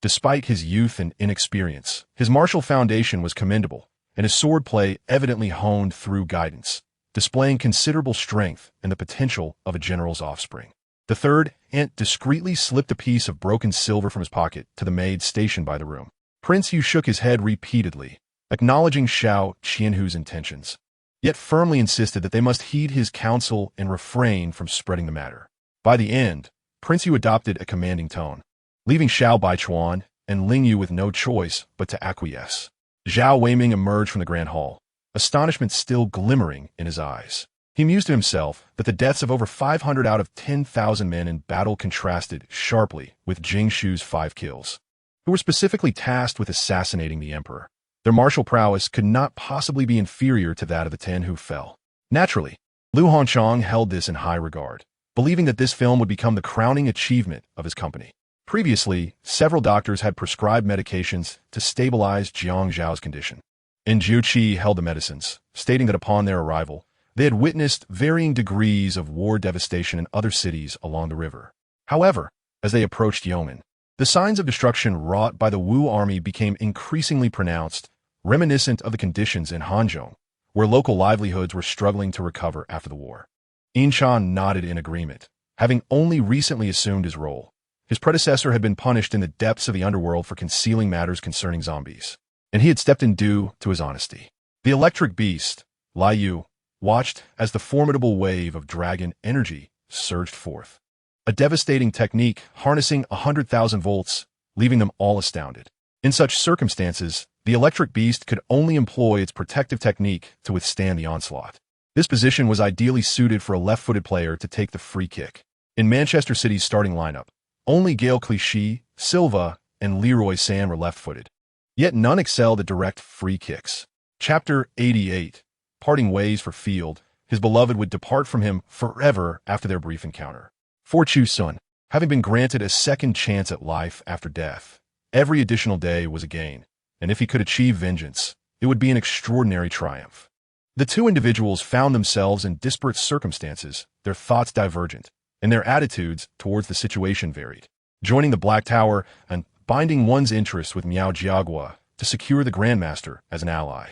Despite his youth and inexperience, his martial foundation was commendable, and his swordplay evidently honed through guidance, displaying considerable strength and the potential of a general's offspring. The third ant discreetly slipped a piece of broken silver from his pocket to the maid stationed by the room. Prince Yu shook his head repeatedly, acknowledging Xiao Qianhu's intentions, yet firmly insisted that they must heed his counsel and refrain from spreading the matter. By the end, Prince Yu adopted a commanding tone, leaving Xiao Baichuan and Ling Yu with no choice but to acquiesce. Zhao Weiming emerged from the grand hall, astonishment still glimmering in his eyes. He mused to himself that the deaths of over 500 out of 10,000 men in battle contrasted sharply with Jing Shu's 5 kills, who were specifically tasked with assassinating the emperor. Their martial prowess could not possibly be inferior to that of the 10 who fell. Naturally, Lu Honchang held this in high regard, believing that this film would become the crowning achievement of his company. Previously, several doctors had prescribed medications to stabilize Jiang Zhao's condition. And Jiu Qi held the medicines, stating that upon their arrival, they had witnessed varying degrees of war devastation in other cities along the river. However, as they approached Yomen, the signs of destruction wrought by the Wu army became increasingly pronounced, reminiscent of the conditions in Hanzhong, where local livelihoods were struggling to recover after the war. Yinshan nodded in agreement. Having only recently assumed his role, his predecessor had been punished in the depths of the underworld for concealing matters concerning zombies, and he had stepped in due to his honesty. The electric beast, Lai Yu, watched as the formidable wave of dragon energy surged forth. A devastating technique harnessing 100,000 volts, leaving them all astounded. In such circumstances, the electric beast could only employ its protective technique to withstand the onslaught. This position was ideally suited for a left-footed player to take the free kick. In Manchester City's starting lineup, only Gail Clichy, Silva, and Leroy San were left-footed. Yet none excelled at direct free kicks. Chapter 88. Parting ways for Field, his beloved would depart from him forever after their brief encounter. For Chu Xun, having been granted a second chance at life after death, every additional day was a gain, and if he could achieve vengeance, it would be an extraordinary triumph. The two individuals found themselves in disparate circumstances, their thoughts divergent, and their attitudes towards the situation varied. Joining the Black Tower and binding one's interests with Miao Jiagua to secure the Grandmaster as an ally.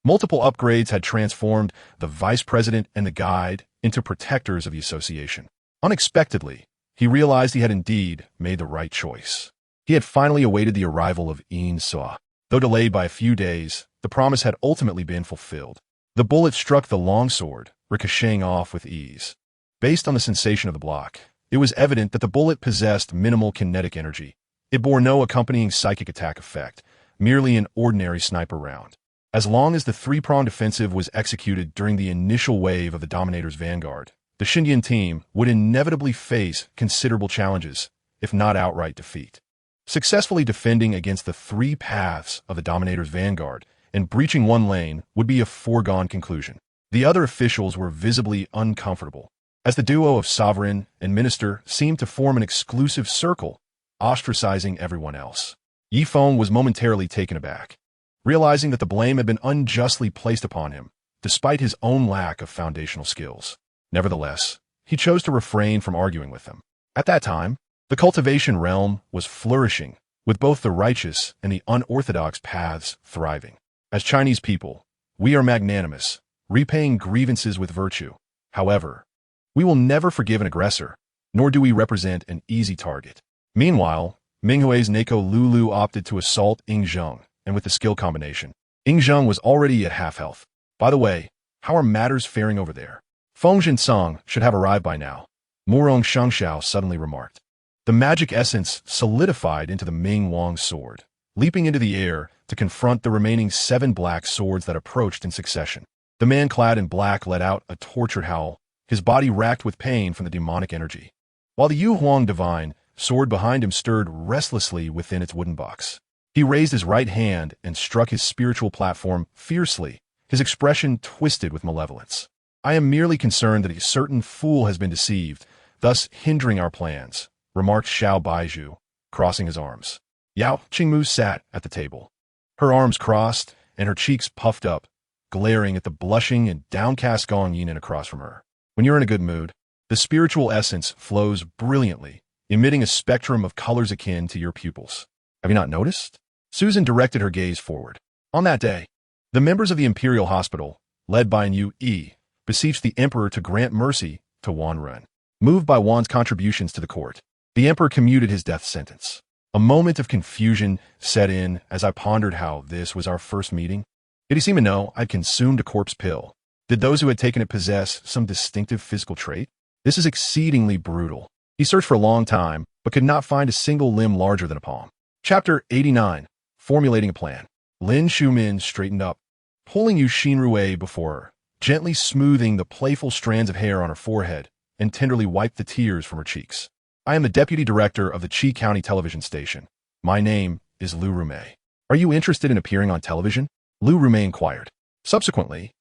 Multiple upgrades had transformed the Vice President and the Guide into protectors of the association. Unexpectedly, he realized he had indeed made the right choice. He had finally awaited the arrival of In Sa. Though delayed by a few days, the promise had ultimately been fulfilled. The bullet struck the longsword, ricocheting off with ease. Based on the sensation of the block, it was evident that the bullet possessed minimal kinetic energy. It bore no accompanying psychic attack effect, merely an ordinary sniper round. As long as the three-pronged offensive was executed during the initial wave of the Dominator's vanguard, the Xindian team would inevitably face considerable challenges, if not outright defeat. Successfully defending against the three paths of the Dominator's vanguard and breaching one lane would be a foregone conclusion. The other officials were visibly uncomfortable, as the duo of sovereign and minister seemed to form an exclusive circle, ostracizing everyone else. Yi Feng was momentarily taken aback, realizing that the blame had been unjustly placed upon him, despite his own lack of foundational skills. Nevertheless, he chose to refrain from arguing with them. At that time, the cultivation realm was flourishing, with both the righteous and the unorthodox paths thriving. As Chinese people, we are magnanimous, repaying grievances with virtue. However, we will never forgive an aggressor, nor do we represent an easy target. Meanwhile, Minghui's Neko Lulu opted to assault Ing Zheng, and with the skill combination, Ing Zheng was already at half health. By the way, how are matters faring over there? Feng Jinsong should have arrived by now, Murong Shangxiao suddenly remarked. The magic essence solidified into the Ming Wang sword, leaping into the air to confront the remaining 7 black swords that approached in succession. The man clad in black let out a tortured howl, his body racked with pain from the demonic energy, while the Yu Huang divine sword behind him stirred restlessly within its wooden box. He raised his right hand and struck his spiritual platform fiercely, his expression twisted with malevolence. I am merely concerned that a certain fool has been deceived, thus hindering our plans, remarked Xiao Baizhu, crossing his arms. Yao Qingmu sat at the table, her arms crossed and her cheeks puffed up, glaring at the blushing and downcast Gong Yinan across from her. When you're in a good mood, the spiritual essence flows brilliantly, emitting a spectrum of colors akin to your pupils. Have you not noticed? Susan directed her gaze forward. On that day, the members of the Imperial Hospital, led by Yu Yi, beseeched the Emperor to grant mercy to Wan Ren. Moved by Wan's contributions to the court, the Emperor commuted his death sentence. A moment of confusion set in as I pondered how this was our first meeting. Did he seem to know I'd consumed a corpse pill? Did those who had taken it possess some distinctive physical trait? This is exceedingly brutal. He searched for a long time, but could not find a single limb larger than a palm. Chapter 89. Formulating a Plan. Lin Shumin straightened up, pulling Yu Xinrui before her, gently smoothing the playful strands of hair on her forehead, and tenderly wiped the tears from her cheeks. I am the deputy director of the Qi County television station. My name is Lu Rumei. Are you interested in appearing on television? Lu Rumei inquired. Subsequently,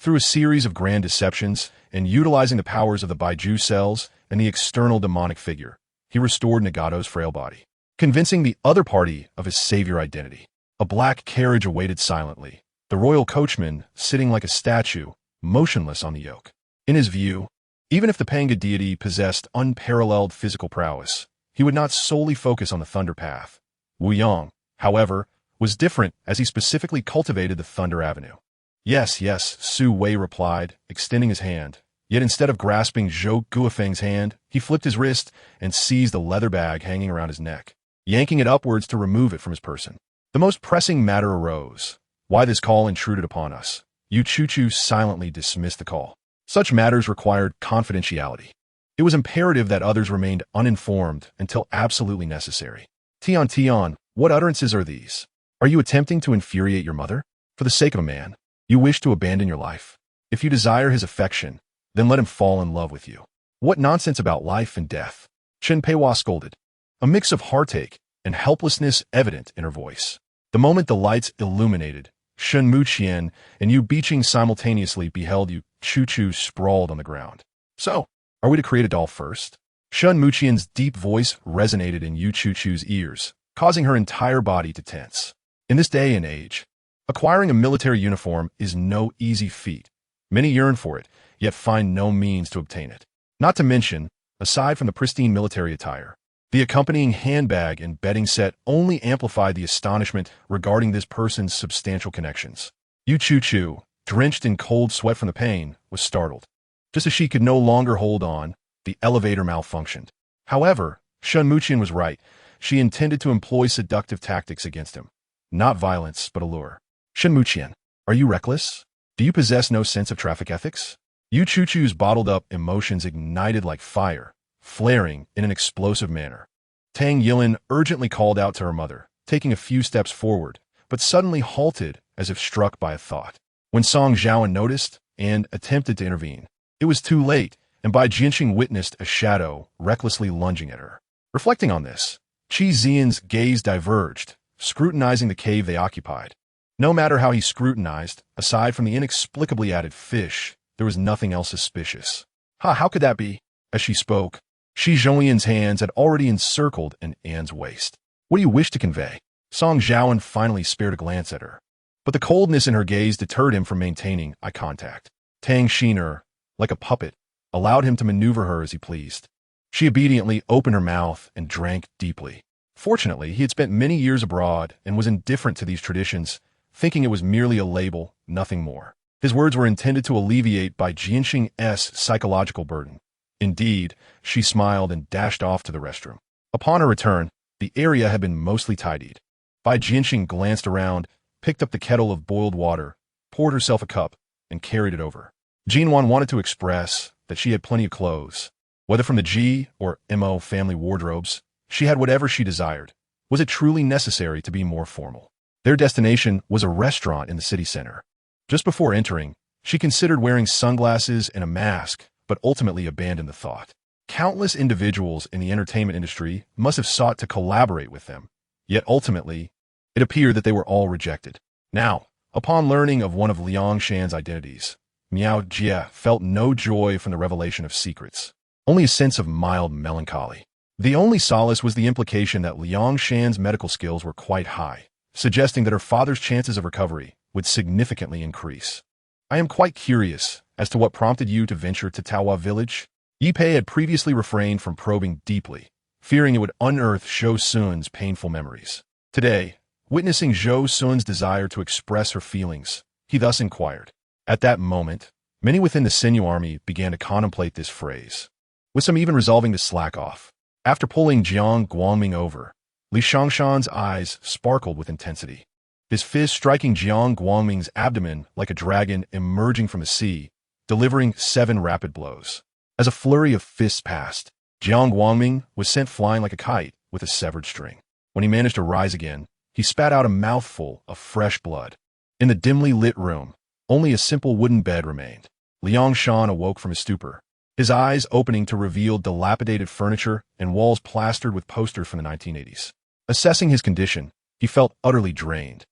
through a series of grand deceptions and utilizing the powers of the Baiju cells and the external demonic figure, he restored Nagato's frail body, convincing the other party of his savior identity. A black carriage awaited silently, the royal coachman sitting like a statue, motionless on the yoke. In his view, even if the Panga deity possessed unparalleled physical prowess, he would not solely focus on the Thunder Path. Wu Yang, however, was different as he specifically cultivated the Thunder Avenue. Yes, yes, Su Wei replied, extending his hand. Yet instead of grasping Zhou Guofeng's hand, he flipped his wrist and seized the leather bag hanging around his neck, yanking it upwards to remove it from his person. The most pressing matter arose. Why this call intruded upon us? Yu Chuchu silently dismissed the call. Such matters required confidentiality. It was imperative that others remained uninformed until absolutely necessary. Tian, what utterances are these? Are you attempting to infuriate your mother? For the sake of a man, you wish to abandon your life. If you desire his affection, then let him fall in love with you. What nonsense about life and death? Chen Peiwa scolded, a mix of heartache and helplessness evident in her voice. The moment the lights illuminated, Shen Muqian and Yu Biqing simultaneously beheld Yu Chuchu sprawled on the ground. So, are we to create a doll first? Shen Muqian's deep voice resonated in Yu Chuchu's ears, causing her entire body to tense. In this day and age, acquiring a military uniform is no easy feat. Many yearn for it, yet find no means to obtain it. Not to mention, aside from the pristine military attire, The accompanying handbag and bedding set only amplified the astonishment regarding this person's substantial connections. Chu Xun, drenched in cold sweat from the pain, was startled. Just as she could no longer hold on, the elevator malfunctioned. However, Shen Muqian was right. She intended to employ seductive tactics against him. Not violence, but allure. Shen Muqian, are you reckless? Do you possess no sense of traffic ethics? Chu Xun's bottled-up emotions ignited like fire, flaring in an explosive manner. Tang Yilin urgently called out to her mother, taking a few steps forward, but suddenly halted as if struck by a thought. When Song Zhaoan noticed and attempted to intervene, it was too late, and Bai Jianxing witnessed a shadow recklessly lunging at her. Reflecting on this, Qi Xian's gaze diverged, scrutinizing the cave they occupied. No matter how he scrutinized, aside from the inexplicably added fish, there was nothing else suspicious. How could that be? As she spoke, Shi Zhongyin's hands had already encircled an Anne's waist. What do you wish to convey? Song Zhaoan finally spared a glance at her. But the coldness in her gaze deterred him from maintaining eye contact. Tang Xiner, like a puppet, allowed him to maneuver her as he pleased. She obediently opened her mouth and drank deeply. Fortunately, he had spent many years abroad and was indifferent to these traditions, thinking it was merely a label, nothing more. His words were intended to alleviate Bai Jianxing's psychological burden. Indeed, she smiled and dashed off to the restroom. Upon her return, the area had been mostly tidied. Bai Jianxing glanced around, picked up the kettle of boiled water, poured herself a cup, and carried it over. Jinwan wanted to express that she had plenty of clothes. Whether from the G or Mo family wardrobes, she had whatever she desired. Was it truly necessary to be more formal? Their destination was a restaurant in the city center. Just before entering, she considered wearing sunglasses and a mask, but ultimately abandoned the thought. Countless individuals in the entertainment industry must have sought to collaborate with them, yet ultimately, it appeared that they were all rejected. Now, upon learning of one of Liang Shan's identities, Miao Jie felt no joy from the revelation of secrets, only a sense of mild melancholy. The only solace was the implication that Liang Shan's medical skills were quite high, suggesting that her father's chances of recovery would significantly increase. I am quite curious as to what prompted you to venture to Taohua village. Yi Pei had previously refrained from probing deeply, fearing it would unearth Zhou Sun's painful memories. Today, witnessing Zhou Sun's desire to express her feelings, he thus inquired. At that moment, many within the Sinew army began to contemplate this phrase, with some even resolving to slack off. After pulling Jiang Guangming over, Li Shangshan's eyes sparkled with intensity. His fist striking Jiang Guangming's abdomen like a dragon emerging from the sea, delivering 7 rapid blows. As a flurry of fists passed, Jiang Guangming was sent flying like a kite with a severed string. When he managed to rise again, he spat out a mouthful of fresh blood. In the dimly lit room, only a simple wooden bed remained. Liang Shan awoke from his stupor, his eyes opening to reveal dilapidated furniture and walls plastered with posters from the 1980s. Assessing his condition, he felt utterly drained,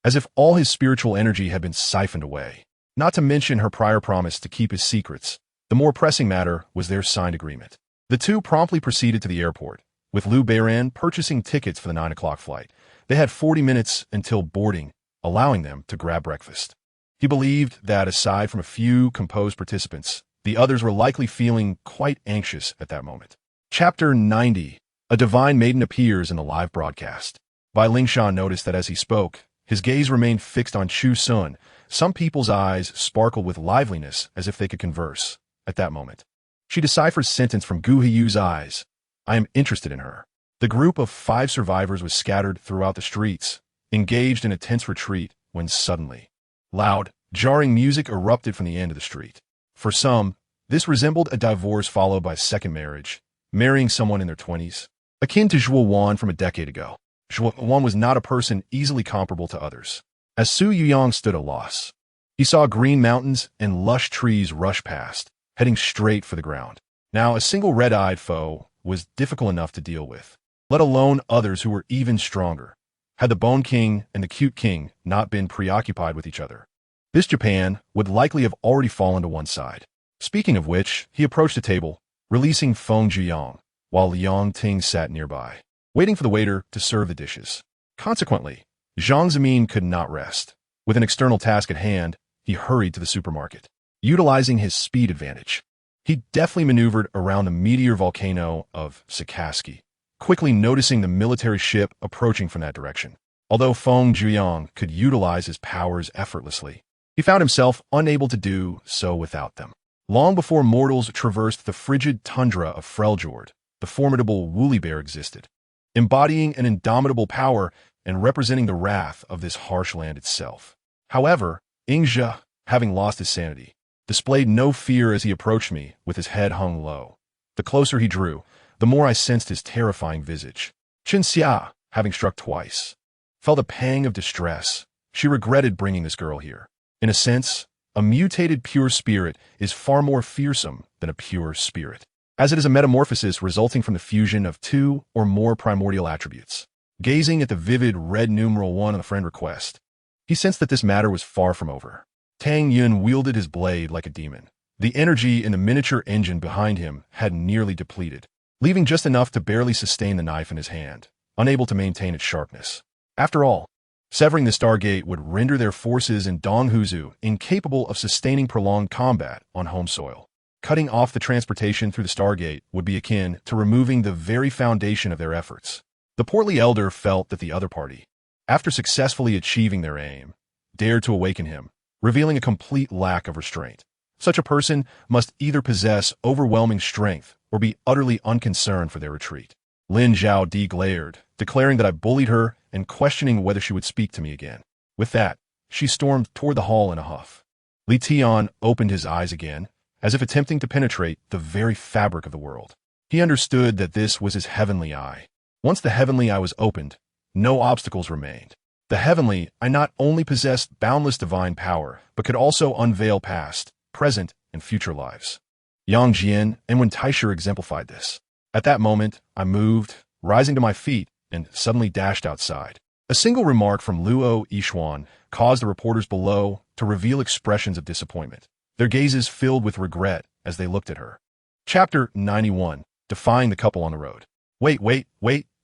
as if all his spiritual energy had been siphoned away. Not to mention her prior promise to keep his secrets, the more pressing matter was their signed agreement. The two promptly proceeded to the airport, with Liu Beiran purchasing tickets for the 9 o'clock flight. They had 40 minutes until boarding, allowing them to grab breakfast. He believed that, aside from a few composed participants, the others were likely feeling quite anxious at that moment. Chapter 90. A divine maiden appears in the live broadcast. Bai Lingshan noticed that as he spoke, his gaze remained fixed on Chu Xun. Some people's eyes sparkled with liveliness as if they could converse. At that moment, she deciphered sentence from Gu Hiyu's eyes. I am interested in her. The group of 5 survivors was scattered throughout the streets, engaged in a tense retreat, when suddenly, loud, jarring music erupted from the end of the street. For some, this resembled a divorce followed by a second marriage, marrying someone in their 20s, akin to Zhuo Wan from a decade ago. Zhuo Wan was not a person easily comparable to others. As Su Yuyang stood at a loss, he saw green mountains and lush trees rush past, heading straight for the ground. Now, a single red-eyed foe was difficult enough to deal with, let alone others who were even stronger. Had the Bone King and the Cute King not been preoccupied with each other, this Japan would likely have already fallen to one side. Speaking of which, he approached the table, releasing Feng Zhiyang, while Liang Ting sat nearby, waiting for the waiter to serve the dishes. Consequently, Zhang Zimin could not rest. With an external task at hand, he hurried to the supermarket. Utilizing his speed advantage, he deftly maneuvered around the meteor volcano of Sakaski, quickly noticing the military ship approaching from that direction. Although Feng Zhuyang could utilize his powers effortlessly, he found himself unable to do so without them. Long before mortals traversed the frigid tundra of Freljord, the formidable woolly bear existed, embodying an indomitable power and representing the wrath of this harsh land itself. However, Ingzhe, having lost his sanity, displayed no fear as he approached me with his head hung low. The closer he drew, the more I sensed his terrifying visage. Chen Xia, having struck twice, felt a pang of distress. She regretted bringing this girl here. In a sense, a mutated pure spirit is far more fearsome than a pure spirit, as it is a metamorphosis resulting from the fusion of two or more primordial attributes. Gazing at the vivid red numeral 1 on the friend request, he sensed that this matter was far from over. Tang Yun wielded his blade like a demon. The energy in the miniature engine behind him had nearly depleted, leaving just enough to barely sustain the knife in his hand, unable to maintain its sharpness. After all, severing the Stargate would render their forces in Donghuzu incapable of sustaining prolonged combat on home soil. Cutting off the transportation through the Stargate would be akin to removing the very foundation of their efforts. The portly elder felt that the other party, after successfully achieving their aim, dared to awaken him, revealing a complete lack of restraint. Such a person must either possess overwhelming strength or be utterly unconcerned for their retreat. Lin Zhao Di glared, declaring that I bullied her and questioning whether she would speak to me again. With that, she stormed toward the hall in a huff. Li Tian opened his eyes again, as if attempting to penetrate the very fabric of the world. He understood that this was his heavenly eye. Once the heavenly eye was opened, no obstacles remained. The heavenly eye not only possessed boundless divine power, but could also unveil past, present, and future lives. Yang Jian and Wen Taisher exemplified this. At that moment, I moved, rising to my feet, and suddenly dashed outside. A single remark from Luo Yixuan caused the reporters below to reveal expressions of disappointment. Their gazes filled with regret as they looked at her. Chapter 91, Defying the Couple on the Road. Wait,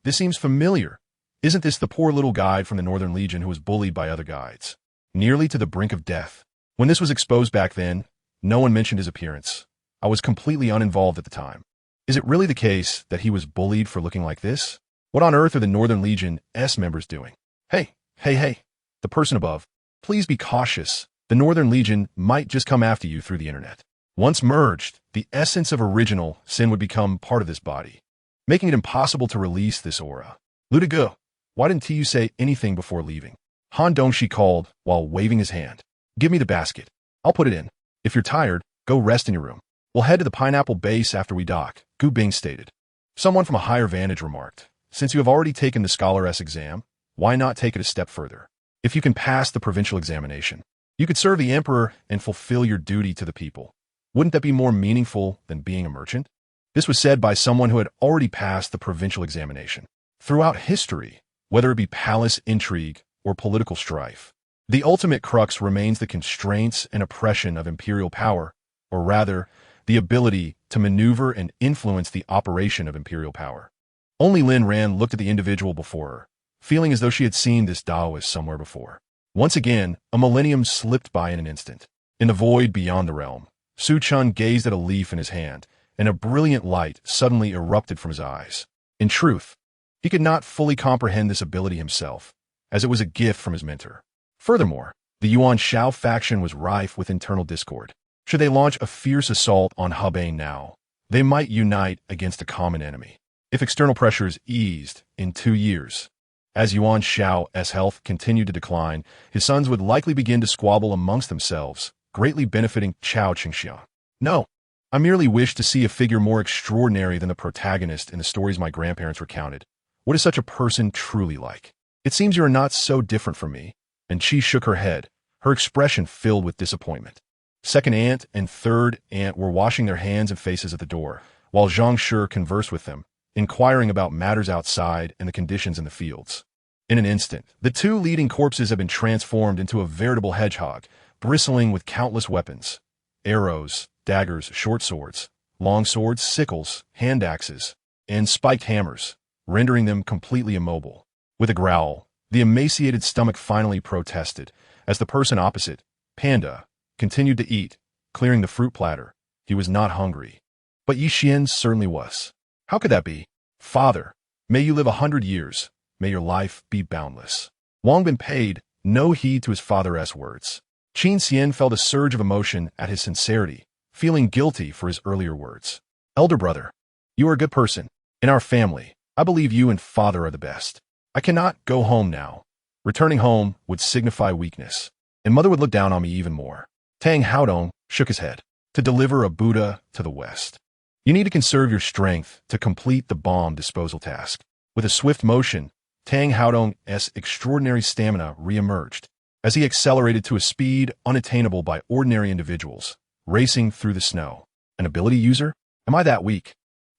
this seems familiar. Isn't this the poor little guide from the Northern Legion who was bullied by other guides, nearly to the brink of death? When this was exposed back then, no one mentioned his appearance. I was completely uninvolved at the time. Is it really the case that he was bullied for looking like this? What on earth are the Northern Legion S members doing? Hey, the person above, please be cautious. The Northern Legion might just come after you through the internet. Once merged, the essence of original sin would become part of this body, making it impossible to release this aura. Ludigo, why didn't you say anything before leaving? Han Dongshi called while waving his hand. Give me the basket. I'll put it in. If you're tired, go rest in your room. We'll head to the Pineapple Base after we dock, Gu Bing stated. Someone from a higher vantage remarked, since you have already taken the Scholar S exam, why not take it a step further? If you can pass the provincial examination, you could serve the emperor and fulfill your duty to the people. Wouldn't that be more meaningful than being a merchant? This was said by someone who had already passed the provincial examination. Throughout history, whether it be palace intrigue or political strife, the ultimate crux remains the constraints and oppression of imperial power, or rather, the ability to maneuver and influence the operation of imperial power. Only Lin Ran looked at the individual before her, feeling as though she had seen this Taoist somewhere before. Once again, a millennium slipped by in an instant. In the void beyond the realm, Chu Xun gazed at a leaf in his hand, and a brilliant light suddenly erupted from his eyes. In truth, he could not fully comprehend this ability himself, as it was a gift from his mentor. Furthermore, the Yuan Shao faction was rife with internal discord. Should they launch a fierce assault on Hebei now, they might unite against a common enemy. If external pressures eased in 2 years, as Yuan Shao's health continued to decline, his sons would likely begin to squabble amongst themselves, greatly benefiting Cao Qingxiang. No, I merely wish to see a figure more extraordinary than the protagonist in the stories my grandparents recounted. What is such a person truly like? It seems you are not so different from me. And she shook her head, her expression filled with disappointment. Second aunt and third aunt were washing their hands and faces at the door, while Zhang Shi conversed with them, inquiring about matters outside and the conditions in the fields. In an instant, the 2 leading corpses had been transformed into a veritable hedgehog, bristling with countless weapons: arrows, daggers, short swords, long swords, sickles, hand axes, and spiked hammers, rendering them completely immobile. With a growl, the emaciated stomach finally protested, as the person opposite, Panda, continued to eat, clearing the fruit platter. He was not hungry. But Yi Xian certainly was. How could that be? Father, May you live 100 years. May your life be boundless. Wang Bin paid no heed to his father's words. Qin Xian felt a surge of emotion at his sincerity, feeling guilty for his earlier words. Elder brother, you are a good person. In our family, I believe you and father are the best. I cannot go home now. Returning home would signify weakness, and mother would look down on me even more. Tang Haodong shook his head. To deliver a Buddha to the West, you need to conserve your strength to complete the bomb disposal task. With a swift motion, Tang Haodong's extraordinary stamina re-emerged as he accelerated to a speed unattainable by ordinary individuals, racing through the snow. An ability user? Am I that weak?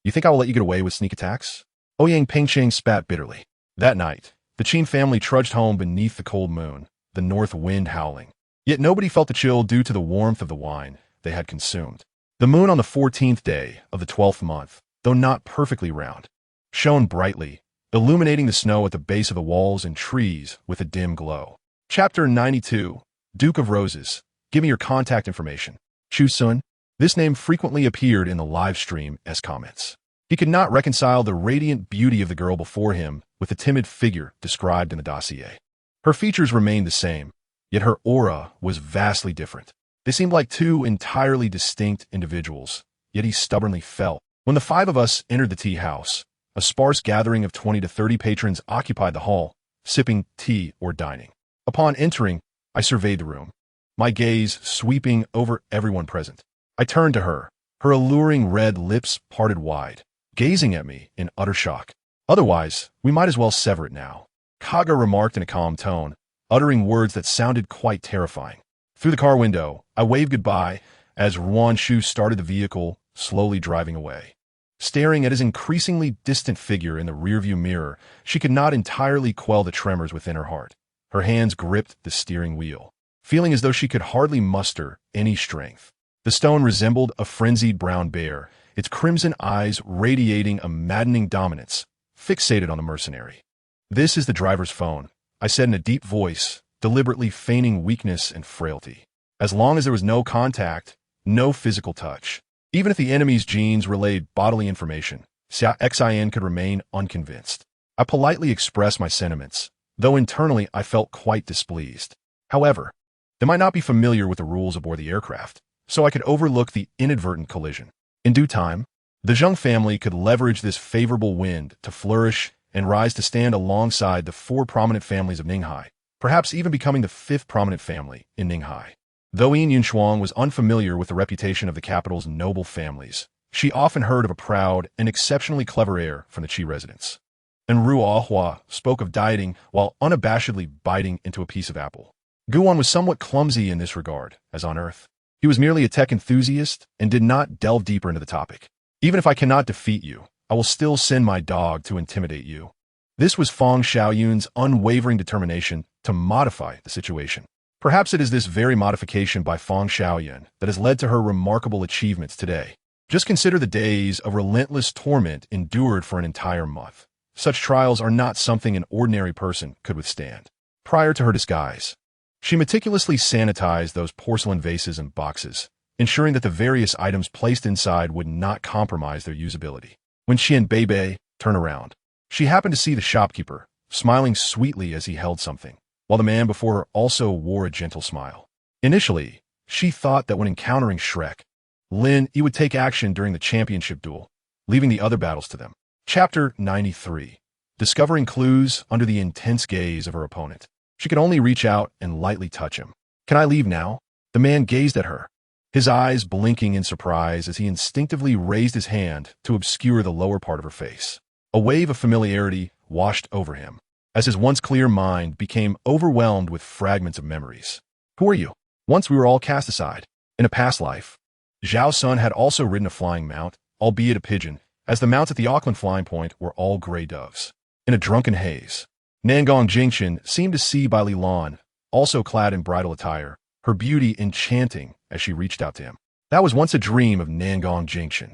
You think I will let you get away with sneak attacks? Ouyang Pengcheng spat bitterly. That night, the Qin family trudged home beneath the cold moon, the north wind howling. Yet nobody felt the chill due to the warmth of the wine they had consumed. The moon on the 14th day of the 12th month, though not perfectly round, shone brightly, illuminating the snow at the base of the walls and trees with a dim glow. Chapter 92, Duke of Roses. Give me your contact information. Chu Xun. This name frequently appeared in the live stream as comments. He could not reconcile the radiant beauty of the girl before him with the timid figure described in the dossier. Her features remained the same, yet her aura was vastly different. They seemed like two entirely distinct individuals, yet he stubbornly felt. When the five of us entered the tea house, a sparse gathering of 20 to 30 patrons occupied the hall, sipping tea or dining. Upon entering, I surveyed the room, my gaze sweeping over everyone present. I turned to her, her alluring red lips parted wide, gazing at me in utter shock. Otherwise, we might as well sever it now, Kaga remarked in a calm tone, uttering words that sounded quite terrifying. Through the car window, I waved goodbye as Ruan Shu started the vehicle, slowly driving away. Staring at his increasingly distant figure in the rearview mirror, she could not entirely quell the tremors within her heart. Her hands gripped the steering wheel, feeling as though she could hardly muster any strength. The stone resembled a frenzied brown bear, its crimson eyes radiating a maddening dominance, fixated on the mercenary. This is the driver's phone, I said in a deep voice, deliberately feigning weakness and frailty. As long as there was no contact, no physical touch, even if the enemy's genes relayed bodily information, Xin could remain unconvinced. I politely expressed my sentiments, though internally I felt quite displeased. However, they might not be familiar with the rules aboard the aircraft, so I could overlook the inadvertent collision. In due time, the Zheng family could leverage this favorable wind to flourish and rise to stand alongside the four prominent families of Ninghai, perhaps even becoming the fifth prominent family in Ninghai. Though Yin Yunshuang was unfamiliar with the reputation of the capital's noble families, she often heard of a proud and exceptionally clever heir from the Qi residence. And Ruohua spoke of dieting while unabashedly biting into a piece of apple. Guan was somewhat clumsy in this regard, as on Earth. He was merely a tech enthusiast and did not delve deeper into the topic. Even if I cannot defeat you, I will still send my dog to intimidate you. This was Fang Xiaoyun's unwavering determination to modify the situation. Perhaps it is this very modification by Fang Xiaoyun that has led to her remarkable achievements today. Just consider the days of relentless torment endured for an entire month. Such trials are not something an ordinary person could withstand. Prior to her disguise, she meticulously sanitized those porcelain vases and boxes, ensuring that the various items placed inside would not compromise their usability. When she and Bebe turned around, she happened to see the shopkeeper, smiling sweetly as he held something, while the man before her also wore a gentle smile. Initially, she thought that when encountering Shrek, Lin Yi would take action during the championship duel, leaving the other battles to them. Chapter 93. Discovering clues under the intense gaze of her opponent. She could only reach out and lightly touch him. Can I leave now? The man gazed at her, his eyes blinking in surprise as he instinctively raised his hand to obscure the lower part of her face. A wave of familiarity washed over him, as his once clear mind became overwhelmed with fragments of memories. Who are you? Once we were all cast aside. In a past life, Zhao Sun had also ridden a flying mount, albeit a pigeon, as the mounts at the Auckland flying point were all gray doves. In a drunken haze, Nangong Jingchen seemed to see by Li Lan, also clad in bridal attire, her beauty enchanting as she reached out to him. That was once a dream of Nangong Jingchen.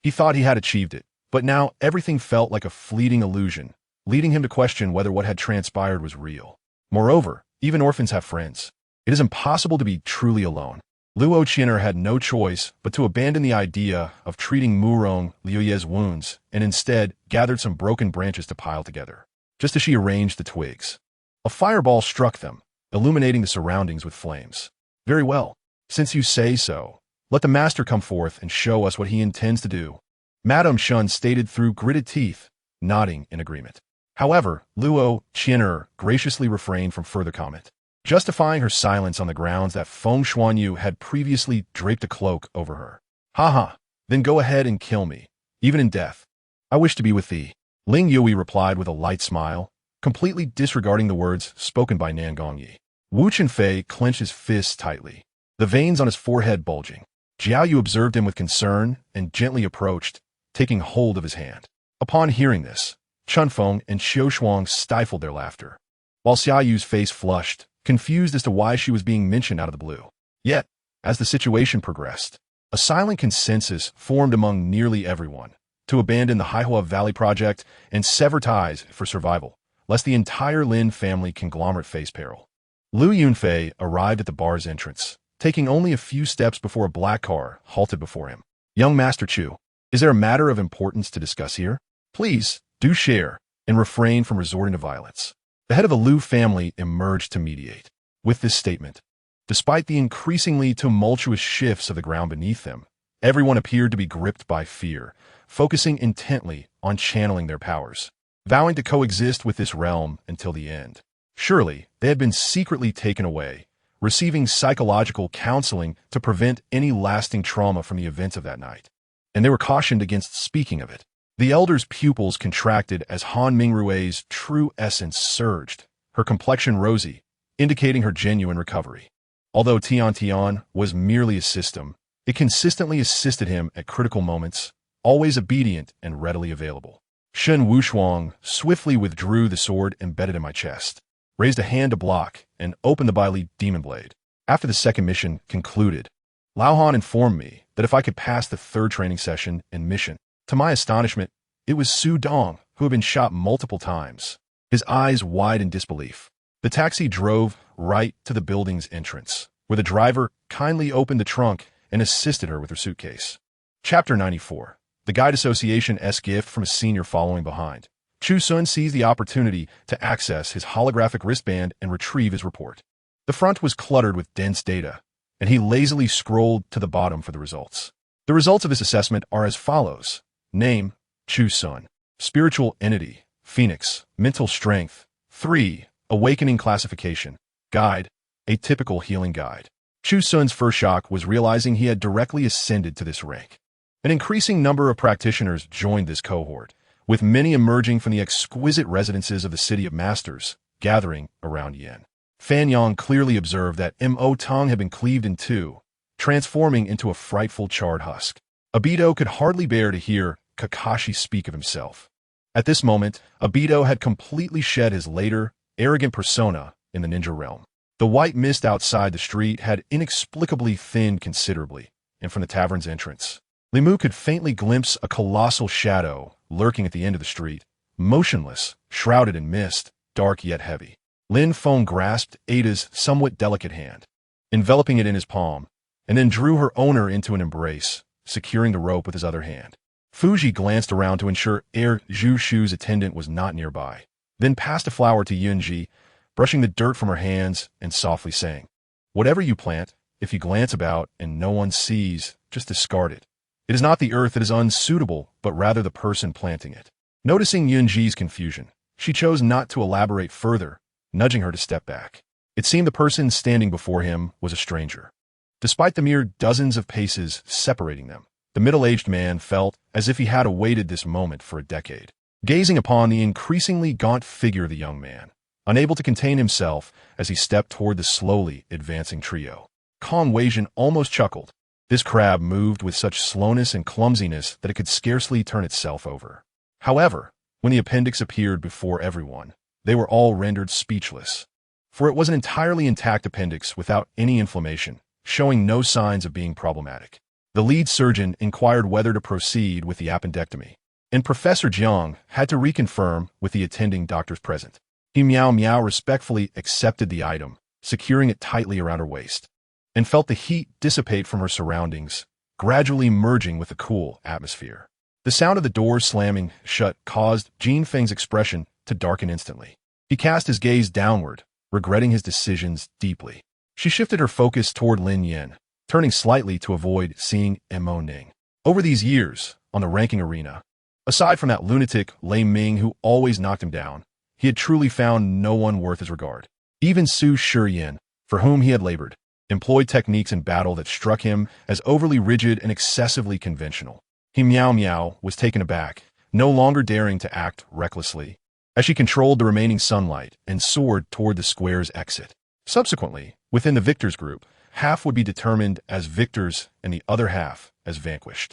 He thought he had achieved it, but now everything felt like a fleeting illusion, leading him to question whether what had transpired was real. Moreover, even orphans have friends. It is impossible to be truly alone. Luo Qian'er had no choice but to abandon the idea of treating Murong Liuye's wounds and instead gathered some broken branches to pile together. Just as she arranged the twigs, a fireball struck them, illuminating the surroundings with flames. Very well. Since you say so, let the master come forth and show us what he intends to do, Madame Shun stated through gritted teeth, nodding in agreement. However, Luo Qian'er graciously refrained from further comment, justifying her silence on the grounds that Feng Xuanyu had previously draped a cloak over her. Haha, then go ahead and kill me, even in death. I wish to be with thee. Ling Yui replied with a light smile, completely disregarding the words spoken by Nan Gongyi. Wu Chenfei clenched his fists tightly, the veins on his forehead bulging. Jiao Yu observed him with concern and gently approached, taking hold of his hand. Upon hearing this, Chunfeng and Xiushuang stifled their laughter, while Xia Yu's face flushed, confused as to why she was being mentioned out of the blue. Yet, as the situation progressed, a silent consensus formed among nearly everyone to abandon the Haihua Valley project and sever ties for survival, lest the entire Lin family conglomerate face peril. Lu Yunfei arrived at the bar's entrance, taking only a few steps before a black car halted before him. Young Master Chu, is there a matter of importance to discuss here? Please, do share and refrain from resorting to violence. The head of the Lu family emerged to mediate. With this statement, despite the increasingly tumultuous shifts of the ground beneath them, everyone appeared to be gripped by fear, focusing intently on channeling their powers, vowing to coexist with this realm until the end. Surely, they had been secretly taken away, receiving psychological counseling to prevent any lasting trauma from the events of that night. And they were cautioned against speaking of it. The elder's pupils contracted as Han Mingrue's true essence surged, her complexion rosy, indicating her genuine recovery. Although Tian Tian was merely a system, it consistently assisted him at critical moments, always obedient and readily available. Shen Wushuang swiftly withdrew the sword embedded in my chest, raised a hand to block, and opened the Baili demon blade. After the second mission concluded, Lao Han informed me that if I could pass the third training session and mission, to my astonishment, it was Su Dong, who had been shot multiple times, his eyes wide in disbelief. The taxi drove right to the building's entrance, where the driver kindly opened the trunk and assisted her with her suitcase. Chapter 94. The Guide Association's gift from a senior following behind. Chu Xun seized the opportunity to access his holographic wristband and retrieve his report. The front was cluttered with dense data, and he lazily scrolled to the bottom for the results. The results of his assessment are as follows. Name, Chu Xun. Spiritual entity, Phoenix. Mental strength, 3. Awakening classification. Guide, atypical healing guide. Chu Xun's first shock was realizing he had directly ascended to this rank. An increasing number of practitioners joined this cohort, with many emerging from the exquisite residences of the City of Masters, gathering around Yen. Fan Yang clearly observed that Mo Tong had been cleaved in two, transforming into a frightful charred husk. Abito could hardly bear to hear Kakashi speak of himself. At this moment, Abito had completely shed his later, arrogant persona in the ninja realm. The white mist outside the street had inexplicably thinned considerably, and from the tavern's entrance, Limu could faintly glimpse a colossal shadow lurking at the end of the street, motionless, shrouded in mist, dark yet heavy. Lin Feng grasped Ada's somewhat delicate hand, enveloping it in his palm, and then drew her owner into an embrace, securing the rope with his other hand. Fuji glanced around to ensure Zhu Shu's attendant was not nearby, then passed a flower to Yunji, brushing the dirt from her hands and softly saying, "Whatever you plant, if you glance about and no one sees, just discard it. It is not the earth that is unsuitable, but rather the person planting it." Noticing Yunji's confusion, she chose not to elaborate further, nudging her to step back. It seemed the person standing before him was a stranger. Despite the mere dozens of paces separating them, the middle-aged man felt as if he had awaited this moment for a decade. Gazing upon the increasingly gaunt figure of the young man, unable to contain himself as he stepped toward the slowly advancing trio, Kong Weijin almost chuckled. This crab moved with such slowness and clumsiness that it could scarcely turn itself over. However, when the appendix appeared before everyone, they were all rendered speechless. For it was an entirely intact appendix without any inflammation, showing no signs of being problematic. The lead surgeon inquired whether to proceed with the appendectomy, and Professor Jiang had to reconfirm with the attending doctors present. He Miao Miao respectfully accepted the item, securing it tightly around her waist. and felt the heat dissipate from her surroundings, gradually merging with the cool atmosphere. The sound of the door slamming shut caused Jin Feng's expression to darken instantly. He cast his gaze downward, regretting his decisions deeply. She shifted her focus toward Lin Yin, turning slightly to avoid seeing Mo Ning. Over these years, on the ranking arena, aside from that lunatic Lei Ming who always knocked him down, he had truly found no one worth his regard. Even Su Shiyin, for whom he had labored, employed techniques in battle that struck him as overly rigid and excessively conventional. He Miao Miao was taken aback, no longer daring to act recklessly, as she controlled the remaining sunlight and soared toward the square's exit. Subsequently, within the victors group, half would be determined as victors and the other half as vanquished.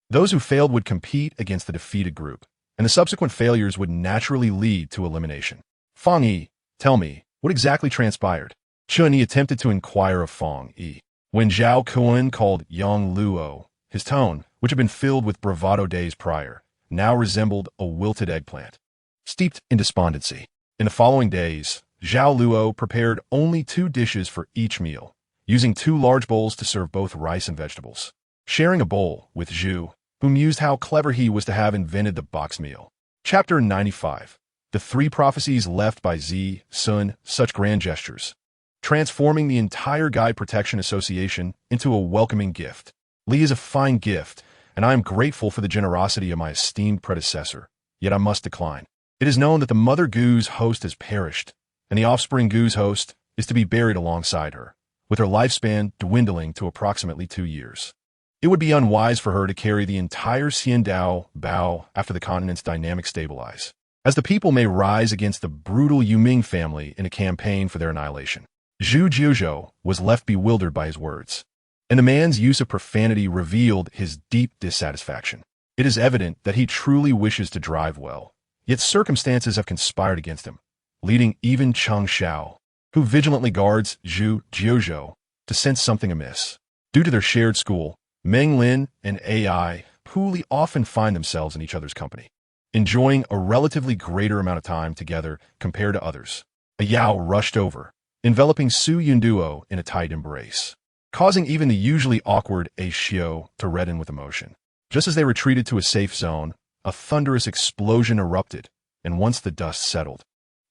Those who failed would compete against the defeated group, and the subsequent failures would naturally lead to elimination. Fang Yi, tell me, what exactly transpired? Chun Yi attempted to inquire of Fang Yi. When Zhao Kuan called Yang Luo, his tone, which had been filled with bravado days prior, now resembled a wilted eggplant, steeped in despondency. In the following days, Zhao Luo prepared only 2 dishes for each meal, using 2 large bowls to serve both rice and vegetables. Sharing a bowl with Zhu, who mused how clever he was to have invented the box meal. Chapter 95. The 3 prophecies left by Zi, Sun, such grand gestures, transforming the entire Guide Protection Association into a welcoming gift. Li is a fine gift, and I am grateful for the generosity of my esteemed predecessor, yet I must decline. It is known that the Mother Gu's host has perished, and the offspring Gu's host is to be buried alongside her, with her lifespan dwindling to approximately 2 years. It would be unwise for her to carry the entire Xiandao Bao after the continent's dynamics stabilize, as the people may rise against the brutal Yuming family in a campaign for their annihilation. Zhu Jiuzhou was left bewildered by his words, and the man's use of profanity revealed his deep dissatisfaction. It is evident that he truly wishes to drive well, yet circumstances have conspired against him, leading even Cheng Xiao, who vigilantly guards Zhu Jiuzhou, to sense something amiss. Due to their shared school, Meng Lin and AI Puli often find themselves in each other's company, enjoying a relatively greater amount of time together compared to others. A Yao rushed over, enveloping Su Yunduo in a tight embrace, causing even the usually awkward A Xiao to redden with emotion. Just as they retreated to a safe zone, a thunderous explosion erupted, and once the dust settled,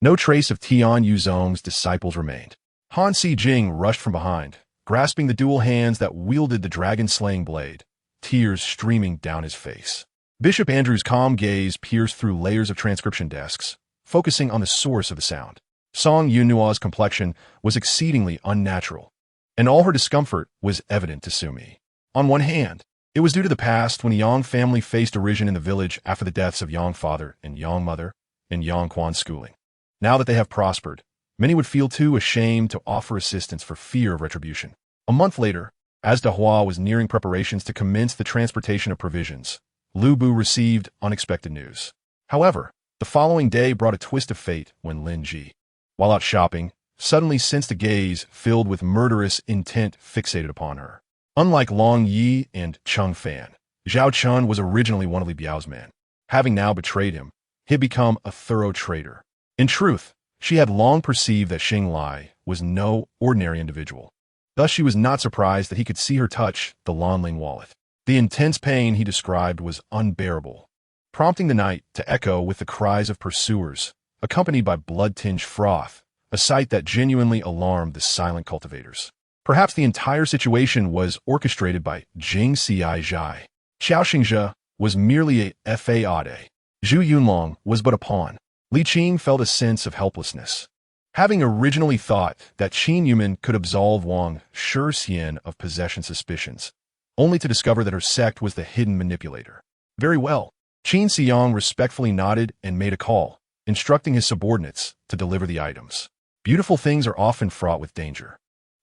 no trace of Tian Yuzong's disciples remained. Han Si-jing rushed from behind, grasping the dual hands that wielded the dragon-slaying blade, tears streaming down his face. Bishop Andrew's calm gaze pierced through layers of transcription desks, focusing on the source of the sound. Song Yunnua's complexion was exceedingly unnatural, and all her discomfort was evident to Sumi. On one hand, it was due to the past when the Yang family faced derision in the village after the deaths of Yang father and Yang mother and Yang Quan's schooling. Now that they have prospered, many would feel too ashamed to offer assistance for fear of retribution. A month later, as Dahua was nearing preparations to commence the transportation of provisions, Lu Bu received unexpected news. However, the following day brought a twist of fate when Lin Ji, while out shopping, suddenly sensed a gaze filled with murderous intent fixated upon her. Unlike Long Yi and Cheng Fan, Zhao Chun was originally one of Li Biao's men. Having now betrayed him, he had become a thorough traitor. In truth, she had long perceived that Xing Lai was no ordinary individual. Thus she was not surprised that he could see her touch the Lanling wallet. The intense pain he described was unbearable, prompting the night to echo with the cries of pursuers, accompanied by blood-tinged froth, a sight that genuinely alarmed the silent cultivators. Perhaps the entire situation was orchestrated by Jing Xiai Zhai. Xiao Xingzhe was merely a faade. Zhu Yunlong was but a pawn. Li Qing felt a sense of helplessness. Having originally thought that Qin Yuman could absolve Wang Shixian of possession suspicions, only to discover that her sect was the hidden manipulator. Very well. Qin Xiang respectfully nodded and made a call, instructing his subordinates to deliver the items. Beautiful things are often fraught with danger.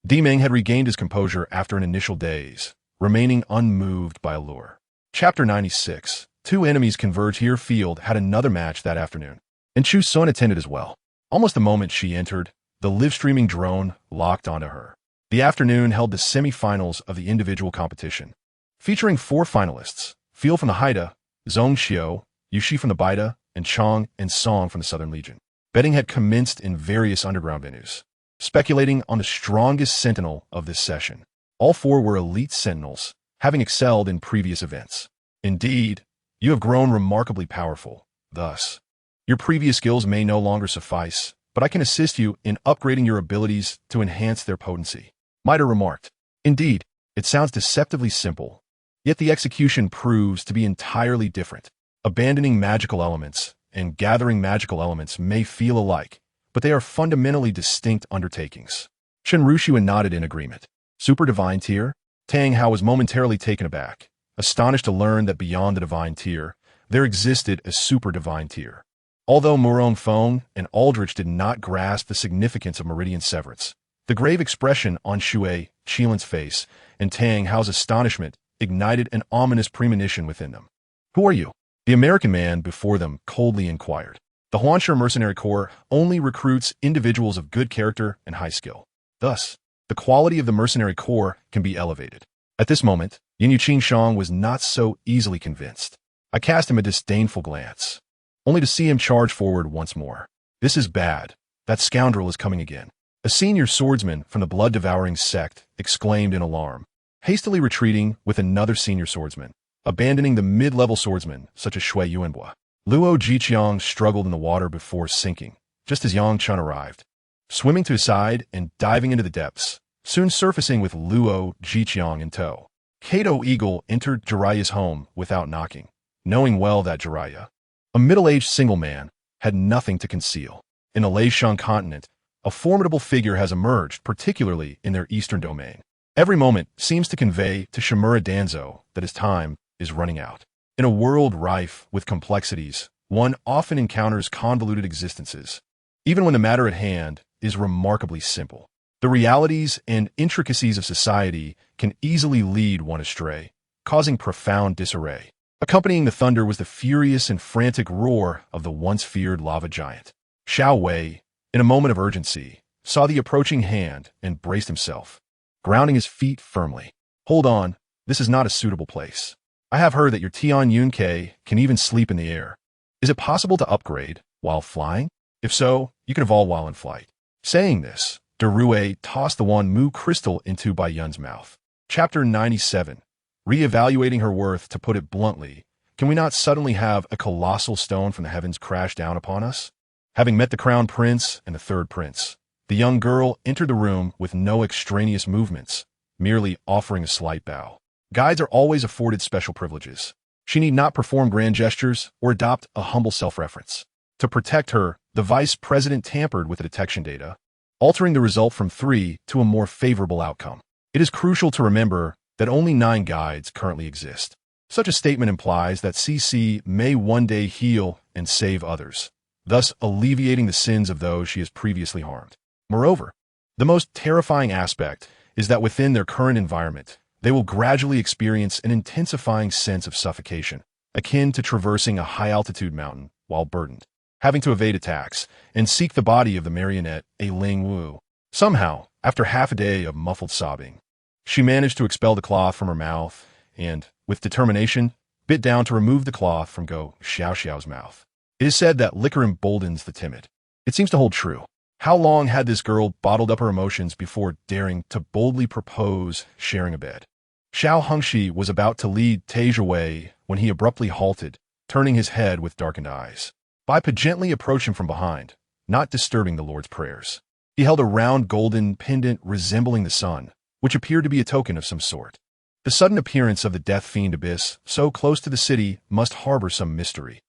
Deepening had regained his composure after an initial daze, remaining unmoved by allure. Chapter 96. 2 enemies converge here. Field had another match that afternoon, and Chu Xun attended as well. Almost the moment she entered, the live-streaming drone locked onto her. The afternoon held the semi-finals of the individual competition, featuring 4 finalists: Feel from the Hei Ta, Zhong Xiu, Yushi from the Baida, and Chang and Song from the Southern Legion. Betting had commenced in various underground venues, speculating on the strongest sentinel of this session. All four were elite sentinels, having excelled in previous events. Indeed, you have grown remarkably powerful. Thus, your previous skills may no longer suffice, but I can assist you in upgrading your abilities to enhance their potency. Mida remarked. Indeed, it sounds deceptively simple, yet the execution proves to be entirely different. Abandoning magical elements and gathering magical elements may feel alike, but they are fundamentally distinct undertakings. Shenrushu nodded in agreement. Super Divine Tier? Tang Hao was momentarily taken aback, astonished to learn that beyond the Divine Tier, there existed a Super Divine Tier. Although Morone Phone and Aldrich did not grasp the significance of Meridian Severance, the grave expression on Shui Qilan's face and Tang Hao's astonishment ignited an ominous premonition within them. Who are you? The American man before them coldly inquired. The Huanshe Mercenary Corps only recruits individuals of good character and high skill. Thus, the quality of the Mercenary Corps can be elevated. At this moment, Yin Yuqing Shang was not so easily convinced. I cast him a disdainful glance, only to see him charge forward once more. This is bad. That scoundrel is coming again. A senior swordsman from the blood-devouring sect exclaimed in alarm, hastily retreating with another senior swordsman, abandoning the mid-level swordsmen such as Shui Yuanbua. Luo Jiqiang struggled in the water before sinking, just as Yang Chun arrived, swimming to his side and diving into the depths, soon surfacing with Luo Jiqiang in tow. Kato Eagle entered Jiraiya's home without knocking, knowing well that Jiraiya, a middle-aged single man, had nothing to conceal. In the Leishan continent, a formidable figure has emerged, particularly in their eastern domain. Every moment seems to convey to Shimura Danzo that his time is running out. In a world rife with complexities, one often encounters convoluted existences, even when the matter at hand is remarkably simple. The realities and intricacies of society can easily lead one astray, causing profound disarray. Accompanying the thunder was the furious and frantic roar of the once-feared lava giant. Xiao Wei, in a moment of urgency, saw the approaching hand and braced himself, grounding his feet firmly. Hold on, this is not a suitable place. I have heard that your Tian Yunke can even sleep in the air. Is it possible to upgrade while flying? If so, you can evolve while in flight. Saying this, Derue tossed the one Mu crystal into Bai Yun's mouth. Chapter 97. Re-evaluating her worth, to put it bluntly, can we not suddenly have a colossal stone from the heavens crash down upon us? Having met the crown prince and the third prince, the young girl entered the room with no extraneous movements, merely offering a slight bow. Guides are always afforded special privileges. She need not perform grand gestures or adopt a humble self-reference. To protect her, the vice president tampered with the detection data, altering the result from 3 to a more favorable outcome. It is crucial to remember that only 9 guides currently exist. Such a statement implies that CC may one day heal and save others, thus alleviating the sins of those she has previously harmed. Moreover, the most terrifying aspect is that within their current environment, they will gradually experience an intensifying sense of suffocation, akin to traversing a high-altitude mountain while burdened, having to evade attacks and seek the body of the marionette, a Ling Wu. Somehow, after half a day of muffled sobbing, she managed to expel the cloth from her mouth and, with determination, bit down to remove the cloth from Go Xiaoxiao's mouth. It is said that liquor emboldens the timid. It seems to hold true. How long had this girl bottled up her emotions before daring to boldly propose sharing a bed? Xiao Hengshi was about to lead Tasia away when he abruptly halted, turning his head with darkened eyes. Bai Pa gently approached him from behind, not disturbing the Lord's prayers. He held a round golden pendant resembling the sun, which appeared to be a token of some sort. The sudden appearance of the death fiend abyss so close to the city must harbor some mystery.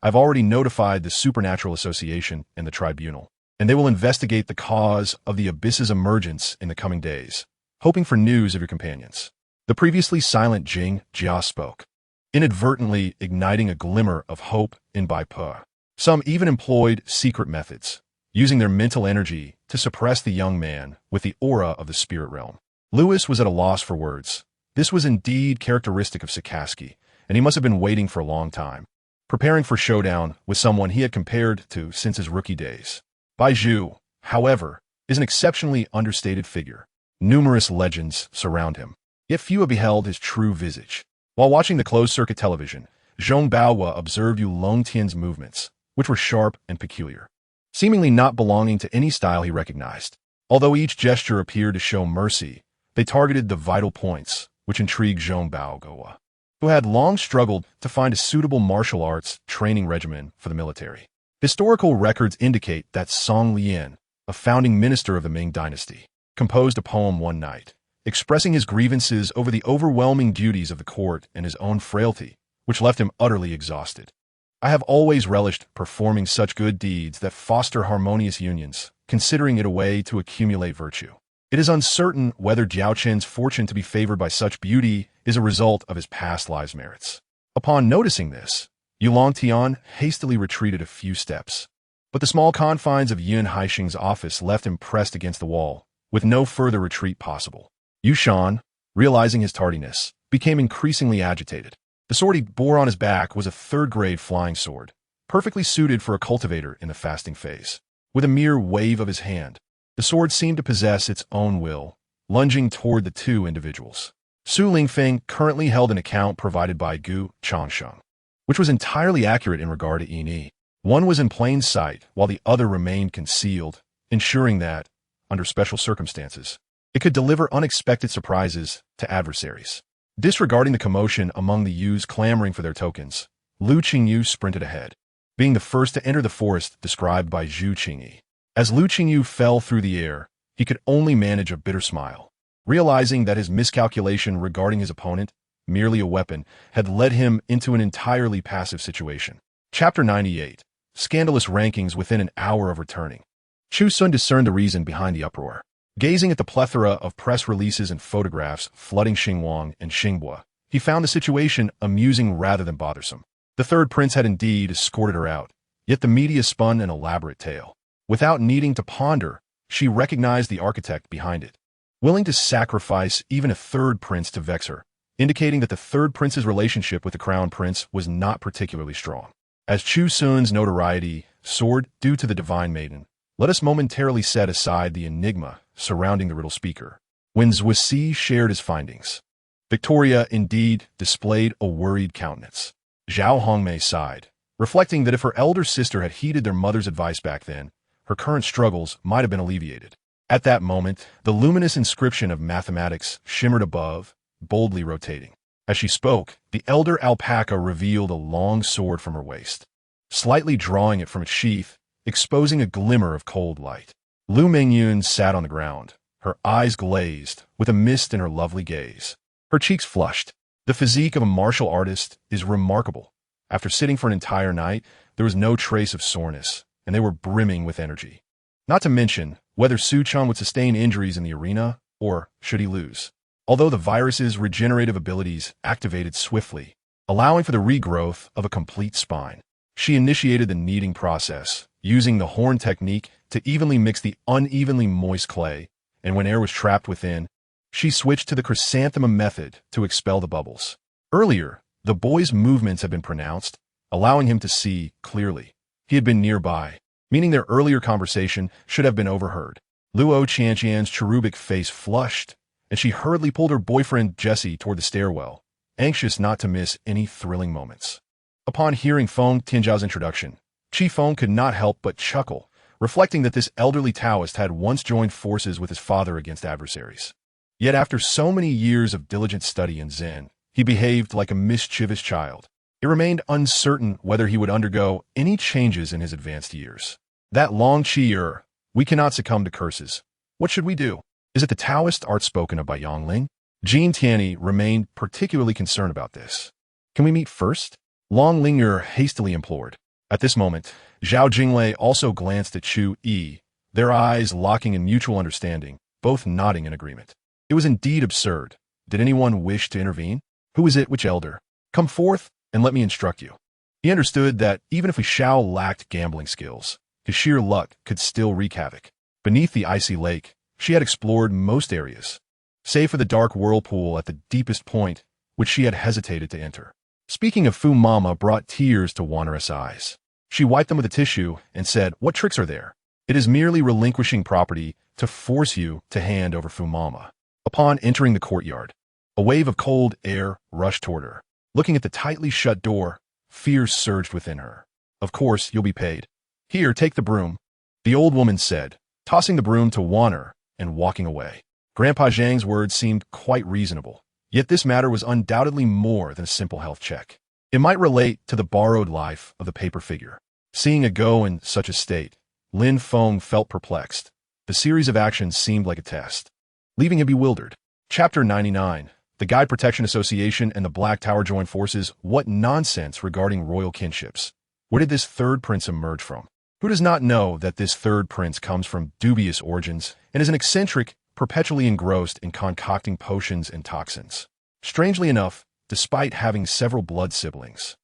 I've already notified the Supernatural Association and the Tribunal, and they will investigate the cause of the abyss's emergence in the coming days, hoping for news of your companions. The previously silent Jing Jia spoke, inadvertently igniting a glimmer of hope in Bai Pa. Some even employed secret methods, using their mental energy to suppress the young man with the aura of the spirit realm. Lewis was at a loss for words. This was indeed characteristic of Sikaski, and he must have been waiting for a long time, preparing for showdown with someone he had compared to since his rookie days. Bai Zhu, however, is an exceptionally understated figure. Numerous legends surround him, yet few have beheld his true visage. While watching the closed-circuit television, Zhong Baohua observed Yu Longtian's movements, which were sharp and peculiar, seemingly not belonging to any style he recognized. Although each gesture appeared to show mercy, They targeted the vital points, which intrigued Zhong Baogoa, who had long struggled to find a suitable martial arts training regimen for the military. Historical records indicate that Song Lian, a founding minister of the Ming dynasty, composed a poem one night, expressing his grievances over the overwhelming duties of the court and his own frailty, which left him utterly exhausted. I have always relished performing such good deeds that foster harmonious unions, considering it a way to accumulate virtue. It is uncertain whether Jiao Chen's fortune to be favored by such beauty is a result of his past lives' merits. Upon noticing this, Yulong Tian hastily retreated a few steps, but the small confines of Yun Haixing's office left him pressed against the wall, with no further retreat possible. Yu Shan, realizing his tardiness, became increasingly agitated. The sword he bore on his back was a third-grade flying sword, perfectly suited for a cultivator in the fasting phase. With a mere wave of his hand, the sword seemed to possess its own will, lunging toward the two individuals. Su Lingfeng currently held an account provided by Gu Changsheng, which was entirely accurate in regard to Yi. One was in plain sight, while the other remained concealed, ensuring that, under special circumstances, it could deliver unexpected surprises to adversaries. Disregarding the commotion among the Yus clamoring for their tokens, Lu Qingyu sprinted ahead, being the first to enter the forest described by Zhu Qingyi. As Lu Qingyu fell through the air, he could only manage a bitter smile, realizing that his miscalculation regarding his opponent, merely a weapon, had led him into an entirely passive situation. Chapter 98. Scandalous Rankings Within an Hour of Returning. Chu Xun discerned the reason behind the uproar. Gazing at the plethora of press releases and photographs flooding Xinguang and Xinghua, he found the situation amusing rather than bothersome. The third prince had indeed escorted her out, yet the media spun an elaborate tale. Without needing to ponder, she recognized the architect behind it, willing to sacrifice even a third prince to vex her, indicating that the third prince's relationship with the crown prince was not particularly strong. As Chu Xun's notoriety soared due to the divine maiden, let us momentarily set aside the enigma surrounding the riddle speaker. When Zhuisi shared his findings, Victoria indeed displayed a worried countenance. Zhao Hongmei sighed, reflecting that if her elder sister had heeded their mother's advice back then, her current struggles might have been alleviated. At that moment, the luminous inscription of mathematics shimmered above, boldly rotating. As she spoke, the elder alpaca revealed a long sword from her waist, slightly drawing it from its sheath, exposing a glimmer of cold light. Lu Mingyun sat on the ground, her eyes glazed, with a mist in her lovely gaze. Her cheeks flushed. The physique of a martial artist is remarkable. After sitting for an entire night, there was no trace of soreness, and they were brimming with energy. Not to mention whether Su Chun would sustain injuries in the arena, or should he lose. Although the virus's regenerative abilities activated swiftly, allowing for the regrowth of a complete spine, she initiated the kneading process, using the horn technique to evenly mix the unevenly moist clay, and when air was trapped within, she switched to the chrysanthemum method to expel the bubbles. Earlier, the boy's movements had been pronounced, allowing him to see clearly. He had been nearby, meaning their earlier conversation should have been overheard. Luo Qianqian's cherubic face flushed, and she hurriedly pulled her boyfriend Jesse toward the stairwell, anxious not to miss any thrilling moments. Upon hearing Feng Tianzhao's introduction, Qi Feng could not help but chuckle, reflecting that this elderly Taoist had once joined forces with his father against adversaries. Yet after so many years of diligent study in Zen, he behaved like a mischievous child. It remained uncertain whether he would undergo any changes in his advanced years. That long Qi we cannot succumb to curses. What should we do? Is it the Taoist art spoken of by Yongling? Jean Tianyi remained particularly concerned about this. Can we meet first? Long Ling'er hastily implored. At this moment, Zhao Jinglei also glanced at Chu Yi, their eyes locking in mutual understanding, both nodding in agreement. It was indeed absurd. Did anyone wish to intervene? Who is it, which elder? Come forth, and let me instruct you. He understood that even if Li Shao lacked gambling skills, his sheer luck could still wreak havoc. Beneath the icy lake, she had explored most areas, save for the dark whirlpool at the deepest point, which she had hesitated to enter. Speaking of Fu Mama brought tears to Wannerous' eyes. She wiped them with a tissue and said, "What tricks are there? It is merely relinquishing property to force you to hand over Fu Mama." Upon entering the courtyard, a wave of cold air rushed toward her. Looking at the tightly shut door, fear surged within her. "Of course, you'll be paid. Here, take the broom," the old woman said, tossing the broom to Wanner and walking away. Grandpa Zhang's words seemed quite reasonable, yet this matter was undoubtedly more than a simple health check. It might relate to the borrowed life of the paper figure. Seeing a go in such a state, Lin Feng felt perplexed. The series of actions seemed like a test, leaving him bewildered. Chapter 99. The Guide Protection Association and the Black Tower join forces. What nonsense regarding royal kinships. Where did this third prince emerge from? Who does not know that this third prince comes from dubious origins and is an eccentric, perpetually engrossed in concocting potions and toxins? Strangely enough, despite having several blood siblings,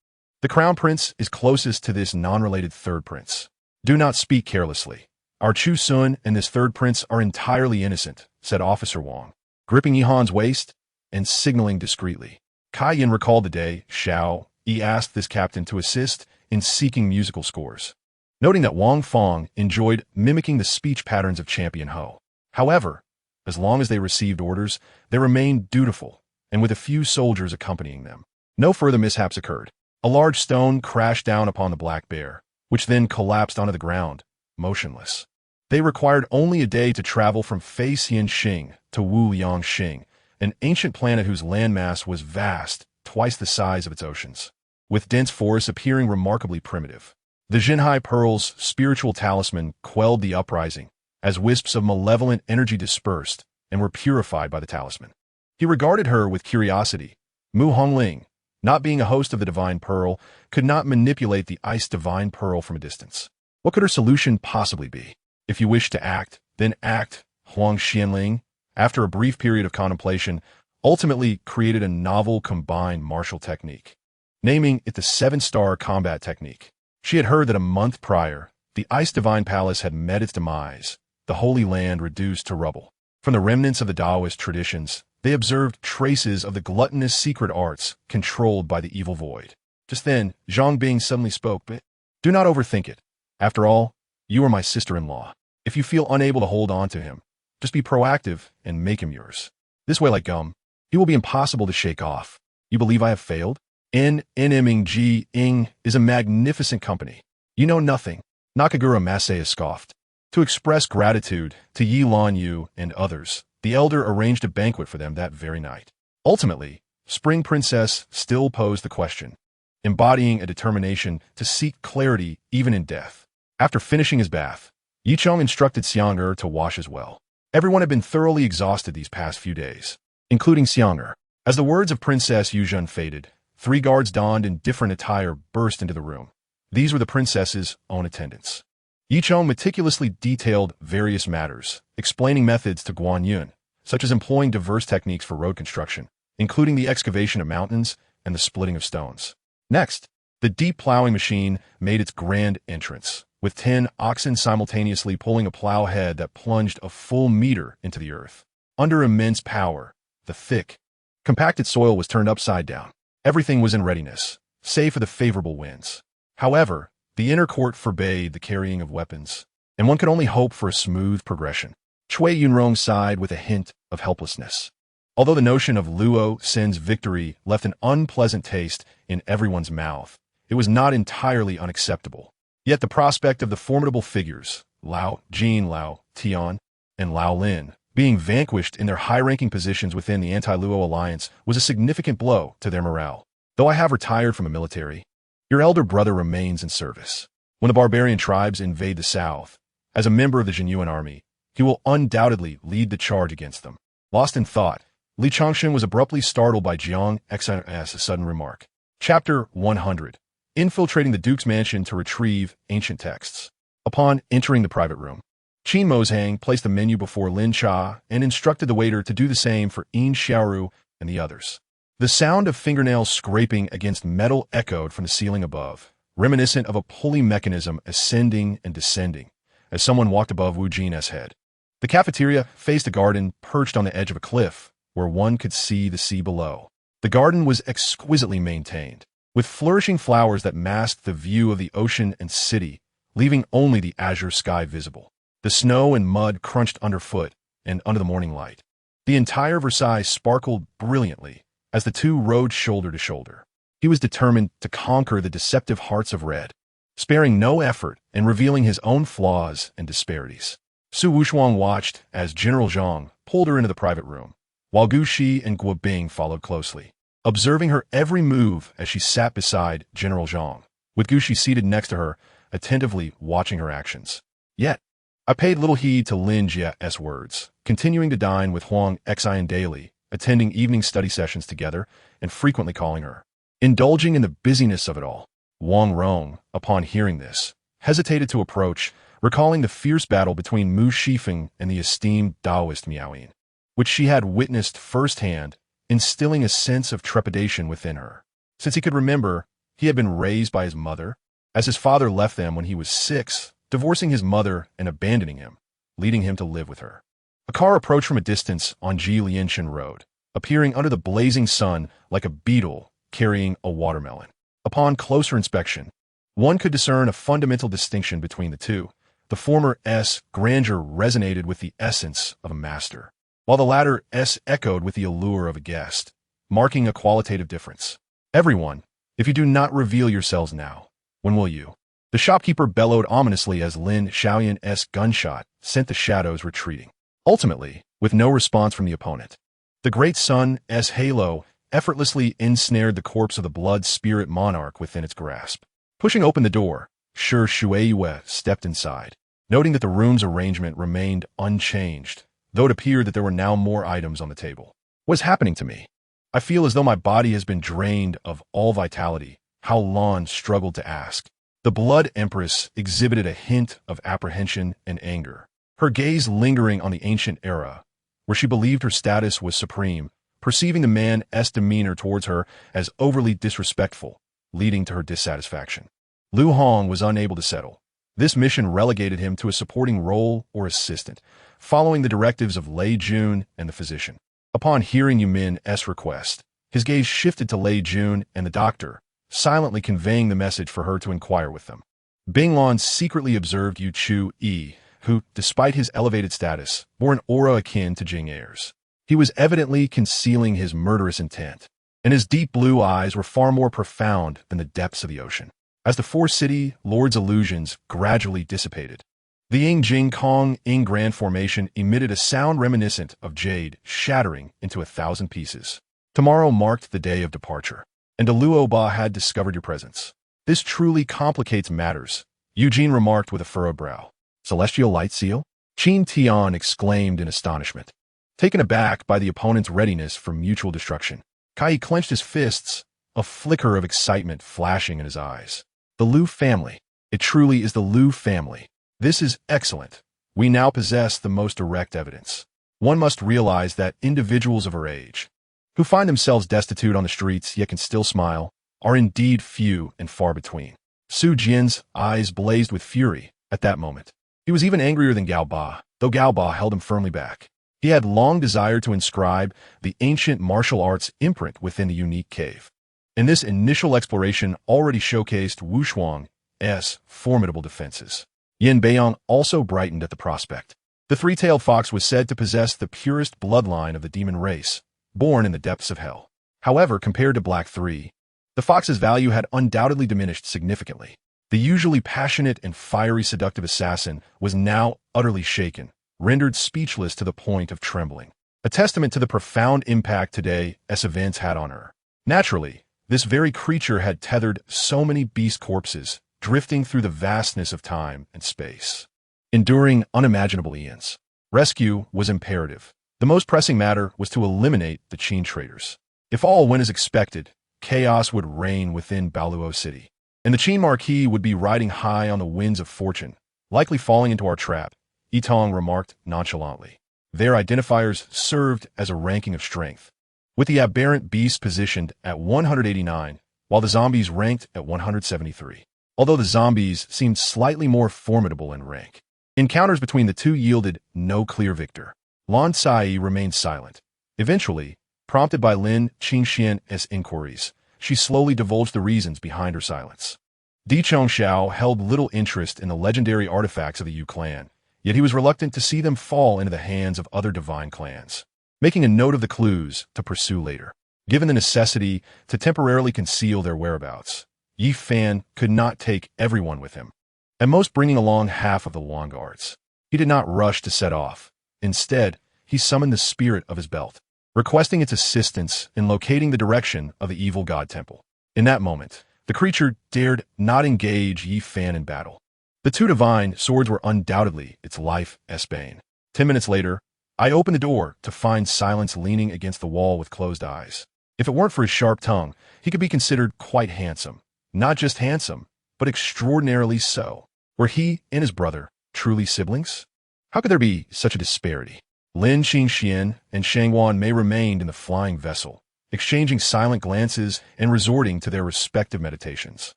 the crown prince is closest to this non-related third prince. Do not speak carelessly. Our Chu Xun and this third prince are entirely innocent, said Officer Wang, gripping Yihan's waist and signaling discreetly. Kai Yin recalled the day Xiao Yi asked this captain to assist in seeking musical scores, noting that Wang Feng enjoyed mimicking the speech patterns of Champion Ho. However, as long as they received orders, they remained dutiful, and with a few soldiers accompanying them. No further mishaps occurred. A large stone crashed down upon the black bear, which then collapsed onto the ground, motionless. They required only a day to travel from Fei Xianxing to Wu Liangxing, an ancient planet whose landmass was vast, twice the size of its oceans, with dense forests appearing remarkably primitive. The Jinhai Pearl's spiritual talisman quelled the uprising, as wisps of malevolent energy dispersed and were purified by the talisman. He regarded her with curiosity. Mu Hongling, not being a host of the Divine Pearl, could not manipulate the Ice Divine Pearl from a distance. What could her solution possibly be? If you wish to act, then act, Huang Xianling, after a brief period of contemplation, ultimately created a novel combined martial technique, naming it the 7-star combat technique. She had heard that a month prior, the Ice Divine Palace had met its demise, the Holy Land reduced to rubble. From the remnants of the Taoist traditions, they observed traces of the gluttonous secret arts controlled by the evil void. Just then, Zhang Bing suddenly spoke, but do not overthink it. After all, you are my sister-in-law. If you feel unable to hold on to him, just be proactive and make him yours. This way like gum, he will be impossible to shake off. You believe I have failed? NMing Ing is a magnificent company. You know nothing. Nakagura Masaya scoffed. To express gratitude to Yi Lan Yu and others, the elder arranged a banquet for them that very night. Ultimately, Spring Princess still posed the question, embodying a determination to seek clarity even in death. After finishing his bath, Yicheng instructed Xiang'er to wash as well. Everyone had been thoroughly exhausted these past few days, including Xiang'er. As the words of Princess Yuzhen faded, 3 guards donned in different attire burst into the room. These were the princess's own attendants. Yicheng meticulously detailed various matters, explaining methods to Guan Yun, such as employing diverse techniques for road construction, including the excavation of mountains and the splitting of stones. Next, the deep plowing machine made its grand entrance, with 10 oxen simultaneously pulling a plow head that plunged a full meter into the earth. Under immense power, the thick, compacted soil was turned upside down. Everything was in readiness, save for the favorable winds. However, the inner court forbade the carrying of weapons, and one could only hope for a smooth progression. Cui Yunrong sighed with a hint of helplessness. Although the notion of Luo Sen's victory left an unpleasant taste in everyone's mouth, it was not entirely unacceptable. Yet the prospect of the formidable figures, Lao Jin, Lao Tian, and Lao Lin, being vanquished in their high-ranking positions within the anti-Luo alliance was a significant blow to their morale. Though I have retired from the military, your elder brother remains in service. When the barbarian tribes invade the south, as a member of the Jinyuan army, he will undoubtedly lead the charge against them. Lost in thought, Li Changxun was abruptly startled by Jiang Xin's sudden remark. Chapter 100. Infiltrating the Duke's mansion to retrieve ancient texts. Upon entering the private room, Qin Mozhang placed the menu before Lin Cha and instructed the waiter to do the same for Yin Xiaoru and the others. The sound of fingernails scraping against metal echoed from the ceiling above, reminiscent of a pulley mechanism ascending and descending as someone walked above Wu Jin's head. The cafeteria faced a garden perched on the edge of a cliff where one could see the sea below. The garden was exquisitely maintained, with flourishing flowers that masked the view of the ocean and city, leaving only the azure sky visible. The snow and mud crunched underfoot and under the morning light. The entire Versailles sparkled brilliantly as the two rode shoulder to shoulder. He was determined to conquer the deceptive hearts of Red, sparing no effort and revealing his own flaws and disparities. Su Wuxuang watched as General Zhang pulled her into the private room, while Gu Shi and Guo Bing followed closely, observing her every move as she sat beside General Zhang, with Gu Shi seated next to her, attentively watching her actions. Yet, I paid little heed to Lin Jia's words, continuing to dine with Huang Xian daily, attending evening study sessions together, and frequently calling her. Indulging in the busyness of it all, Wang Rong, upon hearing this, hesitated to approach, recalling the fierce battle between Mu Shifeng and the esteemed Taoist Miaoyin, which she had witnessed firsthand, instilling a sense of trepidation within her. Since he could remember, he had been raised by his mother, as his father left them when he was 6, divorcing his mother and abandoning him, leading him to live with her. A car approached from a distance on Ji Lianshan Road, appearing under the blazing sun like a beetle carrying a watermelon. Upon closer inspection, one could discern a fundamental distinction between the two. The former's grandeur resonated with the essence of a master, while the latter's echoed with the allure of a guest, marking a qualitative difference. Everyone, if you do not reveal yourselves now, when will you? The shopkeeper bellowed ominously as Lin Xiaoyan's gunshot sent the shadows retreating. Ultimately, with no response from the opponent, the great sun's halo effortlessly ensnared the corpse of the blood spirit monarch within its grasp. Pushing open the door, Shi Shuiyue stepped inside, noting that the room's arrangement remained unchanged, though it appeared that there were now more items on the table. What is happening to me? I feel as though my body has been drained of all vitality, Hao Lan struggled to ask. The Blood Empress exhibited a hint of apprehension and anger, her gaze lingering on the ancient era, where she believed her status was supreme, perceiving the man's demeanor towards her as overly disrespectful, leading to her dissatisfaction. Lu Hong was unable to settle. This mission relegated him to a supporting role or assistant, following the directives of Lei Jun and the physician. Upon hearing Yu Min's request, his gaze shifted to Lei Jun and the doctor, silently conveying the message for her to inquire with them. Bing Lan secretly observed Yu Chu Yi, who, despite his elevated status, bore an aura akin to Jing Er's. He was evidently concealing his murderous intent, and his deep blue eyes were far more profound than the depths of the ocean. As the four-city lord's illusions gradually dissipated, the Ying Kong Ing Grand Formation emitted a sound reminiscent of jade shattering into 1,000 pieces. Tomorrow marked the day of departure, and Luoba had discovered your presence. This truly complicates matters, Eugene remarked with a furrowed brow. Celestial light seal? Qin Tian exclaimed in astonishment, taken aback by the opponent's readiness for mutual destruction. Kai clenched his fists, a flicker of excitement flashing in his eyes. The Liu family. It truly is the Liu family. This is excellent. We now possess the most direct evidence. One must realize that individuals of her age, who find themselves destitute on the streets yet can still smile, are indeed few and far between. Su Jian's eyes blazed with fury at that moment. He was even angrier than Gao Ba, though Gao Ba held him firmly back. He had long desired to inscribe the ancient martial arts imprint within the unique cave. And this initial exploration already showcased Wuxuang's formidable defenses. Yin Beiyang also brightened at the prospect. The three-tailed fox was said to possess the purest bloodline of the demon race, born in the depths of hell. However, compared to Black 3, the fox's value had undoubtedly diminished significantly. The usually passionate and fiery seductive assassin was now utterly shaken, rendered speechless to the point of trembling, a testament to the profound impact today's events had on her. Naturally, this very creature had tethered so many beast corpses, drifting through the vastness of time and space, enduring unimaginable eons. Rescue was imperative. The most pressing matter was to eliminate the Qin traitors. If all went as expected, chaos would reign within Baluo City, and the Qin Marquis would be riding high on the winds of fortune, likely falling into our trap, Yitong remarked nonchalantly. Their identifiers served as a ranking of strength, with the aberrant beasts positioned at 189, while the zombies ranked at 173. Although the zombies seemed slightly more formidable in rank, encounters between the two yielded no clear victor. Lan Sai remained silent. Eventually, prompted by Lin Qingxian's inquiries, she slowly divulged the reasons behind her silence. Di Chongxiao held little interest in the legendary artifacts of the Yu clan, yet he was reluctant to see them fall into the hands of other divine clans, making a note of the clues to pursue later. Given the necessity to temporarily conceal their whereabouts, Yi Fan could not take everyone with him, at most bringing along half of the Long Guards. He did not rush to set off. Instead, he summoned the spirit of his belt, requesting its assistance in locating the direction of the evil god temple. In that moment, the creature dared not engage Yi Fan in battle. The two divine swords were undoubtedly its life's bane. 10 minutes later, I opened the door to find Silence leaning against the wall with closed eyes. If it weren't for his sharp tongue, he could be considered quite handsome. Not just handsome, but extraordinarily so. Were he and his brother truly siblings? How could there be such a disparity? Lin Qinxian and Shangwan Mei remained in the flying vessel, exchanging silent glances and resorting to their respective meditations.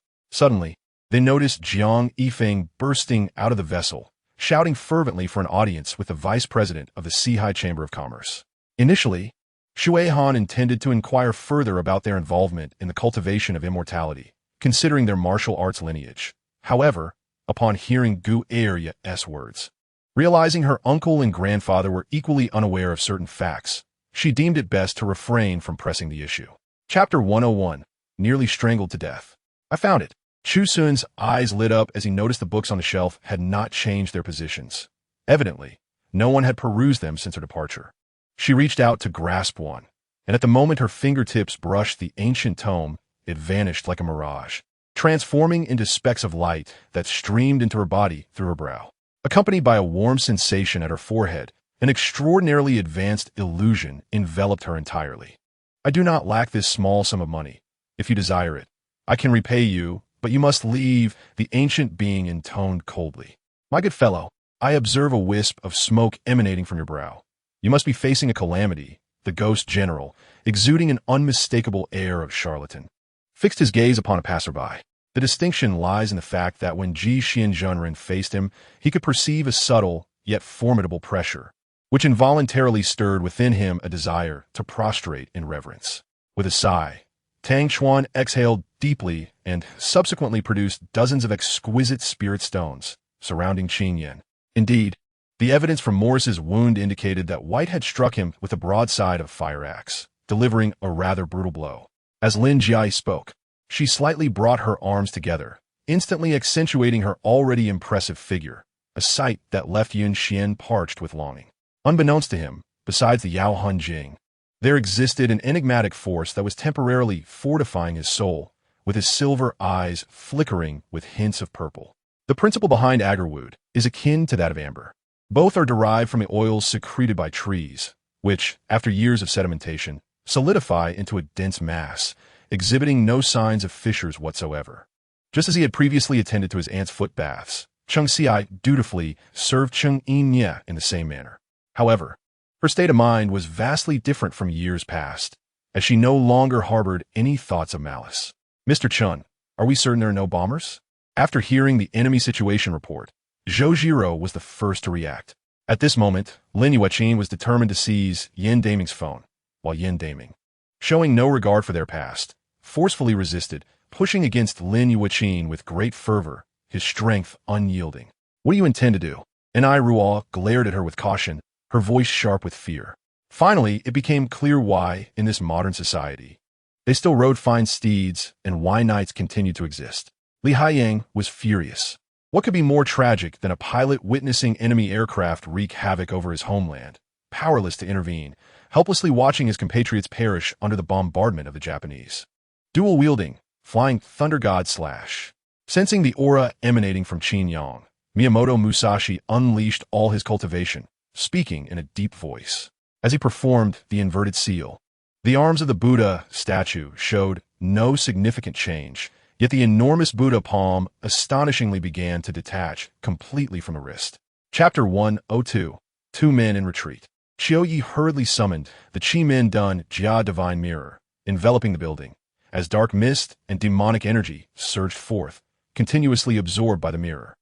Suddenly, they noticed Jiang Yifeng bursting out of the vessel, shouting fervently for an audience with the vice president of the Sihai Chamber of Commerce. Initially, Shui Han intended to inquire further about their involvement in the cultivation of immortality, considering their martial arts lineage. However, upon hearing Gu Erya's words, realizing her uncle and grandfather were equally unaware of certain facts, she deemed it best to refrain from pressing the issue. Chapter 101, Nearly Strangled to Death. I found it. Chu Xun's eyes lit up as he noticed the books on the shelf had not changed their positions. Evidently, no one had perused them since her departure. She reached out to grasp one, and at the moment her fingertips brushed the ancient tome, it vanished like a mirage, transforming into specks of light that streamed into her body through her brow. Accompanied by a warm sensation at her forehead, an extraordinarily advanced illusion enveloped her entirely. I do not lack this small sum of money. If you desire it, I can repay you, but you must leave, the ancient being intoned coldly. My good fellow, I observe a wisp of smoke emanating from your brow. You must be facing a calamity, the ghost general, exuding an unmistakable air of charlatan, fixed his gaze upon a passerby. The distinction lies in the fact that when Ji Xianzhenren faced him, he could perceive a subtle, yet formidable pressure, which involuntarily stirred within him a desire to prostrate in reverence. With a sigh, Tang Chuan exhaled deeply and subsequently produced dozens of exquisite spirit stones surrounding Qin Yan. Indeed, the evidence from Morris's wound indicated that White had struck him with a broadside of fire axe, delivering a rather brutal blow. As Lin Jiai spoke, she slightly brought her arms together, instantly accentuating her already impressive figure, a sight that left Yun Xian parched with longing. Unbeknownst to him, besides the Yao Han Jing, there existed an enigmatic force that was temporarily fortifying his soul, with his silver eyes flickering with hints of purple. The principle behind agarwood is akin to that of amber. Both are derived from the oils secreted by trees, which, after years of sedimentation, solidify into a dense mass, exhibiting no signs of fissures whatsoever. Just as he had previously attended to his aunt's foot baths, Cheng Xiai dutifully served Cheng Yinya in the same manner. However, her state of mind was vastly different from years past, as she no longer harbored any thoughts of malice. Mr. Chun, are we certain there are no bombers? After hearing the enemy situation report, Zhou Jiro was the first to react. At this moment, Lin Yuqin was determined to seize Yin Daming's phone, while Yin Daming, showing no regard for their past, forcefully resisted, pushing against Lin Yuqin with great fervor, his strength unyielding. What do you intend to do? Enai Ruo glared at her with caution, her voice sharp with fear. Finally, it became clear why, in this modern society, they still rode fine steeds and why knights continued to exist. Li Haiyang was furious. What could be more tragic than a pilot witnessing enemy aircraft wreak havoc over his homeland, powerless to intervene, helplessly watching his compatriots perish under the bombardment of the Japanese? Dual-wielding, flying thunder god slash. Sensing the aura emanating from Qin Yang, Miyamoto Musashi unleashed all his cultivation, speaking in a deep voice. As he performed the inverted seal, the arms of the Buddha statue showed no significant change, yet the enormous Buddha palm astonishingly began to detach completely from the wrist. Chapter 102, Two Men in Retreat. Qiu Yi hurriedly summoned the Qi Min Dun Jia Divine Mirror, enveloping the building, as dark mist and demonic energy surged forth, continuously absorbed by the mirror.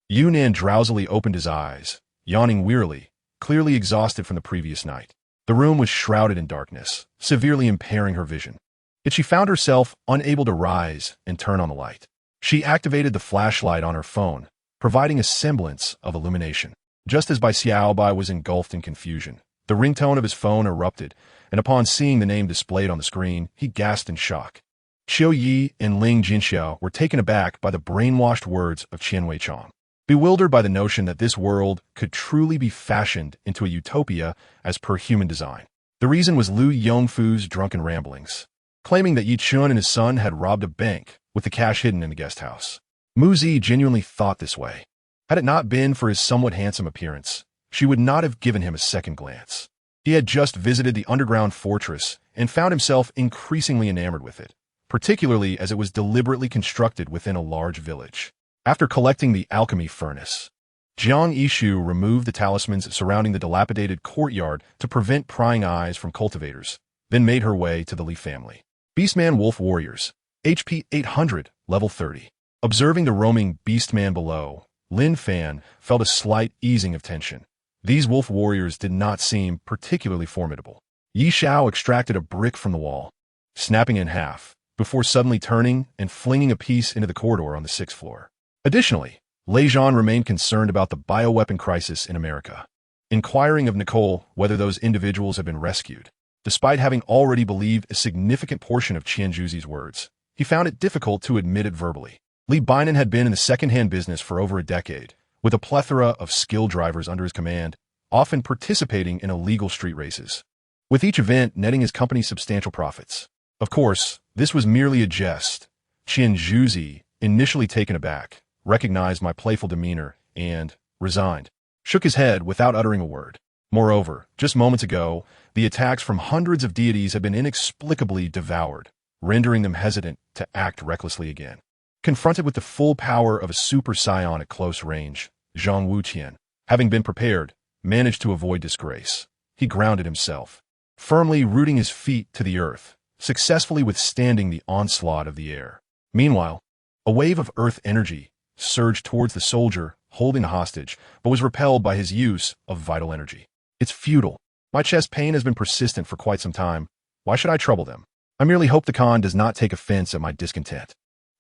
Yunnan drowsily opened his eyes, yawning wearily, clearly exhausted from the previous night. The room was shrouded in darkness, severely impairing her vision. Yet she found herself unable to rise and turn on the light. She activated the flashlight on her phone, providing a semblance of illumination. Just as Bai Xiaobai was engulfed in confusion, the ringtone of his phone erupted, and upon seeing the name displayed on the screen, he gasped in shock. Qiu Yi and Ling Jinxiao were taken aback by the brainwashed words of Qian Weichong. bewildered by the notion that this world could truly be fashioned into a utopia as per human design. The reason was Liu Yongfu's drunken ramblings, claiming that Yi Chun and his son had robbed a bank with the cash hidden in the guest house. Mu Zi genuinely thought this way. Had it not been for his somewhat handsome appearance, she would not have given him a second glance. He had just visited the underground fortress and found himself increasingly enamored with it, particularly as it was deliberately constructed within a large village. After collecting the alchemy furnace, Jiang Yishu removed the talismans surrounding the dilapidated courtyard to prevent prying eyes from cultivators, then made her way to the Li family. Beastman Wolf Warriors, HP 800, level 30. Observing the roaming Beastman below, Lin Fan felt a slight easing of tension. These wolf warriors did not seem particularly formidable. Yi Xiao extracted a brick from the wall, snapping it in half, before suddenly turning and flinging a piece into the corridor on the 6th floor. Additionally, Lei Zhan remained concerned about the bioweapon crisis in America, inquiring of Nicole whether those individuals had been rescued. Despite having already believed a significant portion of Qian Juzi's words, he found it difficult to admit it verbally. Li Bainan had been in the second-hand business for over a decade, with a plethora of skilled drivers under his command, often participating in illegal street races, with each event netting his company substantial profits. Of course, this was merely a jest. Qian Juzi, initially taken aback, recognized my playful demeanor and, resigned, shook his head without uttering a word. Moreover, just moments ago, the attacks from hundreds of deities had been inexplicably devoured, rendering them hesitant to act recklessly again. Confronted with the full power of a super scion at close range, Zhang Wuqian, having been prepared, managed to avoid disgrace. He grounded himself, firmly rooting his feet to the earth, successfully withstanding the onslaught of the air. Meanwhile, a wave of earth energy surged towards the soldier holding the hostage, but was repelled by his use of vital energy. It's futile. My chest pain has been persistent for quite some time. Why should I trouble them? I merely hope the Khan does not take offense at my discontent.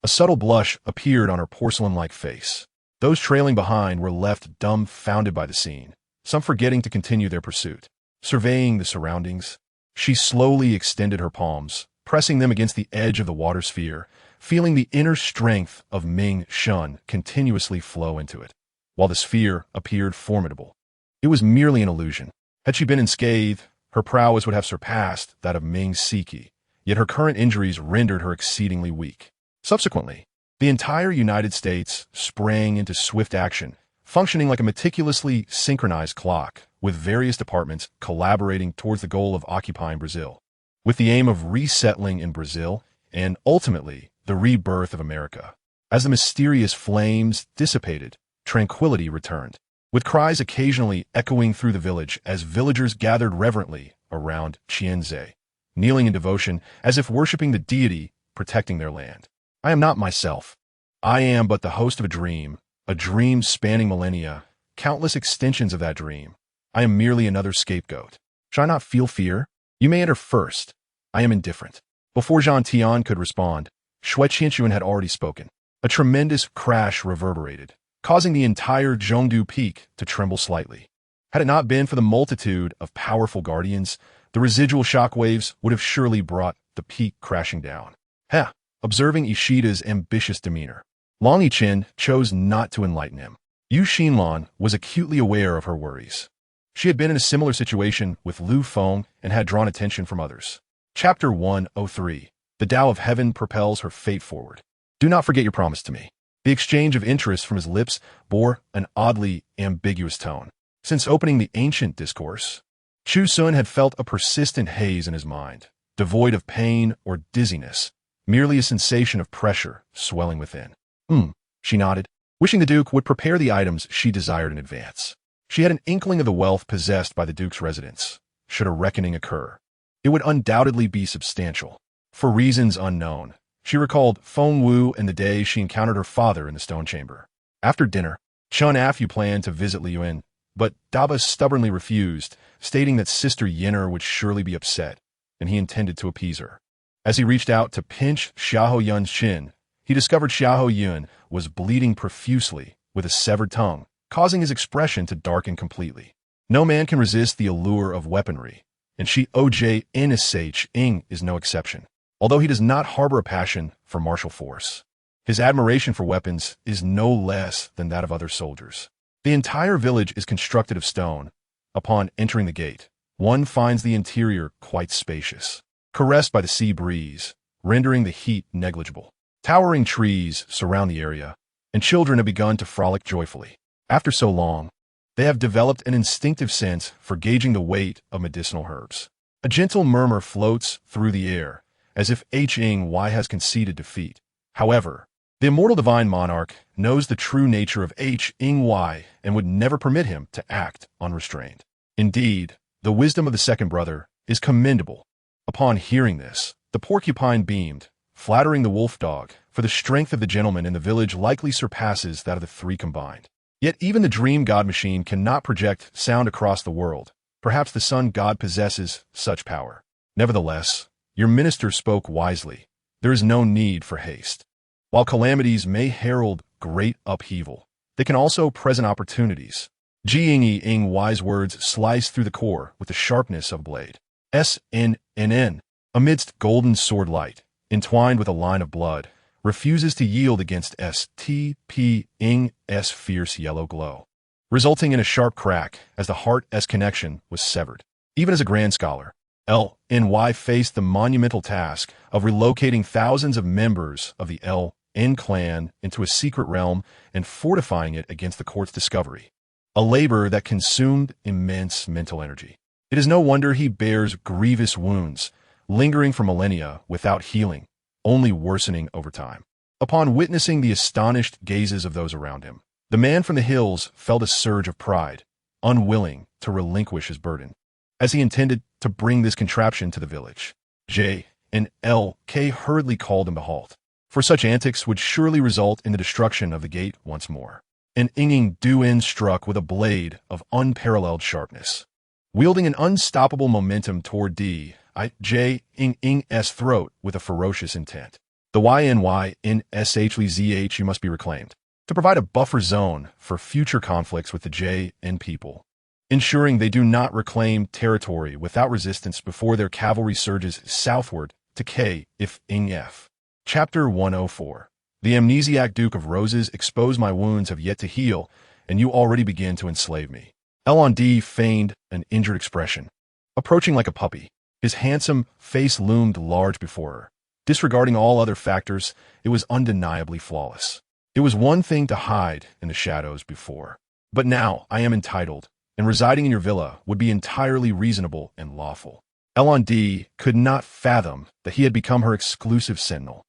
A subtle blush appeared on her porcelain-like face. Those trailing behind were left dumbfounded by the scene, some forgetting to continue their pursuit. Surveying the surroundings, she slowly extended her palms, pressing them against the edge of the water sphere, feeling the inner strength of Ming Shun continuously flow into it. While the sphere appeared formidable, it was merely an illusion. Had she been unscathed, her prowess would have surpassed that of Ming Siki, yet her current injuries rendered her exceedingly weak. Subsequently, the entire United States sprang into swift action, functioning like a meticulously synchronized clock, with various departments collaborating towards the goal of occupying Brazil, with the aim of resettling in Brazil and, ultimately, the rebirth of America. As the mysterious flames dissipated, tranquility returned, with cries occasionally echoing through the village as villagers gathered reverently around Qianzhe, kneeling in devotion as if worshipping the deity protecting their land. I am not myself. I am but the host of a dream spanning millennia, countless extensions of that dream. I am merely another scapegoat. Should I not feel fear? You may enter first. I am indifferent. Before Zhang Tian could respond, Shui Qianxuan had already spoken. A tremendous crash reverberated, causing the entire Zhongdu Peak to tremble slightly. Had it not been for the multitude of powerful guardians, the residual shockwaves would have surely brought the peak crashing down. Observing Ishida's ambitious demeanor, Long Yichen chose not to enlighten him. Yu Xinlan was acutely aware of her worries. She had been in a similar situation with Lu Feng and had drawn attention from others. Chapter 103. The Tao of Heaven propels her fate forward. Do not forget your promise to me. The exchange of interest from his lips bore an oddly ambiguous tone. Since opening the ancient discourse, Chu Xun had felt a persistent haze in his mind, devoid of pain or dizziness, merely a sensation of pressure swelling within. She nodded, wishing the Duke would prepare the items she desired in advance. She had an inkling of the wealth possessed by the Duke's residence. Should a reckoning occur, it would undoubtedly be substantial. For reasons unknown, she recalled Feng Wu and the day she encountered her father in the stone chamber. After dinner, Chun Afu planned to visit Liyuan, but Daba stubbornly refused, stating that Sister Yinner would surely be upset, and he intended to appease her. As he reached out to pinch Xiahou Yun's chin, he discovered Xiahou Yun was bleeding profusely with a severed tongue, causing his expression to darken completely. No man can resist the allure of weaponry, and Shi Oj NsH Ing is no exception, although he does not harbor a passion for martial force. His admiration for weapons is no less than that of other soldiers. The entire village is constructed of stone. Upon entering the gate, one finds the interior quite spacious, caressed by the sea breeze, rendering the heat negligible. Towering trees surround the area, and children have begun to frolic joyfully. After so long, they have developed an instinctive sense for gauging the weight of medicinal herbs. A gentle murmur floats through the air, as if Hy has conceded defeat. However, the immortal divine monarch knows the true nature of Hy and would never permit him to act unrestrained. Indeed, the wisdom of the second brother is commendable. Upon hearing this, the porcupine beamed, flattering the wolf dog, for the strength of the gentleman in the village likely surpasses that of the three combined. Yet even the dream god machine cannot project sound across the world. Perhaps the sun god possesses such power. Nevertheless, your minister spoke wisely. There is no need for haste. While calamities may herald great upheaval, they can also present opportunities. Ying's words slice through the core with the sharpness of a blade. SNNN, amidst golden sword light, entwined with a line of blood, refuses to yield against STPing's fierce yellow glow, resulting in a sharp crack as the heart-S connection was severed. Even as a grand scholar, LNY faced the monumental task of relocating thousands of members of the LN clan into a secret realm and fortifying it against the court's discovery, a labor that consumed immense mental energy. It is no wonder he bears grievous wounds, lingering for millennia without healing, only worsening over time. Upon witnessing the astonished gazes of those around him, the man from the hills felt a surge of pride, unwilling to relinquish his burden, as he intended to bring this contraption to the village. J and LK hurriedly called him to halt, for such antics would surely result in the destruction of the gate once more. And Inging Duin struck with a blade of unparalleled sharpness, wielding an unstoppable momentum toward Ing's throat with a ferocious intent. The YNYNSHLZH you must be reclaimed, to provide a buffer zone for future conflicts with the JN people, ensuring they do not reclaim territory without resistance before their cavalry surges southward to K if Ing F. Chapter 104. The amnesiac Duke of Roses exposed my wounds have yet to heal, and you already begin to enslave me. L.on.D. feigned an injured expression, approaching like a puppy. His handsome face loomed large before her. Disregarding all other factors, it was undeniably flawless. It was one thing to hide in the shadows before, but now I am entitled, and residing in your villa would be entirely reasonable and lawful. L.on.D. could not fathom that he had become her exclusive sentinel.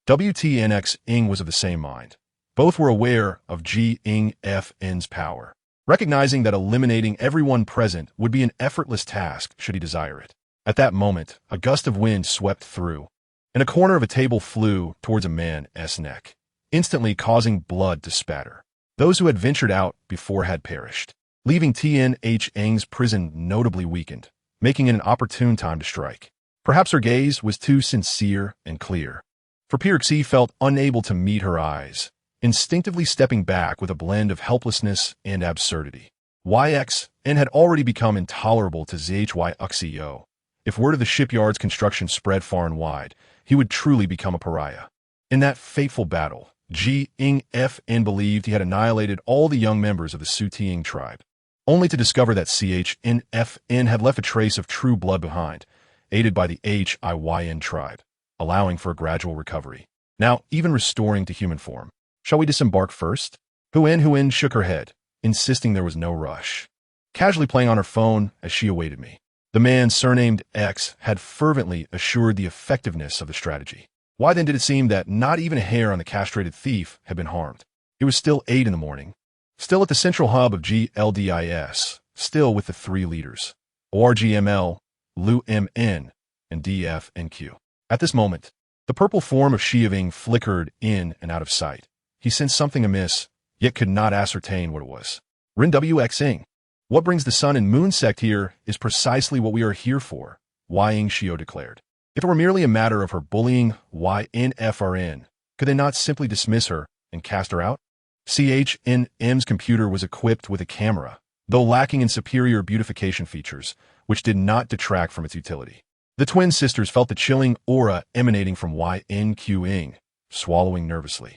WTNX Ing was of the same mind. Both were aware of G-Ing-F-N's power, recognizing that eliminating everyone present would be an effortless task should he desire it. At that moment, a gust of wind swept through, and a corner of a table flew towards a man's neck, instantly causing blood to spatter. Those who had ventured out before had perished, leaving TNH Eng's prison notably weakened, making it an opportune time to strike. Perhaps her gaze was too sincere and clear, for Pirixie felt unable to meet her eyes, instinctively stepping back with a blend of helplessness and absurdity. YXN had already become intolerable to ZHYXEO. If word of the shipyard's construction spread far and wide, he would truly become a pariah. In that fateful battle, G-Ing-F-N believed he had annihilated all the young members of the Sutiing tribe, only to discover that CHN-F-N had left a trace of true blood behind, aided by the HIYN tribe, allowing for a gradual recovery. Now, even restoring to human form. Shall we disembark first? Huan shook her head, insisting there was no rush, casually playing on her phone as she awaited me. The man surnamed X had fervently assured the effectiveness of the strategy. Why then did it seem that not even a hair on the castrated thief had been harmed? It was still 8 in the morning, still at the central hub of GLDIS, still with the 3 leaders, ORGML, LUMN, and DFNQ. At this moment, the purple form of Shiaving flickered in and out of sight. He sensed something amiss, yet could not ascertain what it was. Rin WXing. What brings the sun and moon sect here is precisely what we are here for, Ying Shio declared. If it were merely a matter of her bullying YNFRN, could they not simply dismiss her and cast her out? CHNM's computer was equipped with a camera, though lacking in superior beautification features, which did not detract from its utility. The twin sisters felt the chilling aura emanating from YNQing, swallowing nervously.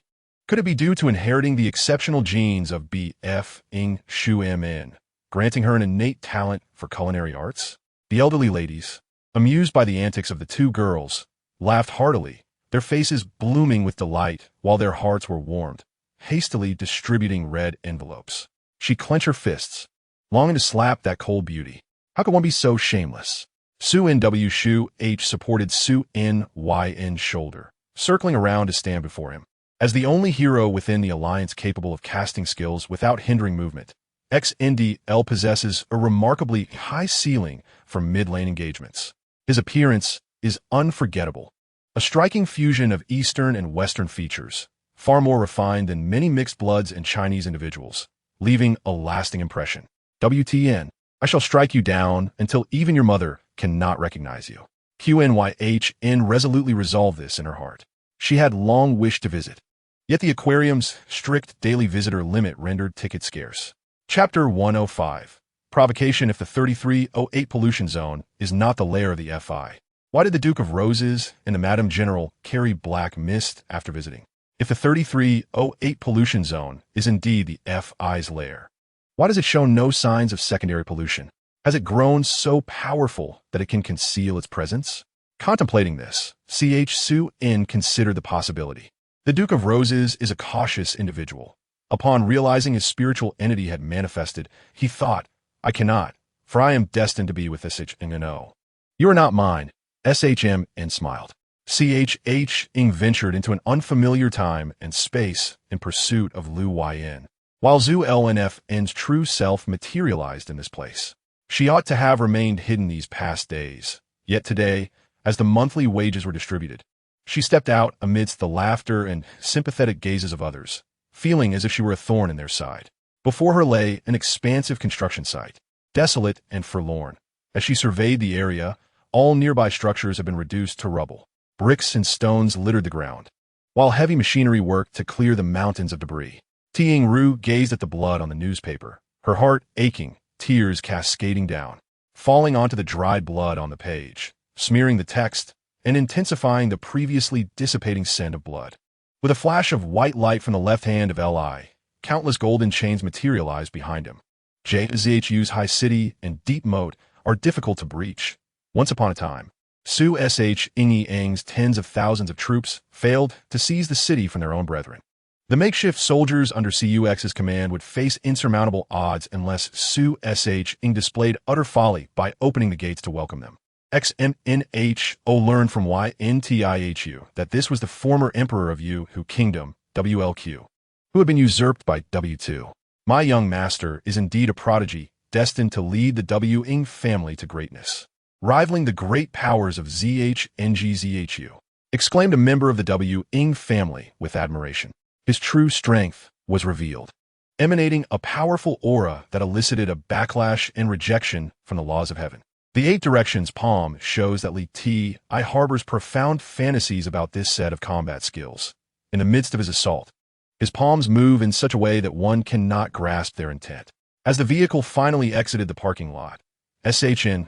Could it be due to inheriting the exceptional genes of B.F.ing Chu Xun, granting her an innate talent for culinary arts? The elderly ladies, amused by the antics of the two girls, laughed heartily, their faces blooming with delight while their hearts were warmed, hastily distributing red envelopes. She clenched her fists, longing to slap that cold beauty. How could one be so shameless? Su N.W. Shu H supported Su N.Y.N's shoulder, circling around to stand before him. As the only hero within the alliance capable of casting skills without hindering movement, XNDL possesses a remarkably high ceiling for mid-lane engagements. His appearance is unforgettable, a striking fusion of Eastern and Western features, far more refined than many mixed bloods and Chinese individuals, leaving a lasting impression. WTN, I shall strike you down until even your mother cannot recognize you. QNYHN resolutely resolved this in her heart. She had long wished to visit. Yet the aquarium's strict daily visitor limit rendered tickets scarce. Chapter 105. Provocation if the 3308 pollution zone is not the lair of the FI. Why did the Duke of Roses and the Madam General carry black mist after visiting? If the 3308 pollution zone is indeed the FI's lair, why does it show no signs of secondary pollution? Has it grown so powerful that it can conceal its presence? Contemplating this, CH Su In considered the possibility. The Duke of Roses is a cautious individual. Upon realizing his spiritual entity had manifested, he thought, I cannot, for I am destined to be with SHN. You are not mine. SHM smiled. CHH Ing ventured into an unfamiliar time and space in pursuit of Lu Yin, while Zhu LNFN's true self materialized in this place. She ought to have remained hidden these past days, yet today, as the monthly wages were distributed, she stepped out amidst the laughter and sympathetic gazes of others, feeling as if she were a thorn in their side. Before her lay an expansive construction site, desolate and forlorn. As she surveyed the area, all nearby structures had been reduced to rubble. Bricks and stones littered the ground, while heavy machinery worked to clear the mountains of debris. Tiang Ru gazed at the blood on the newspaper, her heart aching, tears cascading down, falling onto the dried blood on the page, smearing the text, and intensifying the previously dissipating scent of blood. With a flash of white light from the left hand of Li, countless golden chains materialized behind him. JZHU's high city and deep moat are difficult to breach. Once upon a time, Su Sh Ingi Ang's tens of thousands of troops failed to seize the city from their own brethren. The makeshift soldiers under CUX's command would face insurmountable odds unless Su Sh Ing displayed utter folly by opening the gates to welcome them. XMNHO learned from YNTIHU that this was the former emperor of Yu Kingdom, WLQ, who had been usurped by W2. My young master is indeed a prodigy, destined to lead the W Ing family to greatness, rivaling the great powers of ZHNGZHU, exclaimed a member of the W Ing family with admiration. His true strength was revealed, emanating a powerful aura that elicited a backlash and rejection from the laws of heaven. The Eight Directions palm shows that Li Ti harbors profound fantasies about this set of combat skills. In the midst of his assault, his palms move in such a way that one cannot grasp their intent. As the vehicle finally exited the parking lot, SHN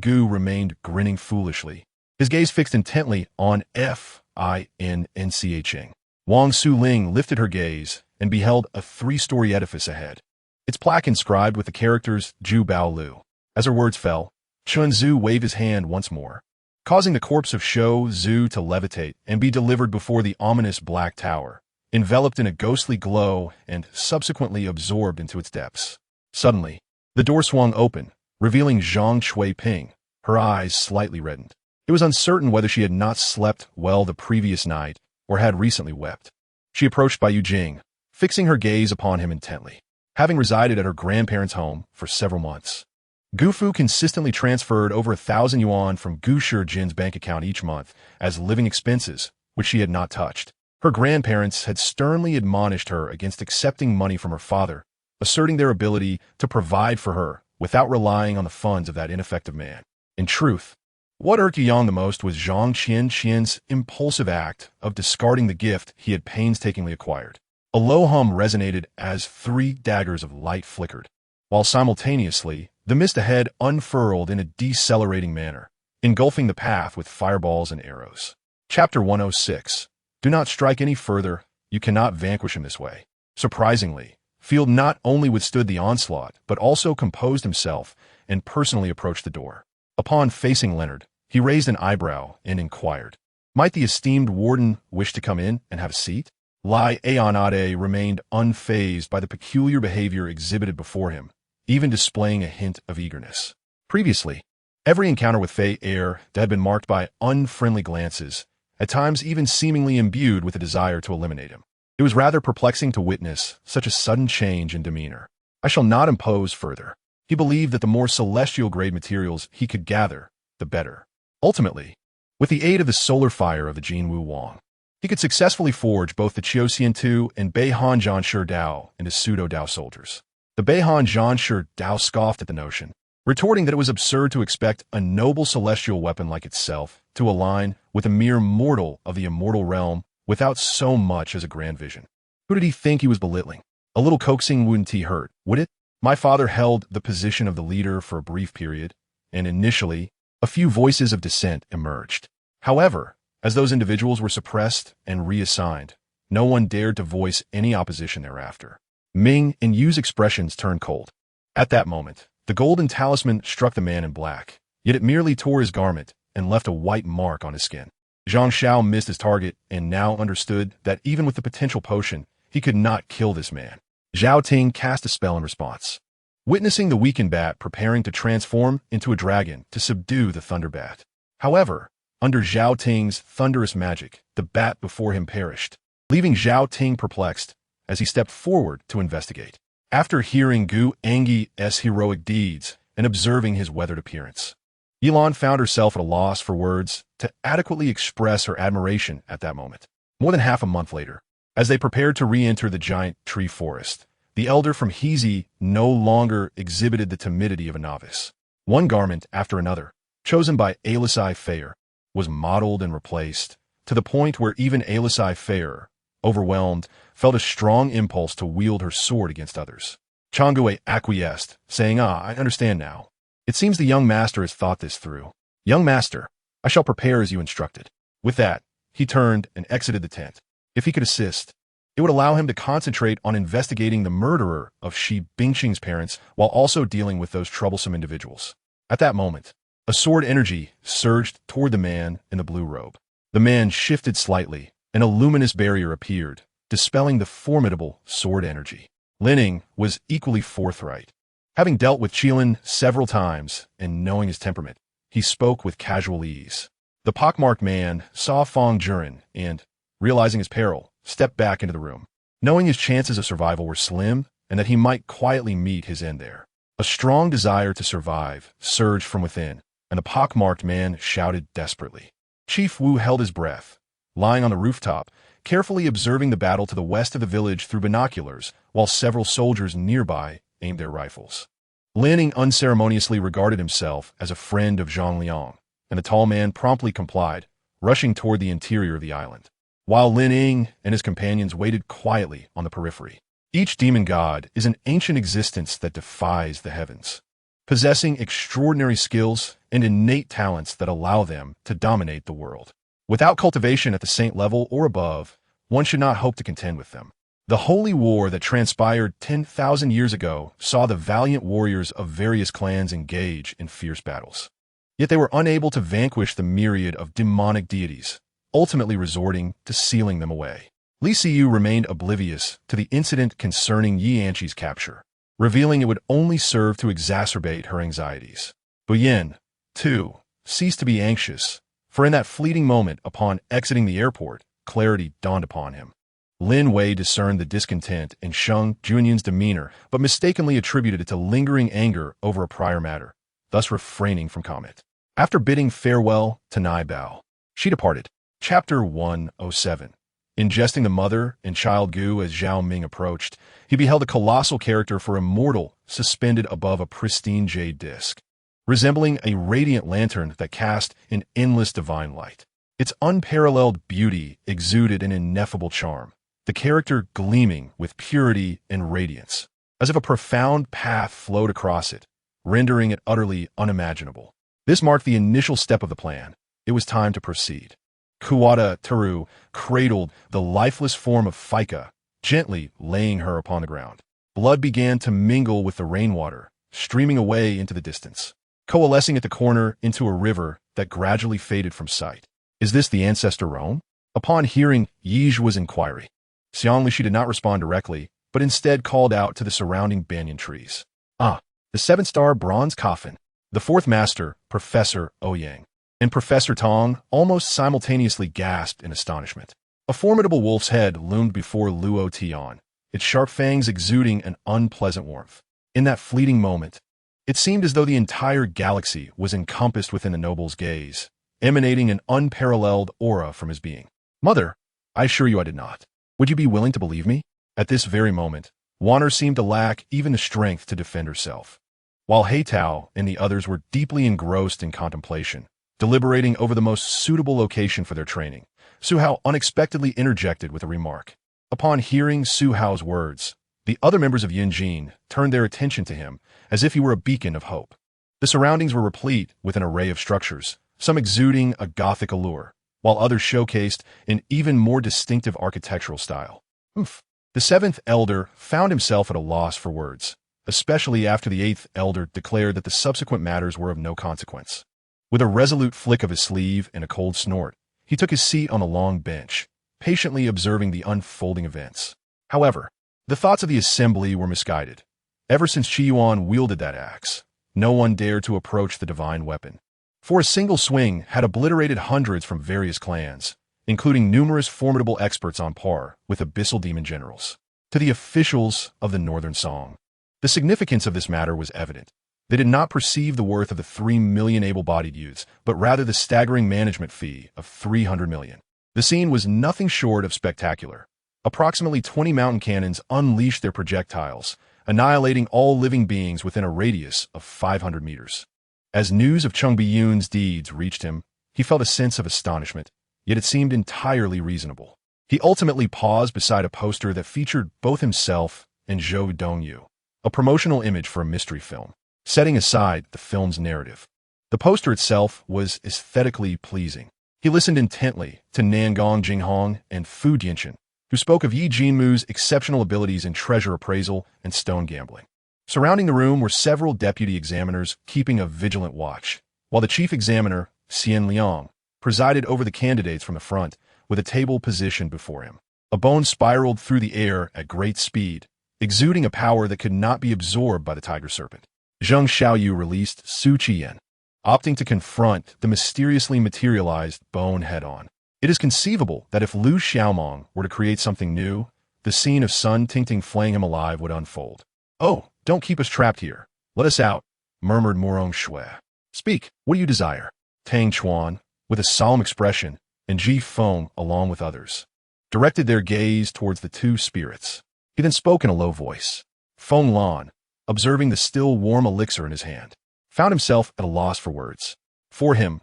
Gu remained grinning foolishly, his gaze fixed intently on FINNCHing. Wang Su-ling lifted her gaze and beheld a three-story edifice ahead, its plaque inscribed with the characters Ju Bao Lu. As her words fell, Chun Zhu waved his hand once more, causing the corpse of Shou Zhu to levitate and be delivered before the ominous black tower, enveloped in a ghostly glow and subsequently absorbed into its depths. Suddenly, the door swung open, revealing Zhang Shui Ping, her eyes slightly reddened. It was uncertain whether she had not slept well the previous night or had recently wept. She approached Bai Yujing, fixing her gaze upon him intently. Having resided at her grandparents' home for several months, Gufu consistently transferred over 1,000 yuan from Gu Shijin's bank account each month as living expenses, which she had not touched. Her grandparents had sternly admonished her against accepting money from her father, asserting their ability to provide for her without relying on the funds of that ineffective man. In truth, what irked Yang the most was Zhang Qian's impulsive act of discarding the gift he had painstakingly acquired. A low hum resonated as 3 daggers of light flickered, while simultaneously the mist ahead unfurled in a decelerating manner, engulfing the path with fireballs and arrows. Chapter 106. Do not strike any further. You cannot vanquish him this way. Surprisingly, Field not only withstood the onslaught, but also composed himself and personally approached the door. Upon facing Leonard, he raised an eyebrow and inquired, "Might the esteemed warden wish to come in and have a seat?" Lai Aonade remained unfazed by the peculiar behavior exhibited before him, even displaying a hint of eagerness. Previously, every encounter with Fei Er had been marked by unfriendly glances, at times even seemingly imbued with a desire to eliminate him. It was rather perplexing to witness such a sudden change in demeanor. I shall not impose further. He believed that the more celestial-grade materials he could gather, the better. Ultimately, with the aid of the solar fire of the Jinwu Wang, he could successfully forge both the Qiuxian Tu and Beihan Zhanshi Dao into pseudo-Dao soldiers. The Beihan Zhanshi Dao scoffed at the notion, retorting that it was absurd to expect a noble celestial weapon like itself to align with a mere mortal of the immortal realm without so much as a grand vision. Who did he think he was belittling? A little coaxing wouldn't he hurt, would it? My father held the position of the leader for a brief period, and initially, a few voices of dissent emerged. However, as those individuals were suppressed and reassigned, no one dared to voice any opposition thereafter. Ming and Yu's expressions turned cold. At that moment, the golden talisman struck the man in black, yet it merely tore his garment and left a white mark on his skin. Zhang Xiao missed his target and now understood that even with the potential potion, he could not kill this man. Zhao Ting cast a spell in response. Witnessing the weakened bat preparing to transform into a dragon to subdue the thunder bat. However, under Zhao Ting's thunderous magic, the bat before him perished, leaving Zhao Ting perplexed as he stepped forward to investigate. After hearing Gu Angie's heroic deeds and observing his weathered appearance, Yilan found herself at a loss for words to adequately express her admiration at that moment. More than half a month later, as they prepared to re-enter the giant tree forest, the elder from Hezi no longer exhibited the timidity of a novice. One garment after another, chosen by Alisai Fair, was modeled and replaced, to the point where even Alisai Fair, overwhelmed, felt a strong impulse to wield her sword against others. Changgue acquiesced, saying, I understand now. It seems the young master has thought this through. Young master, I shall prepare as you instructed. With that, he turned and exited the tent. If he could assist, it would allow him to concentrate on investigating the murderer of Shi Bingqing's parents while also dealing with those troublesome individuals. At that moment, a sword energy surged toward the man in the blue robe. The man shifted slightly, and a luminous barrier appeared, dispelling the formidable sword energy. Linning was equally forthright. Having dealt with Qilin several times and knowing his temperament, he spoke with casual ease. The pockmarked man saw Fong Jurin and, realizing his peril, stepped back into the room, knowing his chances of survival were slim and that he might quietly meet his end there. A strong desire to survive surged from within, and the pockmarked man shouted desperately. Chief Wu held his breath, lying on the rooftop, carefully observing the battle to the west of the village through binoculars, while several soldiers nearby aimed their rifles. Linning unceremoniously regarded himself as a friend of Zhang Liang, and the tall man promptly complied, rushing toward the interior of the island, while Lin Ying and his companions waited quietly on the periphery. Each demon god is an ancient existence that defies the heavens, possessing extraordinary skills and innate talents that allow them to dominate the world. Without cultivation at the saint level or above, one should not hope to contend with them. The holy war that transpired 10,000 years ago saw the valiant warriors of various clans engage in fierce battles. Yet they were unable to vanquish the myriad of demonic deities, ultimately resorting to sealing them away. Li Siyu remained oblivious to the incident concerning Yi Anqi's capture, revealing it would only serve to exacerbate her anxieties. Bu Yin, too, ceased to be anxious, for in that fleeting moment upon exiting the airport, clarity dawned upon him. Lin Wei discerned the discontent in Sheng Junyin's demeanor, but mistakenly attributed it to lingering anger over a prior matter, thus refraining from comment. After bidding farewell to Nai Bao, she departed. Chapter 107. Ingesting the mother and child Gu as Zhao Ming approached, he beheld a colossal character for immortal suspended above a pristine jade disc, resembling a radiant lantern that cast an endless divine light. Its unparalleled beauty exuded an ineffable charm, the character gleaming with purity and radiance, as if a profound path flowed across it, rendering it utterly unimaginable. This marked the initial step of the plan. It was time to proceed. Kuwata Teru cradled the lifeless form of Fika, gently laying her upon the ground. Blood began to mingle with the rainwater, streaming away into the distance, coalescing at the corner into a river that gradually faded from sight. Is this the ancestor Rome? Upon hearing Yijua's inquiry, Xiangli she did not respond directly, but instead called out to the surrounding banyan trees. Ah, the seven-star bronze coffin. The fourth master, Professor Ouyang, and Professor Tong almost simultaneously gasped in astonishment. A formidable wolf's head loomed before Luo Tian, its sharp fangs exuding an unpleasant warmth. In that fleeting moment, it seemed as though the entire galaxy was encompassed within the noble's gaze, emanating an unparalleled aura from his being. Mother, I assure you I did not. Would you be willing to believe me? At this very moment, Wanner seemed to lack even the strength to defend herself. While Hei Ta and the others were deeply engrossed in contemplation, deliberating over the most suitable location for their training, Su Hao unexpectedly interjected with a remark. Upon hearing Su Hao's words, the other members of Yinjin turned their attention to him as if he were a beacon of hope. The surroundings were replete with an array of structures, some exuding a Gothic allure, while others showcased an even more distinctive architectural style. The seventh elder found himself at a loss for words, especially after the eighth elder declared that the subsequent matters were of no consequence. With a resolute flick of his sleeve and a cold snort, he took his seat on a long bench, patiently observing the unfolding events. However, the thoughts of the assembly were misguided. Ever since Qi Yuan wielded that axe, no one dared to approach the divine weapon. For a single swing had obliterated hundreds from various clans, including numerous formidable experts on par with abyssal demon generals. To the officials of the Northern Song, the significance of this matter was evident. They did not perceive the worth of the 3 million able-bodied youths, but rather the staggering management fee of 300 million. The scene was nothing short of spectacular. Approximately 20 mountain cannons unleashed their projectiles, annihilating all living beings within a radius of 500 meters. As news of Cheng Biyun's deeds reached him, he felt a sense of astonishment, yet it seemed entirely reasonable. He ultimately paused beside a poster that featured both himself and Zhou Dongyu, a promotional image for a mystery film. Setting aside the film's narrative, the poster itself was aesthetically pleasing. He listened intently to Nangong Jinghong and Fu Dianchen, who spoke of Yi Jinmu's exceptional abilities in treasure appraisal and stone gambling. Surrounding the room were several deputy examiners keeping a vigilant watch, while the chief examiner, Xian Liang, presided over the candidates from the front with a table positioned before him. A bone spiraled through the air at great speed, exuding a power that could not be absorbed by the tiger serpent. Zheng Xiaoyu released Su Qiyan, opting to confront the mysteriously materialized bone head-on. It is conceivable that if Liu Xiaomong were to create something new, the scene of Sun Tingting flaying him alive would unfold. "Oh, don't keep us trapped here. Let us out," murmured Murong Shui. "Speak, what do you desire?" Tang Chuan, with a solemn expression, and Ji Feng, along with others, directed their gaze towards the two spirits. He then spoke in a low voice. Feng Lan, observing the still warm elixir in his hand, found himself at a loss for words. For him,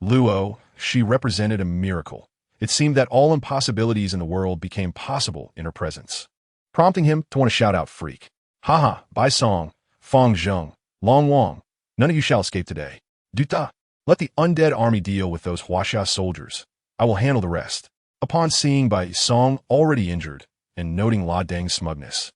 Luo, she represented a miracle. It seemed that all impossibilities in the world became possible in her presence, prompting him to want to shout out freak. "Haha, Bai Song, Fong Zheng, Long Wang, none of you shall escape today. Duta, let the undead army deal with those Huaxia soldiers. I will handle the rest." Upon seeing Bai Song already injured and noting La Deng's smugness,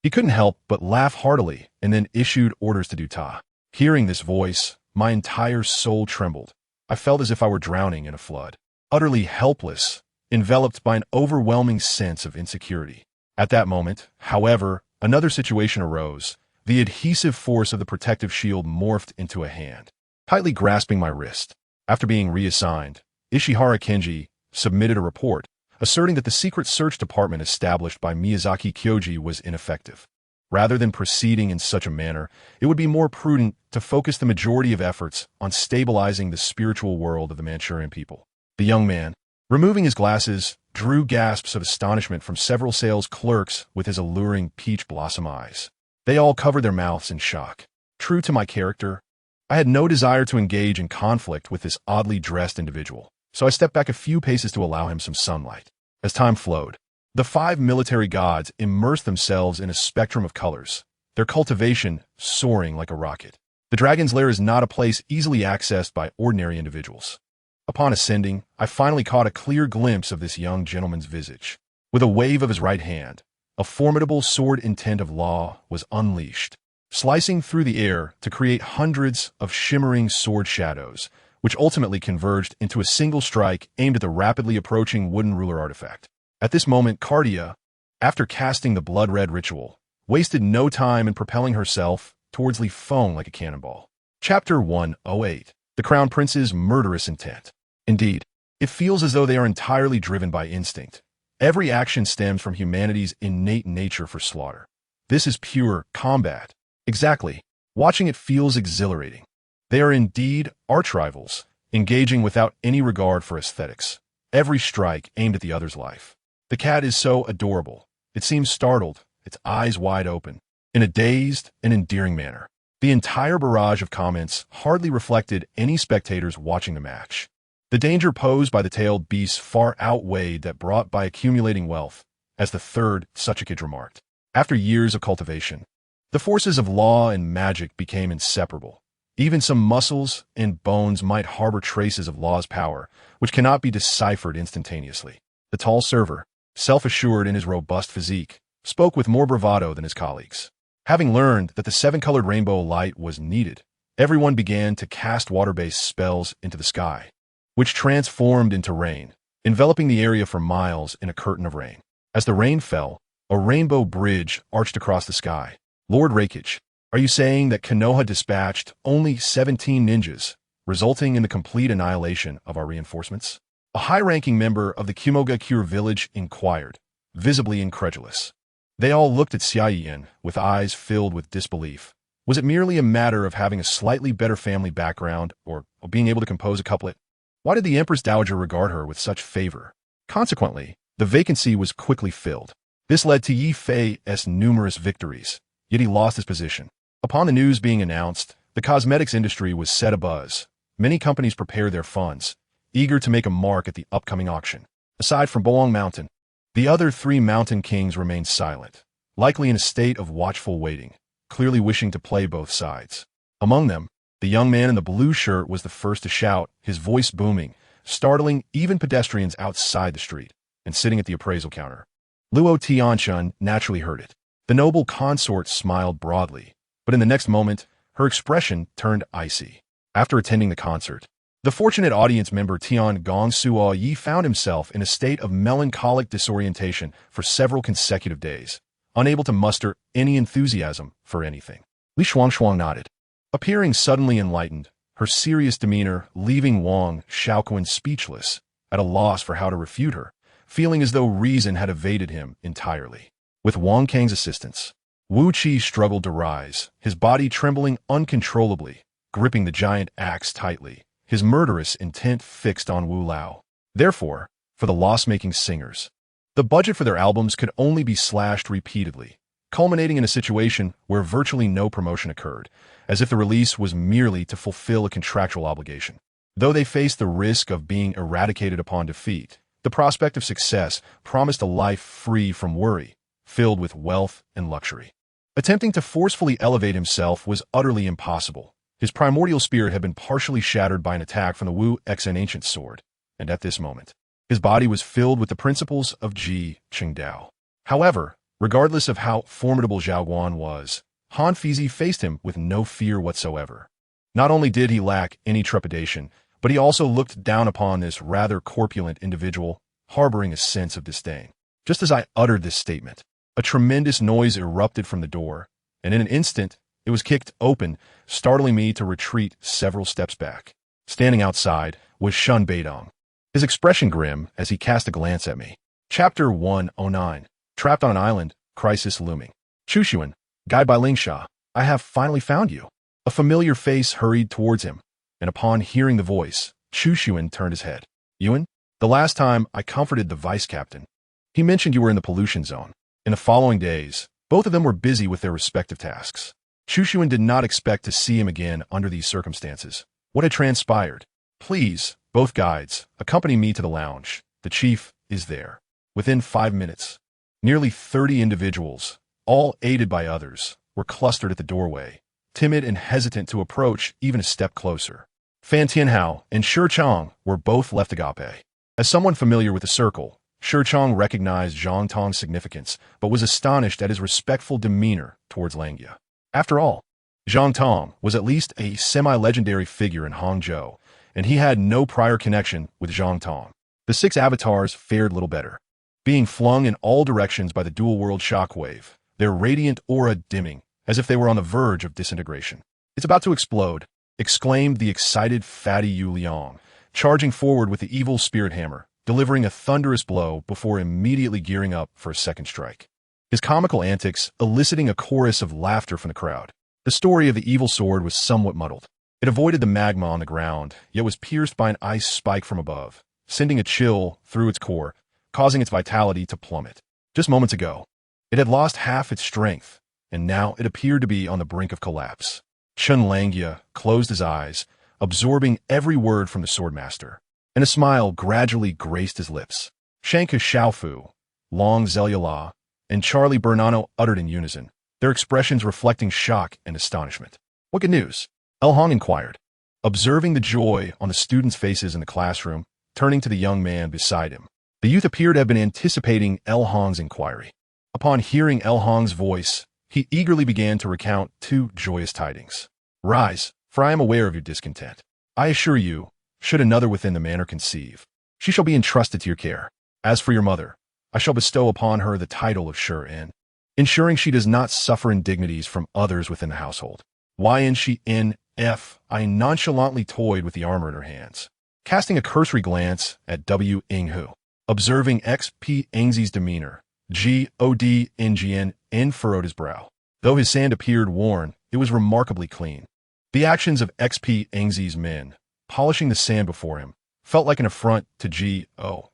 he couldn't help but laugh heartily and then issued orders to Duta. Hearing this voice, my entire soul trembled. I felt as if I were drowning in a flood, utterly helpless, enveloped by an overwhelming sense of insecurity. At that moment, however, another situation arose. The adhesive force of the protective shield morphed into a hand, tightly grasping my wrist. After being reassigned, Ishihara Kenji submitted a report asserting that the secret search department established by Miyazaki Kyoji was ineffective. Rather than proceeding in such a manner, it would be more prudent to focus the majority of efforts on stabilizing the spiritual world of the Manchurian people. The young man, removing his glasses, drew gasps of astonishment from several sales clerks with his alluring peach blossom eyes. They all covered their mouths in shock. True to my character, I had no desire to engage in conflict with this oddly dressed individual, so I stepped back a few paces to allow him some sunlight. As time flowed, the 5 military gods immersed themselves in a spectrum of colors, their cultivation soaring like a rocket. The dragon's lair is not a place easily accessed by ordinary individuals. Upon ascending, I finally caught a clear glimpse of this young gentleman's visage. With a wave of his right hand, a formidable sword intent of law was unleashed, slicing through the air to create hundreds of shimmering sword shadows, which ultimately converged into a single strike aimed at the rapidly approaching wooden ruler artifact. At this moment, Cardia, after casting the blood-red ritual, wasted no time in propelling herself towards Li Feng like a cannonball. Chapter 108. The Crown Prince's Murderous Intent. Indeed, it feels as though they are entirely driven by instinct. Every action stems from humanity's innate nature for slaughter. This is pure combat. Exactly. Watching it feels exhilarating. They are indeed arch-rivals, engaging without any regard for aesthetics. Every strike aimed at the other's life. The cat is so adorable. It seems startled, its eyes wide open, in a dazed and endearing manner. The entire barrage of comments hardly reflected any spectators watching the match. The danger posed by the tailed beasts far outweighed that brought by accumulating wealth, as the third Suchikid remarked. After years of cultivation, the forces of law and magic became inseparable. Even some muscles and bones might harbor traces of law's power, which cannot be deciphered instantaneously. The tall server, self-assured in his robust physique, spoke with more bravado than his colleagues. Having learned that the seven-colored rainbow light was needed, everyone began to cast water-based spells into the sky, which transformed into rain, enveloping the area for miles in a curtain of rain. As the rain fell, a rainbow bridge arched across the sky. Lord Rakage, are you saying that Konoha dispatched only 17 ninjas, resulting in the complete annihilation of our reinforcements? A high-ranking member of the Kumogakure village inquired, visibly incredulous. They all looked at Xiaoyan with eyes filled with disbelief. Was it merely a matter of having a slightly better family background or being able to compose a couplet? Why did the Empress Dowager regard her with such favor? Consequently, the vacancy was quickly filled. This led to Yi Fei's numerous victories, yet he lost his position. Upon the news being announced, the cosmetics industry was set abuzz. Many companies prepared their funds, eager to make a mark at the upcoming auction. Aside from Bolong Mountain, the other three mountain kings remained silent, likely in a state of watchful waiting, clearly wishing to play both sides. Among them, the young man in the blue shirt was the first to shout, his voice booming, startling even pedestrians outside the street and sitting at the appraisal counter. Luo Tianchun naturally heard it. The noble consort smiled broadly, but in the next moment, her expression turned icy. After attending the concert, the fortunate audience member Tian Gong Suo Yi found himself in a state of melancholic disorientation for several consecutive days, unable to muster any enthusiasm for anything. Li Shuangshuang nodded. Appearing suddenly enlightened, her serious demeanor leaving Wang Shaoquan speechless, at a loss for how to refute her, feeling as though reason had evaded him entirely. With Wang Kang's assistance, Wu Qi struggled to rise, his body trembling uncontrollably, gripping the giant axe tightly, his murderous intent fixed on Wu Lao. Therefore, for the loss-making singers, the budget for their albums could only be slashed repeatedly, culminating in a situation where virtually no promotion occurred, as if the release was merely to fulfill a contractual obligation. Though they faced the risk of being eradicated upon defeat, the prospect of success promised a life free from worry, filled with wealth and luxury. Attempting to forcefully elevate himself was utterly impossible. His primordial spirit had been partially shattered by an attack from the Wu Xen ancient sword, and at this moment, his body was filled with the principles of Ji Qingdao. However, regardless of how formidable Zhao Guan was, Han Fizi faced him with no fear whatsoever. Not only did he lack any trepidation, but he also looked down upon this rather corpulent individual, harboring a sense of disdain. Just as I uttered this statement, a tremendous noise erupted from the door, and in an instant, it was kicked open, startling me to retreat several steps back. Standing outside was Shun Beidong, his expression grim as he cast a glance at me. Chapter 109. Trapped on an island, crisis looming. Chu Xun, guide by Lingsha, I have finally found you. A familiar face hurried towards him, and upon hearing the voice, Chu Xun turned his head. Yuan, the last time I comforted the vice captain, he mentioned you were in the pollution zone. In the following days, both of them were busy with their respective tasks. Chu Xun did not expect to see him again under these circumstances. What had transpired? Please, both guides, accompany me to the lounge. The chief is there. Within 5 minutes, nearly 30 individuals, all aided by others, were clustered at the doorway, timid and hesitant to approach even a step closer. Fan Tianhao and Shi Chang were both left agape. As someone familiar with the circle, Shi Chang recognized Zhang Tong's significance, but was astonished at his respectful demeanor towards Langia. After all, Zhang Tong was at least a semi-legendary figure in Hangzhou, and he had no prior connection with Zhang Tong. The 6 avatars fared little better. Being flung in all directions by the dual-world shockwave, their radiant aura dimming, as if they were on the verge of disintegration. "It's about to explode," exclaimed the excited fatty Yu Liang, charging forward with the evil spirit hammer, delivering a thunderous blow before immediately gearing up for a second strike. His comical antics eliciting a chorus of laughter from the crowd. The story of the evil sword was somewhat muddled. It avoided the magma on the ground, yet was pierced by an ice spike from above, sending a chill through its core, causing its vitality to plummet. Just moments ago, it had lost half its strength, and now it appeared to be on the brink of collapse. Chun Langia closed his eyes, absorbing every word from the swordmaster, and a smile gradually graced his lips. Shanka Xiaofu, Long Zelyala, and Charlie Bernano uttered in unison, their expressions reflecting shock and astonishment. "What good news?" El Hong inquired, observing the joy on the students' faces in the classroom, turning to the young man beside him. The youth appeared to have been anticipating El Hong's inquiry. Upon hearing El Hong's voice, he eagerly began to recount 2 joyous tidings. "Rise, for I am aware of your discontent. I assure you, should another within the manor conceive, she shall be entrusted to your care. As for your mother, I shall bestow upon her the title of Shi-In, ensuring she does not suffer indignities from others within the household." YNF, I nonchalantly toyed with the armor in her hands, casting a cursory glance at W. Inghu. Observing XP Ingzi's demeanor, God Ngn furrowed his brow. Though his sand appeared worn, it was remarkably clean. The actions of XP Ingzi's men, polishing the sand before him, felt like an affront to GOL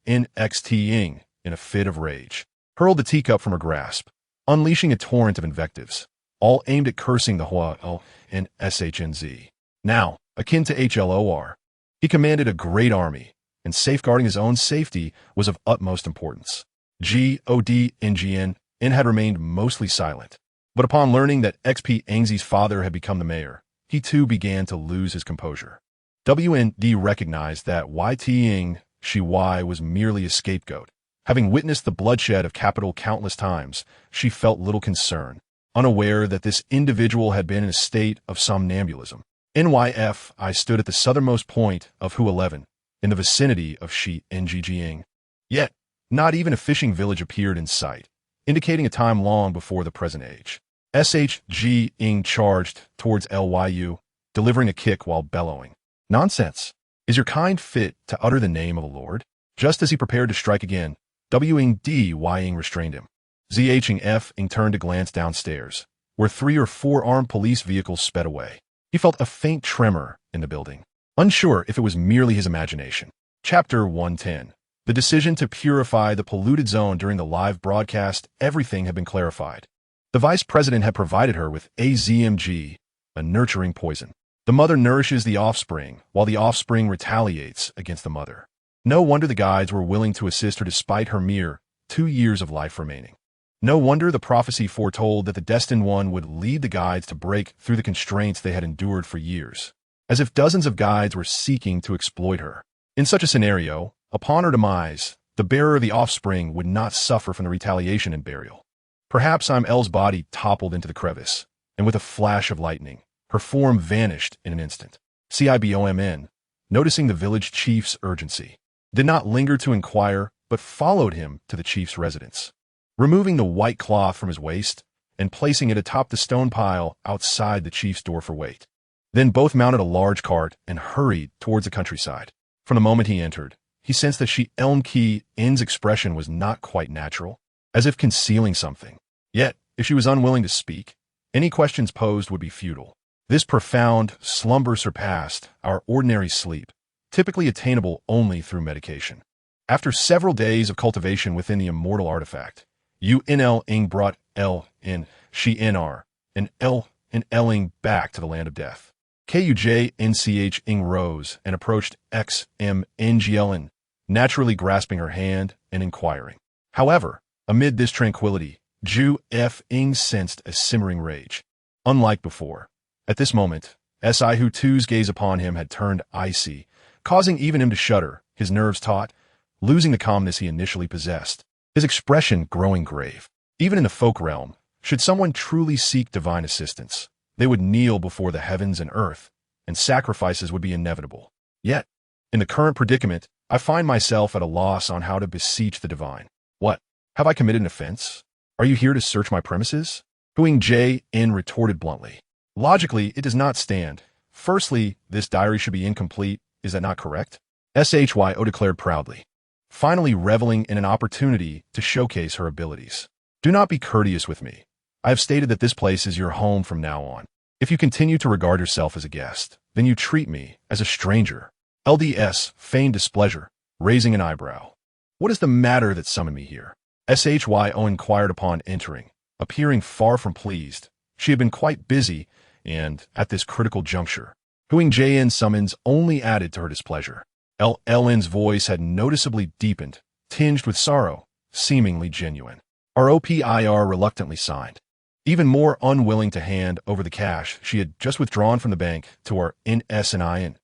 NXT Ing in a fit of rage, hurled the teacup from her grasp, unleashing a torrent of invectives, all aimed at cursing the Hua L and SHNZ. Now, akin to HLOR, he commanded a great army, and safeguarding his own safety was of utmost importance. God Ngn had remained mostly silent, but upon learning that XP Angzi's father had become the mayor, he too began to lose his composure. WND recognized that YT Ing Shi Y was merely a scapegoat. Having witnessed the bloodshed of capital countless times, she felt little concern, unaware that this individual had been in a state of somnambulism. NYF, I stood at the southernmost point of Hu 11, in the vicinity of Shi Nging. Yet, not even a fishing village appeared in sight, indicating a time long before the present age. SHG Ing charged towards LYU, delivering a kick while bellowing. "Nonsense! Is your kind fit to utter the name of a lord?" Just as he prepared to strike again, W D Y Ing restrained him. ZH F Ing turned to glance downstairs, where 3 or 4 armed police vehicles sped away. He felt a faint tremor in the building, unsure if it was merely his imagination. Chapter 110. The decision to purify the polluted zone during the live broadcast, everything had been clarified. The vice president had provided her with AZMG, a nurturing poison. The mother nourishes the offspring, while the offspring retaliates against the mother. No wonder the guides were willing to assist her despite her mere 2 years of life remaining. No wonder the prophecy foretold that the destined one would lead the guides to break through the constraints they had endured for years, as if dozens of guides were seeking to exploit her. In such a scenario, upon her demise, the bearer of the offspring would not suffer from the retaliation and burial. Perhaps El's body toppled into the crevice, and with a flash of lightning, her form vanished in an instant. CIBOMN, noticing the village chief's urgency, did not linger to inquire, but followed him to the chief's residence. Removing the white cloth from his waist and placing it atop the stone pile outside the chief's door for weight. Then both mounted a large cart and hurried towards the countryside. From the moment he entered, he sensed that Shi Elm Ki In's expression was not quite natural, as if concealing something. Yet, if she was unwilling to speak, any questions posed would be futile. This profound slumber surpassed our ordinary sleep, typically attainable only through medication. After several days of cultivation within the immortal artifact, UNL Ing brought L in Shi NR and L in Ling back to the land of death. KUJ NCH Ing rose and approached XM NGLN, naturally grasping her hand and inquiring. However, amid this tranquility, Ju F Ing sensed a simmering rage. Unlike before, at this moment, Si-Hu-Tu's gaze upon him had turned icy, causing even him to shudder, his nerves taut, losing the calmness he initially possessed, his expression growing grave. Even in the folk realm, should someone truly seek divine assistance, they would kneel before the heavens and earth, and sacrifices would be inevitable. Yet, in the current predicament, I find myself at a loss on how to beseech the divine. What? Have I committed an offense? Are you here to search my premises? J.N. retorted bluntly. Logically, it does not stand. Firstly, this diary should be incomplete. Is that not correct? SHYO declared proudly, finally reveling in an opportunity to showcase her abilities. Do not be courteous with me. I have stated that this place is your home from now on. If you continue to regard yourself as a guest, then you treat me as a stranger. LDS feigned displeasure, raising an eyebrow. What is the matter that summoned me here? SHYO inquired upon entering, appearing far from pleased. She had been quite busy, and, at this critical juncture, JN's summons only added to her displeasure. LN's voice had noticeably deepened, tinged with sorrow, seemingly genuine. ROPIR reluctantly signed. Even more unwilling to hand over the cash she had just withdrawn from the bank to our NSNIN.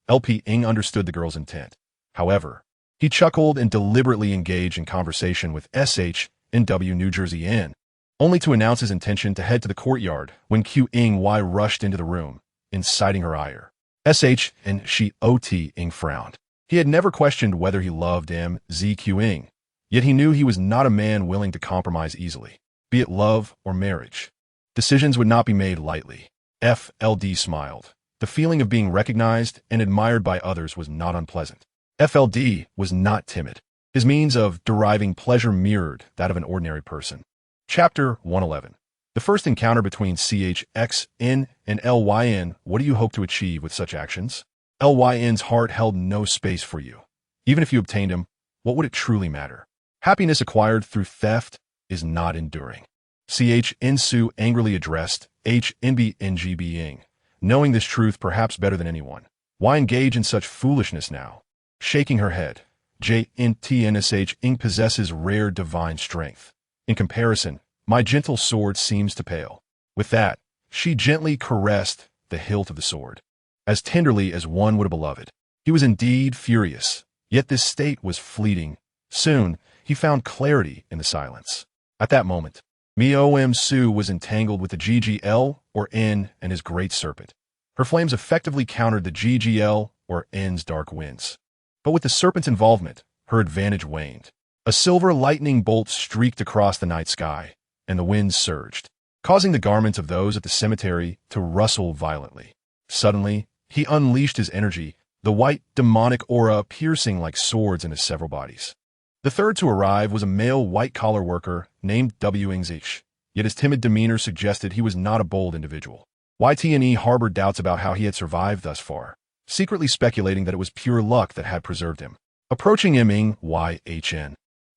LP Ing understood the girl's intent. However, he chuckled and deliberately engaged in conversation with SHNW New Jersey N, only to announce his intention to head to the courtyard when Q Ing Y rushed into the room, inciting her ire. SHNSHOT Ing frowned. He had never questioned whether he loved MZQ Ing, yet he knew he was not a man willing to compromise easily, be it love or marriage. Decisions would not be made lightly. FLD smiled. The feeling of being recognized and admired by others was not unpleasant. FLD was not timid. His means of deriving pleasure mirrored that of an ordinary person. Chapter 111. The first encounter between CHXN and LYN. What do you hope to achieve with such actions? LYN's heart held no space for you. Even if you obtained him, what would it truly matter? Happiness acquired through theft is not enduring. CHN Su angrily addressed HNB Ing, knowing this truth perhaps better than anyone. Why engage in such foolishness now? Shaking her head, JNTNSH Ing possesses rare divine strength. In comparison, my gentle sword seems to pale. With that, she gently caressed the hilt of the sword, as tenderly as one would a beloved. He was indeed furious, yet this state was fleeting. Soon, he found clarity in the silence. At that moment, Miom Su was entangled with the GGL or N and his great serpent. Her flames effectively countered the GGL or N's dark winds. But with the serpent's involvement, her advantage waned. A silver lightning bolt streaked across the night sky, and the winds surged, causing the garments of those at the cemetery to rustle violently. Suddenly, he unleashed his energy, the white demonic aura piercing like swords into several bodies. The third to arrive was a male white-collar worker named W. Ingzish, yet his timid demeanor suggested he was not a bold individual. YT&E harbored doubts about how he had survived thus far, secretly speculating that it was pure luck that had preserved him. Approaching Ming YHN.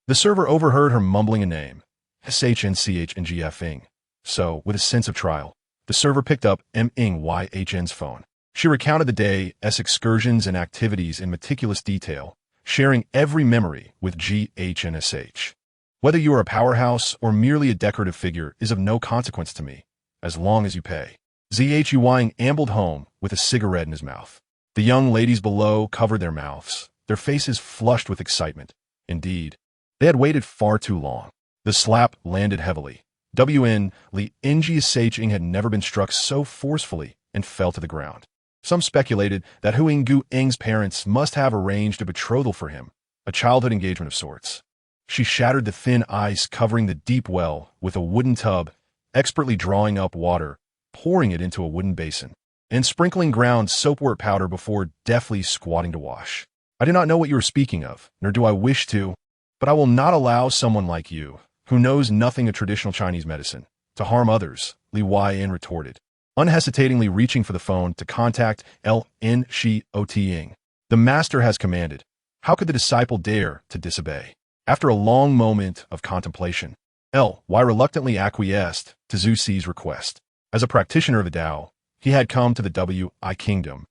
The server overheard her mumbling a name, SHNCHNGF Ing. So, with a sense of trial, the server picked up Ing YHN's phone. She recounted the day's excursions and activities in meticulous detail, sharing every memory with GHNSH. Whether you are a powerhouse or merely a decorative figure is of no consequence to me, as long as you pay. ZHUYing ambled home with a cigarette in his mouth. The young ladies below covered their mouths, their faces flushed with excitement. Indeed, they had waited far too long. The slap landed heavily. WN Li NGSH Ing had never been struck so forcefully and fell to the ground. Some speculated that Huingu Ing's parents must have arranged a betrothal for him, a childhood engagement of sorts. She shattered the thin ice covering the deep well with a wooden tub, expertly drawing up water, pouring it into a wooden basin, and sprinkling ground soapwort powder before deftly squatting to wash. I do not know what you are speaking of, nor do I wish to, but I will not allow someone like you, who knows nothing of traditional Chinese medicine, to harm others, Li Yin retorted, unhesitatingly reaching for the phone to contact LN Shi Oting. The master has commanded. How could the disciple dare to disobey? After a long moment of contemplation, L.Y. reluctantly acquiesced to Zhu Si's request. As a practitioner of the Tao, he had come to the W.I. kingdom,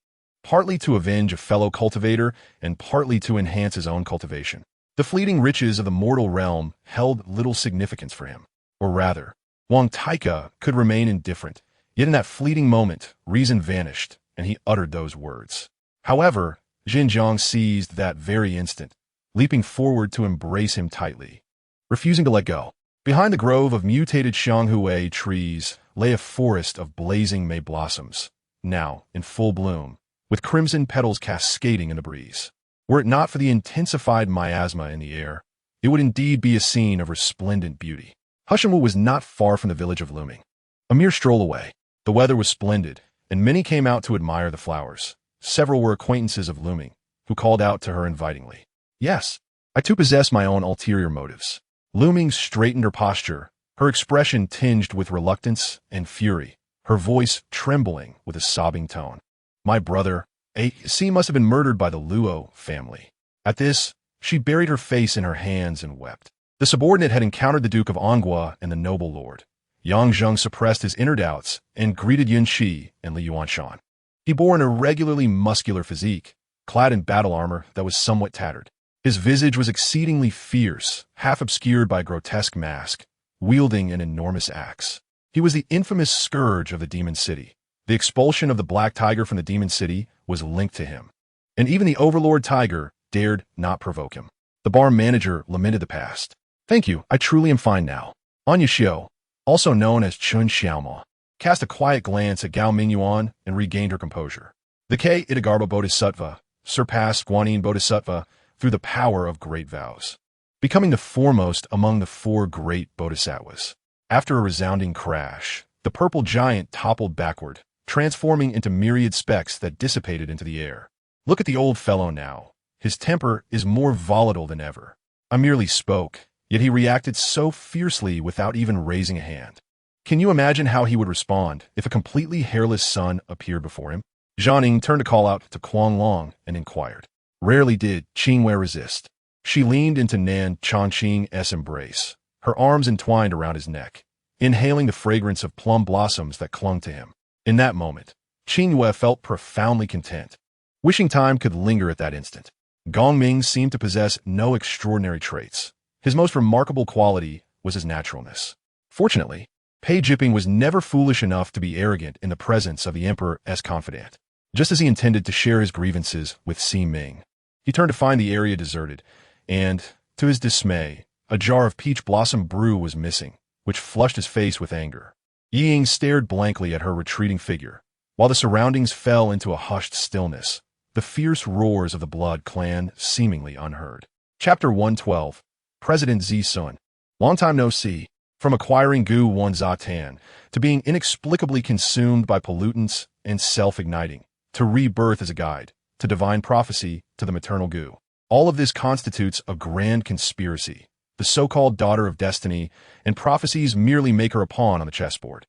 partly to avenge a fellow cultivator and partly to enhance his own cultivation. The fleeting riches of the mortal realm held little significance for him. Or rather, Wang Taika could remain indifferent, yet in that fleeting moment, reason vanished, and he uttered those words. However, Xinjiang seized that very instant, leaping forward to embrace him tightly, refusing to let go. Behind the grove of mutated Xianghui trees lay a forest of blazing May blossoms, now in full bloom, with crimson petals cascading in the breeze. Were it not for the intensified miasma in the air, it would indeed be a scene of resplendent beauty. Hushanwu was not far from the village of Looming. A mere stroll away. The weather was splendid, and many came out to admire the flowers. Several were acquaintances of Looming, who called out to her invitingly. Yes, I too possess my own ulterior motives. Looming straightened her posture, her expression tinged with reluctance and fury, her voice trembling with a sobbing tone. My brother, A.C. must have been murdered by the Luo family. At this, she buried her face in her hands and wept. The subordinate had encountered the Duke of Anghua and the noble lord. Yang Zheng suppressed his inner doubts and greeted Yun Shi and Li Yuanshan. He bore an irregularly muscular physique, clad in battle armor that was somewhat tattered. His visage was exceedingly fierce, half obscured by a grotesque mask, wielding an enormous axe. He was the infamous scourge of the Demon City. The expulsion of the Black Tiger from the Demon City was linked to him, and even the Overlord Tiger dared not provoke him. The bar manager lamented the past. Thank you, I truly am fine now. Anya Xiao, also known as Chun Xiaoma, cast a quiet glance at Gao Mingyuan and regained her composure. The K. Itagarbo Bodhisattva surpassed Guanyin Bodhisattva through the power of great vows, becoming the foremost among the four great bodhisattvas. After a resounding crash, the purple giant toppled backward, transforming into myriad specks that dissipated into the air. Look at the old fellow now. His temper is more volatile than ever. I merely spoke, yet he reacted so fiercely without even raising a hand. Can you imagine how he would respond if a completely hairless son appeared before him? Zhang turned to call out to Kuang Long and inquired. Rarely did Qingwei resist. She leaned into Nan Chongqing's embrace, her arms entwined around his neck, inhaling the fragrance of plum blossoms that clung to him. In that moment, Qingwei felt profoundly content, wishing time could linger at that instant. Gongming seemed to possess no extraordinary traits. His most remarkable quality was his naturalness. Fortunately, Pei Jiping was never foolish enough to be arrogant in the presence of the Emperor's confidant. Just as he intended to share his grievances with Si Ming, he turned to find the area deserted, and, to his dismay, a jar of peach blossom brew was missing, which flushed his face with anger. Ying stared blankly at her retreating figure, while the surroundings fell into a hushed stillness, the fierce roars of the Blood Clan seemingly unheard. Chapter 112. President Zi Sun. Long time no see. From acquiring Gu Wan Zatan, to being inexplicably consumed by pollutants and self-igniting, to rebirth as a guide, to divine prophecy, to the maternal Gu. All of this constitutes a grand conspiracy. The so-called daughter of destiny and prophecies merely make her a pawn on the chessboard.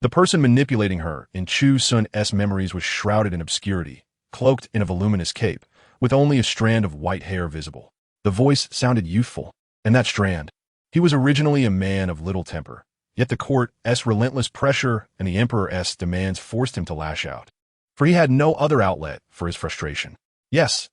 The person manipulating her in Chu Xun's memories was shrouded in obscurity, cloaked in a voluminous cape, with only a strand of white hair visible. The voice sounded youthful, and that strand. He was originally a man of little temper, yet the court's relentless pressure and the emperor's demands forced him to lash out, for he had no other outlet for his frustration. Yes,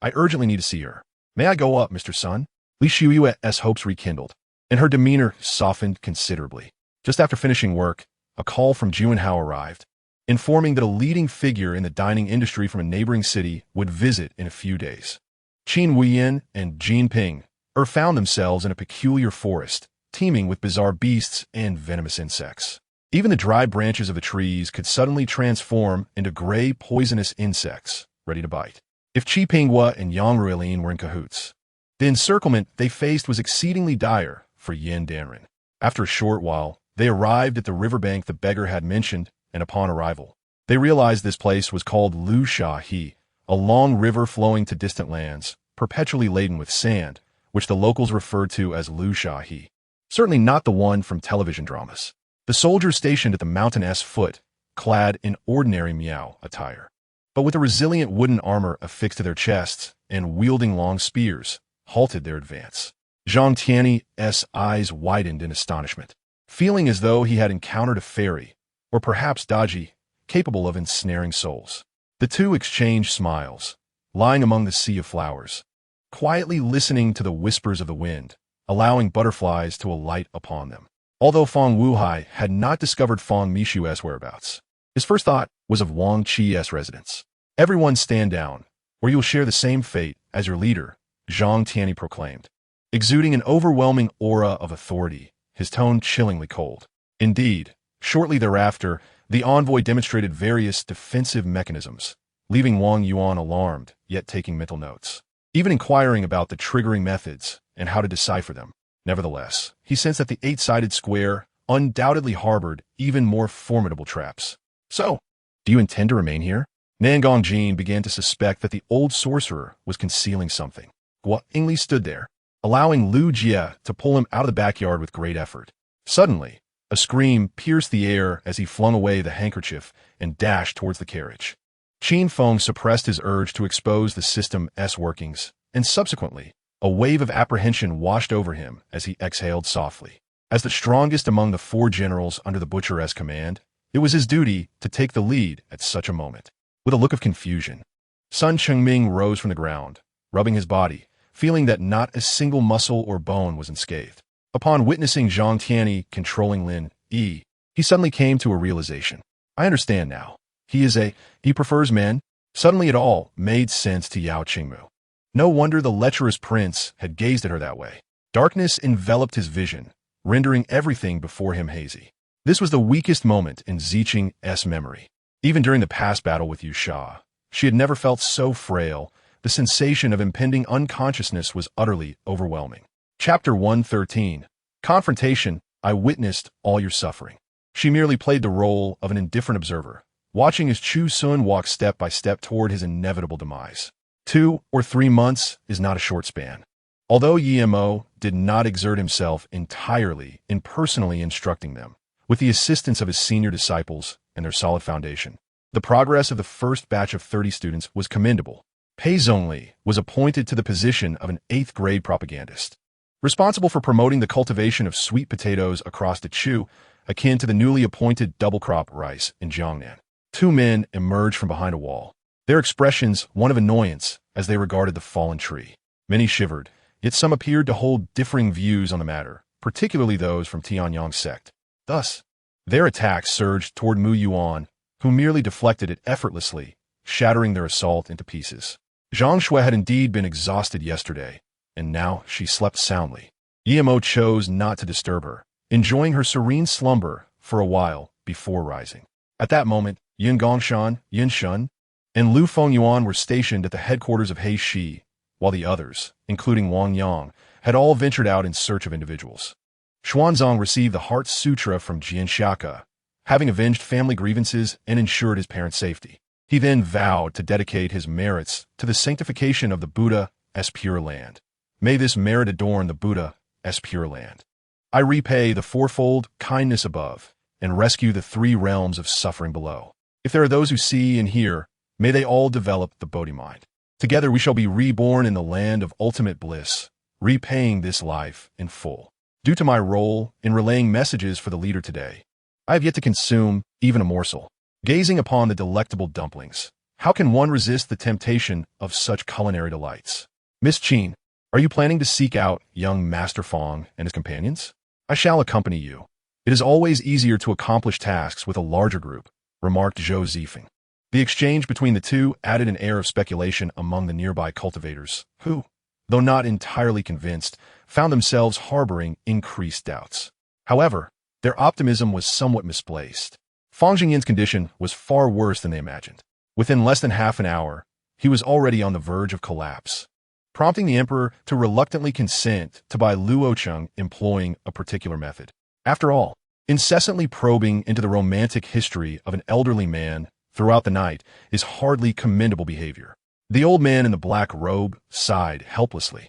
I urgently need to see her. May I go up, Mr. Sun? Li Shuyue's hopes rekindled, and her demeanor softened considerably. Just after finishing work, a call from Juanhao arrived, informing that a leading figure in the dining industry from a neighboring city would visit in a few days. Qin Huiyin and Jin Ping found themselves in a peculiar forest, teeming with bizarre beasts and venomous insects. Even the dry branches of the trees could suddenly transform into gray, poisonous insects, ready to bite. If Qi Pinghua and Yang Ruilin were in cahoots, the encirclement they faced was exceedingly dire for Yin Danren. After a short while, they arrived at the riverbank the beggar had mentioned, and upon arrival, they realized this place was called Lu Sha He, a long river flowing to distant lands, perpetually laden with sand, which the locals referred to as Lu Sha He. Certainly not the one from television dramas. The soldiers stationed at the mountain's foot, clad in ordinary Miao attire, but with a resilient wooden armor affixed to their chests and wielding long spears, halted their advance. Zhang Tiany's eyes widened in astonishment, feeling as though he had encountered a fairy, or perhaps Daji, capable of ensnaring souls. The two exchanged smiles, lying among the sea of flowers, quietly listening to the whispers of the wind, allowing butterflies to alight upon them. Although Feng Wuhai had not discovered Feng Mishu's whereabouts, His first thought was of Wang Qi's residence. Everyone stand down, or you will share the same fate as your leader, Zhang Tianyi proclaimed. Exuding an overwhelming aura of authority, his tone chillingly cold. Indeed, shortly thereafter, the envoy demonstrated various defensive mechanisms, leaving Wang Yuan alarmed, yet taking mental notes, even inquiring about the triggering methods and how to decipher them. Nevertheless, he sensed that the eight-sided square undoubtedly harbored even more formidable traps. So, do you intend to remain here? Nangong Jin began to suspect that the old sorcerer was concealing something. Guo Yingli stood there, allowing Lu Jie to pull him out of the backyard with great effort. Suddenly, a scream pierced the air as he flung away the handkerchief and dashed towards the carriage. Qin Feng suppressed his urge to expose the system's workings, and subsequently, a wave of apprehension washed over him as he exhaled softly. As the strongest among the four generals under the Butcher's command, it was his duty to take the lead at such a moment. With a look of confusion, Sun Chengming rose from the ground, rubbing his body, feeling that not a single muscle or bone was unscathed. Upon witnessing Zhang Tianyi controlling Lin Yi, he suddenly came to a realization. I understand now. He prefers men. Suddenly it all made sense to Yao Qingmu. No wonder the lecherous prince had gazed at her that way. Darkness enveloped his vision, rendering everything before him hazy. This was the weakest moment in Ziqing's memory. Even during the past battle with Yu Sha, she had never felt so frail. The sensation of impending unconsciousness was utterly overwhelming. Chapter 113. Confrontation. I witnessed all your suffering. She merely played the role of an indifferent observer, watching as Chu Xun walked step by step toward his inevitable demise. 2 or 3 months is not a short span. Although Yimo did not exert himself entirely in personally instructing them, with the assistance of his senior disciples and their solid foundation, the progress of the first batch of 30 students was commendable. Pei Zhongli was appointed to the position of an 8th-grade propagandist, responsible for promoting the cultivation of sweet potatoes across the Chu, akin to the newly appointed double-crop rice in Jiangnan. 2 men emerged from behind a wall, their expressions one of annoyance as they regarded the fallen tree. Many shivered, yet some appeared to hold differing views on the matter, particularly those from Tianyang's sect. Thus, their attacks surged toward Mu Yuan, who merely deflected it effortlessly, shattering their assault into pieces. Zhang Shui had indeed been exhausted yesterday, and now she slept soundly. Yimo chose not to disturb her, enjoying her serene slumber for a while before rising. At that moment, Yin Gongshan, Yin Shun, and Lu Fengyuan were stationed at the headquarters of Hei Shi, while the others, including Wang Yang, had all ventured out in search of individuals. Xuanzang received the Heart Sutra from Jian Xiaka, having avenged family grievances and ensured his parents' safety. He then vowed to dedicate his merits to the sanctification of the Buddha's pure land. May this merit adorn the Buddha's pure land. I repay the fourfold kindness above and rescue the 3 realms of suffering below. If there are those who see and hear, may they all develop the Bodhi mind. Together we shall be reborn in the land of ultimate bliss, repaying this life in full. Due to my role in relaying messages for the leader today, I have yet to consume even a morsel. Gazing upon the delectable dumplings, how can one resist the temptation of such culinary delights? Miss Qin, are you planning to seek out young Master Fong and his companions? I shall accompany you. It is always easier to accomplish tasks with a larger group, remarked Zhou Zifeng. The exchange between the two added an air of speculation among the nearby cultivators, who, though not entirely convinced, found themselves harboring increased doubts. However, their optimism was somewhat misplaced. Fang Jingyin's condition was far worse than they imagined. Within less than half an hour, he was already on the verge of collapse, prompting the emperor to reluctantly consent to by Luo Cheng employing a particular method. After all, incessantly probing into the romantic history of an elderly man throughout the night is hardly commendable behavior. The old man in the black robe sighed helplessly.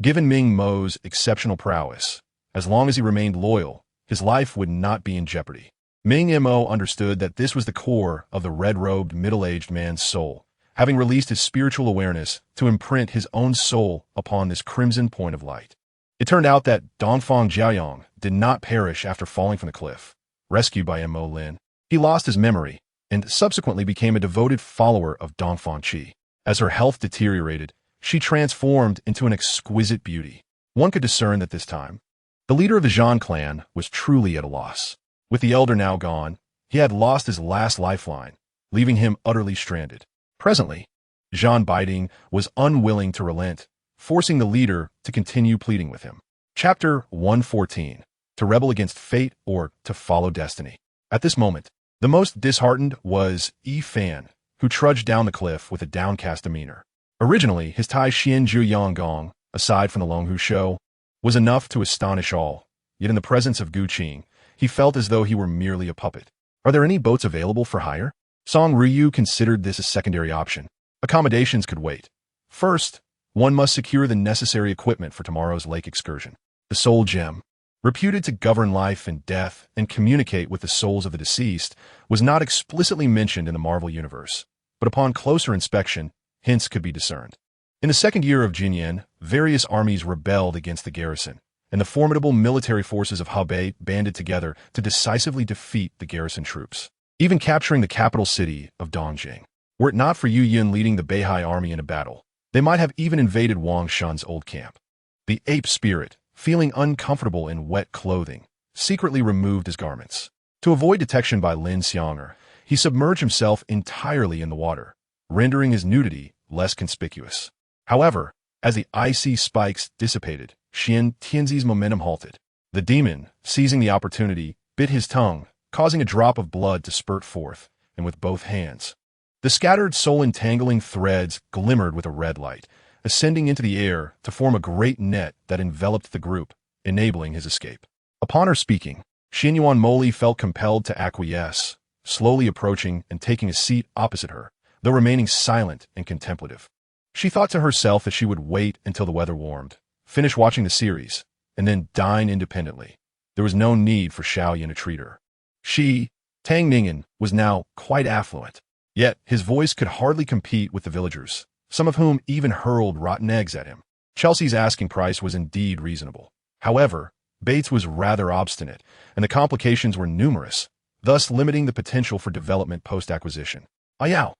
Given Ming Mo's exceptional prowess, as long as he remained loyal, his life would not be in jeopardy. Ming Mo understood that this was the core of the red-robed middle-aged man's soul, having released his spiritual awareness to imprint his own soul upon this crimson point of light. It turned out that Dongfang Jiaoyong did not perish after falling from the cliff. Rescued by Mo Lin, he lost his memory and subsequently became a devoted follower of Dongfang Qi. As her health deteriorated, she transformed into an exquisite beauty. One could discern that this time, the leader of the Zhan clan was truly at a loss. With the elder now gone, He had lost his last lifeline, leaving him utterly stranded. Presently, Jean Biding was unwilling to relent, forcing the leader to continue pleading with him. Chapter 114. To rebel against fate or to follow destiny. At this moment, the most disheartened was Yi Fan, who trudged down the cliff with a downcast demeanor. Originally, his Tai Xian Zhu Yang Gong, aside from the Long Hu Shou, was enough to astonish all, yet in the presence of Gu Qing, he felt as though he were merely a puppet. Are there any boats available for hire? Song Ryu considered this a secondary option. Accommodations could wait. First, one must secure the necessary equipment for tomorrow's lake excursion. The Soul Gem, reputed to govern life and death and communicate with the souls of the deceased, was not explicitly mentioned in the Marvel Universe, but upon closer inspection, hints could be discerned. In the second year of Jinyan, various armies rebelled against the garrison, and the formidable military forces of Hebei banded together to decisively defeat the garrison troops, even capturing the capital city of Dongjing. Were it not for Yu Yin leading the Beihai army in a battle, they might have even invaded Wang Shun's old camp. The ape spirit, feeling uncomfortable in wet clothing, secretly removed his garments. To avoid detection by Lin Xianger, he submerged himself entirely in the water, rendering his nudity less conspicuous. However, as the icy spikes dissipated, Xian Tianzi's momentum halted. The demon, seizing the opportunity, bit his tongue, causing a drop of blood to spurt forth, and with both hands. The scattered soul-entangling threads glimmered with a red light, ascending into the air to form a great net that enveloped the group, enabling his escape. Upon her speaking, Xinyuan Moli felt compelled to acquiesce, slowly approaching and taking a seat opposite her, though remaining silent and contemplative. She thought to herself that she would wait until the weather warmed, finish watching the series, and then dine independently. There was no need for Xiaoyan to treat her. She, Tang Ningen, was now quite affluent, yet his voice could hardly compete with the villagers, some of whom even hurled rotten eggs at him. Chelsea's asking price was indeed reasonable. However, Bates was rather obstinate, and the complications were numerous, thus limiting the potential for development post-acquisition. Ayao,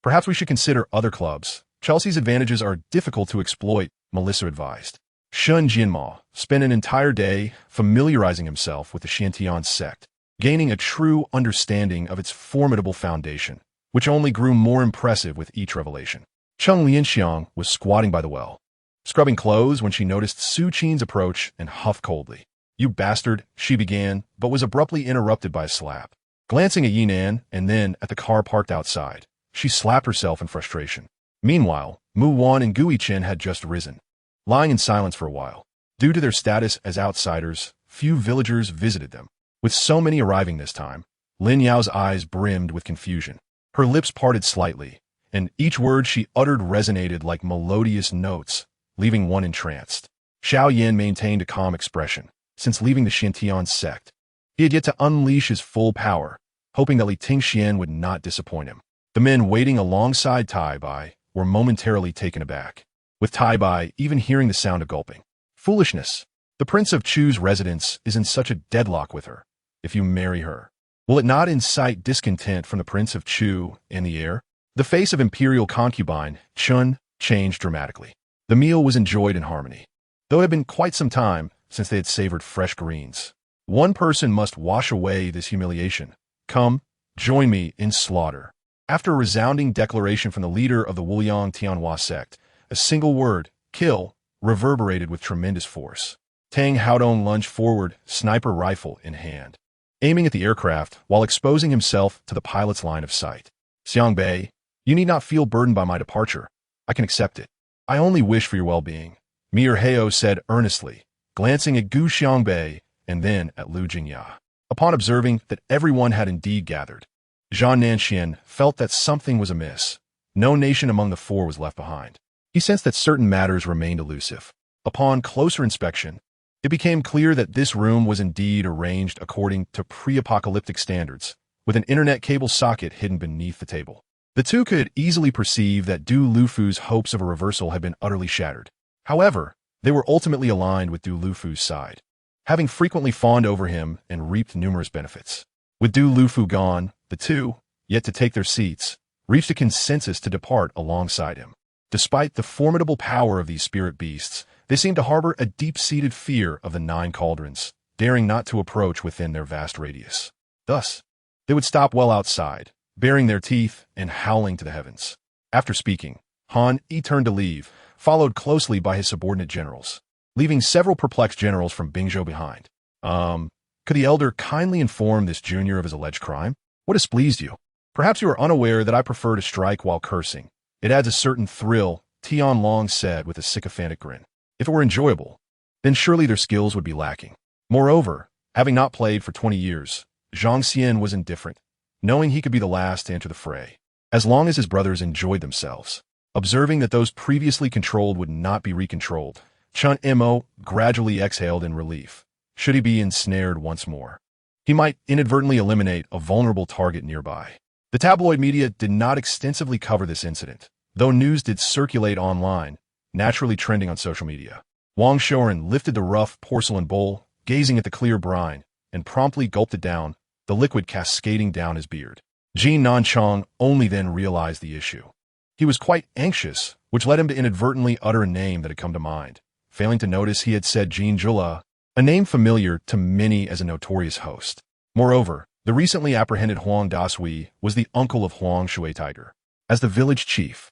perhaps we should consider other clubs. Chelsea's advantages are difficult to exploit, Melissa advised. Shun Jinma spent an entire day familiarizing himself with the Shantian sect, gaining a true understanding of its formidable foundation, which only grew more impressive with each revelation. Cheng Lianxiang was squatting by the well, scrubbing clothes when she noticed Su Qin's approach and huffed coldly. "You bastard," she began, but was abruptly interrupted by a slap. Glancing at Yinan and then at the car parked outside, she slapped herself in frustration. Meanwhile, Mu Wan and Gui Chen had just risen, lying in silence for a while. Due to their status as outsiders, few villagers visited them. With so many arriving this time, Lin Yao's eyes brimmed with confusion. Her lips parted slightly, and each word she uttered resonated like melodious notes, leaving one entranced. Xiao Yan maintained a calm expression, since leaving the Shantian sect. He had yet to unleash his full power, hoping that Li Tingxian would not disappoint him. The men waiting alongside Tai Bai were momentarily taken aback, with Tai Bai even hearing the sound of gulping. Foolishness. The Prince of Chu's residence is in such a deadlock with her. If you marry her, will it not incite discontent from the Prince of Chu and the heir? The face of imperial concubine Chun changed dramatically. The meal was enjoyed in harmony, though it had been quite some time since they had savored fresh greens. One person must wash away this humiliation. Come, join me in slaughter. After a resounding declaration from the leader of the Wuliang Tianhua sect, a single word, kill, reverberated with tremendous force. Tang Haodong lunged forward, sniper rifle in hand, aiming at the aircraft while exposing himself to the pilot's line of sight. Xiang Bei, you need not feel burdened by my departure. I can accept it. I only wish for your well-being, Mir Heo said earnestly, glancing at Gu Xiangbei and then at Lu Jingya. Upon observing that everyone had indeed gathered, Zhang Nanxian felt that something was amiss. No nation among the four was left behind. He sensed that certain matters remained elusive. Upon closer inspection, it became clear that this room was indeed arranged according to pre-apocalyptic standards, with an internet cable socket hidden beneath the table. The two could easily perceive that Du Lufu's hopes of a reversal had been utterly shattered. However, they were ultimately aligned with Du Lufu's side, having frequently fawned over him and reaped numerous benefits. With Du Lufu gone, the two, yet to take their seats, reached a consensus to depart alongside him. Despite the formidable power of these spirit beasts, they seemed to harbor a deep-seated fear of the 9 cauldrons, daring not to approach within their vast radius. Thus, They would stop well outside, baring their teeth and howling to the heavens. After speaking, Han Yi turned to leave, followed closely by his subordinate generals, leaving several perplexed generals from Bingzhou behind. Could the elder kindly inform this junior of his alleged crime? What displeased you? Perhaps you are unaware that I prefer to strike while cursing. It adds a certain thrill, Tian Long said with a sycophantic grin. If it were enjoyable, then surely their skills would be lacking. Moreover, having not played for 20 years, Zhang Xian was indifferent, knowing he could be the last to enter the fray, as long as his brothers enjoyed themselves. Observing that those previously controlled would not be recontrolled, Chun Mo gradually exhaled in relief. Should he be ensnared once more, he might inadvertently eliminate a vulnerable target nearby. The tabloid media did not extensively cover this incident, though news did circulate online, naturally trending on social media. Wang Shouren lifted the rough porcelain bowl, gazing at the clear brine, and promptly gulped it down, the liquid cascading down his beard. Jin Nanchang only then realized the issue. He was quite anxious, which led him to inadvertently utter a name that had come to mind, failing to notice he had said Jin Zhula, a name familiar to many as a notorious host. Moreover, the recently apprehended Huang Dasui was the uncle of Huang Shuetiger. As the village chief,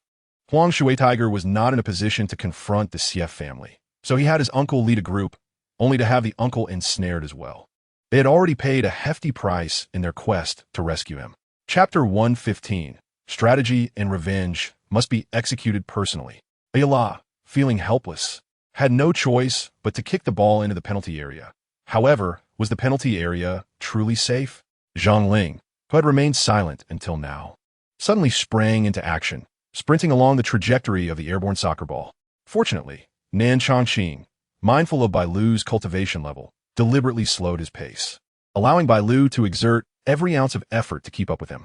Huang Shuetiger was not in a position to confront the Xie family, so he had his uncle lead a group, only to have the uncle ensnared as well. They had already paid a hefty price in their quest to rescue him. Chapter 115, Strategy and Revenge Must Be Executed Personally. Ayala, feeling helpless, had no choice but to kick the ball into the penalty area. However, was the penalty area truly safe? Zhang Ling, who had remained silent until now, suddenly sprang into action, sprinting along the trajectory of the airborne soccer ball. Fortunately, Nan Chongqing, mindful of Bai Lu's cultivation level, deliberately slowed his pace, allowing Bai Lu to exert every ounce of effort to keep up with him.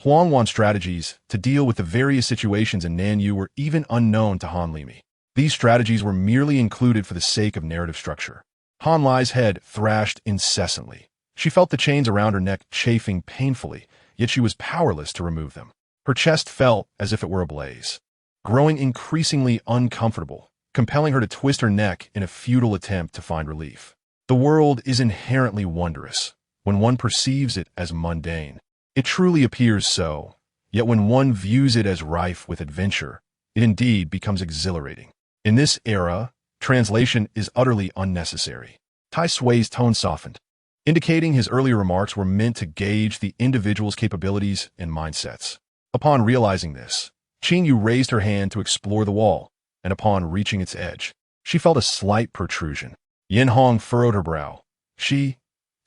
Huang Wan's strategies to deal with the various situations in Nanyu were even unknown to Han Limi. These strategies were merely included for the sake of narrative structure. Han Lai's head thrashed incessantly. She felt the chains around her neck chafing painfully, yet she was powerless to remove them. Her chest felt as if it were ablaze, growing increasingly uncomfortable, compelling her to twist her neck in a futile attempt to find relief. The world is inherently wondrous when one perceives it as mundane. It truly appears so, yet when one views it as rife with adventure, it indeed becomes exhilarating. In this era, translation is utterly unnecessary. Tai Sui's tone softened, indicating his earlier remarks were meant to gauge the individual's capabilities and mindsets. Upon realizing this, Qing Yu raised her hand to explore the wall, and upon reaching its edge, she felt a slight protrusion. Yin Hong furrowed her brow. She,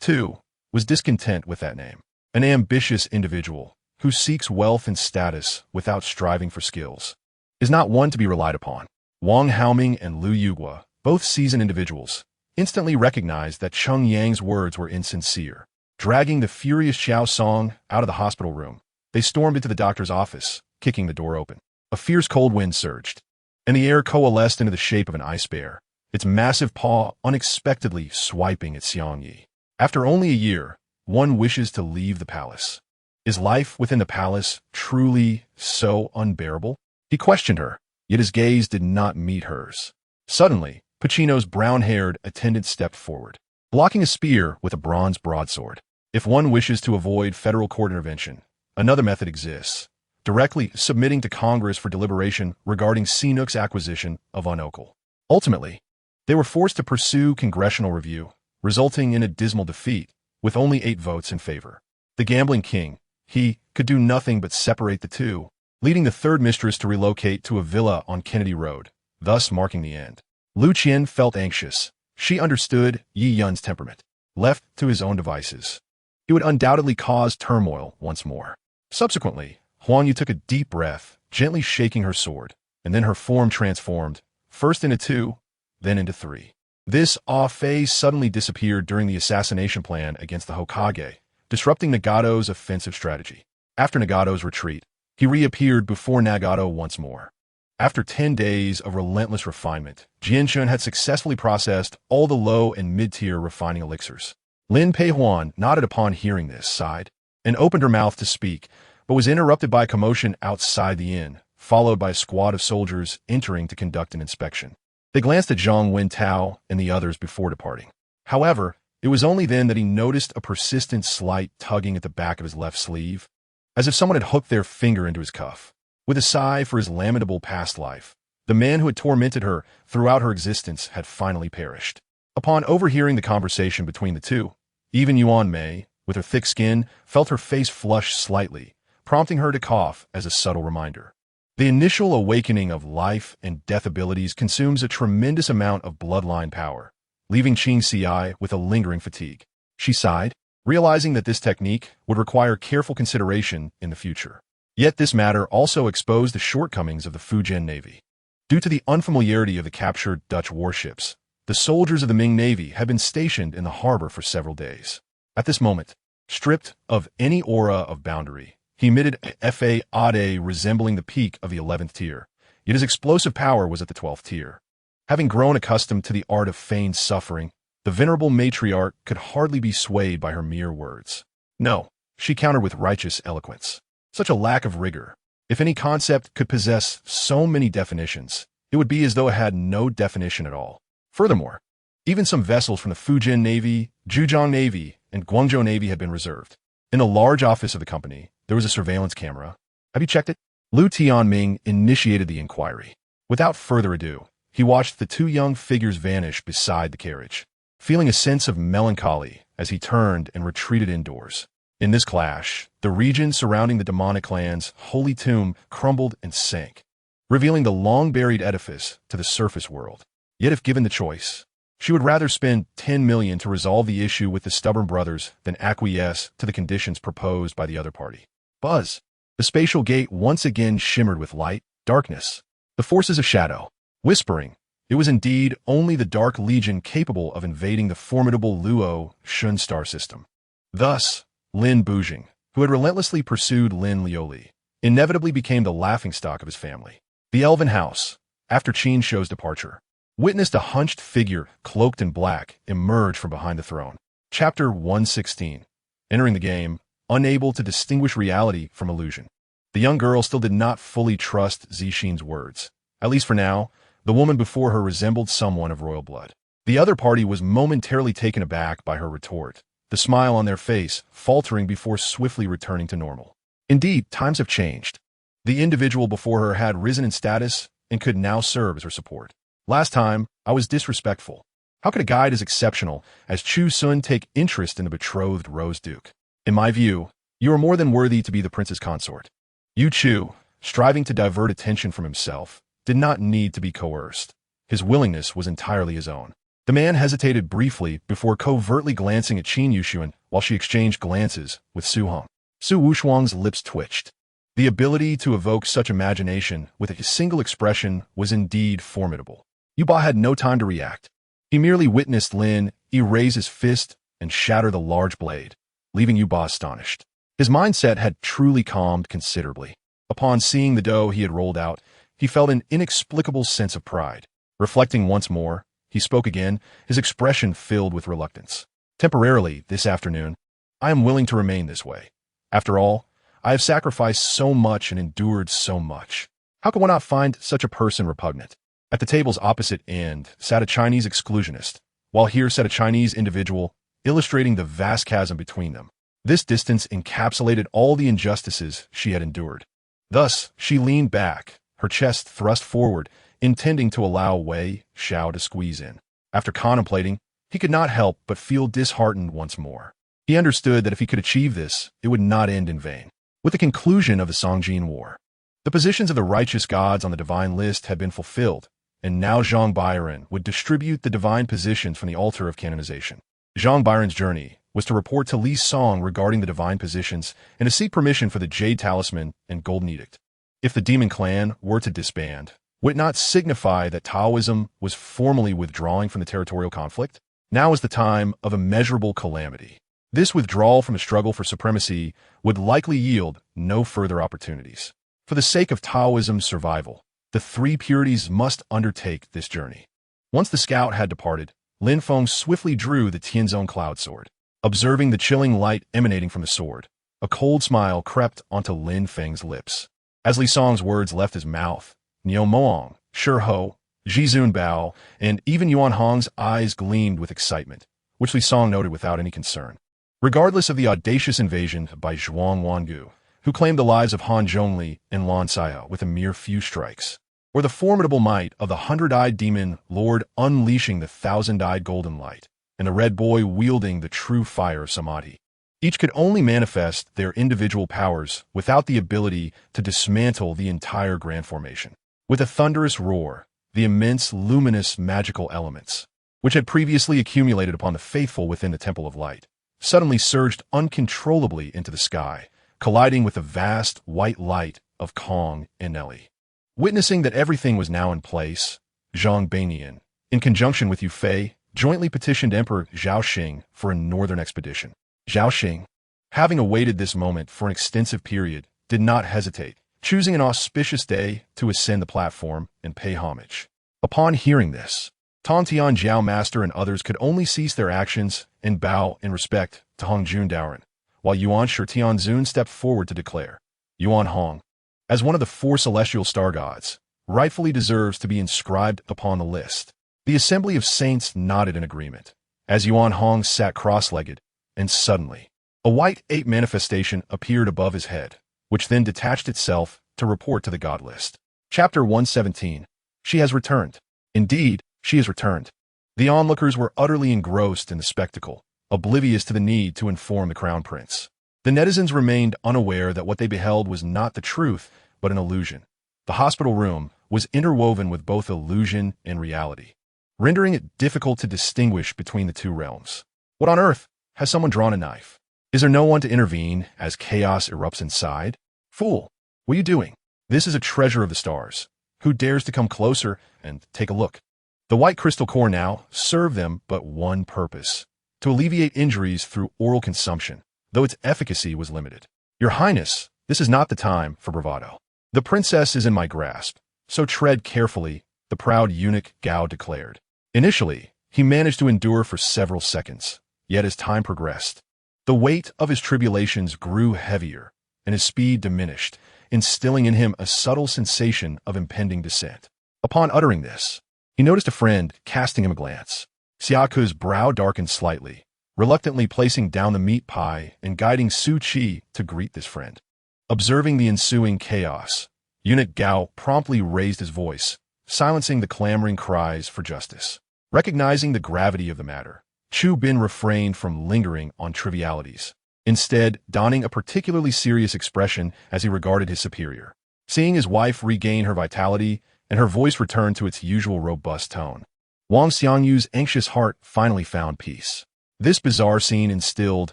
too, was discontent with that name. An ambitious individual, who seeks wealth and status without striving for skills, is not one to be relied upon. Wang Haoming and Lu Yugua, both seasoned individuals, instantly recognized that Cheng Yang's words were insincere. Dragging the furious Xiao Song out of the hospital room, they stormed into the doctor's office, kicking the door open. A fierce cold wind surged, and the air coalesced into the shape of an ice bear, its massive paw unexpectedly swiping at Xiang Yi. After only a year, one wishes to leave the palace. Is life within the palace truly so unbearable? He questioned her, yet his gaze did not meet hers. Suddenly, Pacino's brown-haired attendant stepped forward, blocking a spear with a bronze broadsword. If one wishes to avoid federal court intervention, another method exists: directly submitting to Congress for deliberation regarding Sinuk's acquisition of Unokal. Ultimately, they were forced to pursue congressional review, resulting in a dismal defeat, with only 8 votes in favor. The gambling king, he, could do nothing but separate the two, leading the third mistress to relocate to a villa on Kennedy Road, thus marking the end. Lu Qian felt anxious. She understood Yi Yun's temperament. Left to his own devices, he would undoubtedly cause turmoil once more. Subsequently, Huang Yu took a deep breath, gently shaking her sword, and then her form transformed, first into 2, then into 3. This phase suddenly disappeared during the assassination plan against the Hokage, disrupting Nagato's offensive strategy. After Nagato's retreat, he reappeared before Nagato once more. After 10 days of relentless refinement, Jianshun had successfully processed all the low and mid-tier refining elixirs. Lin Peihuan nodded upon hearing this, sighed, and opened her mouth to speak, but was interrupted by a commotion outside the inn, followed by a squad of soldiers entering to conduct an inspection. They glanced at Zhang Wentao and the others before departing. However, It was only then that he noticed a persistent slight tugging at the back of his left sleeve, as if someone had hooked their finger into his cuff. With a sigh for his lamentable past life, the man who had tormented her throughout her existence had finally perished. Upon overhearing the conversation between the two, even Yuan Mei, with her thick skin, felt her face flush slightly, prompting her to cough as a subtle reminder. The initial awakening of life and death abilities consumes a tremendous amount of bloodline power, leaving Qing Ci with a lingering fatigue. She sighed, realizing that this technique would require careful consideration in the future. Yet this matter also exposed the shortcomings of the Fujian Navy. Due to the unfamiliarity of the captured Dutch warships, the soldiers of the Ming Navy had been stationed in the harbor for several days. At this moment, stripped of any aura of boundary, he emitted a fa ade resembling the peak of the 11th tier, yet his explosive power was at the 12th tier. Having grown accustomed to the art of feigned suffering, the venerable matriarch could hardly be swayed by her mere words. No, she countered with righteous eloquence. Such a lack of rigor. If any concept could possess so many definitions, it would be as though it had no definition at all. Furthermore, even some vessels from the Fujian Navy, Zhejiang Navy, and Guangzhou Navy had been reserved. In the large office of the company, there was a surveillance camera. Have you checked it? Lu Tianming initiated the inquiry. Without further ado, he watched the two young figures vanish beside the carriage, feeling a sense of melancholy as he turned and retreated indoors. In this clash, the region surrounding the demonic clan's holy tomb crumbled and sank, revealing the long-buried edifice to the surface world. Yet if given the choice, she would rather spend 10 million to resolve the issue with the stubborn brothers than acquiesce to the conditions proposed by the other party. Buzz! The spatial gate once again shimmered with light, darkness, the forces of shadow. Whispering, it was indeed only the Dark Legion capable of invading the formidable Luo Xun star system. Thus, Lin Bujing, who had relentlessly pursued Lin Lioli, inevitably became the laughingstock of his family. The Elven House, after Qin Shou's departure, witnessed a hunched figure cloaked in black emerge from behind the throne. Chapter 116. Entering the game, unable to distinguish reality from illusion. The young girl still did not fully trust Zixin's words. At least for now, the woman before her resembled someone of royal blood. The other party was momentarily taken aback by her retort, the smile on their face faltering before swiftly returning to normal. Indeed, times have changed. The individual before her had risen in status and could now serve as her support. Last time, I was disrespectful. How could a guide as exceptional as Chu Xun take interest in the betrothed Rose Duke? In my view, you are more than worthy to be the prince's consort. Yu Chu, striving to divert attention from himself, did not need to be coerced. His willingness was entirely his own. The man hesitated briefly before covertly glancing at Qin Yuxuan while she exchanged glances with Su Hong. Su Wushuang's lips twitched. The ability to evoke such imagination with a single expression was indeed formidable. Yuba had no time to react. He merely witnessed Lin raise his fist and shatter the large blade, leaving Yuba astonished. His mindset had truly calmed considerably. Upon seeing the dough he had rolled out, he felt an inexplicable sense of pride. Reflecting once more, he spoke again, his expression filled with reluctance. Temporarily, this afternoon, I am willing to remain this way. After all, I have sacrificed so much and endured so much. How could one not find such a person repugnant? At the table's opposite end sat a Chinese exclusionist, while here sat a Chinese individual, illustrating the vast chasm between them. This distance encapsulated all the injustices she had endured. Thus, she leaned back, her chest thrust forward, intending to allow Wei Xiao to squeeze in. After contemplating, he could not help but feel disheartened once more. He understood that if he could achieve this, it would not end in vain. With the conclusion of the Songjin War, the positions of the righteous gods on the divine list had been fulfilled, and now Zhang Bairen would distribute the divine positions from the altar of canonization. Zhang Bairen's journey was to report to Li Song regarding the divine positions and to seek permission for the Jade Talisman and Golden Edict. If the demon clan were to disband, would it not signify that Taoism was formally withdrawing from the territorial conflict? Now is the time of immeasurable calamity. This withdrawal from a struggle for supremacy would likely yield no further opportunities. For the sake of Taoism's survival, the three purities must undertake this journey. Once the scout had departed, Lin Feng swiftly drew the Tianzong cloud sword. Observing the chilling light emanating from the sword, a cold smile crept onto Lin Feng's lips. As Li Song's words left his mouth, Niu Moang, Shi Ho, Ji Zun Bao, and even Yuan Hong's eyes gleamed with excitement, which Li Song noted without any concern. Regardless of the audacious invasion by Zhuang Wangu, who claimed the lives of Han Zhongli and Lan Xiao with a mere few strikes, or the formidable might of the hundred-eyed demon Lord unleashing the thousand-eyed golden light, and the red boy wielding the true fire of Samadhi. Each could only manifest their individual powers without the ability to dismantle the entire grand formation. With a thunderous roar, the immense, luminous, magical elements, which had previously accumulated upon the faithful within the Temple of Light, suddenly surged uncontrollably into the sky, colliding with the vast, white light of Kong and Nellie. Witnessing that everything was now in place, Zhang Beinian, in conjunction with Yu Fei, jointly petitioned Emperor Zhao Xing for a northern expedition. Zhao Xing, having awaited this moment for an extensive period, did not hesitate, choosing an auspicious day to ascend the platform and pay homage. Upon hearing this, Tontian Jiao Master and others could only cease their actions and bow in respect to Hong Jun Daoren, while Yuan Shitianzun stepped forward to declare, Yuan Hong, as one of the four celestial star gods, rightfully deserves to be inscribed upon the list. The assembly of saints nodded in agreement, as Yuan Hong sat cross-legged, and suddenly, a white ape manifestation appeared above his head, which then detached itself to report to the god list. Chapter 117. She has returned. Indeed, she has returned. The onlookers were utterly engrossed in the spectacle, oblivious to the need to inform the crown prince. The netizens remained unaware that what they beheld was not the truth, but an illusion. The hospital room was interwoven with both illusion and reality, rendering it difficult to distinguish between the two realms. What on earth? Has someone drawn a knife? Is there no one to intervene as chaos erupts inside? Fool, what are you doing? This is a treasure of the stars. Who dares to come closer and take a look? The white crystal core now served them but one purpose: to alleviate injuries through oral consumption, though its efficacy was limited. Your Highness, this is not the time for bravado. The princess is in my grasp, so tread carefully, the proud eunuch Gao declared. Initially, he managed to endure for several seconds, yet as time progressed, the weight of his tribulations grew heavier, and his speed diminished, instilling in him a subtle sensation of impending descent. Upon uttering this, he noticed a friend casting him a glance. Xiaku's brow darkened slightly, reluctantly placing down the meat pie and guiding Su Qi to greet this friend. Observing the ensuing chaos, Eunuch Gao promptly raised his voice, silencing the clamoring cries for justice. Recognizing the gravity of the matter, Chu Bin refrained from lingering on trivialities, instead donning a particularly serious expression as he regarded his superior. Seeing his wife regain her vitality and her voice return to its usual robust tone, Wang Xiangyu's anxious heart finally found peace. This bizarre scene instilled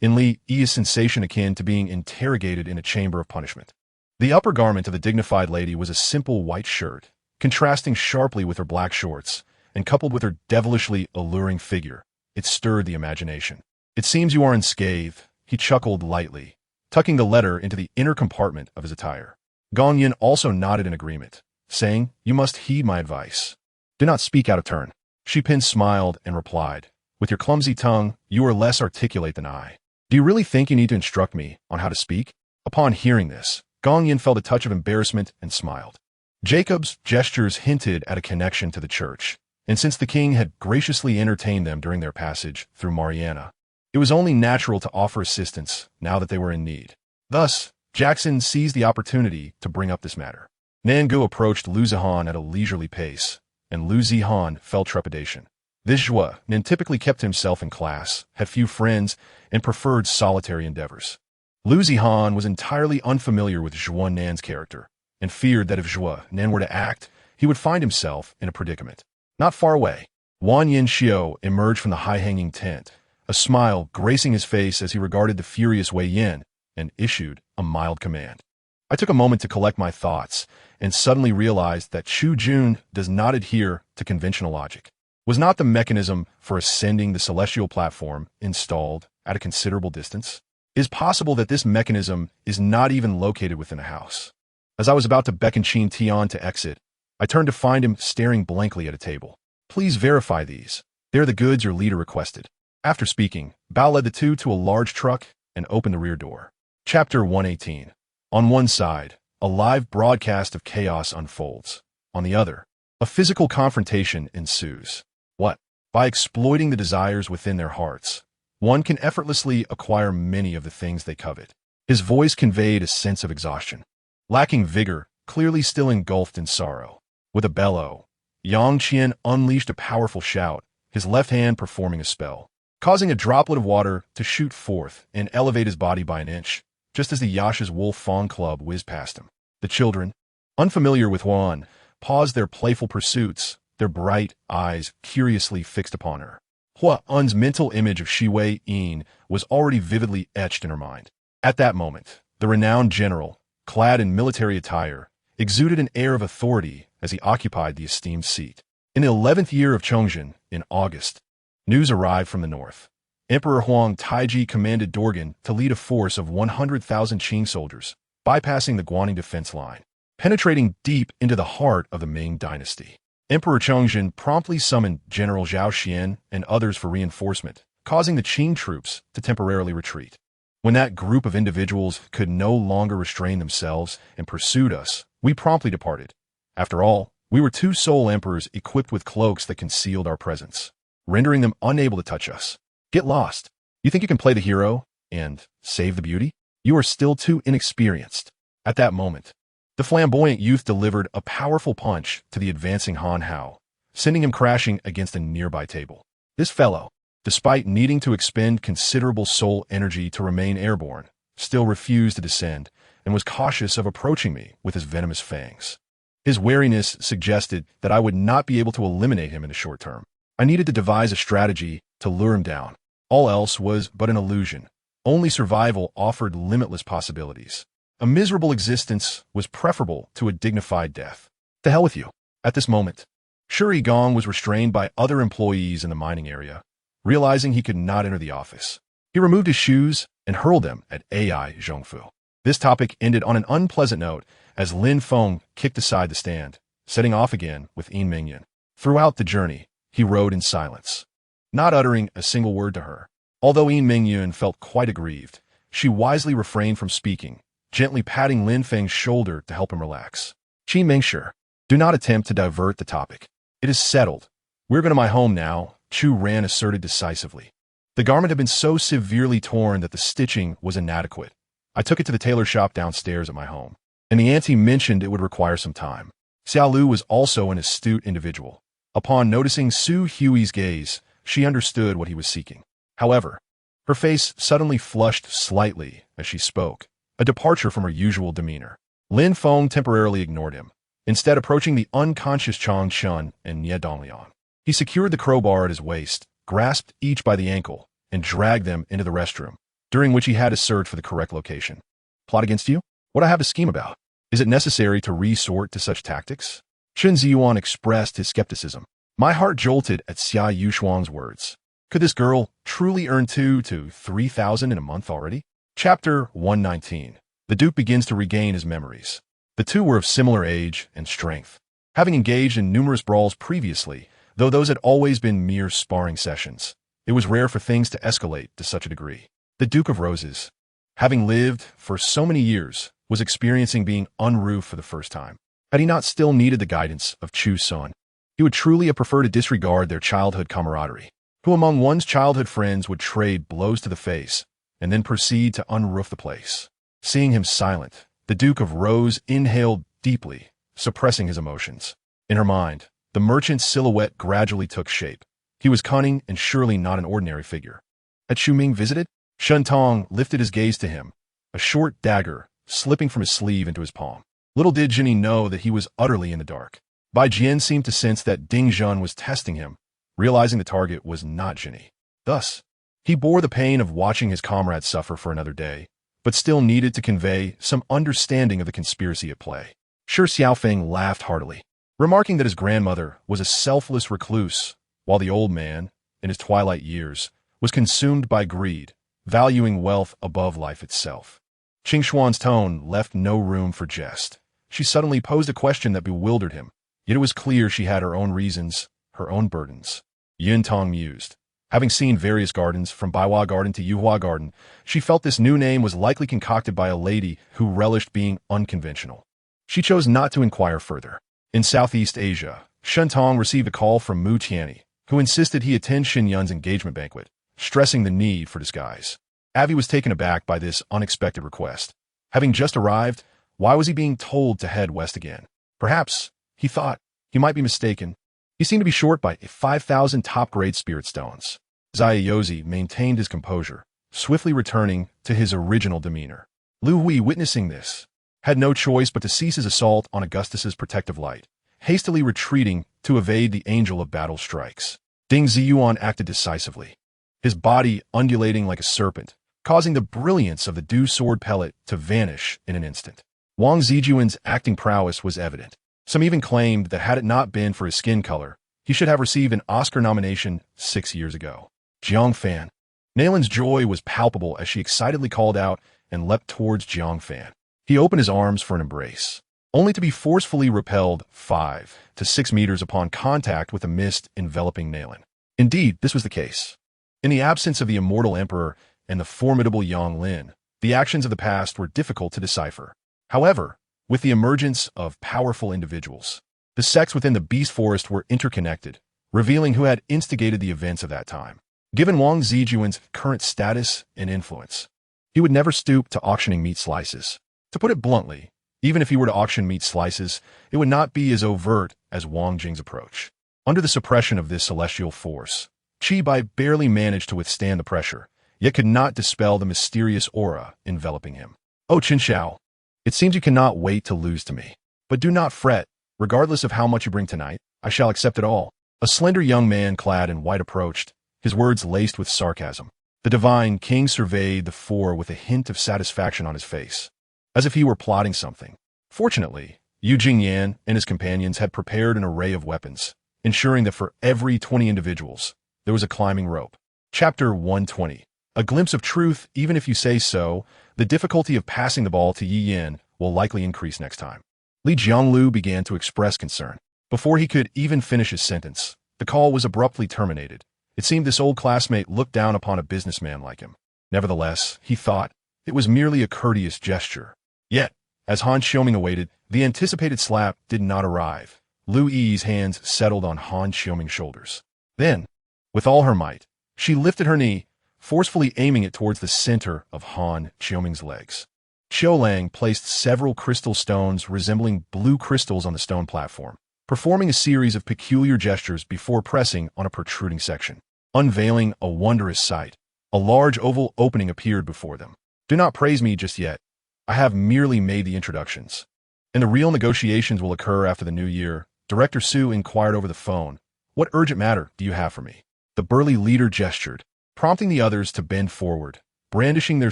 in Li Yi a sensation akin to being interrogated in a chamber of punishment. The upper garment of the dignified lady was a simple white shirt, contrasting sharply with her black shorts, and coupled with her devilishly alluring figure, it stirred the imagination. It seems you are unscathed, he chuckled lightly, tucking the letter into the inner compartment of his attire. Gong Yin also nodded in agreement, saying, You must heed my advice. Do not speak out of turn. Shi Pin smiled and replied, With your clumsy tongue, you are less articulate than I. Do you really think you need to instruct me on how to speak? Upon hearing this, Gong Yin felt a touch of embarrassment and smiled. Jacob's gestures hinted at a connection to the church, and since the king had graciously entertained them during their passage through Mariana, it was only natural to offer assistance now that they were in need. Thus, Jackson seized the opportunity to bring up this matter. Nangu approached Lu Zihan at a leisurely pace, and Lu Zihan felt trepidation. This Zhua Nen typically kept himself in class, had few friends, and preferred solitary endeavors. Lu Zihan was entirely unfamiliar with Zhua Nan's character, and feared that if Zhua Nen were to act, he would find himself in a predicament. Not far away, Wan Yin Xiao emerged from the high-hanging tent, a smile gracing his face as he regarded the furious Wei Yin, and issued a mild command. I took a moment to collect my thoughts, and suddenly realized that Chu Xun does not adhere to conventional logic. Was not the mechanism for ascending the celestial platform installed at a considerable distance? It is possible that this mechanism is not even located within a house. As I was about to beckon Qin Tian to exit, I turned to find him staring blankly at a table. Please verify these. They're the goods your leader requested. After speaking, Bao led the two to a large truck and opened the rear door. Chapter 118. On one side, a live broadcast of chaos unfolds. On the other, a physical confrontation ensues. What? By exploiting the desires within their hearts, one can effortlessly acquire many of the things they covet. His voice conveyed a sense of exhaustion. Lacking vigor, clearly still engulfed in sorrow. With a bellow, Yang Qian unleashed a powerful shout, his left hand performing a spell, causing a droplet of water to shoot forth and elevate his body by an inch, just as the Yasha's Wolf Fawn Club whizzed past him. The children, unfamiliar with Huan, paused their playful pursuits, their bright eyes curiously fixed upon her. Hua Un's mental image of Shi Wei Yin was already vividly etched in her mind. At that moment, the renowned general, clad in military attire, exuded an air of authority as he occupied the esteemed seat. In the 11th year of Chongzhen, in August, news arrived from the north. Emperor Huang Taiji commanded Dorgan to lead a force of 100,000 Qing soldiers, bypassing the Guaning defense line, penetrating deep into the heart of the Ming dynasty. Emperor Chongzhen promptly summoned General Zhao Xian and others for reinforcement, causing the Qing troops to temporarily retreat. When that group of individuals could no longer restrain themselves and pursued us, we promptly departed. After all, we were two sole emperors equipped with cloaks that concealed our presence, rendering them unable to touch us. Get lost. You think you can play the hero and save the beauty? You are still too inexperienced. At that moment, the flamboyant youth delivered a powerful punch to the advancing Han Hao, sending him crashing against a nearby table. This fellow, despite needing to expend considerable soul energy to remain airborne, still refused to descend and was cautious of approaching me with his venomous fangs. His wariness suggested that I would not be able to eliminate him in the short term. I needed to devise a strategy to lure him down. All else was but an illusion. Only survival offered limitless possibilities. A miserable existence was preferable to a dignified death. To hell with you. At this moment, Shuri Gong was restrained by other employees in the mining area, realizing he could not enter the office. He removed his shoes and hurled them at AI Zhongfu. This topic ended on an unpleasant note as Lin Feng kicked aside the stand, setting off again with Yin Mingyan. Throughout the journey, he rode in silence, not uttering a single word to her. Although Yin Mingyun felt quite aggrieved, she wisely refrained from speaking, gently patting Lin Feng's shoulder to help him relax. Qi Mingshi, do not attempt to divert the topic. It is settled. We're going to my home now, Chu Ran asserted decisively. The garment had been so severely torn that the stitching was inadequate. I took it to the tailor shop downstairs at my home, and the auntie mentioned it would require some time. Xiao Lu was also an astute individual. Upon noticing Su Hui's gaze, she understood what he was seeking. However, her face suddenly flushed slightly as she spoke, a departure from her usual demeanor. Lin Feng temporarily ignored him, instead approaching the unconscious Chang Shun and Nie Dongliang. He secured the crowbar at his waist, grasped each by the ankle, and dragged them into the restroom, during which he had to search for the correct location. Plot against you? What I have to scheme about? Is it necessary to resort to such tactics? Chen Ziyuan expressed his skepticism. My heart jolted at Xia Yushuang's words. Could this girl truly earn 2,000 to 3,000 in a month already? Chapter 119. The Duke begins to regain his memories. The two were of similar age and strength, having engaged in numerous brawls previously, though those had always been mere sparring sessions. It was rare for things to escalate to such a degree. The Duke of Roses, having lived for so many years, was experiencing being unroofed for the first time. Had he not still needed the guidance of Chu Xun, he would truly have preferred to disregard their childhood camaraderie. Who among one's childhood friends would trade blows to the face and then proceed to unroof the place? Seeing him silent, the Duke of Rose inhaled deeply, suppressing his emotions. In her mind, the merchant's silhouette gradually took shape. He was cunning and surely not an ordinary figure. Had Xu Ming visited? Shen Tong lifted his gaze to him, a short dagger slipping from his sleeve into his palm. Little did Jinny know that he was utterly in the dark. Bai Jian seemed to sense that Ding Zhun was testing him, realizing the target was not Jinny. Thus, he bore the pain of watching his comrade suffer for another day, but still needed to convey some understanding of the conspiracy at play. Shi Xiaofeng laughed heartily, remarking that his grandmother was a selfless recluse, while the old man, in his twilight years, was consumed by greed, valuing wealth above life itself. Qing Xuan's tone left no room for jest. She suddenly posed a question that bewildered him, yet it was clear she had her own reasons, her own burdens. Yun Tong mused. Having seen various gardens, from Baiwa Garden to Yuhua Garden, she felt this new name was likely concocted by a lady who relished being unconventional. She chose not to inquire further. In Southeast Asia, Shen Tong received a call from Mu Tianyi, who insisted he attend Xin Yun's engagement banquet, stressing the need for disguise. Avi was taken aback by this unexpected request. Having just arrived, why was he being told to head west again? Perhaps, he thought, he might be mistaken. He seemed to be short by 5,000 top-grade spirit stones. Zaiyozi maintained his composure, swiftly returning to his original demeanor. Lu Hui, witnessing this, had no choice but to cease his assault on Augustus's protective light, hastily retreating to evade the angel of battle strikes. Ding Ziyuan acted decisively, his body undulating like a serpent, causing the brilliance of the dew sword pellet to vanish in an instant. Wang Zijuan's acting prowess was evident. Some even claimed that had it not been for his skin color, he should have received an Oscar nomination 6 years ago. Jiang Fan. Naylan's joy was palpable as she excitedly called out and leapt towards Jiang Fan. He opened his arms for an embrace, only to be forcefully repelled 5 to 6 meters upon contact with the mist enveloping Naylan. Indeed, this was the case. In the absence of the immortal emperor and the formidable Yang Lin, the actions of the past were difficult to decipher. However, with the emergence of powerful individuals, the sects within the beast forest were interconnected, revealing who had instigated the events of that time. Given Wang Zijuan's current status and influence, he would never stoop to auctioning meat slices. To put it bluntly, even if he were to auction meat slices, it would not be as overt as Wang Jing's approach. Under the suppression of this celestial force, Qi Bai barely managed to withstand the pressure, yet could not dispel the mysterious aura enveloping him. "Oh, Qin Xiao, it seems you cannot wait to lose to me. But do not fret, regardless of how much you bring tonight, I shall accept it all." A slender young man clad in white approached, his words laced with sarcasm. The divine king surveyed the four with a hint of satisfaction on his face, as if he were plotting something. Fortunately, Yu Jingyan and his companions had prepared an array of weapons, ensuring that for every 20 individuals, there was a climbing rope. Chapter 120. A glimpse of truth. Even if you say so, the difficulty of passing the ball to Yi Yin will likely increase next time. Li Jianglu began to express concern. Before he could even finish his sentence, the call was abruptly terminated. It seemed this old classmate looked down upon a businessman like him. Nevertheless, he thought, it was merely a courteous gesture. Yet, as Han Xiaoming awaited, the anticipated slap did not arrive. Lu Yi's hands settled on Han Xiaoming's shoulders. Then, with all her might, she lifted her knee, forcefully aiming it towards the center of Han Xiaoming's legs. Qiu Lang placed several crystal stones resembling blue crystals on the stone platform, performing a series of peculiar gestures before pressing on a protruding section. Unveiling a wondrous sight, a large oval opening appeared before them. "Do not praise me just yet. I have merely made the introductions, and the real negotiations will occur after the new year." Director Su inquired over the phone. "What urgent matter do you have for me?" The burly leader gestured, prompting the others to bend forward, brandishing their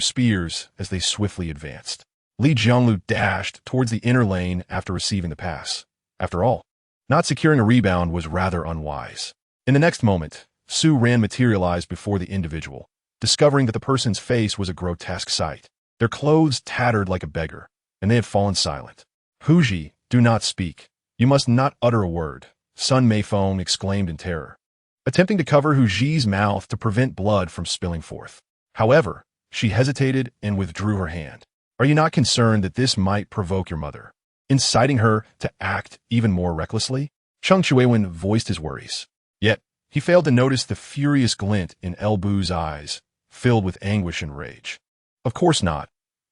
spears as they swiftly advanced. Li Jianglu dashed towards the inner lane after receiving the pass. After all, not securing a rebound was rather unwise. In the next moment, Su Ran materialized before the individual, discovering that the person's face was a grotesque sight. Their clothes tattered like a beggar, and they had fallen silent. "Huji, do not speak. You must not utter a word," Sun Meifeng exclaimed in terror, attempting to cover Hu Ji's mouth to prevent blood from spilling forth. However, she hesitated and withdrew her hand. "Are you not concerned that this might provoke your mother, inciting her to act even more recklessly?" Cheng Chuewen voiced his worries. Yet, he failed to notice the furious glint in El Bu's eyes, filled with anguish and rage. "Of course not.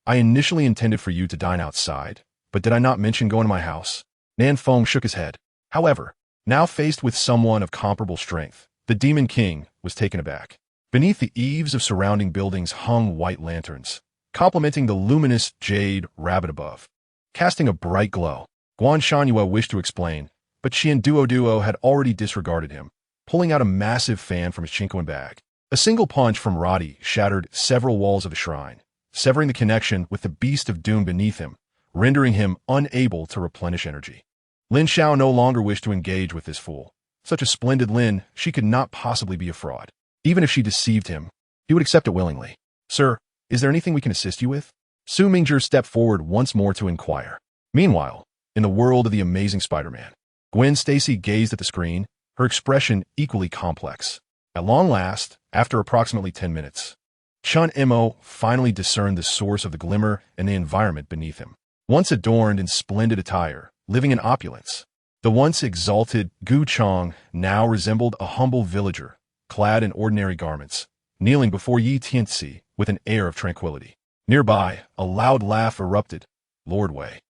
I initially intended for you to dine outside, but did I not mention going to my house?" Nan Feng shook his head. However, now faced with someone of comparable strength, the Demon King was taken aback. Beneath the eaves of surrounding buildings hung white lanterns, complementing the luminous jade rabbit above, casting a bright glow. Guan Shanyue wished to explain, but Qian Duo had already disregarded him, pulling out a massive fan from his chinkoan bag. A single punch from Roddy shattered several walls of the shrine, severing the connection with the beast of doom beneath him, rendering him unable to replenish energy. Lin Xiao no longer wished to engage with this fool. Such a splendid Lin, she could not possibly be a fraud. Even if she deceived him, he would accept it willingly. "Sir, is there anything we can assist you with?" Su Mingzhi stepped forward once more to inquire. Meanwhile, in the world of the Amazing Spider-Man, Gwen Stacy gazed at the screen, her expression equally complex. At long last, after approximately 10 minutes, Chun Mo finally discerned the source of the glimmer and the environment beneath him. Once adorned in splendid attire, living in opulence, The once exalted Gu Chong now resembled a humble villager, clad in ordinary garments, kneeling before Yi Tianzi with an air of tranquility. Nearby, a loud laugh erupted. Lord Wei.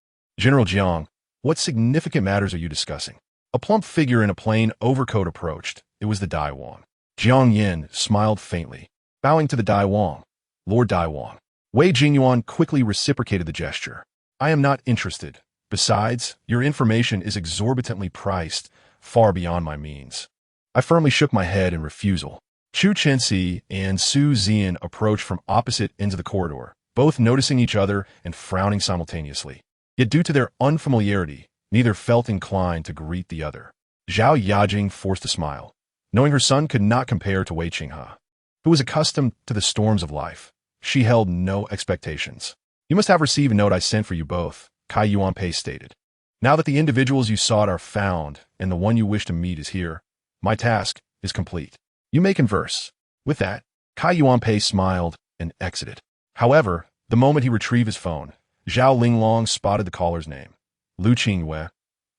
General Jiang, what significant matters are you discussing? A plump figure in a plain overcoat approached. It was the Dai Wang. Jiang Yin smiled faintly, bowing to the Dai Wang. Lord Dai Wang. Wei Jingyuan quickly reciprocated the gesture. I am not interested. Besides, your information is exorbitantly priced, far beyond my means. I firmly shook my head in refusal. Chu Xun and Su Zian approached from opposite ends of the corridor, both noticing each other and frowning simultaneously. Yet due to their unfamiliarity, neither felt inclined to greet the other. Zhao Yajing forced a smile, knowing her son could not compare to Wei Qinghe, who was accustomed to the storms of life. She held no expectations. You must have received a note I sent for you both, Kai Yuanpei stated. Now that the individuals you sought are found and the one you wish to meet is here, my task is complete. You may converse. With that, Kai Yuanpei smiled and exited. However, the moment he retrieved his phone, Zhao Linglong spotted the caller's name, Lu Qingyue,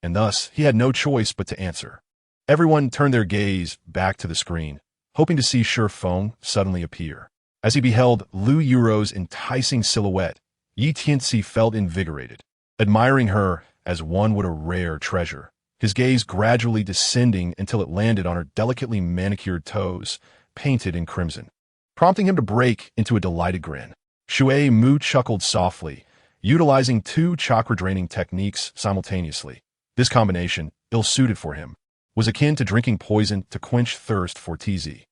and thus he had no choice but to answer. Everyone turned their gaze back to the screen, hoping to see Shi Feng suddenly appear. As he beheld Lu Yuro's enticing silhouette, Yi Tianzi felt invigorated. Admiring her as one would a rare treasure, his gaze gradually descending until it landed on her delicately manicured toes, painted in crimson, prompting him to break into a delighted grin. Shui Mu chuckled softly, utilizing two chakra-draining techniques simultaneously. This combination, ill-suited for him, was akin to drinking poison to quench thirst for TZ.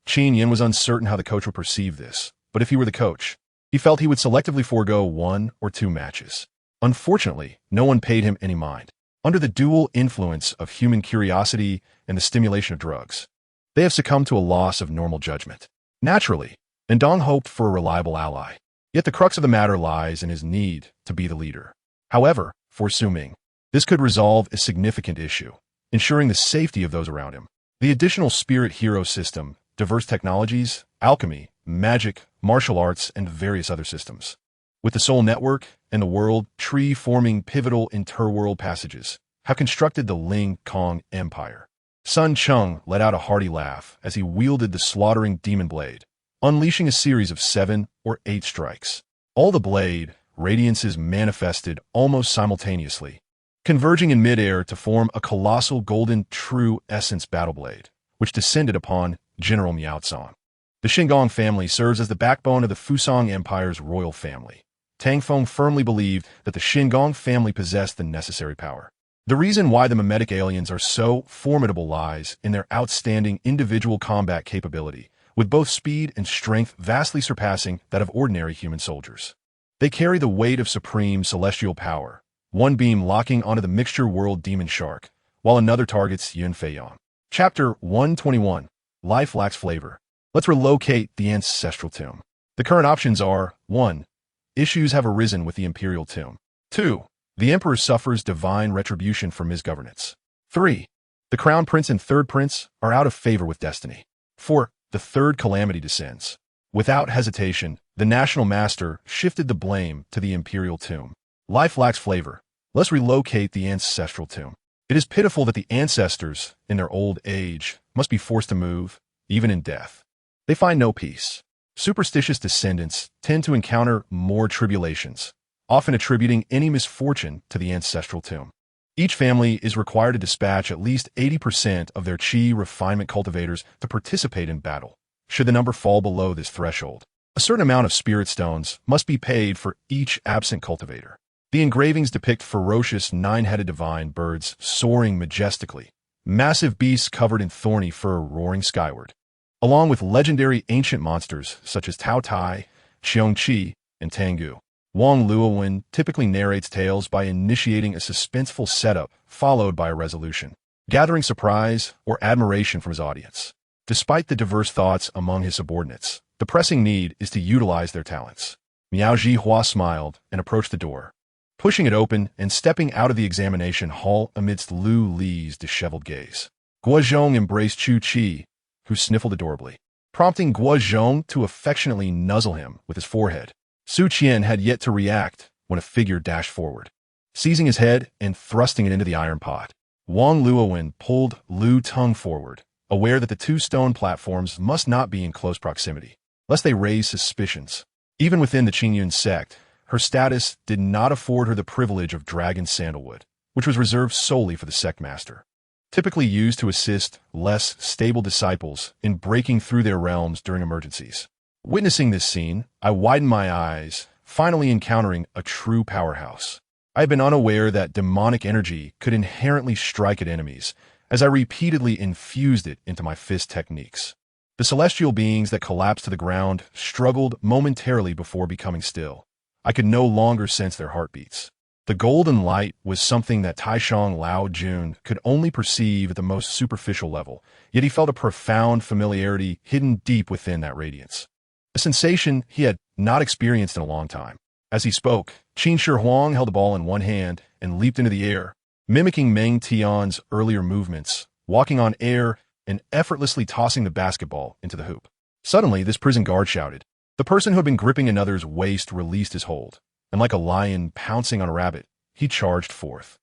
Qin Yin was uncertain how the coach would perceive this, but if he were the coach, he felt he would selectively forego 1 or 2 matches. Unfortunately, no one paid him any mind. Under the dual influence of human curiosity and the stimulation of drugs, they have succumbed to a loss of normal judgment. Naturally, Ndong hoped for a reliable ally. Yet the crux of the matter lies in his need to be the leader. However, for Su Ming, this could resolve a significant issue, ensuring the safety of those around him. The additional spirit hero system, diverse technologies, alchemy, magic, martial arts, and various other systems. With the soul network and the world tree forming pivotal interworld passages, have constructed the Ling Kong Empire. Sun Chung let out a hearty laugh as he wielded the slaughtering demon blade, unleashing a series of 7 or 8 strikes. All the blade radiances manifested almost simultaneously, converging in midair to form a colossal golden true essence battle blade, which descended upon General Miaozong. The Xingong family serves as the backbone of the Fusang Empire's royal family. Tang Feng firmly believed that the Xingong family possessed the necessary power. The reason why the mimetic aliens are so formidable lies in their outstanding individual combat capability, with both speed and strength vastly surpassing that of ordinary human soldiers. They carry the weight of supreme celestial power, one beam locking onto the mixture world demon shark, while another targets Yun Feiyang. Chapter 121. Life Lacks Flavor. Let's relocate the ancestral tomb. The current options are 1. Issues have arisen with the imperial tomb. 2. The emperor suffers divine retribution for misgovernance. 3. The crown prince and third prince are out of favor with destiny. 4. The third calamity descends. Without hesitation, the national master shifted the blame to the imperial tomb. Life lacks flavor. Let's relocate the ancestral tomb. It is pitiful that the ancestors, in their old age, must be forced to move, even in death. They find no peace. Superstitious descendants tend to encounter more tribulations, often attributing any misfortune to the ancestral tomb. Each family is required to dispatch at least 80% of their chi refinement cultivators to participate in battle. Should the number fall below this threshold, a certain amount of spirit stones must be paid for each absent cultivator. The engravings depict ferocious 9-headed divine birds soaring majestically, massive beasts covered in thorny fur roaring skyward, along with legendary ancient monsters such as Tao Tai, Xiongqi, and Tangu. Wang Luowin typically narrates tales by initiating a suspenseful setup followed by a resolution, gathering surprise or admiration from his audience. Despite the diverse thoughts among his subordinates, the pressing need is to utilize their talents. Miao Zhihua smiled and approached the door, pushing it open and stepping out of the examination hall amidst Lu Li's disheveled gaze. Guozhong embraced Chu Qi, who sniffled adorably, prompting Guozhong to affectionately nuzzle him with his forehead. Su Qian had yet to react when a figure dashed forward, seizing his head and thrusting it into the iron pot. Wang Luowen pulled Lu Tung forward, aware that the two stone platforms must not be in close proximity, lest they raise suspicions. Even within the Qingyun sect, her status did not afford her the privilege of dragon sandalwood, which was reserved solely for the sect master, typically used to assist less stable disciples in breaking through their realms during emergencies. Witnessing this scene, I widened my eyes, finally encountering a true powerhouse. I had been unaware that demonic energy could inherently strike at enemies, as I repeatedly infused it into my fist techniques. The celestial beings that collapsed to the ground struggled momentarily before becoming still. I could no longer sense their heartbeats. The golden light was something that Taishang Lao Jun could only perceive at the most superficial level, yet he felt a profound familiarity hidden deep within that radiance. A sensation he had not experienced in a long time. As he spoke, Qin Shi Huang held the ball in one hand and leaped into the air, mimicking Meng Tian's earlier movements, walking on air and effortlessly tossing the basketball into the hoop. Suddenly, this prison guard shouted. The person who had been gripping another's waist released his hold, and like a lion pouncing on a rabbit, he charged forth.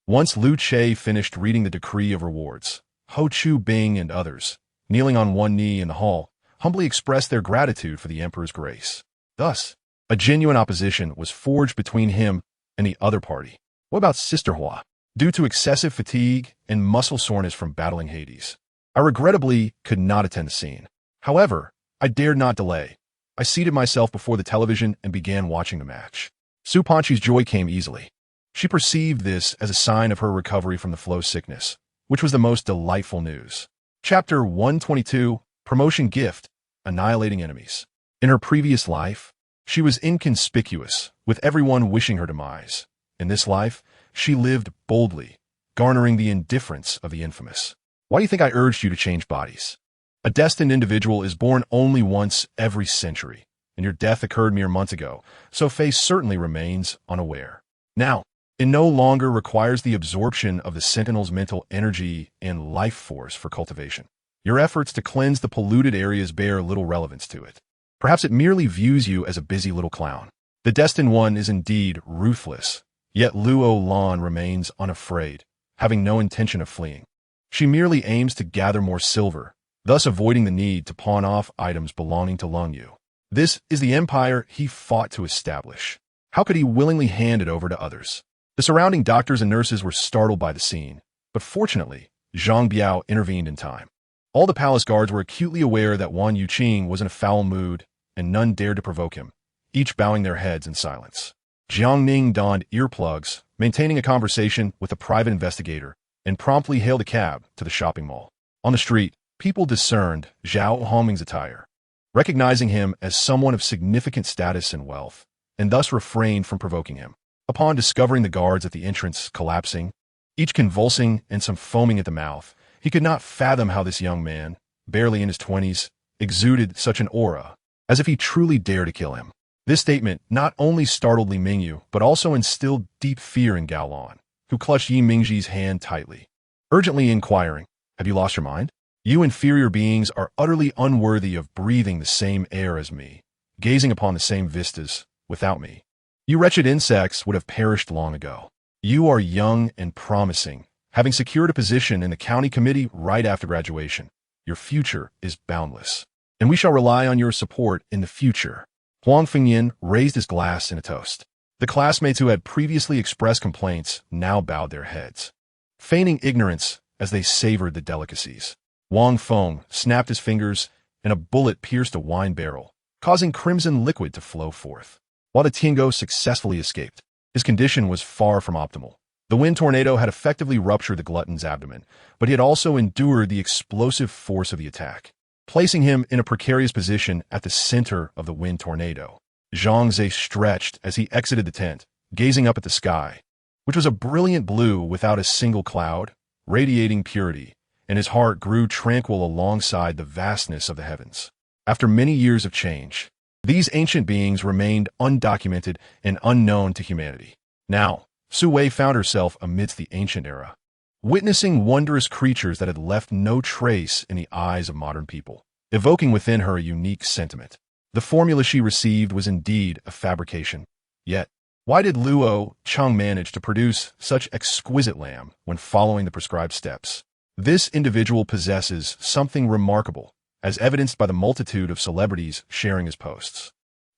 Once Lu Che finished reading the decree of rewards, Ho Chu Bing and others, kneeling on one knee in the hall, humbly expressed their gratitude for the emperor's grace. Thus, a genuine opposition was forged between him and the other party. What about Sister Hua? Due to excessive fatigue and muscle soreness from battling Hades, I regrettably could not attend the scene. However, I dared not delay. I seated myself before the television and began watching the match. Su Panchi's joy came easily. She perceived this as a sign of her recovery from the flow sickness, which was the most delightful news. Chapter 122, Promotion Gift, Annihilating Enemies. In her previous life, she was inconspicuous, with everyone wishing her demise. In this life, she lived boldly, garnering the indifference of the infamous. Why do you think I urged you to change bodies? A destined individual is born only once every century, and your death occurred mere months ago, so Faye certainly remains unaware. Now, it no longer requires the absorption of the Sentinel's mental energy and life force for cultivation. Your efforts to cleanse the polluted areas bear little relevance to it. Perhaps it merely views you as a busy little clown. The destined one is indeed ruthless, yet Luo Lan remains unafraid, having no intention of fleeing. She merely aims to gather more silver, thus avoiding the need to pawn off items belonging to Lung Yu. This is the empire he fought to establish. How could he willingly hand it over to others? The surrounding doctors and nurses were startled by the scene, but fortunately, Zhang Biao intervened in time. All the palace guards were acutely aware that Wan Yuqing was in a foul mood, and none dared to provoke him, each bowing their heads in silence. Jiang Ning donned earplugs, maintaining a conversation with a private investigator, and promptly hailed a cab to the shopping mall. On the street, people discerned Zhao Hongming's attire, recognizing him as someone of significant status and wealth, and thus refrained from provoking him. Upon discovering the guards at the entrance collapsing, each convulsing and some foaming at the mouth, he could not fathom how this young man, barely in his 20s, exuded such an aura, as if he truly dared to kill him. This statement not only startled Li Mingyu, but also instilled deep fear in Gao Lan, who clutched Yi Mingji's hand tightly, urgently inquiring, "Have you lost your mind? You inferior beings are utterly unworthy of breathing the same air as me, gazing upon the same vistas, without me. You wretched insects would have perished long ago. You are young and promising, having secured a position in the county committee right after graduation. Your future is boundless, and we shall rely on your support in the future." Huang Fengyin raised his glass in a toast. The classmates who had previously expressed complaints now bowed their heads, feigning ignorance as they savored the delicacies. Wang Feng snapped his fingers, and a bullet pierced a wine barrel, causing crimson liquid to flow forth. While the Tiango successfully escaped, his condition was far from optimal. The wind tornado had effectively ruptured the glutton's abdomen, but he had also endured the explosive force of the attack, placing him in a precarious position at the center of the wind tornado. Zhang Ze stretched as he exited the tent, gazing up at the sky, which was a brilliant blue without a single cloud, radiating purity, and his heart grew tranquil alongside the vastness of the heavens. After many years of change, these ancient beings remained undocumented and unknown to humanity. Now, Su Wei found herself amidst the ancient era, witnessing wondrous creatures that had left no trace in the eyes of modern people, evoking within her a unique sentiment. The formula she received was indeed a fabrication, yet Why did Luo Chung manage to produce such exquisite lamb when following the prescribed steps? This individual possesses something remarkable, as evidenced by the multitude of celebrities sharing his posts.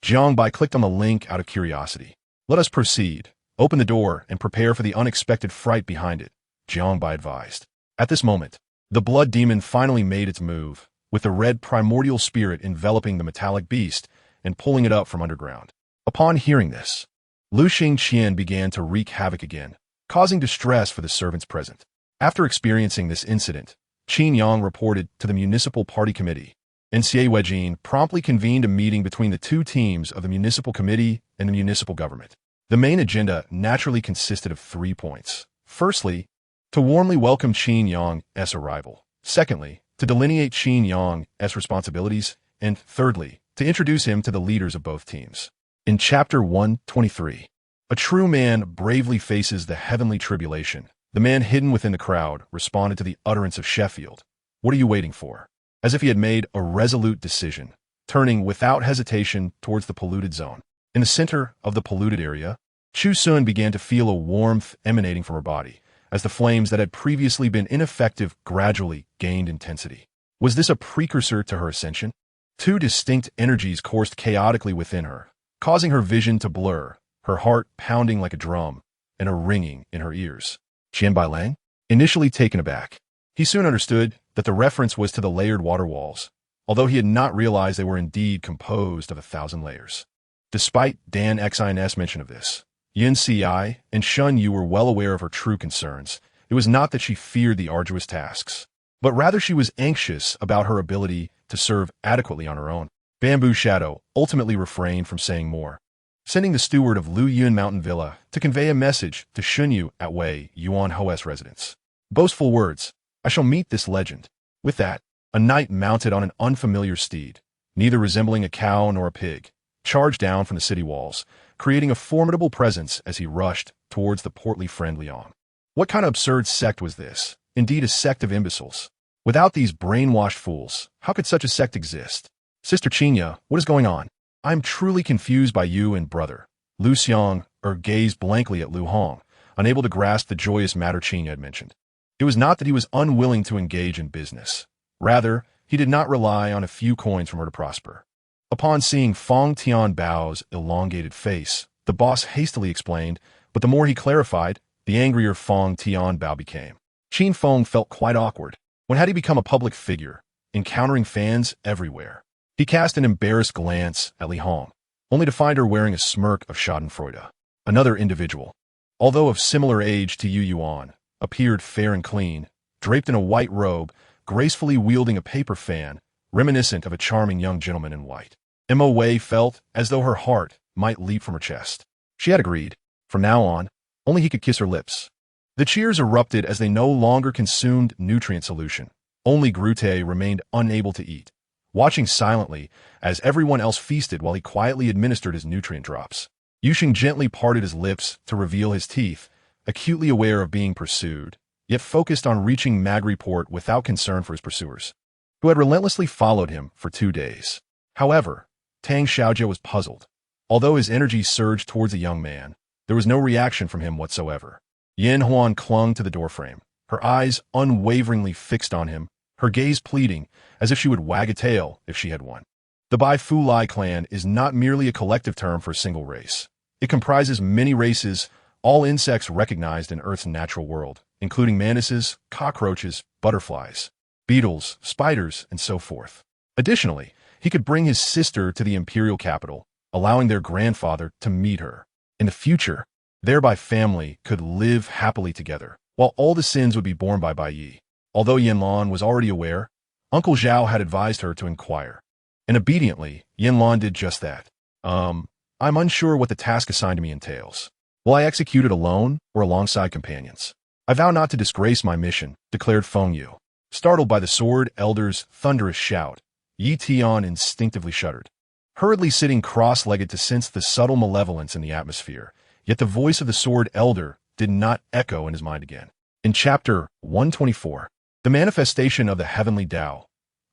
Jiang Bai clicked on the link out of curiosity. Let us proceed. Open the door and prepare for the unexpected fright behind it, Jiang Bai advised. At this moment, the blood demon finally made its move, with the red primordial spirit enveloping the metallic beast and pulling it up from underground. Upon hearing this, Lu Xingqian began to wreak havoc again, causing distress for the servants present. After experiencing this incident, Qin Yang reported to the Municipal Party Committee, and Xie Weijin promptly convened a meeting between the two teams of the Municipal Committee and the Municipal Government. The main agenda naturally consisted of 3 points. Firstly, to warmly welcome Qin Yang's arrival. Secondly, to delineate Qin Yang's responsibilities. And thirdly, to introduce him to the leaders of both teams. In Chapter 123, a true man bravely faces the heavenly tribulation. The man hidden within the crowd responded to the utterance of Sheffield. What are you waiting for? As if he had made a resolute decision, turning without hesitation towards the polluted zone. In the center of the polluted area, Chu Xun began to feel a warmth emanating from her body, as the flames that had previously been ineffective gradually gained intensity. Was this a precursor to her ascension? Two distinct energies coursed chaotically within her, causing her vision to blur, her heart pounding like a drum, and a ringing in her ears. Qian Bailang? Initially taken aback, he soon understood that the reference was to the layered water walls, although he had not realized they were indeed composed of 1,000 layers. Despite Dan Xin's mention of this, Yin Si and Shun Yu were well aware of her true concerns. It was not that she feared the arduous tasks, but rather she was anxious about her ability to serve adequately on her own. Bamboo Shadow ultimately refrained from saying more, sending the steward of Lu Yun Mountain Villa to convey a message to Shun Yu at Wei Yuan Ho's residence. Boastful words, I shall meet this legend. With that, a knight mounted on an unfamiliar steed, neither resembling a cow nor a pig, charged down from the city walls, creating a formidable presence as he rushed towards the portly friend Liang. What kind of absurd sect was this? Indeed, a sect of imbeciles. Without these brainwashed fools, how could such a sect exist? Sister Qinya, what is going on? I am truly confused by you and brother. Lu Xiang gazed blankly at Lu Hong, unable to grasp the joyous matter Qinya had mentioned. It was not that he was unwilling to engage in business. Rather, he did not rely on a few coins from her to prosper. Upon seeing Fong Tian Bao's elongated face, the boss hastily explained, but the more he clarified, the angrier Fong Tian Bao became. Qin Feng felt quite awkward. When had he become a public figure, encountering fans everywhere? He cast an embarrassed glance at Li Hong, only to find her wearing a smirk of schadenfreude. Another individual, although of similar age to Yu Yuan, appeared fair and clean, draped in a white robe, gracefully wielding a paper fan, reminiscent of a charming young gentleman in white. Mo Wei felt as though her heart might leap from her chest. She had agreed. From now on, only he could kiss her lips. The cheers erupted as they no longer consumed nutrient solution. Only Grute remained unable to eat, watching silently as everyone else feasted while he quietly administered his nutrient drops. Yuxing gently parted his lips to reveal his teeth, acutely aware of being pursued, yet focused on reaching Magriport without concern for his pursuers, who had relentlessly followed him for 2 days. However, Tang Xiaojie was puzzled. Although his energy surged towards the young man, there was no reaction from him whatsoever. Yin Huan clung to the doorframe, her eyes unwaveringly fixed on him, her gaze pleading, as if she would wag a tail if she had one. The Bai Fu Lai clan is not merely a collective term for a single race. It comprises many races, all insects recognized in Earth's natural world, including mantises, cockroaches, butterflies, beetles, spiders, and so forth. Additionally, he could bring his sister to the imperial capital, allowing their grandfather to meet her. In the future, their Bai family could live happily together, while all the sins would be borne by Bai Yi. Although Yanlan was already aware, Uncle Zhao had advised her to inquire. And obediently, Yanlan did just that. I'm unsure what the task assigned to me entails. Will I execute it alone or alongside companions? I vow not to disgrace my mission, declared Feng Yu. Startled by the Sword Elder's thunderous shout, Yi Tian instinctively shuddered, hurriedly sitting cross-legged to sense the subtle malevolence in the atmosphere, yet the voice of the Sword Elder did not echo in his mind again. In Chapter 124, the manifestation of the heavenly Tao.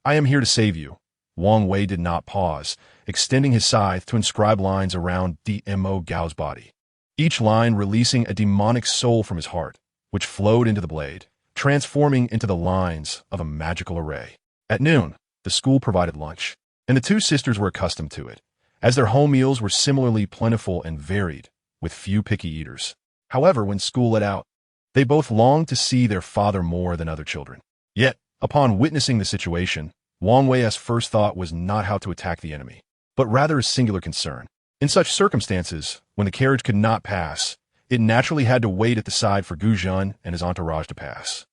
I am here to save you. Wang Wei did not pause, extending his scythe to inscribe lines around Dmo Gao's body. each line releasing a demonic soul from his heart, which flowed into the blade, transforming into the lines of a magical array. At noon, the school provided lunch, and the two sisters were accustomed to it, as their home meals were similarly plentiful and varied, with few picky eaters. However, when school let out, they both longed to see their father more than other children. Yet, upon witnessing the situation, Wang Wei's first thought was not how to attack the enemy, but rather a singular concern. In such circumstances, when the carriage could not pass, it naturally had to wait at the side for Chu Xun and his entourage to pass.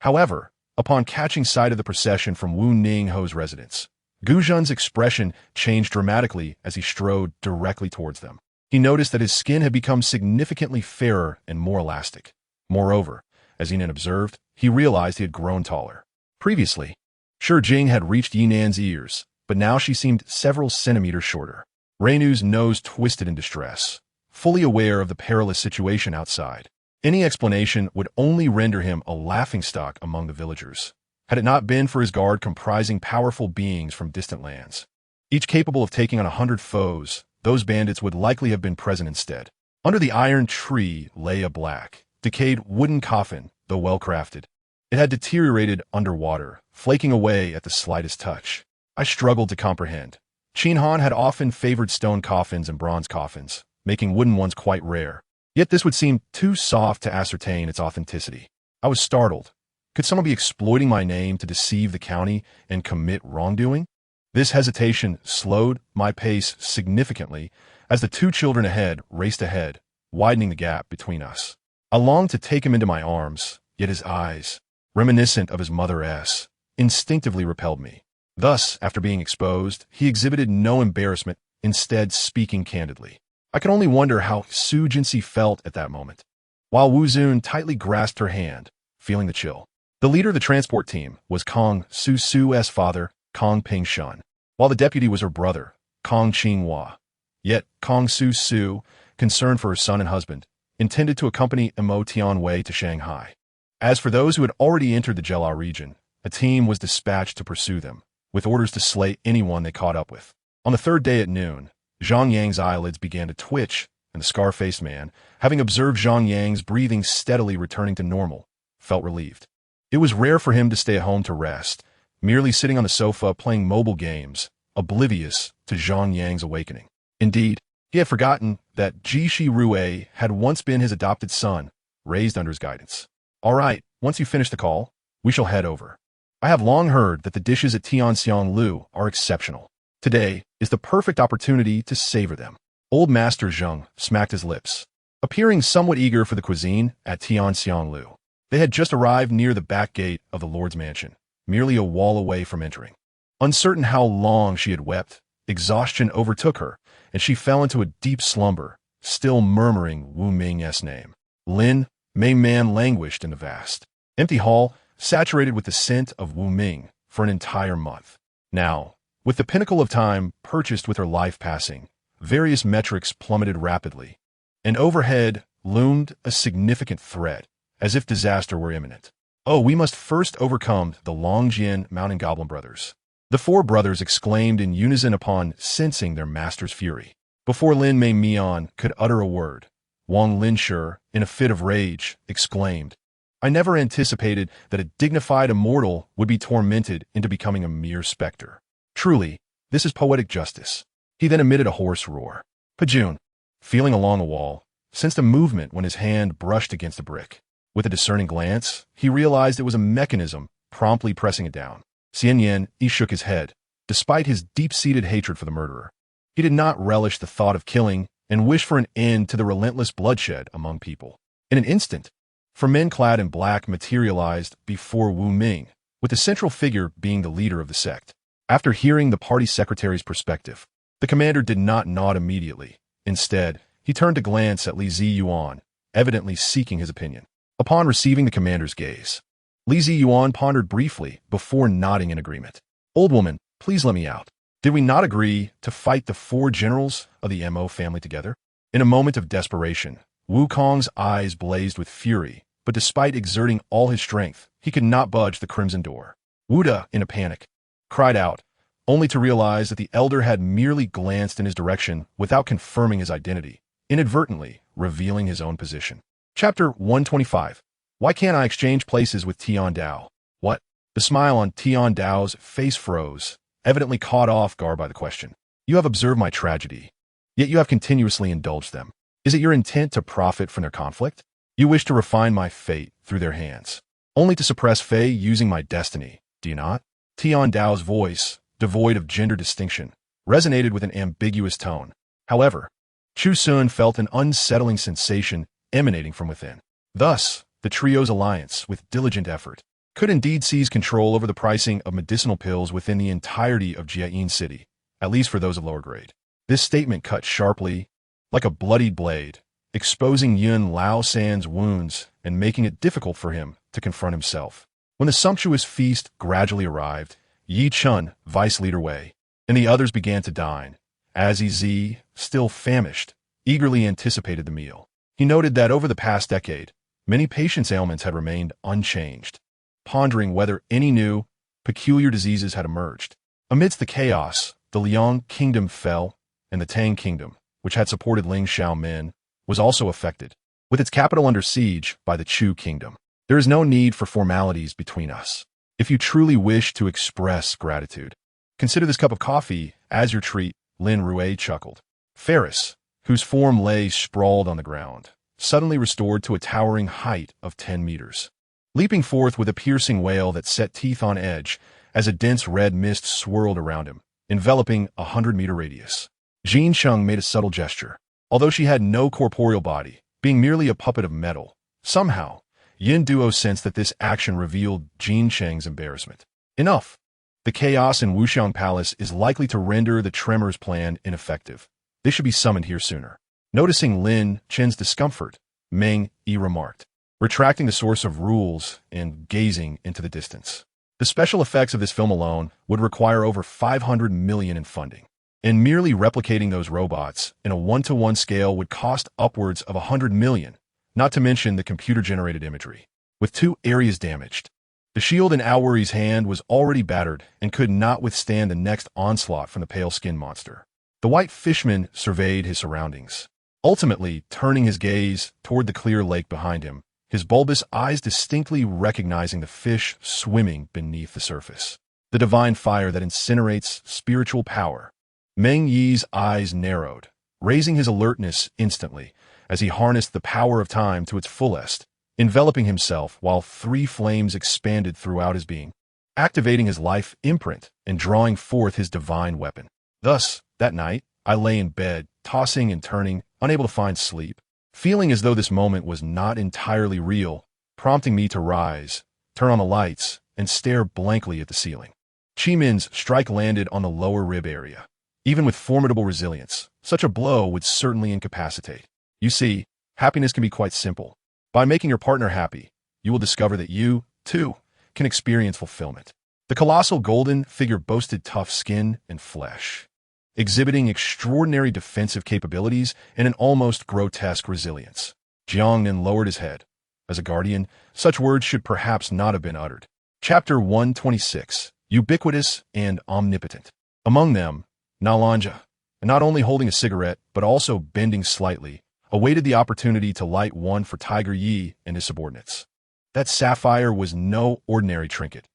However, upon catching sight of the procession from Wu Ningho's residence, Chu Xun's expression changed dramatically as he strode directly towards them. He noticed that his skin had become significantly fairer and more elastic. Moreover, as Yinan observed, he realized he had grown taller. Previously, Shi Jing had reached Yinan's ears, but now she seemed several centimeters shorter. Reinu's nose twisted in distress, fully aware of the perilous situation outside. Any explanation would only render him a laughingstock among the villagers, had it not been for his guard comprising powerful beings from distant lands. Each capable of taking on 100 foes, those bandits would likely have been present instead. Under the iron tree lay a black, decayed wooden coffin, though well-crafted. It had deteriorated underwater, flaking away at the slightest touch. I struggled to comprehend. Qin Han had often favored stone coffins and bronze coffins, making wooden ones quite rare. Yet this would seem too soft to ascertain its authenticity. I was startled. Could someone be exploiting my name to deceive the county and commit wrongdoing? This hesitation slowed my pace significantly as the two children ahead raced ahead, widening the gap between us. I longed to take him into my arms, yet his eyes, reminiscent of his mother's, instinctively repelled me. Thus, after being exposed, he exhibited no embarrassment, instead speaking candidly. I could only wonder how Su Jinsi felt at that moment, while Wu Xun tightly grasped her hand, feeling the chill. The leader of the transport team was Kong Su Su's father, Kong Ping Shun, while the deputy was her brother, Kong Qinghua. Yet Kong Su, concerned for her son and husband, intended to accompany Mo Tianwei to Shanghai. As for those who had already entered the Jela region, a team was dispatched to pursue them, with orders to slay anyone they caught up with. On the third day at noon, Zhang Yang's eyelids began to twitch, and the scar-faced man, having observed Zhang Yang's breathing steadily returning to normal, felt relieved. It was rare for him to stay at home to rest, merely sitting on the sofa playing mobile games, oblivious to Zhang Yang's awakening. Indeed, he had forgotten that Jishi Rue had once been his adopted son, raised under his guidance. All right, once you finish the call, we shall head over. I have long heard that the dishes at Tianxiang Lu are exceptional. Today is the perfect opportunity to savor them. Old Master Zheng smacked his lips, appearing somewhat eager for the cuisine at Tianxiang Lu. They had just arrived near the back gate of the Lord's mansion, merely a wall away from entering. Uncertain how long she had wept, exhaustion overtook her, and she fell into a deep slumber, still murmuring Wu Ming's name. Lin Mei Man languished in the vast, empty hall, saturated with the scent of Wu Ming for an entire month. Now, with the pinnacle of time purchased with her life passing, various metrics plummeted rapidly, and overhead loomed a significant threat, as if disaster were imminent. Oh, we must first overcome the Longjian Mountain Goblin brothers. The four brothers exclaimed in unison upon sensing their master's fury. Before Lin Mei Mian could utter a word, Wang Linshi, in a fit of rage, exclaimed, I never anticipated that a dignified immortal would be tormented into becoming a mere specter. Truly, this is poetic justice. He then emitted a hoarse roar. Pajun, feeling along a wall, sensed a movement when his hand brushed against a brick. With a discerning glance, he realized it was a mechanism, promptly pressing it down. Xian Yan, he shook his head, despite his deep-seated hatred for the murderer. He did not relish the thought of killing and wished for an end to the relentless bloodshed among people. In an instant, four men clad in black materialized before Wu Ming, with the central figure being the leader of the sect. After hearing the party secretary's perspective, the commander did not nod immediately. Instead, he turned to glance at Li Ziyuan, evidently seeking his opinion. Upon receiving the commander's gaze, Li Ziyuan pondered briefly before nodding in agreement. Old woman, please let me out. Did we not agree to fight the four generals of the Mo family together? In a moment of desperation, Wu Kong's eyes blazed with fury, but despite exerting all his strength, he could not budge the crimson door. Wu Da, in a panic, cried out, only to realize that the elder had merely glanced in his direction without confirming his identity. Inadvertently, revealing his own position. Chapter 125. Why can't I exchange places with Tian Dao? What? The smile on Tian Dao's face froze, evidently caught off guard by the question. You have observed my tragedy, yet you have continuously indulged them. Is it your intent to profit from their conflict? You wish to refine my fate through their hands, only to suppress Fei using my destiny, do you not? Tian Dao's voice, devoid of gender distinction, resonated with an ambiguous tone. However, Chu Xun felt an unsettling sensation emanating from within. Thus, the trio's alliance, with diligent effort, could indeed seize control over the pricing of medicinal pills within the entirety of Jiayin City, at least for those of lower grade. This statement cut sharply, like a bloodied blade, exposing Yun Lao San's wounds and making it difficult for him to confront himself. When the sumptuous feast gradually arrived, Yi Chun, vice leader Wei, and the others began to dine. Aziz, still famished, eagerly anticipated the meal. He noted that over the past decade, many patients' ailments had remained unchanged, pondering whether any new, peculiar diseases had emerged. Amidst the chaos, the Liang kingdom fell, and the Tang kingdom, which had supported Ling Xiaomin, was also affected, with its capital under siege by the Chu kingdom. There is no need for formalities between us. If you truly wish to express gratitude, consider this cup of coffee as your treat, Lin Rue chuckled. Ferris, whose form lay sprawled on the ground, suddenly restored to a towering height of 10 meters, leaping forth with a piercing wail that set teeth on edge as a dense red mist swirled around him, enveloping a 100-meter radius. Jin Cheng made a subtle gesture. Although she had no corporeal body, being merely a puppet of metal, somehow, Yin Duo sensed that this action revealed Jin Cheng's embarrassment. Enough. The chaos in Wuxiang Palace is likely to render the Tremors plan ineffective. They should be summoned here sooner. Noticing Lin Chen's discomfort, Meng Yi remarked, retracting the source of rules and gazing into the distance. The special effects of this film alone would require over 500 million in funding, and merely replicating those robots in a 1-to-1 scale would cost upwards of 100 million, not to mention the computer-generated imagery. With 2 areas damaged, the shield in Aowuri's hand was already battered and could not withstand the next onslaught from the pale-skinned monster. The white fishman surveyed his surroundings, ultimately turning his gaze toward the clear lake behind him, his bulbous eyes distinctly recognizing the fish swimming beneath the surface. The divine fire that incinerates spiritual power. Meng Yi's eyes narrowed, raising his alertness instantly as he harnessed the power of time to its fullest, enveloping himself while 3 flames expanded throughout his being, activating his life imprint and drawing forth his divine weapon. Thus, that night, I lay in bed, tossing and turning, unable to find sleep, feeling as though this moment was not entirely real, prompting me to rise, turn on the lights, and stare blankly at the ceiling. Chi Min's strike landed on the lower rib area. Even with formidable resilience, such a blow would certainly incapacitate. You see, happiness can be quite simple. By making your partner happy, you will discover that you, too, can experience fulfillment. The colossal golden figure boasted tough skin and flesh, exhibiting extraordinary defensive capabilities and an almost grotesque resilience. Jiangnan lowered his head. As a guardian, such words should perhaps not have been uttered. Chapter 126. Ubiquitous and omnipotent. Among them, Nalanja, not only holding a cigarette, but also bending slightly, awaited the opportunity to light one for Tiger Yi and his subordinates. That sapphire was no ordinary trinket.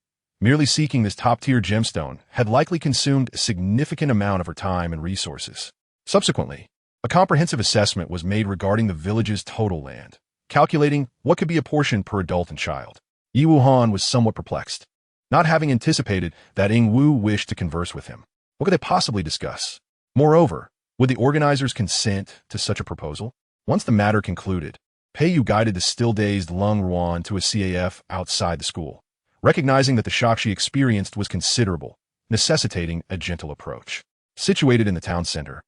Merely seeking this top-tier gemstone had likely consumed a significant amount of her time and resources. Subsequently, a comprehensive assessment was made regarding the village's total land, calculating what could be apportioned per adult and child. Yi Wuhan was somewhat perplexed, not having anticipated that Ing Wu wished to converse with him. What could they possibly discuss? Moreover, would the organizers consent to such a proposal? Once the matter concluded, Pei Yu guided the still-dazed Lung Ruan to a CAF outside the school, recognizing that the shock she experienced was considerable, necessitating a gentle approach. Situated in the town center,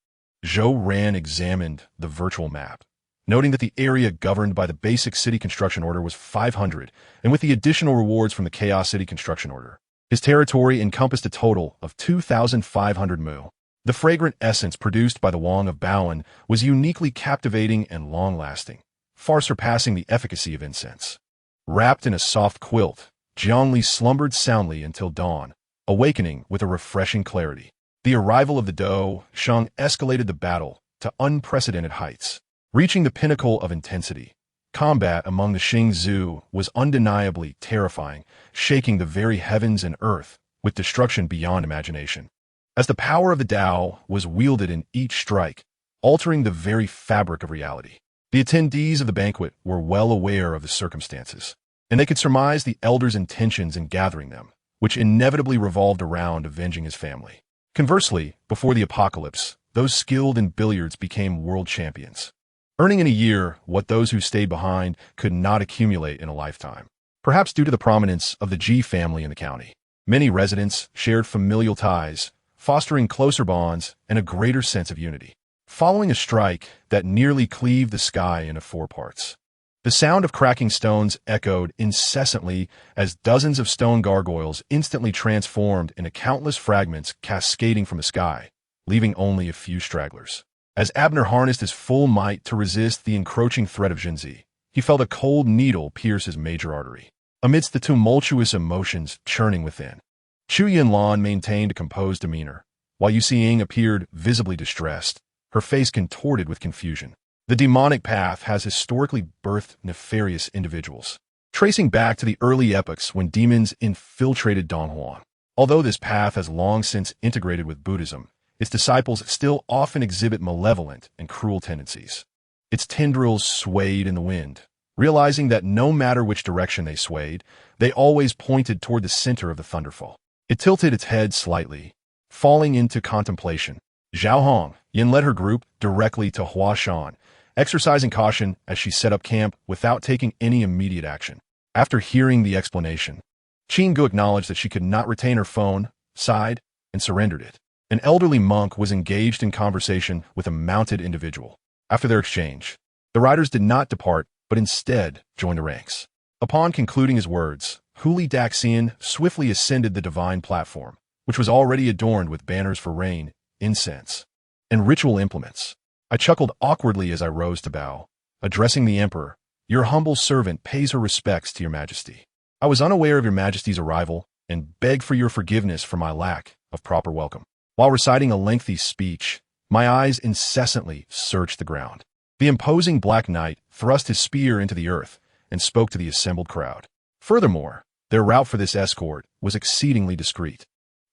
Zhou Ran examined the virtual map, noting that the area governed by the basic city construction order was 500, and with the additional rewards from the Chaos City construction order, his territory encompassed a total of 2,500 mu. The fragrant essence produced by the Wang of Bowen was uniquely captivating and long-lasting, far surpassing the efficacy of incense. Wrapped in a soft quilt, Jiangli slumbered soundly until dawn, awakening with a refreshing clarity. The arrival of the Dou Sheng escalated the battle to unprecedented heights. Reaching the pinnacle of intensity, combat among the Xing Zhu was undeniably terrifying, shaking the very heavens and earth with destruction beyond imagination. As the power of the Tao was wielded in each strike, altering the very fabric of reality. The attendees of the banquet were well aware of the circumstances, and they could surmise the elder's intentions in gathering them, which inevitably revolved around avenging his family. Conversely, before the apocalypse, those skilled in billiards became world champions, earning in a year what those who stayed behind could not accumulate in a lifetime. Perhaps due to the prominence of the G family in the county, many residents shared familial ties, fostering closer bonds and a greater sense of unity. Following a strike that nearly cleaved the sky into four parts, the sound of cracking stones echoed incessantly as dozens of stone gargoyles instantly transformed into countless fragments cascading from the sky, leaving only a few stragglers. As Abner harnessed his full might to resist the encroaching threat of Jinzi, he felt a cold needle pierce his major artery. Amidst the tumultuous emotions churning within, Chu Xun maintained a composed demeanor, while Yu Xing appeared visibly distressed, her face contorted with confusion. The demonic path has historically birthed nefarious individuals, tracing back to the early epochs when demons infiltrated Donghuan. Although this path has long since integrated with Buddhism, its disciples still often exhibit malevolent and cruel tendencies. Its tendrils swayed in the wind, realizing that no matter which direction they swayed, they always pointed toward the center of the thunderfall. It tilted its head slightly, falling into contemplation. Zhao Hong Yin led her group directly to Hua Shan, exercising caution as she set up camp without taking any immediate action. After hearing the explanation, Qin Gu acknowledged that she could not retain her phone, sighed, and surrendered it. An elderly monk was engaged in conversation with a mounted individual. After their exchange, the riders did not depart, but instead joined the ranks. Upon concluding his words, Huli Daxian swiftly ascended the divine platform, which was already adorned with banners for rain, incense, and ritual implements. I chuckled awkwardly as I rose to bow, addressing the emperor. Your humble servant pays her respects to your majesty. I was unaware of your majesty's arrival and beg for your forgiveness for my lack of proper welcome. While reciting a lengthy speech, my eyes incessantly searched the ground. The imposing Black Knight thrust his spear into the earth and spoke to the assembled crowd. Furthermore, their route for this escort was exceedingly discreet,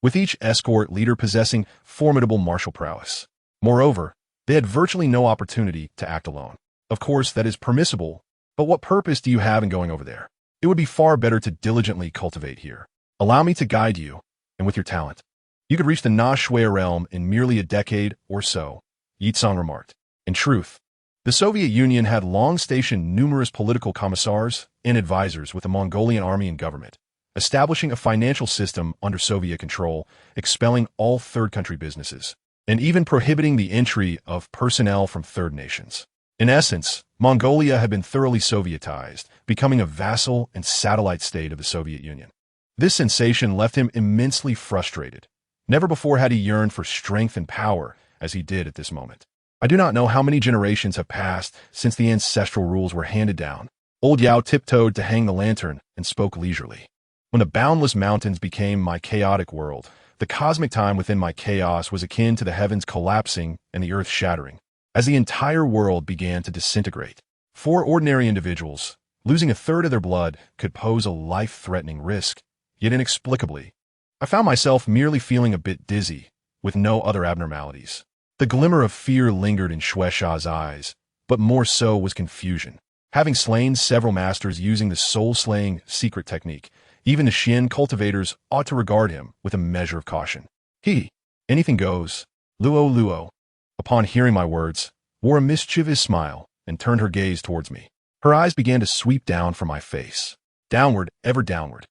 with each escort leader possessing formidable martial prowess. Moreover, they had virtually no opportunity to act alone. Of course, that is permissible, but what purpose do you have in going over there? It would be far better to diligently cultivate here. Allow me to guide you, and with your talent, you could reach the Na Shui realm in merely a decade or so, Yitsong remarked. In truth, the Soviet Union had long stationed numerous political commissars and advisors with the Mongolian army and government, establishing a financial system under Soviet control, expelling all third country businesses, and even prohibiting the entry of personnel from third nations. In essence, Mongolia had been thoroughly Sovietized, becoming a vassal and satellite state of the Soviet Union. This sensation left him immensely frustrated. Never before had he yearned for strength and power as he did at this moment. I do not know how many generations have passed since the ancestral rules were handed down. Old Yao tiptoed to hang the lantern and spoke leisurely. When the boundless mountains became my chaotic world, the cosmic time within my chaos was akin to the heavens collapsing and the earth shattering, as the entire world began to disintegrate. 4 ordinary individuals, losing a third of their blood, could pose a life-threatening risk, yet inexplicably, I found myself merely feeling a bit dizzy, with no other abnormalities. The glimmer of fear lingered in Shueisha's eyes, but more so was confusion. Having slain several masters using the soul-slaying secret technique, even the Xian cultivators ought to regard him with a measure of caution. He, anything goes, Luo, upon hearing my words, wore a mischievous smile and turned her gaze towards me. Her eyes began to sweep down from my face, downward, ever downward,